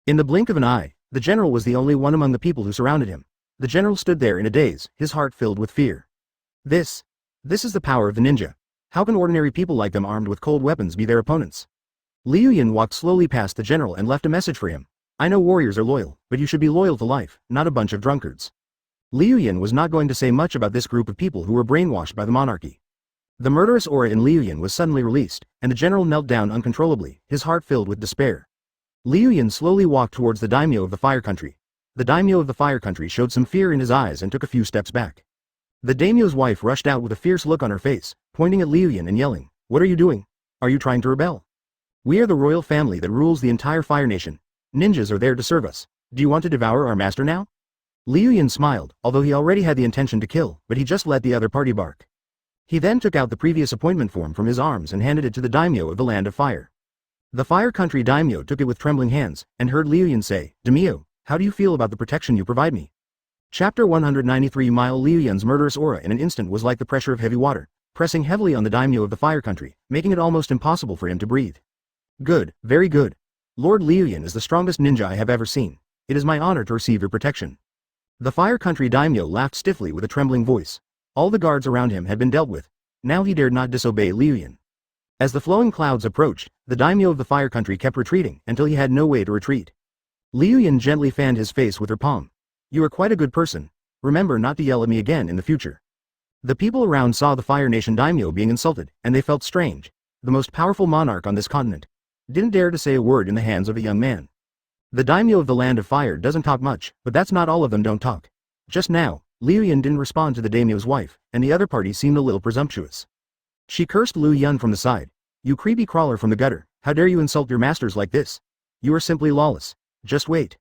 In the blink of an eye, the general was the only one among the people who surrounded him. The general stood there in a daze, his heart filled with fear. This is the power of the ninja. How can ordinary people like them armed with cold weapons be their opponents? Liu Yun walked slowly past the general and left a message for him. I know warriors are loyal, but you should be loyal to life, not a bunch of drunkards. Liu Yun was not going to say much about this group of people who were brainwashed by the monarchy. The murderous aura in Liu Yun was suddenly released, and the general knelt down uncontrollably, his heart filled with despair. Liu Yun slowly walked towards the daimyo of the Fire Country. The daimyo of the Fire Country showed some fear in his eyes and took a few steps back. The daimyo's wife rushed out with a fierce look on her face, pointing at Liu Yun and yelling, What are you doing? Are you trying to rebel? We are the royal family that rules the entire Fire Nation. Ninjas are there to serve us. Do you want to devour our master now? Liu Yun smiled, although he already had the intention to kill, but he just let the other party bark. He then took out the previous appointment form from his arms and handed it to the daimyo of the Land of Fire. The Fire Country daimyo took it with trembling hands, and heard Liu Yun say, Daimyo, how do you feel about the protection you provide me? Chapter 193 Liu Yun's murderous aura in an instant was like the pressure of heavy water, pressing heavily on the daimyo of the Fire Country, making it almost impossible for him to breathe. Good, very good. Lord Liu Yun is the strongest ninja I have ever seen. It is my honor to receive your protection. The Fire Country daimyo laughed stiffly with a trembling voice. All the guards around him had been dealt with. Now he dared not disobey Liu Yun. As the flowing clouds approached, the daimyo of the Fire Country kept retreating until he had no way to retreat. Liu Yun gently fanned his face with her palm. You are quite a good person. Remember not to yell at me again in the future. The people around saw the Fire Nation daimyo being insulted, and they felt strange. The most powerful monarch on this continent didn't dare to say a word in the hands of a young man. The daimyo of the Land of Fire doesn't talk much, but that's not all of them don't talk. Just now, Liu Yun didn't respond to the daimyo's wife, and the other party seemed a little presumptuous. She cursed Liu Yun from the side. You creepy crawler from the gutter, how dare you insult your masters like this? You are simply lawless. Just wait.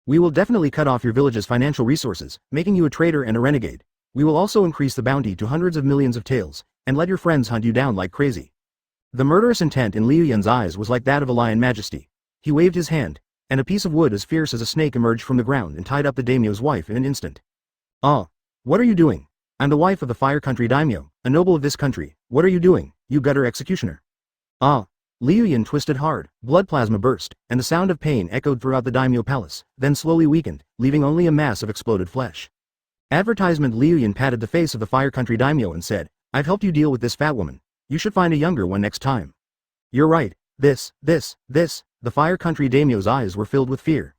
We will definitely cut off your village's financial resources, making you a traitor and a renegade. We will also increase the bounty to hundreds of millions of taels, and let your friends hunt you down like crazy. The murderous intent in Liu Yun's eyes was like that of a lion majesty. He waved his hand, and a piece of wood as fierce as a snake emerged from the ground and tied up the daimyo's wife in an instant. Ah! What are you doing? I'm the wife of the Fire Country daimyo, a noble of this country. What are you doing, you gutter executioner? Ah! Liu Yun twisted hard, blood plasma burst, and the sound of pain echoed throughout the daimyo palace, then slowly weakened, leaving only a mass of exploded flesh. Advertisement. Liu Yun patted the face of the Fire Country daimyo and said, "I've helped you deal with this fat woman. You should find a younger one next time." "You're right. This. The Fire Country daimyo's eyes were filled with fear.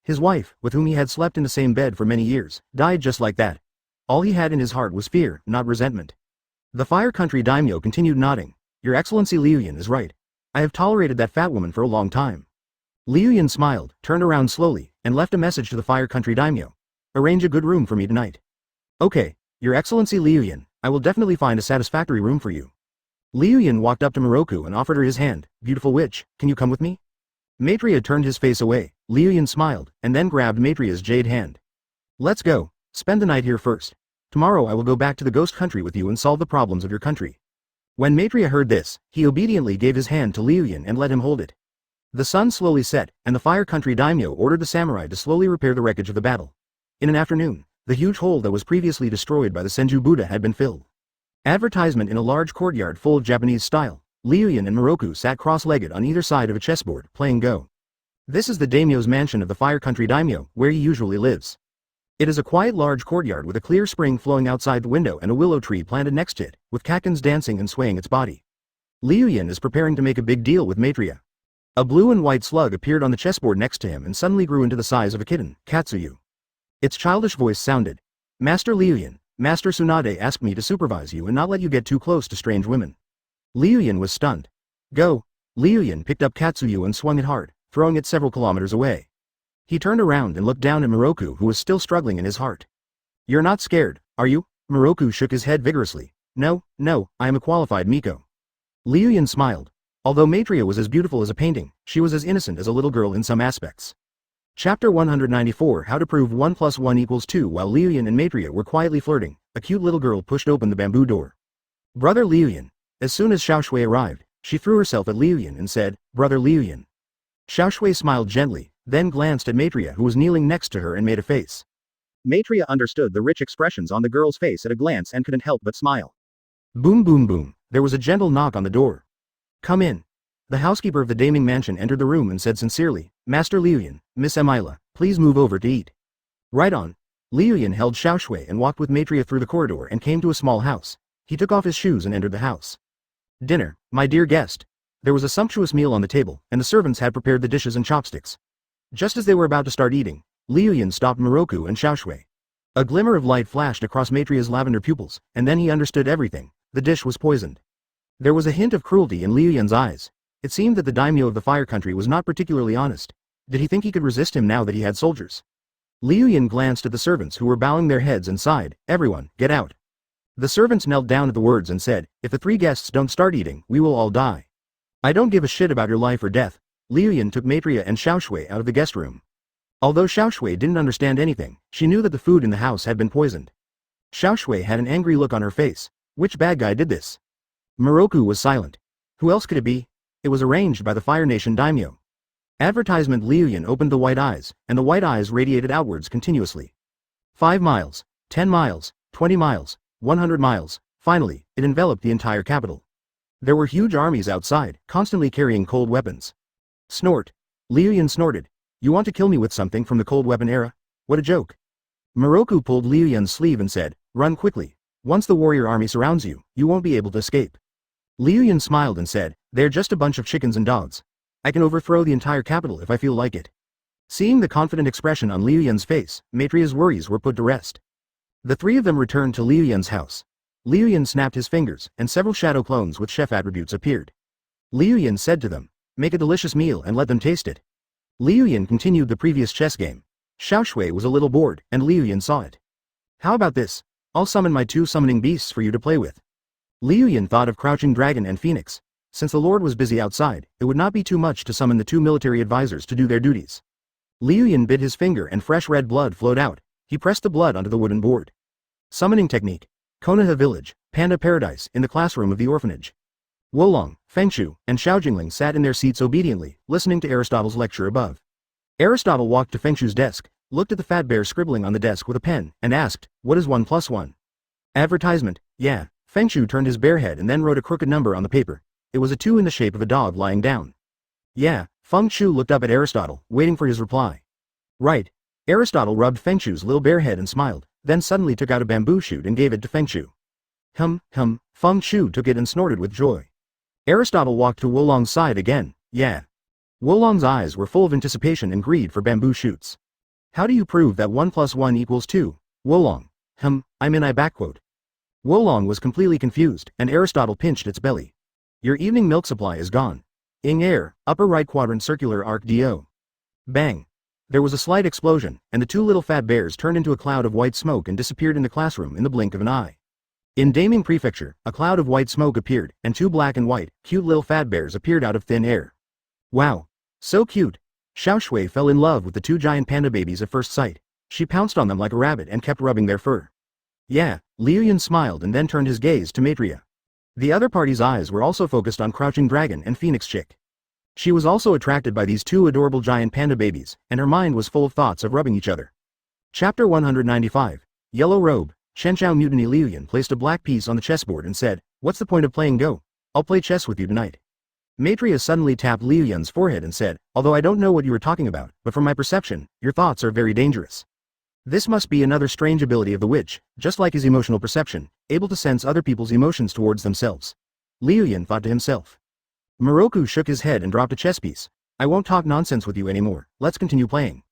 His wife, with whom he had slept in the same bed for many years, died just like that. All he had in his heart was fear, not resentment. The Fire Country daimyo continued nodding. "Your Excellency, Liu Yun is right. I have tolerated that fat woman for a long time." Liu Yun smiled, turned around slowly, and left a message to the Fire Country daimyo. "Arrange a good room for me tonight." "Okay, Your Excellency Liu Yun, I will definitely find a satisfactory room for you." Liu Yun walked up to Moroku and offered her his hand. "Beautiful witch, can you come with me?" Maitreya turned his face away. Liu Yun smiled, and then grabbed Maitreya's jade hand. "Let's go. Spend the night here first. Tomorrow I will go back to the ghost country with you and solve the problems of your country." When Maitreya heard this, he obediently gave his hand to Liu Yun and let him hold it. The sun slowly set, and the Fire Country daimyo ordered the samurai to slowly repair the wreckage of the battle. In an afternoon, the huge hole that was previously destroyed by the Senju Buddha had been filled. Advertisement. In a large courtyard full of Japanese style, Liu Yun and Moroku sat cross-legged on either side of a chessboard, playing Go. This is the daimyo's mansion of the Fire Country daimyo, where he usually lives. It is a quiet large courtyard with a clear spring flowing outside the window and a willow tree planted next to it, with catkins dancing and swaying its body. Liu Yun is preparing to make a big deal with Maitreya. A blue and white slug appeared on the chessboard next to him and suddenly grew into the size of a kitten. "Katsuyu." Its childish voice sounded. "Master Liu Yun, Master Tsunade asked me to supervise you and not let you get too close to strange women." Liu Yun was stunned. "Go." Liu Yun picked up Katsuyu and swung it hard, throwing it several kilometers away. He turned around and looked down at Moroku, who was still struggling in his heart. "You're not scared, are you?" Moroku shook his head vigorously. No, I am a qualified Miko." Liu Yun smiled. Although Maitreya was as beautiful as a painting, she was as innocent as a little girl in some aspects. Chapter 194. How to prove 1 + 1 = 2. While Liu Yun and Maitreya were quietly flirting, a cute little girl pushed open the bamboo door. "Brother Liu Yun." As soon as Xiaoshui arrived, she threw herself at Liu Yun and said, "Brother Liu Yun." Xiaoshui smiled gently, then glanced at Maitreya, who was kneeling next to her, and made a face. Maitreya understood the rich expressions on the girl's face at a glance and couldn't help but smile. Boom boom boom, there was a gentle knock on the door. "Come in." The housekeeper of the Daming mansion entered the room and said sincerely, "Master Liu Yun, Miss Emila, please move over to eat." "Right on." Liu Yun held Xiaoshui and walked with Maitreya through the corridor and came to a small house. He took off his shoes and entered the house. "Dinner, my dear guest." There was a sumptuous meal on the table, and the servants had prepared the dishes and chopsticks. Just as they were about to start eating, Liu Yun stopped Moroku and Xiaoshui. A glimmer of light flashed across Maitreya's lavender pupils, and then he understood everything. The dish was poisoned. There was a hint of cruelty in Liu Yun's eyes. It seemed that the daimyo of the Fire Country was not particularly honest. Did he think he could resist him now that he had soldiers? Liu Yun glanced at the servants who were bowing their heads and sighed, "Everyone, get out." The servants knelt down at the words and said, "If the 3 guests don't start eating, we will all die." "I don't give a shit about your life or death." Liu Yun took Maitreya and Xiaoshui out of the guest room. Although Xiaoshui didn't understand anything, she knew that the food in the house had been poisoned. Xiaoshui had an angry look on her face. Which bad guy did this? Moroku was silent. Who else could it be? It was arranged by the Fire Nation daimyo. Advertisement. Liu Yun opened the white eyes, and the white eyes radiated outwards continuously. 5 miles, 10 miles, 20 miles, 100 miles, finally, it enveloped the entire capital. There were huge armies outside, constantly carrying cold weapons. Snort. Liu Yun snorted. "You want to kill me with something from the cold weapon era? What a joke." Moroku pulled Liu Yun's sleeve and said, "Run quickly. Once the warrior army surrounds you, you won't be able to escape." Liu Yun smiled and said, "They're just a bunch of chickens and dogs. I can overthrow the entire capital if I feel like it." Seeing the confident expression on Liu Yun's face, Maitreya's worries were put to rest. The 3 of them returned to Liu Yun's house. Liu Yun snapped his fingers, and several shadow clones with chef attributes appeared. Liu Yun said to them, "Make a delicious meal and let them taste it." Liu Yun continued the previous chess game. Xiaoshui was a little bored, and Liu Yun saw it. "How about this? I'll summon my 2 summoning beasts for you to play with." Liu Yun thought of Crouching Dragon and Phoenix. Since the Lord was busy outside, it would not be too much to summon the 2 military advisors to do their duties. Liu Yun bit his finger and fresh red blood flowed out. He pressed the blood onto the wooden board. Summoning technique. Konoha Village, Panda Paradise, in the classroom of the orphanage. Wolong, Fengshu, and Xiaojingling sat in their seats obediently, listening to Aristotle's lecture above. Aristotle walked to Fengshu's desk, looked at the fat bear scribbling on the desk with a pen, and asked, "What is 1 + 1? Advertisement, yeah." Fengshu turned his bare head and then wrote a crooked number on the paper. It was a 2 in the shape of a dog lying down. Yeah, Feng Shu looked up at Aristotle, waiting for his reply. Right. Aristotle rubbed Feng Shu's little bare head and smiled, then suddenly took out a bamboo shoot and gave it to Feng Shu. Feng Shu took it and snorted with joy. Aristotle walked to Wolong's side again. Yeah. Wolong's eyes were full of anticipation and greed for bamboo shoots. How do you prove that 1 + 1 = 2? Wolong. I backquote. Wolong was completely confused, and Aristotle pinched its belly. Your evening milk supply is gone. Ing air, upper right quadrant circular arc do. Bang. There was a slight explosion, and the 2 little fat bears turned into a cloud of white smoke and disappeared in the classroom in the blink of an eye. In Daming Prefecture, a cloud of white smoke appeared, and 2 black and white, cute little fat bears appeared out of thin air. Wow. So cute. Xiao Shui fell in love with the 2 giant panda babies at first sight. She pounced on them like a rabbit and kept rubbing their fur. Yeah, Liu Yun smiled and then turned his gaze to Maitreya. The other party's eyes were also focused on Crouching Dragon and Phoenix Chick. She was also attracted by these 2 adorable giant panda babies, and her mind was full of thoughts of rubbing each other. Chapter 195. Yellow Robe. Shenchao Mutiny. Liu Yun placed a black piece on the chessboard and said, "What's the point of playing Go? I'll play chess with you tonight." Maitreya suddenly tapped Liu Yun's forehead and said, "Although I don't know what you were talking about, but from my perception, your thoughts are very dangerous." This must be another strange ability of the witch, just like his emotional perception, able to sense other people's emotions towards themselves. Liu Yun thought to himself. Moroku shook his head and dropped a chess piece. "I won't talk nonsense with you anymore, let's continue playing."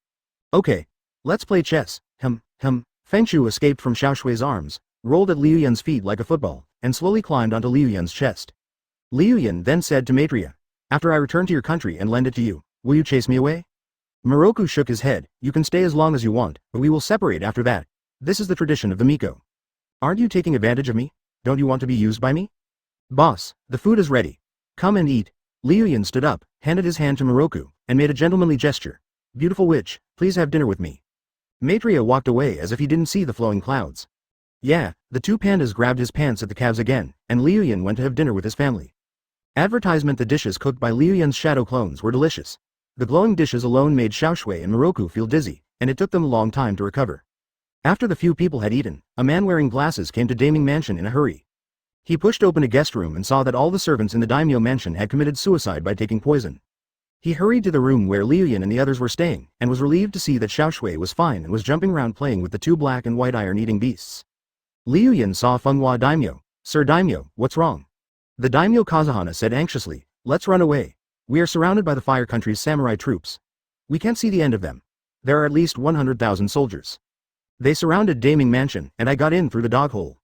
"Okay. Let's play chess." Feng Shu escaped from Xiao Shui's arms, rolled at Liu Yun's feet like a football, and slowly climbed onto Liu Yun's chest. Liu Yun then said to Maitreya, "After I return to your country and lend it to you, will you chase me away?" Moroku shook his head. "You can stay as long as you want, but we will separate after that. This is the tradition of the Miko." "Aren't you taking advantage of me? Don't you want to be used by me?" "Boss, the food is ready. Come and eat." Liu Yun stood up, handed his hand to Moroku, and made a gentlemanly gesture. "Beautiful witch, please have dinner with me." Maitreya walked away as if he didn't see the flowing clouds. Yeah, the 2 pandas grabbed his pants at the calves again, and Liu Yun went to have dinner with his family. Advertisement. The dishes cooked by Liu Yun's shadow clones were delicious. The glowing dishes alone made Xiao Shui and Moroku feel dizzy, and it took them a long time to recover. After the few people had eaten, a man wearing glasses came to Daming Mansion in a hurry. He pushed open a guest room and saw that all the servants in the daimyo mansion had committed suicide by taking poison. He hurried to the room where Liu Yun and the others were staying, and was relieved to see that Xiao Shui was fine and was jumping around playing with the 2 black and white iron-eating beasts. Liu Yun saw Fenghua Daimyo. "Sir Daimyo, what's wrong?" The daimyo Kazahana said anxiously, "Let's run away. We are surrounded by the Fire Country's samurai troops. We can't see the end of them. There are at least 100,000 soldiers. They surrounded Daming Mansion, and I got in through the dog hole."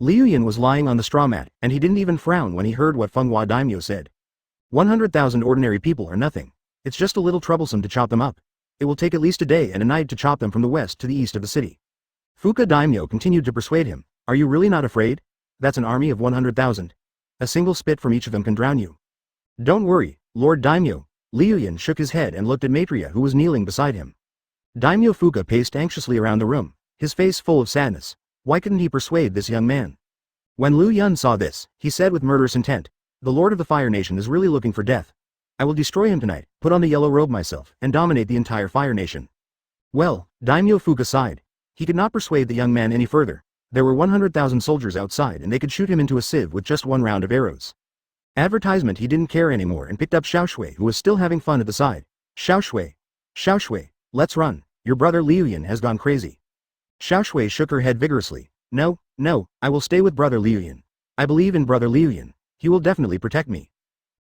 Liu Yun was lying on the straw mat, and he didn't even frown when he heard what Fenghua Daimyo said. 100,000 ordinary people are nothing. It's just a little troublesome to chop them up. It will take at least a day and a night to chop them from the west to the east of the city. Fuka Daimyo continued to persuade him. "Are you really not afraid? That's an army of 100,000. A single spit from each of them can drown you." "Don't worry, Lord Daimyo." Liu Yun shook his head and looked at Maitreya, who was kneeling beside him. Daimyo Fuka paced anxiously around the room, his face full of sadness. Why couldn't he persuade this young man? When Liu Yun saw this, he said with murderous intent, "The Lord of the Fire Nation is really looking for death. I will destroy him tonight, put on the yellow robe myself, and dominate the entire Fire Nation." Well, Daimyo Fuka sighed. He could not persuade the young man any further. There were 100,000 soldiers outside and they could shoot him into a sieve with just 1 round of arrows. Advertisement. He didn't care anymore and picked up Xiao Shui, who was still having fun at the side. Xiao Shui, let's run. Your brother Liu Yun has gone crazy." Xiao Shui shook her head vigorously. No, I will stay with brother Liu Yun. I believe in brother Liu Yun. He will definitely protect me."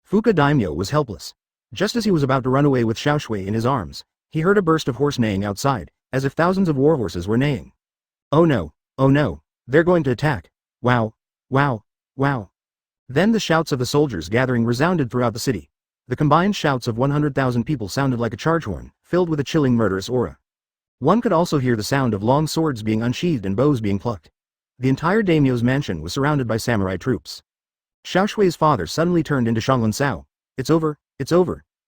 Fuka Daimyo was helpless. Just as he was about to run away with Xiao Shui in his arms, he heard a burst of horse neighing outside, as if thousands of war horses were neighing. Oh no, they're going to attack. Wow. Then the shouts of the soldiers gathering resounded throughout the city. The combined shouts of 100,000 people sounded like a charge horn, filled with a chilling murderous aura. One could also hear the sound of long swords being unsheathed and bows being plucked. The entire daimyo's mansion was surrounded by samurai troops. Xiao Shui's father suddenly turned into Shanglin Sao. It's over.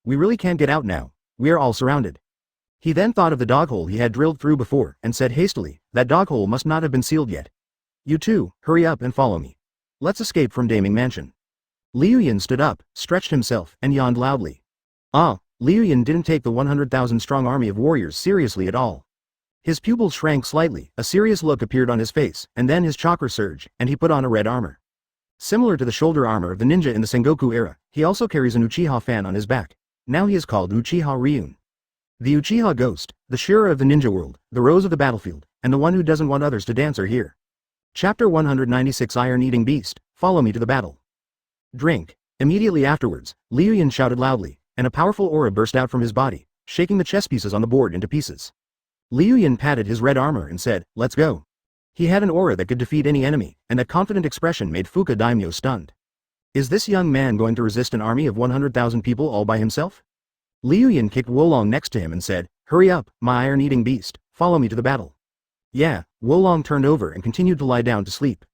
We really can't get out now. We are all surrounded." He then thought of the dog hole he had drilled through before, and said hastily, "That dog hole must not have been sealed yet. You two, hurry up and follow me. Let's escape from Daming Mansion." Liu Yun stood up, stretched himself, and yawned loudly. Liu Yun didn't take the 100,000 strong army of warriors seriously at all. His pupils shrank slightly, a serious look appeared on his face, and then his chakra surged, and he put on a red armor. Similar to the shoulder armor of the ninja in the Sengoku era, he also carries an Uchiha fan on his back. Now he is called Uchiha Ryun. The Uchiha Ghost, the Shira of the ninja world, the rose of the battlefield, and the one who doesn't want others to dance are here. Chapter 196 Iron-Eating Beast, follow me to the battle. Drink. Immediately afterwards, Liu Yun shouted loudly, and a powerful aura burst out from his body, shaking the chess pieces on the board into pieces. Liu Yun patted his red armor and said, "Let's go." He had an aura that could defeat any enemy, and that confident expression made Fuka Daimyo stunned. Is this young man going to resist an army of 100,000 people all by himself? Liu Yun kicked Wolong next to him and said, "Hurry up, my iron-eating beast, follow me to the battle." Yeah, Wolong turned over and continued to lie down to sleep.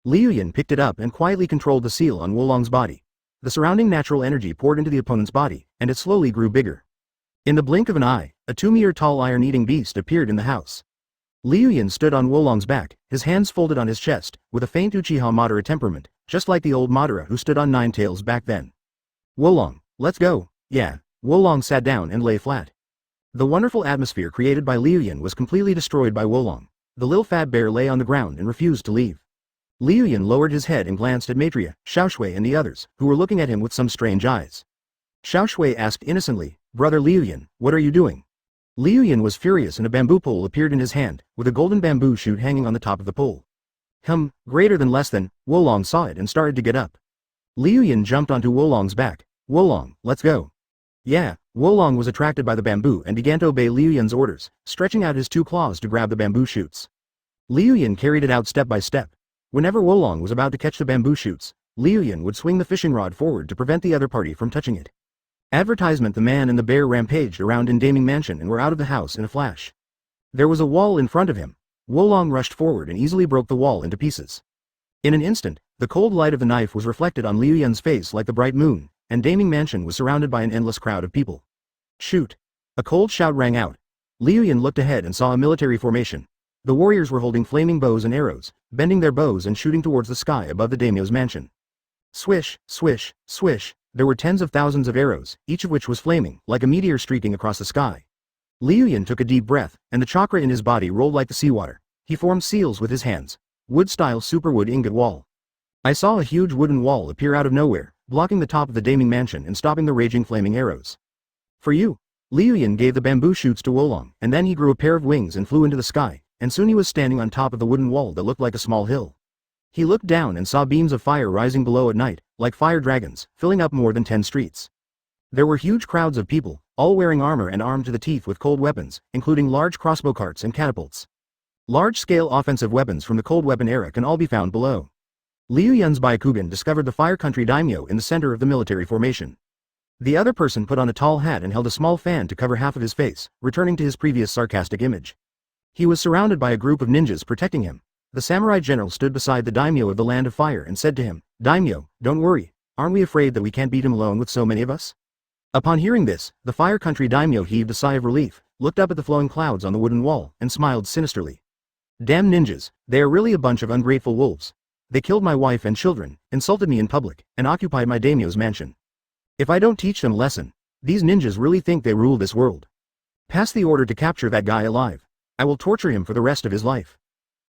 Liu Yun picked it up and quietly controlled the seal on Wolong's body. The surrounding natural energy poured into the opponent's body, and it slowly grew bigger. In the blink of an eye, a 2-meter-tall iron-eating beast appeared in the house. Liu Yun stood on Wolong's back, his hands folded on his chest, with a faint Uchiha Madara temperament, just like the old Madara who stood on Nine Tails back then. "Wolong, let's go." Yeah, Wolong sat down and lay flat. The wonderful atmosphere created by Liu Yun was completely destroyed by Wolong. The little fat bear lay on the ground and refused to leave. Liu Yun lowered his head and glanced at Maitreya, Xiaoshui and the others, who were looking at him with some strange eyes. Xiaoshui asked innocently, "Brother Liu Yun, what are you doing?" Liu Yun was furious and a bamboo pole appeared in his hand, with a golden bamboo shoot hanging on the top of the pole. Greater than less than, Wolong saw it and started to get up. Liu Yun jumped onto Wolong's back. "Wolong, let's go." Yeah, Wolong was attracted by the bamboo and began to obey Liu Yun's orders, stretching out his 2 claws to grab the bamboo shoots. Liu Yun carried it out step by step. Whenever Wolong was about to catch the bamboo shoots, Liu Yun would swing the fishing rod forward to prevent the other party from touching it. Advertisement: the man and the bear rampaged around in Daming Mansion and were out of the house in a flash. There was a wall in front of him. Wolong rushed forward and easily broke the wall into pieces. In an instant, the cold light of the knife was reflected on Liu Yun's face like the bright moon, and Daming Mansion was surrounded by an endless crowd of people. "Shoot!" A cold shout rang out. Liu Yun looked ahead and saw a military formation. The warriors were holding flaming bows and arrows, bending their bows and shooting towards the sky above the daimyo's mansion. Swish, swish, swish, there were tens of thousands of arrows, each of which was flaming, like a meteor streaking across the sky. Liu Yun took a deep breath, and the chakra in his body rolled like the seawater. He formed seals with his hands. Wood-style superwood ingot wall. I saw a huge wooden wall appear out of nowhere, blocking the top of the Daming Mansion and stopping the raging flaming arrows. "For you." Liu Yun gave the bamboo shoots to Wolong, and then he grew a pair of wings and flew into the sky, and soon he was standing on top of the wooden wall that looked like a small hill. He looked down and saw beams of fire rising below at night, like fire dragons, filling up more than 10 streets. There were huge crowds of people, all wearing armor and armed to the teeth with cold weapons, including large crossbow carts and catapults. Large-scale offensive weapons from the cold weapon era can all be found below. Liu Yun's Byakugan discovered the Fire Country daimyo in the center of the military formation. The other person put on a tall hat and held a small fan to cover half of his face, returning to his previous sarcastic image. He was surrounded by a group of ninjas protecting him. The samurai general stood beside the daimyo of the Land of Fire and said to him, "Daimyo, don't worry, aren't we afraid that we can't beat him alone with so many of us?" Upon hearing this, the Fire Country daimyo heaved a sigh of relief, looked up at the flowing clouds on the wooden wall, and smiled sinisterly. "Damn ninjas, they are really a bunch of ungrateful wolves. They killed my wife and children, insulted me in public, and occupied my daimyo's mansion. If I don't teach them a lesson, these ninjas really think they rule this world. Pass the order to capture that guy alive. I will torture him for the rest of his life."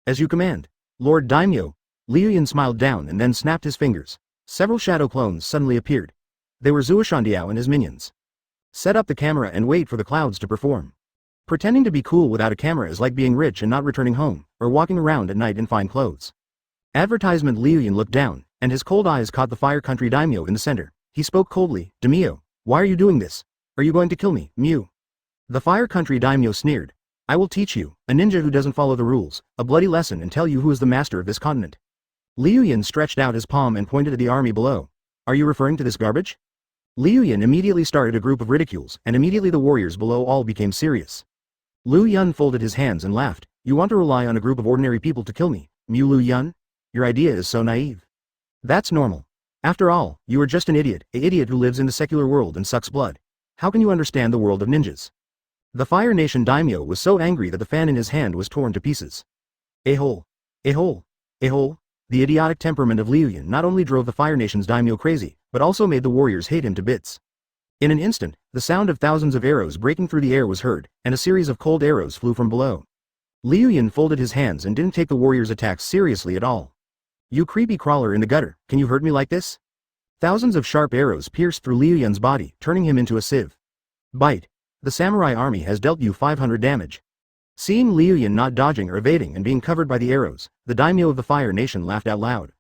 "As you command, Lord Daimyo." Liu Yun smiled down and then snapped his fingers. Several shadow clones suddenly appeared. They were Zuoshandiao and his minions. "Set up the camera and wait for the clouds to perform." Pretending to be cool without a camera is like being rich and not returning home, or walking around at night in fine clothes. Advertisement. Liu Yun looked down, and his cold eyes caught the Fire Country daimyo in the center. He spoke coldly, "Daimyo, why are you doing this? Are you going to kill me, Mew?" The Fire Country daimyo sneered. "I will teach you, a ninja who doesn't follow the rules, a bloody lesson and tell you who is the master of this continent." Liu Yun stretched out his palm and pointed at the army below. "Are you referring to this garbage?" Liu Yun immediately started a group of ridicules, and immediately the warriors below all became serious. Liu Yun folded his hands and laughed. "You want to rely on a group of ordinary people to kill me, Mew Liu Yun? Your idea is so naive. That's normal. After all, you are just an idiot who lives in the secular world and sucks blood. How can you understand the world of ninjas?" The Fire Nation daimyo was so angry that the fan in his hand was torn to pieces. A-hole. A-hole. A-hole. The idiotic temperament of Liu Yun not only drove the Fire Nation's daimyo crazy, but also made the warriors hate him to bits. In an instant, the sound of thousands of arrows breaking through the air was heard, and a series of cold arrows flew from below. Liu Yun folded his hands and didn't take the warriors' attacks seriously at all. You creepy crawler in the gutter, can you hurt me like this? Thousands of sharp arrows pierced through Liu Yun's body, turning him into a sieve. Bite. The samurai army has dealt you 500 damage. Seeing Liu Yun not dodging or evading and being covered by the arrows, the daimyo of the Fire Nation laughed out loud.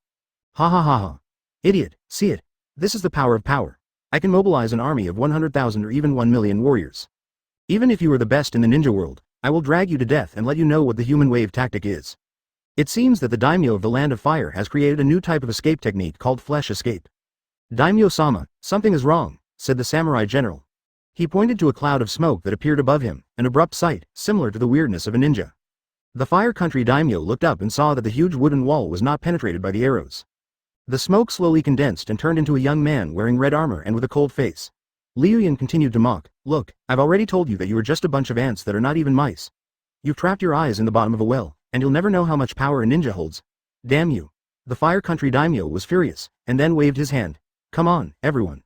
Ha ha ha ha. Idiot, see it. This is the power of power. I can mobilize an army of 100,000 or even 1 million warriors. Even if you are the best in the ninja world, I will drag you to death and let you know what the human wave tactic is. It seems that the daimyo of the Land of Fire has created a new type of escape technique called flesh escape. Daimyo-sama, something is wrong, said the samurai general. He pointed to a cloud of smoke that appeared above him, an abrupt sight, similar to the weirdness of a ninja. The Fire Country daimyo looked up and saw that the huge wooden wall was not penetrated by the arrows. The smoke slowly condensed and turned into a young man wearing red armor and with a cold face. Liu Yun continued to mock, look, I've already told you that you are just a bunch of ants that are not even mice. You've trapped your eyes in the bottom of a well, and you'll never know how much power a ninja holds. Damn you. The Fire Country daimyo was furious, and then waved his hand. Come on, everyone.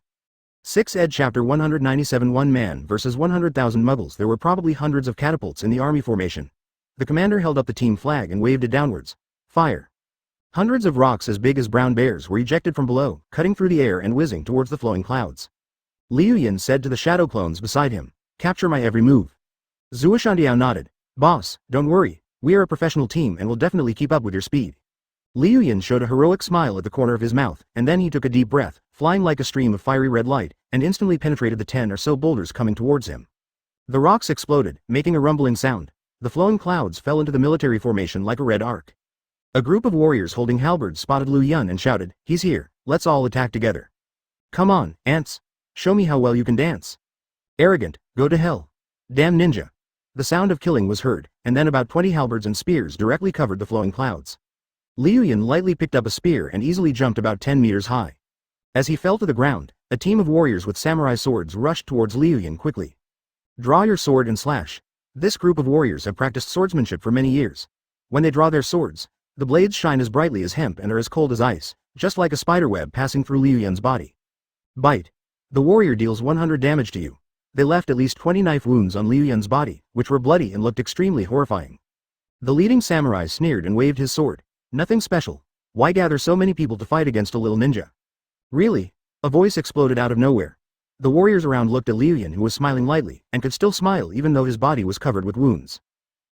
6 Ed Chapter 197 One man versus 100,000 muggles. There were probably hundreds of catapults in the army formation. The commander held up the team flag and waved it downwards. Fire. Hundreds of rocks as big as brown bears were ejected from below, cutting through the air and whizzing towards the flowing clouds. Liu Yun said to the shadow clones beside him, capture my every move. Zuoshandiao nodded. Boss, don't worry, we are a professional team and will definitely keep up with your speed. Liu Yun showed a heroic smile at the corner of his mouth, and then he took a deep breath, flying like a stream of fiery red light, and instantly penetrated the 10 or so boulders coming towards him. The rocks exploded, making a rumbling sound. The flowing clouds fell into the military formation like a red arc. A group of warriors holding halberds spotted Liu Yun and shouted, he's here, let's all attack together. Come on, ants. Show me how well you can dance. Arrogant, go to hell. Damn ninja. The sound of killing was heard, and then about 20 halberds and spears directly covered the flowing clouds. Liu Yun lightly picked up a spear and easily jumped about 10 meters high. As he fell to the ground, a team of warriors with samurai swords rushed towards Liu Yun quickly. Draw your sword and slash. This group of warriors have practiced swordsmanship for many years. When they draw their swords, the blades shine as brightly as hemp and are as cold as ice, just like a spiderweb passing through Liu Yun's body. Bite. The warrior deals 100 damage to you. They left at least 20 knife wounds on Liu Yun's body, which were bloody and looked extremely horrifying. The leading samurai sneered and waved his sword. Nothing special. Why gather so many people to fight against a little ninja? Really? A voice exploded out of nowhere. The warriors around looked at Liu Yun, who was smiling lightly, and could still smile even though his body was covered with wounds.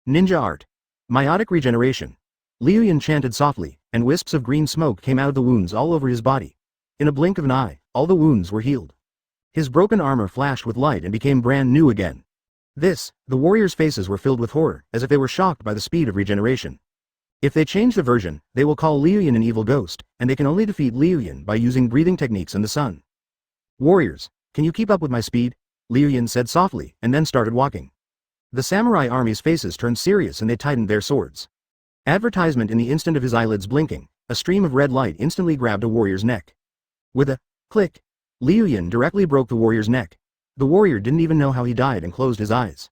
Ninja art. Meiotic regeneration. Liu Yun chanted softly, and wisps of green smoke came out of the wounds all over his body. In a blink of an eye, all the wounds were healed. His broken armor flashed with light and became brand new again. The warriors' faces were filled with horror, as if they were shocked by the speed of regeneration. If they change the version, they will call Liu Yun an evil ghost, and they can only defeat Liu Yun by using breathing techniques in the sun. Warriors, can you keep up with my speed? Liu Yun said softly, and then started walking. The samurai army's faces turned serious and they tightened their swords. Advertisement in the instant of his eyelids blinking, a stream of red light instantly grabbed a warrior's neck. With a click, Liu Yun directly broke the warrior's neck. The warrior didn't even know how he died and closed his eyes.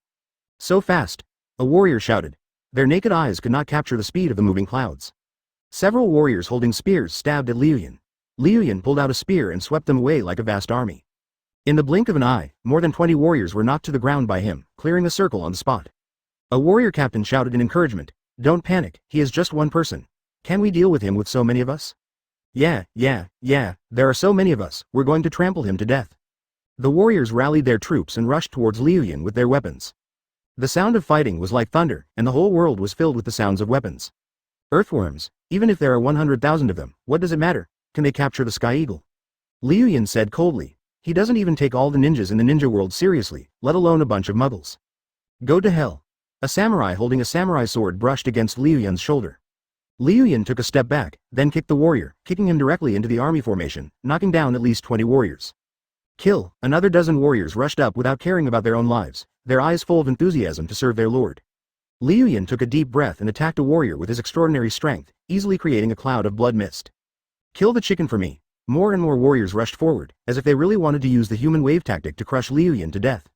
So fast, a warrior shouted. Their naked eyes could not capture the speed of the moving clouds. Several warriors holding spears stabbed at Liu Yun. Liu Yun pulled out a spear and swept them away like a vast army. In the blink of an eye, more than 20 warriors were knocked to the ground by him, clearing a circle on the spot. A warrior captain shouted in encouragement, don't panic, he is just one person. Can we deal with him with so many of us? Yeah, there are so many of us, we're going to trample him to death. The warriors rallied their troops and rushed towards Liu Yun with their weapons. The sound of fighting was like thunder, and the whole world was filled with the sounds of weapons. Earthworms, even if there are 100,000 of them, what does it matter? Can they capture the Sky Eagle? Liu Yun said coldly. He doesn't even take all the ninjas in the ninja world seriously, let alone a bunch of muggles. Go to hell. A samurai holding a samurai sword brushed against Liu Yun's shoulder. Liu Yun took a step back, then kicked the warrior, kicking him directly into the army formation, knocking down at least 20 warriors. Kill. Another dozen warriors rushed up without caring about their own lives, their eyes full of enthusiasm to serve their lord. Liu Yun took a deep breath and attacked a warrior with his extraordinary strength, easily creating a cloud of blood mist. Kill the chicken for me. More and more warriors rushed forward, as if they really wanted to use the human wave tactic to crush Liu Yun to death.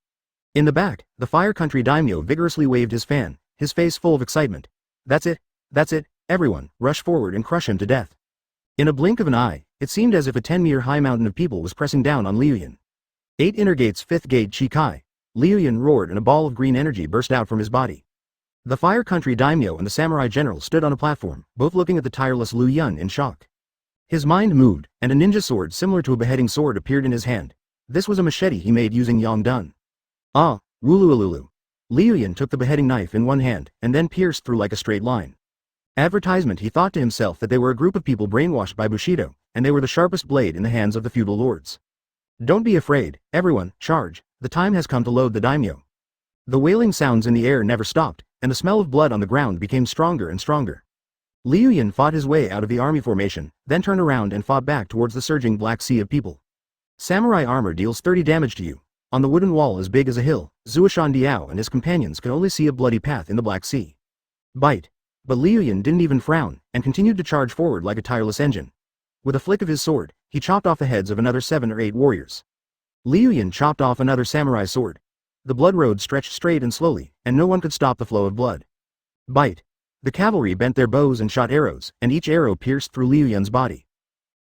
In the back, the Fire Country daimyo vigorously waved his fan, his face full of excitement. That's it, everyone, rush forward and crush him to death. In a blink of an eye, it seemed as if a 10-meter high mountain of people was pressing down on Liu Yun. 8 Inner Gates 5th Gate Chi Kai. Liu Yun roared and a ball of green energy burst out from his body. The Fire Country daimyo and the samurai general stood on a platform, both looking at the tireless Liu Yun in shock. His mind moved, and a ninja sword similar to a beheading sword appeared in his hand. This was a machete he made using Yongdun. Ah, wuluululu. Liu Yun took the beheading knife in one hand, and then pierced through like a straight line. Advertisement, he thought to himself that they were a group of people brainwashed by Bushido, and they were the sharpest blade in the hands of the feudal lords. Don't be afraid, everyone, charge, the time has come to load the daimyo. The wailing sounds in the air never stopped, and the smell of blood on the ground became stronger and stronger. Liu Yun fought his way out of the army formation, then turned around and fought back towards the surging black sea of people. Samurai armor deals 30 damage to you. On the wooden wall as big as a hill, Zuoshan Diao and his companions could only see a bloody path in the Black Sea. Bite. But Liu Yun didn't even frown, and continued to charge forward like a tireless engine. With a flick of his sword, he chopped off the heads of another 7 or 8 warriors. Liu Yun chopped off another samurai sword. The blood road stretched straight and slowly, and no one could stop the flow of blood. Bite. The cavalry bent their bows and shot arrows, and each arrow pierced through Liu Yun's body.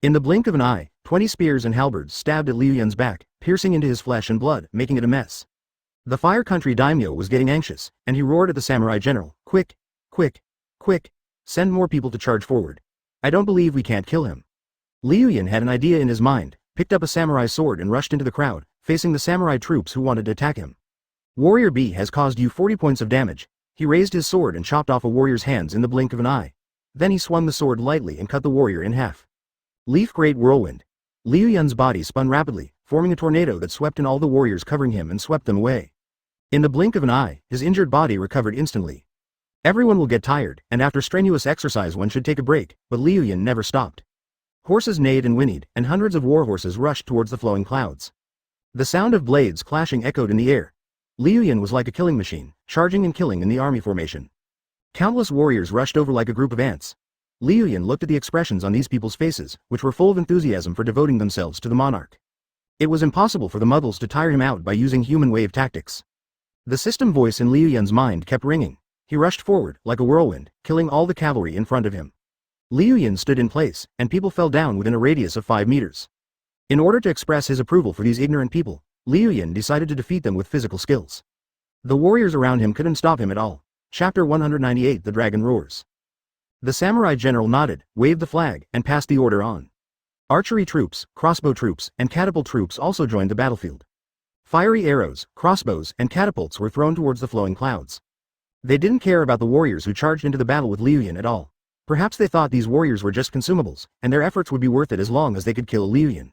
In the blink of an eye, 20 spears and halberds stabbed at Liu Yun's back, piercing into his flesh and blood, making it a mess. The Fire Country daimyo was getting anxious, and he roared at the samurai general, "Quick! Quick! Quick! Send more people to charge forward. I don't believe we can't kill him." Liu Yun had an idea in his mind, picked up a samurai sword and rushed into the crowd, facing the samurai troops who wanted to attack him. Warrior B has caused you 40 points of damage. He raised his sword and chopped off a warrior's hands in the blink of an eye. Then he swung the sword lightly and cut the warrior in half. Leaf Great Whirlwind. Liu Yun's body spun rapidly, forming a tornado that swept in all the warriors covering him and swept them away. In the blink of an eye, his injured body recovered instantly. Everyone will get tired, and after strenuous exercise one should take a break, but Liu Yun never stopped. Horses neighed and whinnied, and hundreds of war horses rushed towards the flowing clouds. The sound of blades clashing echoed in the air. Liu Yun was like a killing machine, charging and killing in the army formation. Countless warriors rushed over like a group of ants. Liu Yun looked at the expressions on these people's faces, which were full of enthusiasm for devoting themselves to the monarch. It was impossible for the muggles to tire him out by using human wave tactics. The system voice in Liu Yun's mind kept ringing. He rushed forward, like a whirlwind, killing all the cavalry in front of him. Liu Yun stood in place, and people fell down within a radius of 5 meters. In order to express his approval for these ignorant people, Liu Yun decided to defeat them with physical skills. The warriors around him couldn't stop him at all. Chapter 198 The Dragon Roars. The samurai general nodded, waved the flag, and passed the order on. Archery troops, crossbow troops, and catapult troops also joined the battlefield. Fiery arrows, crossbows, and catapults were thrown towards the flowing clouds. They didn't care about the warriors who charged into the battle with Liu Yun at all. Perhaps they thought these warriors were just consumables, and their efforts would be worth it as long as they could kill Liu Yun.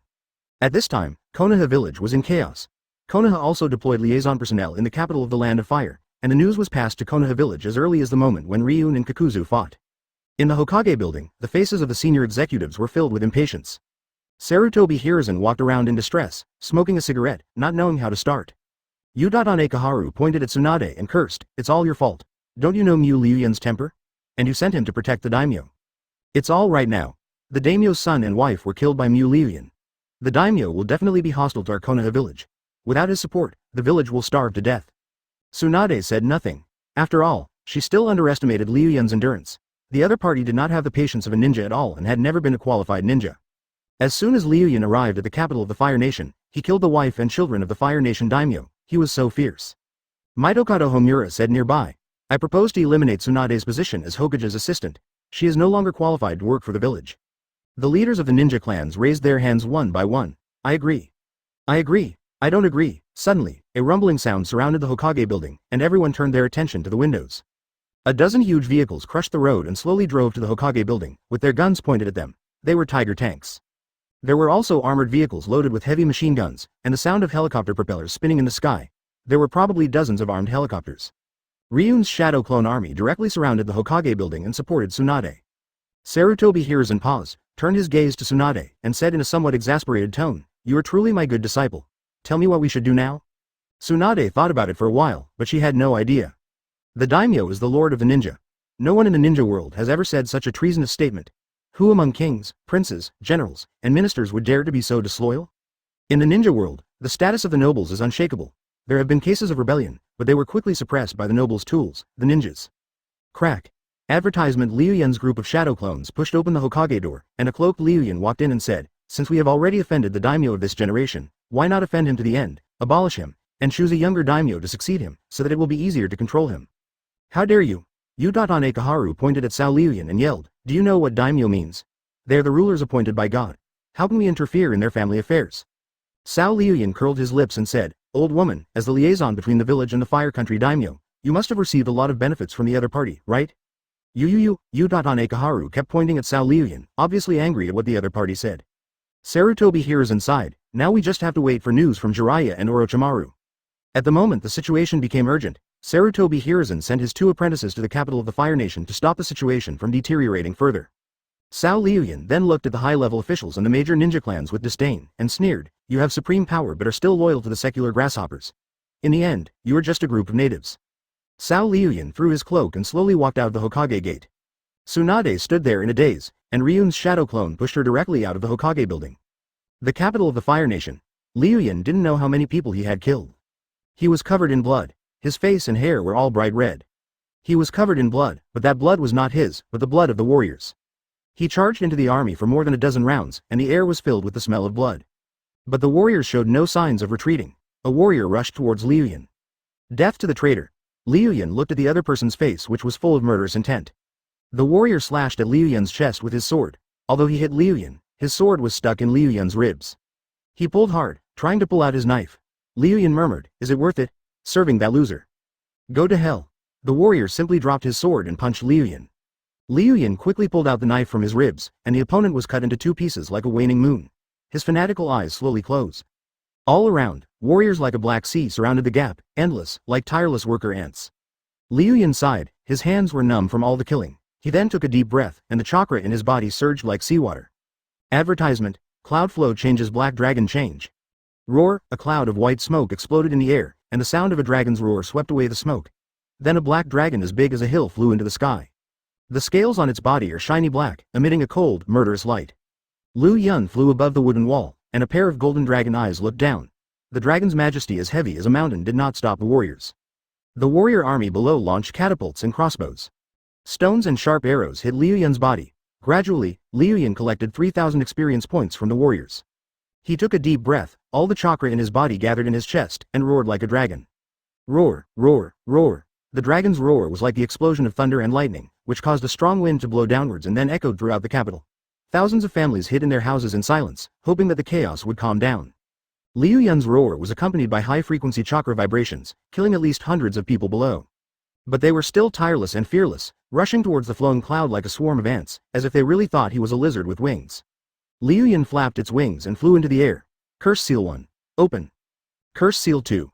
At this time, Konoha village was in chaos. Konoha also deployed liaison personnel in the capital of the Land of Fire, and the news was passed to Konoha village as early as the moment when Ryun and Kakuzu fought. In the Hokage building, the faces of the senior executives were filled with impatience. Sarutobi Hiruzen walked around in distress, smoking a cigarette, not knowing how to start. Udatane Kaharu pointed at Tsunade and cursed, "It's all your fault. Don't you know Liu Yun's temper? And you sent him to protect the daimyo. It's all right now. The daimyo's son and wife were killed by Liu Yun. The daimyo will definitely be hostile to our Konoha village. Without his support, the village will starve to death." Tsunade said nothing. After all, she still underestimated Liu Yun's endurance. The other party did not have the patience of a ninja at all and had never been a qualified ninja. As soon as Liu Yun arrived at the capital of the Fire Nation, he killed the wife and children of the Fire Nation daimyo. He was so fierce. Mitokado Homura said nearby, "I propose to eliminate Tsunade's position as Hokage's assistant. She is no longer qualified to work for the village." The leaders of the ninja clans raised their hands one by one. "I agree. I agree. I don't agree." Suddenly, a rumbling sound surrounded the Hokage building, and everyone turned their attention to the windows. A dozen huge vehicles crushed the road and slowly drove to the Hokage building, with their guns pointed at them. They were tiger tanks. There were also armored vehicles loaded with heavy machine guns, and the sound of helicopter propellers spinning in the sky. There were probably dozens of armed helicopters. Ryun's shadow clone army directly surrounded the Hokage building and supported Tsunade. Sarutobi Hiruzen paused, turned his gaze to Tsunade, and said in a somewhat exasperated tone, "You are truly my good disciple. Tell me what we should do now?" Tsunade thought about it for a while, but she had no idea. The daimyo is the lord of the ninja. No one in the ninja world has ever said such a treasonous statement. Who among kings, princes, generals, and ministers would dare to be so disloyal? In the ninja world, the status of the nobles is unshakable. There have been cases of rebellion, but they were quickly suppressed by the nobles' tools, the ninjas. Crack. Advertisement. Liu Yun's group of shadow clones pushed open the Hokage door, and a cloaked Liu Yun walked in and said, "Since we have already offended the daimyo of this generation, why not offend him to the end, abolish him, and choose a younger daimyo to succeed him, so that it will be easier to control him." How dare you? Yu-Ikaharu pointed at Liu Yun and yelled, do you know what daimyo means? They are the rulers appointed by God. How can we interfere in their family affairs? Liu Yun curled his lips and said, old woman, as the liaison between the village and the fire country daimyo, you must have received a lot of benefits from the other party, right? Yu-Ikaharu kept pointing at Liu Yun, obviously angry at what the other party said. Sarutobi Hiruzen sighed, now we just have to wait for news from Jiraiya and Orochimaru. At the moment the situation became urgent, Sarutobi Hiruzen sent his 2 apprentices to the capital of the Fire Nation to stop the situation from deteriorating further. Liu Yun then looked at the high-level officials and the major ninja clans with disdain, and sneered, you have supreme power but are still loyal to the secular grasshoppers. In the end, you are just a group of natives. Liu Yun threw his cloak and slowly walked out of the Hokage gate. Tsunade stood there in a daze, and Ryun's shadow clone pushed her directly out of the Hokage building. The capital of the Fire Nation. Liu Yun didn't know how many people he had killed. He was covered in blood. His face and hair were all bright red. He was covered in blood, but that blood was not his, but the blood of the warriors. He charged into the army for more than a dozen rounds, and the air was filled with the smell of blood. But the warriors showed no signs of retreating. A warrior rushed towards Liu Yun. Death to the traitor. Liu Yun looked at the other person's face which was full of murderous intent. The warrior slashed at Liu Yun's chest with his sword. Although he hit Liu Yun, his sword was stuck in Liu Yun's ribs. He pulled hard, trying to pull out his knife. Liu Yun murmured, is it worth it? Serving that loser. Go to hell. The warrior simply dropped his sword and punched Liu Yun. Liu Yun quickly pulled out the knife from his ribs, and the opponent was cut into 2 pieces like a waning moon. His fanatical eyes slowly closed. All around, warriors like a black sea surrounded the gap, endless, like tireless worker ants. Liu Yun sighed, his hands were numb from all the killing. He then took a deep breath, and the chakra in his body surged like seawater. Advertisement, cloud flow changes black dragon change. Roar, a cloud of white smoke exploded in the air, and the sound of a dragon's roar swept away the smoke. Then a black dragon as big as a hill flew into the sky. The scales on its body are shiny black, emitting a cold, murderous light. Liu Yun flew above the wooden wall, and a pair of golden dragon eyes looked down. The dragon's majesty as heavy as a mountain did not stop the warriors. The warrior army below launched catapults and crossbows. Stones and sharp arrows hit Liu Yun's body. Gradually, Liu Yun collected 3,000 experience points from the warriors. He took a deep breath, all the chakra in his body gathered in his chest, and roared like a dragon. Roar, roar, roar. The dragon's roar was like the explosion of thunder and lightning, which caused a strong wind to blow downwards and then echoed throughout the capital. Thousands of families hid in their houses in silence, hoping that the chaos would calm down. Liu Yun's roar was accompanied by high-frequency chakra vibrations, killing at least hundreds of people below. But they were still tireless and fearless, rushing towards the flowing cloud like a swarm of ants, as if they really thought he was a lizard with wings. Liu Yun flapped its wings and flew into the air. Curse Seal 1. Open. Curse Seal 2.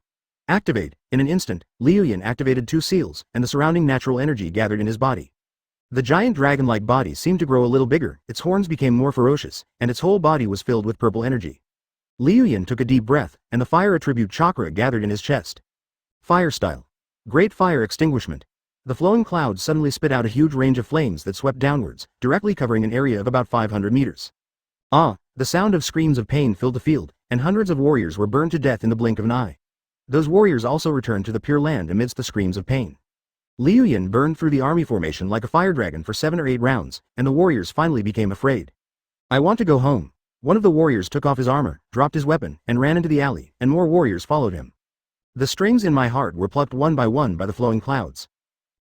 Activate. In an instant, Liu Yun activated 2 seals, and the surrounding natural energy gathered in his body. The giant dragon-like body seemed to grow a little bigger, its horns became more ferocious, and its whole body was filled with purple energy. Liu Yun took a deep breath, and the fire attribute chakra gathered in his chest. Fire style. Great fire extinguishment. The flowing cloud suddenly spit out a huge range of flames that swept downwards, directly covering an area of about 500 meters. Ah! The sound of screams of pain filled the field, and hundreds of warriors were burned to death in the blink of an eye. Those warriors also returned to the Pure Land amidst the screams of pain. Liu Yun burned through the army formation like a fire dragon for 7 or 8 rounds, and the warriors finally became afraid. I want to go home. One of the warriors took off his armor, dropped his weapon, and ran into the alley, and more warriors followed him. The strings in my heart were plucked one by the flowing clouds.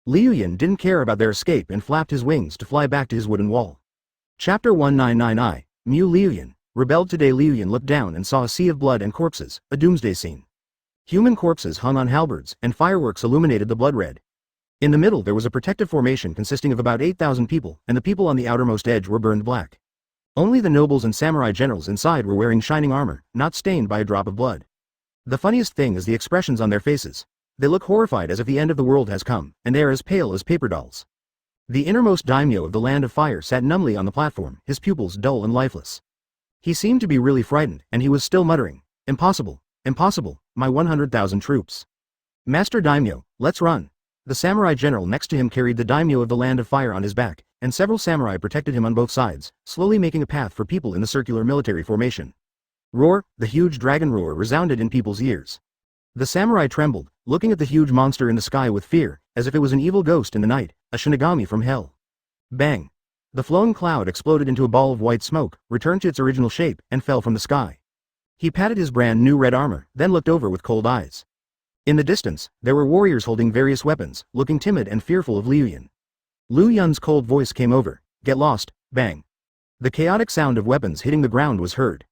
Liu Yun didn't care about their escape and flapped his wings to fly back to his wooden wall. Chapter 199I, Mu Liu Yun, rebelled today. Liu Yun looked down and saw a sea of blood and corpses, a doomsday scene. Human corpses hung on halberds, and fireworks illuminated the blood red. In the middle there was a protective formation consisting of about 8,000 people, and the people on the outermost edge were burned black. Only the nobles and samurai generals inside were wearing shining armor, not stained by a drop of blood. The funniest thing is the expressions on their faces. They look horrified as if the end of the world has come, and they are as pale as paper dolls. The innermost daimyo of the Land of Fire sat numbly on the platform, his pupils dull and lifeless. He seemed to be really frightened, and he was still muttering, "Impossible, impossible, my 100,000 troops. Master Daimyo, let's run." The samurai general next to him carried the daimyo of the Land of Fire on his back, and several samurai protected him on both sides, slowly making a path for people in the circular military formation. Roar, the huge dragon roar resounded in people's ears. The samurai trembled, looking at the huge monster in the sky with fear, as if it was an evil ghost in the night, a shinigami from hell. Bang! The flowing cloud exploded into a ball of white smoke, returned to its original shape, and fell from the sky. He patted his brand new red armor, then looked over with cold eyes. In the distance, there were warriors holding various weapons, looking timid and fearful of Liu Yun. Liu Yun's cold voice came over. Get lost, bang. The chaotic sound of weapons hitting the ground was heard.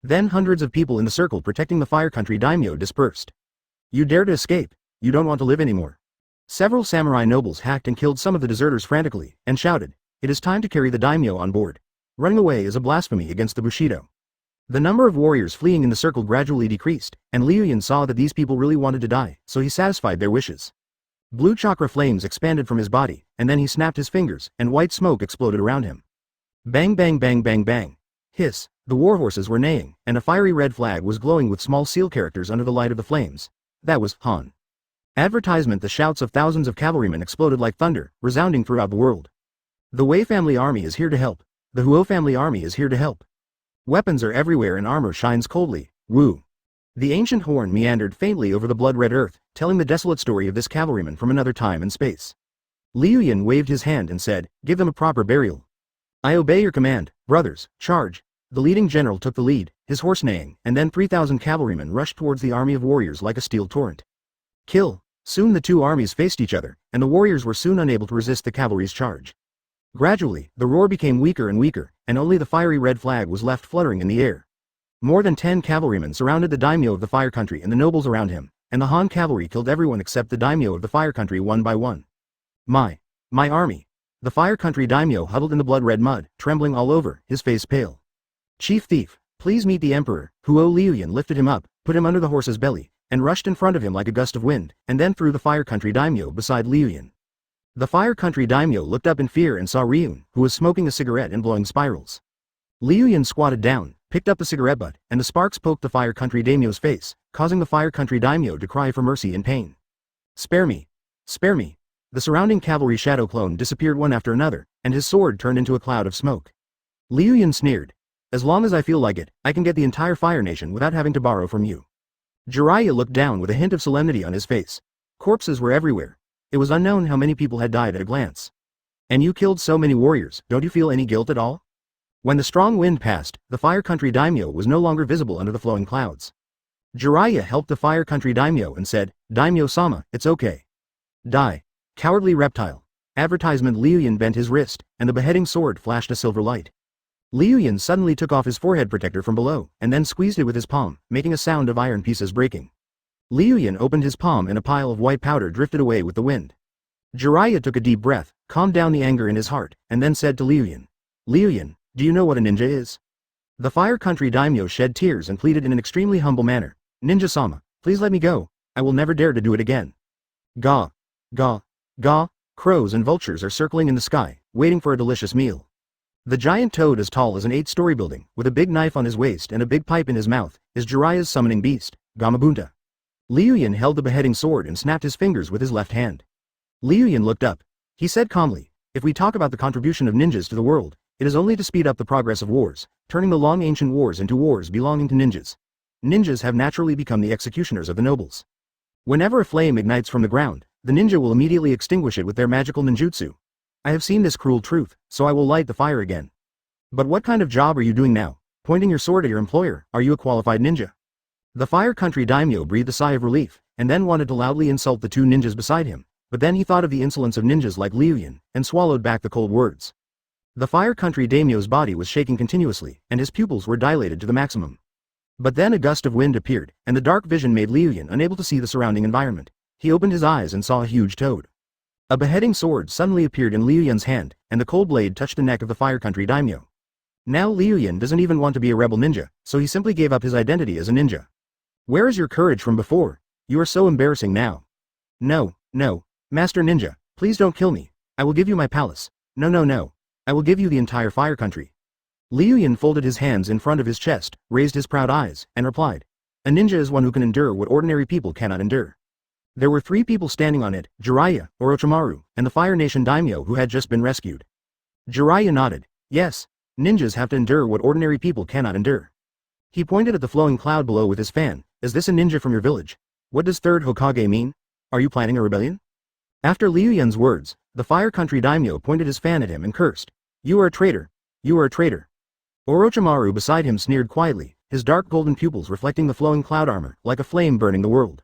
Then hundreds of people in the circle protecting the Fire Country daimyo dispersed. You dare to escape, you don't want to live anymore. Several samurai nobles hacked and killed some of the deserters frantically, and shouted, it is time to carry the daimyo on board. Running away is a blasphemy against the Bushido. The number of warriors fleeing in the circle gradually decreased, and Liu Yun saw that these people really wanted to die, so he satisfied their wishes. Blue chakra flames expanded from his body, and then he snapped his fingers, and white smoke exploded around him. Bang bang bang bang bang. Hiss, the warhorses were neighing, and a fiery red flag was glowing with small seal characters under the light of the flames. That was Han. Advertisement. The shouts of thousands of cavalrymen exploded like thunder, resounding throughout the world. The Wei family army is here to help. The Huo family army is here to help. Weapons are everywhere and armor shines coldly. Woo. The ancient horn meandered faintly over the blood-red earth, telling the desolate story of this cavalryman from another time and space. Liu Yun waved his hand and said, give them a proper burial. I obey your command, brothers, charge. The leading general took the lead, his horse neighing, and then 3,000 cavalrymen rushed towards the army of warriors like a steel torrent. Kill. Soon the two armies faced each other, and the warriors were soon unable to resist the cavalry's charge. Gradually, the roar became weaker and weaker, and only the fiery red flag was left fluttering in the air. More than 10 cavalrymen surrounded the daimyo of the Fire Country and the nobles around him, and the Han cavalry killed everyone except the daimyo of the Fire Country one by one. My army. The Fire Country daimyo huddled in the blood-red mud, trembling all over, his face pale. Chief thief, please meet the emperor. Huo Liu Yun lifted him up, put him under the horse's belly, and rushed in front of him like a gust of wind, and then threw the Fire Country daimyo beside Liu Yun. The Fire Country daimyo looked up in fear and saw Ryun, who was smoking a cigarette and blowing spirals. Liu Yun squatted down, picked up the cigarette butt, and the sparks poked the Fire Country daimyo's face, causing the Fire Country daimyo to cry for mercy in pain. Spare me! Spare me! The surrounding cavalry shadow clone disappeared one after another, and his sword turned into a cloud of smoke. Liu Yun sneered. As long as I feel like it, I can get the entire Fire Nation without having to borrow from you. Jiraiya looked down with a hint of solemnity on his face. Corpses were everywhere. It was unknown how many people had died at a glance. And you killed so many warriors, don't you feel any guilt at all? When the strong wind passed, the Fire Country daimyo was no longer visible under the flowing clouds. Jiraiya helped the Fire Country daimyo and said, Daimyo-sama, it's okay. Die. Cowardly reptile. Advertisement. Liu Yun bent his wrist, and the beheading sword flashed a silver light. Liu Yun suddenly took off his forehead protector from below, and then squeezed it with his palm, making a sound of iron pieces breaking. Liu Yun opened his palm and a pile of white powder drifted away with the wind. Jiraiya took a deep breath, calmed down the anger in his heart, and then said to Liu Yun, Liu Yun, do you know what a ninja is? The Fire Country daimyo shed tears and pleaded in an extremely humble manner, Ninja-sama, please let me go, I will never dare to do it again. Gaw. Gaw. Gaw. Crows and vultures are circling in the sky, waiting for a delicious meal. The giant toad as tall as an 8-story building, with a big knife on his waist and a big pipe in his mouth, is Jiraiya's summoning beast, Gamabunta. Liu Yun held the beheading sword and snapped his fingers with his left hand. Liu Yun looked up. He said calmly, if we talk about the contribution of ninjas to the world, it is only to speed up the progress of wars, turning the long ancient wars into wars belonging to ninjas. Ninjas have naturally become the executioners of the nobles. Whenever a flame ignites from the ground, the ninja will immediately extinguish it with their magical ninjutsu. I have seen this cruel truth, so I will light the fire again. But what kind of job are you doing now? Pointing your sword at your employer, are you a qualified ninja? The Fire Country daimyo breathed a sigh of relief, and then wanted to loudly insult the two ninjas beside him, but then he thought of the insolence of ninjas like Liu Yun, and swallowed back the cold words. The Fire Country daimyo's body was shaking continuously, and his pupils were dilated to the maximum. But then a gust of wind appeared, and the dark vision made Liu Yun unable to see the surrounding environment. He opened his eyes and saw a huge toad. A beheading sword suddenly appeared in Liu Yun's hand, and the cold blade touched the neck of the Fire Country daimyo. Now Liu Yun doesn't even want to be a rebel ninja, so he simply gave up his identity as a ninja. Where is your courage from before? You are so embarrassing now. No, no, Master Ninja, please don't kill me. I will give you my palace. No, no, no. I will give you the entire Fire Country. Liu Yun folded his hands in front of his chest, raised his proud eyes, and replied, a ninja is one who can endure what ordinary people cannot endure. There were 3 people standing on it, Jiraiya, Orochimaru, and the Fire Nation daimyo who had just been rescued. Jiraiya nodded. Yes, ninjas have to endure what ordinary people cannot endure. He pointed at the flowing cloud below with his fan. Is this a ninja from your village? What does 3rd Hokage mean? Are you planning a rebellion? After Liu Yun's words, the Fire Country daimyo pointed his fan at him and cursed. You are a traitor. You are a traitor. Orochimaru beside him sneered quietly, his dark golden pupils reflecting the flowing cloud armor, like a flame burning the world.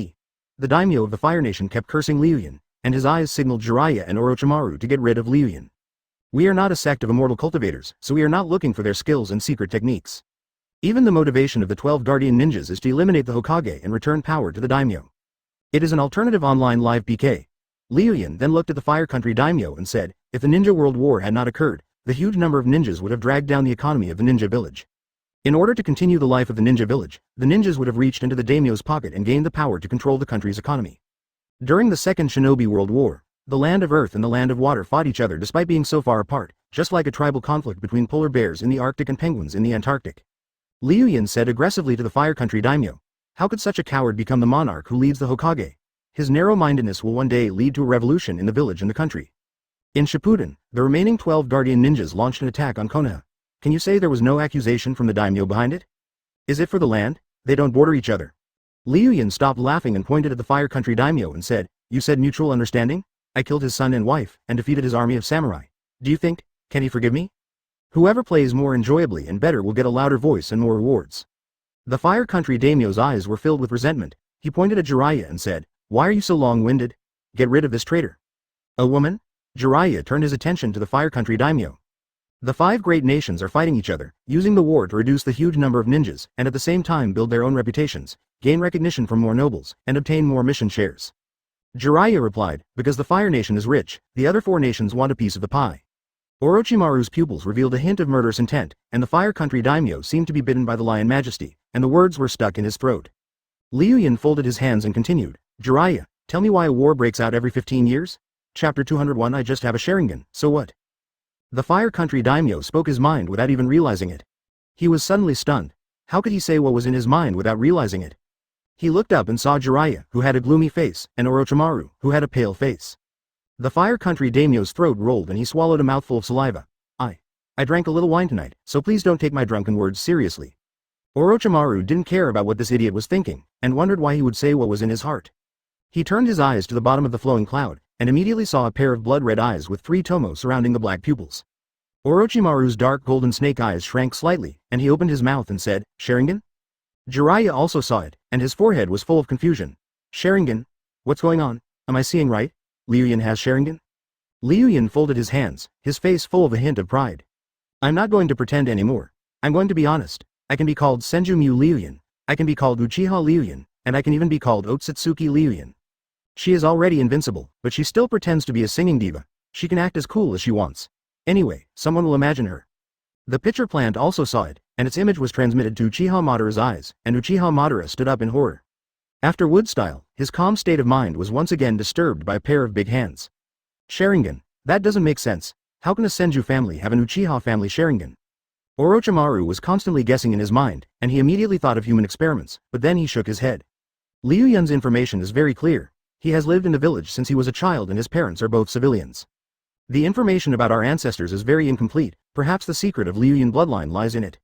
He. The daimyo of the Fire Nation kept cursing Liu Yun, and his eyes signaled Jiraiya and Orochimaru to get rid of Liu Yun. We are not a sect of immortal cultivators, so we are not looking for their skills and secret techniques. Even the motivation of the 12 guardian ninjas is to eliminate the Hokage and return power to the daimyo. It is an alternative online live PK. Liu Yun then looked at the Fire Country daimyo and said, if the Ninja World War had not occurred, the huge number of ninjas would have dragged down the economy of the ninja village. In order to continue the life of the ninja village, the ninjas would have reached into the daimyo's pocket and gained the power to control the country's economy. During the Second Shinobi World War, The land of earth and the land of water fought each other despite being so far apart, just like a tribal conflict between polar bears in the Arctic and penguins in the Antarctic. Liu Yun said aggressively to the Fire Country daimyo, "How could such a coward become the monarch who leads the Hokage? His narrow-mindedness will one day lead to a revolution in the village and the country." In Shippuden, the remaining 12 guardian ninjas launched an attack on Konoha. Can you say there was no accusation from the daimyo behind it? Is it for the land? They don't border each other. Liu Yun stopped laughing and pointed at the Fire Country daimyo and said, "You said mutual understanding? I killed his son and wife, and defeated his army of samurai. Do you think, can he forgive me? Whoever plays more enjoyably and better will get a louder voice and more rewards." The Fire Country daimyo's eyes were filled with resentment. He pointed at Jiraiya and said, "Why are you so long-winded? Get rid of this traitor." "A woman?" Jiraiya turned his attention to the Fire Country daimyo. The 5 great nations are fighting each other, using the war to reduce the huge number of ninjas, and at the same time build their own reputations, gain recognition from more nobles, and obtain more mission shares. Jiraiya replied, "Because the Fire Nation is rich, the other 4 nations want a piece of the pie." Orochimaru's pupils revealed a hint of murderous intent, and the Fire Country daimyo seemed to be bitten by the Lion Majesty, and the words were stuck in his throat. Liu Yun folded his hands and continued, "Jiraiya, tell me why a war breaks out every 15 years? Chapter 201 I just have a Sharingan, so what?" The Fire Country daimyo spoke his mind without even realizing it. He was suddenly stunned. How could he say what was in his mind without realizing it? He looked up and saw Jiraiya, who had a gloomy face, and Orochimaru, who had a pale face. The Fire Country daimyo's throat rolled and he swallowed a mouthful of saliva. I drank a little wine tonight, so please don't take my drunken words seriously." Orochimaru didn't care about what this idiot was thinking, and wondered why he would say what was in his heart. He turned his eyes to the bottom of the flowing cloud, and immediately saw a pair of blood-red eyes with 3 tomo surrounding the black pupils. Orochimaru's dark golden snake eyes shrank slightly, and he opened his mouth and said, "Sharingan?" Jiraiya also saw it, and his forehead was full of confusion. "Sharingan? What's going on? Am I seeing right? Liu Yun has Sharingan?" Liu Yun folded his hands, his face full of a hint of pride. "I'm not going to pretend anymore. I'm going to be honest. I can be called Senju Mu Liu Yun, I can be called Uchiha Liu Yun, and I can even be called Otsutsuki Liu Yun. She is already invincible, but she still pretends to be a singing diva. She can act as cool as she wants. Anyway, someone will imagine her." The pitcher plant also saw it, and its image was transmitted to Uchiha Madara's eyes, and Uchiha Madara stood up in horror. After Wood Style, his calm state of mind was once again disturbed by a pair of big hands. "Sharingan? That doesn't make sense. How can a Senju family have an Uchiha family Sharingan?" Orochimaru was constantly guessing in his mind, and he immediately thought of human experiments, but then he shook his head. Liu Yun's information is very clear. He has lived in the village since he was a child and his parents are both civilians. The information about our ancestors is very incomplete. Perhaps the secret of Liu Yun bloodline lies in it.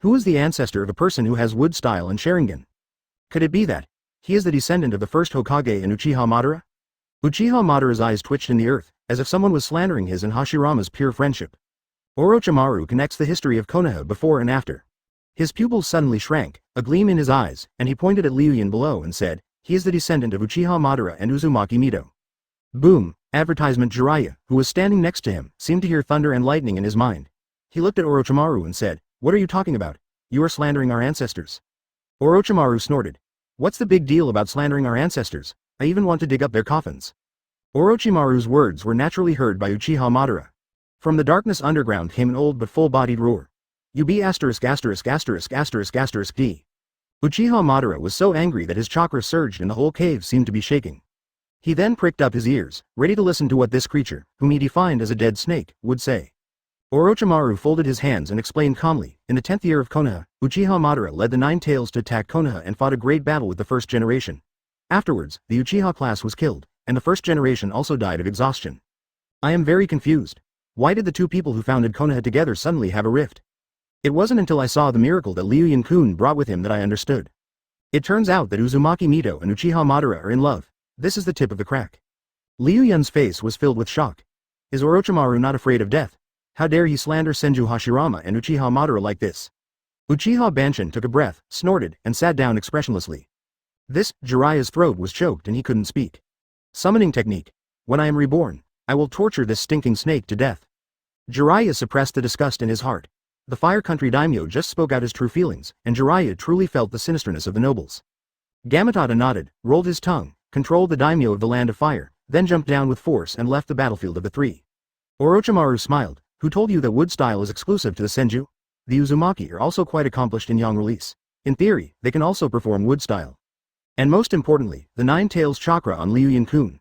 Who is the ancestor of a person who has Wood Style and Sharingan? Could it be that he is the descendant of the first Hokage and Uchiha Madara? Uchiha Madara's eyes twitched in the earth, as if someone was slandering his and Hashirama's pure friendship. Orochimaru connects the history of Konoha before and after. His pupils suddenly shrank, a gleam in his eyes, and he pointed at Liu Yun below and said, "He is the descendant of Uchiha Madara and Uzumaki Mido." Boom! Advertisement. Jiraiya, who was standing next to him, seemed to hear thunder and lightning in his mind. He looked at Orochimaru and said, "What are you talking about? You are slandering our ancestors." Orochimaru snorted. "What's the big deal about slandering our ancestors? I even want to dig up their coffins." Orochimaru's words were naturally heard by Uchiha Madara. From the darkness underground came an old but full-bodied roar. "You be asterisk asterisk asterisk asterisk asterisk D." Uchiha Madara was so angry that his chakra surged and the whole cave seemed to be shaking. He then pricked up his ears, ready to listen to what this creature, whom he defined as a dead snake, would say. Orochimaru folded his hands and explained calmly, "In the 10th year of Konoha, Uchiha Madara led the 9 Tails to attack Konoha and fought a great battle with the first generation. Afterwards, the Uchiha class was killed, and the first generation also died of exhaustion. I am very confused. Why did the 2 people who founded Konoha together suddenly have a rift? It wasn't until I saw the miracle that Liu Yun-kun brought with him that I understood. It turns out that Uzumaki Mido and Uchiha Madara are in love. This is the tip of the crack." Liu Yun's face was filled with shock. Is Orochimaru not afraid of death? How dare he slander Senju Hashirama and Uchiha Madara like this? Uchiha Banshin took a breath, snorted, and sat down expressionlessly. Jiraiya's throat was choked and he couldn't speak. Summoning technique. When I am reborn, I will torture this stinking snake to death. Jiraiya suppressed the disgust in his heart. The Fire Country daimyo just spoke out his true feelings, and Jiraiya truly felt the sinisterness of the nobles. Gamatata nodded, rolled his tongue, controlled the daimyo of the Land of Fire, then jumped down with force and left the battlefield of the 3. Orochimaru smiled. Who told you that Wood Style is exclusive to the Senju? The Uzumaki are also quite accomplished in Yang release. In theory, they can also perform Wood Style. And most importantly, the 9 Tails chakra on Liu Yun-kun.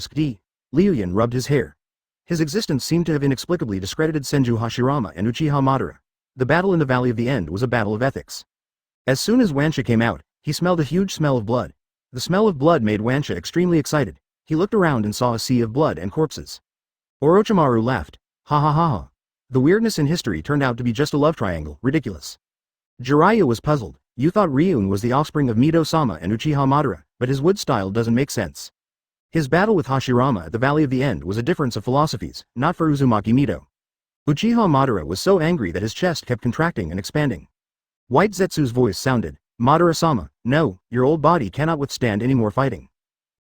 asterisk D. Liu Yun rubbed his hair. His existence seemed to have inexplicably discredited Senju Hashirama and Uchiha Madara. The battle in the Valley of the End was a battle of ethics. As soon as Wansha came out, he smelled a huge smell of blood. The smell of blood made Wansha extremely excited. He looked around and saw a sea of blood and corpses. Orochimaru laughed. Ha ha ha ha. The weirdness in history turned out to be just a love triangle, ridiculous. Jiraiya was puzzled. You thought Ryun was the offspring of Mito-sama and Uchiha Madara, but his wood style doesn't make sense. His battle with Hashirama at the Valley of the End was a difference of philosophies, not for Uzumaki Mito. Uchiha Madara was so angry that his chest kept contracting and expanding. White Zetsu's voice sounded. Madara-sama, no, your old body cannot withstand any more fighting.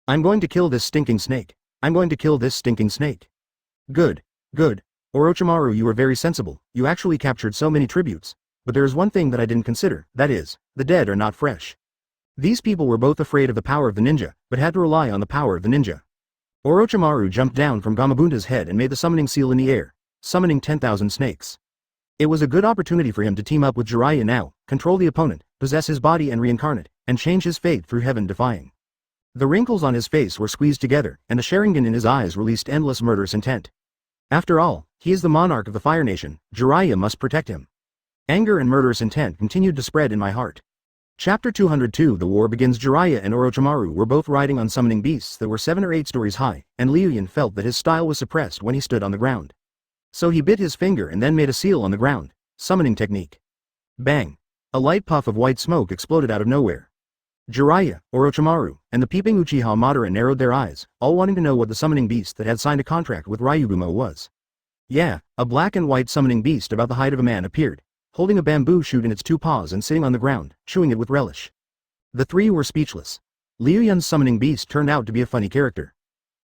I'm going to kill this stinking snake. I'm going to kill this stinking snake. Good. Good. Orochimaru, you were very sensible. You actually captured so many tributes. But there is one thing that I didn't consider, that is, the dead are not fresh. These people were both afraid of the power of the ninja, but had to rely on the power of the ninja. Orochimaru jumped down from Gamabunta's head and made the summoning seal in the air, summoning 10,000 snakes. It was a good opportunity for him to team up with Jiraiya now, control the opponent, possess his body and reincarnate, and change his fate through heaven defying. The wrinkles on his face were squeezed together, and the Sharingan in his eyes released endless murderous intent. After all, he is the monarch of the Fire Nation, Jiraiya must protect him. Anger and murderous intent continued to spread in my heart. Chapter 202 The War Begins. Jiraiya and Orochimaru were both riding on summoning beasts that were 7 or 8 stories high, and Liu Yun felt that his style was suppressed when he stood on the ground. So he bit his finger and then made a seal on the ground. Summoning technique. Bang! A light puff of white smoke exploded out of nowhere. Jiraiya, Orochimaru, and the peeping Uchiha Madara narrowed their eyes, all wanting to know what the summoning beast that had signed a contract with Ryugumo was. Yeah, a black and white summoning beast about the height of a man appeared, holding a bamboo shoot in its 2 paws and sitting on the ground, chewing it with relish. The 3 were speechless. Liu Yun's summoning beast turned out to be a funny character.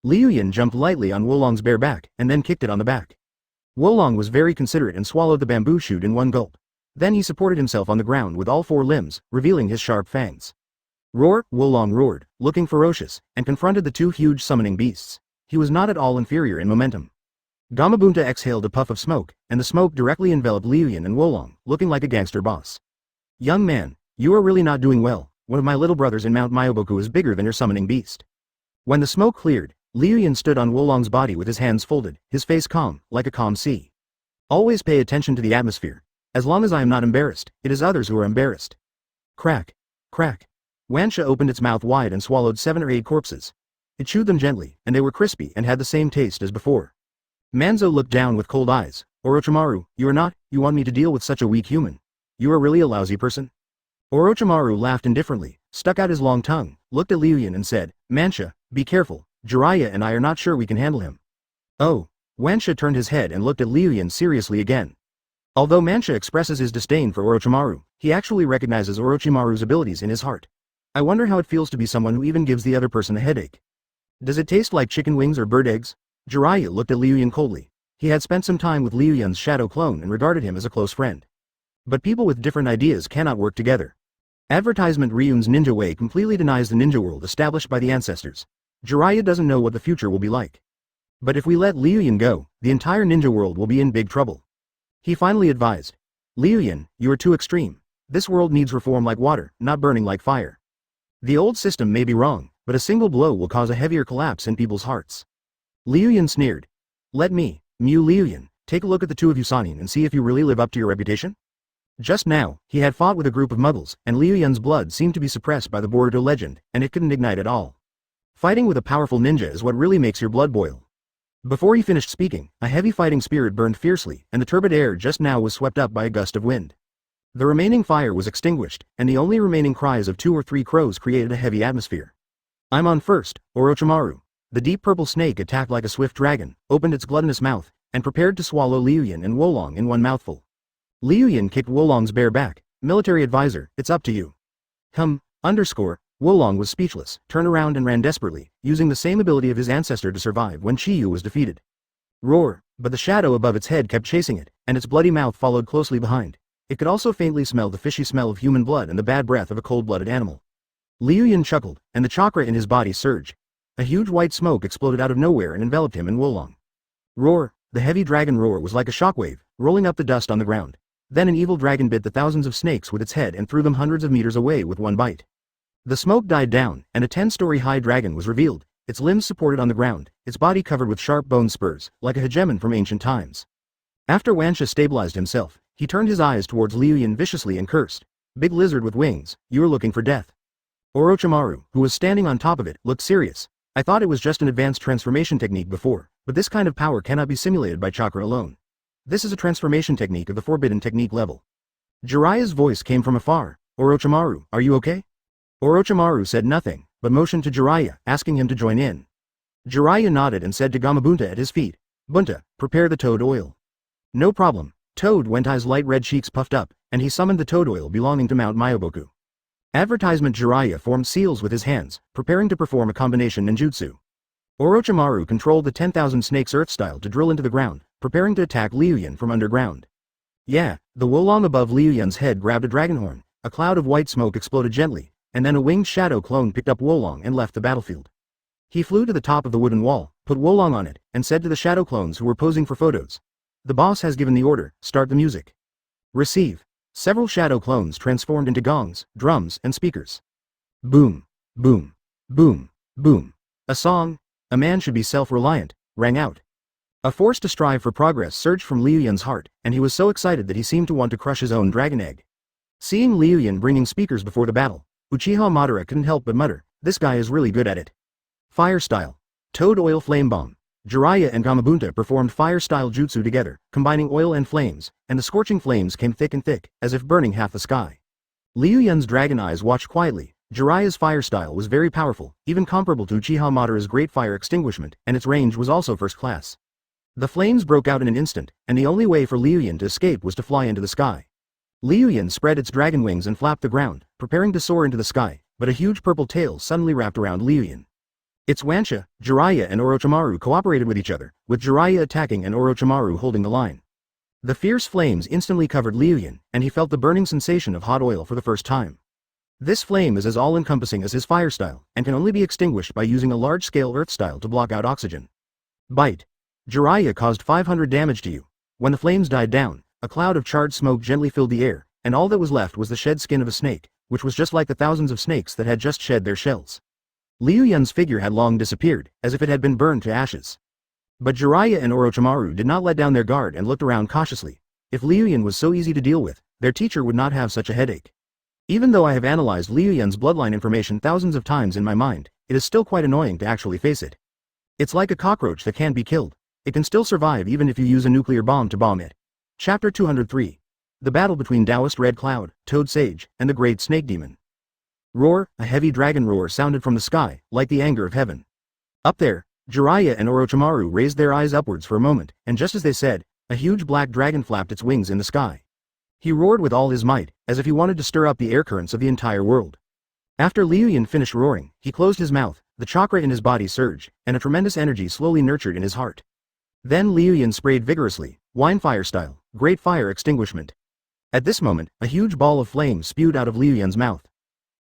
Liu Yun jumped lightly on Wolong's bare back, and then kicked it on the back. Wolong was very considerate and swallowed the bamboo shoot in one gulp. Then he supported himself on the ground with all 4 limbs, revealing his sharp fangs. Roar! Wolong roared, looking ferocious, and confronted the 2 huge summoning beasts. He was not at all inferior in momentum. Gamabunta exhaled a puff of smoke, and the smoke directly enveloped Liu Yun and Wolong, looking like a gangster boss. Young man, you are really not doing well. One of my little brothers in Mount Myoboku is bigger than your summoning beast. When the smoke cleared, Liu Yun stood on Wolong's body with his hands folded, his face calm, like a calm sea. Always pay attention to the atmosphere. As long as I am not embarrassed, it is others who are embarrassed. Crack. Crack. Wansha opened its mouth wide and swallowed 7 or 8 corpses. It chewed them gently, and they were crispy and had the same taste as before. Manzo looked down with cold eyes. Orochimaru, you are not, you want me to deal with such a weak human? You are really a lousy person? Orochimaru laughed indifferently, stuck out his long tongue, looked at Liu Yun and said, Mancha, be careful, Jiraiya and I are not sure we can handle him. Oh. Wansha turned his head and looked at Liu Yun seriously again. Although Mancha expresses his disdain for Orochimaru, he actually recognizes Orochimaru's abilities in his heart. I wonder how it feels to be someone who even gives the other person a headache. Does it taste like chicken wings or bird eggs? Jiraiya looked at Liu Yun coldly. He had spent some time with Liu Yun's shadow clone and regarded him as a close friend. But people with different ideas cannot work together. Advertisement Ryun's Ninja Way completely denies the ninja world established by the ancestors. Jiraiya doesn't know what the future will be like. But if we let Liu Yun go, the entire ninja world will be in big trouble. He finally advised. Liu Yun, you are too extreme. This world needs reform like water, not burning like fire. The old system may be wrong, but a single blow will cause a heavier collapse in people's hearts. Liu Yun sneered. Let me, Liu Yun, take a look at the 2 of you Sanin and see if you really live up to your reputation? Just now, he had fought with a group of muggles, and Liu Yun's blood seemed to be suppressed by the Boruto legend, and it couldn't ignite at all. Fighting with a powerful ninja is what really makes your blood boil. Before he finished speaking, a heavy fighting spirit burned fiercely, and the turbid air just now was swept up by a gust of wind. The remaining fire was extinguished, and the only remaining cries of 2 or 3 crows created a heavy atmosphere. I'm on first, Orochimaru. The deep purple snake attacked like a swift dragon, opened its gluttonous mouth, and prepared to swallow Liu Yun and Wolong in one mouthful. Liu Yun kicked Wolong's bare back. Military advisor, it's up to you. Wolong was speechless, turned around and ran desperately, using the same ability of his ancestor to survive when Chi Yu was defeated. Roar, but the shadow above its head kept chasing it, and its bloody mouth followed closely behind. It could also faintly smell the fishy smell of human blood and the bad breath of a cold-blooded animal. Liu Yun chuckled, and the chakra in his body surged. A huge white smoke exploded out of nowhere and enveloped him and Wolong. Roar, the heavy dragon roar was like a shockwave, rolling up the dust on the ground. Then an evil dragon bit the thousands of snakes with its head and threw them hundreds of meters away with one bite. The smoke died down, and a 10-story high dragon was revealed, its limbs supported on the ground, its body covered with sharp bone spurs, like a hegemon from ancient times. After Wansha stabilized himself, he turned his eyes towards Liu Yun viciously and cursed. Big lizard with wings, you are looking for death. Orochimaru, who was standing on top of it, looked serious. I thought it was just an advanced transformation technique before, but this kind of power cannot be simulated by chakra alone. This is a transformation technique of the forbidden technique level. Jiraiya's voice came from afar. Orochimaru, are you okay? Orochimaru said nothing, but motioned to Jiraiya, asking him to join in. Jiraiya nodded and said to Gamabunta at his feet, Bunta, prepare the toad oil. No problem. Toad went, his light red cheeks puffed up, and he summoned the toad oil belonging to Mount Myoboku. Advertisement. Jiraiya formed seals with his hands, preparing to perform a combination ninjutsu. Orochimaru controlled the 10,000 snakes earth style to drill into the ground, preparing to attack Liu Yun from underground. Yeah, the Wolong above Liu Yun's head grabbed a dragon horn, a cloud of white smoke exploded gently, and then a winged shadow clone picked up Wolong and left the battlefield. He flew to the top of the wooden wall, put Wolong on it, and said to the shadow clones who were posing for photos. The boss has given the order, start the music. Receive. Several shadow clones transformed into gongs, drums, and speakers. Boom, boom, boom, boom. A song, a man should be self-reliant, rang out. A force to strive for progress surged from Liu Yun's heart, and he was so excited that he seemed to want to crush his own dragon egg. Seeing Liu Yun bringing speakers before the battle, Uchiha Madara couldn't help but mutter, this guy is really good at it. Fire style. Toad oil flame bomb. Jiraiya and Gamabunta performed fire-style jutsu together, combining oil and flames, and the scorching flames came thick and thick, as if burning half the sky. Liu Yun's dragon eyes watched quietly. Jiraiya's fire style was very powerful, even comparable to Uchiha Madara's great fire extinguishment, and its range was also first class. The flames broke out in an instant, and the only way for Liu Yun to escape was to fly into the sky. Liu Yun spread its dragon wings and flapped the ground, preparing to soar into the sky, but a huge purple tail suddenly wrapped around Liu Yun. Its Wansha, Jiraiya and Orochimaru cooperated with each other, with Jiraiya attacking and Orochimaru holding the line. The fierce flames instantly covered Liu Yun, and he felt the burning sensation of hot oil for the first time. This flame is as all-encompassing as his fire style, and can only be extinguished by using a large-scale earth style to block out oxygen. Bite. Jiraiya caused 500 damage to you. When the flames died down, a cloud of charred smoke gently filled the air, and all that was left was the shed skin of a snake, which was just like the thousands of snakes that had just shed their shells. Liu Yun's figure had long disappeared, as if it had been burned to ashes. But Jiraiya and Orochimaru did not let down their guard and looked around cautiously. If Liu Yun was so easy to deal with, their teacher would not have such a headache. Even though I have analyzed Liu Yun's bloodline information thousands of times in my mind, it is still quite annoying to actually face it. It's like a cockroach that can't be killed. It can still survive even if you use a nuclear bomb to bomb it. Chapter 203. The battle between Taoist Red Cloud, Toad Sage, and the Great Snake Demon. Roar, a heavy dragon roar sounded from the sky, like the anger of heaven. Up there, Jiraiya and Orochimaru raised their eyes upwards for a moment, and just as they said, a huge black dragon flapped its wings in the sky. He roared with all his might, as if he wanted to stir up the air currents of the entire world. After Liu Yun finished roaring, he closed his mouth, the chakra in his body surged, and a tremendous energy slowly nurtured in his heart. Then Liu Yun sprayed vigorously, wine fire style, great fire extinguishment. At this moment, a huge ball of flame spewed out of Liu Yun's mouth.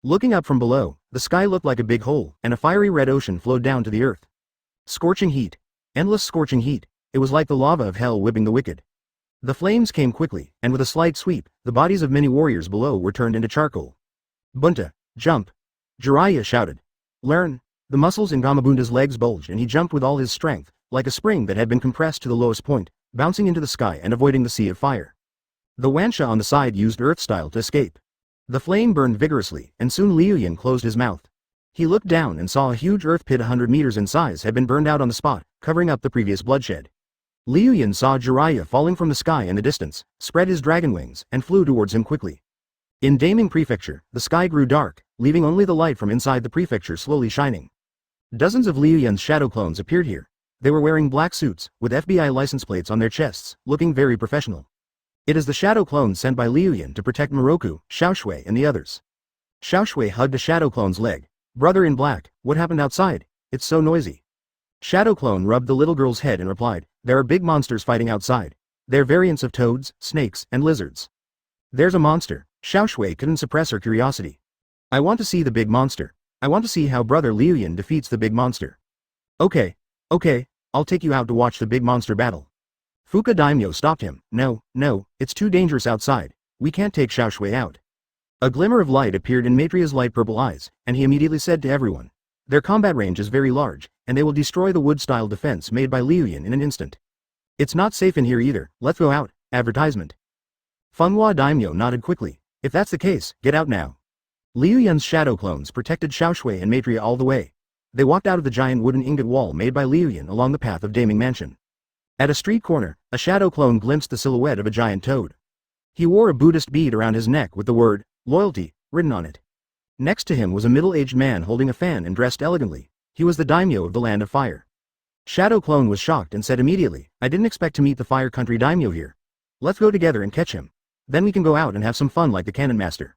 Looking up from below, the sky looked like a big hole, and a fiery red ocean flowed down to the earth. Scorching heat. Endless scorching heat. It was like the lava of hell whipping the wicked. The flames came quickly, and with a slight sweep, the bodies of many warriors below were turned into charcoal. Bunta, jump! Jiraiya shouted. Learn! The muscles in Gamabunta's legs bulged and he jumped with all his strength, like a spring that had been compressed to the lowest point, bouncing into the sky and avoiding the sea of fire. The Wansha on the side used Earth Style to escape. The flame burned vigorously, and soon Liu Yun closed his mouth. He looked down and saw a huge earth pit 100 meters in size had been burned out on the spot, covering up the previous bloodshed. Liu Yun saw Jiraiya falling from the sky in the distance, spread his dragon wings, and flew towards him quickly. In Daming Prefecture, the sky grew dark, leaving only the light from inside the prefecture slowly shining. Dozens of Liu Yun's shadow clones appeared here. They were wearing black suits, with FBI license plates on their chests, looking very professional. It is the shadow clones sent by Liu Yun to protect Moroku, Xiaoshui and the others. Xiaoshui hugged a shadow clone's leg. Brother in black, what happened outside? It's so noisy. Shadow clone rubbed the little girl's head and replied, there are big monsters fighting outside. They're variants of toads, snakes, and lizards. There's a monster. Xiaoshui couldn't suppress her curiosity. I want to see the big monster. I want to see how brother Liu Yun defeats the big monster. Okay, I'll take you out to watch the big monster battle. Fuka Daimyo stopped him. No, it's too dangerous outside. We can't take Xiaoshui out. A glimmer of light appeared in Maitreya's light purple eyes, and he immediately said to everyone, their combat range is very large, and they will destroy the wood-style defense made by Liu Yun in an instant. It's not safe in here either, let's go out. Advertisement. Funghua Daimyo nodded quickly. If that's the case, get out now. Liu Yun's shadow clones protected Xiaoshui and Maitreya all the way. They walked out of the giant wooden ingot wall made by Liu Yun along the path of Daming Mansion. At a street corner, a shadow clone glimpsed the silhouette of a giant toad. He wore a Buddhist bead around his neck with the word, loyalty, written on it. Next to him was a middle-aged man holding a fan and dressed elegantly. He was the daimyo of the Land of Fire. Shadow Clone was shocked and said immediately, I didn't expect to meet the Fire Country daimyo here. Let's go together and catch him. Then we can go out and have some fun like the Cannon Master.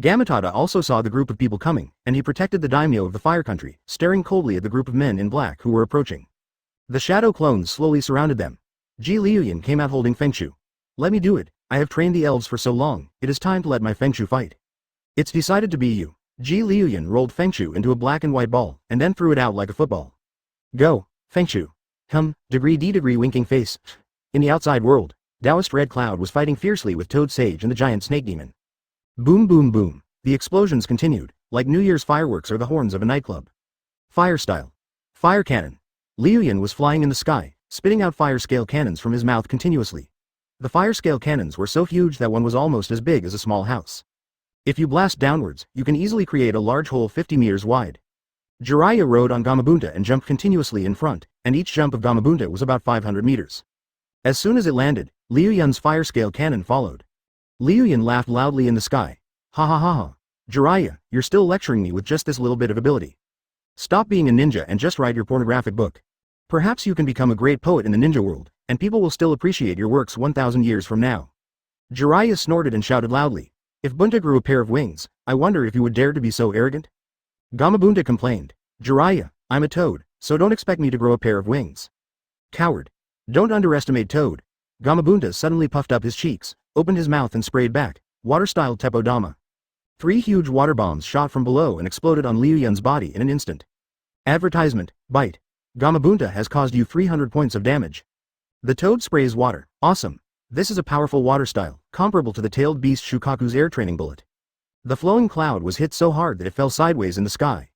Gamatata also saw the group of people coming, and he protected the daimyo of the Fire Country, staring coldly at the group of men in black who were approaching. The Shadow Clones slowly surrounded them. Ji Liuyan came out holding Fengshu. Let me do it. I have trained the elves for so long, it is time to let my Fengshu fight. It's decided to be you. Ji Liuyan rolled Fengshu into a black and white ball, and then threw it out like a football. Go, Fengshu. Degree D degree winking face. In the outside world, Taoist Red Cloud was fighting fiercely with Toad Sage and the giant snake demon. Boom boom boom. The explosions continued, like New Year's fireworks or the horns of a nightclub. Fire style. Fire cannon. Liuyan was flying in the sky, spitting out fire-scale cannons from his mouth continuously. The fire-scale cannons were so huge that one was almost as big as a small house. If you blast downwards, you can easily create a large hole 50 meters wide. Jiraiya rode on Gamabunta and jumped continuously in front, and each jump of Gamabunta was about 500 meters. As soon as it landed, Liuyan's fire-scale cannon followed. Liuyan laughed loudly in the sky. Ha ha ha ha. Jiraiya, you're still lecturing me with just this little bit of ability. Stop being a ninja and just write your pornographic book. Perhaps you can become a great poet in the ninja world, and people will still appreciate your works 1,000 years from now. Jiraiya snorted and shouted loudly. If Bunta grew a pair of wings, I wonder if you would dare to be so arrogant? Gamabunta complained. Jiraiya, I'm a toad, so don't expect me to grow a pair of wings. Coward. Don't underestimate Toad. Gamabunta suddenly puffed up his cheeks, opened his mouth and sprayed back, water-style Tepodama. 3 huge water bombs shot from below and exploded on Liuyan's body in an instant. Advertisement, bite. Gamabunta has caused you 300 points of damage. The toad sprays water, awesome. This is a powerful water style, comparable to the tailed beast Shukaku's air training bullet. The flowing cloud was hit so hard that it fell sideways in the sky.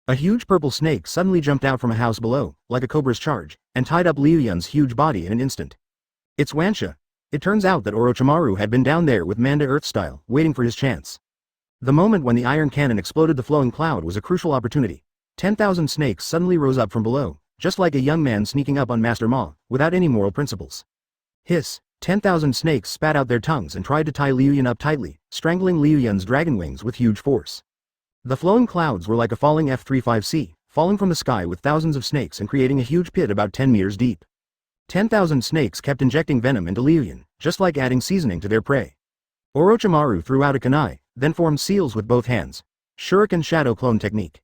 A huge purple snake suddenly jumped out from a house below, like a cobra's charge, and tied up Liuyan's huge body in an instant. It's Wansha. It turns out that Orochimaru had been down there with Manda Earth style, waiting for his chance. The moment when the iron cannon exploded the flowing cloud was a crucial opportunity. 10,000 snakes suddenly rose up from below, just like a young man sneaking up on Master Ma, without any moral principles. Hiss, 10,000 snakes spat out their tongues and tried to tie Liuyan up tightly, strangling Liuyan's dragon wings with huge force. The flowing clouds were like a falling F-35C, falling from the sky with thousands of snakes and creating a huge pit about 10 meters deep. 10,000 snakes kept injecting venom into Liuyan, just like adding seasoning to their prey. Orochimaru threw out a kunai, then formed seals with both hands. Shuriken Shadow Clone Technique.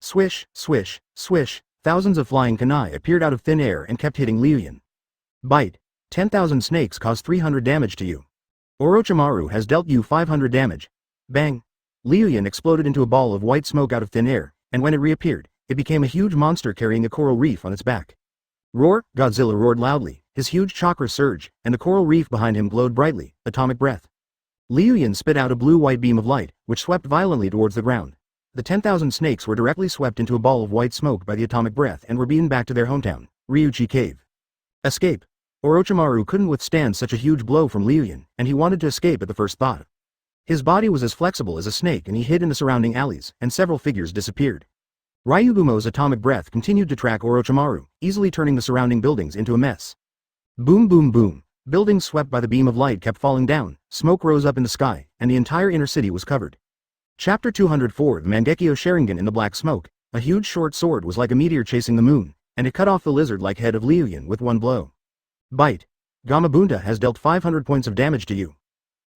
Swish, swish, swish, thousands of flying kunai appeared out of thin air and kept hitting Liuyan. Bite. 10,000 snakes cause 300 damage to you. Orochimaru has dealt you 500 damage. Bang. Liuyan exploded into a ball of white smoke out of thin air, and when it reappeared, it became a huge monster carrying a coral reef on its back. Roar, Godzilla roared loudly, his huge chakra surged, and the coral reef behind him glowed brightly, atomic breath. Liuyan spit out a blue-white beam of light, which swept violently towards the ground. The 10,000 snakes were directly swept into a ball of white smoke by the atomic breath and were beaten back to their hometown, Ryuchi Cave. Escape. Orochimaru couldn't withstand such a huge blow from Liu Yun, and he wanted to escape at the first thought. His body was as flexible as a snake and he hid in the surrounding alleys, and several figures disappeared. Ryugumo's atomic breath continued to track Orochimaru, easily turning the surrounding buildings into a mess. Boom boom boom. Buildings swept by the beam of light kept falling down, smoke rose up in the sky, and the entire inner city was covered. Chapter 204 The Mangekyo Sharingan in the black smoke. A huge short sword was like a meteor chasing the moon, and it cut off the lizard-like head of Liu Yun with one blow. Bite. Gamabunda has dealt 500 points of damage to you.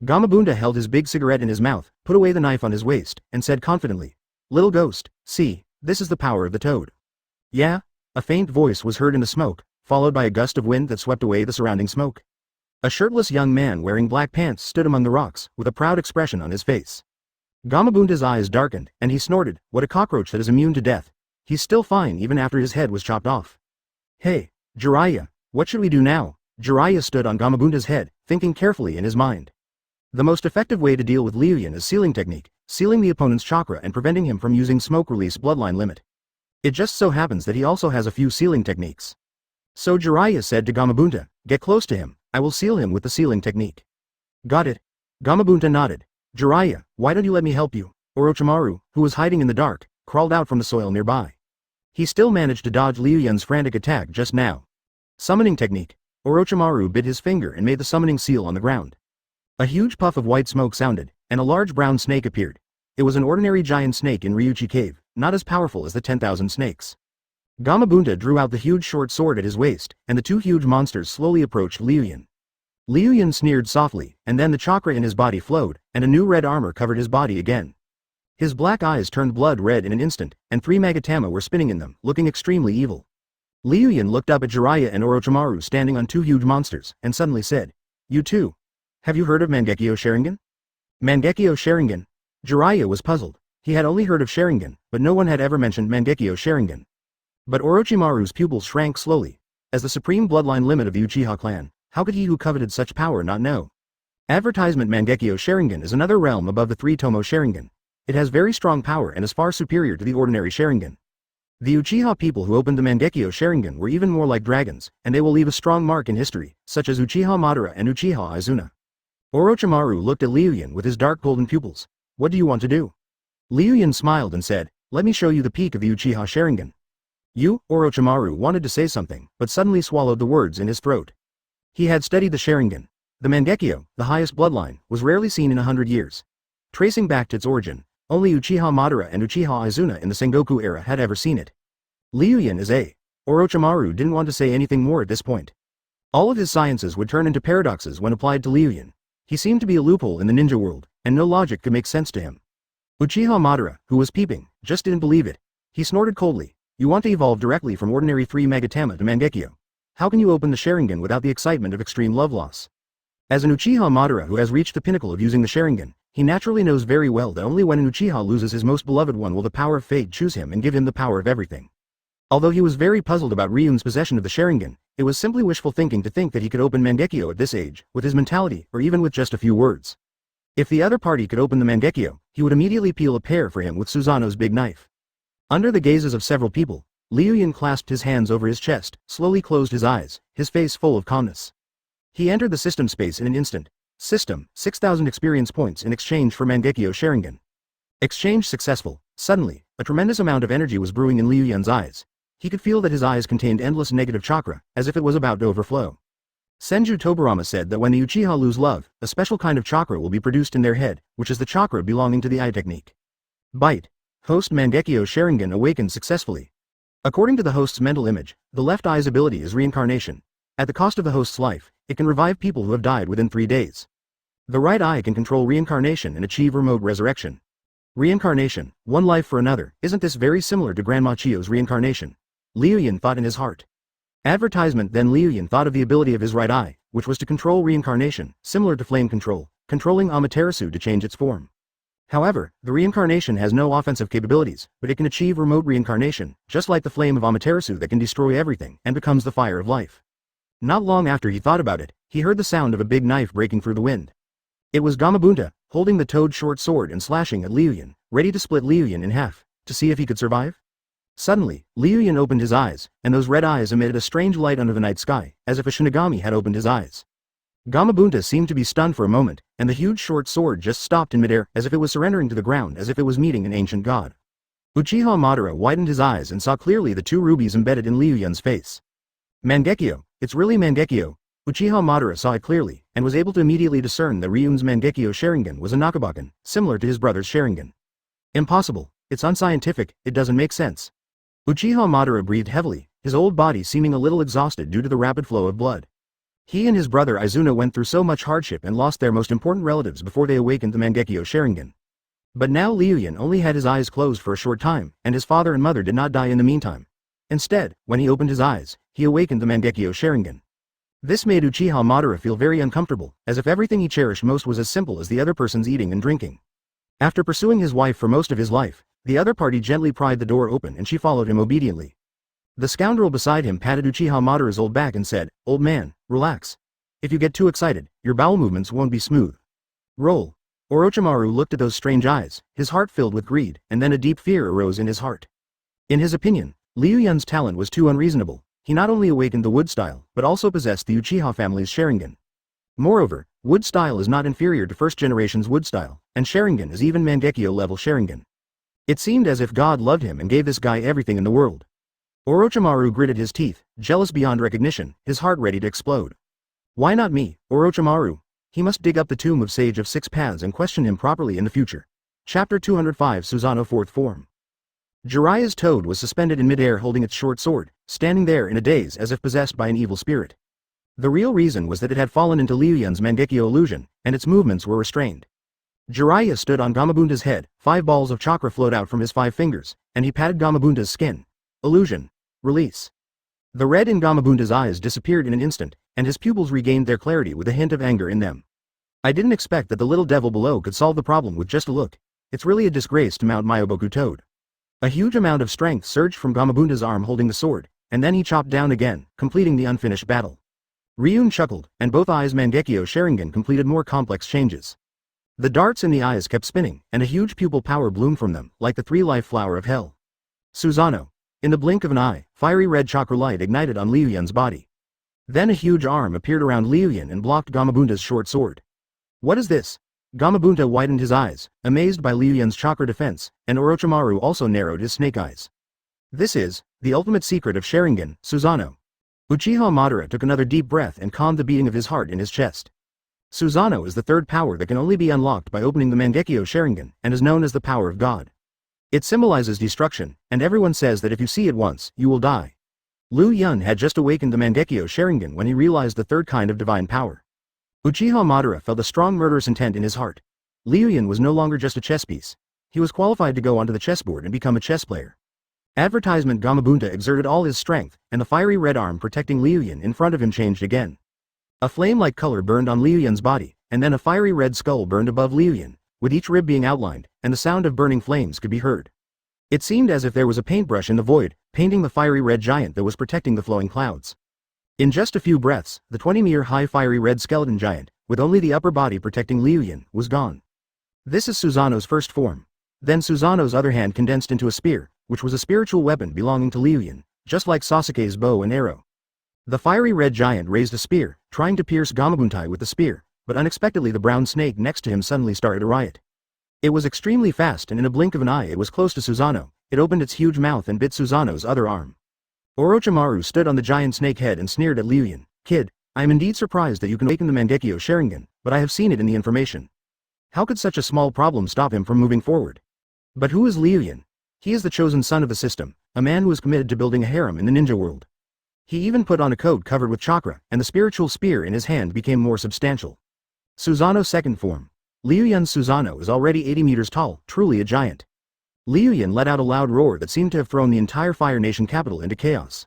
Gamabunda held his big cigarette in his mouth, put away the knife on his waist, and said confidently, "Little ghost, see, this is the power of the toad." Yeah? A faint voice was heard in the smoke, followed by a gust of wind that swept away the surrounding smoke. A shirtless young man wearing black pants stood among the rocks, with a proud expression on his face. Gamabunda's eyes darkened, and he snorted, "What a cockroach that is immune to death. He's still fine even after his head was chopped off." "Hey, Jiraiya, what should we do now?" Jiraiya stood on Gamabunda's head, thinking carefully in his mind. The most effective way to deal with Liu Yun is sealing technique, sealing the opponent's chakra and preventing him from using smoke release bloodline limit. It just so happens that he also has a few sealing techniques. So Jiraiya said to Gamabunda, "Get close to him, I will seal him with the sealing technique." "Got it." Gamabunda nodded. "Jiraiya, why don't you let me help you?" Orochimaru, who was hiding in the dark, crawled out from the soil nearby. He still managed to dodge Liu Yun's frantic attack just now. Summoning technique. Orochimaru bit his finger and made the summoning seal on the ground. A huge puff of white smoke sounded, and a large brown snake appeared. It was an ordinary giant snake in Ryuchi Cave, not as powerful as the 10,000 snakes. Gamabunda drew out the huge short sword at his waist, and the two huge monsters slowly approached Liu Yun. Liu Yun sneered softly, and then the chakra in his body flowed, and a new red armor covered his body again. His black eyes turned blood red in an instant, and 3 Magatama were spinning in them, looking extremely evil. Liu Yun looked up at Jiraiya and Orochimaru standing on 2 huge monsters, and suddenly said, "You too. Have you heard of Mangekyo Sharingan?" Mangekyo Sharingan? Jiraiya was puzzled. He had only heard of Sharingan, but no one had ever mentioned Mangekyo Sharingan. But Orochimaru's pupils shrank slowly. As the supreme bloodline limit of the Uchiha clan, how could he who coveted such power not know? Advertisement. Mangekyo Sharingan is another realm above the 3 Tomo Sharingan. It has very strong power and is far superior to the ordinary Sharingan. The Uchiha people who opened the Mangekyo Sharingan were even more like dragons, and they will leave a strong mark in history, such as Uchiha Madara and Uchiha Izuna. Orochimaru looked at Liu Yun with his dark golden pupils. "What do you want to do?" Liu Yun smiled and said, "Let me show you the peak of the Uchiha Sharingan." Orochimaru wanted to say something, but suddenly swallowed the words in his throat. He had studied the Sharingan. The Mangekyo, the highest bloodline, was rarely seen in 100 years. Tracing back to its origin, only Uchiha Madara and Uchiha Izuna in the Sengoku era had ever seen it. Liu Yun is a. Orochimaru didn't want to say anything more at this point. All of his sciences would turn into paradoxes when applied to Liu Yun. He seemed to be a loophole in the ninja world, and no logic could make sense to him. Uchiha Madara, who was peeping, just didn't believe it. He snorted coldly. "You want to evolve directly from ordinary 3 Magatama to Mangekyo. How can you open the Sharingan without the excitement of extreme love loss?" As an Uchiha Madara who has reached the pinnacle of using the Sharingan, he naturally knows very well that only when an Uchiha loses his most beloved one will the power of fate choose him and give him the power of everything. Although he was very puzzled about Ryun's possession of the Sharingan, it was simply wishful thinking to think that he could open Mangekyo at this age, with his mentality, or even with just a few words. If the other party could open the Mangekyo, he would immediately peel a pear for him with Susanoo's big knife. Under the gazes of several people, Liu Yun clasped his hands over his chest, slowly closed his eyes, his face full of calmness. He entered the system space in an instant. System, 6,000 experience points in exchange for Mangekyo Sharingan. Exchange successful. Suddenly, a tremendous amount of energy was brewing in Liu Yun's eyes. He could feel that his eyes contained endless negative chakra, as if it was about to overflow. Senju Tobarama said that when the Uchiha lose love, a special kind of chakra will be produced in their head, which is the chakra belonging to the eye technique. Bite. Host Mangekyo Sharingan awakened successfully. According to the host's mental image, the left eye's ability is reincarnation. At the cost of the host's life, it can revive people who have died within 3 days. The right eye can control reincarnation and achieve remote resurrection. Reincarnation, one life for another, isn't this very similar to Grandma Chio's reincarnation? Liu Yun thought in his heart. Advertisement. Then Liu Yun thought of the ability of his right eye, which was to control reincarnation, similar to flame control, controlling Amaterasu to change its form. However, the reincarnation has no offensive capabilities, but it can achieve remote reincarnation, just like the flame of Amaterasu that can destroy everything and becomes the fire of life. Not long after he thought about it, he heard the sound of a big knife breaking through the wind. It was Gamabunda, holding the toad short sword and slashing at Liu Yun, ready to split Liu Yun in half, to see if he could survive. Suddenly, Liu Yun opened his eyes, and those red eyes emitted a strange light under the night sky, as if a Shinigami had opened his eyes. Gamabunta seemed to be stunned for a moment, and the huge short sword just stopped in midair, as if it was surrendering to the ground, as if it was meeting an ancient god. Uchiha Madara widened his eyes and saw clearly the two rubies embedded in Liu Yun's face. Mangekyo, it's really Mangekyo. Uchiha Madara saw it clearly, and was able to immediately discern that Ryun's Mangekyo Sharingan was a Nakabakan, similar to his brother's Sharingan. Impossible, it's unscientific, it doesn't make sense. Uchiha Madara breathed heavily, his old body seeming a little exhausted due to the rapid flow of blood. He and his brother Izuna went through so much hardship and lost their most important relatives before they awakened the Mangekyo Sharingan. But now Liu Yun only had his eyes closed for a short time, and his father and mother did not die in the meantime. Instead, when he opened his eyes, he awakened the Mangekyo Sharingan. This made Uchiha Madara feel very uncomfortable, as if everything he cherished most was as simple as the other person's eating and drinking. After pursuing his wife for most of his life, the other party gently pried the door open and she followed him obediently. The scoundrel beside him patted Uchiha Madara's old back and said, "Old man, relax. If you get too excited, your bowel movements won't be smooth. Roll." Orochimaru looked at those strange eyes, his heart filled with greed, and then a deep fear arose in his heart. In his opinion, Liu Yun's talent was too unreasonable. He not only awakened the wood style, but also possessed the Uchiha family's Sharingan. Moreover, wood style is not inferior to first generation's wood style, and Sharingan is even Mangekyo level Sharingan. It seemed as if God loved him and gave this guy everything in the world. Orochimaru gritted his teeth, jealous beyond recognition, his heart ready to explode. Why not me, Orochimaru? He must dig up the tomb of Sage of Six Paths and question him properly in the future. Chapter 205 Susanoo Fourth Form. Jiraiya's toad was suspended in midair holding its short sword, standing there in a daze as if possessed by an evil spirit. The real reason was that it had fallen into Liu Yun's Mangekyo illusion, and its movements were restrained. Jiraiya stood on Gamabunta's head, 5 balls of chakra flowed out from his 5 fingers, and he patted Gamabunta's skin. Illusion. Release. The red in Gamabunta's eyes disappeared in an instant, and his pupils regained their clarity with a hint of anger in them. I didn't expect that the little devil below could solve the problem with just a look. It's really a disgrace to mount Myoboku Toad. A huge amount of strength surged from Gamabunta's arm holding the sword, and then he chopped down again, completing the unfinished battle. Ryun chuckled, and both eyes Mangekyo Sharingan completed more complex changes. The darts in the eyes kept spinning, and a huge pupil power bloomed from them, like the 3-life flower of hell. Susanoo. In the blink of an eye, fiery red chakra light ignited on Liu Yun's body. Then a huge arm appeared around Liu Yun and blocked Gamabunta's short sword. What is this? Gamabunta widened his eyes, amazed by Liu Yun's chakra defense, and Orochimaru also narrowed his snake eyes. This is the ultimate secret of Sharingan, Susanoo. Uchiha Madara took another deep breath and calmed the beating of his heart in his chest. Susanoo is the third power that can only be unlocked by opening the Mangekyo Sharingan, and is known as the power of God. It symbolizes destruction, and everyone says that if you see it once, you will die. Liu Yun had just awakened the Mangekyo Sharingan when he realized the third kind of divine power. Uchiha Madara felt a strong murderous intent in his heart. Liu Yun was no longer just a chess piece. He was qualified to go onto the chessboard and become a chess player. Advertisement Gamabunta exerted all his strength, and the fiery red arm protecting Liu Yun in front of him changed again. A flame-like color burned on Liu Yun's body, and then a fiery red skull burned above Liu Yun, with each rib being outlined, and the sound of burning flames could be heard. It seemed as if there was a paintbrush in the void, painting the fiery red giant that was protecting the flowing clouds. In just a few breaths, the 20-meter-high fiery red skeleton giant, with only the upper body protecting Liu Yun, was gone. This is Susanoo's first form. Then Susanoo's other hand condensed into a spear, which was a spiritual weapon belonging to Liu Yun, just like Sasuke's bow and arrow. The fiery red giant raised a spear, trying to pierce Gamabunta with the spear, but unexpectedly the brown snake next to him suddenly started a riot. It was extremely fast, and in a blink of an eye it was close to Susanoo. It opened its huge mouth and bit Susanoo's other arm. Orochimaru stood on the giant snake head and sneered at Liu Yun. Kid, I am indeed surprised that you can awaken the Mangekyo Sharingan, but I have seen it in the information. How could such a small problem stop him from moving forward? But who is Liu Yun? He is the chosen son of the system, a man who is committed to building a harem in the ninja world. He even put on a coat covered with chakra, and the spiritual spear in his hand became more substantial. Susanoo's second form. Liu Yun's Susanoo is already 80 meters tall, truly a giant. Liu Yun let out a loud roar that seemed to have thrown the entire Fire Nation capital into chaos.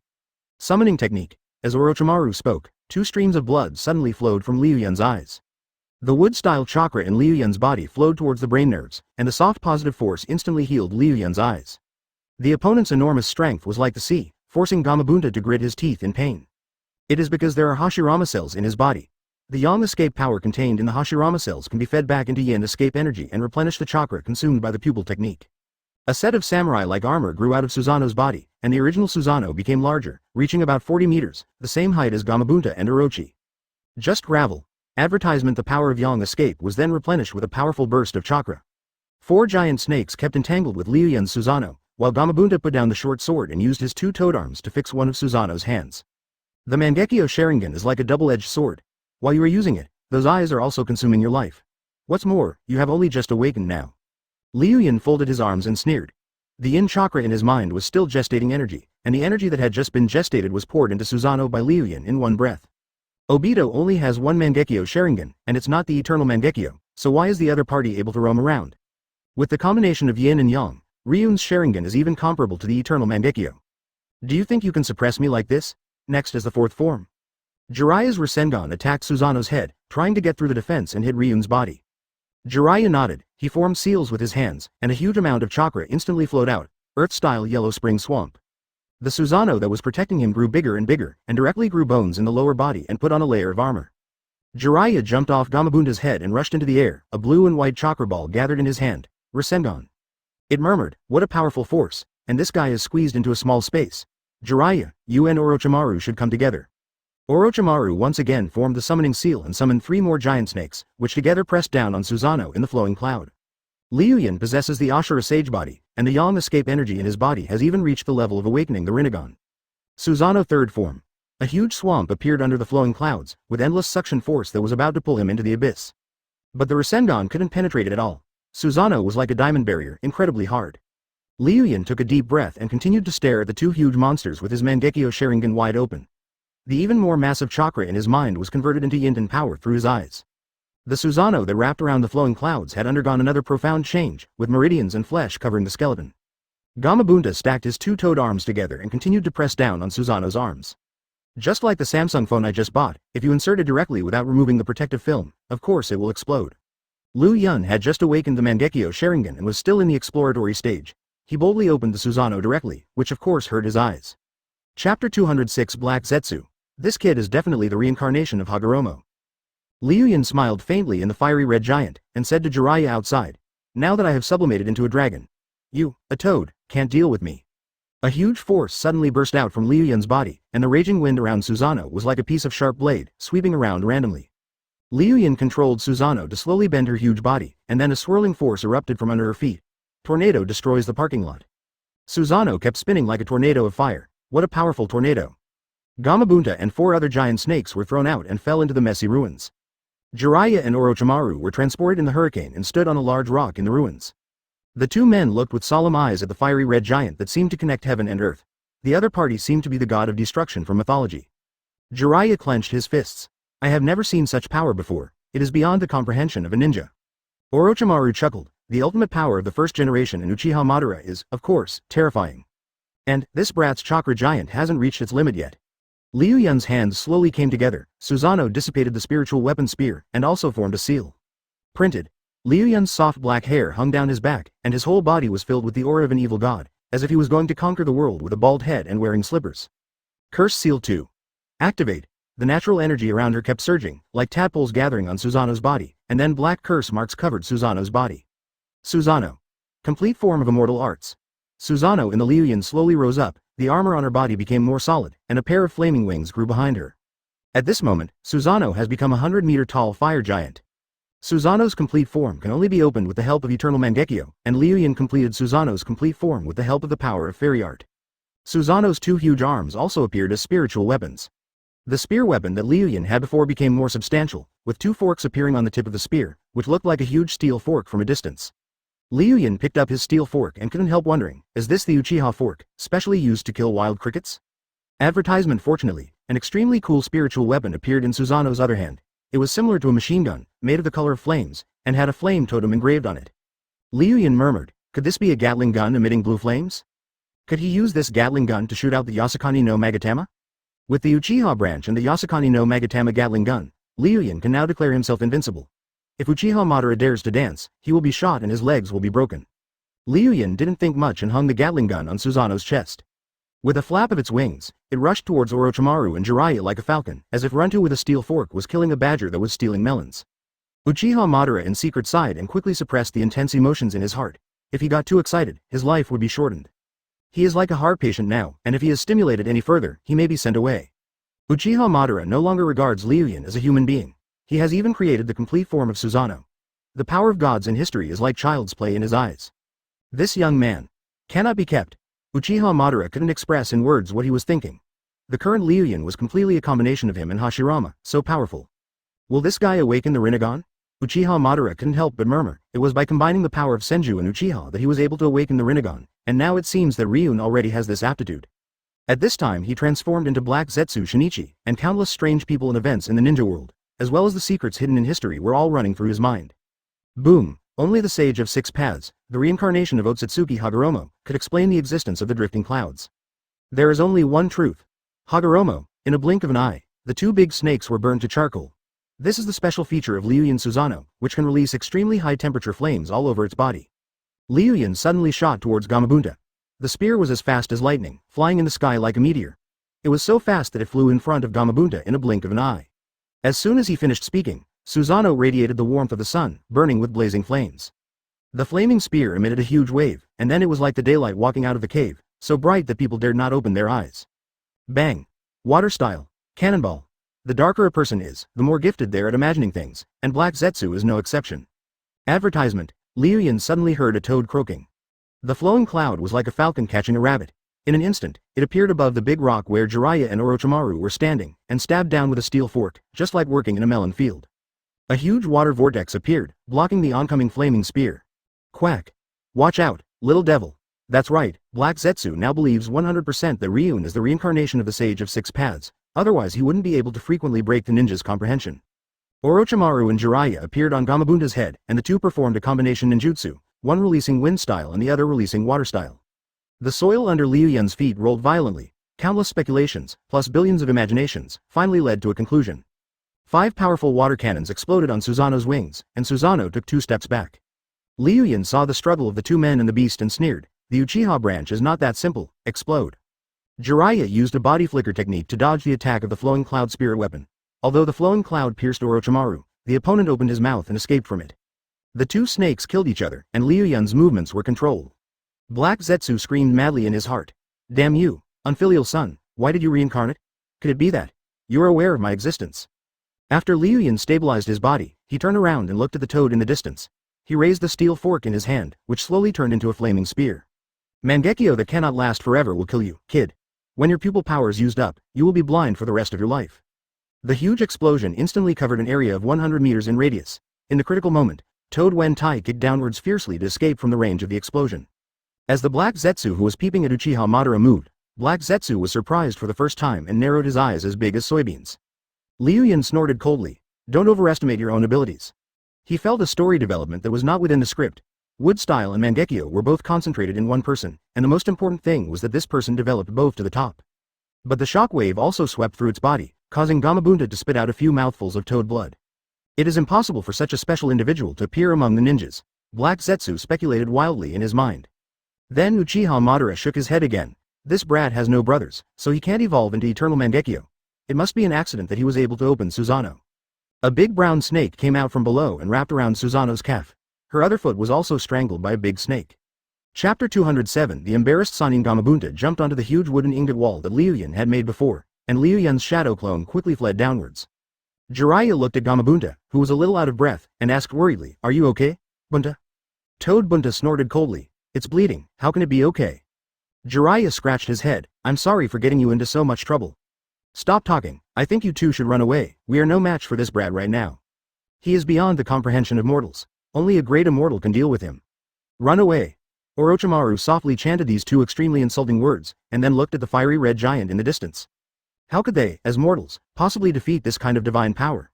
Summoning technique. As Orochimaru spoke, 2 streams of blood suddenly flowed from Liu Yun's eyes. The wood-style chakra in Liu Yun's body flowed towards the brain nerves, and the soft positive force instantly healed Liu Yun's eyes. The opponent's enormous strength was like the sea, forcing Gamabunta to grit his teeth in pain. It is because there are Hashirama cells in his body. The Yang escape power contained in the Hashirama cells can be fed back into Yin escape energy and replenish the chakra consumed by the pupil technique. A set of samurai-like armor grew out of Susanoo's body, and the original Susanoo became larger, reaching about 40 meters, the same height as Gamabunta and Orochi. Just gravel. Advertisement: the power of Yang escape was then replenished with a powerful burst of chakra. 4 giant snakes kept entangled with Liu Yun's Susanoo, while Gamabunta put down the short sword and used his 2 toed arms to fix one of Susanoo's hands. The Mangekyo Sharingan is like a double-edged sword. While you are using it, those eyes are also consuming your life. What's more, you have only just awakened now. Liu Yun folded his arms and sneered. The yin chakra in his mind was still gestating energy, and the energy that had just been gestated was poured into Susanoo by Liu Yun in one breath. Obito only has one Mangekyo Sharingan, and it's not the eternal Mangekyo, so why is the other party able to roam around? With the combination of yin and yang, Ryun's Sharingan is even comparable to the eternal Mangekyo. Do you think you can suppress me like this? Next is the 4th form. Jiraiya's Rasengan attacked Susanoo's head, trying to get through the defense and hit Ryun's body. Jiraiya nodded, he formed seals with his hands, and a huge amount of chakra instantly flowed out, Earth-style yellow spring swamp. The Susanoo that was protecting him grew bigger and bigger, and directly grew bones in the lower body and put on a layer of armor. Jiraiya jumped off Gamabunta's head and rushed into the air, a blue and white chakra ball gathered in his hand, Rasengan. It murmured, what a powerful force, and this guy is squeezed into a small space. Jiraiya, you and Orochimaru should come together. Orochimaru once again formed the summoning seal and summoned 3 more giant snakes, which together pressed down on Susanoo in the flowing cloud. Liu Yun possesses the Ashura Sage body, and the Yang escape energy in his body has even reached the level of awakening the Rinnegan. Susanoo 3rd form. A huge swamp appeared under the flowing clouds, with endless suction force that was about to pull him into the abyss. But the Rasengan couldn't penetrate it at all. Susanoo was like a diamond barrier, incredibly hard. Liu Yun took a deep breath and continued to stare at the 2 huge monsters with his Mangekyo Sharingan wide open. The even more massive chakra in his mind was converted into yin and power through his eyes. The Susanoo that wrapped around the flowing clouds had undergone another profound change, with meridians and flesh covering the skeleton. Gamabunta stacked his 2-toed arms together and continued to press down on Susanoo's arms. Just like the Samsung phone I just bought, if you insert it directly without removing the protective film, of course it will explode. Liu Yun had just awakened the Mangekyo Sharingan and was still in the exploratory stage. He boldly opened the Susanoo directly, which of course hurt his eyes. Chapter 206 Black Zetsu. This kid is definitely the reincarnation of Hagoromo. Liu Yun smiled faintly in the fiery red giant, and said to Jiraiya outside, now that I have sublimated into a dragon, you, a toad, can't deal with me. A huge force suddenly burst out from Liu Yun's body, and the raging wind around Susanoo was like a piece of sharp blade, sweeping around randomly. Liu Yun controlled Susanoo to slowly bend her huge body, and then a swirling force erupted from under her feet. Tornado destroys the parking lot. Susanoo kept spinning like a tornado of fire. What a powerful tornado. Gamabunta and 4 other giant snakes were thrown out and fell into the messy ruins. Jiraiya and Orochimaru were transported in the hurricane and stood on a large rock in the ruins. The 2 men looked with solemn eyes at the fiery red giant that seemed to connect heaven and earth. The other party seemed to be the god of destruction from mythology. Jiraiya clenched his fists. I have never seen such power before. It is beyond the comprehension of a ninja. Orochimaru chuckled. The ultimate power of the 1st generation in Uchiha Madara is, of course, terrifying. And, this brat's chakra giant hasn't reached its limit yet. Liu Yun's hands slowly came together. Susanoo dissipated the spiritual weapon spear, and also formed a seal. Printed. Liu Yun's soft black hair hung down his back, and his whole body was filled with the aura of an evil god, as if he was going to conquer the world with a bald head and wearing slippers. Curse Seal 2. Activate. The natural energy around her kept surging, like tadpoles gathering on Susanoo's body, and then black curse marks covered Susanoo's body. Susanoo. Complete form of immortal arts. Susanoo in the Liu Yun slowly rose up, the armor on her body became more solid, and a pair of flaming wings grew behind her. At this moment, Susanoo has become a 100-meter-tall fire giant. Susanoo's complete form can only be opened with the help of eternal Mangekyo, and Liu Yun completed Susanoo's complete form with the help of the power of fairy art. Susanoo's 2 huge arms also appeared as spiritual weapons. The spear weapon that Liu Yun had before became more substantial, with 2 forks appearing on the tip of the spear, which looked like a huge steel fork from a distance. Liu Yun picked up his steel fork and couldn't help wondering, is this the Uchiha fork, specially used to kill wild crickets? Advertisement. Fortunately, an extremely cool spiritual weapon appeared in Susanoo's other hand. It was similar to a machine gun, made of the color of flames, and had a flame totem engraved on it. Liu Yun murmured, could this be a Gatling gun emitting blue flames? Could he use this Gatling gun to shoot out the Yasukani no Magatama? With the Uchiha branch and the Yasukani no Magatama Gatling gun, Liu Yun can now declare himself invincible. If Uchiha Madara dares to dance, he will be shot and his legs will be broken. Liu Yun didn't think much and hung the Gatling gun on Susanoo's chest. With a flap of its wings, it rushed towards Orochimaru and Jiraiya like a falcon, as if Runtu with a steel fork was killing a badger that was stealing melons. Uchiha Madara in secret sighed and quickly suppressed the intense emotions in his heart. If he got too excited, his life would be shortened. He is like a heart patient now, and if he is stimulated any further, he may be sent away. Uchiha Madara no longer regards Liu Yun as a human being. He has even created the complete form of Susanoo. The power of gods in history is like child's play in his eyes. This young man cannot be kept. Uchiha Madara couldn't express in words what he was thinking. The current Liu Yun was completely a combination of him and Hashirama, so powerful. Will this guy awaken the Rinnegan? Uchiha Madara couldn't help but murmur. It was by combining the power of Senju and Uchiha that he was able to awaken the Rinnegan, and now it seems that Ryun already has this aptitude. At this time he transformed into Black Zetsu Shinichi, and countless strange people and events in the ninja world, as well as the secrets hidden in history were all running through his mind. Boom! Only the Sage of Six Paths, the reincarnation of Otsutsuki Hagoromo, could explain the existence of the drifting clouds. There is only one truth. Hagoromo, in a blink of an eye, the two big snakes were burned to charcoal. This is the special feature of Liu Yun Susanoo, which can release extremely high-temperature flames all over its body. Liu Yun suddenly shot towards Gamabunta. The spear was as fast as lightning, flying in the sky like a meteor. It was so fast that it flew in front of Gamabunta in a blink of an eye. As soon as he finished speaking, Susanoo radiated the warmth of the sun, burning with blazing flames. The flaming spear emitted a huge wave, and then it was like the daylight walking out of the cave, so bright that people dared not open their eyes. Bang! Water style. Cannonball. The darker a person is, the more gifted they are at imagining things, and Black Zetsu is no exception. Advertisement. Liu Yun suddenly heard a toad croaking. The flowing cloud was like a falcon catching a rabbit. In an instant, it appeared above the big rock where Jiraiya and Orochimaru were standing, and stabbed down with a steel fork, just like working in a melon field. A huge water vortex appeared, blocking the oncoming flaming spear. Quack. Watch out, little devil. That's right, Black Zetsu now believes 100% that Ryun is the reincarnation of the Sage of Six Paths, otherwise he wouldn't be able to frequently break the ninja's comprehension. Orochimaru and Jiraiya appeared on Gamabunta's head, and the two performed a combination ninjutsu, one releasing wind style and the other releasing water style. The soil under Liu Yun's feet rolled violently. Countless speculations, plus billions of imaginations, finally led to a conclusion. 5 powerful water cannons exploded on Susanoo's wings, and Susanoo took 2 steps back. Liu Yun saw the struggle of the two men and the beast and sneered, "The Uchiha branch is not that simple, explode." Jiraiya used a body flicker technique to dodge the attack of the flowing cloud spirit weapon. Although the flowing cloud pierced Orochimaru, the opponent opened his mouth and escaped from it. The two snakes killed each other, and Liu Yun's movements were controlled. Black Zetsu screamed madly in his heart. "Damn you, unfilial son, why did you reincarnate? Could it be that you are aware of my existence?" After Liu Yun stabilized his body, he turned around and looked at the toad in the distance. He raised the steel fork in his hand, which slowly turned into a flaming spear. "Mangekyo that cannot last forever will kill you, kid. When your pupil power is used up, you will be blind for the rest of your life." The huge explosion instantly covered an area of 100 meters in radius. In the critical moment, Toad Wen Tai kicked downwards fiercely to escape from the range of the explosion. As the Black Zetsu who was peeping at Uchiha Madara moved, Black Zetsu was surprised for the first time and narrowed his eyes as big as soybeans. Liu Yun snorted coldly, "Don't overestimate your own abilities." He felt a story development that was not within the script. Wood Style and Mangekyo were both concentrated in one person, and the most important thing was that this person developed both to the top. But the shockwave also swept through its body, causing Gamabunta to spit out a few mouthfuls of toad blood. It is impossible for such a special individual to appear among the ninjas, Black Zetsu speculated wildly in his mind. Then Uchiha Madara shook his head again. This brat has no brothers, so he can't evolve into Eternal Mangekyo. It must be an accident that he was able to open Susanoo. A big brown snake came out from below and wrapped around Susanoo's calf. Her other foot was also strangled by a big snake. Chapter 207. The embarrassed Sannin Gamabunta jumped onto the huge wooden ingot wall that Liu Yun had made before, and Liu Yun's shadow clone quickly fled downwards. Jiraiya looked at Gamabunta, who was a little out of breath, and asked worriedly, "Are you okay, Bunta?" Toad Bunta snorted coldly, "It's bleeding, how can it be okay?" Jiraiya scratched his head, "I'm sorry for getting you into so much trouble. Stop talking, I think you two should run away, we are no match for this brat right now. He is beyond the comprehension of mortals. Only a great immortal can deal with him. Run away." Orochimaru softly chanted these two extremely insulting words, and then looked at the fiery red giant in the distance. How could they, as mortals, possibly defeat this kind of divine power?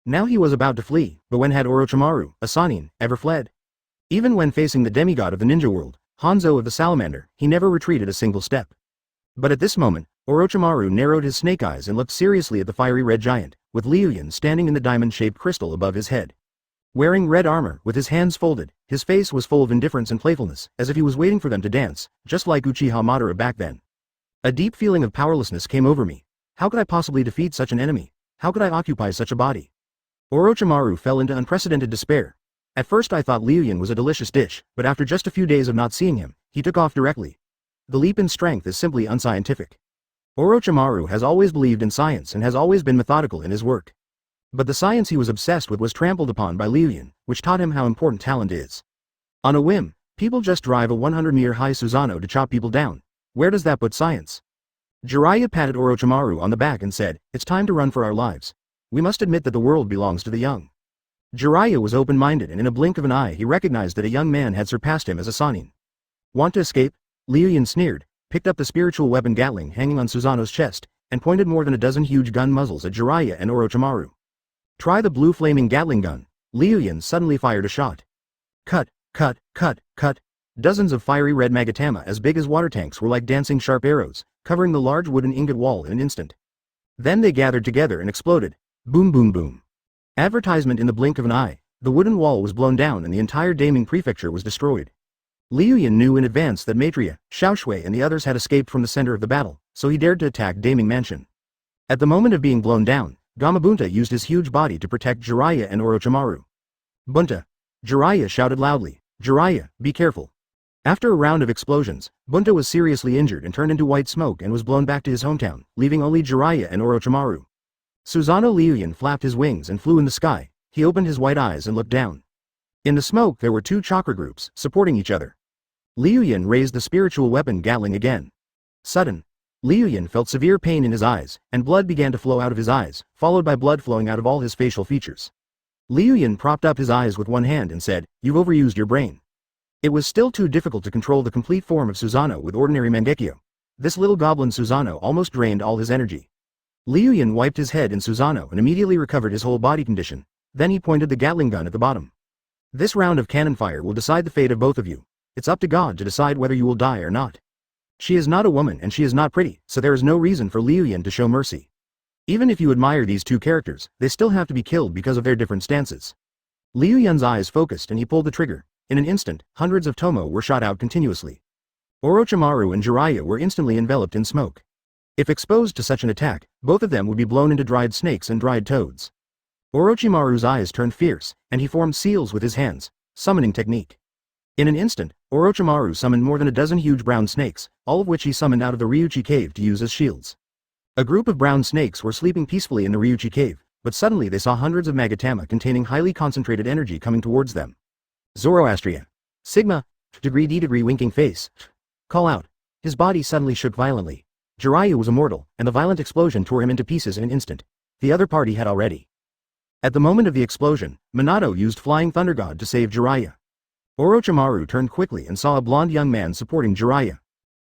Now he was about to flee, but when had Orochimaru, a Sannin, ever fled? Even when facing the demigod of the ninja world, Hanzo of the Salamander, he never retreated a single step. But at this moment, Orochimaru narrowed his snake eyes and looked seriously at the fiery red giant, with Liu Yun standing in the diamond-shaped crystal above his head. Wearing red armor, with his hands folded, his face was full of indifference and playfulness, as if he was waiting for them to dance, just like Uchiha Madara back then. A deep feeling of powerlessness came over me. How could I possibly defeat such an enemy? How could I occupy such a body? Orochimaru fell into unprecedented despair. At first I thought Liu Yun was a delicious dish, but after just a few days of not seeing him, he took off directly. The leap in strength is simply unscientific. Orochimaru has always believed in science and has always been methodical in his work. But the science he was obsessed with was trampled upon by Liu Yun, which taught him how important talent is. On a whim, people just drive a 100-meter-high Susanoo to chop people down. Where does that put science? Jiraiya patted Orochimaru on the back and said, "It's time to run for our lives. We must admit that the world belongs to the young." Jiraiya was open-minded and in a blink of an eye he recognized that a young man had surpassed him as a Sannin. Want to escape? Liu Yun sneered, picked up the spiritual weapon Gatling hanging on Susanoo's chest, and pointed more than a dozen huge gun muzzles at Jiraiya and Orochimaru. Try the blue flaming Gatling gun. Liu Yun suddenly fired a shot. Cut, cut, cut, cut. Dozens of fiery red magatama as big as water tanks were like dancing sharp arrows, covering the large wooden ingot wall in an instant. Then they gathered together and exploded. Boom boom boom. Advertisement in the blink of an eye, the wooden wall was blown down and the entire Daming prefecture was destroyed. Liu Yun knew in advance that Maitreya, Xiaoshui and the others had escaped from the center of the battle, so he dared to attack Daming Mansion. At the moment of being blown down, Gamabunta used his huge body to protect Jiraiya and Orochimaru. Bunta! Jiraiya shouted loudly, "Jiraiya, be careful." After a round of explosions, Bunta was seriously injured and turned into white smoke and was blown back to his hometown, leaving only Jiraiya and Orochimaru. Susanoo Liu Yun flapped his wings and flew in the sky. He opened his white eyes and looked down. In the smoke there were two chakra groups, supporting each other. Liu Yun raised the spiritual weapon Gatling again. Sudden. Liu Yun felt severe pain in his eyes, and blood began to flow out of his eyes, followed by blood flowing out of all his facial features. Liu Yun propped up his eyes with one hand and said, "You've overused your brain." It was still too difficult to control the complete form of Susanoo with ordinary Mangekyo. This little goblin Susanoo almost drained all his energy. Liu Yun wiped his head in Susanoo and immediately recovered his whole body condition. Then he pointed the Gatling gun at the bottom. "This round of cannon fire will decide the fate of both of you. It's up to God to decide whether you will die or not. She is not a woman and she is not pretty, so there is no reason for Liu Yun to show mercy. Even if you admire these two characters, they still have to be killed because of their different stances." Liu Yun's eyes focused and he pulled the trigger. In an instant, hundreds of tomo were shot out continuously. Orochimaru and Jiraiya were instantly enveloped in smoke. If exposed to such an attack, both of them would be blown into dried snakes and dried toads. Orochimaru's eyes turned fierce, and he formed seals with his hands, summoning technique. In an instant, Orochimaru summoned more than a dozen huge brown snakes, all of which he summoned out of the Ryuchi cave to use as shields. A group of brown snakes were sleeping peacefully in the Ryuchi cave, but suddenly they saw hundreds of magatama containing highly concentrated energy coming towards them. Zoroastria. Sigma. Degree D degree winking face. Call out. His body suddenly shook violently. Jiraiya was immortal, and the violent explosion tore him into pieces in an instant. The other party had already. At the moment of the explosion, Minato used Flying Thunder God to save Jiraiya. Orochimaru turned quickly and saw a blonde young man supporting Jiraiya.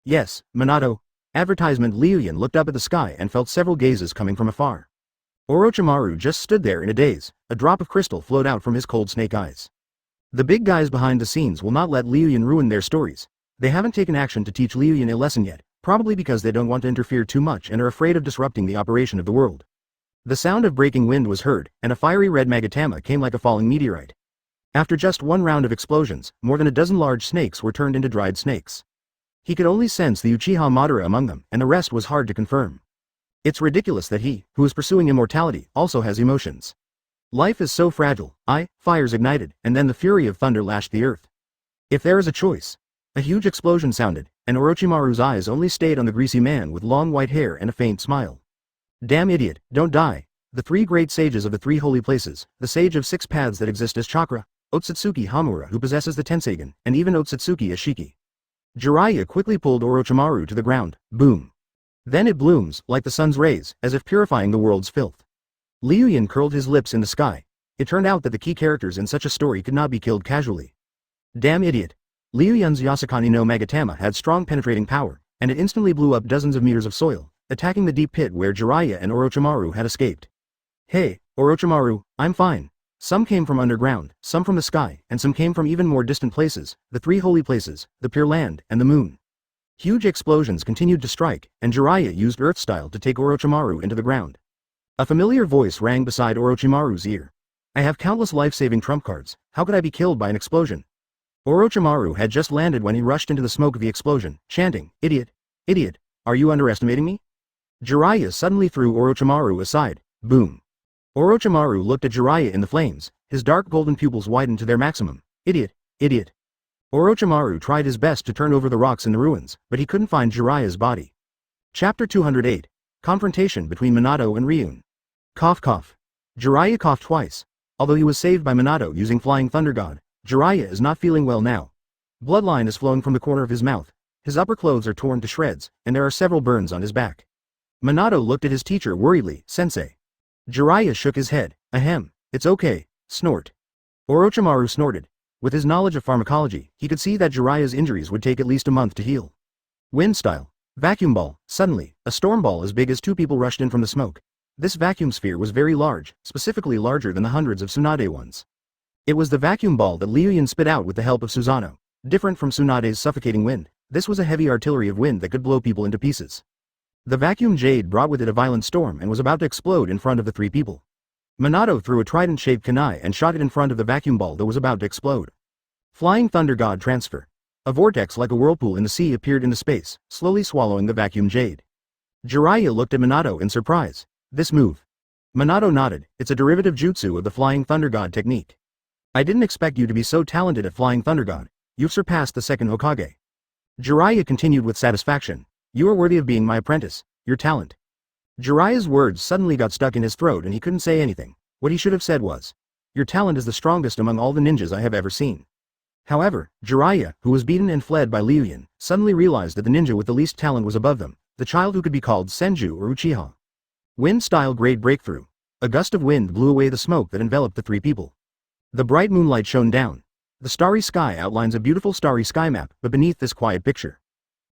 "Yes, Minato." Advertisement. Liu Yun looked up at the sky and felt several gazes coming from afar. Orochimaru just stood there in a daze. A drop of crystal flowed out from his cold snake eyes. The big guys behind the scenes will not let Liu Yun ruin their stories. They haven't taken action to teach Liu Yun a lesson yet, probably because they don't want to interfere too much and are afraid of disrupting the operation of the world. The sound of breaking wind was heard, and a fiery red magatama came like a falling meteorite. After just one round of explosions, more than a dozen large snakes were turned into dried snakes. He could only sense the Uchiha Madara among them, and the rest was hard to confirm. It's ridiculous that he, who is pursuing immortality, also has emotions. Life is so fragile. Fires ignited, and then the fury of thunder lashed the earth. If there is a choice. A huge explosion sounded, and Orochimaru's eyes only stayed on the greasy man with long white hair and a faint smile. "Damn idiot, don't die." The three great sages of the three holy places, the sage of 6 paths that exist as chakra, Otsutsuki Hamura who possesses the Tenseigan, and even Otsutsuki Ashiki. Jiraiya quickly pulled Orochimaru to the ground. Boom. Then it blooms, like the sun's rays, as if purifying the world's filth. Liu Yun curled his lips in the sky. It turned out that the key characters in such a story could not be killed casually. Damn idiot. Liu Yun's Yasukani no Magatama had strong penetrating power, and it instantly blew up dozens of meters of soil, attacking the deep pit where Jiraiya and Orochimaru had escaped. "Hey, Orochimaru, I'm fine." Some came from underground, some from the sky, and some came from even more distant places, the three holy places, the Pure Land, and the Moon. Huge explosions continued to strike, and Jiraiya used Earth Style to take Orochimaru into the ground. A familiar voice rang beside Orochimaru's ear. "I have countless life-saving trump cards, how could I be killed by an explosion?" Orochimaru had just landed when he rushed into the smoke of the explosion, chanting, "Idiot! Idiot! Are you underestimating me?" Jiraiya suddenly threw Orochimaru aside. Boom. Orochimaru looked at Jiraiya in the flames, His dark golden pupils widened to their maximum. Idiot, idiot. Orochimaru tried his best to turn over the rocks in the ruins, but he couldn't find Jiraiya's body. Chapter 208. Confrontation between Minato and Ryun. Cough cough. Jiraiya coughed twice. Although he was saved by Minato using Flying Thunder God, Jiraiya is not feeling well now. Bloodline is flowing from the corner of his mouth. His upper clothes are torn to shreds, and there are several burns on his back. Minato looked at his teacher worriedly. Sensei. Jiraiya shook his head. Ahem, it's okay. Snort. Orochimaru snorted. With his knowledge of pharmacology, he could see that Jiraiya's injuries would take at least a month to heal. Wind style. Vacuum ball. Suddenly, a storm ball as big as two people rushed in from the smoke. This vacuum sphere was very large, specifically larger than the hundreds of Tsunade ones. It was the vacuum ball that Liu Yun spit out with the help of Susanoo. Different from Tsunade's suffocating wind, this was a heavy artillery of wind that could blow people into pieces. The vacuum jade brought with it a violent storm and was about to explode in front of the three people. Minato threw a trident-shaped kunai and shot it in front of the vacuum ball that was about to explode. Flying Thunder God transfer. A vortex like a whirlpool in the sea appeared into space, slowly swallowing the vacuum jade. Jiraiya looked at Minato in surprise. This move. Minato nodded. It's a derivative jutsu of the Flying Thunder God technique. I didn't expect you to be so talented at Flying Thunder God. You've surpassed the second Hokage. Jiraiya continued with satisfaction. You are worthy of being my apprentice. Your talent. Jiraiya's words suddenly got stuck in his throat and he couldn't say anything. What he should have said was, your talent is the strongest among all the ninjas I have ever seen. However, Jiraiya, who was beaten and fled by Liu Yun, suddenly realized that the ninja with the least talent was above them, the child who could be called Senju or Uchiha. Wind-style grade breakthrough. A gust of wind blew away the smoke that enveloped the three people. The bright moonlight shone down. The starry sky outlines a beautiful starry sky map, but beneath this quiet picture.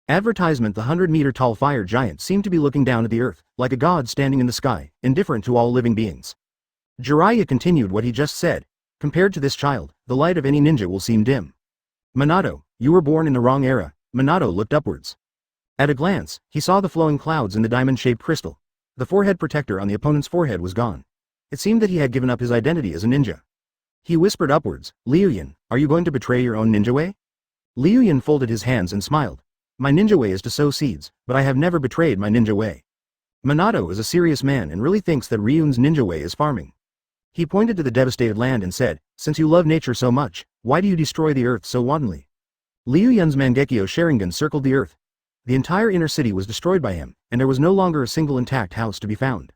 Advertisement. The 100-meter-tall fire giant seemed to be looking down at the earth, like a god standing in the sky, indifferent to all living beings. Jiraiya continued what he just said. Compared to this child, the light of any ninja will seem dim. Minato, you were born in the wrong era. Minato looked upwards. At a glance, he saw the flowing clouds in the diamond-shaped crystal. The forehead protector on the opponent's forehead was gone. It seemed that he had given up his identity as a ninja. He whispered upwards, Liu Yun, are you going to betray your own ninja way? Liu Yun folded his hands and smiled. My ninja way is to sow seeds, but I have never betrayed my ninja way. Minato is a serious man and really thinks that Ryun's ninja way is farming. He pointed to the devastated land and said, since you love nature so much, why do you destroy the earth so wantonly? Liu Yun's Mangekyo Sharingan circled the earth. The entire inner city was destroyed by him, and there was no longer a single intact house to be found.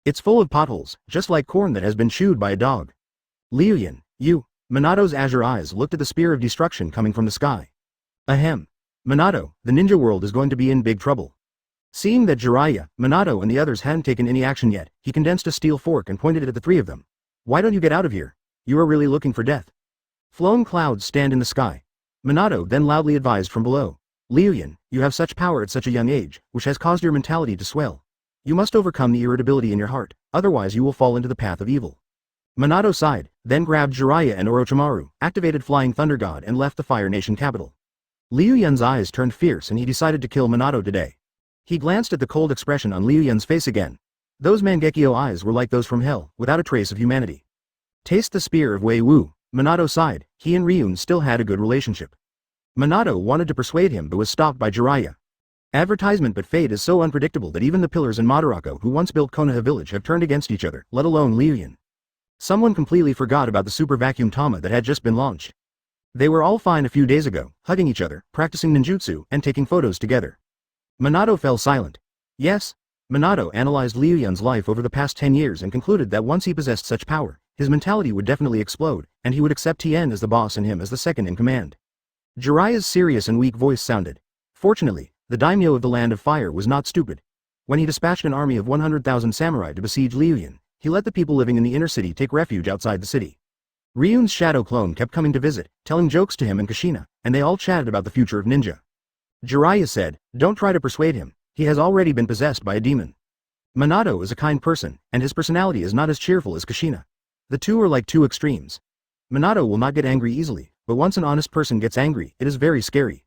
It's full of potholes, just like corn that has been chewed by a dog. Liu Yun, you. Minato's azure eyes looked at the spear of destruction coming from the sky. Ahem. Minato, the ninja world is going to be in big trouble. Seeing that Jiraiya, Minato and the others hadn't taken any action yet, he condensed a steel fork and pointed it at the three of them. Why don't you get out of here? You are really looking for death. Flowing clouds stand in the sky. Minato then loudly advised from below. Liu Yun, you have such power at such a young age, which has caused your mentality to swell. You must overcome the irritability in your heart, otherwise you will fall into the path of evil. Minato sighed, then grabbed Jiraiya and Orochimaru, activated Flying Thunder God and left the Fire Nation capital. Liu Yun's eyes turned fierce and he decided to kill Minato today. He glanced at the cold expression on Liu Yun's face again. Those Mangekyo eyes were like those from hell, without a trace of humanity. Taste the spear of Wei Wu. Minato sighed. He and Ryun still had a good relationship. Minato wanted to persuade him but was stopped by Jiraiya. Advertisement. But fate is so unpredictable that even the pillars in Madara who once built Konoha village have turned against each other, let alone Liu Yun. Someone completely forgot about the super vacuum Tama that had just been launched. They were all fine a few days ago, hugging each other, practicing ninjutsu, and taking photos together. Minato fell silent. Yes? Minato analyzed Liu Yun's life over the past 10 years and concluded that once he possessed such power, his mentality would definitely explode, and he would accept Tien as the boss and him as the second in command. Jiraiya's serious and weak voice sounded. Fortunately, the daimyo of the Land of Fire was not stupid. When he dispatched an army of 100,000 samurai to besiege Liu Yun, he let the people living in the inner city take refuge outside the city. Ryun's shadow clone kept coming to visit, telling jokes to him and Kushina, and they all chatted about the future of ninja. Jiraiya said, don't try to persuade him, he has already been possessed by a demon. Minato is a kind person, and his personality is not as cheerful as Kushina. The two are like two extremes. Minato will not get angry easily, but once an honest person gets angry, it is very scary.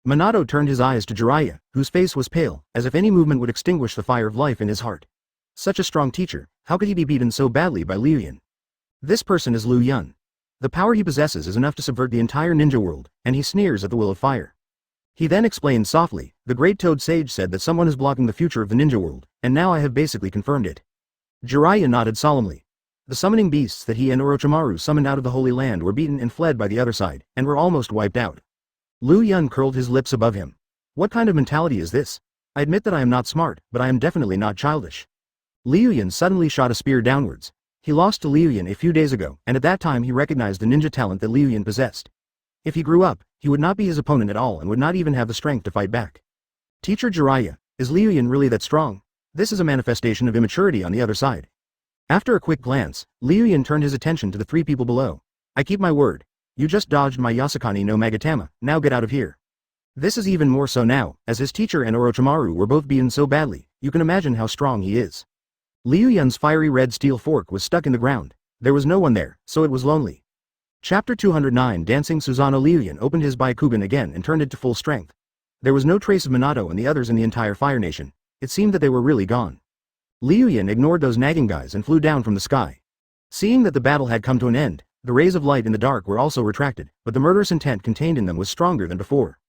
Minato turned his eyes to Jiraiya, whose face was pale, as if any movement would extinguish the fire of life in his heart. Such a strong teacher, how could he be beaten so badly by Liu Yun? This person is Liu Yun. The power he possesses is enough to subvert the entire ninja world, and he sneers at the will of fire. He then explained softly, the great Toad Sage said that someone is blocking the future of the ninja world, and now I have basically confirmed it. Jiraiya nodded solemnly. The summoning beasts that he and Orochimaru summoned out of the Holy Land were beaten and fled by the other side, and were almost wiped out. Liu Yun curled his lips above him. What kind of mentality is this? I admit that I am not smart, but I am definitely not childish. Liu Yun suddenly shot a spear downwards. He lost to Liu Yun a few days ago, and at that time he recognized the ninja talent that Liu Yun possessed. If he grew up, he would not be his opponent at all and would not even have the strength to fight back. Teacher Jiraiya, is Liu Yun really that strong? This is a manifestation of immaturity on the other side. After a quick glance, Liu Yun turned his attention to the three people below. I keep my word. You just dodged my Yasukani no Magatama, now get out of here. This is even more so now, as his teacher and Orochimaru were both beaten so badly, you can imagine how strong he is. Liu Yun's fiery red steel fork was stuck in the ground. There was no one there, so it was lonely. Chapter 209 Dancing Susanoo. Liu Yun opened his Byakugan again and turned it to full strength. There was no trace of Minato and the others in the entire Fire Nation. It seemed that they were really gone. Liu Yun ignored those nagging guys and flew down from the sky. Seeing that the battle had come to an end, the rays of light in the dark were also retracted, but the murderous intent contained in them was stronger than before.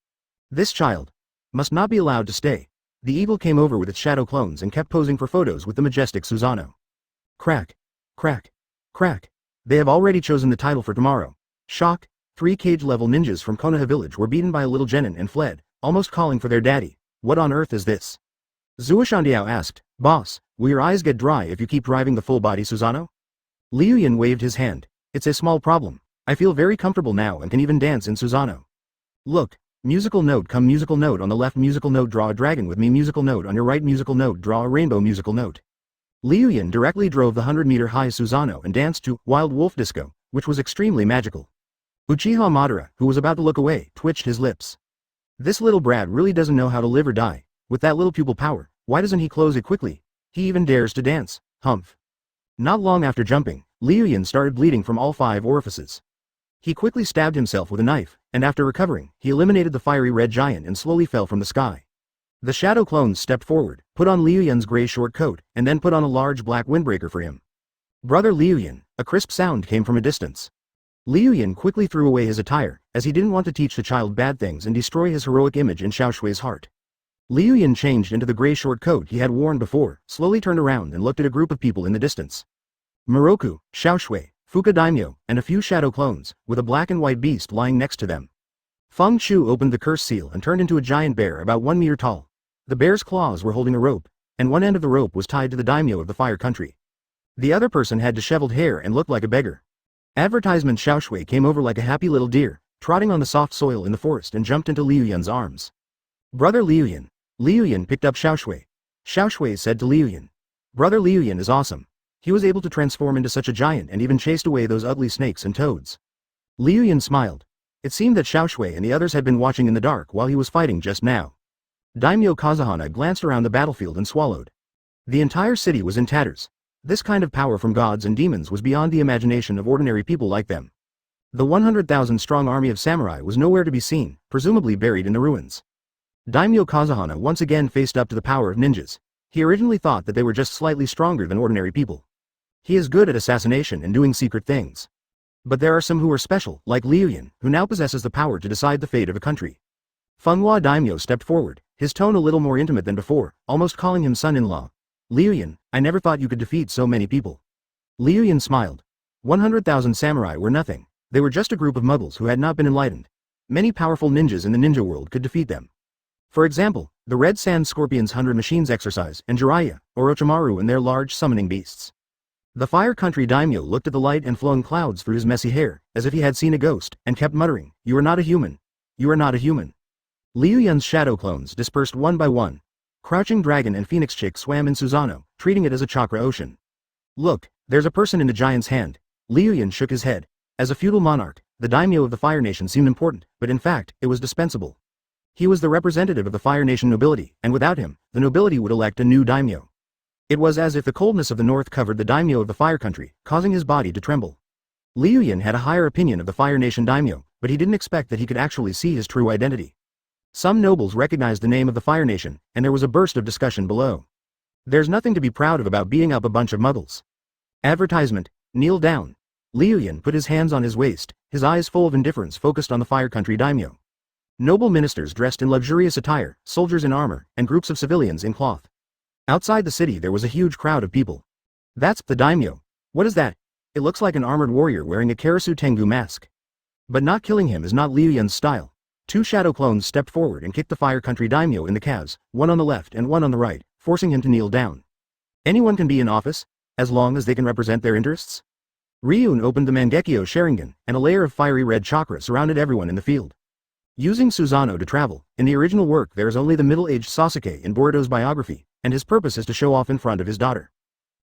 This child must not be allowed to stay. The evil came over with its shadow clones and kept posing for photos with the majestic Susanoo. Crack. Crack. Crack. They have already chosen the title for tomorrow. Shock. 3 cage-level ninjas from Konoha village were beaten by a little genin and fled, almost calling for their daddy. What on earth is this? Zuoshandiao asked, Boss, will your eyes get dry if you keep driving the full-body Susanoo? Liu Yun waved his hand. It's a small problem. I feel very comfortable now and can even dance in Susanoo. Look, musical note come musical note on the left musical note draw a dragon with me musical note on your right musical note draw a rainbow musical note. Liu Yun directly drove the 100-meter high Susanoo and danced to Wild Wolf Disco, which was extremely magical. Uchiha Madara, who was about to look away, twitched his lips. This little brat really doesn't know how to live or die. With that little pupil power, why doesn't he close it quickly? He even dares to dance. Humph. Not long after jumping, Liu Yun started bleeding from all 5 orifices. He quickly stabbed himself with a knife, and after recovering, he eliminated the fiery red giant and slowly fell from the sky. The shadow clones stepped forward, put on Liu Yun's gray short coat, and then put on a large black windbreaker for him. Brother Liu Yun, a crisp sound came from a distance. Liu Yun quickly threw away his attire, as he didn't want to teach the child bad things and destroy his heroic image in Xiaoshui's heart. Liu Yun changed into the gray short coat he had worn before, slowly turned around and looked at a group of people in the distance. Moroku, Xiaoshui, Fuka Daimyo, and a few shadow clones, with a black and white beast lying next to them. Feng Shu opened the curse seal and turned into a giant bear about 1 meter tall. The bear's claws were holding a rope, and one end of the rope was tied to the daimyo of the fire country. The other person had disheveled hair and looked like a beggar. Advertisement Xiaoshui came over like a happy little deer, trotting on the soft soil in the forest and jumped into Liu Yun's arms. Brother Liu Yun. Liu Yun picked up Xiaoshui. Xiaoshui said to Liu Yun. Brother Liu Yun is awesome. He was able to transform into such a giant and even chased away those ugly snakes and toads. Liu Yun smiled. It seemed that Xiaoshui and the others had been watching in the dark while he was fighting just now. Daimyo Kazuhana glanced around the battlefield and swallowed. The entire city was in tatters. This kind of power from gods and demons was beyond the imagination of ordinary people like them. The 100,000-strong army of samurai was nowhere to be seen, presumably buried in the ruins. Daimyo Kazuhana once again faced up to the power of ninjas. He originally thought that they were just slightly stronger than ordinary people. He is good at assassination and doing secret things. But there are some who are special, like Liu Yun, who now possesses the power to decide the fate of a country. Fenghua Daimyo stepped forward, his tone a little more intimate than before, almost calling him son-in-law. Liu Yun, I never thought you could defeat so many people. Liu Yun smiled. 100,000 samurai were nothing. They were just a group of muggles who had not been enlightened. Many powerful ninjas in the ninja world could defeat them. For example, the Red Sand Scorpion's 100 Machines exercise, and Jiraiya, Orochimaru and their large summoning beasts. The Fire Country Daimyo looked at the light and flowing clouds through his messy hair, as if he had seen a ghost, and kept muttering, You are not a human. You are not a human. Liu Yun's shadow clones dispersed one by one. Crouching Dragon and Phoenix Chick swam in Susanoo, treating it as a chakra ocean. Look, there's a person in the giant's hand. Liu Yun shook his head. As a feudal monarch, the daimyo of the Fire Nation seemed important, but in fact, it was dispensable. He was the representative of the Fire Nation nobility, and without him, the nobility would elect a new daimyo. It was as if the coldness of the north covered the daimyo of the Fire Country, causing his body to tremble. Liu Yun had a higher opinion of the Fire Nation daimyo, but he didn't expect that he could actually see his true identity. Some nobles recognized the name of the Fire Nation, and there was a burst of discussion below. There's nothing to be proud of about beating up a bunch of muggles. Advertisement, kneel down. Liu Yun put his hands on his waist, his eyes full of indifference focused on the Fire Country daimyo. Noble ministers dressed in luxurious attire, soldiers in armor, and groups of civilians in cloth. Outside the city there was a huge crowd of people. That's the daimyo. What is that? It looks like an armored warrior wearing a Karasu Tengu mask. But not killing him is not Liu Yun's style. Two shadow clones stepped forward and kicked the Fire Country daimyo in the calves, one on the left and one on the right, forcing him to kneel down. Anyone can be in office, as long as they can represent their interests? Ryun opened the Mangekyo Sharingan, and a layer of fiery red chakra surrounded everyone in the field. Using Susanoo to travel, in the original work there is only the middle-aged Sasuke in Boruto's biography, and his purpose is to show off in front of his daughter.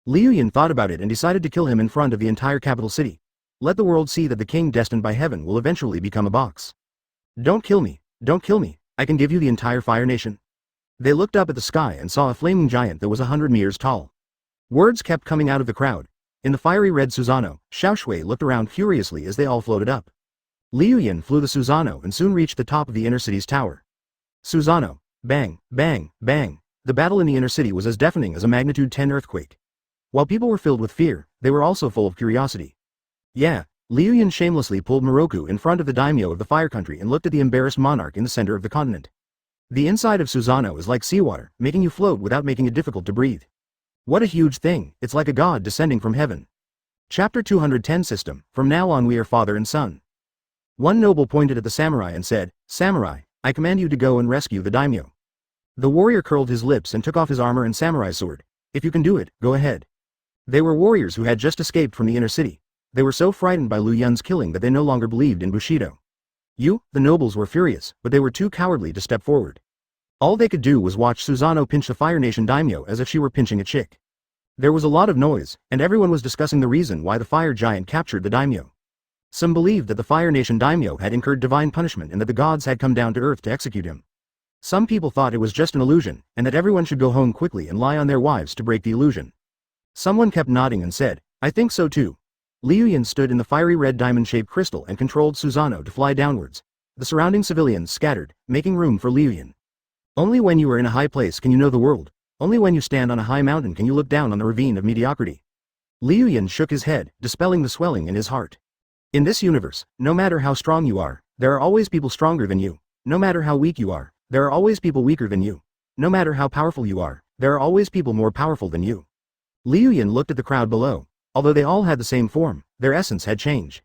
Liu Yun thought about it and decided to kill him in front of the entire capital city. Let the world see that the king destined by heaven will eventually become a box. Don't kill me, I can give you the entire Fire Nation. They looked up at the sky and saw a flaming giant that was 100 meters tall. Words kept coming out of the crowd. In the fiery red Susanoo, Xiaoshui looked around furiously as they all floated up. Liu Yun flew the Susanoo and soon reached the top of the inner city's tower. Susanoo, bang, bang, bang. The battle in the inner city was as deafening as a magnitude 10 earthquake. While people were filled with fear, they were also full of curiosity. Yeah, Liu Yun shamelessly pulled Moroku in front of the daimyo of the Fire Country and looked at the embarrassed monarch in the center of the continent. The inside of Susanoo is like seawater, making you float without making it difficult to breathe. What a huge thing, it's like a god descending from heaven. Chapter 210 System, from now on we are father and son. One noble pointed at the samurai and said, Samurai, I command you to go and rescue the daimyo. The warrior curled his lips and took off his armor and samurai sword. If you can do it, go ahead. They were warriors who had just escaped from the inner city. They were so frightened by Liu Yun's killing that they no longer believed in Bushido. The nobles were furious, but they were too cowardly to step forward. All they could do was watch Susanoo pinch the Fire Nation daimyo as if she were pinching a chick. There was a lot of noise, and everyone was discussing the reason why the fire giant captured the daimyo. Some believed that the Fire Nation daimyo had incurred divine punishment and that the gods had come down to earth to execute him. Some people thought it was just an illusion, and that everyone should go home quickly and lie on their wives to break the illusion. Someone kept nodding and said, I think so too. Liu Yun stood in the fiery red diamond-shaped crystal and controlled Susanoo to fly downwards. The surrounding civilians scattered, making room for Liu Yun. Only when you are in a high place can you know the world. Only when you stand on a high mountain can you look down on the ravine of mediocrity. Liu Yun shook his head, dispelling the swelling in his heart. In this universe, no matter how strong you are, there are always people stronger than you. No matter how weak you are, there are always people weaker than you. No matter how powerful you are, there are always people more powerful than you. Liu Yun looked at the crowd below. Although they all had the same form, their essence had changed.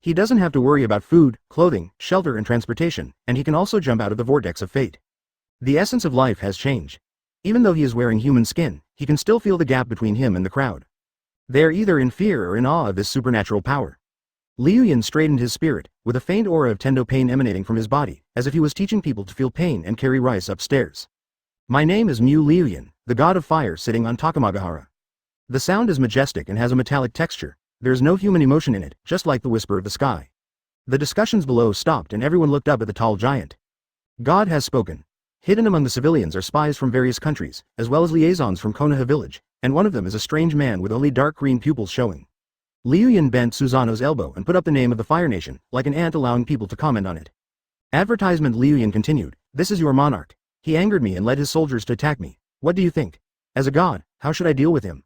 He doesn't have to worry about food, clothing, shelter and transportation, and he can also jump out of the vortex of fate. The essence of life has changed. Even though he is wearing human skin, he can still feel the gap between him and the crowd. They are either in fear or in awe of this supernatural power. Liu Yun straightened his spirit, with a faint aura of tendo pain emanating from his body, as if he was teaching people to feel pain and carry rice upstairs. My name is Liu Yun, the god of fire sitting on Takamagahara. The sound is majestic and has a metallic texture. There is no human emotion in it, just like the whisper of the sky. The discussions below stopped and everyone looked up at the tall giant. God has spoken. Hidden among the civilians are spies from various countries, as well as liaisons from Konoha village, and one of them is a strange man with only dark green pupils showing. Liu Yun bent Susanoo's elbow and put up the name of the Fire Nation, like an ant allowing people to comment on it. Advertisement. Liu Yun continued, this is your monarch. He angered me and led his soldiers to attack me. What do you think? As a god, how should I deal with him?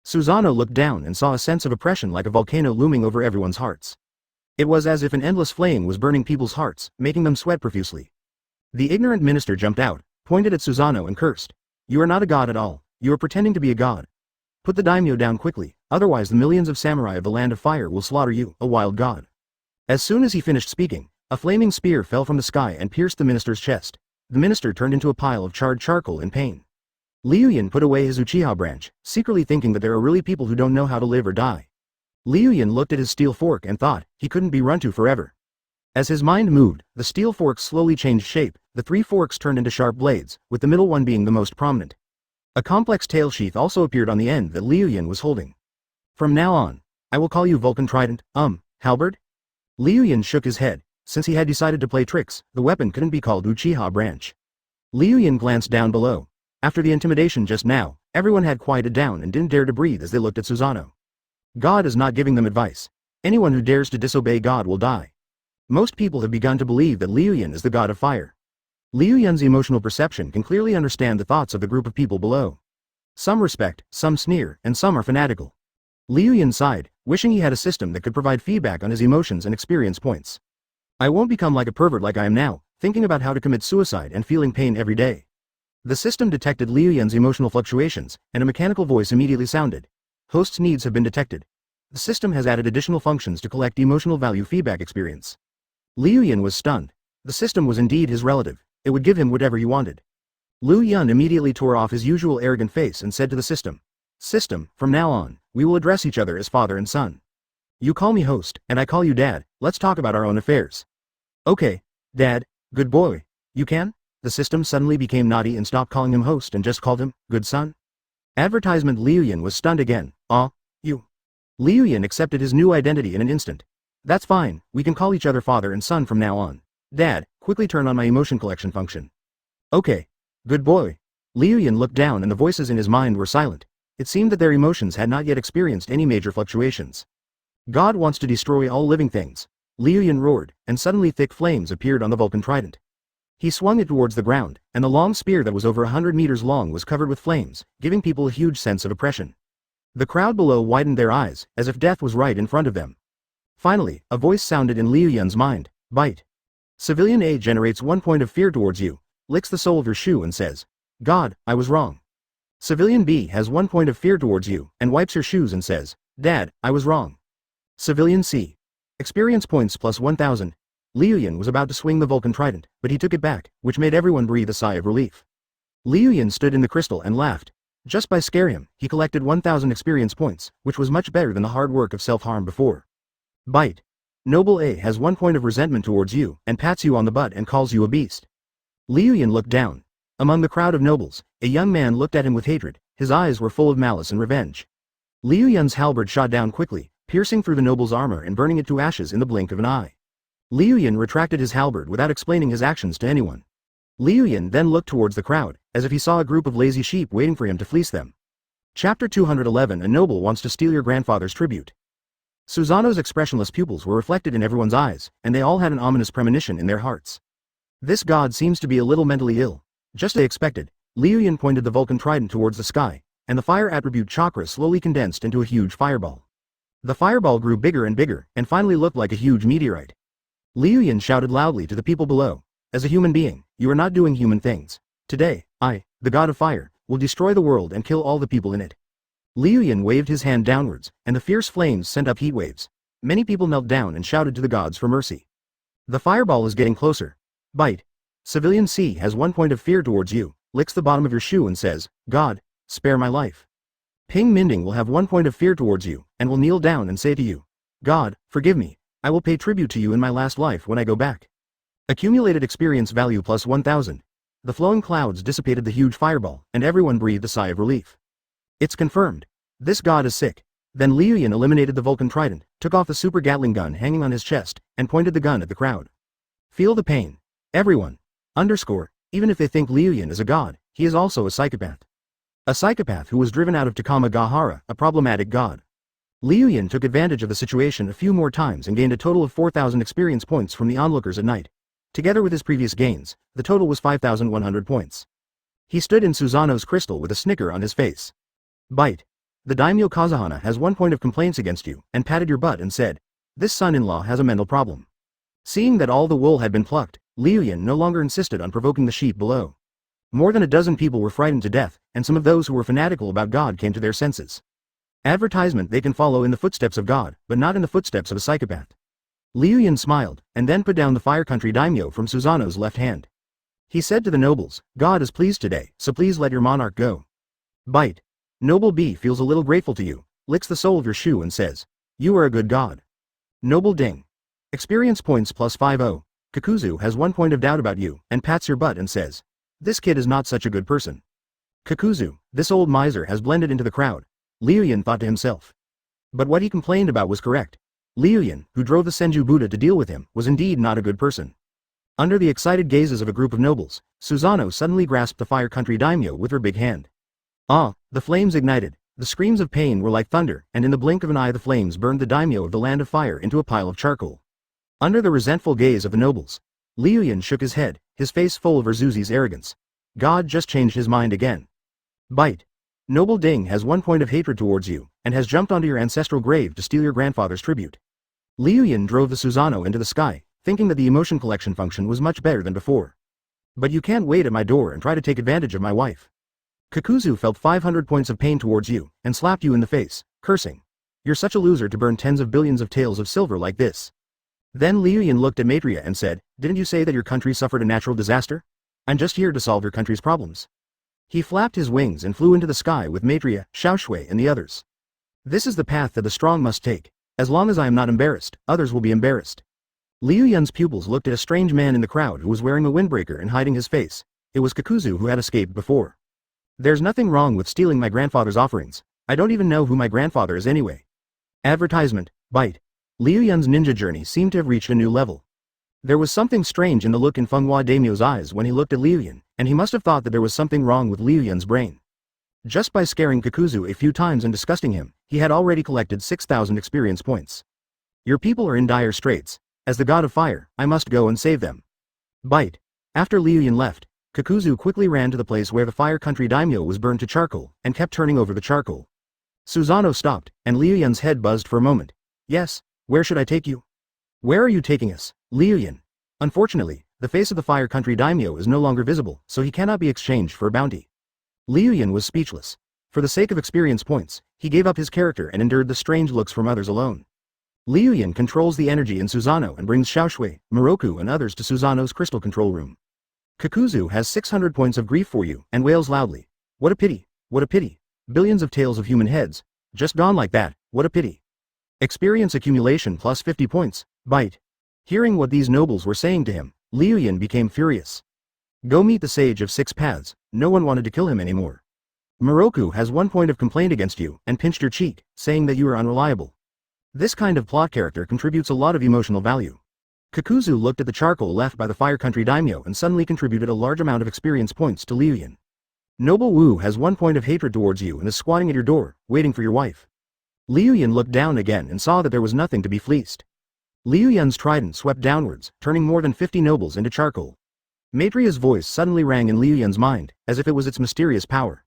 Susanoo looked down and saw a sense of oppression like a volcano looming over everyone's hearts. It was as if an endless flame was burning people's hearts, making them sweat profusely. The ignorant minister jumped out, pointed at Susanoo and cursed. You are not a god at all. You are pretending to be a god. Put the daimyo down quickly, otherwise the millions of samurai of the land of fire will slaughter you, a wild god. As soon as he finished speaking, a flaming spear fell from the sky and pierced the minister's chest. The minister turned into a pile of charred charcoal in pain. Liu Yun put away his Uchiha branch, secretly thinking that there are really people who don't know how to live or die. Liu Yun looked at his steel fork and thought, he couldn't be run to forever. As his mind moved, the steel fork slowly changed shape, the three forks turned into sharp blades, with the middle one being the most prominent. A complex tail sheath also appeared on the end that Liu Yun was holding. From now on, I will call you Vulcan Trident, halberd? Liu Yun shook his head. Since he had decided to play tricks, the weapon couldn't be called Uchiha branch. Liu Yun glanced down below. After the intimidation just now, everyone had quieted down and didn't dare to breathe as they looked at Susanoo. God is not giving them advice. Anyone who dares to disobey God will die. Most people have begun to believe that Liu Yun is the god of fire. Liu Yun's emotional perception can clearly understand the thoughts of the group of people below. Some respect, some sneer, and some are fanatical. Liu Yun sighed, wishing he had a system that could provide feedback on his emotions and experience points. I won't become like a pervert like I am now, thinking about how to commit suicide and feeling pain every day. The system detected Liu Yun's emotional fluctuations, and a mechanical voice immediately sounded. Host's needs have been detected. The system has added additional functions to collect emotional value feedback experience. Liu Yun was stunned. The system was indeed his relative. It would give him whatever he wanted. Liu Yun immediately tore off his usual arrogant face and said to the system, "System, from now on, we will address each other as father and son. You call me host, and I call you dad. Let's talk about our own affairs." "Okay, dad, good boy. You can?" The system suddenly became naughty and stopped calling him host and just called him, good son. Advertisement. Liu Yun was stunned again. You. Liu Yun accepted his new identity in an instant. "That's fine, we can call each other father and son from now on. Dad, quickly turn on my emotion collection function." "Okay. Good boy." Liu Yun looked down and the voices in his mind were silent. It seemed that their emotions had not yet experienced any major fluctuations. "God wants to destroy all living things." Liu Yun roared, and suddenly thick flames appeared on the Vulcan trident. He swung it towards the ground, and the long spear that was over 100 meters long was covered with flames, giving people a huge sense of oppression. The crowd below widened their eyes, as if death was right in front of them. Finally, a voice sounded in Liu Yun's mind. "Bite. Civilian A generates 1 point of fear towards you, licks the sole of your shoe and says, 'God, I was wrong.' Civilian B has 1 point of fear towards you, and wipes your shoes and says, 'Dad, I was wrong.' Civilian C. Experience points plus 1000. Liu Yun was about to swing the Vulcan trident, but he took it back, which made everyone breathe a sigh of relief. Liu Yun stood in the crystal and laughed. Just by scare him, he collected 1000 experience points, which was much better than the hard work of self-harm before. Bite. Noble A has 1 point of resentment towards you, and pats you on the butt and calls you a beast. Liu Yun looked down. Among the crowd of nobles, a young man looked at him with hatred. His eyes were full of malice and revenge. Liu Yun's halberd shot down quickly, piercing through the noble's armor and burning it to ashes in the blink of an eye. Liu Yun retracted his halberd without explaining his actions to anyone. Liu Yun then looked towards the crowd, as if he saw a group of lazy sheep waiting for him to fleece them. Chapter 211. A noble wants to steal your grandfather's tribute. Susanoo's expressionless pupils were reflected in everyone's eyes, and they all had an ominous premonition in their hearts. This god seems to be a little mentally ill. Just as they expected, Liu Yun pointed the Vulcan trident towards the sky, and the fire attribute chakra slowly condensed into a huge fireball. The fireball grew bigger and bigger, and finally looked like a huge meteorite. Liu Yun shouted loudly to the people below, "As a human being, you are not doing human things. Today, I, the god of fire, will destroy the world and kill all the people in it." Liu Yun waved his hand downwards, and the fierce flames sent up heat waves. Many people knelt down and shouted to the gods for mercy. The fireball is getting closer. Bite. Civilian C has 1 point of fear towards you, licks the bottom of your shoe and says, "God, spare my life." Ping Minding will have 1 point of fear towards you, and will kneel down and say to you, "God, forgive me. I will pay tribute to you in my last life when I go back." Accumulated experience value plus 1000. The flowing clouds dissipated the huge fireball, and everyone breathed a sigh of relief. It's confirmed. This god is sick. Then Liu Yun eliminated the Vulcan trident, took off the super Gatling gun hanging on his chest, and pointed the gun at the crowd. Feel the pain. Everyone. Even if they think Liu Yun is a god, he is also a psychopath. A psychopath who was driven out of Takamagahara, a problematic god. Liu Yun took advantage of the situation a few more times and gained a total of 4000 experience points from the onlookers at night. Together with his previous gains, the total was 5100 points. He stood in Susanoo's crystal with a snicker on his face. Bite. The daimyo Kazuhana has 1 point of complaints against you, and patted your butt and said, "This son-in-law has a mental problem." Seeing that all the wool had been plucked, Liu Yun no longer insisted on provoking the sheep below. More than a dozen people were frightened to death, and some of those who were fanatical about God came to their senses. Advertisement. They can follow in the footsteps of God, but not in the footsteps of a psychopath. Liu Yun smiled, and then put down the Fire Country daimyo from Susanoo's left hand. He said to the nobles, "God is pleased today, so please let your monarch go." Bite. Noble B feels a little grateful to you, licks the sole of your shoe and says, "You are a good god." Noble Ding. Experience points plus 50. Kakuzu has 1 point of doubt about you, and pats your butt and says, "This kid is not such a good person." Kakuzu, this old miser has blended into the crowd, Liu Yun thought to himself. But what he complained about was correct. Liu Yun, who drove the Senju Buddha to deal with him, was indeed not a good person. Under the excited gazes of a group of nobles, Susanoo suddenly grasped the Fire Country daimyo with her big hand. The flames ignited. The screams of pain were like thunder, and in the blink of an eye the flames burned the daimyo of the Land of Fire into a pile of charcoal. Under the resentful gaze of the nobles, Liu Yun shook his head, his face full of Erzuzi's arrogance. God just changed his mind again. Bite. Noble Ding has 1 point of hatred towards you, and has jumped onto your ancestral grave to steal your grandfather's tribute. Liu Yun drove the Susanoo into the sky, thinking that the emotion collection function was much better than before. But you can't wait at my door and try to take advantage of my wife. Kakuzu felt 500 points of pain towards you, and slapped you in the face, cursing. You're such a loser to burn tens of billions of taels of silver like this. Then Liu Yun looked at Maitreya and said, didn't you say that your country suffered a natural disaster? I'm just here to solve your country's problems. He flapped his wings and flew into the sky with Maitreya, Xiaoshui and the others. This is the path that the strong must take. As long as I am not embarrassed, others will be embarrassed. Liu Yun's pupils looked at a strange man in the crowd who was wearing a windbreaker and hiding his face. It was Kakuzu who had escaped before. There's nothing wrong with stealing my grandfather's offerings. I don't even know who my grandfather is anyway. Advertisement, bite. Liu Yun's ninja journey seemed to have reached a new level. There was something strange in the look in Fenghua Daimyo's eyes when he looked at Liu Yun, and he must have thought that there was something wrong with Liu Yun's brain. Just by scaring Kakuzu a few times and disgusting him, he had already collected 6,000 experience points. Your people are in dire straits. As the god of fire, I must go and save them. Bite. After Liu Yun left, Kakuzu quickly ran to the place where the fire country daimyo was burned to charcoal, and kept turning over the charcoal. Susanoo stopped, and Liu Yun's head buzzed for a moment. Yes, where should I take you? Where are you taking us, Liu Yun? Unfortunately, the face of the fire country daimyo is no longer visible, so he cannot be exchanged for a bounty. Liu Yun was speechless. For the sake of experience points, he gave up his character and endured the strange looks from others alone. Liu Yun controls the energy in Susanoo and brings Xiaoshui, Moroku and others to Susanoo's crystal control room. Kakuzu has 600 points of grief for you, and wails loudly. What a pity, what a pity. Billions of tails of human heads. Just gone like that, what a pity. Experience accumulation plus 50 points, bite. Hearing what these nobles were saying to him, Liu Yun became furious. Go meet the sage of 6 paths, no one wanted to kill him anymore. Moroku has 1 point of complaint against you, and pinched your cheek, saying that you are unreliable. This kind of plot character contributes a lot of emotional value. Kakuzu looked at the charcoal left by the fire country daimyo and suddenly contributed a large amount of experience points to Liu Yun. Noble Wu has 1 point of hatred towards you and is squatting at your door, waiting for your wife. Liu Yun looked down again and saw that there was nothing to be fleeced. Liu Yun's trident swept downwards, turning more than 50 nobles into charcoal. Maitreya's voice suddenly rang in Liu Yun's mind, as if it was its mysterious power.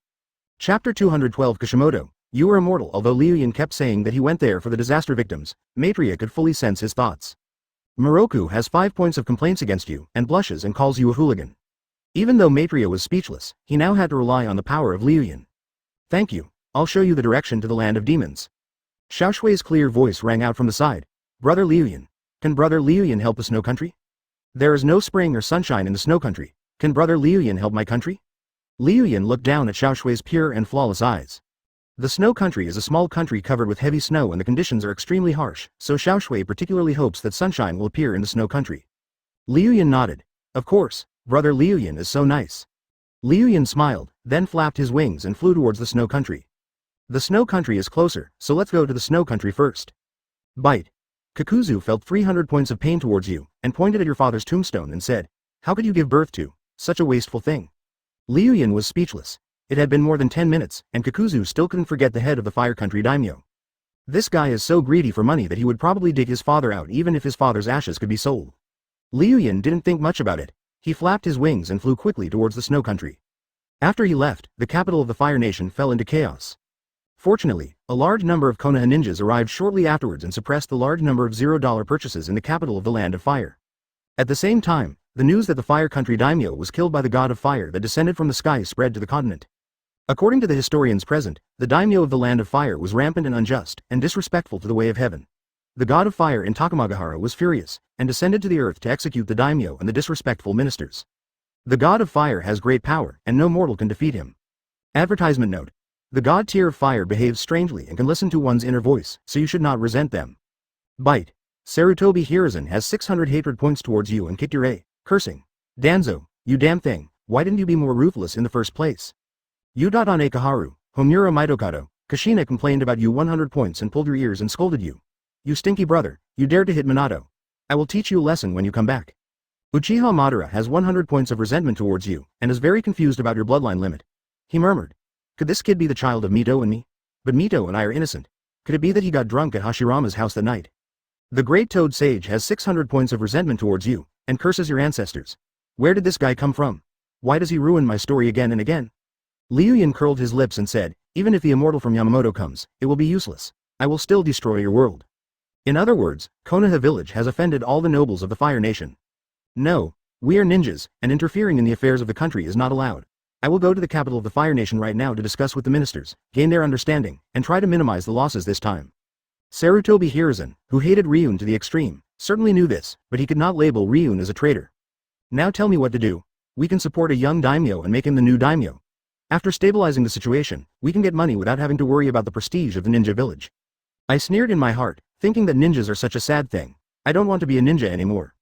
Chapter 212 Kishimoto. You are immortal. Although Liu Yun kept saying that he went there for the disaster victims, Maitreya could fully sense his thoughts. Moroku has 5 points of complaints against you, and blushes and calls you a hooligan. Even though Maitreya was speechless, he now had to rely on the power of Liu Yun. Thank you, I'll show you the direction to the land of demons. Xiaoshui's clear voice rang out from the side. Brother Liu Yun. Can Brother Liu Yun help the snow country? There is no spring or sunshine in the snow country. Can Brother Liu Yun help my country? Liu Yun looked down at Xiaoshui's pure and flawless eyes. The snow country is a small country covered with heavy snow and the conditions are extremely harsh, so Xiaoshui particularly hopes that sunshine will appear in the snow country. Liu Yun nodded. Of course, Brother Liu Yun is so nice. Liu Yun smiled, then flapped his wings and flew towards the snow country. The snow country is closer, so let's go to the snow country first. Bite. Kakuzu felt 300 points of pain towards you, and pointed at your father's tombstone and said, how could you give birth to such a wasteful thing? Liu Yun was speechless. It had been more than 10 minutes, and Kakuzu still couldn't forget the head of the fire country daimyo. This guy is so greedy for money that he would probably dig his father out even if his father's ashes could be sold. Liu Yun didn't think much about it. He flapped his wings and flew quickly towards the snow country. After he left, the capital of the Fire Nation fell into chaos. Fortunately, a large number of Konoha ninjas arrived shortly afterwards and suppressed the large number of $0 purchases in the capital of the Land of Fire. At the same time, the news that the fire country daimyo was killed by the god of fire that descended from the sky spread to the continent. According to the historians present, the daimyo of the Land of Fire was rampant and unjust, and disrespectful to the way of heaven. The god of fire in Takamagahara was furious, and descended to the earth to execute the daimyo and the disrespectful ministers. The god of fire has great power, and no mortal can defeat him. Advertisement note. The god tier of fire behaves strangely and can listen to one's inner voice, so you should not resent them. Bite. Sarutobi Hiruzen has 600 hatred points towards you and kicked your A, cursing. Danzo, you damn thing, why didn't you be more ruthless in the first place? Udadane Kaharu, Homura Mitokado, Kashina complained about you 100 points and pulled your ears and scolded you. You stinky brother, you dared to hit Minato. I will teach you a lesson when you come back. Uchiha Madara has 100 points of resentment towards you, and is very confused about your bloodline limit. He murmured. Could this kid be the child of Mito and me? But Mito and I are innocent. Could it be that he got drunk at Hashirama's house that night? The Great Toad Sage has 600 points of resentment towards you, and curses your ancestors. Where did this guy come from? Why does he ruin my story again and again? Liu Yun curled his lips and said, even if the immortal from Yamamoto comes, it will be useless. I will still destroy your world. In other words, Konoha village has offended all the nobles of the Fire Nation. No, we are ninjas, and interfering in the affairs of the country is not allowed. I will go to the capital of the Fire Nation right now to discuss with the ministers, gain their understanding, and try to minimize the losses this time. Sarutobi Hiruzen, who hated Ryun to the extreme, certainly knew this, but he could not label Ryun as a traitor. Now tell me what to do. We can support a young daimyo and make him the new daimyo. After stabilizing the situation, we can get money without having to worry about the prestige of the ninja village. I sneered in my heart, thinking that ninjas are such a sad thing. I don't want to be a ninja anymore.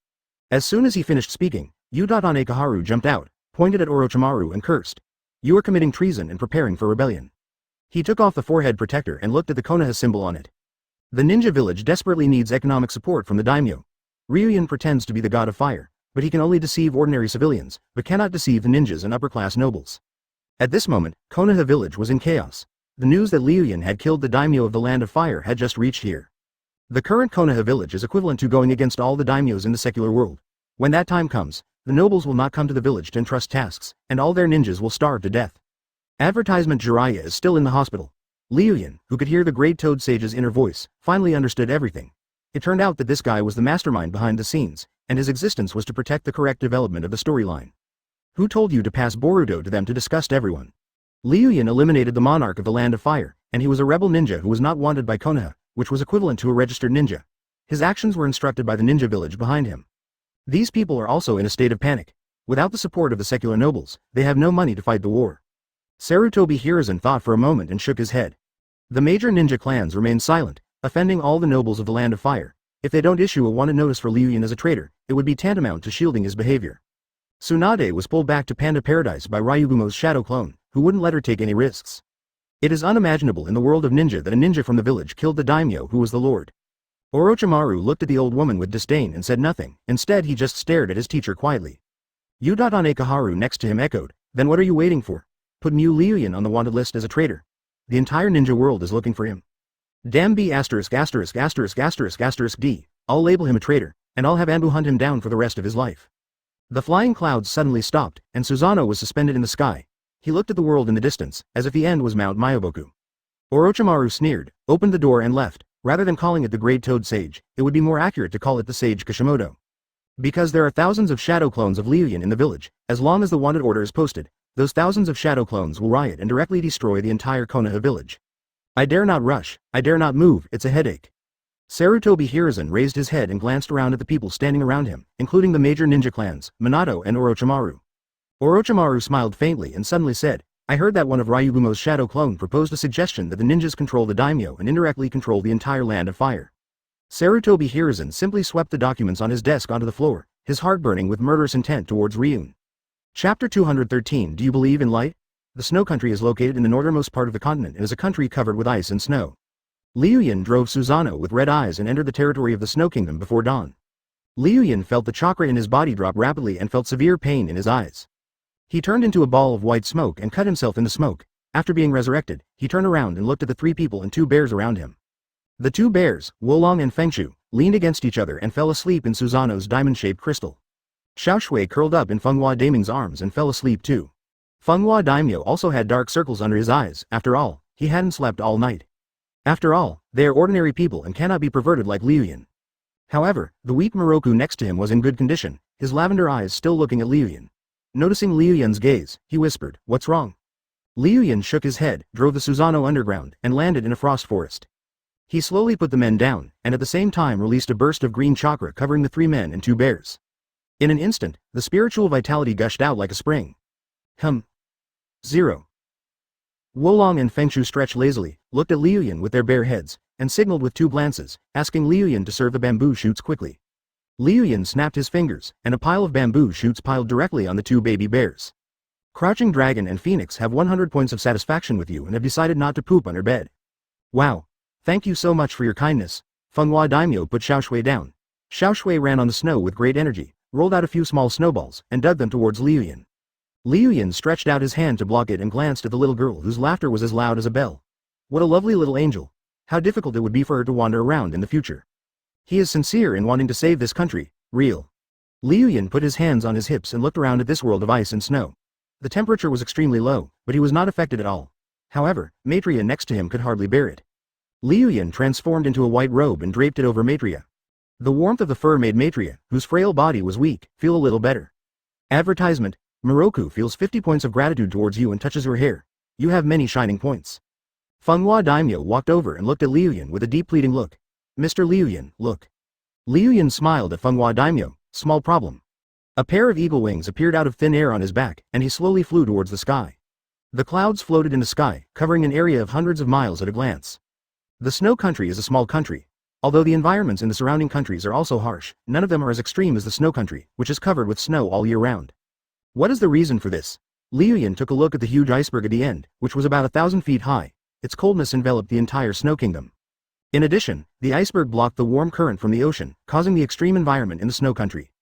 As soon as he finished speaking, Udatane Kaharu jumped out, pointed at Orochimaru and cursed. You are committing treason and preparing for rebellion. He took off the forehead protector and looked at the Konoha symbol on it. The ninja village desperately needs economic support from the daimyo. Liu Yun pretends to be the god of fire, but he can only deceive ordinary civilians, but cannot deceive the ninjas and upper-class nobles. At this moment, Konoha village was in chaos. The news that Liu Yun had killed the daimyo of the Land of Fire had just reached here. The current Konoha village is equivalent to going against all the daimyos in the secular world. When that time comes, the nobles will not come to the village to entrust tasks, and all their ninjas will starve to death. Advertisement Jiraiya is still in the hospital. Liu Yun, who could hear the Great Toad Sage's inner voice, finally understood everything. It turned out that this guy was the mastermind behind the scenes, and his existence was to protect the correct development of the storyline. Who told you to pass Boruto to them to disgust everyone? Liu Yun eliminated the monarch of the Land of Fire, and he was a rebel ninja who was not wanted by Konoha, which was equivalent to a registered ninja. His actions were instructed by the ninja village behind him. These people are also in a state of panic. Without the support of the secular nobles, they have no money to fight the war. Sarutobi Hiruzen thought for a moment and shook his head. The major ninja clans remained silent, offending all the nobles of the Land of Fire. If they don't issue a wanted notice for Liu Yun as a traitor, it would be tantamount to shielding his behavior. Tsunade was pulled back to Panda Paradise by Ryugumo's shadow clone, who wouldn't let her take any risks. It is unimaginable in the world of ninja that a ninja from the village killed the daimyo who was the lord. Orochimaru looked at the old woman with disdain and said nothing, instead he just stared at his teacher quietly. Udatane Kaharu next to him echoed, then what are you waiting for? Put Liu Yun on the wanted list as a traitor. The entire ninja world is looking for him. Damn B**************************************** D. I'll label him a traitor, and I'll have Anbu hunt him down for the rest of his life. The flying clouds suddenly stopped, and Susanoo was suspended in the sky. He looked at the world in the distance, as if the end was Mount Myoboku. Orochimaru sneered, opened the door and left. Rather than calling it the Great Toad Sage, it would be more accurate to call it the Sage Kishimoto. Because there are thousands of shadow clones of Liu Yun in the village, as long as the wanted order is posted, those thousands of shadow clones will riot and directly destroy the entire Konoha village. I dare not rush, I dare not move, it's a headache. Sarutobi Hiruzen raised his head and glanced around at the people standing around him, including the major ninja clans, Minato and Orochimaru. Orochimaru smiled faintly and suddenly said, I heard that one of Ryugumo's shadow clone proposed a suggestion that the ninjas control the daimyo and indirectly control the entire Land of Fire. Sarutobi Hiruzen simply swept the documents on his desk onto the floor, his heart burning with murderous intent towards Ryun. Chapter 213 Do you believe in light? The snow country is located in the northernmost part of the continent and is a country covered with ice and snow. Liu Yun drove Susanoo with red eyes and entered the territory of the Snow Kingdom before dawn. Liu Yun felt the chakra in his body drop rapidly and felt severe pain in his eyes. He turned into a ball of white smoke and cut himself in the smoke. After being resurrected, he turned around and looked at the three people and two bears around him. The two bears, Wolong and Fengshu, leaned against each other and fell asleep in Susanoo's diamond-shaped crystal. Xiaoshui curled up in Fenghua Daiming's arms and fell asleep too. Fenghua Daimyo also had dark circles under his eyes. After all, he hadn't slept all night. After all, they are ordinary people and cannot be perverted like Liu Yun. However, the weak Moroku next to him was in good condition, his lavender eyes still looking at Liu Yun. Noticing Liu Yun's gaze, he whispered, What's wrong? Liu Yun shook his head, drove the Susanoo underground, and landed in a frost forest. He slowly put the men down, and at the same time released a burst of green chakra covering the three men and two bears. In an instant, the spiritual vitality gushed out like a spring. 0. Wolong and Fengshu stretched lazily, looked at Liu Yun with their bare heads, and signaled with two glances, asking Liu Yun to serve the bamboo shoots quickly. Liu Yun snapped his fingers, and a pile of bamboo shoots piled directly on the two baby bears. Crouching Dragon and Phoenix have 100 points of satisfaction with you and have decided not to poop on her bed. Wow. Thank you so much for your kindness. Fenghua Daimyo put Xiaoshui down. Xiaoshui ran on the snow with great energy, rolled out a few small snowballs, and dug them towards Liu Yun. Liu Yun stretched out his hand to block it and glanced at the little girl whose laughter was as loud as a bell. What a lovely little angel. How difficult it would be for her to wander around in the future. He is sincere in wanting to save this country, real. Liu Yun put his hands on his hips and looked around at this world of ice and snow. The temperature was extremely low, but he was not affected at all. However, Maitreya next to him could hardly bear it. Liu Yun transformed into a white robe and draped it over Maitreya. The warmth of the fur made Maitreya, whose frail body was weak, feel a little better. Advertisement. Moroku feels 50 points of gratitude towards you and touches your hair. You have many shining points. Fenghua Daimyo walked over and looked at Liu Yun with a deep pleading look. Mr. Liu Yun, look. Liu Yun smiled at Fenghua Daimyo, small problem. A pair of eagle wings appeared out of thin air on his back, and he slowly flew towards the sky. The clouds floated in the sky, covering an area of hundreds of miles at a glance. The snow country is a small country. Although the environments in the surrounding countries are also harsh, none of them are as extreme as the snow country, which is covered with snow all year round. What is the reason for this? Liu Yun took a look at the huge iceberg at the end, which was about 1,000 feet high. Its coldness enveloped the entire snow kingdom. In addition, the iceberg blocked the warm current from the ocean, causing the extreme environment in the snow country.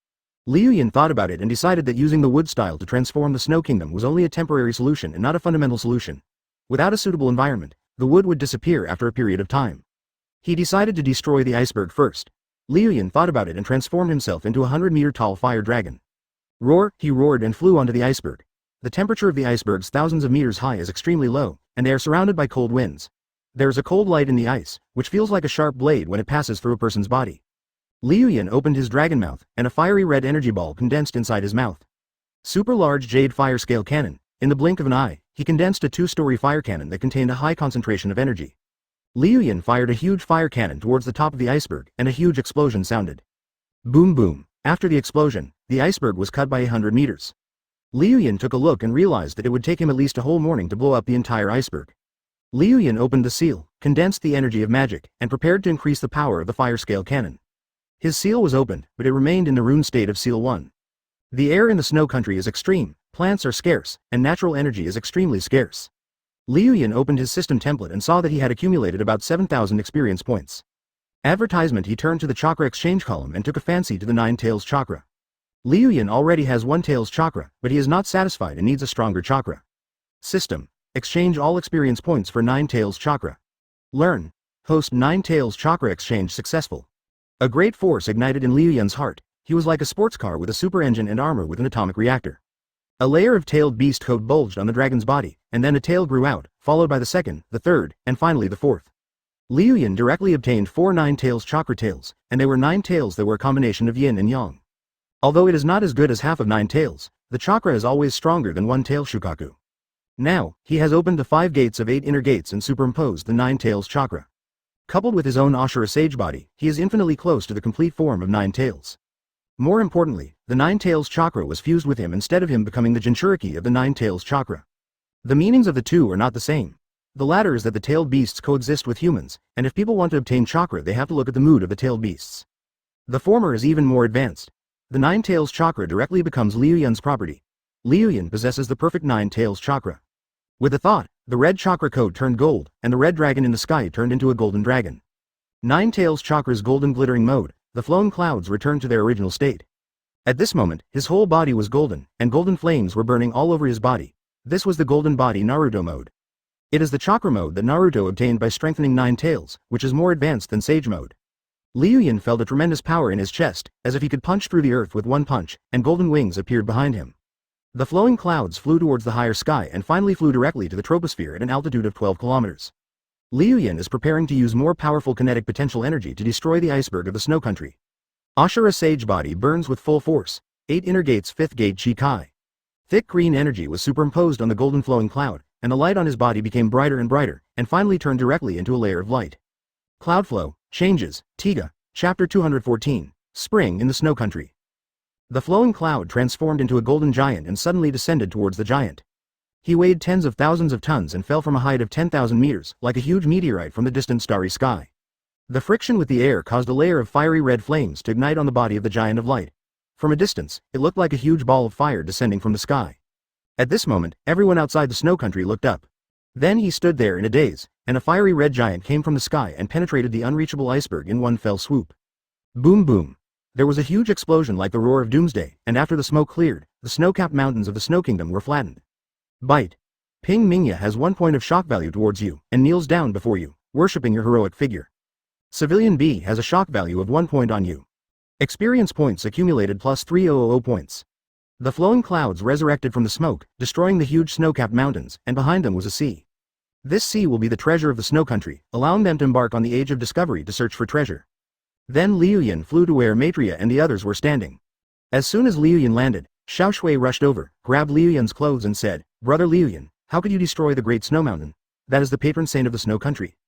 Liu Yun thought about it and decided that using the wood style to transform the snow kingdom was only a temporary solution and not a fundamental solution. Without a suitable environment, the wood would disappear after a period of time. He decided to destroy the iceberg first. Liu Yun thought about it and transformed himself into a 100-meter-tall fire dragon. Roar, he roared and flew onto the iceberg. The temperature of the icebergs thousands of meters high is extremely low, and they are surrounded by cold winds. There is a cold light in the ice, which feels like a sharp blade when it passes through a person's body. Liu Yun opened his dragon mouth, and a fiery red energy ball condensed inside his mouth. Super large jade fire scale cannon. In the blink of an eye, he condensed a 2-story fire cannon that contained a high concentration of energy. Liu Yun fired a huge fire cannon towards the top of the iceberg, and a huge explosion sounded. Boom boom. After the explosion, the iceberg was cut by 100 meters. Liu Yun took a look and realized that it would take him at least a whole morning to blow up the entire iceberg. Liu Yun opened the seal, condensed the energy of magic, and prepared to increase the power of the fire scale cannon. His seal was opened, but it remained in the rune state of seal 1. The air in the snow country is extreme, plants are scarce, and natural energy is extremely scarce. Liu Yun opened his system template and saw that he had accumulated about 7,000 experience points. Advertisement. He turned to the chakra exchange column and took a fancy to the 9 tails chakra. Liu Yun already has 1 tails chakra, but he is not satisfied and needs a stronger chakra. System. Exchange all experience points for 9 tails chakra. Learn. Host 9 tails chakra exchange successful. A great force ignited in Liu Yun's heart. He was like a sports car with a super engine and armor with an atomic reactor. A layer of tailed beast coat bulged on the dragon's body, and then a tail grew out, followed by the second, the third, and finally the fourth. Liu Yun directly obtained 4 9 tails chakra tails, and they were 9 tails that were a combination of yin and yang. Although it is not as good as half of 9 tails, the chakra is always stronger than 1 tail shukaku. Now, he has opened the 5 gates of 8 inner gates and superimposed the 9 tails chakra. Coupled with his own Ashura sage body, he is infinitely close to the complete form of 9 tails. More importantly, the 9 tails chakra was fused with him instead of him becoming the Jinchuriki of the 9 tails chakra. The meanings of the two are not the same. The latter is that the tailed beasts coexist with humans, and if people want to obtain chakra they have to look at the mood of the tailed beasts. The former is even more advanced. The 9 tails chakra directly becomes Liu Yun's property. Liu Yun possesses the perfect 9 tails chakra. With a thought, the red chakra code turned gold, and the red dragon in the sky turned into a golden dragon. 9 tails chakra's golden glittering mode. The flowing clouds returned to their original state. At this moment, his whole body was golden, and golden flames were burning all over his body. This was the golden body Naruto mode. It is the chakra mode that Naruto obtained by strengthening 9 tails, which is more advanced than sage mode. Liu Yun felt a tremendous power in his chest, as if he could punch through the earth with one punch, and golden wings appeared behind him. The flowing clouds flew towards the higher sky and finally flew directly to the troposphere at an altitude of 12 kilometers. Liu Yun is preparing to use more powerful kinetic potential energy to destroy the iceberg of the snow country. Ashura sage body burns with full force. 8 inner gates 5th gate Chi-Kai. Thick green energy was superimposed on the golden flowing cloud, and the light on his body became brighter and brighter, and finally turned directly into a layer of light. Cloud flow, changes, Tiga, Chapter 214, Spring in the Snow Country. The flowing cloud transformed into a golden giant and suddenly descended towards the giant. He weighed tens of thousands of tons and fell from a height of 10,000 meters, like a huge meteorite from the distant starry sky. The friction with the air caused a layer of fiery red flames to ignite on the body of the giant of light. From a distance, it looked like a huge ball of fire descending from the sky. At this moment, everyone outside the snow country looked up. Then he stood there in a daze, and a fiery red giant came from the sky and penetrated the unreachable iceberg in one fell swoop. Boom boom. There was a huge explosion like the roar of doomsday, and after the smoke cleared, the snow-capped mountains of the Snow Kingdom were flattened. Bite. Ping Mingya has 1 point of shock value towards you, and kneels down before you, worshipping your heroic figure. Civilian B has a shock value of 1 point on you. Experience points accumulated plus 3000 points. The flowing clouds resurrected from the smoke, destroying the huge snow-capped mountains, and behind them was a sea. This sea will be the treasure of the snow country, allowing them to embark on the age of discovery to search for treasure. Then Liu Yun flew to where Maitreya and the others were standing. As soon as Liu Yun landed, Xiao Shui rushed over, grabbed Liu Yun's clothes and said, "Brother Liu Yun, how could you destroy the great snow mountain? That is the patron saint of the snow country."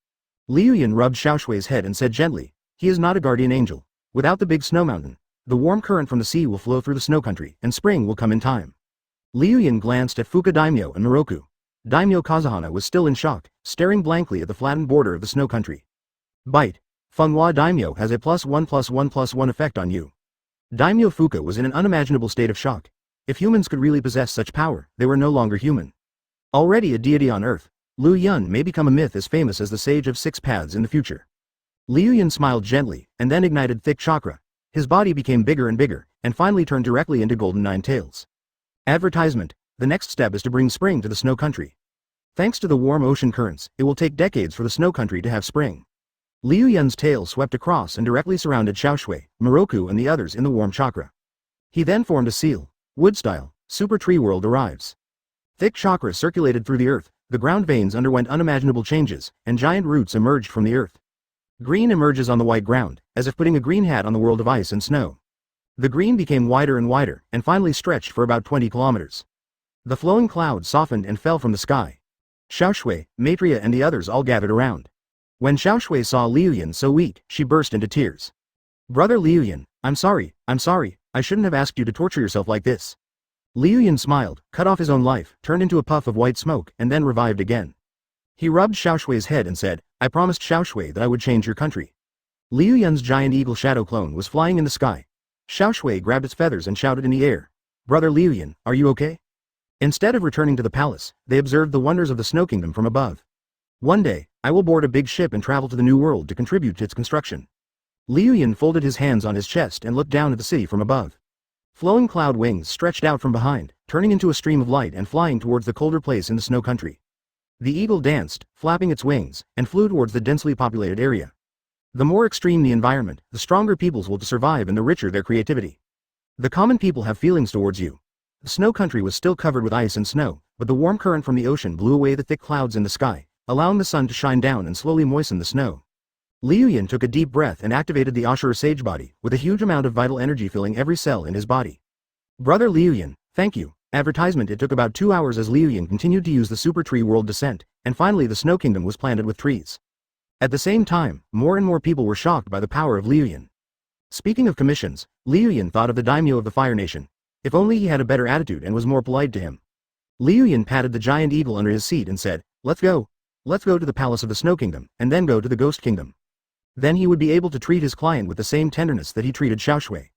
Liu Yun rubbed Xiao Shui's head and said gently, He is not a guardian angel. Without the big snow mountain, the warm current from the sea will flow through the snow country, and spring will come in time. Liu Yun glanced at Fuka Daimyo and Moroku. Daimyo Kazuhana was still in shock, staring blankly at the flattened border of the snow country. Bite. Fenghua Daimyo has a +1+1+1 effect on you. Daimyo Fuka was in an unimaginable state of shock. If humans could really possess such power, they were no longer human. Already a deity on earth, Liu Yun may become a myth as famous as the Sage of Six Paths in the future. Liu Yun smiled gently, and then ignited thick chakra. His body became bigger and bigger, and finally turned directly into golden nine tails. Advertisement. The next step is to bring spring to the snow country. Thanks to the warm ocean currents, it will take decades for the snow country to have spring. Liu Yun's tail swept across and directly surrounded Xiaoshui, Moroku and the others in the warm chakra. He then formed a seal. Wood-style, super tree world arrives. Thick chakra circulated through the earth, the ground veins underwent unimaginable changes, and giant roots emerged from the earth. Green emerges on the white ground, as if putting a green hat on the world of ice and snow. The green became wider and wider, and finally stretched for about 20 kilometers. The flowing clouds softened and fell from the sky. Xiaoshui, Maitreya and the others all gathered around. When Xiaoshui saw Liu Yun so weak, she burst into tears. Brother Liu Yun, I'm sorry, I shouldn't have asked you to torture yourself like this. Liu Yun smiled, cut off his own life, turned into a puff of white smoke, and then revived again. He rubbed Xiaoshui's head and said, I promised Xiaoshui that I would change your country. Liu Yun's giant eagle shadow clone was flying in the sky. Xiaoshui grabbed its feathers and shouted in the air. Brother Liu Yun, are you okay? Instead of returning to the palace, they observed the wonders of the Snow Kingdom from above. One day, I will board a big ship and travel to the New World to contribute to its construction. Liu Yun folded his hands on his chest and looked down at the city from above. Flowing cloud wings stretched out from behind, turning into a stream of light and flying towards the colder place in the snow country. The eagle danced, flapping its wings, and flew towards the densely populated area. The more extreme the environment, the stronger peoples will survive and the richer their creativity. The common people have feelings towards you. The snow country was still covered with ice and snow, but the warm current from the ocean blew away the thick clouds in the sky, allowing the sun to shine down and slowly moisten the snow. Liu Yun took a deep breath and activated the Ashura Sage body, with a huge amount of vital energy filling every cell in his body. Brother Liu Yun, thank you. Advertisement. It took about 2 hours as Liu Yun continued to use the Super Tree World descent, and finally the Snow Kingdom was planted with trees. At the same time, more and more people were shocked by the power of Liu Yun. Speaking of commissions, Liu Yun thought of the daimyo of the Fire Nation. If only he had a better attitude and was more polite to him. Liu Yun patted the giant eagle under his seat and said, Let's go. Let's go to the palace of the Snow Kingdom, and then go to the Ghost Kingdom. Then he would be able to treat his client with the same tenderness that he treated Xiaoshui.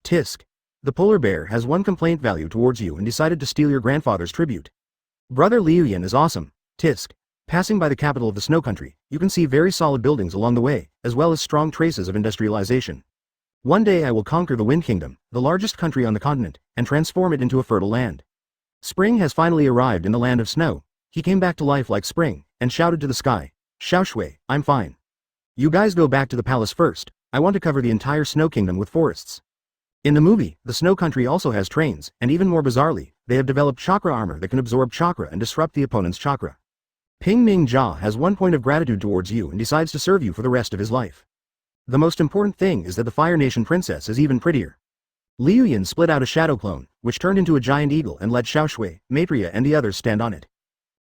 Tisk. The polar bear has one complaint value towards you and decided to steal your grandfather's tribute. Brother Liu Yun is awesome. Tisk. Passing by the capital of the snow country, you can see very solid buildings along the way, as well as strong traces of industrialization. One day I will conquer the Wind Kingdom, the largest country on the continent, and transform it into a fertile land. Spring has finally arrived in the land of snow. He came back to life like spring, and shouted to the sky, Xiaoshui, I'm fine. You guys go back to the palace first. I want to cover the entire Snow Kingdom with forests. In the movie, the Snow Country also has trains, and even more bizarrely, they have developed chakra armor that can absorb chakra and disrupt the opponent's chakra. Ping Ming Jia has 1 point of gratitude towards you and decides to serve you for the rest of his life. The most important thing is that the Fire Nation princess is even prettier. Liu Yun split out a shadow clone, which turned into a giant eagle and let Xiaoshui, Maitreya and the others stand on it.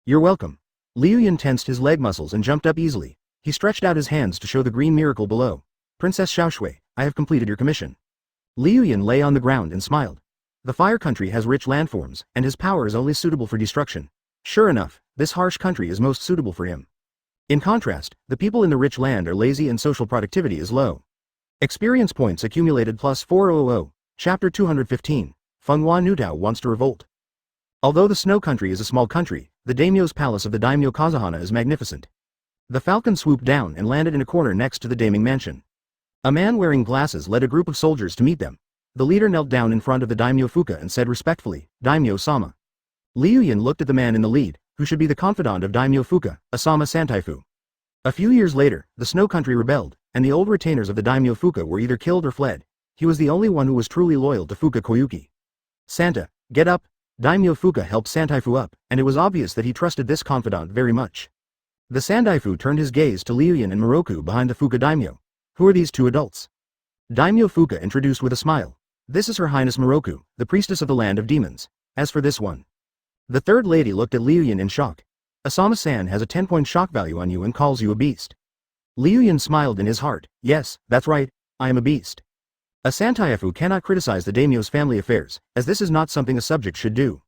You're welcome. Liu Yun tensed his leg muscles and jumped up easily. He stretched out his hands to show the green miracle below. Princess Xiaoshui, I have completed your commission. Liu Yun lay on the ground and smiled. The fire country has rich landforms, and his power is only suitable for destruction. Sure enough, this harsh country is most suitable for him. In contrast, the people in the rich land are lazy and social productivity is low. Experience points accumulated +400. Chapter 215. Fenghua Nutao wants to revolt. Although the snow country is a small country, the daimyo's palace of the daimyo Kazuhana is magnificent. The falcon swooped down and landed in a corner next to the daiming mansion. A man wearing glasses led a group of soldiers to meet them. The leader knelt down in front of the daimyo Fuka and said respectfully, Daimyo-sama. Liu Yun looked at the man in the lead, who should be the confidant of daimyo Fuka, Asama Santaifu. A few years later, the snow country rebelled, and the old retainers of the daimyo Fuka were either killed or fled. He was the only one who was truly loyal to Fuka Koyuki. Santa, get up. Daimyo Fuka helped Santaifu up, and it was obvious that he trusted this confidant very much. The Sandaifu turned his gaze to Liu Yun and Moroku behind the Fuka daimyo. Who are these two adults? Daimyo Fuka introduced with a smile. This is Her Highness Moroku, the priestess of the land of demons. As for this one. The third lady looked at Liu Yun in shock. Asama-san has a 10-point shock value on you and calls you a beast. Liu Yun smiled in his heart. Yes, that's right, I am a beast. A Santaifu cannot criticize the daimyo's family affairs, as this is not something a subject should do.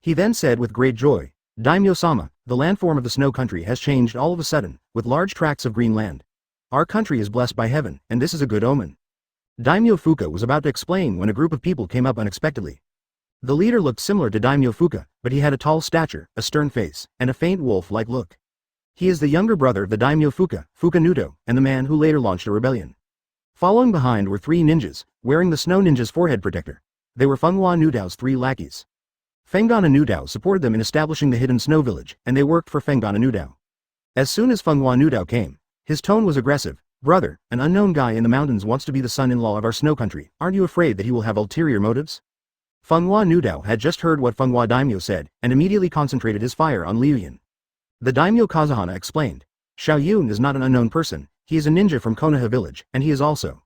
He then said with great joy, Daimyo-sama, the landform of the snow country has changed all of a sudden, with large tracts of green land. Our country is blessed by heaven, and this is a good omen. Daimyo Fuka was about to explain when a group of people came up unexpectedly. The leader looked similar to Daimyo Fuka, but he had a tall stature, a stern face, and a faint wolf-like look. He is the younger brother of the Daimyo Fuka, Fuka Nudo, and the man who later launched a rebellion. Following behind were 3 ninjas, wearing the snow ninja's forehead protector. They were Fenghua Nudao's 3 lackeys. Fenghua Nudao supported them in establishing the hidden snow village, and they worked for Fenghua Nudao. As soon as Fenghua Nudao came, his tone was aggressive. Brother, an unknown guy in the mountains wants to be the son-in-law of our snow country. Aren't you afraid that he will have ulterior motives? Fenghua Nudao had just heard what Fenghua Daimyo said, and immediately concentrated his fire on Liu Yun. The Daimyo Kazuhana explained. Xiao Yun is not an unknown person, he is a ninja from Konoha village, and he is also.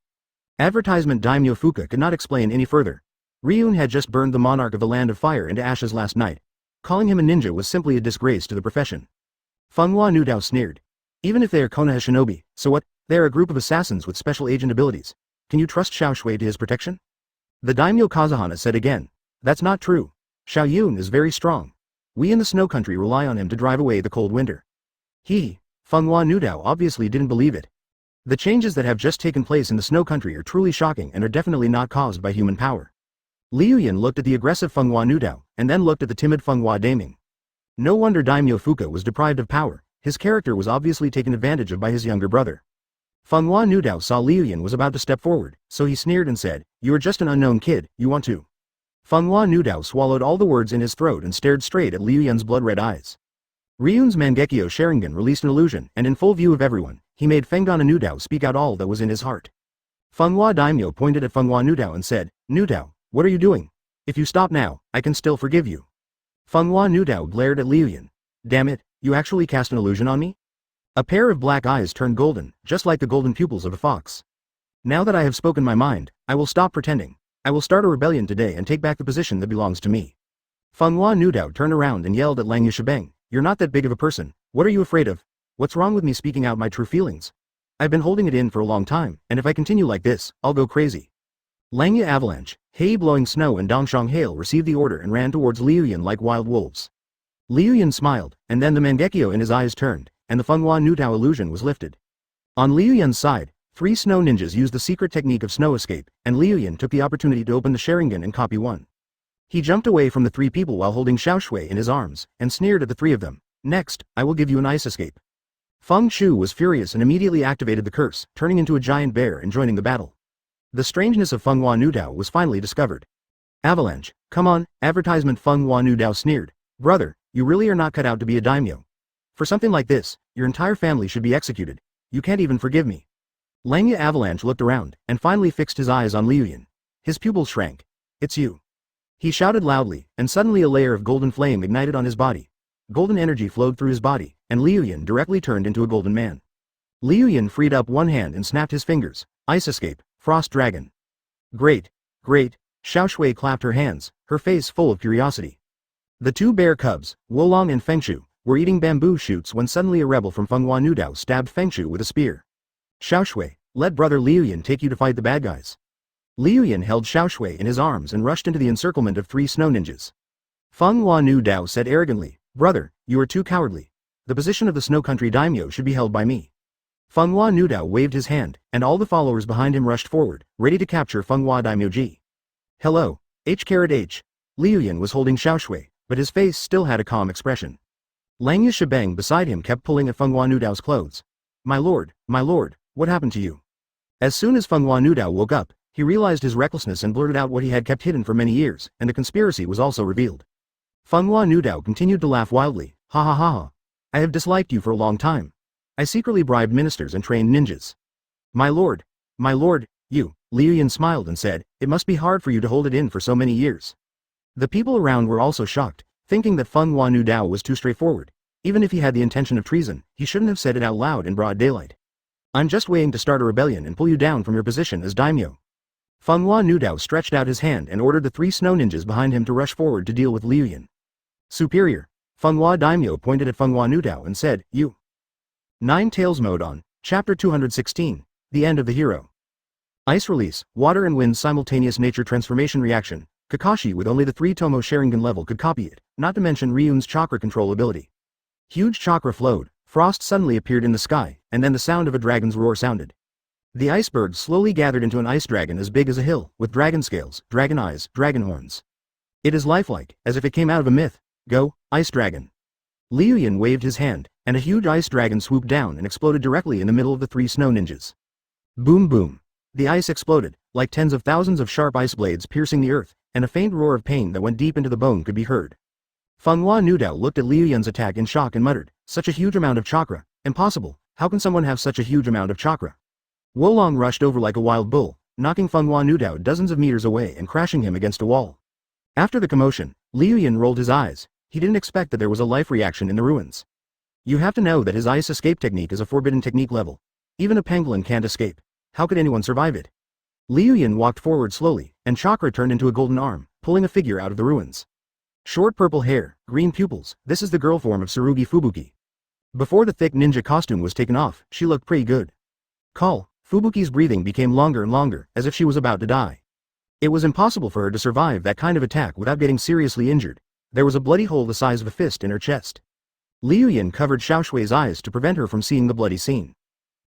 Advertisement Daimyo Fuka could not explain any further. Ryun had just burned the monarch of the land of fire into ashes last night. Calling him a ninja was simply a disgrace to the profession. Fenghua Nudao sneered. Even if they are Konoha shinobi, so what? They are a group of assassins with special agent abilities. Can you trust Xiao Shui to his protection? The Daimyo Kazuhana said again. That's not true. Xiao Yun is very strong. We in the snow country rely on him to drive away the cold winter. Fenghua Nudao obviously didn't believe it. The changes that have just taken place in the snow country are truly shocking and are definitely not caused by human power. Liu Yun looked at the aggressive Fenghua Nudao, and then looked at the timid Fenghua Daiming. No wonder Daimyo Fuka was deprived of power, his character was obviously taken advantage of by his younger brother. Fenghua Nudao saw Liu Yun was about to step forward, so he sneered and said, You are just an unknown kid, you want to. Fenghua Nudao swallowed all the words in his throat and stared straight at Liu Yun's blood-red eyes. Ryun's Mangekyo Sharingan released an illusion, and in full view of everyone, he made Fenghua Nudao speak out all that was in his heart. Fenghua Daimyo pointed at Fenghua Nudao and said, Nudao, what are you doing? If you stop now, I can still forgive you. Fenghua Nudao glared at Liu Yun. Damn it, you actually cast an illusion on me? A pair of black eyes turned golden, just like the golden pupils of a fox. Now that I have spoken my mind, I will stop pretending. I will start a rebellion today and take back the position that belongs to me. Fenghua Nudao turned around and yelled at Lang Yushabeng, You're not that big of a person, what are you afraid of? What's wrong with me speaking out my true feelings? I've been holding it in for a long time, and if I continue like this, I'll go crazy. Langya Avalanche, Hei Blowing Snow and Dongshang Hail received the order and ran towards Liu Yun like wild wolves. Liu Yun smiled, and then the Mangekyo in his eyes turned, and the Fenghua Nudao illusion was lifted. On Liu Yun's side, 3 snow ninjas used the secret technique of snow escape, and Liu Yun took the opportunity to open the Sharingan and copy one. He jumped away from the 3 people while holding Xiao Shui in his arms, and sneered at the 3 of them. Next, I will give you an ice escape. Feng Shu was furious and immediately activated the curse, turning into a giant bear and joining the battle. The strangeness of Fenghua Nudao was finally discovered. Avalanche, come on, advertisement Fenghua Nudao sneered. Brother, you really are not cut out to be a daimyo. For something like this, your entire family should be executed. You can't even forgive me. Langya Avalanche looked around, and finally fixed his eyes on Liu Yun. His pupils shrank. It's you. He shouted loudly, and suddenly a layer of golden flame ignited on his body. Golden energy flowed through his body, and Liu Yun directly turned into a golden man. Liu Yun freed up one hand and snapped his fingers. Ice escape, Frost Dragon. Great, great, Xiao Shui clapped her hands, her face full of curiosity. The 2 bear cubs, Wolong and Fengshu, were eating bamboo shoots when suddenly a rebel from Fenghua Nudao stabbed Fengshu with a spear. Xiao Shui, let brother Liu Yun take you to fight the bad guys. Liu Yun held Xiao Shui in his arms and rushed into the encirclement of 3 snow ninjas. Fenghua Nudao said arrogantly, Brother, you are too cowardly. The position of the snow country daimyo should be held by me. Fenghua Nudao waved his hand, and all the followers behind him rushed forward, ready to capture Fenghua Daimyo-ji. Hello, H. Liu Yun was holding Xiao Shui, but his face still had a calm expression. Lang Yushabeng beside him kept pulling at Fenghua Nudao's clothes. My lord, what happened to you? As soon as Fenghua Nudao woke up, he realized his recklessness and blurted out what he had kept hidden for many years, and the conspiracy was also revealed. Fenghua Nudao continued to laugh wildly. Ha ha ha ha. I have disliked you for a long time. I secretly bribed ministers and trained ninjas. My lord, you, Liu Yun smiled and said, it must be hard for you to hold it in for so many years. The people around were also shocked, thinking that Fenghua Nudao was too straightforward. Even if he had the intention of treason, he shouldn't have said it out loud in broad daylight. I'm just waiting to start a rebellion and pull you down from your position as daimyo. Fenghua Nudao stretched out his hand and ordered the 3 snow ninjas behind him to rush forward to deal with Liu Yun. Superior. Fenghua Daimyo pointed at Fenghua Nudao and said, You. 9 Tails mode on. Chapter 216. The End of the Hero. Ice Release, Water and Wind Simultaneous Nature Transformation Reaction. Kakashi with only the 3 Tomo Sharingan level could copy it, not to mention Ryun's chakra control ability. Huge chakra flowed, frost suddenly appeared in the sky, and then the sound of a dragon's roar sounded. The iceberg slowly gathered into an ice dragon as big as a hill, with dragon scales, dragon eyes, dragon horns. It is lifelike, as if it came out of a myth. Go, Ice Dragon. Liu Yun waved his hand, and a huge ice dragon swooped down and exploded directly in the middle of the 3 snow ninjas. Boom boom. The ice exploded, like tens of thousands of sharp ice blades piercing the earth, and a faint roar of pain that went deep into the bone could be heard. Fenghua Nudao looked at Liu Yun's attack in shock and muttered, "Such a huge amount of chakra, impossible, how can someone have such a huge amount of chakra?" Wolong rushed over like a wild bull, knocking Fenghua Nudao dozens of meters away and crashing him against a wall. After the commotion, Liu Yun rolled his eyes. He didn't expect that there was a life reaction in the ruins. You have to know that his ice escape technique is a forbidden technique level. Even a pangolin can't escape. How could anyone survive it? Liu Yun walked forward slowly, and chakra turned into a golden arm, pulling a figure out of the ruins. Short purple hair, green pupils, this is the girl form of Tsurugi Fubuki. Before the thick ninja costume was taken off, she looked pretty good. Fubuki's breathing became longer and longer, as if she was about to die. It was impossible for her to survive that kind of attack without getting seriously injured. There was a bloody hole the size of a fist in her chest. Liu Yun covered Xiaoshui's eyes to prevent her from seeing the bloody scene.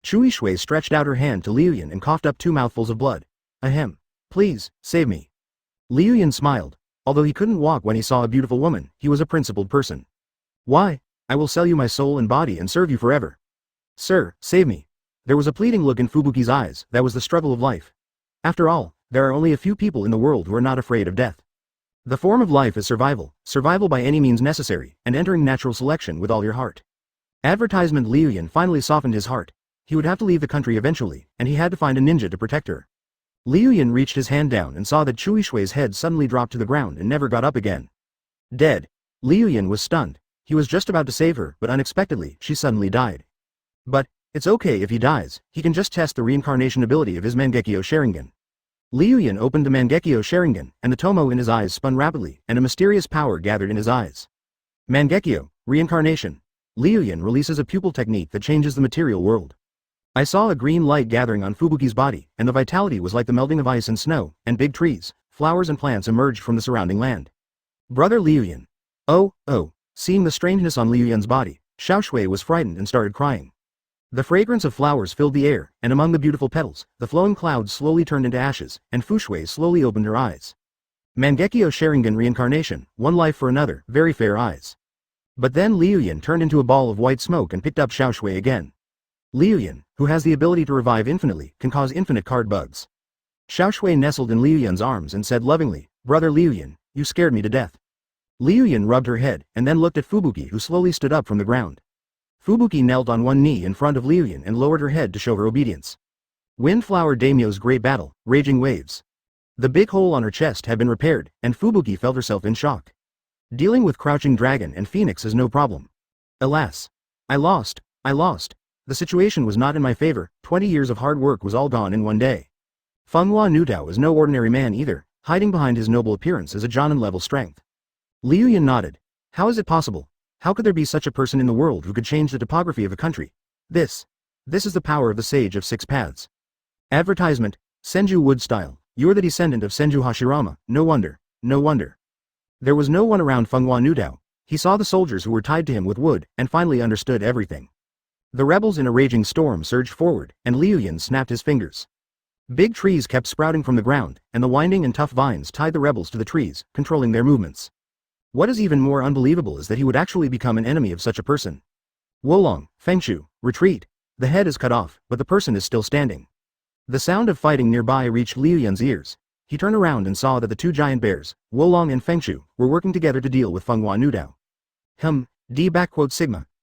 Chui Shui stretched out her hand to Liu Yun and coughed up 2 mouthfuls of blood. Ahem. Please, save me. Liu Yun smiled. Although he couldn't walk when he saw a beautiful woman, he was a principled person. Why? I will sell you my soul and body and serve you forever. Sir, save me. There was a pleading look in Fubuki's eyes. That was the struggle of life. After all, there are only a few people in the world who are not afraid of death. The form of life is survival by any means necessary, and entering natural selection with all your heart. Advertisement. Liu Yun finally softened his heart. He would have to leave the country eventually, and he had to find a ninja to protect her. Liu Yun reached his hand down and saw that Chui Shui's head suddenly dropped to the ground and never got up again. Dead. Liu Yun was stunned. He was just about to save her, but unexpectedly, she suddenly died. But, it's okay if he dies, he can just test the reincarnation ability of his Mangekyo Sharingan. Liu Yun opened the Mangekyo Sharingan, and the tomo in his eyes spun rapidly, and a mysterious power gathered in his eyes. Mangekyo, reincarnation. Liu Yun releases a pupil technique that changes the material world. I saw a green light gathering on Fubuki's body, and the vitality was like the melting of ice and snow, and big trees, flowers and plants emerged from the surrounding land. Brother Liu Yun. Oh. Seeing the strangeness on Liu Yun's body, Xiaoshui was frightened and started crying. The fragrance of flowers filled the air, and among the beautiful petals, the flowing clouds slowly turned into ashes, and Fushui slowly opened her eyes. Mangekyo Sharingan reincarnation, one life for another, very fair eyes. But then Liu Yun turned into a ball of white smoke and picked up Xiaoshui again. Liu Yun, who has the ability to revive infinitely, can cause infinite card bugs. Xiaoshui nestled in Liu Yun's arms and said lovingly, "Brother Liu Yun, you scared me to death." Liu Yun rubbed her head, and then looked at Fubuki, who slowly stood up from the ground. Fubuki knelt on one knee in front of Liu Yun and lowered her head to show her obedience. Windflower Daimyo's great battle, raging waves. The big hole on her chest had been repaired, and Fubuki felt herself in shock. Dealing with Crouching Dragon and Phoenix is no problem. Alas. I lost. The situation was not in my favor. 20 years of hard work was all gone in one day. Fenghua Nudao is no ordinary man either. Hiding behind his noble appearance is a Jonin-level strength. Liu Yun nodded. How is it possible? How could there be such a person in the world who could change the topography of a country? This is the power of the Sage of Six Paths. Advertisement, Senju Wood Style. You're the descendant of Senju Hashirama. No wonder. There was no one around Fenghua Nudao. He saw the soldiers who were tied to him with wood, and finally understood everything. The rebels in a raging storm surged forward, and Liu Yun snapped his fingers. Big trees kept sprouting from the ground, and the winding and tough vines tied the rebels to the trees, controlling their movements. What is even more unbelievable is that he would actually become an enemy of such a person. Wolong, Fengshu, retreat. The head is cut off, but the person is still standing. The sound of fighting nearby reached Liu Yun's ears. He turned around and saw that the 2 giant bears, Wolong and Fengshu, were working together to deal with Fenghua Nudao.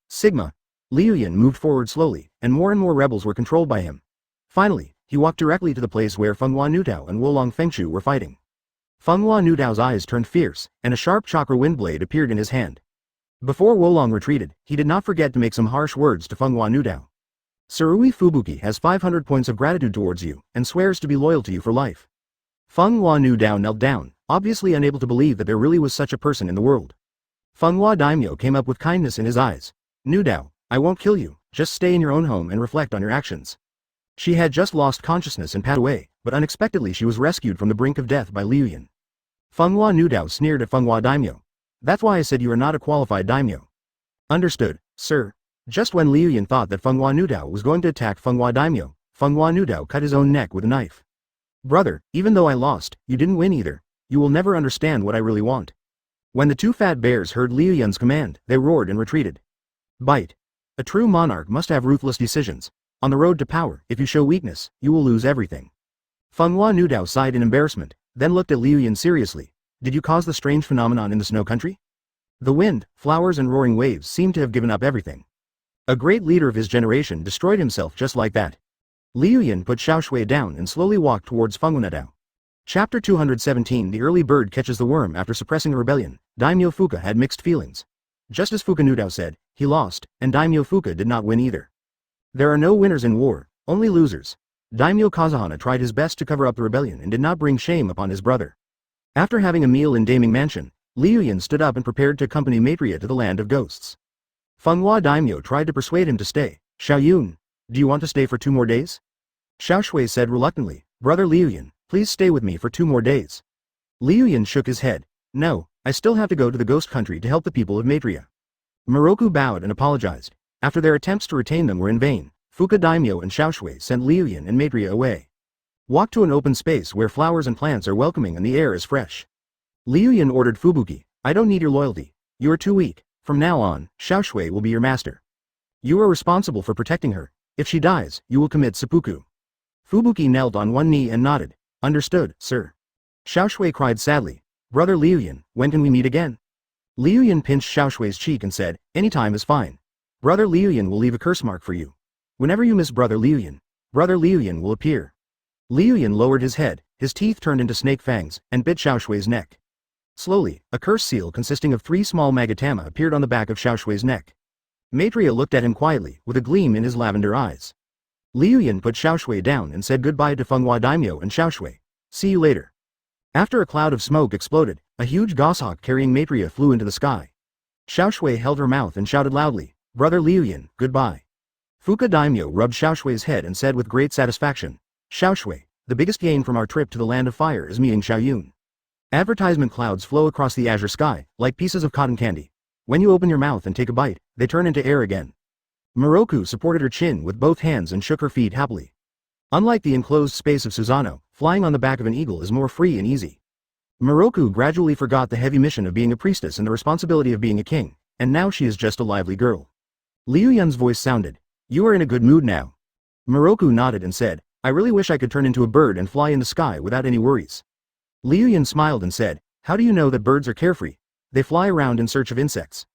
Sigma. Liu Yun moved forward slowly, and more rebels were controlled by him. Finally, he walked directly to the place where Fenghua Nudao and Wolong Fengshu were fighting. Fenghua Nudao's eyes turned fierce, and a sharp chakra wind blade appeared in his hand. Before Wolong retreated, he did not forget to make some harsh words to Fenghua Nudao. Tsurui Fubuki has 500 points of gratitude towards you, and swears to be loyal to you for life. Fenghua Nudao knelt down, obviously unable to believe that there really was such a person in the world. Fenghua Daimyo came up with kindness in his eyes. Nudao, I won't kill you, Just stay in your own home and reflect on your actions. She had just lost consciousness and passed away, but unexpectedly she was rescued from the brink of death by Liu Yun. Fenghua Nudao sneered at Fenghua Daimyo. That's why I said you are not a qualified daimyo. Understood, sir. Just when Liu Yun thought that Fenghua Nudao was going to attack Fenghua Daimyo, Fenghua Nudao cut his own neck with a knife. Brother, even though I lost, you didn't win either. You will never understand what I really want. When the two fat bears heard Liu Yun's command, they roared and retreated. Bite. A true monarch must have ruthless decisions. On the road to power, if you show weakness, you will lose everything. Fenghua Nudao sighed in embarrassment, then looked at Liu Yun seriously. Did you cause the strange phenomenon in the snow country? The wind, flowers and roaring waves seemed to have given up everything. A great leader of his generation destroyed himself just like that. Liu Yun put Xiaoshui down and slowly walked towards Fenghua Nudao. Chapter 217 The early bird catches the worm. After suppressing a rebellion, Daimyo Fuka had mixed feelings. Just as Fuka Nudao said, he lost, and Daimyo Fuka did not win either. There are no winners in war, only losers. Daimyo Kazahana tried his best to cover up the rebellion and did not bring shame upon his brother. After having a meal in Daming Mansion, Liu Yun stood up and prepared to accompany Maitreya to the land of ghosts. Fenghua Daimyo tried to persuade him to stay. Xiao Yun, do you want to stay for 2 more days? Xiaoshui said reluctantly, Brother Liu Yun, please stay with me for 2 more days. Liu Yun shook his head. No, I still have to go to the ghost country to help the people of Maitreya. Moroku bowed and apologized. After their attempts to retain them were in vain, Fuka Daimyo and Xiaoshui sent Liu Yun and Maitreya away. Walk to an open space where flowers and plants are welcoming and the air is fresh. Liu Yun ordered Fubuki, I don't need your loyalty. You are too weak. From now on, Xiaoshui will be your master. You are responsible for protecting her. If she dies, you will commit seppuku. Fubuki knelt on one knee and nodded. Understood, sir. Xiaoshui cried sadly. Brother Liu Yun, when can we meet again? Liu Yun pinched Xiaoshui's cheek and said, any time is fine. Brother Liu Yun will leave a curse mark for you. Whenever you miss Brother Liu Yun will appear. Liu Yun lowered his head, his teeth turned into snake fangs, and bit Xiaoshui's neck. Slowly, a curse seal consisting of 3 small magatama appeared on the back of Xiaoshui's neck. Maitreya looked at him quietly, with a gleam in his lavender eyes. Liu Yun put Xiaoshui down and said goodbye to Fenghua Daimyo and Xiaoshui. See you later. After a cloud of smoke exploded, a huge goshawk carrying Maitreya flew into the sky. Xiaoshui held her mouth and shouted loudly, Brother Liu Yun, goodbye. Fuka Daimyo rubbed Xiaoshui's head and said with great satisfaction, Xiaoshui, the biggest gain from our trip to the land of fire is meeting Xiao Yun. Advertisement clouds flow across the azure sky, like pieces of cotton candy. When you open your mouth and take a bite, they turn into air again. Moroku supported her chin with both hands and shook her feet happily. Unlike the enclosed space of Susanoo, flying on the back of an eagle is more free and easy. Moroku gradually forgot the heavy mission of being a priestess and the responsibility of being a king, and now she is just a lively girl. Liu Yun's voice sounded. You are in a good mood now. Moroku nodded and said, I really wish I could turn into a bird and fly in the sky without any worries. Liu Yun smiled and said, how do you know that birds are carefree? They fly around in search of insects.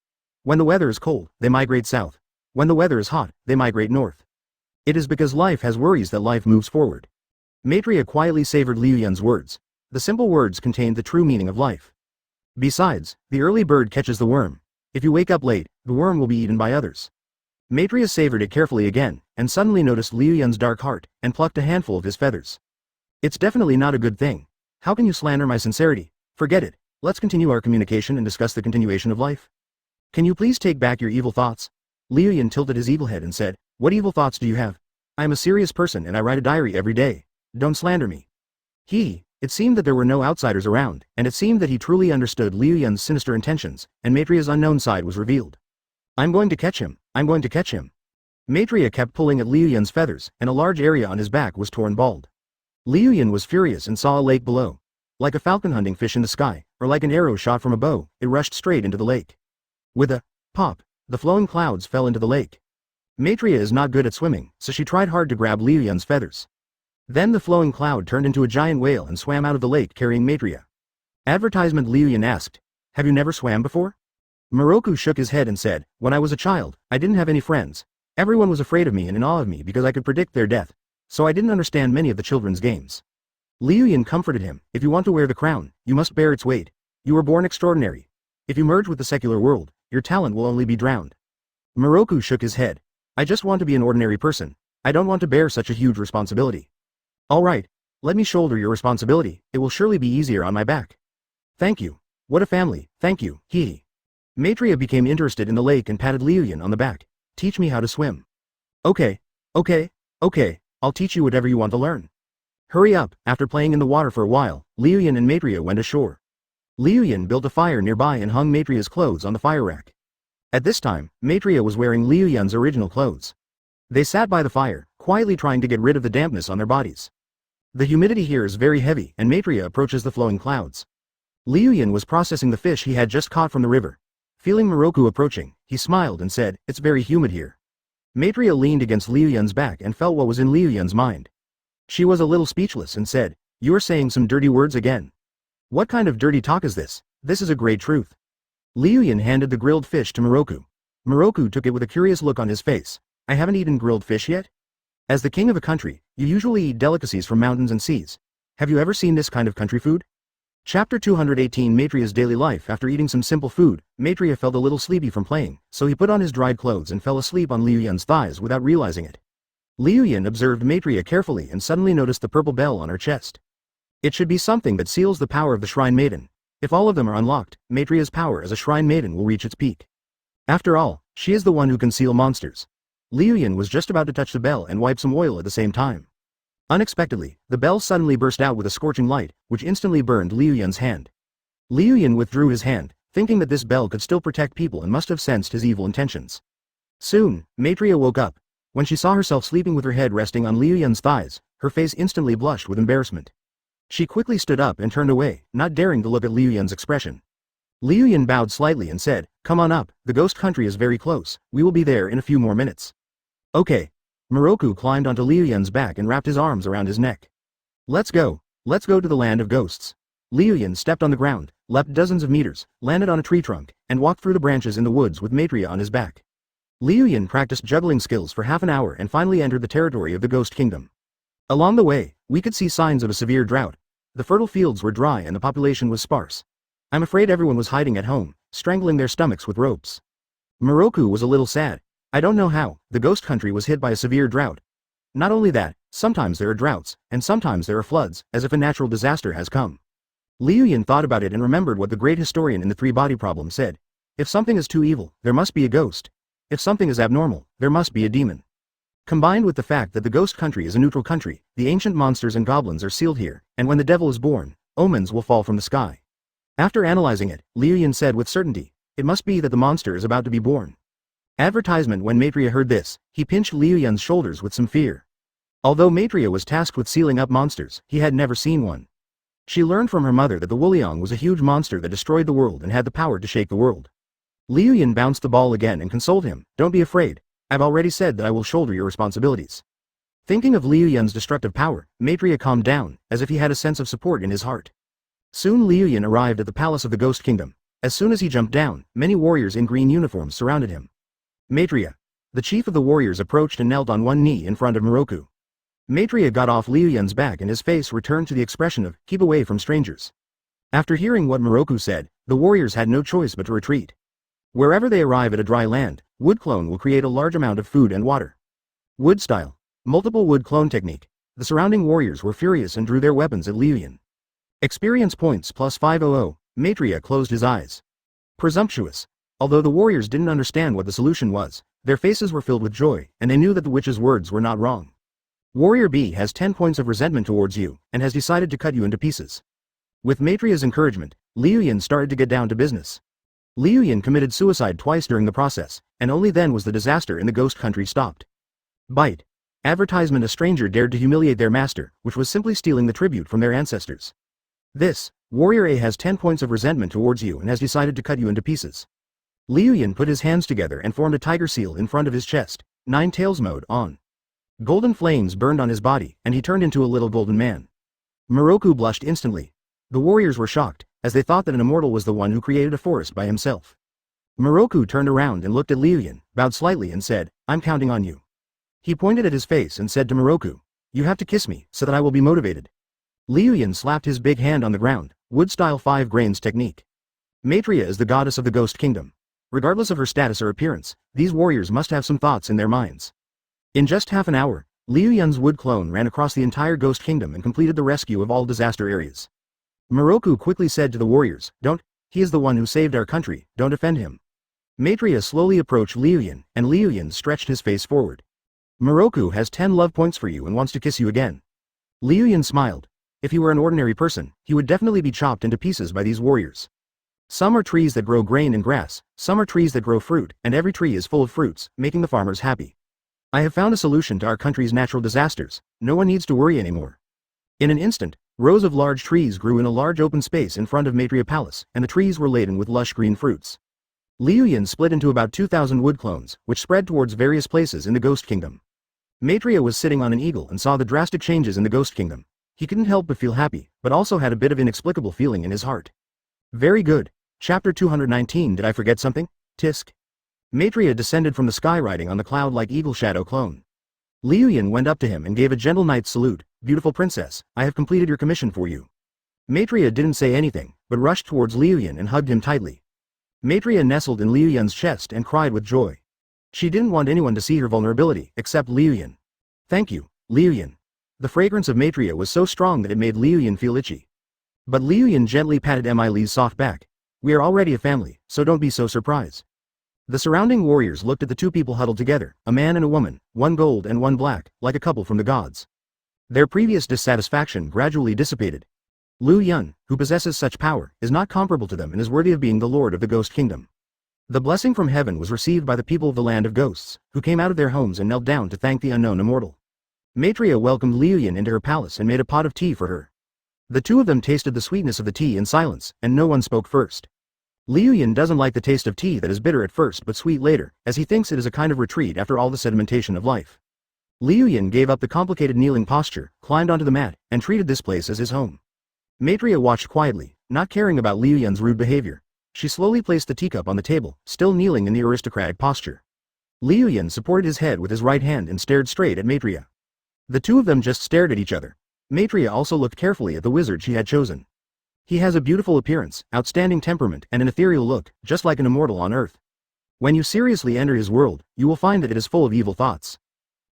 When the weather is cold, they migrate south. When the weather is hot, they migrate north. It is because life has worries that life moves forward. Maitreya quietly savored Liu Yun's words. The simple words contained the true meaning of life. Besides, the early bird catches the worm. If you wake up late, the worm will be eaten by others. Maitreya savored it carefully again, and suddenly noticed Liu Yun's dark heart, and plucked a handful of his feathers. It's definitely not a good thing. How can you slander my sincerity? Forget it. Let's continue our communication and discuss the continuation of life. Can you please take back your evil thoughts? Liu Yun tilted his evil head and said, what evil thoughts do you have? I am a serious person and I write a diary every day. Don't slander me. It seemed that there were no outsiders around, and it seemed that he truly understood Liu Yun's sinister intentions, and Maitreya's unknown side was revealed. I'm going to catch him. I'm going to catch him. Maitreya kept pulling at Liu Yun's feathers, and a large area on his back was torn bald. Liu Yun was furious and saw a lake below. Like a falcon hunting fish in the sky, or like an arrow shot from a bow, it rushed straight into the lake. With a pop, the flowing clouds fell into the lake. Maitreya is not good at swimming, so she tried hard to grab Liu Yun's feathers. Then the flowing cloud turned into a giant whale and swam out of the lake carrying Maitreya. Advertisement Liu Yun asked, have you never swam before? Moroku shook his head and said, when I was a child, I didn't have any friends. Everyone was afraid of me and in awe of me because I could predict their death, so I didn't understand many of the children's games. Liu Yun comforted him, if you want to wear the crown, you must bear its weight. You were born extraordinary. If you merge with the secular world, your talent will only be drowned. Moroku shook his head. I just want to be an ordinary person. I don't want to bear such a huge responsibility. All right, let me shoulder your responsibility, it will surely be easier on my back. Thank you. What a family, thank you, Maitreya became interested in the lake and patted Liu Yun on the back. Teach me how to swim. Okay, okay, okay, I'll teach you whatever you want to learn. Hurry up. After playing in the water for a while, Liu Yun and Maitreya went ashore. Liu Yun built a fire nearby and hung Maitreya's clothes on the fire rack. At this time, Maitreya was wearing Liu Yun's original clothes. They sat by the fire, quietly trying to get rid of the dampness on their bodies. The humidity here is very heavy, and Maitreya approaches the flowing clouds. Liu Yun was processing the fish he had just caught from the river. Feeling Moroku approaching, he smiled and said, "It's very humid here." Maitreya leaned against Liu Yun's back and felt what was in Liu Yun's mind. She was a little speechless and said, "You are saying some dirty words again. What kind of dirty talk is this? This is a great truth." Liu Yun handed the grilled fish to Moroku. Moroku took it with a curious look on his face. "I haven't eaten grilled fish yet? As the king of a country, you usually eat delicacies from mountains and seas. Have you ever seen this kind of country food?" Chapter 218 Maitreya's daily life. After eating some simple food, Maitreya felt a little sleepy from playing, so he put on his dried clothes and fell asleep on Liu Yun's thighs without realizing it. Liu Yun observed Maitreya carefully and suddenly noticed the purple bell on her chest. It should be something that seals the power of the Shrine Maiden. If all of them are unlocked, Maitreya's power as a Shrine Maiden will reach its peak. After all, she is the one who can seal monsters. Liu Yun was just about to touch the bell and wipe some oil at the same time. Unexpectedly, the bell suddenly burst out with a scorching light, which instantly burned Liu Yun's hand. Liu Yun withdrew his hand, thinking that this bell could still protect people and must have sensed his evil intentions. Soon, Maitreya woke up. When she saw herself sleeping with her head resting on Liu Yun's thighs, her face instantly blushed with embarrassment. She quickly stood up and turned away, not daring to look at Liu Yun's expression. Liu Yun bowed slightly and said, "Come on up, the ghost country is very close, we will be there in a few more minutes." "Okay." Moroku climbed onto Liu Yun's back and wrapped his arms around his neck. Let's go to the land of ghosts." Liu Yun stepped on the ground, leapt dozens of meters, landed on a tree trunk, and walked through the branches in the woods with Maitreya on his back. Liu Yun practiced juggling skills for half an hour and finally entered the territory of the Ghost Kingdom. Along the way, we could see signs of a severe drought. The fertile fields were dry and the population was sparse. I'm afraid everyone was hiding at home, strangling their stomachs with ropes. Moroku was a little sad. I don't know how, the ghost country was hit by a severe drought. Not only that, sometimes there are droughts, and sometimes there are floods, as if a natural disaster has come. Liu Yun thought about it and remembered what the great historian in the three-body problem said. If something is too evil, there must be a ghost. If something is abnormal, there must be a demon. Combined with the fact that the ghost country is a neutral country, the ancient monsters and goblins are sealed here, and when the devil is born, omens will fall from the sky. After analyzing it, Liu Yun said with certainty, it must be that the monster is about to be born. Advertisement. When Maitreya heard this, he pinched Liu Yun's shoulders with some fear. Although Maitreya was tasked with sealing up monsters, he had never seen one. She learned from her mother that the Wuliang was a huge monster that destroyed the world and had the power to shake the world. Liu Yun bounced the ball again and consoled him, don't be afraid, I've already said that I will shoulder your responsibilities. Thinking of Liu Yun's destructive power, Maitreya calmed down, as if he had a sense of support in his heart. Soon Liu Yun arrived at the palace of the Ghost Kingdom. As soon as he jumped down, many warriors in green uniforms surrounded him. Maitreya. The chief of the warriors approached and knelt on one knee in front of Moroku. Maitreya got off Liu Yun's back and his face returned to the expression of, keep away from strangers. After hearing what Moroku said, the warriors had no choice but to retreat. Wherever they arrive at a dry land, wood clone will create a large amount of food and water. Wood style. Multiple wood clone technique. The surrounding warriors were furious and drew their weapons at Liu Yun. Experience points plus 500. Maitreya closed his eyes. Presumptuous. Although the warriors didn't understand what the solution was, their faces were filled with joy, and they knew that the witch's words were not wrong. Warrior B has 10 points of resentment towards you, and has decided to cut you into pieces. With Maitreya's encouragement, Liu Yun started to get down to business. Liu Yun committed suicide twice during the process, and only then was the disaster in the ghost country stopped. Bite. Advertisement. A stranger dared to humiliate their master, which was simply stealing the tribute from their ancestors. This, Warrior A has 10 points of resentment towards you and has decided to cut you into pieces. Liu Yun put his hands together and formed a tiger seal in front of his chest. 9 Tails mode on. Golden flames burned on his body, and he turned into a little golden man. Moroku blushed instantly. The warriors were shocked, as they thought that an immortal was the one who created a forest by himself. Moroku turned around and looked at Liu Yun, bowed slightly and said, I'm counting on you. He pointed at his face and said to Moroku, you have to kiss me, so that I will be motivated. Liu Yun slapped his big hand on the ground, wood-style 5 grains technique. Maitreya is the goddess of the Ghost Kingdom. Regardless of her status or appearance, these warriors must have some thoughts in their minds. In just half an hour, Liu Yun's wood clone ran across the entire Ghost Kingdom and completed the rescue of all disaster areas. Moroku quickly said to the warriors, don't, he is the one who saved our country, don't offend him. Maitreya slowly approached Liu Yun, and Liu Yun stretched his face forward. Moroku has 10 love points for you and wants to kiss you again. Liu Yun smiled. If he were an ordinary person, he would definitely be chopped into pieces by these warriors. Some are trees that grow grain and grass, some are trees that grow fruit, and every tree is full of fruits, making the farmers happy. I have found a solution to our country's natural disasters. No one needs to worry anymore. In an instant, rows of large trees grew in a large open space in front of Maitreya Palace, and the trees were laden with lush green fruits. Liu Yun split into about 2,000 wood clones, which spread towards various places in the Ghost Kingdom. Maitreya was sitting on an eagle and saw the drastic changes in the Ghost Kingdom. He couldn't help but feel happy, but also had a bit of inexplicable feeling in his heart. Very good. Chapter 219. Did I forget something? Tisk. Maitreya descended from the sky riding on the cloud like eagle shadow clone. Liu Yun went up to him and gave a gentle knight's salute. Beautiful princess, I have completed your commission for you. Maitreya didn't say anything, but rushed towards Liu Yun and hugged him tightly. Maitreya nestled in Liu Yun's chest and cried with joy. She didn't want anyone to see her vulnerability, except Liu Yun. Thank you, Liu Yun. The fragrance of Maitreya was so strong that it made Liu Yun feel itchy. But Liu Yun gently patted Li's soft back. We are already a family, so don't be so surprised. The surrounding warriors looked at the two people huddled together, a man and a woman, one gold and one black, like a couple from the gods. Their previous dissatisfaction gradually dissipated. Liu Yun, who possesses such power, is not comparable to them and is worthy of being the lord of the Ghost Kingdom. The blessing from heaven was received by the people of the land of ghosts, who came out of their homes and knelt down to thank the unknown immortal. Maitreya welcomed Liu Yun into her palace and made a pot of tea for her. The two of them tasted the sweetness of the tea in silence, and no one spoke first. Liu Yun doesn't like the taste of tea that is bitter at first but sweet later, as he thinks it is a kind of retreat after all the sedimentation of life. Liu Yun gave up the complicated kneeling posture, climbed onto the mat, and treated this place as his home. Maitreya watched quietly, not caring about Liu Yun's rude behavior. She slowly placed the teacup on the table, still kneeling in the aristocratic posture. Liu Yun supported his head with his right hand and stared straight at Maitreya. The two of them just stared at each other. Maitreya also looked carefully at the wizard she had chosen. He has a beautiful appearance, outstanding temperament, and an ethereal look, just like an immortal on earth. When you seriously enter his world, you will find that it is full of evil thoughts.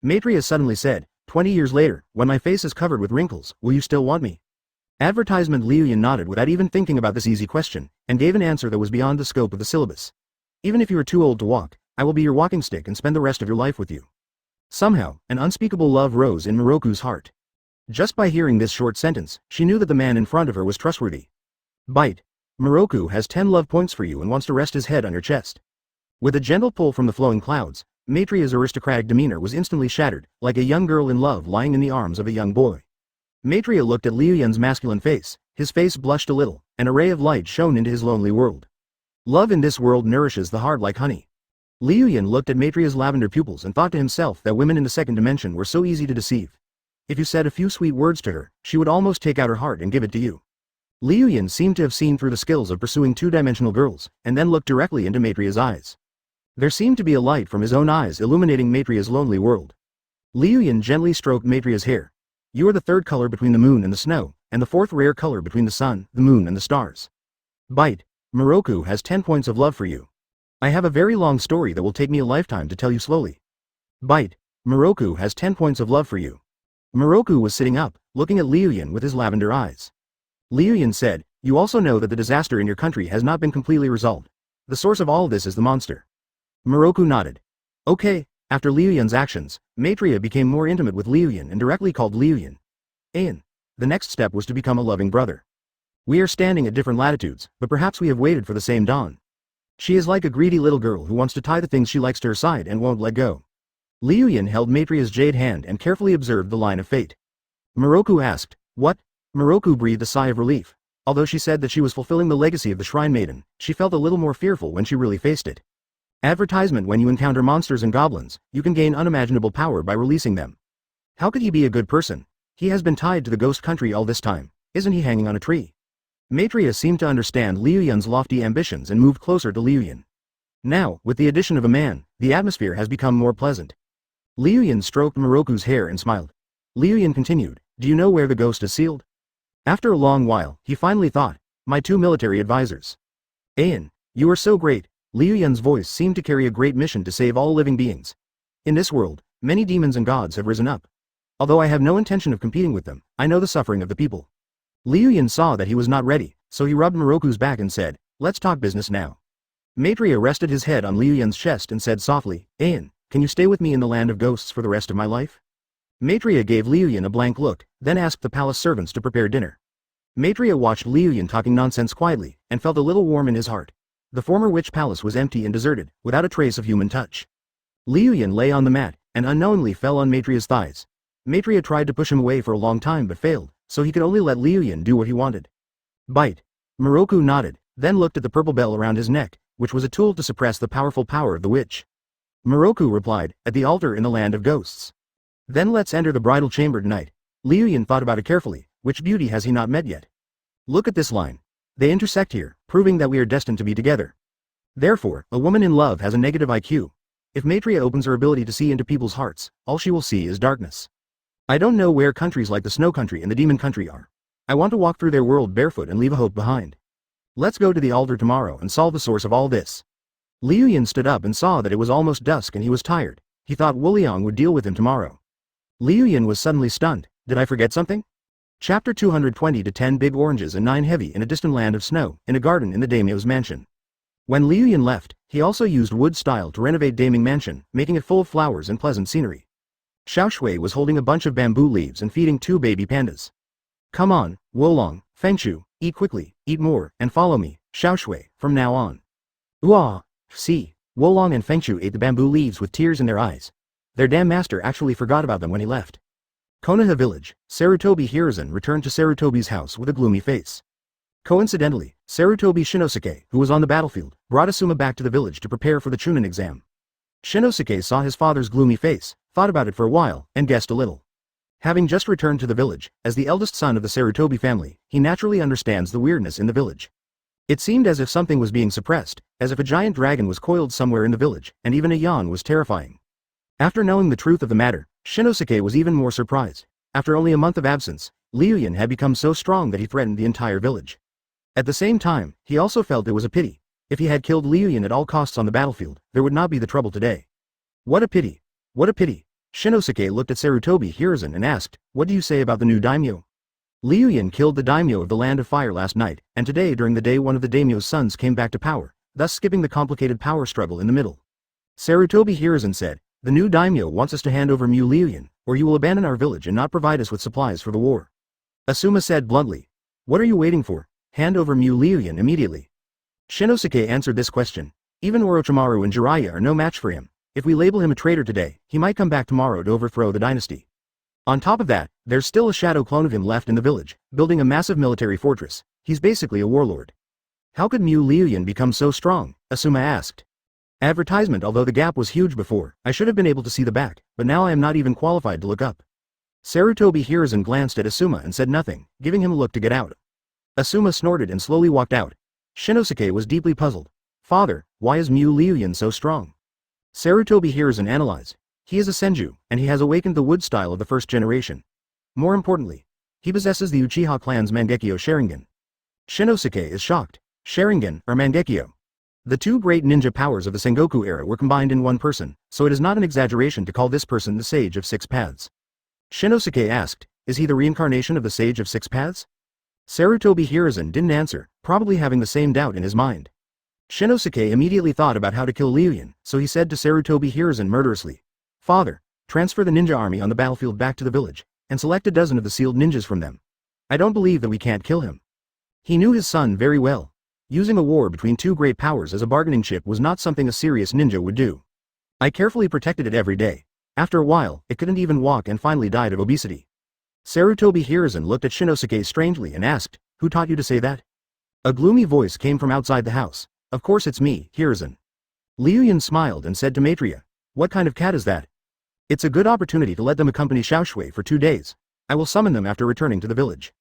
Maitreya suddenly said, 20 years later, when my face is covered with wrinkles, will you still want me? Advertisement. Liu Yun nodded without even thinking about this easy question, and gave an answer that was beyond the scope of the syllabus. Even if you are too old to walk, I will be your walking stick and spend the rest of your life with you. Somehow, an unspeakable love rose in Moroku's heart. Just by hearing this short sentence, she knew that the man in front of her was trustworthy. Bite. Moroku has 10 love points for you and wants to rest his head on your chest. With a gentle pull from the flowing clouds, Maitreya's aristocratic demeanor was instantly shattered, like a young girl in love lying in the arms of a young boy. Maitreya looked at Liu Yun's masculine face, his face blushed a little, and a ray of light shone into his lonely world. Love in this world nourishes the heart like honey. Liu Yun looked at Maitreya's lavender pupils and thought to himself that women in the second dimension were so easy to deceive. If you said a few sweet words to her, she would almost take out her heart and give it to you. Liu Yun seemed to have seen through the skills of pursuing two-dimensional girls, and then looked directly into Maitreya's eyes. There seemed to be a light from his own eyes illuminating Maitreya's lonely world. Liu Yun gently stroked Maitreya's hair. You are the third color between the moon and the snow, and the fourth rare color between the sun, the moon and the stars. Bite. Moroku has 10 points of love for you. I have a very long story that will take me a lifetime to tell you slowly. Bite. Moroku has 10 points of love for you. Moroku was sitting up, looking at Liu Yun with his lavender eyes. Liu Yun said, you also know that the disaster in your country has not been completely resolved. The source of all this is the monster. Moroku nodded. Okay. After Liu Yun's actions, Maitreya became more intimate with Liu Yun and directly called Liu Yun Ayan. The next step was to become a loving brother. We are standing at different latitudes, but perhaps we have waited for the same dawn. She is like a greedy little girl who wants to tie the things she likes to her side and won't let go. Liu Yun held Maitreya's jade hand and carefully observed the line of fate. Moroku asked, what? Moroku breathed a sigh of relief. Although she said that she was fulfilling the legacy of the Shrine Maiden, she felt a little more fearful when she really faced it. Advertisement. When you encounter monsters and goblins, you can gain unimaginable power by releasing them. How could he be a good person? He has been tied to the ghost country all this time. Isn't he hanging on a tree? Maitreya seemed to understand Liu Yun's lofty ambitions and moved closer to Liu Yun. Now, with the addition of a man, the atmosphere has become more pleasant. Liu Yun stroked Moroku's hair and smiled. Liu Yun continued, do you know where the ghost is sealed? After a long while, he finally thought, my 2 military advisors. Ayan, you are so great. Liu Yun's voice seemed to carry a great mission to save all living beings. In this world, many demons and gods have risen up. Although I have no intention of competing with them, I know the suffering of the people. Liu Yun saw that he was not ready, so he rubbed Moroku's back and said, let's talk business now. Maitreya rested his head on Liu Yun's chest and said softly, Ayan, can you stay with me in the land of ghosts for the rest of my life? Maitreya gave Liu Yun a blank look, then asked the palace servants to prepare dinner. Maitreya watched Liu Yun talking nonsense quietly, and felt a little warm in his heart. The former witch palace was empty and deserted, without a trace of human touch. Liu Yun lay on the mat, and unknowingly fell on Maitreya's thighs. Maitreya tried to push him away for a long time but failed, so he could only let Liu Yun do what he wanted. Bite. Moroku nodded, then looked at the purple bell around his neck, which was a tool to suppress the powerful power of the witch. Moroku replied, at the altar in the land of ghosts. Then let's enter the bridal chamber tonight. Liu Yun thought about it carefully, which beauty has he not met yet? Look at this line. They intersect here, proving that we are destined to be together. Therefore, a woman in love has a negative IQ. If Maitreya opens her ability to see into people's hearts, all she will see is darkness. I don't know where countries like the Snow Country and the Demon Country are. I want to walk through their world barefoot and leave a hope behind. Let's go to the altar tomorrow and solve the source of all this. Liu Yun stood up and saw that it was almost dusk and he was tired. He thought Wu Liang would deal with him tomorrow. Liu Yun was suddenly stunned. Did I forget something? Chapter 220 to 10 big oranges and 9 heavy in a distant land of snow, in a garden in the daimyo's mansion. When Liu Yun left, he also used wood style to renovate Daiming Mansion, making it full of flowers and pleasant scenery. Xiao Shui was holding a bunch of bamboo leaves and feeding 2 baby pandas. Come on, Wolong, Fengchu, eat quickly, eat more, and follow me, Xiao Shui, from now on. Uah! See, Wolong and Fengchu ate the bamboo leaves with tears in their eyes. Their damn master actually forgot about them when he left. Konoha village, Sarutobi Hiruzen returned to Sarutobi's house with a gloomy face. Coincidentally, Sarutobi Shinosuke, who was on the battlefield, brought Asuma back to the village to prepare for the Chunin exam. Shinosuke saw his father's gloomy face, thought about it for a while, and guessed a little. Having just returned to the village, as the eldest son of the Sarutobi family, he naturally understands the weirdness in the village. It seemed as if something was being suppressed, as if a giant dragon was coiled somewhere in the village, and even a yawn was terrifying. After knowing the truth of the matter, Shinosuke was even more surprised. After only a month of absence, Liu Yun had become so strong that he threatened the entire village. At the same time, he also felt it was a pity. If he had killed Liu Yun at all costs on the battlefield, there would not be the trouble today. What a pity. What a pity. Shinosuke looked at Sarutobi Hiruzen and asked, what do you say about the new daimyo? Liu Yun killed the daimyo of the Land of Fire last night, and today during the day one of the daimyo's sons came back to power, thus skipping the complicated power struggle in the middle. Sarutobi Hiruzen said, the new daimyo wants us to hand over Liu Yun, or you will abandon our village and not provide us with supplies for the war. Asuma said bluntly, what are you waiting for? Hand over Liu Yun immediately. Shinosuke answered this question. Even Orochimaru and Jiraiya are no match for him. If we label him a traitor today, he might come back tomorrow to overthrow the dynasty. On top of that, there's still a shadow clone of him left in the village, building a massive military fortress. He's basically a warlord. How could Liu Yun become so strong? Asuma asked. Advertisement. Although the gap was huge before, I should have been able to see the back, but now I am not even qualified to look up. Sarutobi Hiruzen glanced at Asuma and said nothing, giving him a look to get out. Asuma snorted and slowly walked out. Shinosuke was deeply puzzled. Father, why is Liu Yun so strong? Sarutobi Hiruzen analyzed. He is a senju, and he has awakened the wood style of the first generation. More importantly, he possesses the Uchiha clan's Mangekyo Sharingan. Shinosuke is shocked. Sharingan, or Mangekyo. The two great ninja powers of the Sengoku era were combined in one person, so it is not an exaggeration to call this person the Sage of Six Paths. Shinosuke asked, is he the reincarnation of the Sage of Six Paths? Sarutobi Hiruzen didn't answer, probably having the same doubt in his mind. Shinosuke immediately thought about how to kill Liu Yun, so he said to Sarutobi Hiruzen murderously, Father, transfer the ninja army on the battlefield back to the village, and select a dozen of the sealed ninjas from them. I don't believe that we can't kill him. He knew his son very well. Using a war between two great powers as a bargaining chip was not something a serious ninja would do. I carefully protected it every day. After a while, it couldn't even walk and finally died of obesity. Sarutobi Hiruzen looked at Shinosuke strangely and asked, who taught you to say that? A gloomy voice came from outside the house. Of course it's me, Hiruzen. Liu Yun smiled and said to Maitreya, what kind of cat is that? It's a good opportunity to let them accompany Xiao Shui for 2 days. I will summon them after returning to the village.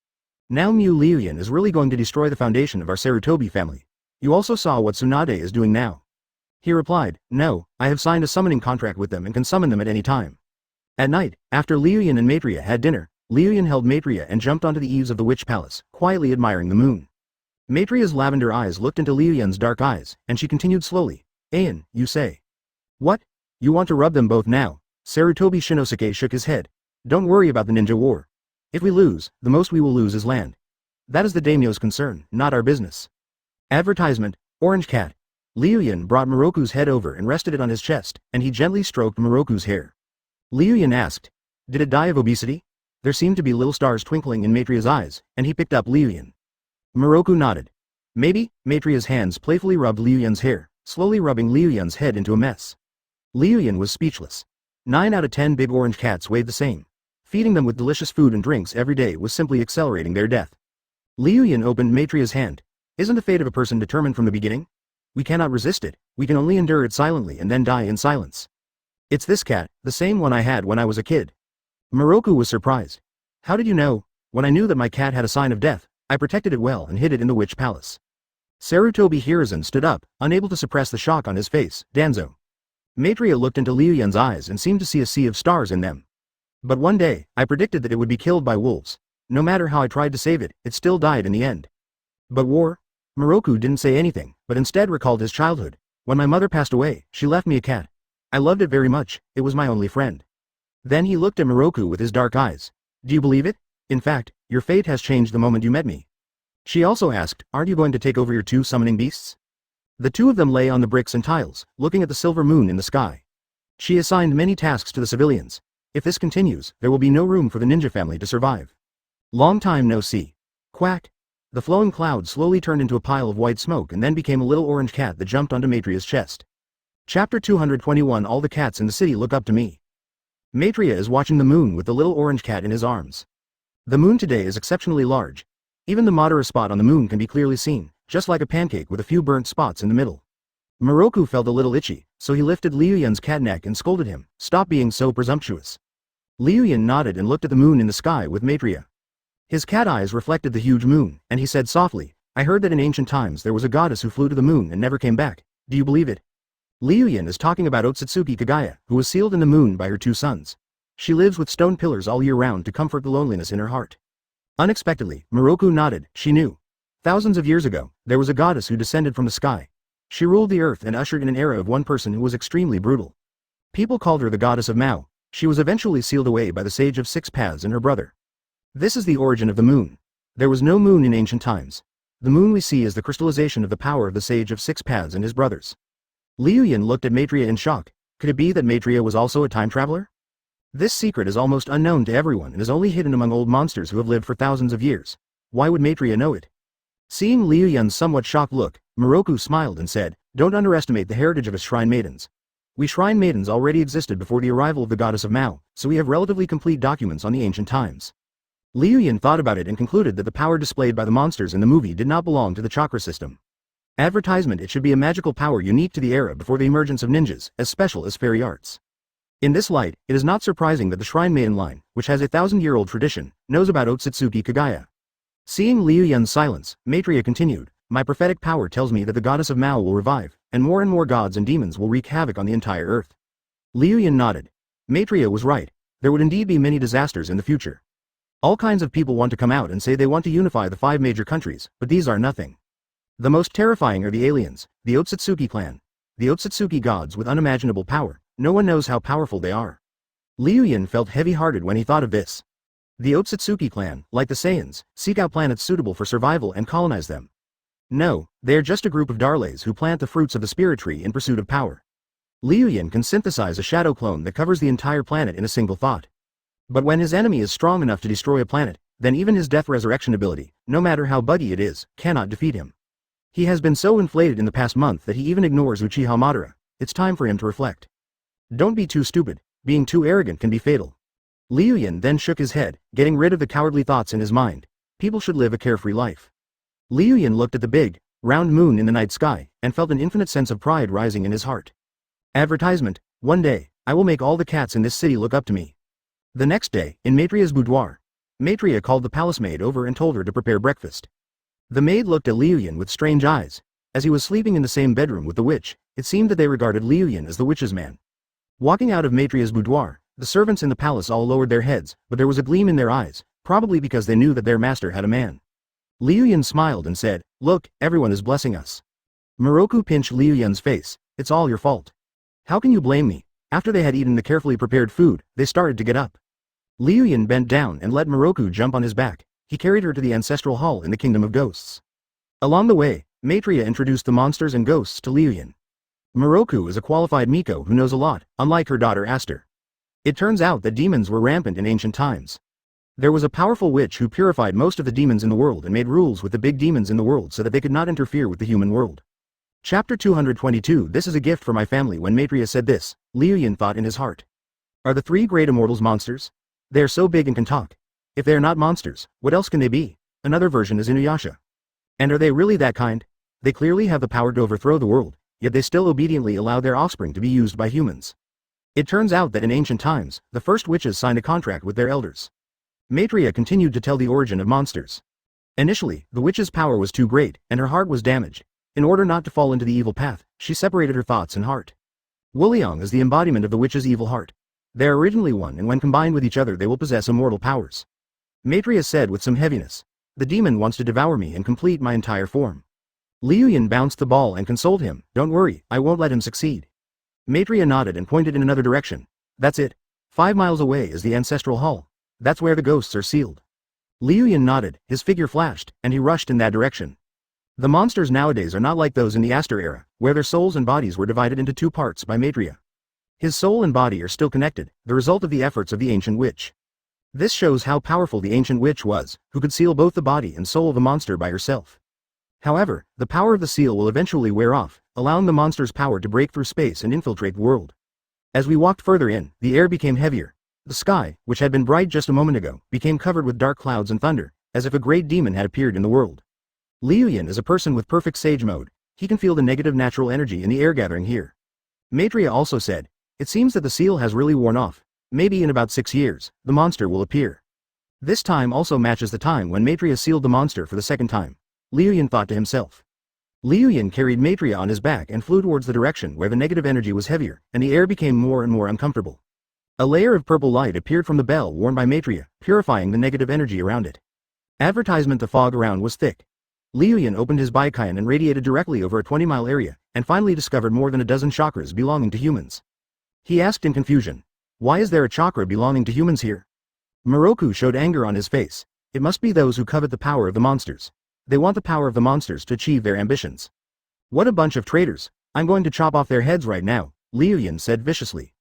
Now Liu Yun is really going to destroy the foundation of our Sarutobi family. You also saw what Tsunade is doing now. He replied, no, I have signed a summoning contract with them and can summon them at any time. At night, after Liu Yun and Maitreya had dinner, Liu Yun held Maitreya and jumped onto the eaves of the witch palace, quietly admiring the moon. Maitreya's lavender eyes looked into Liu Yun's dark eyes, and she continued slowly, Ayan, you say. What? You want to rub them both now? Sarutobi Shinosuke shook his head. Don't worry about the ninja war. If we lose, the most we will lose is land. That is the daimyo's concern, not our business. Advertisement, Orange Cat. Liu Yun brought Moroku's head over and rested it on his chest, and he gently stroked Moroku's hair. Liu Yun asked, "Did it die of obesity?" There seemed to be little stars twinkling in Maitreya's eyes, and he picked up Liu Yun. Moroku nodded. Maybe. Maitreya's hands playfully rubbed Liu Yun's hair, slowly rubbing Liu Yun's head into a mess. Liu Yun was speechless. 9 out of 10 big orange cats weighed the same. Feeding them with delicious food and drinks every day was simply accelerating their death. Liu Yun opened Maitreya's hand. Isn't the fate of a person determined from the beginning? We cannot resist it, we can only endure it silently and then die in silence. It's this cat, the same one I had when I was a kid. Moroku was surprised. How did you know? When I knew that my cat had a sign of death, I protected it well and hid it in the witch palace. Sarutobi Hiruzen stood up, unable to suppress the shock on his face. Danzo. Maitreya looked into Liu Yun's eyes and seemed to see a sea of stars in them. But one day, I predicted that it would be killed by wolves. No matter how I tried to save it, it still died in the end. But war? Moroku didn't say anything, but instead recalled his childhood. When my mother passed away, she left me a cat. I loved it very much, it was my only friend. Then he looked at Moroku with his dark eyes. Do you believe it? In fact, your fate has changed the moment you met me. She also asked, aren't you going to take over your 2 summoning beasts? The 2 of them lay on the bricks and tiles, looking at the silver moon in the sky. She assigned many tasks to the civilians. If this continues, there will be no room for the ninja family to survive. Long time no see. Quack. The flowing cloud slowly turned into a pile of white smoke and then became a little orange cat that jumped onto Maitreya's chest. Chapter 221 All the cats in the city look up to me. Maitreya is watching the moon with the little orange cat in his arms. The moon today is exceptionally large. Even the Madara spot on the moon can be clearly seen, just like a pancake with a few burnt spots in the middle. Moroku felt a little itchy, so he lifted Liu Yun's cat neck and scolded him, stop being so presumptuous. Liu Yun nodded and looked at the moon in the sky with Maitreya. His cat eyes reflected the huge moon, and he said softly, I heard that in ancient times there was a goddess who flew to the moon and never came back. Do you believe it? Liu Yun is talking about Otsutsuki Kagaya, who was sealed in the moon by her 2 sons. She lives with stone pillars all year round to comfort the loneliness in her heart. Unexpectedly, Moroku nodded, she knew. Thousands of years ago, there was a goddess who descended from the sky. She ruled the earth and ushered in an era of one person who was extremely brutal. People called her the goddess of Mao. She was eventually sealed away by the sage of 6 paths and her brother. This is the origin of the moon. There was no moon in ancient times. The moon we see is the crystallization of the power of the sage of 6 paths and his brothers. Liu Yun looked at Maitreya in shock. Could it be that Maitreya was also a time traveler? This secret is almost unknown to everyone and is only hidden among old monsters who have lived for thousands of years. Why would Maitreya know it? Seeing Liu Yun's somewhat shocked look, Moroku smiled and said, don't underestimate the heritage of us shrine maidens. We shrine maidens already existed before the arrival of the goddess of Mao, so we have relatively complete documents on the ancient times. Liu Yun thought about it and concluded that the power displayed by the monsters in the movie did not belong to the chakra system. Advertisement it should be a magical power unique to the era before the emergence of ninjas, as special as fairy arts. In this light, it is not surprising that the Shrine Maiden line, which has a 1,000-year-old tradition, knows about Otsutsuki Kagaya. Seeing Liu Yun's silence, Maitreya continued, my prophetic power tells me that the goddess of Mao will revive, and more gods and demons will wreak havoc on the entire earth. Liu Yun nodded. Maitreya was right. There would indeed be many disasters in the future. All kinds of people want to come out and say they want to unify the 5 major countries, but these are nothing. The most terrifying are the aliens, the Otsutsuki clan. The Otsutsuki gods with unimaginable power, no one knows how powerful they are. Liu Yun felt heavy-hearted when he thought of this. The Otsutsuki clan, like the Saiyans, seek out planets suitable for survival and colonize them. No, they are just a group of darlays who plant the fruits of the spirit tree in pursuit of power. Liu Yun can synthesize a shadow clone that covers the entire planet in a single thought. But when his enemy is strong enough to destroy a planet, then even his death resurrection ability, no matter how buggy it is, cannot defeat him. He has been so inflated in the past month that he even ignores Uchiha Madara. It's time for him to reflect. Don't be too stupid, being too arrogant can be fatal. Liu Yun then shook his head, getting rid of the cowardly thoughts in his mind. People should live a carefree life. Liu Yun looked at the big, round moon in the night sky, and felt an infinite sense of pride rising in his heart. Advertisement, one day, I will make all the cats in this city look up to me. The next day, in Maitreya's boudoir, Maitreya called the palace maid over and told her to prepare breakfast. The maid looked at Liu Yun with strange eyes. As he was sleeping in the same bedroom with the witch, it seemed that they regarded Liu Yun as the witch's man. Walking out of Maitreya's boudoir, the servants in the palace all lowered their heads, but there was a gleam in their eyes, probably because they knew that their master had a man. Liu Yun smiled and said, look, everyone is blessing us. Moroku pinched Liu Yun's face, it's all your fault. How can you blame me? After they had eaten the carefully prepared food, they started to get up. Liu Yun bent down and let Moroku jump on his back. He carried her to the ancestral hall in the Kingdom of Ghosts. Along the way, Maitreya introduced the monsters and ghosts to Liu Yun. Moroku is a qualified Miko who knows a lot, unlike her daughter Aster. It turns out that demons were rampant in ancient times. There was a powerful witch who purified most of the demons in the world and made rules with the big demons in the world so that they could not interfere with the human world. Chapter 222. This is a gift for my family. When Maitreya said this, Liu Yun thought in his heart. Are the three great immortals monsters? They are so big and can talk. If they are not monsters, what else can they be? Another version is Inuyasha. And are they really that kind? They clearly have the power to overthrow the world, yet they still obediently allow their offspring to be used by humans. It turns out that in ancient times, the first witches signed a contract with their elders. Maitreya continued to tell the origin of monsters. Initially, the witch's power was too great, and her heart was damaged. In order not to fall into the evil path, she separated her thoughts and heart. Wuliang is the embodiment of the witch's evil heart. They are originally one, and when combined with each other they will possess immortal powers. Maitreya said with some heaviness. The demon wants to devour me and complete my entire form. Liu Yun bounced the ball and consoled him. Don't worry, I won't let him succeed. Maitreya nodded and pointed in another direction. That's it. 5 miles away is the ancestral hall. That's where the ghosts are sealed. Liu Yun nodded, his figure flashed, and he rushed in that direction. The monsters nowadays are not like those in the Aster era, where their souls and bodies were divided into 2 parts by Maitreya. His soul and body are still connected, the result of the efforts of the ancient witch. This shows how powerful the ancient witch was, who could seal both the body and soul of the monster by herself. However, the power of the seal will eventually wear off, allowing the monster's power to break through space and infiltrate the world. As we walked further in, the air became heavier. The sky, which had been bright just a moment ago, became covered with dark clouds and thunder, as if a great demon had appeared in the world. Liu Yun is a person with perfect sage mode. He can feel the negative natural energy in the air gathering here. Maitreya also said, it seems that the seal has really worn off. Maybe in about 6 years, the monster will appear. This time also matches the time when Maitreya sealed the monster for the second time. Liu Yun thought to himself. Liu Yun carried Maitreya on his back and flew towards the direction where the negative energy was heavier, and the air became more and more uncomfortable. A layer of purple light appeared from the bell worn by Maitreya, purifying the negative energy around it. Advertisement. The fog around was thick. Liu Yun opened his Baikyan and radiated directly over a 20-mile area, and finally discovered more than a dozen chakras belonging to humans. He asked in confusion, why is there a chakra belonging to humans here? Moroku showed anger on his face. It must be those who covet the power of the monsters. They want the power of the monsters to achieve their ambitions. What a bunch of traitors. I'm going to chop off their heads right now, Liu Yun said viciously.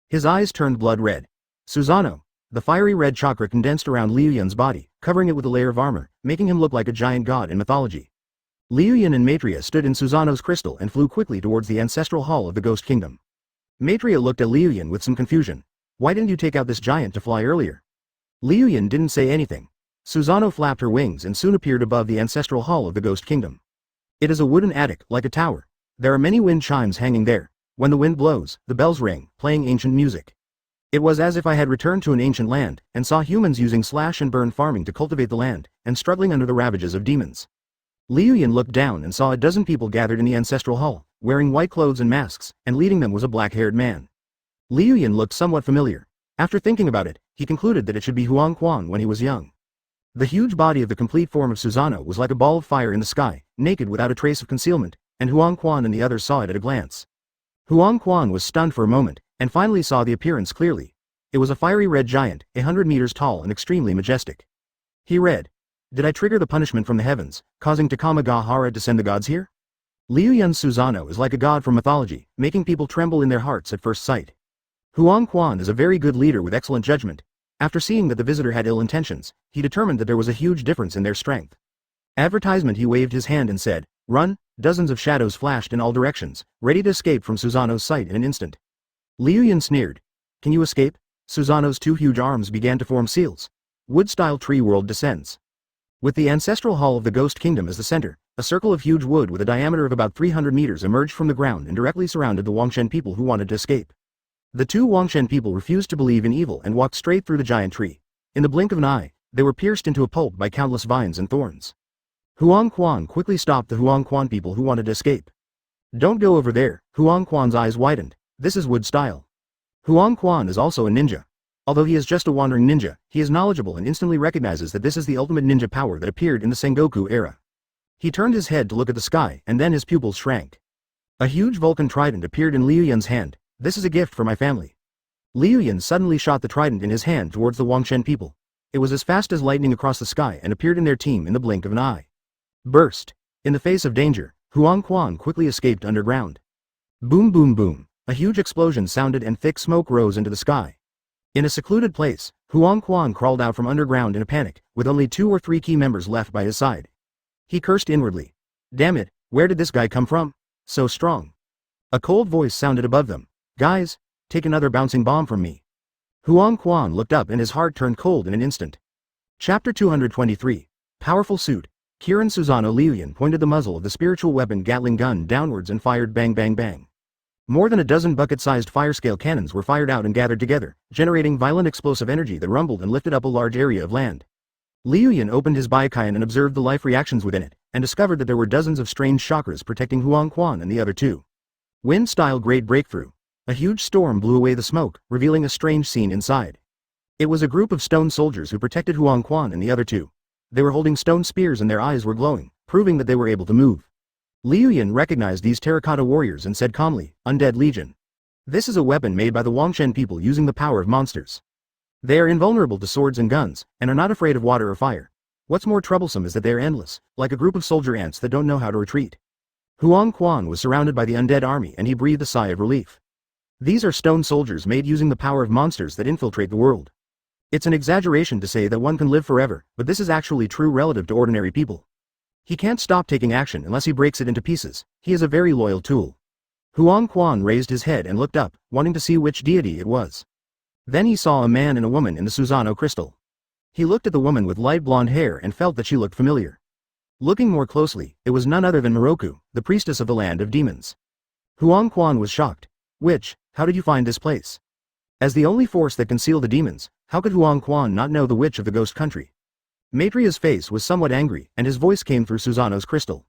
His eyes turned blood red. Susanoo. The fiery red chakra condensed around Liu Yun's body, covering it with a layer of armor, making him look like a giant god in mythology. Liu Yun and Maitreya stood in Susanoo's crystal and flew quickly towards the ancestral hall of the Ghost Kingdom. Maitreya looked at Liu Yun with some confusion. Why didn't you take out this giant to fly earlier? Liu Yun didn't say anything. Susanoo flapped her wings and soon appeared above the ancestral hall of the Ghost Kingdom. It is a wooden attic, like a tower. There are many wind chimes hanging there. When the wind blows, the bells ring, playing ancient music. It was as if I had returned to an ancient land, and saw humans using slash and burn farming to cultivate the land, and struggling under the ravages of demons. Liu Yun looked down and saw a dozen people gathered in the ancestral hall, wearing white clothes and masks, and leading them was a black-haired man. Liu Yun looked somewhat familiar. After thinking about it, he concluded that it should be Huang Quan when he was young. The huge body of the complete form of Susanoo was like a ball of fire in the sky, naked without a trace of concealment, and Huang Quan and the others saw it at a glance. Huang Quan was stunned for a moment, and finally saw the appearance clearly. It was a fiery red giant, 100 meters tall and extremely majestic. He read, did I trigger the punishment from the heavens, causing Takamagahara to send the gods here? Liu Yun's Susanoo is like a god from mythology, making people tremble in their hearts at first sight. Huang Quan is a very good leader with excellent judgment. After seeing that the visitor had ill intentions, he determined that there was a huge difference in their strength. Advertisement. He waved his hand and said, run. Dozens of shadows flashed in all directions, ready to escape from Susanoo's sight in an instant. Liu Yun sneered. Can you escape? Susanoo's 2 huge arms began to form seals. Wood-style tree world descends. With the ancestral hall of the Ghost Kingdom as the center, a circle of huge wood with a diameter of about 300 meters emerged from the ground and directly surrounded the Wangshen people who wanted to escape. The 2 Wangshen people refused to believe in evil and walked straight through the giant tree. In the blink of an eye, they were pierced into a pulp by countless vines and thorns. Huang Quan quickly stopped the Huang Quan people who wanted to escape. Don't go over there. Huang Quan's eyes widened. This is wood style. Huang Quan is also a ninja. Although he is just a wandering ninja, he is knowledgeable and instantly recognizes that this is the ultimate ninja power that appeared in the Sengoku era. He turned his head to look at the sky, and then his pupils shrank. A huge Vulcan trident appeared in Liu Yun's hand. This is a gift for my family. Liu Yun suddenly shot the trident in his hand towards the Wangshen people. It was as fast as lightning across the sky and appeared in their team in the blink of an eye. Burst. In the face of danger, Huang Quan quickly escaped underground. Boom boom boom, a huge explosion sounded and thick smoke rose into the sky. In a secluded place, Huang Quan crawled out from underground in a panic, with only 2 or 3 key members left by his side. He cursed inwardly. Damn it, where did this guy come from? So strong. A cold voice sounded above them. Guys, take another bouncing bomb from me. Huang Quan looked up and his heart turned cold in an instant. Chapter 223. Powerful Suit. Kirin Liu Yun pointed the muzzle of the spiritual weapon Gatling gun downwards and fired bang bang bang. More than a dozen bucket-sized fire-scale cannons were fired out and gathered together, generating violent explosive energy that rumbled and lifted up a large area of land. Liu Yun opened his Baikai and observed the life reactions within it, and discovered that there were dozens of strange chakras protecting Huang Quan and the other 2. Wind-style great breakthrough. A huge storm blew away the smoke, revealing a strange scene inside. It was a group of stone soldiers who protected Huang Quan and the other 2. They were holding stone spears and their eyes were glowing, proving that they were able to move. Liu Yun recognized these terracotta warriors and said calmly, Undead Legion. This is a weapon made by the Wangshen people using the power of monsters. They are invulnerable to swords and guns, and are not afraid of water or fire. What's more troublesome is that they are endless, like a group of soldier ants that don't know how to retreat. Huang Quan was surrounded by the undead army and he breathed a sigh of relief. These are stone soldiers made using the power of monsters that infiltrate the world. It's an exaggeration to say that one can live forever, but this is actually true relative to ordinary people. He can't stop taking action unless he breaks it into pieces. He is a very loyal tool. Huang Quan raised his head and looked up, wanting to see which deity it was. Then he saw a man and a woman in the Susanoo crystal. He looked at the woman with light blonde hair and felt that she looked familiar. Looking more closely, it was none other than Moroku, the priestess of the land of demons. Huang Quan was shocked. Witch, how did you find this place? As the only force that can seal the demons, how could Huang Quan not know the witch of the ghost country? Maitreya's face was somewhat angry, and his voice came through Susanoo's crystal.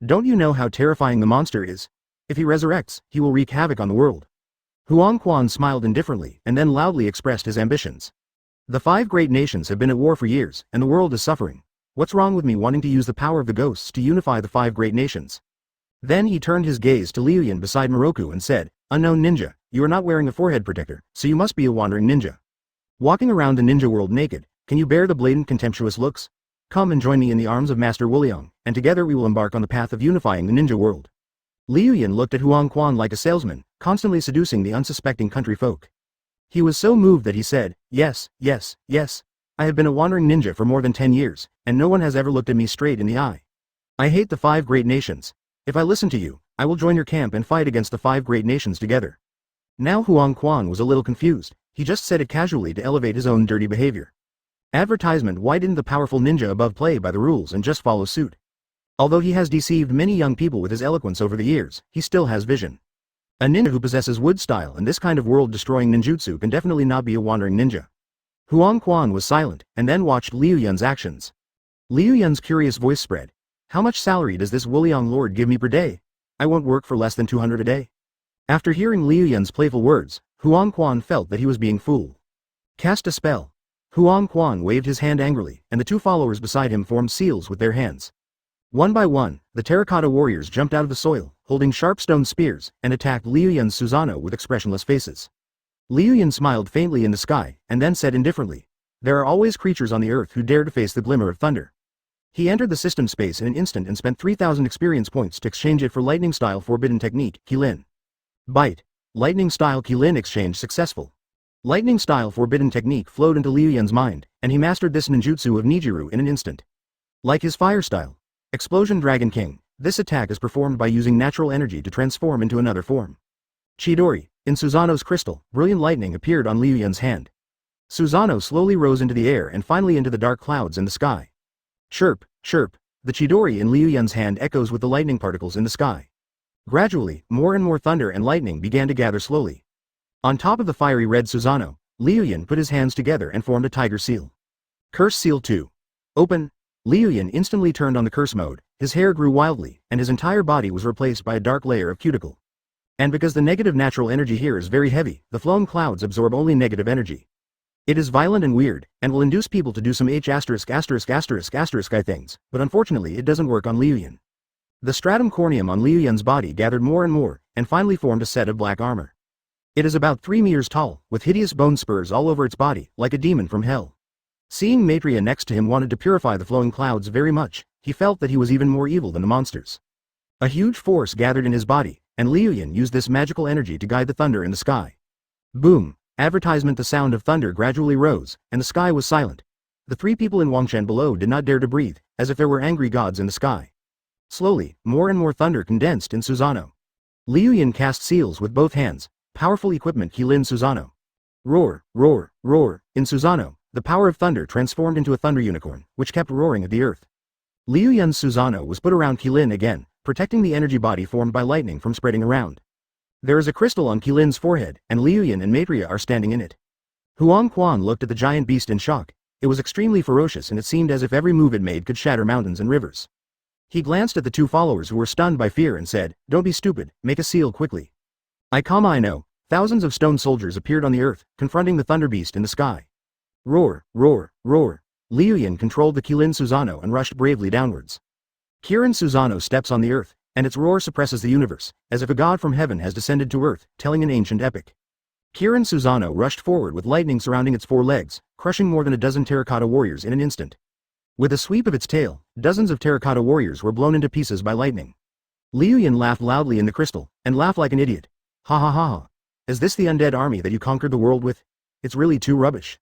Don't you know how terrifying the monster is? If he resurrects, he will wreak havoc on the world. Huang Quan smiled indifferently, and then loudly expressed his ambitions. The 5 great nations have been at war for years, and the world is suffering. What's wrong with me wanting to use the power of the ghosts to unify the 5 great nations? Then he turned his gaze to Liu Yun beside Moroku and said, Unknown ninja, you are not wearing a forehead protector, so you must be a wandering ninja. Walking around the ninja world naked, can you bear the blatant contemptuous looks? Come and join me in the arms of Master Wuliang, and together we will embark on the path of unifying the ninja world. Liu Yun looked at Huang Quan like a salesman, constantly seducing the unsuspecting country folk. He was so moved that he said, Yes, yes, yes. I have been a wandering ninja for more than 10 years, and no one has ever looked at me straight in the eye. I hate the 5 great nations. If I listen to you, I will join your camp and fight against the 5 great nations together. Now Huang Quan was a little confused. He just said it casually to elevate his own dirty behavior. Advertisement: why didn't the powerful ninja above play by the rules and just follow suit? Although he has deceived many young people with his eloquence over the years, he still has vision. A ninja who possesses wood style and this kind of world-destroying ninjutsu can definitely not be a wandering ninja. Huang Quan was silent, and then watched Liu Yun's actions. Liu Yun's curious voice spread. How much salary does this Wuliang lord give me per day? I won't work for less than 200 a day. After hearing Liu Yun's playful words, Huang Quan felt that he was being fooled. Cast a spell. Huang Quan waved his hand angrily, and the 2 followers beside him formed seals with their hands. One by one, the terracotta warriors jumped out of the soil, holding sharp stone spears, and attacked Liu Yun's Susanoo with expressionless faces. Liu Yun smiled faintly in the sky, and then said indifferently, There are always creatures on the earth who dare to face the glimmer of thunder. He entered the system space in an instant and spent 3,000 experience points to exchange it for lightning-style forbidden technique, Kirin. Bite. Lightning-style Kirin exchange successful. Lightning-style forbidden technique flowed into Liu Yun's mind, and he mastered this ninjutsu of Nijiru in an instant. Like his fire style, Explosion Dragon King, this attack is performed by using natural energy to transform into another form. Chidori. In Susanoo's crystal, brilliant lightning appeared on Liu Yun's hand. Susanoo slowly rose into the air and finally into the dark clouds in the sky. Chirp, chirp. The Chidori in Liu Yun's hand echoes with the lightning particles in the sky. Gradually, more and more thunder and lightning began to gather slowly. On top of the fiery red Susanoo, Liu Yun put his hands together and formed a tiger seal. Curse Seal 2. Open. Liu Yun instantly turned on the curse mode, his hair grew wildly, and his entire body was replaced by a dark layer of cuticle. And because the negative natural energy here is very heavy, the flowing clouds absorb only negative energy. It is violent and weird, and will induce people to do some ****** things, but unfortunately it doesn't work on Liu Yun. The stratum corneum on Liu Yun's body gathered more and more, and finally formed a set of black armor. It is about 3 meters tall, with hideous bone spurs all over its body, like a demon from hell. Seeing Maitreya next to him wanted to purify the flowing clouds very much, he felt that he was even more evil than the monsters. A huge force gathered in his body, and Liu Yun used this magical energy to guide the thunder in the sky. Boom! Advertisement. The sound of thunder gradually rose, and the sky was silent. The three people in Wangshan below did not dare to breathe, as if there were angry gods in the sky. Slowly, more and more thunder condensed in Susanoo. Liu Yun cast seals with both hands, powerful equipment Kirin Susanoo. Roar, roar, roar. In Susanoo, the power of thunder transformed into a thunder unicorn, which kept roaring at the earth. Liu Yun's Susanoo was put around Kirin again, protecting the energy body formed by lightning from spreading around. There is a crystal on Kirin's forehead, and Liu Yun and Maitreya are standing in it. Huang Quan looked at the giant beast in shock. It was extremely ferocious and it seemed as if every move it made could shatter mountains and rivers. He glanced at the two followers who were stunned by fear and said, "Don't be stupid, make a seal quickly." I know. Thousands of stone soldiers appeared on the earth, confronting the thunder beast in the sky. Roar, roar, roar. Liu Yun controlled the Kirin Susanoo and rushed bravely downwards. Kirin Susanoo steps on the earth, and its roar suppresses the universe, as if a god from heaven has descended to earth, telling an ancient epic. Kirin Susanoo rushed forward with lightning surrounding its four legs, crushing more than a dozen terracotta warriors in an instant. With a sweep of its tail, dozens of terracotta warriors were blown into pieces by lightning. Liu Yun laughed loudly in the crystal, and laughed like an idiot. Ha ha ha ha. Is this the undead army that you conquered the world with? It's really too rubbish.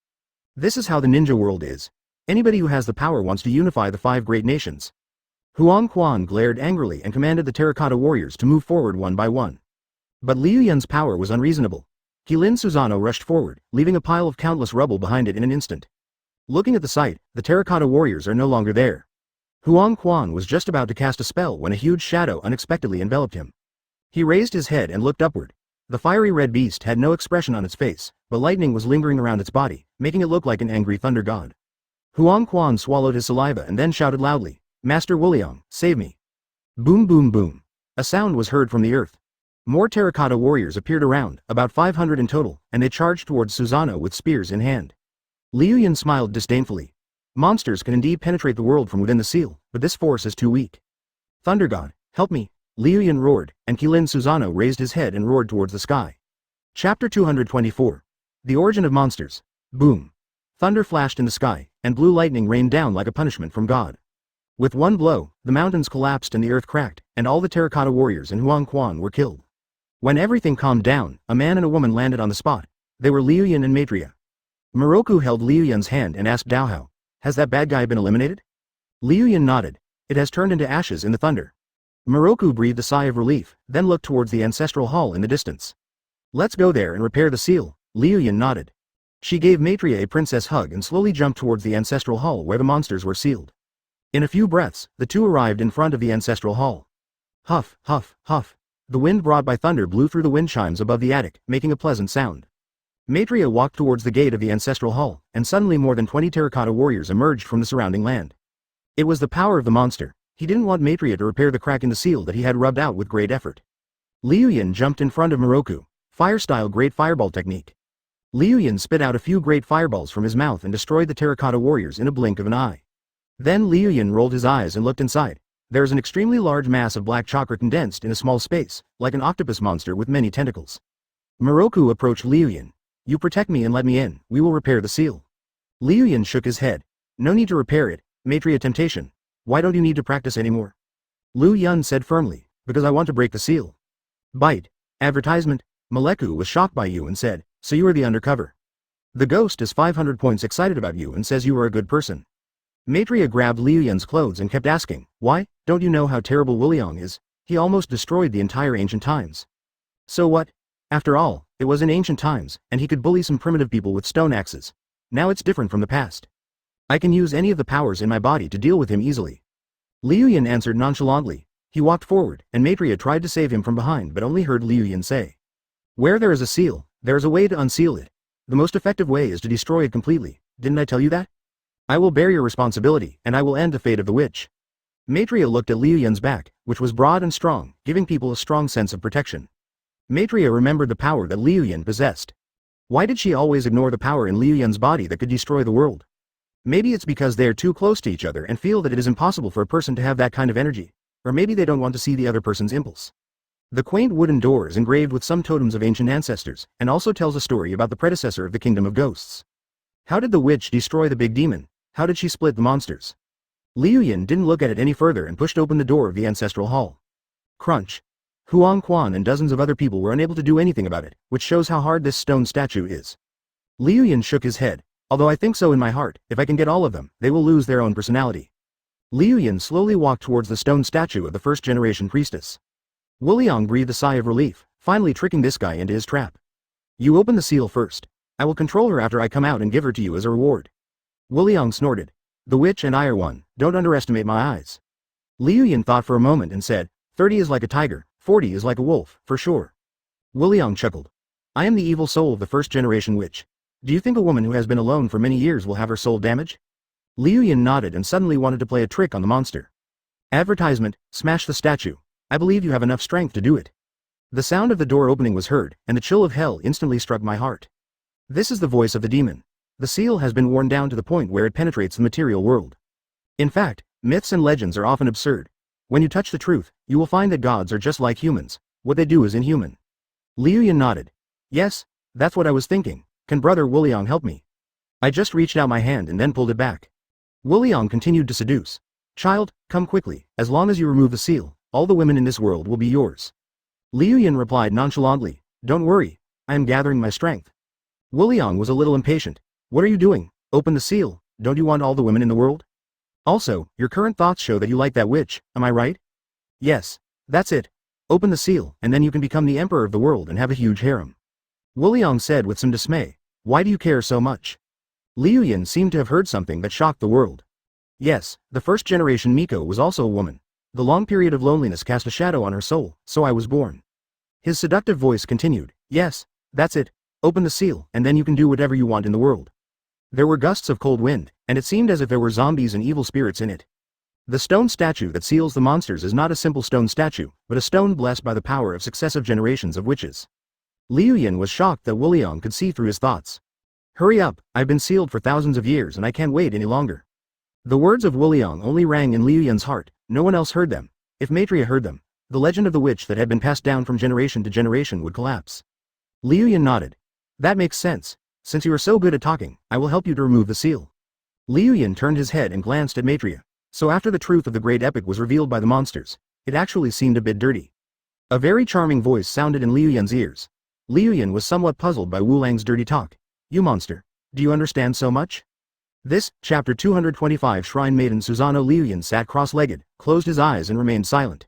This is how the ninja world is. Anybody who has the power wants to unify the 5 great nations. Huang Quan glared angrily and commanded the terracotta warriors to move forward one by one. But Liu Yun's power was unreasonable. Kirin Susanoo rushed forward, leaving a pile of countless rubble behind it in an instant. Looking at the sight, the terracotta warriors are no longer there. Huang Quan was just about to cast a spell when a huge shadow unexpectedly enveloped him. He raised his head and looked upward. The fiery red beast had no expression on its face, but lightning was lingering around its body, making it look like an angry thunder god. Huang Quan swallowed his saliva and then shouted loudly, "Master Wuliang, save me." Boom boom boom. A sound was heard from the earth. More terracotta warriors appeared around, about 500 in total, and they charged towards Susanoo with spears in hand. Liu Yun smiled disdainfully. Monsters can indeed penetrate the world from within the seal, but this force is too weak. Thunder God, help me, Liu Yun roared, and Kirin Susanoo raised his head and roared towards the sky. Chapter 224. The Origin of Monsters. Boom. Thunder flashed in the sky, and blue lightning rained down like a punishment from God. With one blow, the mountains collapsed and the earth cracked, and all the terracotta warriors and Huang Quan were killed. When everything calmed down, a man and a woman landed on the spot. They were Liu Yun and Maitreya. Moroku held Liu Yun's hand and asked Dao, "Has that bad guy been eliminated?" Liu Yun nodded. "It has turned into ashes in the thunder." Moroku breathed a sigh of relief, then looked towards the ancestral hall in the distance. "Let's go there and repair the seal," Liu Yun nodded. She gave Maitreya a princess hug and slowly jumped towards the ancestral hall where the monsters were sealed. In a few breaths, the two arrived in front of the ancestral hall. Huff, huff, huff. The wind brought by thunder blew through the wind chimes above the attic, making a pleasant sound. Maitreya walked towards the gate of the ancestral hall, and suddenly more than 20 terracotta warriors emerged from the surrounding land. It was the power of the monster. He didn't want Maitreya to repair the crack in the seal that he had rubbed out with great effort. Liu Yun jumped in front of Moroku. Fire-style great fireball technique. Liu Yun spit out a few great fireballs from his mouth and destroyed the terracotta warriors in a blink of an eye. Then Liu Yun rolled his eyes and looked inside. There is an extremely large mass of black chakra condensed in a small space, like an octopus monster with many tentacles. Moroku approached Liu Yun. "You protect me and let me in, we will repair the seal." Liu Yun shook his head. "No need to repair it, Maitreya temptation. Why don't you need to practice anymore?" Liu Yun said firmly, "Because I want to break the seal." Bite. Advertisement. Maleku was shocked by you and said, "So you are the undercover. The ghost is 500 points excited about you and says you are a good person." Maitreya grabbed Liu Yun's clothes and kept asking, "Why, don't you know how terrible Wuliang is? He almost destroyed the entire ancient times." So what? After all, it was in ancient times, and he could bully some primitive people with stone axes. Now it's different from the past. I can use any of the powers in my body to deal with him easily. Liu Yun answered nonchalantly. He walked forward, and Maitreya tried to save him from behind but only heard Liu Yun say, "Where there is a seal, there is a way to unseal it. The most effective way is to destroy it completely. Didn't I tell you that? I will bear your responsibility, and I will end the fate of the witch." Maitreya looked at Liu Yun's back, which was broad and strong, giving people a strong sense of protection. Maitreya remembered the power that Liu Yun possessed. Why did she always ignore the power in Liu Yun's body that could destroy the world? Maybe it's because they are too close to each other and feel that it is impossible for a person to have that kind of energy. Or maybe they don't want to see the other person's impulse. The quaint wooden door is engraved with some totems of ancient ancestors, and also tells a story about the predecessor of the kingdom of ghosts. How did the witch destroy the big demon? How did she split the monsters? Liu Yun didn't look at it any further and pushed open the door of the ancestral hall. Crunch. Huang Quan and dozens of other people were unable to do anything about it, which shows how hard this stone statue is. Liu Yun shook his head. Although I think so in my heart, if I can get all of them, they will lose their own personality. Liu Yun slowly walked towards the stone statue of the first-generation priestess. Wuliang breathed a sigh of relief, finally tricking this guy into his trap. You open the seal first. I will control her after I come out and give her to you as a reward. Wuliang snorted. The witch and I are one, don't underestimate my eyes. Liu Yun thought for a moment and said, 30 is like a tiger, 40 is like a wolf, for sure. Wuliang chuckled. I am the evil soul of the first-generation witch. Do you think a woman who has been alone for many years will have her soul damaged? Liu Yun nodded and suddenly wanted to play a trick on the monster. Advertisement, smash the statue. I believe you have enough strength to do it. The sound of the door opening was heard, and the chill of hell instantly struck my heart. This is the voice of the demon. The seal has been worn down to the point where it penetrates the material world. In fact, myths and legends are often absurd. When you touch the truth, you will find that gods are just like humans. What they do is inhuman. Liu Yun nodded. Yes, that's what I was thinking. Can brother Wuliang help me? I just reached out my hand and then pulled it back. Wuliang continued to seduce. Child, come quickly, as long as you remove the seal, all the women in this world will be yours. Liu Yun replied nonchalantly, don't worry, I am gathering my strength. Wuliang was a little impatient. What are you doing? Open the seal, don't you want all the women in the world? Also, your current thoughts show that you like that witch, am I right? Yes, that's it. Open the seal, and then you can become the emperor of the world and have a huge harem. Wuliang said with some dismay. Why do you care so much? Liu Yun seemed to have heard something that shocked the world. Yes, the first-generation Miko was also a woman. The long period of loneliness cast a shadow on her soul, so I was born. His seductive voice continued. Yes, that's it. Open the seal, and then you can do whatever you want in the world. There were gusts of cold wind, and it seemed as if there were zombies and evil spirits in it. The stone statue that seals the monsters is not a simple stone statue, but a stone blessed by the power of successive generations of witches. Liu Yun was shocked that Wuliang could see through his thoughts. Hurry up, I've been sealed for thousands of years and I can't wait any longer. The words of Wuliang only rang in Liu Yun's heart, no one else heard them. If Maitreya heard them, the legend of the witch that had been passed down from generation to generation would collapse. Liu Yun nodded. That makes sense. Since you are so good at talking, I will help you to remove the seal. Liu Yun turned his head and glanced at Maitreya. So after the truth of the great epic was revealed by the monsters, it actually seemed a bit dirty. A very charming voice sounded in Liu Yun's ears. Liu Yun was somewhat puzzled by Wulang's dirty talk. You monster. Do you understand so much? This, chapter 225 Shrine Maiden Susanoo. Liu Yun sat cross-legged, closed his eyes and remained silent.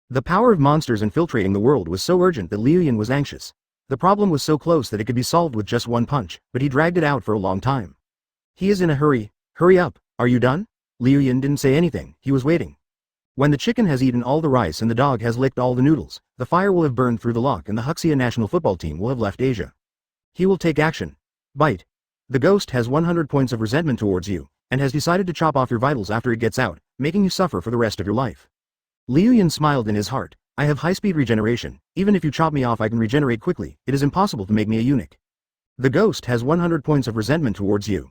The power of monsters infiltrating the world was so urgent that Liu Yun was anxious. The problem was so close that it could be solved with just one punch, but he dragged it out for a long time. He is in a hurry. Hurry up, are you done? Liu Yun didn't say anything, he was waiting. When the chicken has eaten all the rice and the dog has licked all the noodles, the fire will have burned through the lock and the Huxia national football team will have left Asia. He will take action. Bite. The ghost has 100 points of resentment towards you, and has decided to chop off your vitals after it gets out, making you suffer for the rest of your life. Liu Yun smiled in his heart. I have high-speed regeneration, even if you chop me off I can regenerate quickly, it is impossible to make me a eunuch. The ghost has 100 points of resentment towards you.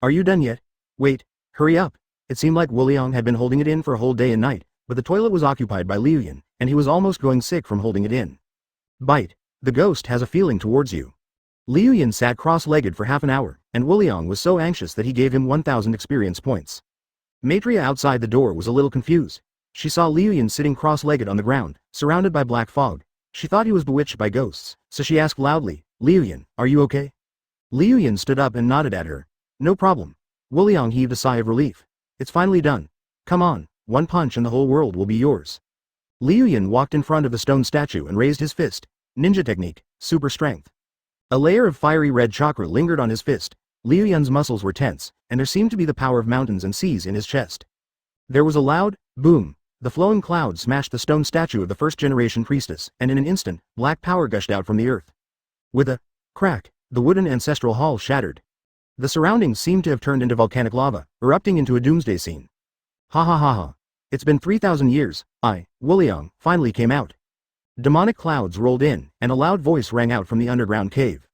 Are you done yet? Wait, hurry up. It seemed like Wuliang had been holding it in for a whole day and night, but the toilet was occupied by Liu Yun, and he was almost going sick from holding it in. Bite. The ghost has a feeling towards you. Liu Yun sat cross-legged for half an hour, and Wuliang was so anxious that he gave him 1,000 experience points. Maitreya outside the door was a little confused. She saw Liu Yun sitting cross-legged on the ground, surrounded by black fog. She thought he was bewitched by ghosts, so she asked loudly, Liu Yun, are you okay? Liu Yun stood up and nodded at her. No problem. Wuliang heaved a sigh of relief. It's finally done. Come on, one punch and the whole world will be yours. Liu Yun walked in front of the stone statue and raised his fist. Ninja technique, super strength. A layer of fiery red chakra lingered on his fist. Liu Yun's muscles were tense, and there seemed to be the power of mountains and seas in his chest. There was a loud boom. The flowing cloud smashed the stone statue of the first-generation priestess, and in an instant, black power gushed out from the earth. With a crack, the wooden ancestral hall shattered. The surroundings seemed to have turned into volcanic lava, erupting into a doomsday scene. Ha ha ha ha. It's been 3,000 years, Wuliang, finally came out. Demonic clouds rolled in, and a loud voice rang out from the underground cave.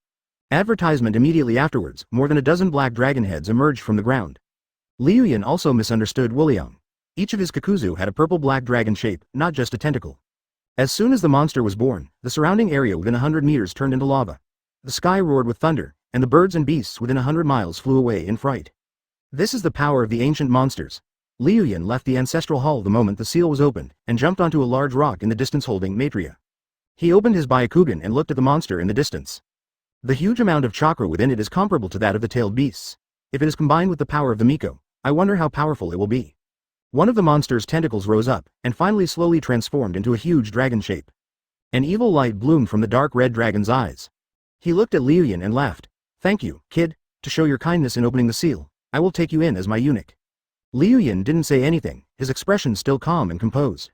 Advertisement immediately afterwards, more than a dozen black dragon heads emerged from the ground. Liu Yun also misunderstood Wuliang. Each of his kakuzu had a purple-black dragon shape, not just a tentacle. As soon as the monster was born, the surrounding area within 100 meters turned into lava. The sky roared with thunder, and the birds and beasts within 100 miles flew away in fright. This is the power of the ancient monsters. Liu Yun left the ancestral hall the moment the seal was opened, and jumped onto a large rock in the distance holding Maitreya. He opened his Byakugan and looked at the monster in the distance. The huge amount of chakra within it is comparable to that of the tailed beasts. If it is combined with the power of the Miko, I wonder how powerful it will be. One of the monster's tentacles rose up, and finally slowly transformed into a huge dragon shape. An evil light bloomed from the dark red dragon's eyes. He looked at Liu Yun and laughed. "Thank you, kid. To show your kindness in opening the seal, I will take you in as my eunuch." Liu Yun didn't say anything, his expression still calm and composed.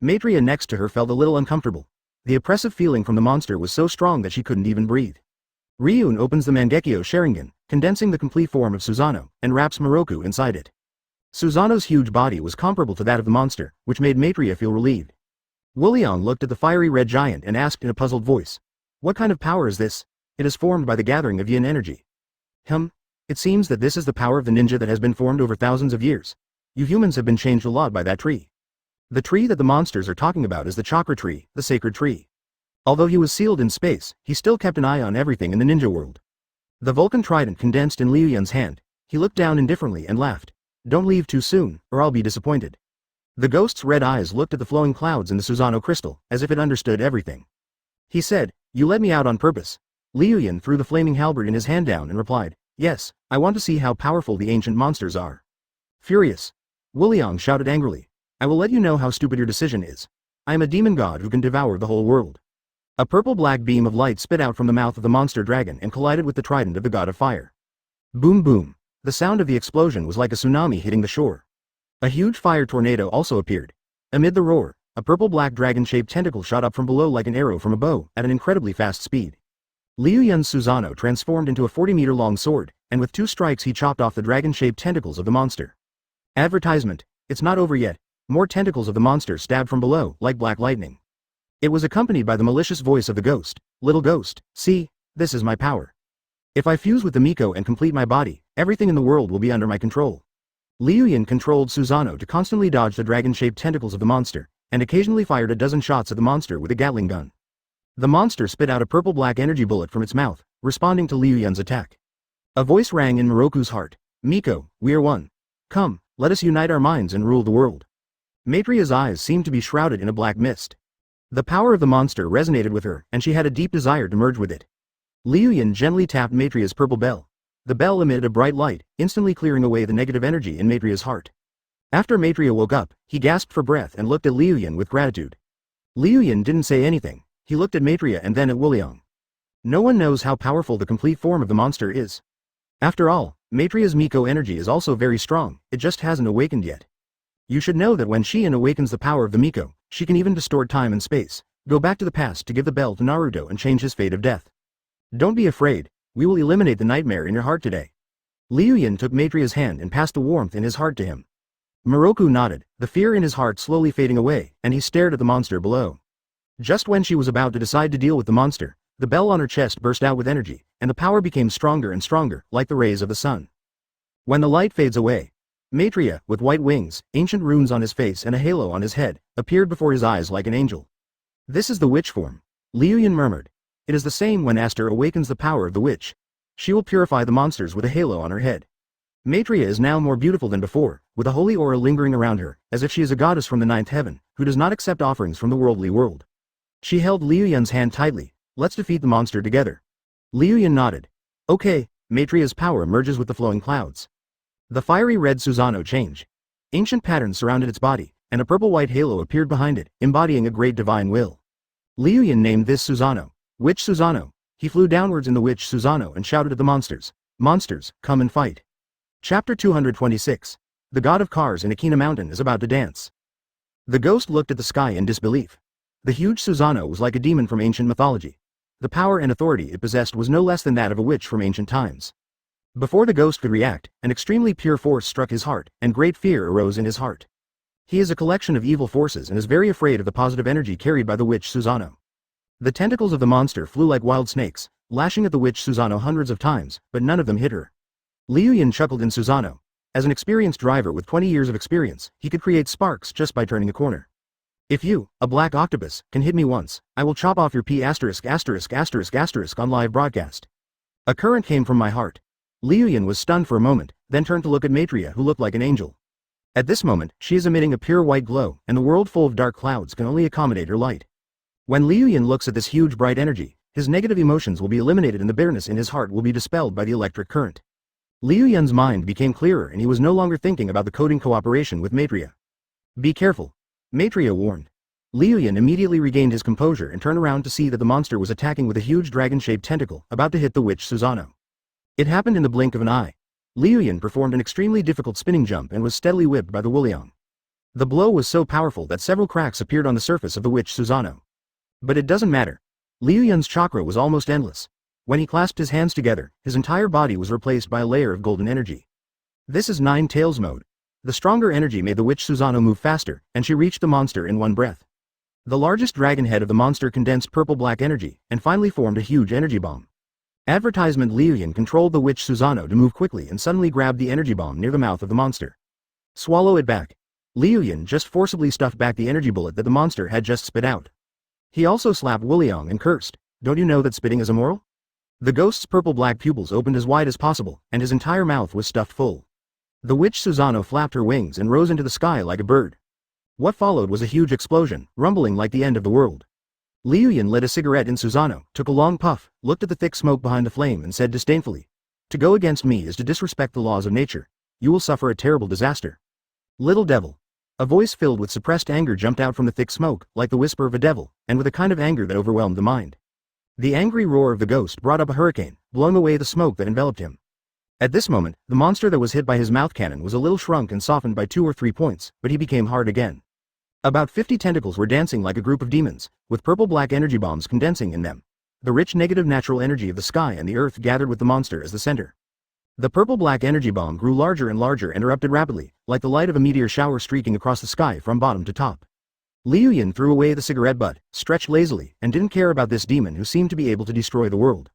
Maitreya next to her felt a little uncomfortable. The oppressive feeling from the monster was so strong that she couldn't even breathe. Ryun opens the Mangekyo Sharingan, condensing the complete form of Susanoo, and wraps Moroku inside it. Susanoo's huge body was comparable to that of the monster, which made Maitreya feel relieved. Wuliang looked at the fiery red giant and asked in a puzzled voice, "What kind of power is this? It is formed by the gathering of yin energy." It seems that this is the power of the ninja that has been formed over thousands of years. You humans have been changed a lot by that tree. The tree that the monsters are talking about is the chakra tree, the sacred tree. Although he was sealed in space, he still kept an eye on everything in the ninja world. The Vulcan trident condensed in Liu Yun's hand. He looked down indifferently and laughed. "Don't leave too soon, or I'll be disappointed." The ghost's red eyes looked at the flowing clouds in the Susanoo crystal, as if it understood everything. He said, "You let me out on purpose." Liu Yun threw the flaming halberd in his hand down and replied, "Yes, I want to see how powerful the ancient monsters are." Furious, Wuliang shouted angrily, "I will let you know how stupid your decision is. I am a demon god who can devour the whole world." A purple-black beam of light spit out from the mouth of the monster dragon and collided with the trident of the god of fire. Boom boom. The sound of the explosion was like a tsunami hitting the shore. A huge fire tornado also appeared. Amid the roar, a purple-black dragon-shaped tentacle shot up from below like an arrow from a bow, at an incredibly fast speed. Liu Yun's Susanoo transformed into a 40-meter-long sword, and with 2 strikes he chopped off the dragon-shaped tentacles of the monster. Advertisement: it's not over yet. More tentacles of the monster stabbed from below, like black lightning. It was accompanied by the malicious voice of the ghost. "Little ghost, see, this is my power. If I fuse with the Miko and complete my body, everything in the world will be under my control." Liu Yun controlled Susanoo to constantly dodge the dragon-shaped tentacles of the monster, and occasionally fired a dozen shots at the monster with a Gatling gun. The monster spit out a purple-black energy bullet from its mouth, responding to Liu Yun's attack. A voice rang in Moroku's heart. "Miko, we are one. Come, let us unite our minds and rule the world." Maitreya's eyes seemed to be shrouded in a black mist. The power of the monster resonated with her, and she had a deep desire to merge with it. Liu Yun gently tapped Maitreya's purple bell. The bell emitted a bright light, instantly clearing away the negative energy in Maitreya's heart. After Maitreya woke up, he gasped for breath and looked at Liu Yun with gratitude. Liu Yun didn't say anything. He looked at Maitreya and then at Wuliang. No one knows how powerful the complete form of the monster is. After all, Maitreya's Miko energy is also very strong, it just hasn't awakened yet. You should know that when she awakens the power of the Miko, she can even distort time and space, go back to the past to give the bell to Naruto and change his fate of death. Don't be afraid, we will eliminate the nightmare in your heart today. Liu Yun took Maitreya's hand and passed the warmth in his heart to him. Moroku nodded, the fear in his heart slowly fading away, and he stared at the monster below. Just when she was about to decide to deal with the monster, the bell on her chest burst out with energy, and the power became stronger and stronger, like the rays of the sun. When the light fades away, Maitreya, with white wings, ancient runes on his face and a halo on his head, appeared before his eyes like an angel. "This is the witch form," Liu Yun murmured. "It is the same when Aster awakens the power of the witch. She will purify the monsters with a halo on her head." Maitreya is now more beautiful than before, with a holy aura lingering around her, as if she is a goddess from the 9th heaven, who does not accept offerings from the worldly world. She held Liu Yun's hand tightly. "Let's defeat the monster together." Liu Yun nodded. "Okay." Maitreya's power merges with the flowing clouds. The fiery red Susanoo changed. Ancient patterns surrounded its body, and a purple-white halo appeared behind it, embodying a great divine will. Liu Yun named this Susanoo. Witch Susanoo. He flew downwards in the witch Susanoo and shouted at the monsters. "Monsters, come and fight." Chapter 226. The god of cars in Akina Mountain is about to dance. The ghost looked at the sky in disbelief. The huge Susanoo was like a demon from ancient mythology. The power and authority it possessed was no less than that of a witch from ancient times. Before the ghost could react, an extremely pure force struck his heart, and great fear arose in his heart. He is a collection of evil forces and is very afraid of the positive energy carried by the witch Susanoo. The tentacles of the monster flew like wild snakes, lashing at the witch Susanoo hundreds of times, but none of them hit her. Liu Yun chuckled in Susanoo. As an experienced driver with 20 years of experience, he could create sparks just by turning a corner. "If you, a black octopus, can hit me once, I will chop off your P*** on live broadcast." A current came from my heart. Liu Yun was stunned for a moment, then turned to look at Maitreya, who looked like an angel. At this moment, she is emitting a pure white glow, and the world full of dark clouds can only accommodate her light. When Liu Yun looks at this huge bright energy, his negative emotions will be eliminated and the bitterness in his heart will be dispelled by the electric current. Liu Yun's mind became clearer and he was no longer thinking about the coding cooperation with Maitreya. Be careful, Maitreya warned. Liu Yun immediately regained his composure and turned around to see that the monster was attacking with a huge dragon-shaped tentacle, about to hit the witch Susanoo. It happened in the blink of an eye. Liu Yun performed an extremely difficult spinning jump and was steadily whipped by the Wuliang. The blow was so powerful that several cracks appeared on the surface of the witch Susanoo. But it doesn't matter. Liu Yun's chakra was almost endless. When he clasped his hands together, his entire body was replaced by a layer of golden energy. This is Nine Tails mode. The stronger energy made the witch Susanoo move faster, and she reached the monster in one breath. The largest dragon head of the monster condensed purple-black energy, and finally formed a huge energy bomb. Advertisement Liu Yun controlled the witch Susanoo to move quickly and suddenly grabbed the energy bomb near the mouth of the monster. Swallow it back. Liu Yun just forcibly stuffed back the energy bullet that the monster had just spit out. He also slapped Wuliang and cursed, "Don't you know that spitting is immoral?" The ghost's purple-black pupils opened as wide as possible, and his entire mouth was stuffed full. The witch Susanoo flapped her wings and rose into the sky like a bird. What followed was a huge explosion, rumbling like the end of the world. Liu Yun lit a cigarette in Susanoo, took a long puff, looked at the thick smoke behind the flame and said disdainfully, "To go against me is to disrespect the laws of nature. You will suffer a terrible disaster." Little devil. A voice filled with suppressed anger jumped out from the thick smoke, like the whisper of a devil, and with a kind of anger that overwhelmed the mind. The angry roar of the ghost brought up a hurricane, blowing away the smoke that enveloped him. At this moment, the monster that was hit by his mouth cannon was a little shrunk and softened by 2 or 3 points, but he became hard again. About 50 tentacles were dancing like a group of demons, with purple-black energy bombs condensing in them. The rich negative natural energy of the sky and the earth gathered with the monster as the center. The purple-black energy bomb grew larger and larger and erupted rapidly, like the light of a meteor shower streaking across the sky from bottom to top. Liu Yun threw away the cigarette butt, stretched lazily, and didn't care about this demon who seemed to be able to destroy the world.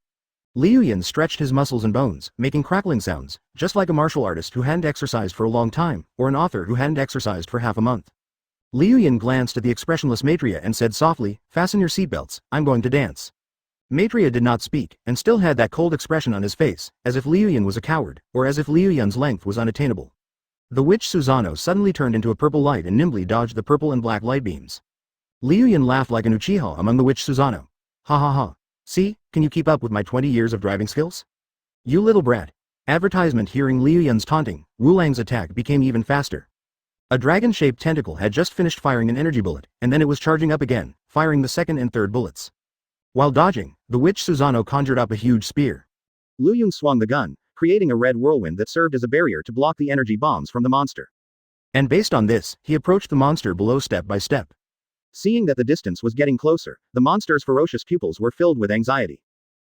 Liu Yun stretched his muscles and bones, making crackling sounds, just like a martial artist who hadn't exercised for a long time, or an author who hadn't exercised for half a month. Liu Yun glanced at the expressionless Maitreya and said softly, "Fasten your seatbelts, I'm going to dance." Maitreya did not speak, and still had that cold expression on his face, as if Liu Yun was a coward, or as if Liu Yun's length was unattainable. The witch Susanoo suddenly turned into a purple light and nimbly dodged the purple and black light beams. Liu Yun laughed like an Uchiha among the witch Susanoo. "Ha ha ha. See, can you keep up with my 20 years of driving skills? You little brat." Advertisement hearing Liu Yun's taunting, Wulang's attack became even faster. A dragon-shaped tentacle had just finished firing an energy bullet, and then it was charging up again, firing the second and third bullets. While dodging, the witch Susanoo conjured up a huge spear. Liu Yun swung the gun, creating a red whirlwind that served as a barrier to block the energy bombs from the monster. And based on this, he approached the monster below step by step. Seeing that the distance was getting closer, the monster's ferocious pupils were filled with anxiety.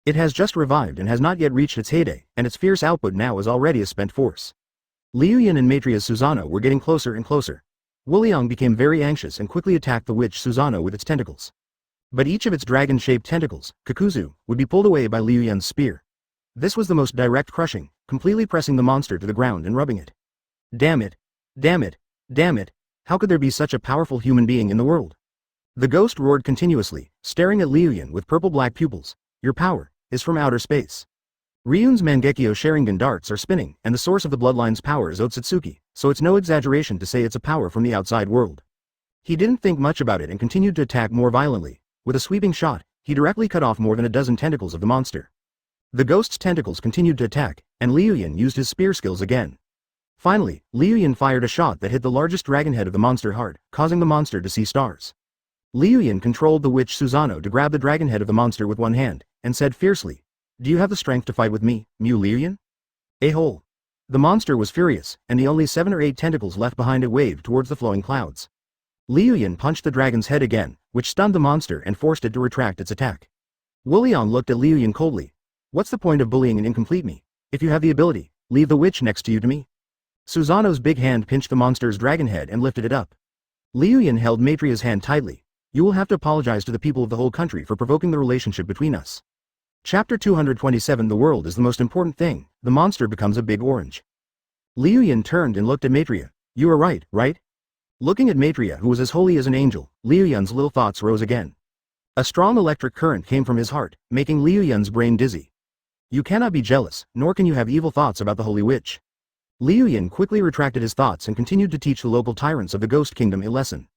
It has just revived and has not yet reached its heyday, and its fierce output now is already a spent force. Liu Yun and Maitreya's Susanoo were getting closer and closer. Wuliang became very anxious and quickly attacked the witch Susanoo with its tentacles. But each of its dragon-shaped tentacles, Kakuzu, would be pulled away by Liu Yun's spear. This was the most direct crushing, completely pressing the monster to the ground and rubbing it. Damn it! Damn it! Damn it! How could there be such a powerful human being in the world? The ghost roared continuously, staring at Liu Yun with purple-black pupils. "Your power is from outer space." Ryun's Mangekyo Sharingan darts are spinning, and the source of the bloodline's power is Otsutsuki, so it's no exaggeration to say it's a power from the outside world. He didn't think much about it and continued to attack more violently. With a sweeping shot, he directly cut off more than a dozen tentacles of the monster. The ghost's tentacles continued to attack, and Liu Yun used his spear skills again. Finally, Liu Yun fired a shot that hit the largest dragon head of the monster hard, causing the monster to see stars. Liu Yun controlled the witch Susanoo to grab the dragon head of the monster with one hand, and said fiercely, "Do you have the strength to fight with me, Liu Yun?" A-hole. The monster was furious, and the only 7 or 8 tentacles left behind it waved towards the flowing clouds. Liu Yun punched the dragon's head again, which stunned the monster and forced it to retract its attack. Wuliang looked at Liu Yun coldly. "What's the point of bullying an incomplete me? If you have the ability, leave the witch next to you to me." Susanoo's big hand pinched the monster's dragon head and lifted it up. Liu Yun held Maitreya's hand tightly. "You will have to apologize to the people of the whole country for provoking the relationship between us." Chapter 227 The world is the most important thing. The monster becomes a big orange. Liu Yun turned and looked at Maitreya. "You are right, right?" Looking at Maitreya, who was as holy as an angel, Liu Yun's little thoughts rose again. A strong electric current came from his heart, making Liu Yun's brain dizzy. "You cannot be jealous, nor can you have evil thoughts about the holy witch. Liu Yun quickly retracted his thoughts and continued to teach the local tyrants of the Ghost Kingdom a lesson.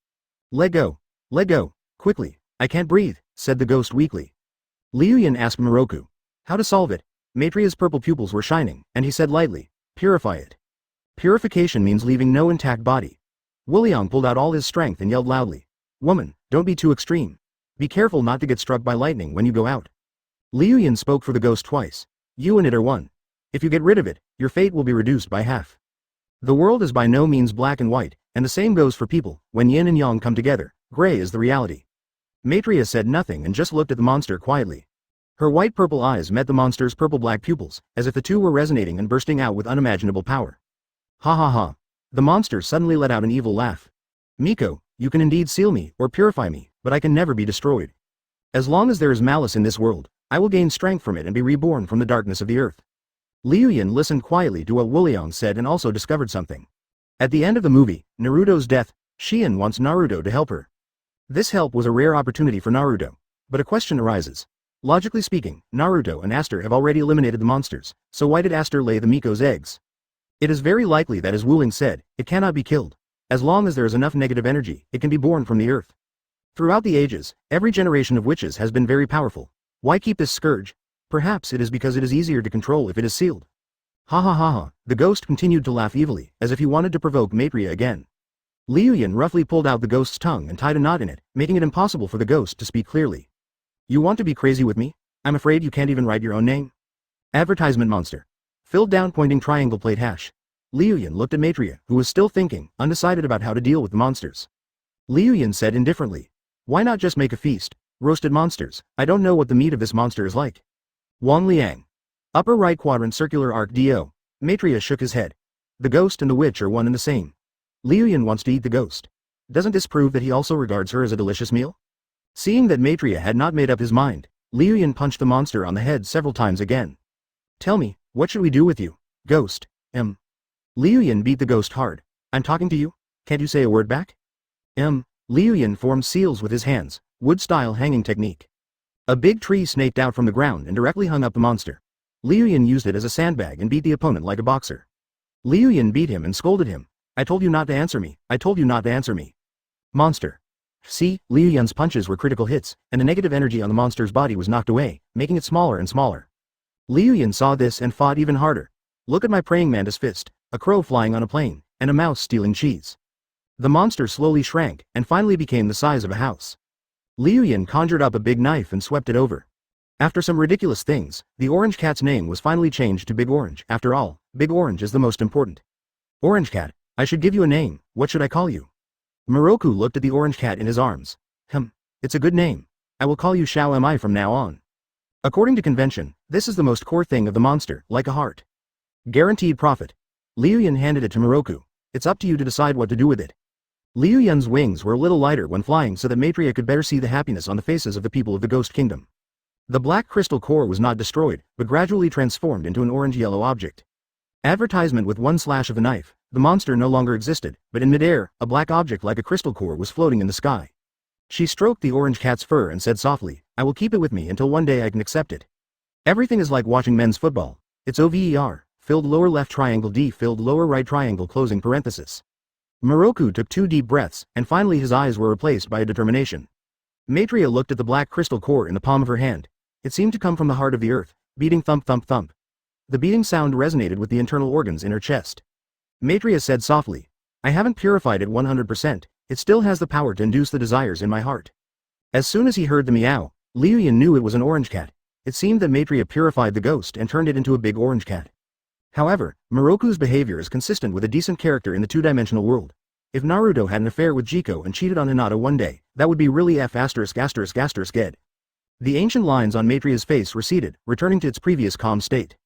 Let go. Let go. Quickly. I can't breathe, said the ghost weakly. Liu Yun asked Moroku how to solve it. Maitreya's purple pupils were shining, and he said lightly, purify it. Purification means leaving no intact body. Wuliang pulled out all his strength and yelled loudly. Woman, don't be too extreme. Be careful not to get struck by lightning when you go out. Liu Yun spoke for the ghost twice. You and it are one. If you get rid of it, your fate will be reduced by half. The world is by no means black and white, and the same goes for people. When yin and yang come together, gray is the reality. Maitreya said nothing and just looked at the monster quietly. Her white-purple eyes met the monster's purple-black pupils, as if the two were resonating and bursting out with unimaginable power. Ha ha ha. The monster suddenly let out an evil laugh. Miko, you can indeed seal me or purify me, but I can never be destroyed. As long as there is malice in this world, I will gain strength from it and be reborn from the darkness of the earth. Liu Yun listened quietly to what Wuliang said and also discovered something. At the end of the movie, Naruto's death, Shion wants Naruto to help her. This help was a rare opportunity for Naruto. But a question arises. Logically speaking, Naruto and Aster have already eliminated the monsters, so why did Aster lay the Miko's eggs? It is very likely that as Wuling said, it cannot be killed. As long as there is enough negative energy, it can be born from the earth. Throughout the ages, every generation of witches has been very powerful. Why keep this scourge? Perhaps it is because it is easier to control if it is sealed. Ha ha ha ha, the ghost continued to laugh evilly, as if he wanted to provoke Maitreya again. Liu Yun roughly pulled out the ghost's tongue and tied a knot in it, making it impossible for the ghost to speak clearly. You want to be crazy with me? I'm afraid you can't even write your own name. Advertisement monster. Filled down pointing triangle plate hash. Liu Yun looked at Maitreya, who was still thinking, undecided about how to deal with the monsters. Liu Yun said indifferently. Why not just make a feast? Roasted monsters. I don't know what the meat of this monster is like. Wang Liang. Upper right quadrant circular arc DO. Maitreya shook his head. The ghost and the witch are one and the same. Liu Yun wants to eat the ghost. Doesn't this prove that he also regards her as a delicious meal? Seeing that Maitreya had not made up his mind, Liu Yun punched the monster on the head several times again. Tell me, what should we do with you, ghost? Liu Yun beat the ghost hard. I'm talking to you? Can't you say a word back? Liu Yun formed seals with his hands, wood-style hanging technique. A big tree snaked out from the ground and directly hung up the monster. Liu Yun used it as a sandbag and beat the opponent like a boxer. Liu Yun beat him and scolded him. I told you not to answer me. I told you not to answer me. Monster. See, Liu Yun's punches were critical hits, and the negative energy on the monster's body was knocked away, making it smaller and smaller. Liu Yun saw this and fought even harder. Look at my praying mantis fist, a crow flying on a plane, and a mouse stealing cheese. The monster slowly shrank, and finally became the size of a house. Liu Yun conjured up a big knife and swept it over. After some ridiculous things, the orange cat's name was finally changed to Big Orange. After all, Big Orange is the most important. Orange cat, I should give you a name. What should I call you? Moroku looked at the orange cat in his arms. It's a good name. I will call you Shao Mi from now on. According to convention, this is the most core thing of the monster, like a heart. Guaranteed profit. Liu Yun handed it to Moroku. It's up to you to decide what to do with it. Liu Yun's wings were a little lighter when flying so that Maitreya could better see the happiness on the faces of the people of the Ghost Kingdom. The black crystal core was not destroyed, but gradually transformed into an orange-yellow object. Advertisement with one slash of the knife, the monster no longer existed, but in midair, a black object like a crystal core was floating in the sky. She stroked the orange cat's fur and said softly, I will keep it with me until one day I can accept it. Everything is like watching men's football. It's OVER, filled lower left triangle D filled lower right triangle closing parenthesis. Moroku took 2 deep breaths, and finally his eyes were replaced by a determination. Maitreya looked at the black crystal core in the palm of her hand. It seemed to come from the heart of the earth, beating thump thump thump. The beating sound resonated with the internal organs in her chest. Maitreya said softly, I haven't purified it 100%, it still has the power to induce the desires in my heart. As soon as he heard the meow, Liu Yun knew it was an orange cat. It seemed that Maitreya purified the ghost and turned it into a big orange cat. However, Moroku's behavior is consistent with a decent character in the two-dimensional world. If Naruto had an affair with Jiko and cheated on Hinata one day, that would be really ed. The ancient lines on Maitreya's face receded, returning to its previous calm state.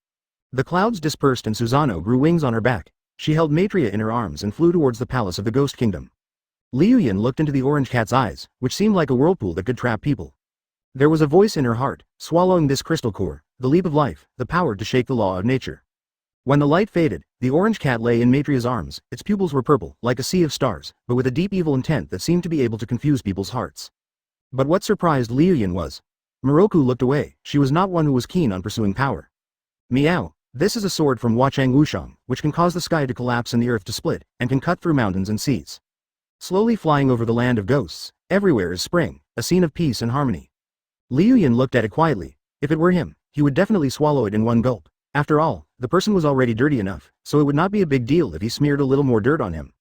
The clouds dispersed and Susanoo grew wings on her back. She held Maitreya in her arms and flew towards the palace of the Ghost Kingdom. Liu Yun looked into the orange cat's eyes, which seemed like a whirlpool that could trap people. There was a voice in her heart, swallowing this crystal core, the leap of life, the power to shake the law of nature. When the light faded, the orange cat lay in Maitreya's arms. Its pupils were purple, like a sea of stars, but with a deep evil intent that seemed to be able to confuse people's hearts. But what surprised Liu Yun was, Moroku looked away. She was not one who was keen on pursuing power. Meow, This is a sword from Huachang Wushang, which can cause the sky to collapse and the earth to split, and can cut through mountains and seas. Slowly flying over the land of ghosts, everywhere is spring, a scene of peace and harmony. Liu Yun looked at it quietly. If it were him, he would definitely swallow it in one gulp. After all, the person was already dirty enough, so it would not be a big deal if he smeared a little more dirt on him.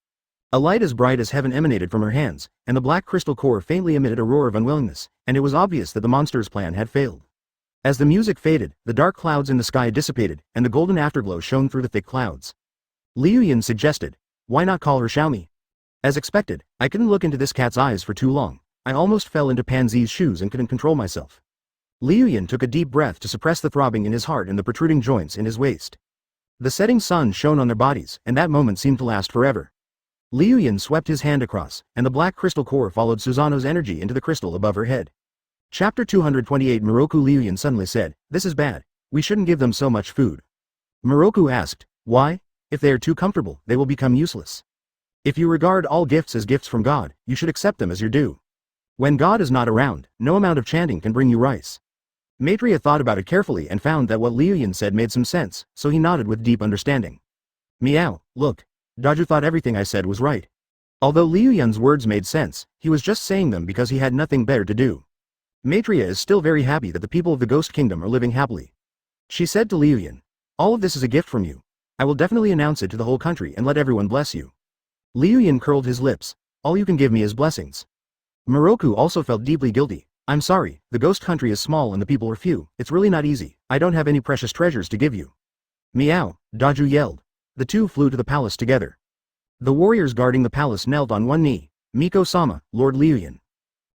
A light as bright as heaven emanated from her hands, and the black crystal core faintly emitted a roar of unwillingness, and it was obvious that the monster's plan had failed. As the music faded, the dark clouds in the sky dissipated, and the golden afterglow shone through the thick clouds. Liu Yun suggested, "Why not call her Xiaomi?" As expected, I couldn't look into this cat's eyes for too long. I almost fell into Pansy's shoes and couldn't control myself. Liu Yun took a deep breath to suppress the throbbing in his heart and the protruding joints in his waist. The setting sun shone on their bodies, and that moment seemed to last forever. Liu Yun swept his hand across, and the black crystal core followed Susanoo's energy into the crystal above her head. Chapter 228 Moroku. Liu Yun suddenly said, "This is bad. We shouldn't give them so much food." Moroku asked, "Why? If they are too comfortable, they will become useless. If you regard all gifts as gifts from God, you should accept them as your due. When God is not around, no amount of chanting can bring you rice." Maitreya thought about it carefully and found that what Liu Yun said made some sense, so he nodded with deep understanding. "Meow, look. Daju thought everything I said was right." Although Liu Yun's words made sense, he was just saying them because he had nothing better to do. Maitreya is still very happy that the people of the Ghost Kingdom are living happily. She said to Liu Yun, "All of this is a gift from you. I will definitely announce it to the whole country and let everyone bless you." Liu Yun curled his lips. "All you can give me is blessings." Moroku also felt deeply guilty. "I'm sorry, the ghost country is small and the people are few. It's really not easy. I don't have any precious treasures to give you." "Meow," Daju yelled. The two flew to the palace together. The warriors guarding the palace knelt on one knee. "Miko-sama, Lord Liu Yun."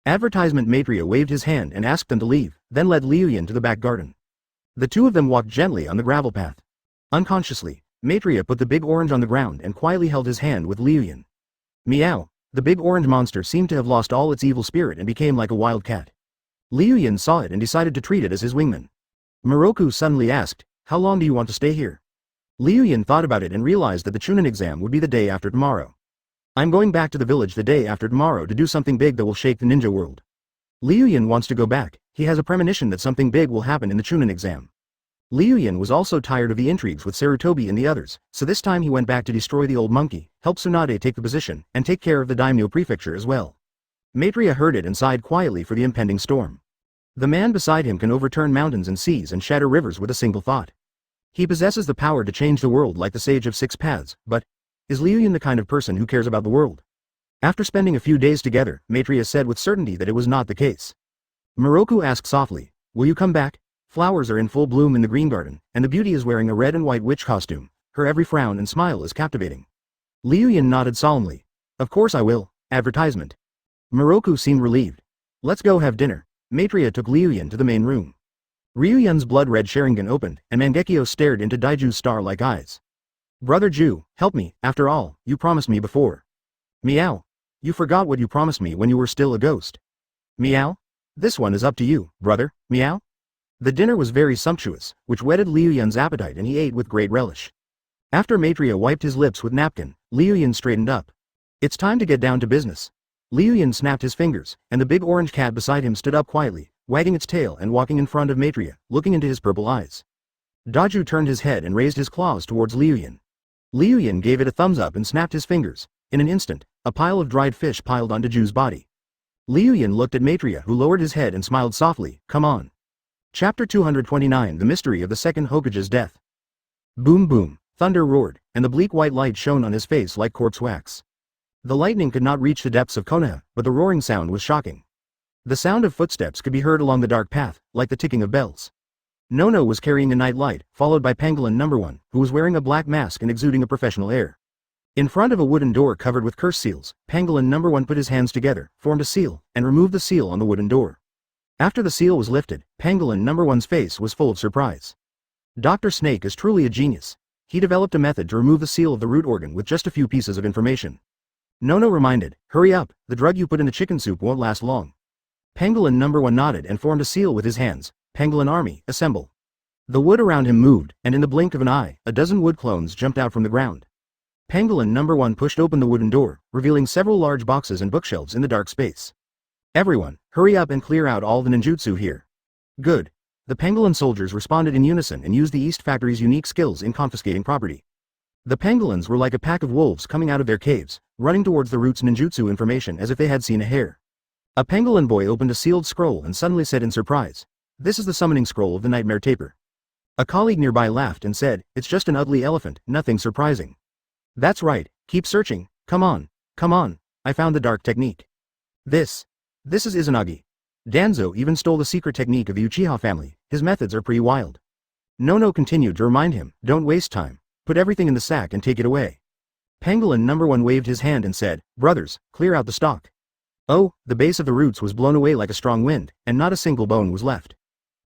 Advertisement. Maitreya waved his hand and asked them to leave, then led Liu Yun to the back garden. The two of them walked gently on the gravel path. Unconsciously, Maitreya put the big orange on the ground and quietly held his hand with Liu Yun. Meow. The big orange monster seemed to have lost all its evil spirit and became like a wild cat. Liu Yun saw it and decided to treat it as his wingman. Moroku suddenly asked, "How long do you want to stay here?" Liu Yun thought about it and realized that the Chunin exam would be the day after tomorrow. "I'm going back to the village the day after tomorrow to do something big that will shake the ninja world." Liu Yun wants to go back. He has a premonition that something big will happen in the Chunin exam. Liu Yun was also tired of the intrigues with Sarutobi and the others, so this time he went back to destroy the old monkey, help Tsunade take the position, and take care of the daimyo prefecture as well. Maitreya heard it and sighed quietly for the impending storm. The man beside him can overturn mountains and seas and shatter rivers with a single thought. He possesses the power to change the world like the Sage of Six Paths, but is Liu Yun the kind of person who cares about the world? After spending a few days together, Maitreya said with certainty that it was not the case. Moroku asked softly, "Will you come back?" Flowers are in full bloom in the green garden, and the beauty is wearing a red and white witch costume. Her every frown and smile is captivating. Liu Yun nodded solemnly. "Of course I will." Advertisement. Moroku seemed relieved. "Let's go have dinner." Maitreya took Liu Yun to the main room. Ryu Yun's blood-red Sharingan opened, and Mangekyo stared into Daiju's star-like eyes. "Brother Ju, help me, after all, you promised me before." "Meow. You forgot what you promised me when you were still a ghost." "Meow. This one is up to you, brother, meow." The dinner was very sumptuous, which whetted Liu Yun's appetite and he ate with great relish. After Maitreya wiped his lips with napkin, Liu Yun straightened up. "It's time to get down to business." Liu Yun snapped his fingers, and the big orange cat beside him stood up quietly, wagging its tail and walking in front of Maitreya, looking into his purple eyes. Daju turned his head and raised his claws towards Liu Yun. Liu Yun gave it a thumbs up and snapped his fingers. In an instant, a pile of dried fish piled onto Ju's body. Liu Yun looked at Maitreya, who lowered his head and smiled softly. "Come on." Chapter 229 The Mystery of the Second Hokage's Death. Boom boom, thunder roared, and the bleak white light shone on his face like corpse wax. The lightning could not reach the depths of Konoha, but the roaring sound was shocking. The sound of footsteps could be heard along the dark path, like the ticking of bells. Nono was carrying a night light, followed by Pangolin No. 1, who was wearing a black mask and exuding a professional air. In front of a wooden door covered with curse seals, Pangolin No. 1 put his hands together, formed a seal, and removed the seal on the wooden door. After the seal was lifted, Pangolin No. 1's face was full of surprise. Dr. Snake is truly a genius. He developed a method to remove the seal of the root organ with just a few pieces of information. Nono reminded, "Hurry up, the drug you put in the chicken soup won't last long." Pangolin No. 1 nodded and formed a seal with his hands. "Pangolin army, assemble." The wood around him moved, and in the blink of an eye, a dozen wood clones jumped out from the ground. Pangolin No. 1 pushed open the wooden door, revealing several large boxes and bookshelves in the dark space. "Everyone, hurry up and clear out all the ninjutsu here." "Good." The pangolin soldiers responded in unison and used the East Factory's unique skills in confiscating property. The pangolins were like a pack of wolves coming out of their caves, running towards the root's ninjutsu information as if they had seen a hare. A pangolin boy opened a sealed scroll and suddenly said in surprise, "This is the summoning scroll of the Nightmare Taper." A colleague nearby laughed and said, "It's just an ugly elephant, nothing surprising." "That's right, keep searching, come on, I found the dark technique." This is Izanagi. Danzo even stole the secret technique of the Uchiha family, his methods are pretty wild. Nono continued to remind him, "Don't waste time, put everything in the sack and take it away." Pangolin number 1 waved his hand and said, "Brothers, clear out the stock." Oh, the base of the roots was blown away like a strong wind, and not a single bone was left.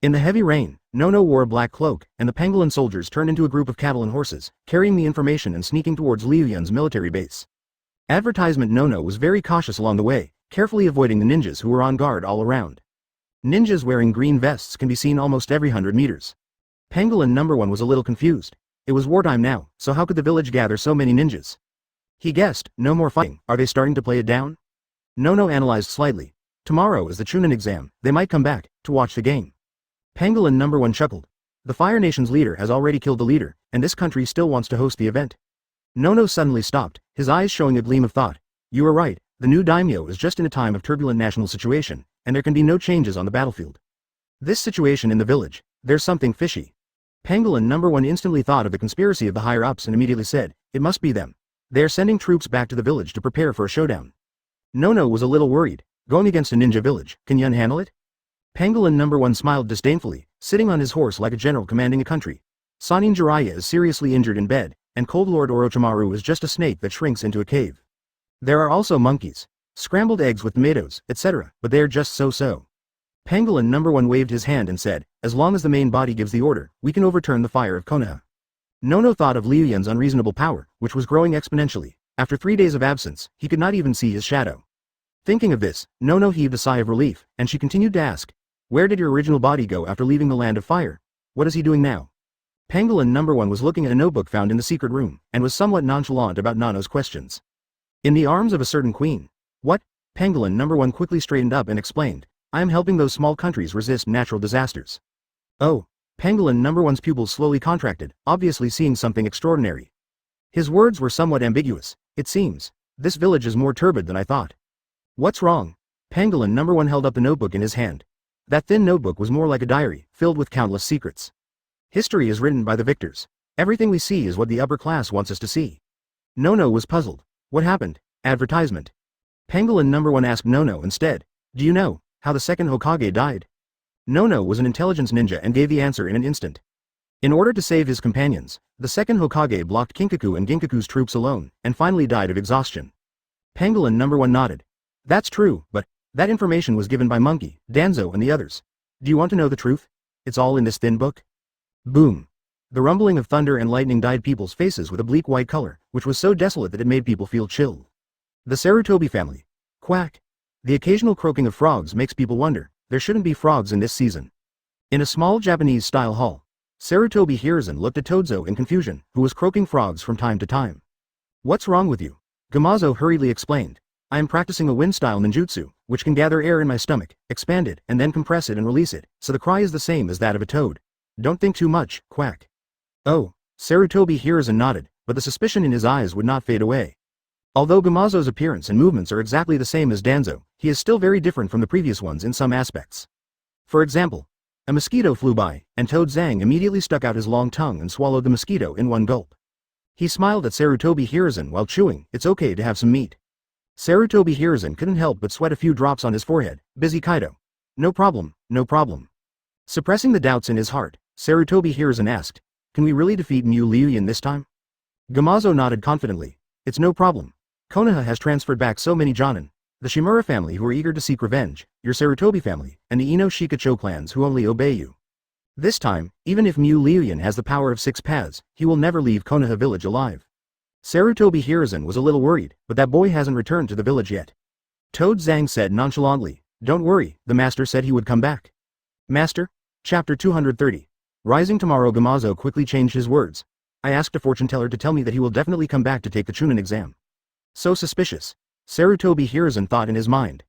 In the heavy rain, Nono wore a black cloak, and the pangolin soldiers turned into a group of cattle and horses, carrying the information and sneaking towards Liu Yun's military base. Advertisement Nono was very cautious along the way, carefully avoiding the ninjas who were on guard all around. Ninjas wearing green vests can be seen almost every 100 meters. Pangolin number 1 was a little confused. It was wartime now, so how could the village gather so many ninjas? He guessed, no more fighting, are they starting to play it down? Nono analyzed slightly. Tomorrow is the Chunin exam, they might come back, to watch the game. Pangolin number 1 chuckled. The Fire Nation's leader has already killed the leader, and this country still wants to host the event. Nono suddenly stopped, his eyes showing a gleam of thought. You are right, the new daimyo is just in a time of turbulent national situation, and there can be no changes on the battlefield. This situation in the village, there's something fishy. Pangolin number 1 instantly thought of the conspiracy of the higher-ups and immediately said, it must be them. They are sending troops back to the village to prepare for a showdown. Nono was a little worried. Going against a ninja village, can Yun handle it? Pangolin number 1 smiled disdainfully, sitting on his horse like a general commanding a country. Sanin Jiraiya is seriously injured in bed, and Cold Lord Orochimaru is just a snake that shrinks into a cave. There are also monkeys, scrambled eggs with tomatoes, etc., but they are just so-so. Pangolin number 1 waved his hand and said, as long as the main body gives the order, we can overturn the fire of Konoha. Nono thought of Liu Yun's unreasonable power, which was growing exponentially. After 3 days of absence, he could not even see his shadow. Thinking of this, Nono heaved a sigh of relief, and she continued to ask, where did your original body go after leaving the land of fire? What is he doing now? Pangolin number 1 was looking at a notebook found in the secret room, and was somewhat nonchalant about Nono's questions. In the arms of a certain queen. What? Pangolin number 1 quickly straightened up and explained, I am helping those small countries resist natural disasters. Oh. Pangolin number 1's pupils slowly contracted, obviously seeing something extraordinary. His words were somewhat ambiguous. It seems, this village is more turbid than I thought. What's wrong? Pangolin number 1 held up the notebook in his hand. That thin notebook was more like a diary, filled with countless secrets. History is written by the victors. Everything we see is what the upper class wants us to see. Nono was puzzled. What happened? Advertisement. Pangolin number 1 asked Nono instead, do you know how the second Hokage died? Nono was an intelligence ninja and gave the answer in an instant. In order to save his companions, the second Hokage blocked Kinkaku and Ginkaku's troops alone, and finally died of exhaustion. Pangolin number 1 nodded. That's true, but that information was given by Monkey, Danzo and the others. Do you want to know the truth? It's all in this thin book. Boom. The rumbling of thunder and lightning dyed people's faces with a bleak white color, which was so desolate that it made people feel chilled. The Sarutobi family. Quack. The occasional croaking of frogs makes people wonder, there shouldn't be frogs in this season. In a small Japanese-style hall, Sarutobi Hiruzen looked at Todzo in confusion, who was croaking frogs from time to time. What's wrong with you? Gamazo hurriedly explained. I am practicing a wind-style ninjutsu, which can gather air in my stomach, expand it, and then compress it and release it, so the cry is the same as that of a toad. Don't think too much, quack. Oh, Sarutobi Hiruzen nodded, but the suspicion in his eyes would not fade away. Although Gamazo's appearance and movements are exactly the same as Danzo, he is still very different from the previous ones in some aspects. For example, a mosquito flew by, and Toad Zhang immediately stuck out his long tongue and swallowed the mosquito in one gulp. He smiled at Sarutobi Hiruzen while chewing, it's okay to have some meat. Sarutobi Hiruzen couldn't help but sweat a few drops on his forehead, busy Kaido. No problem, no problem. Suppressing the doubts in his heart, Sarutobi Hiruzen asked, can we really defeat Liu Yun this time? Gamazo nodded confidently. It's no problem. Konoha has transferred back so many Jonin, the Shimura family who are eager to seek revenge, your Sarutobi family, and the Ino Shikacho clans who only obey you. This time, even if Liu Yun has the power of 6 paths, he will never leave Konoha village alive. Sarutobi Hiruzen was a little worried, but that boy hasn't returned to the village yet. Toad Zhang said nonchalantly, don't worry, the master said he would come back. Master? Chapter 230. Rising tomorrow. Gamazo quickly changed his words. I asked a fortune teller to tell me that he will definitely come back to take the Chunin exam. So suspicious. Sarutobi Hiruzen thought in his mind.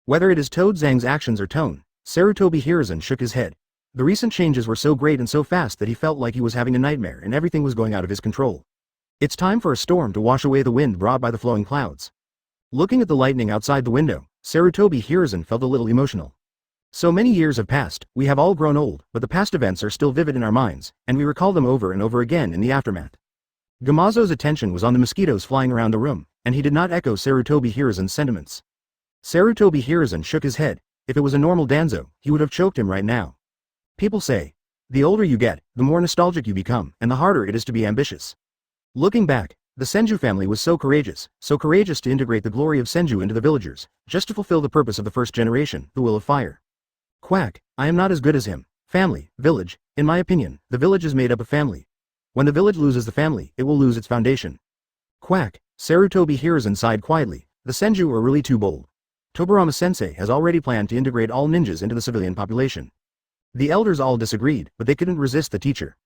Whether it is Toad Zhang's actions or tone, Sarutobi Hiruzen shook his head. The recent changes were so great and so fast that he felt like he was having a nightmare and everything was going out of his control. It's time for a storm to wash away the wind brought by the flowing clouds. Looking at the lightning outside the window, Sarutobi Hiruzen felt a little emotional. So many years have passed, we have all grown old, but the past events are still vivid in our minds, and we recall them over and over again in the aftermath. Gamazo's attention was on the mosquitoes flying around the room, and he did not echo Sarutobi Hiruzen's sentiments. Sarutobi Hiruzen shook his head. If it was a normal Danzo, he would have choked him right now. People say, the older you get, the more nostalgic you become, and the harder it is to be ambitious. Looking back, the Senju family was so courageous to integrate the glory of Senju into the villagers, just to fulfill the purpose of the first generation, the will of fire. Quack, I am not as good as him. Family, village, in my opinion, the village is made up of family. When the village loses the family, it will lose its foundation. Quack, Sarutobi Hiruzen sighed quietly, the Senju are really too bold. Tobirama-sensei has already planned to integrate all ninjas into the civilian population. The elders all disagreed, but they couldn't resist the teacher.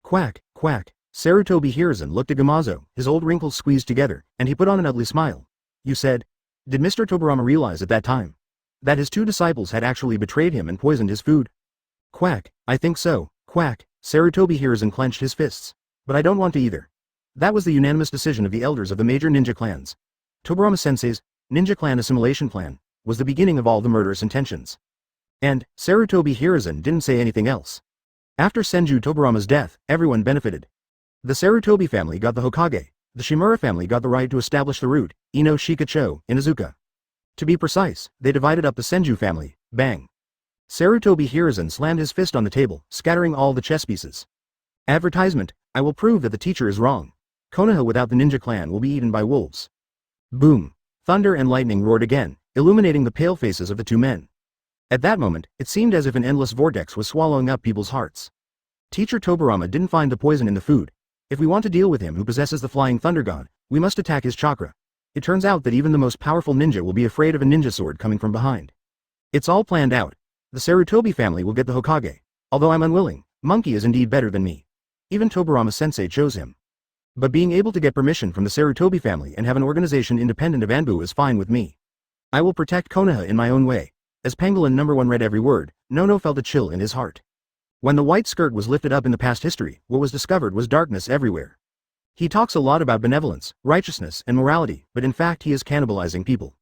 Quack, quack. Sarutobi Hiruzen looked at Gamazo, his old wrinkles squeezed together, and he put on an ugly smile. You said, did Mr. Tobirama realize at that time that his two disciples had actually betrayed him and poisoned his food? Quack, I think so. Quack, Sarutobi Hiruzen clenched his fists. But I don't want to either. That was the unanimous decision of the elders of the major ninja clans. Tobirama-sensei's ninja clan assimilation plan was the beginning of all the murderous intentions. And Sarutobi Hiruzen didn't say anything else. After Senju Tobirama's death, everyone benefited. The Sarutobi family got the Hokage, the Shimura family got the right to establish the root, Ino Shikacho, in Izuka. To be precise, they divided up the Senju family, bang. Sarutobi Hiruzen slammed his fist on the table, scattering all the chess pieces. Advertisement, I will prove that the teacher is wrong. Konoha without the ninja clan will be eaten by wolves. Boom. Thunder and lightning roared again, illuminating the pale faces of the two men. At that moment, it seemed as if an endless vortex was swallowing up people's hearts. Teacher Tobirama didn't find the poison in the food. If we want to deal with him who possesses the flying thunder god, we must attack his chakra. It turns out that even the most powerful ninja will be afraid of a ninja sword coming from behind. It's all planned out. The Sarutobi family will get the Hokage. Although I'm unwilling, Monkey is indeed better than me. Even Tobirama-sensei chose him. But being able to get permission from the Sarutobi family and have an organization independent of Anbu is fine with me. I will protect Konoha in my own way. As Pangolin #1 read every word, Nono felt a chill in his heart. When the white skirt was lifted up in the past history, what was discovered was darkness everywhere. He talks a lot about benevolence, righteousness, and morality, but in fact he is cannibalizing people.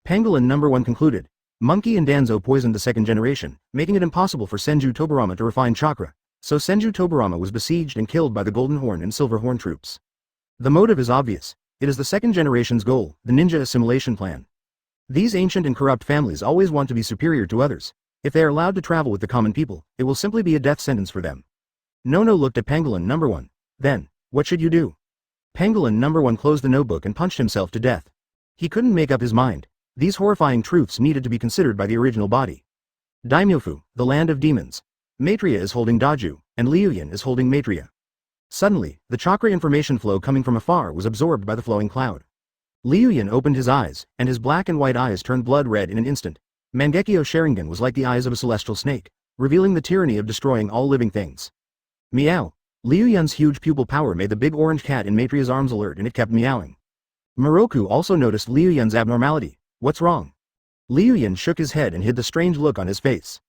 Pangolin #1 concluded, Monkey and Danzo poisoned the second generation, making it impossible for Senju Tobirama to refine chakra, so Senju Tobirama was besieged and killed by the Golden Horn and Silver Horn troops. The motive is obvious. It is the second generation's goal, the ninja assimilation plan. These ancient and corrupt families always want to be superior to others. If they are allowed to travel with the common people, it will simply be a death sentence for them. Nono looked at Pangolin #1. Then, what should you do? Pangolin #1 closed the notebook and punched himself to death. He couldn't make up his mind. These horrifying truths needed to be considered by the original body. Daimyofu, the land of demons. Maitreya is holding Daju, and Liu Yun is holding Maitreya. Suddenly, the chakra information flow coming from afar was absorbed by the flowing cloud. Liu Yun opened his eyes, and his black and white eyes turned blood red in an instant. Mangekyo Sharingan was like the eyes of a celestial snake, revealing the tyranny of destroying all living things. Meow. Liu Yun's huge pupil power made the big orange cat in Maitreya's arms alert and it kept meowing. Moroku also noticed Liu Yun's abnormality. What's wrong? Liu Yun shook his head and hid the strange look on his face.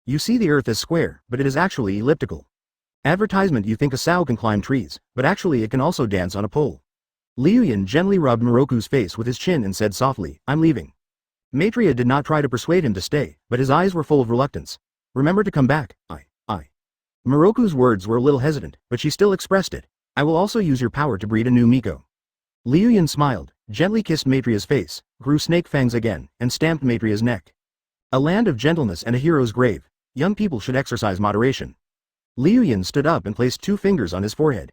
You see the earth as square, but it is actually elliptical. Advertisement you think a sow can climb trees, but actually it can also dance on a pole. Liu Yun gently rubbed Moroku's face with his chin and said softly, I'm leaving. Maitreya did not try to persuade him to stay, but his eyes were full of reluctance. Remember to come back, I. Moroku's words were a little hesitant, but she still expressed it. I will also use your power to breed a new Miko. Liu Yun smiled, gently kissed Maitreya's face, grew snake fangs again, and stamped Maitreya's neck. A land of gentleness and a hero's grave. Young people should exercise moderation. Liu Yun stood up and placed 2 fingers on his forehead.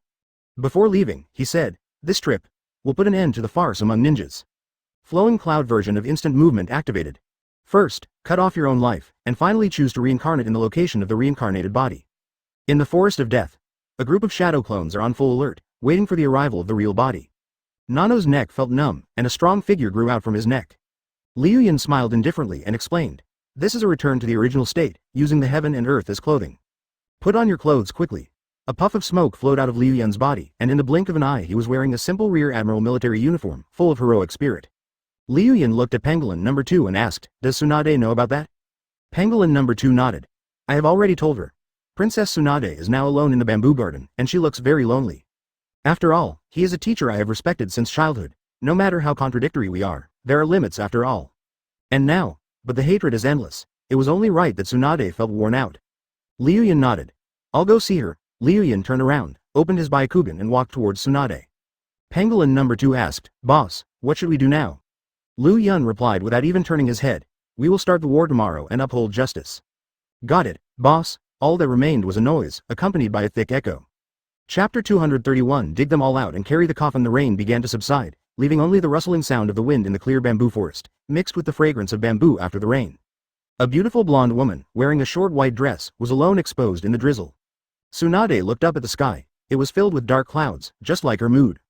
Before leaving, he said, this trip will put an end to the farce among ninjas. Flowing cloud version of instant movement activated. First, cut off your own life, and finally choose to reincarnate in the location of the reincarnated body. In the forest of death, a group of shadow clones are on full alert, waiting for the arrival of the real body. Nano's neck felt numb, and a strong figure grew out from his neck. Liu Yun smiled indifferently and explained, this is a return to the original state, using the heaven and earth as clothing. Put on your clothes quickly. A puff of smoke flowed out of Liu Yun's body, and in the blink of an eye he was wearing a simple rear admiral military uniform, full of heroic spirit. Liu Yun looked at Pangolin #2 and asked, does Tsunade know about that? Pangolin #2 nodded. I have already told her. Princess Tsunade is now alone in the bamboo garden, and she looks very lonely. After all, he is a teacher I have respected since childhood. No matter how contradictory we are, there are limits after all. And now, but the hatred is endless. It was only right that Tsunade felt worn out. Liu Yun nodded. I'll go see her. Liu Yun turned around, opened his Byakugan and walked towards Tsunade. Pangolin number 2 asked, Boss, what should we do now? Liu Yun replied without even turning his head, we will start the war tomorrow and uphold justice. Got it, boss. All that remained was a noise, accompanied by a thick echo. Chapter 231 Dig them all out and carry the coffin. The rain began to subside, leaving only the rustling sound of the wind in the clear bamboo forest, mixed with the fragrance of bamboo after the rain. A beautiful blonde woman, wearing a short white dress, was alone exposed in the drizzle. Tsunade looked up at the sky. It was filled with dark clouds, just like her mood.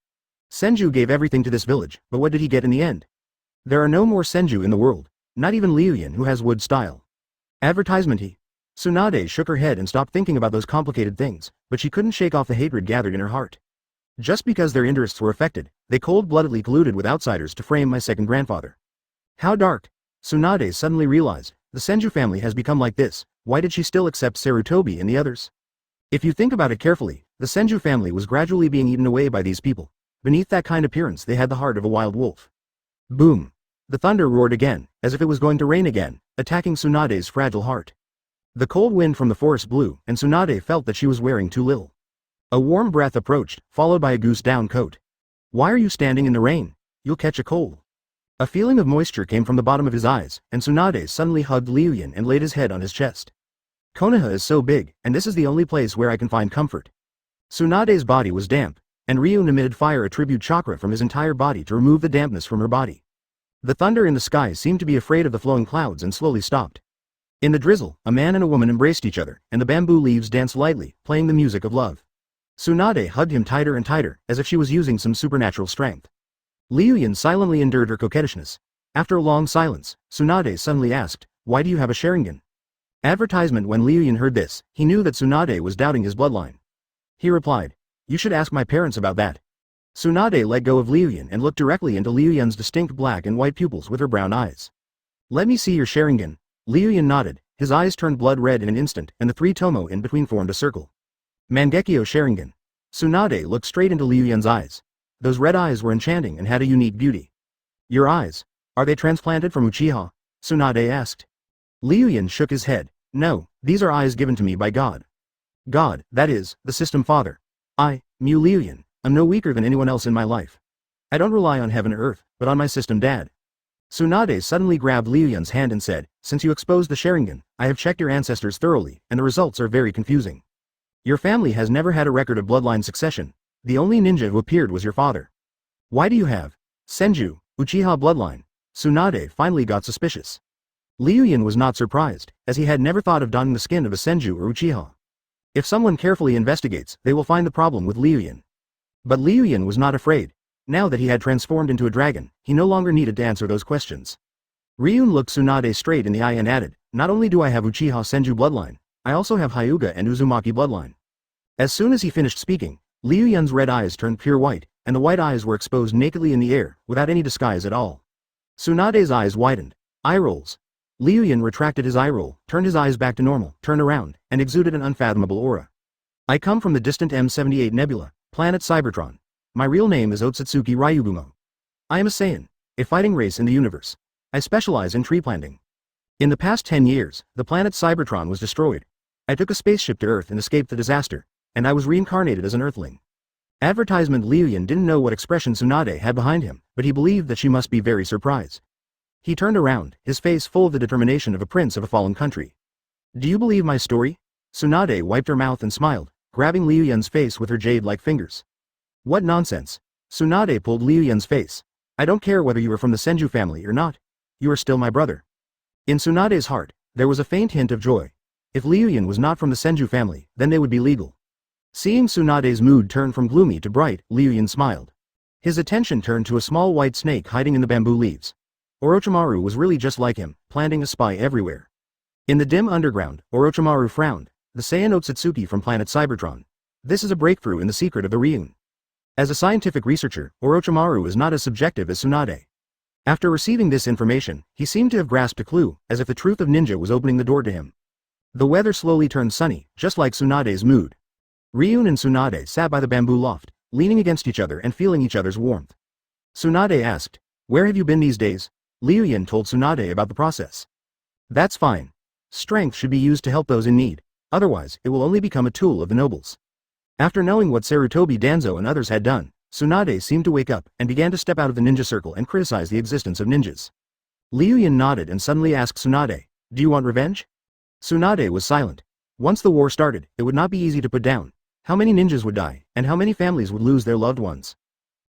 Senju gave everything to this village, but what did he get in the end? There are no more Senju in the world, not even Liu Yun who has wood style. Advertisement. Tsunade shook her head and stopped thinking about those complicated things, but she couldn't shake off the hatred gathered in her heart. Just because their interests were affected, they cold-bloodedly colluded with outsiders to frame my second grandfather. How dark! Tsunade suddenly realized, the Senju family has become like this. Why did she still accept Sarutobi and the others? If you think about it carefully, the Senju family was gradually being eaten away by these people. Beneath that kind appearance they had the heart of a wild wolf. Boom! The thunder roared again, as if it was going to rain again, attacking Tsunade's fragile heart. The cold wind from the forest blew, and Tsunade felt that she was wearing too little. A warm breath approached, followed by a goose-down coat. Why are you standing in the rain? You'll catch a cold. A feeling of moisture came from the bottom of his eyes, and Tsunade suddenly hugged Liu Yun and laid his head on his chest. Konoha is so big, and this is the only place where I can find comfort. Tsunade's body was damp, and Ryun emitted fire attribute chakra from his entire body to remove the dampness from her body. The thunder in the sky seemed to be afraid of the flowing clouds and slowly stopped. In the drizzle, a man and a woman embraced each other, and the bamboo leaves danced lightly, playing the music of love. Tsunade hugged him tighter and tighter, as if she was using some supernatural strength. Liu Yun silently endured her coquettishness. After a long silence, Tsunade suddenly asked, why do you have a Sharingan? Advertisement. When Liu Yun heard this, he knew that Tsunade was doubting his bloodline. He replied, you should ask my parents about that. Tsunade let go of Liu Yun and looked directly into Liu Yun's distinct black and white pupils with her brown eyes. Let me see your Sharingan. Liu Yun nodded, his eyes turned blood red in an instant, and the three tomo in between formed a circle. Mangekyo Sharingan. Tsunade looked straight into Liu Yun's eyes. Those red eyes were enchanting and had a unique beauty. Your eyes, are they transplanted from Uchiha? Tsunade asked. Liu Yun shook his head. No, these are eyes given to me by God. God, that is, the system father. I, Mu Liu Yun, am no weaker than anyone else in my life. I don't rely on heaven or earth, but on my system dad. Tsunade suddenly grabbed Liu Yun's hand and said, since you exposed the Sharingan, I have checked your ancestors thoroughly, and the results are very confusing. Your family has never had a record of bloodline succession. The only ninja who appeared was your father. Why do you have Senju, Uchiha bloodline? Tsunade finally got suspicious. Liu Yun was not surprised, as he had never thought of donning the skin of a Senju or Uchiha. If someone carefully investigates, they will find the problem with Liu Yun. But Liu Yun was not afraid. Now that he had transformed into a dragon, he no longer needed to answer those questions. Ryun looked Tsunade straight in the eye and added, not only do I have Uchiha Senju bloodline, I also have Hyuga and Uzumaki bloodline. As soon as he finished speaking, Liu Yun's red eyes turned pure white, and the white eyes were exposed nakedly in the air, without any disguise at all. Tsunade's eyes widened. Eye rolls. Liu Yun retracted his eye roll, turned his eyes back to normal, turned around, and exuded an unfathomable aura. I come from the distant M78 nebula, planet Cybertron. My real name is Otsutsuki Ryugumo. I am a Saiyan, a fighting race in the universe. I specialize in tree planting. In the past 10 years, the planet Cybertron was destroyed. I took a spaceship to Earth and escaped the disaster, and I was reincarnated as an Earthling. Advertisement. Liu Yun didn't know what expression Tsunade had behind him, but he believed that she must be very surprised. He turned around, his face full of the determination of a prince of a fallen country. Do you believe my story? Tsunade wiped her mouth and smiled, grabbing Liu Yun's face with her jade-like fingers. What nonsense. Tsunade pulled Liu Yun's face. I don't care whether you are from the Senju family or not. You are still my brother. In Tsunade's heart, there was a faint hint of joy. If Liu Yun was not from the Senju family, then they would be legal. Seeing Tsunade's mood turn from gloomy to bright, Liu Yun smiled. His attention turned to a small white snake hiding in the bamboo leaves. Orochimaru was really just like him, planting a spy everywhere. In the dim underground, Orochimaru frowned, the Saiyan Otsutsuki from planet Cybertron. This is a breakthrough in the secret of the Ryun. As a scientific researcher, Orochimaru is not as subjective as Tsunade. After receiving this information, he seemed to have grasped a clue, as if the truth of ninja was opening the door to him. The weather slowly turned sunny, just like Tsunade's mood. Ryun and Tsunade sat by the bamboo loft, leaning against each other and feeling each other's warmth. Tsunade asked, "Where have you been these days?" Liu Yun told Tsunade about the process. "That's fine. Strength should be used to help those in need, otherwise it will only become a tool of the nobles." After knowing what Sarutobi Danzo and others had done, Tsunade seemed to wake up and began to step out of the ninja circle and criticize the existence of ninjas. Liu Yun nodded and suddenly asked Tsunade, "Do you want revenge?" Tsunade was silent. Once the war started, it would not be easy to put down. How many ninjas would die, and how many families would lose their loved ones?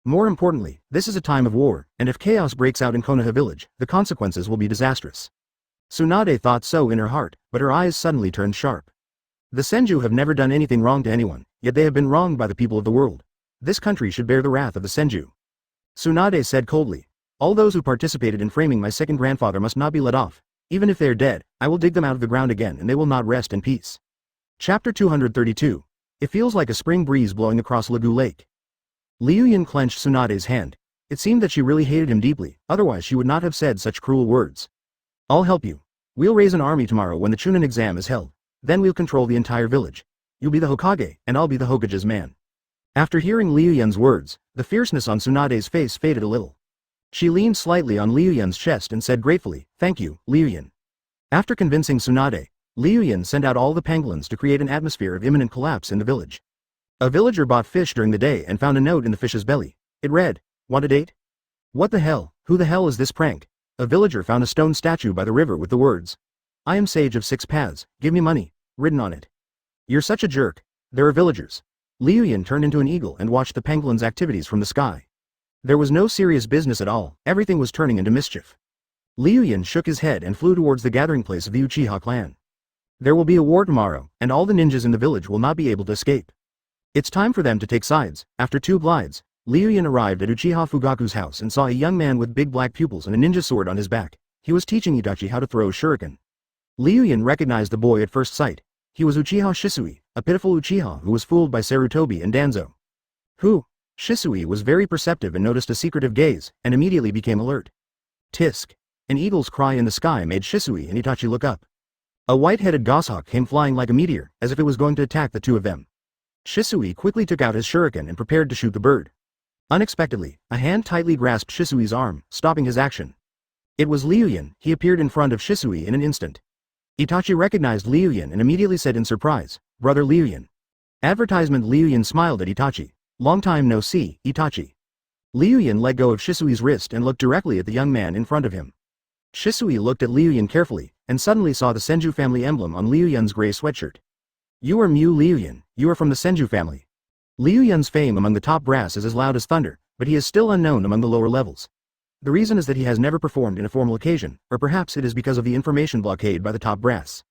More importantly, this is a time of war, and if chaos breaks out in Konoha village, the consequences will be disastrous. Tsunade thought so in her heart, but her eyes suddenly turned sharp. The Senju have never done anything wrong to anyone, yet they have been wronged by the people of the world. This country should bear the wrath of the Senju. Tsunade said coldly, "All those who participated in framing my second grandfather must not be let off. Even if they are dead, I will dig them out of the ground again and they will not rest in peace." Chapter 232. It feels like a spring breeze blowing across Lagu Lake. Liu Yun clenched Tsunade's hand. It seemed that she really hated him deeply, otherwise she would not have said such cruel words. "I'll help you. We'll raise an army tomorrow when the Chunin exam is held. Then we'll control the entire village. You'll be the Hokage, and I'll be the Hokage's man." After hearing Liu Yun's words, the fierceness on Tsunade's face faded a little. She leaned slightly on Liu Yun's chest and said gratefully, "Thank you, Liu Yun." After convincing Tsunade, Liu Yun sent out all the pangolins to create an atmosphere of imminent collapse in the village. A villager bought fish during the day and found a note in the fish's belly. It read, "Want a date?" "What the hell? Who the hell is this prank?" A villager found a stone statue by the river with the words, "I am sage of 6 paths, give me money," written on it. "You're such a jerk. There are villagers." Liu Yun turned into an eagle and watched the pangolins' activities from the sky. There was no serious business at all, everything was turning into mischief. Liu Yun shook his head and flew towards the gathering place of the Uchiha clan. There will be a war tomorrow, and all the ninjas in the village will not be able to escape. It's time for them to take sides. After 2 glides, Liu Yun arrived at Uchiha Fugaku's house and saw a young man with big black pupils and a ninja sword on his back. He was teaching Itachi how to throw shuriken. Liu Yun recognized the boy at first sight. He was Uchiha Shisui, a pitiful Uchiha who was fooled by Sarutobi and Danzo. "Who?" Shisui was very perceptive and noticed a secretive gaze, and immediately became alert. Tisk! An eagle's cry in the sky made Shisui and Itachi look up. A white-headed goshawk came flying like a meteor, as if it was going to attack the two of them. Shisui quickly took out his shuriken and prepared to shoot the bird. Unexpectedly, a hand tightly grasped Shisui's arm, stopping his action. It was Liu Yun. He appeared in front of Shisui in an instant. Itachi recognized Liu Yun and immediately said in surprise, "Brother Liu Yun." Advertisement. Liu Yun smiled at Itachi. "Long time no see, Itachi." Liu Yun let go of Shisui's wrist and looked directly at the young man in front of him. Shisui looked at Liu Yun carefully, and suddenly saw the Senju family emblem on Liu Yun's gray sweatshirt. "You are Mu Liu Yun, you are from the Senju family." Liu Yun's fame among the top brass is as loud as thunder, but he is still unknown among the lower levels. The reason is that he has never performed in a formal occasion, or perhaps it is because of the information blockade by the top brass.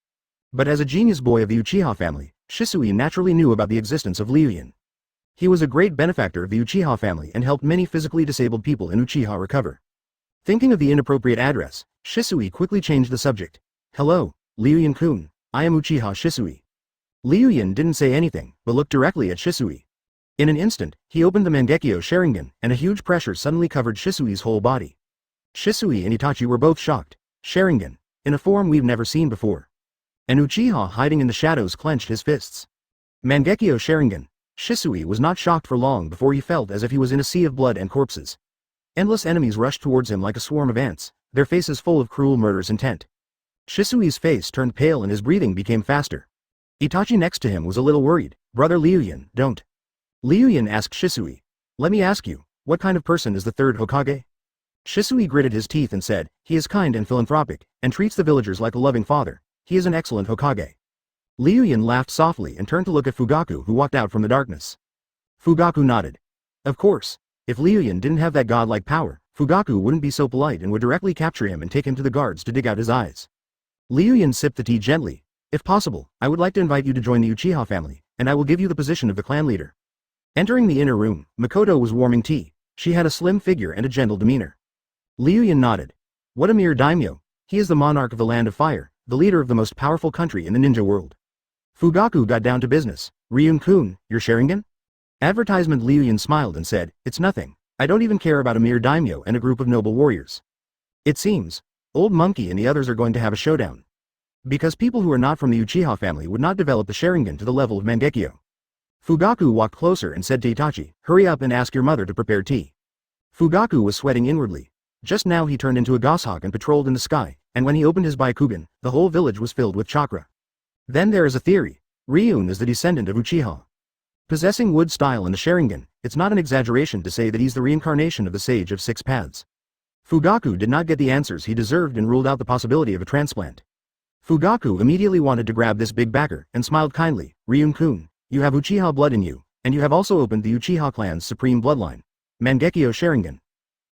But as a genius boy of the Uchiha family, Shisui naturally knew about the existence of Liu Yun. He was a great benefactor of the Uchiha family and helped many physically disabled people in Uchiha recover. Thinking of the inappropriate address, Shisui quickly changed the subject. "Hello, Liu Yun-kun, I am Uchiha Shisui." Liu Yun didn't say anything, but looked directly at Shisui. In an instant, he opened the Mangekyo Sharingan, and a huge pressure suddenly covered Shisui's whole body. Shisui and Itachi were both shocked. Sharingan, in a form we've never seen before. An Uchiha hiding in the shadows clenched his fists. Mangekyo Sharingan. Shisui was not shocked for long before he felt as if he was in a sea of blood and corpses. Endless enemies rushed towards him like a swarm of ants, their faces full of cruel murderous intent. Shisui's face turned pale and his breathing became faster. Itachi next to him was a little worried. "Brother Liu Yun, don't." Liu Yun asked Shisui, "Let me ask you, what kind of person is the third Hokage?" Shisui gritted his teeth and said, "He is kind and philanthropic, and treats the villagers like a loving father. He is an excellent Hokage." Liu Yun laughed softly and turned to look at Fugaku, who walked out from the darkness. Fugaku nodded. Of course, if Liu Yun didn't have that godlike power, Fugaku wouldn't be so polite and would directly capture him and take him to the guards to dig out his eyes. Liu Yun sipped the tea gently. "If possible, I would like to invite you to join the Uchiha family, and I will give you the position of the clan leader." Entering the inner room, Makoto was warming tea. She had a slim figure and a gentle demeanor. Liu Yun nodded. "What a mere daimyo. He is the monarch of the land of fire, the leader of the most powerful country in the ninja world." Fugaku got down to business. "Ryun-kun, your Sharingan?" Advertisement. Liu Yun smiled and said, "It's nothing. I don't even care about a mere daimyo and a group of noble warriors. It seems, Old Monkey and the others are going to have a showdown." Because people who are not from the Uchiha family would not develop the Sharingan to the level of Mangekyo. Fugaku walked closer and said to Itachi, "Hurry up and ask your mother to prepare tea." Fugaku was sweating inwardly. Just now he turned into a goshawk and patrolled in the sky, and when he opened his Byakugan, the whole village was filled with chakra. Then there is a theory. Ryun is the descendant of Uchiha. Possessing wood style and the Sharingan, it's not an exaggeration to say that he's the reincarnation of the Sage of Six Paths. Fugaku did not get the answers he deserved and ruled out the possibility of a transplant. Fugaku immediately wanted to grab this big backer and smiled kindly. "Ryun-kun, you have Uchiha blood in you, and you have also opened the Uchiha clan's supreme bloodline. Mangekyo Sharingan.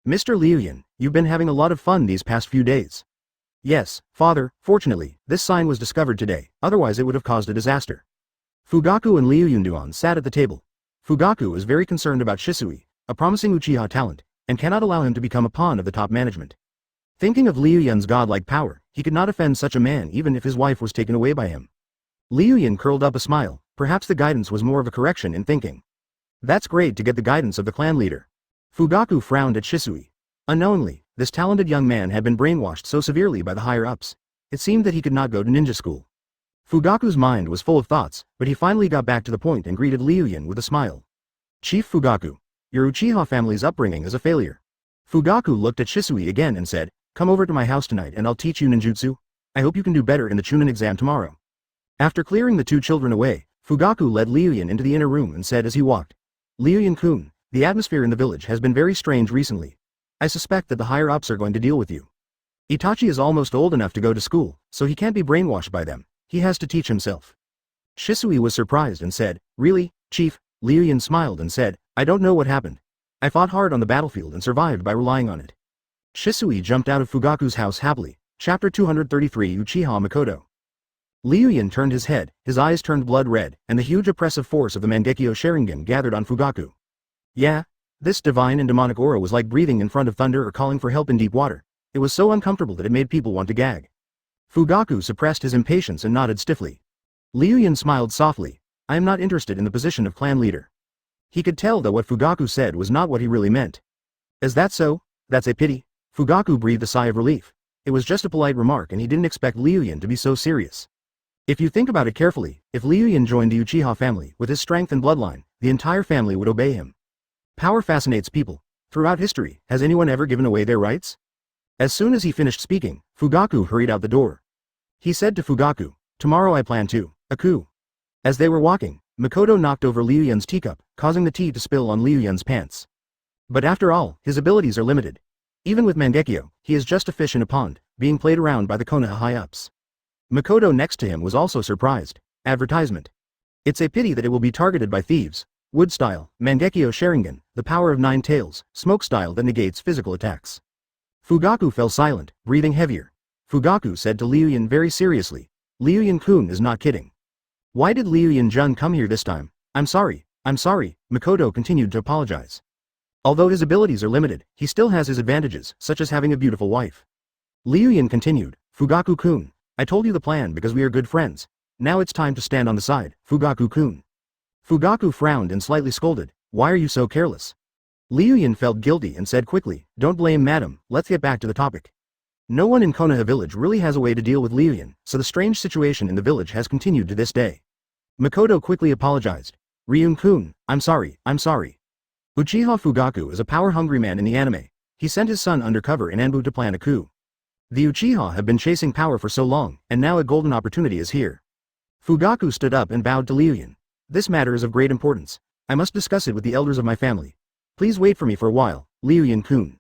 Mr. Liu Yun, you've been having a lot of fun these past few days." "Yes, father, fortunately, this sign was discovered today, otherwise it would have caused a disaster." Fugaku and Liu Yun sat at the table. Fugaku is very concerned about Shisui, a promising Uchiha talent, and cannot allow him to become a pawn of the top management. Thinking of Liu Yun's godlike power, he could not offend such a man even if his wife was taken away by him. Liu Yun curled up a smile. Perhaps the guidance was more of a correction in thinking. That's great to get the guidance of the clan leader. Fugaku frowned at Shisui. Unknowingly, this talented young man had been brainwashed so severely by the higher-ups. It seemed that he could not go to ninja school. Fugaku's mind was full of thoughts, but he finally got back to the point and greeted Liu Yun with a smile. "Chief Fugaku, your Uchiha family's upbringing is a failure." Fugaku looked at Shisui again and said, "Come over to my house tonight and I'll teach you ninjutsu. I hope you can do better in the Chunin exam tomorrow." After clearing the two children away, Fugaku led Liu Yun into the inner room and said as he walked, "Liu Yun-kun, the atmosphere in the village has been very strange recently. I suspect that the higher-ups are going to deal with you. Itachi is almost old enough to go to school, so he can't be brainwashed by them. He has to teach himself." Shisui was surprised and said, "Really, Chief?" Liu Yun smiled and said, "I don't know what happened. I fought hard on the battlefield and survived by relying on it." Shisui jumped out of Fugaku's house happily. Chapter 233 Uchiha Mikoto. Liu Yun turned his head, his eyes turned blood red, and the huge oppressive force of the Mangekyo Sharingan gathered on Fugaku. Yeah, this divine and demonic aura was like breathing in front of thunder or calling for help in deep water. It was so uncomfortable that it made people want to gag. Fugaku suppressed his impatience and nodded stiffly. Liu Yun smiled softly. "I am not interested in the position of clan leader." He could tell that what Fugaku said was not what he really meant. "Is that so? That's a pity." Fugaku breathed a sigh of relief. It was just a polite remark and he didn't expect Liu Yun to be so serious. If you think about it carefully, if Liu Yun joined the Uchiha family with his strength and bloodline, the entire family would obey him. Power fascinates people. Throughout history, has anyone ever given away their rights? As soon as he finished speaking, Fugaku hurried out the door. He said to Fugaku, "Tomorrow I plan to, a coup." As they were walking, Mikoto knocked over Liu Yun's teacup, causing the tea to spill on Liu Yun's pants. But after all, his abilities are limited. Even with Mangekyo, he is just a fish in a pond, being played around by the Konoha high-ups. Mikoto next to him was also surprised. Advertisement. It's a pity that it will be targeted by thieves. Wood style, Mangekyo Sharingan, the power of 9 tails, smoke style that negates physical attacks. Fugaku fell silent, breathing heavier. Fugaku said to Liu Yun very seriously, "Liu Yun-kun is not kidding. Why did Liu Yun-jun come here this time?" I'm sorry, Mikoto continued to apologize. Although his abilities are limited, he still has his advantages, such as having a beautiful wife. Liu Yun continued, "Fugaku-kun, I told you the plan because we are good friends. Now it's time to stand on the side, Fugaku-kun." Fugaku frowned and slightly scolded, "Why are you so careless?" Liu Yun felt guilty and said quickly, "Don't blame madam, let's get back to the topic." No one in Konoha village really has a way to deal with Liu Yun, so the strange situation in the village has continued to this day. Mikoto quickly apologized. "Ryun-kun, I'm sorry. Uchiha Fugaku is a power-hungry man in the anime. He sent his son undercover in Anbu to plan a coup. The Uchiha have been chasing power for so long, and now a golden opportunity is here." Fugaku stood up and bowed to Liu Yun. "This matter is of great importance. I must discuss it with the elders of my family. Please wait for me for a while, Liu Yun-kun."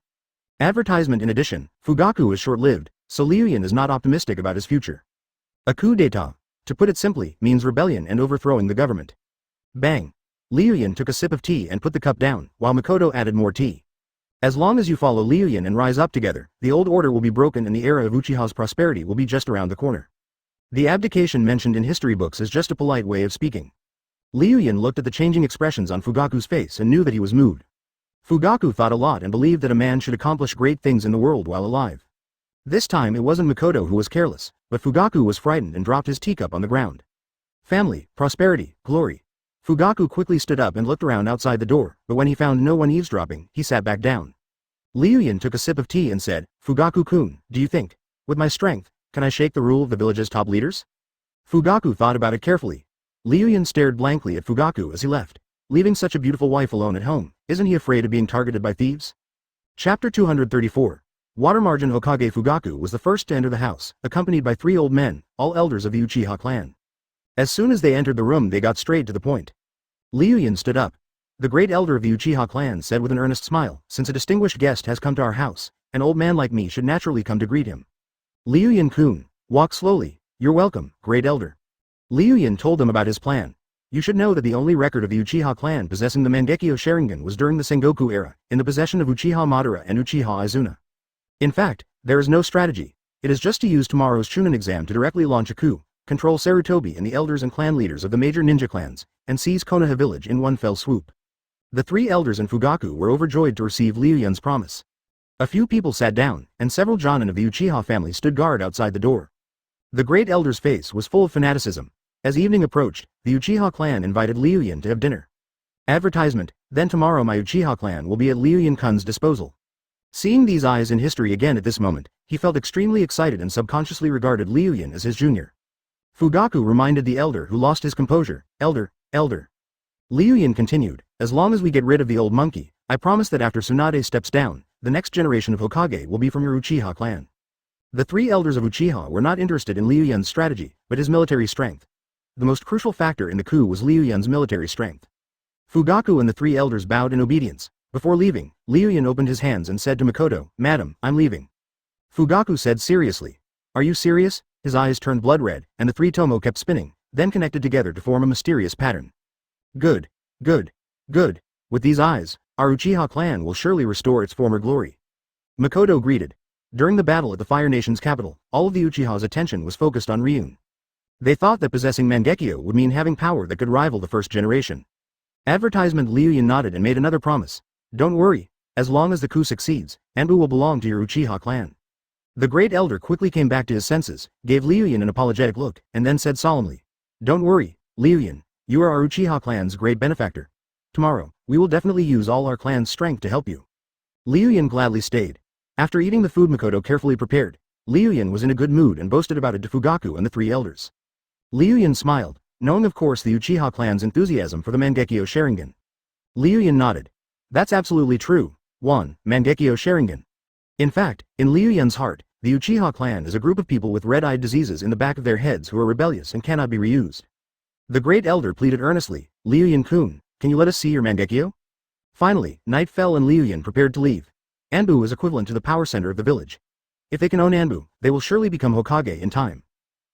Advertisement. In addition, Fugaku is short-lived, so Liu Yun is not optimistic about his future. A coup d'état, to put it simply, means rebellion and overthrowing the government. Bang. Liu Yun took a sip of tea and put the cup down, while Mikoto added more tea. "As long as you follow Liu Yun and rise up together, the old order will be broken and the era of Uchiha's prosperity will be just around the corner." The abdication mentioned in history books is just a polite way of speaking. Liu Yun looked at the changing expressions on Fugaku's face and knew that he was moved. Fugaku thought a lot and believed that a man should accomplish great things in the world while alive. This time it wasn't Mikoto who was careless, but Fugaku was frightened and dropped his teacup on the ground. Family, prosperity, glory. Fugaku quickly stood up and looked around outside the door, but when he found no one eavesdropping, he sat back down. Liu Yun took a sip of tea and said, "Fugaku-kun, do you think, with my strength, Can I shake the rule of the village's top leaders? Fugaku thought about it carefully. Liu Yun stared blankly at Fugaku as he left. Leaving such a beautiful wife alone at home, isn't he afraid of being targeted by thieves? Chapter 234. Watermargin Hokage Fugaku was the first to enter the house, accompanied by 3 old men, all elders of the Uchiha clan. As soon as they entered the room they got straight to the point. Liu Yun stood up. The great elder of the Uchiha clan said with an earnest smile, since a distinguished guest has come to our house, an old man like me should naturally come to greet him. Liu Yun-kun, walk slowly, you're welcome, great elder. Liu Yun told them about his plan. You should know that the only record of the Uchiha clan possessing the Mangekyo Sharingan was during the Sengoku era, in the possession of Uchiha Madara and Uchiha Izuna. In fact, there is no strategy. It is just to use tomorrow's Chunin exam to directly launch a coup, control Sarutobi and the elders and clan leaders of the major ninja clans, and seize Konoha village in one fell swoop. The 3 elders and Fugaku were overjoyed to receive Liu Yun's promise. A few people sat down, and several Jonin of the Uchiha family stood guard outside the door. The great elder's face was full of fanaticism. As evening approached, the Uchiha clan invited Liu Yun to have dinner. Advertisement, then tomorrow my Uchiha clan will be at Liu Yun-kun's disposal. Seeing these eyes in history again at this moment, he felt extremely excited and subconsciously regarded Liu Yun as his junior. Fugaku reminded the elder who lost his composure, elder. Liu Yun continued, as long as we get rid of the old monkey, I promise that after Tsunade steps down, the next generation of Hokage will be from your Uchiha clan. The 3 elders of Uchiha were not interested in Liu Yun's strategy, but his military strength. The most crucial factor in the coup was Liu Yun's military strength. Fugaku and the 3 elders bowed in obedience. Before leaving, Liu Yun opened his hands and said to Makoto, Madam, I'm leaving. Fugaku said seriously. Are you serious? His eyes turned blood red, and the 3 tomo kept spinning, then connected together to form a mysterious pattern. Good. With these eyes, our Uchiha clan will surely restore its former glory. Makoto greeted. During the battle at the Fire Nation's capital, all of the Uchiha's attention was focused on Ryun. They thought that possessing Mangekyo would mean having power that could rival the first generation. Advertisement. Liu Yun nodded and made another promise. Don't worry, as long as the coup succeeds, Anbu will belong to your Uchiha clan. The great elder quickly came back to his senses, gave Liu Yun an apologetic look, and then said solemnly. Don't worry, Liu Yun, you are our Uchiha clan's great benefactor. Tomorrow, we will definitely use all our clan's strength to help you. Liu Yun gladly stayed. After eating the food Makoto carefully prepared, Liu Yun was in a good mood and boasted about it to Fugaku and the 3 elders. Liu Yun smiled, knowing of course the Uchiha clan's enthusiasm for the Mangekyo Sharingan. Liu Yun nodded. That's absolutely true. 1. Mangekyo Sharingan. In fact, in Liu Yun's heart, the Uchiha clan is a group of people with red-eyed diseases in the back of their heads who are rebellious and cannot be reused. The great elder pleaded earnestly, Liu Yun-kun, can you let us see your Mangekyo? Finally, night fell and Liu Yun prepared to leave. Anbu is equivalent to the power center of the village. If they can own Anbu, they will surely become Hokage in time.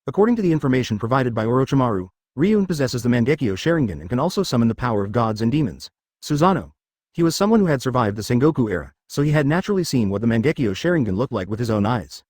According to the information provided by Orochimaru, Ryun possesses the Mangekyo Sharingan and can also summon the power of gods and demons. Susanoo. He was someone who had survived the Sengoku era, so he had naturally seen what the Mangekyo Sharingan looked like with his own eyes.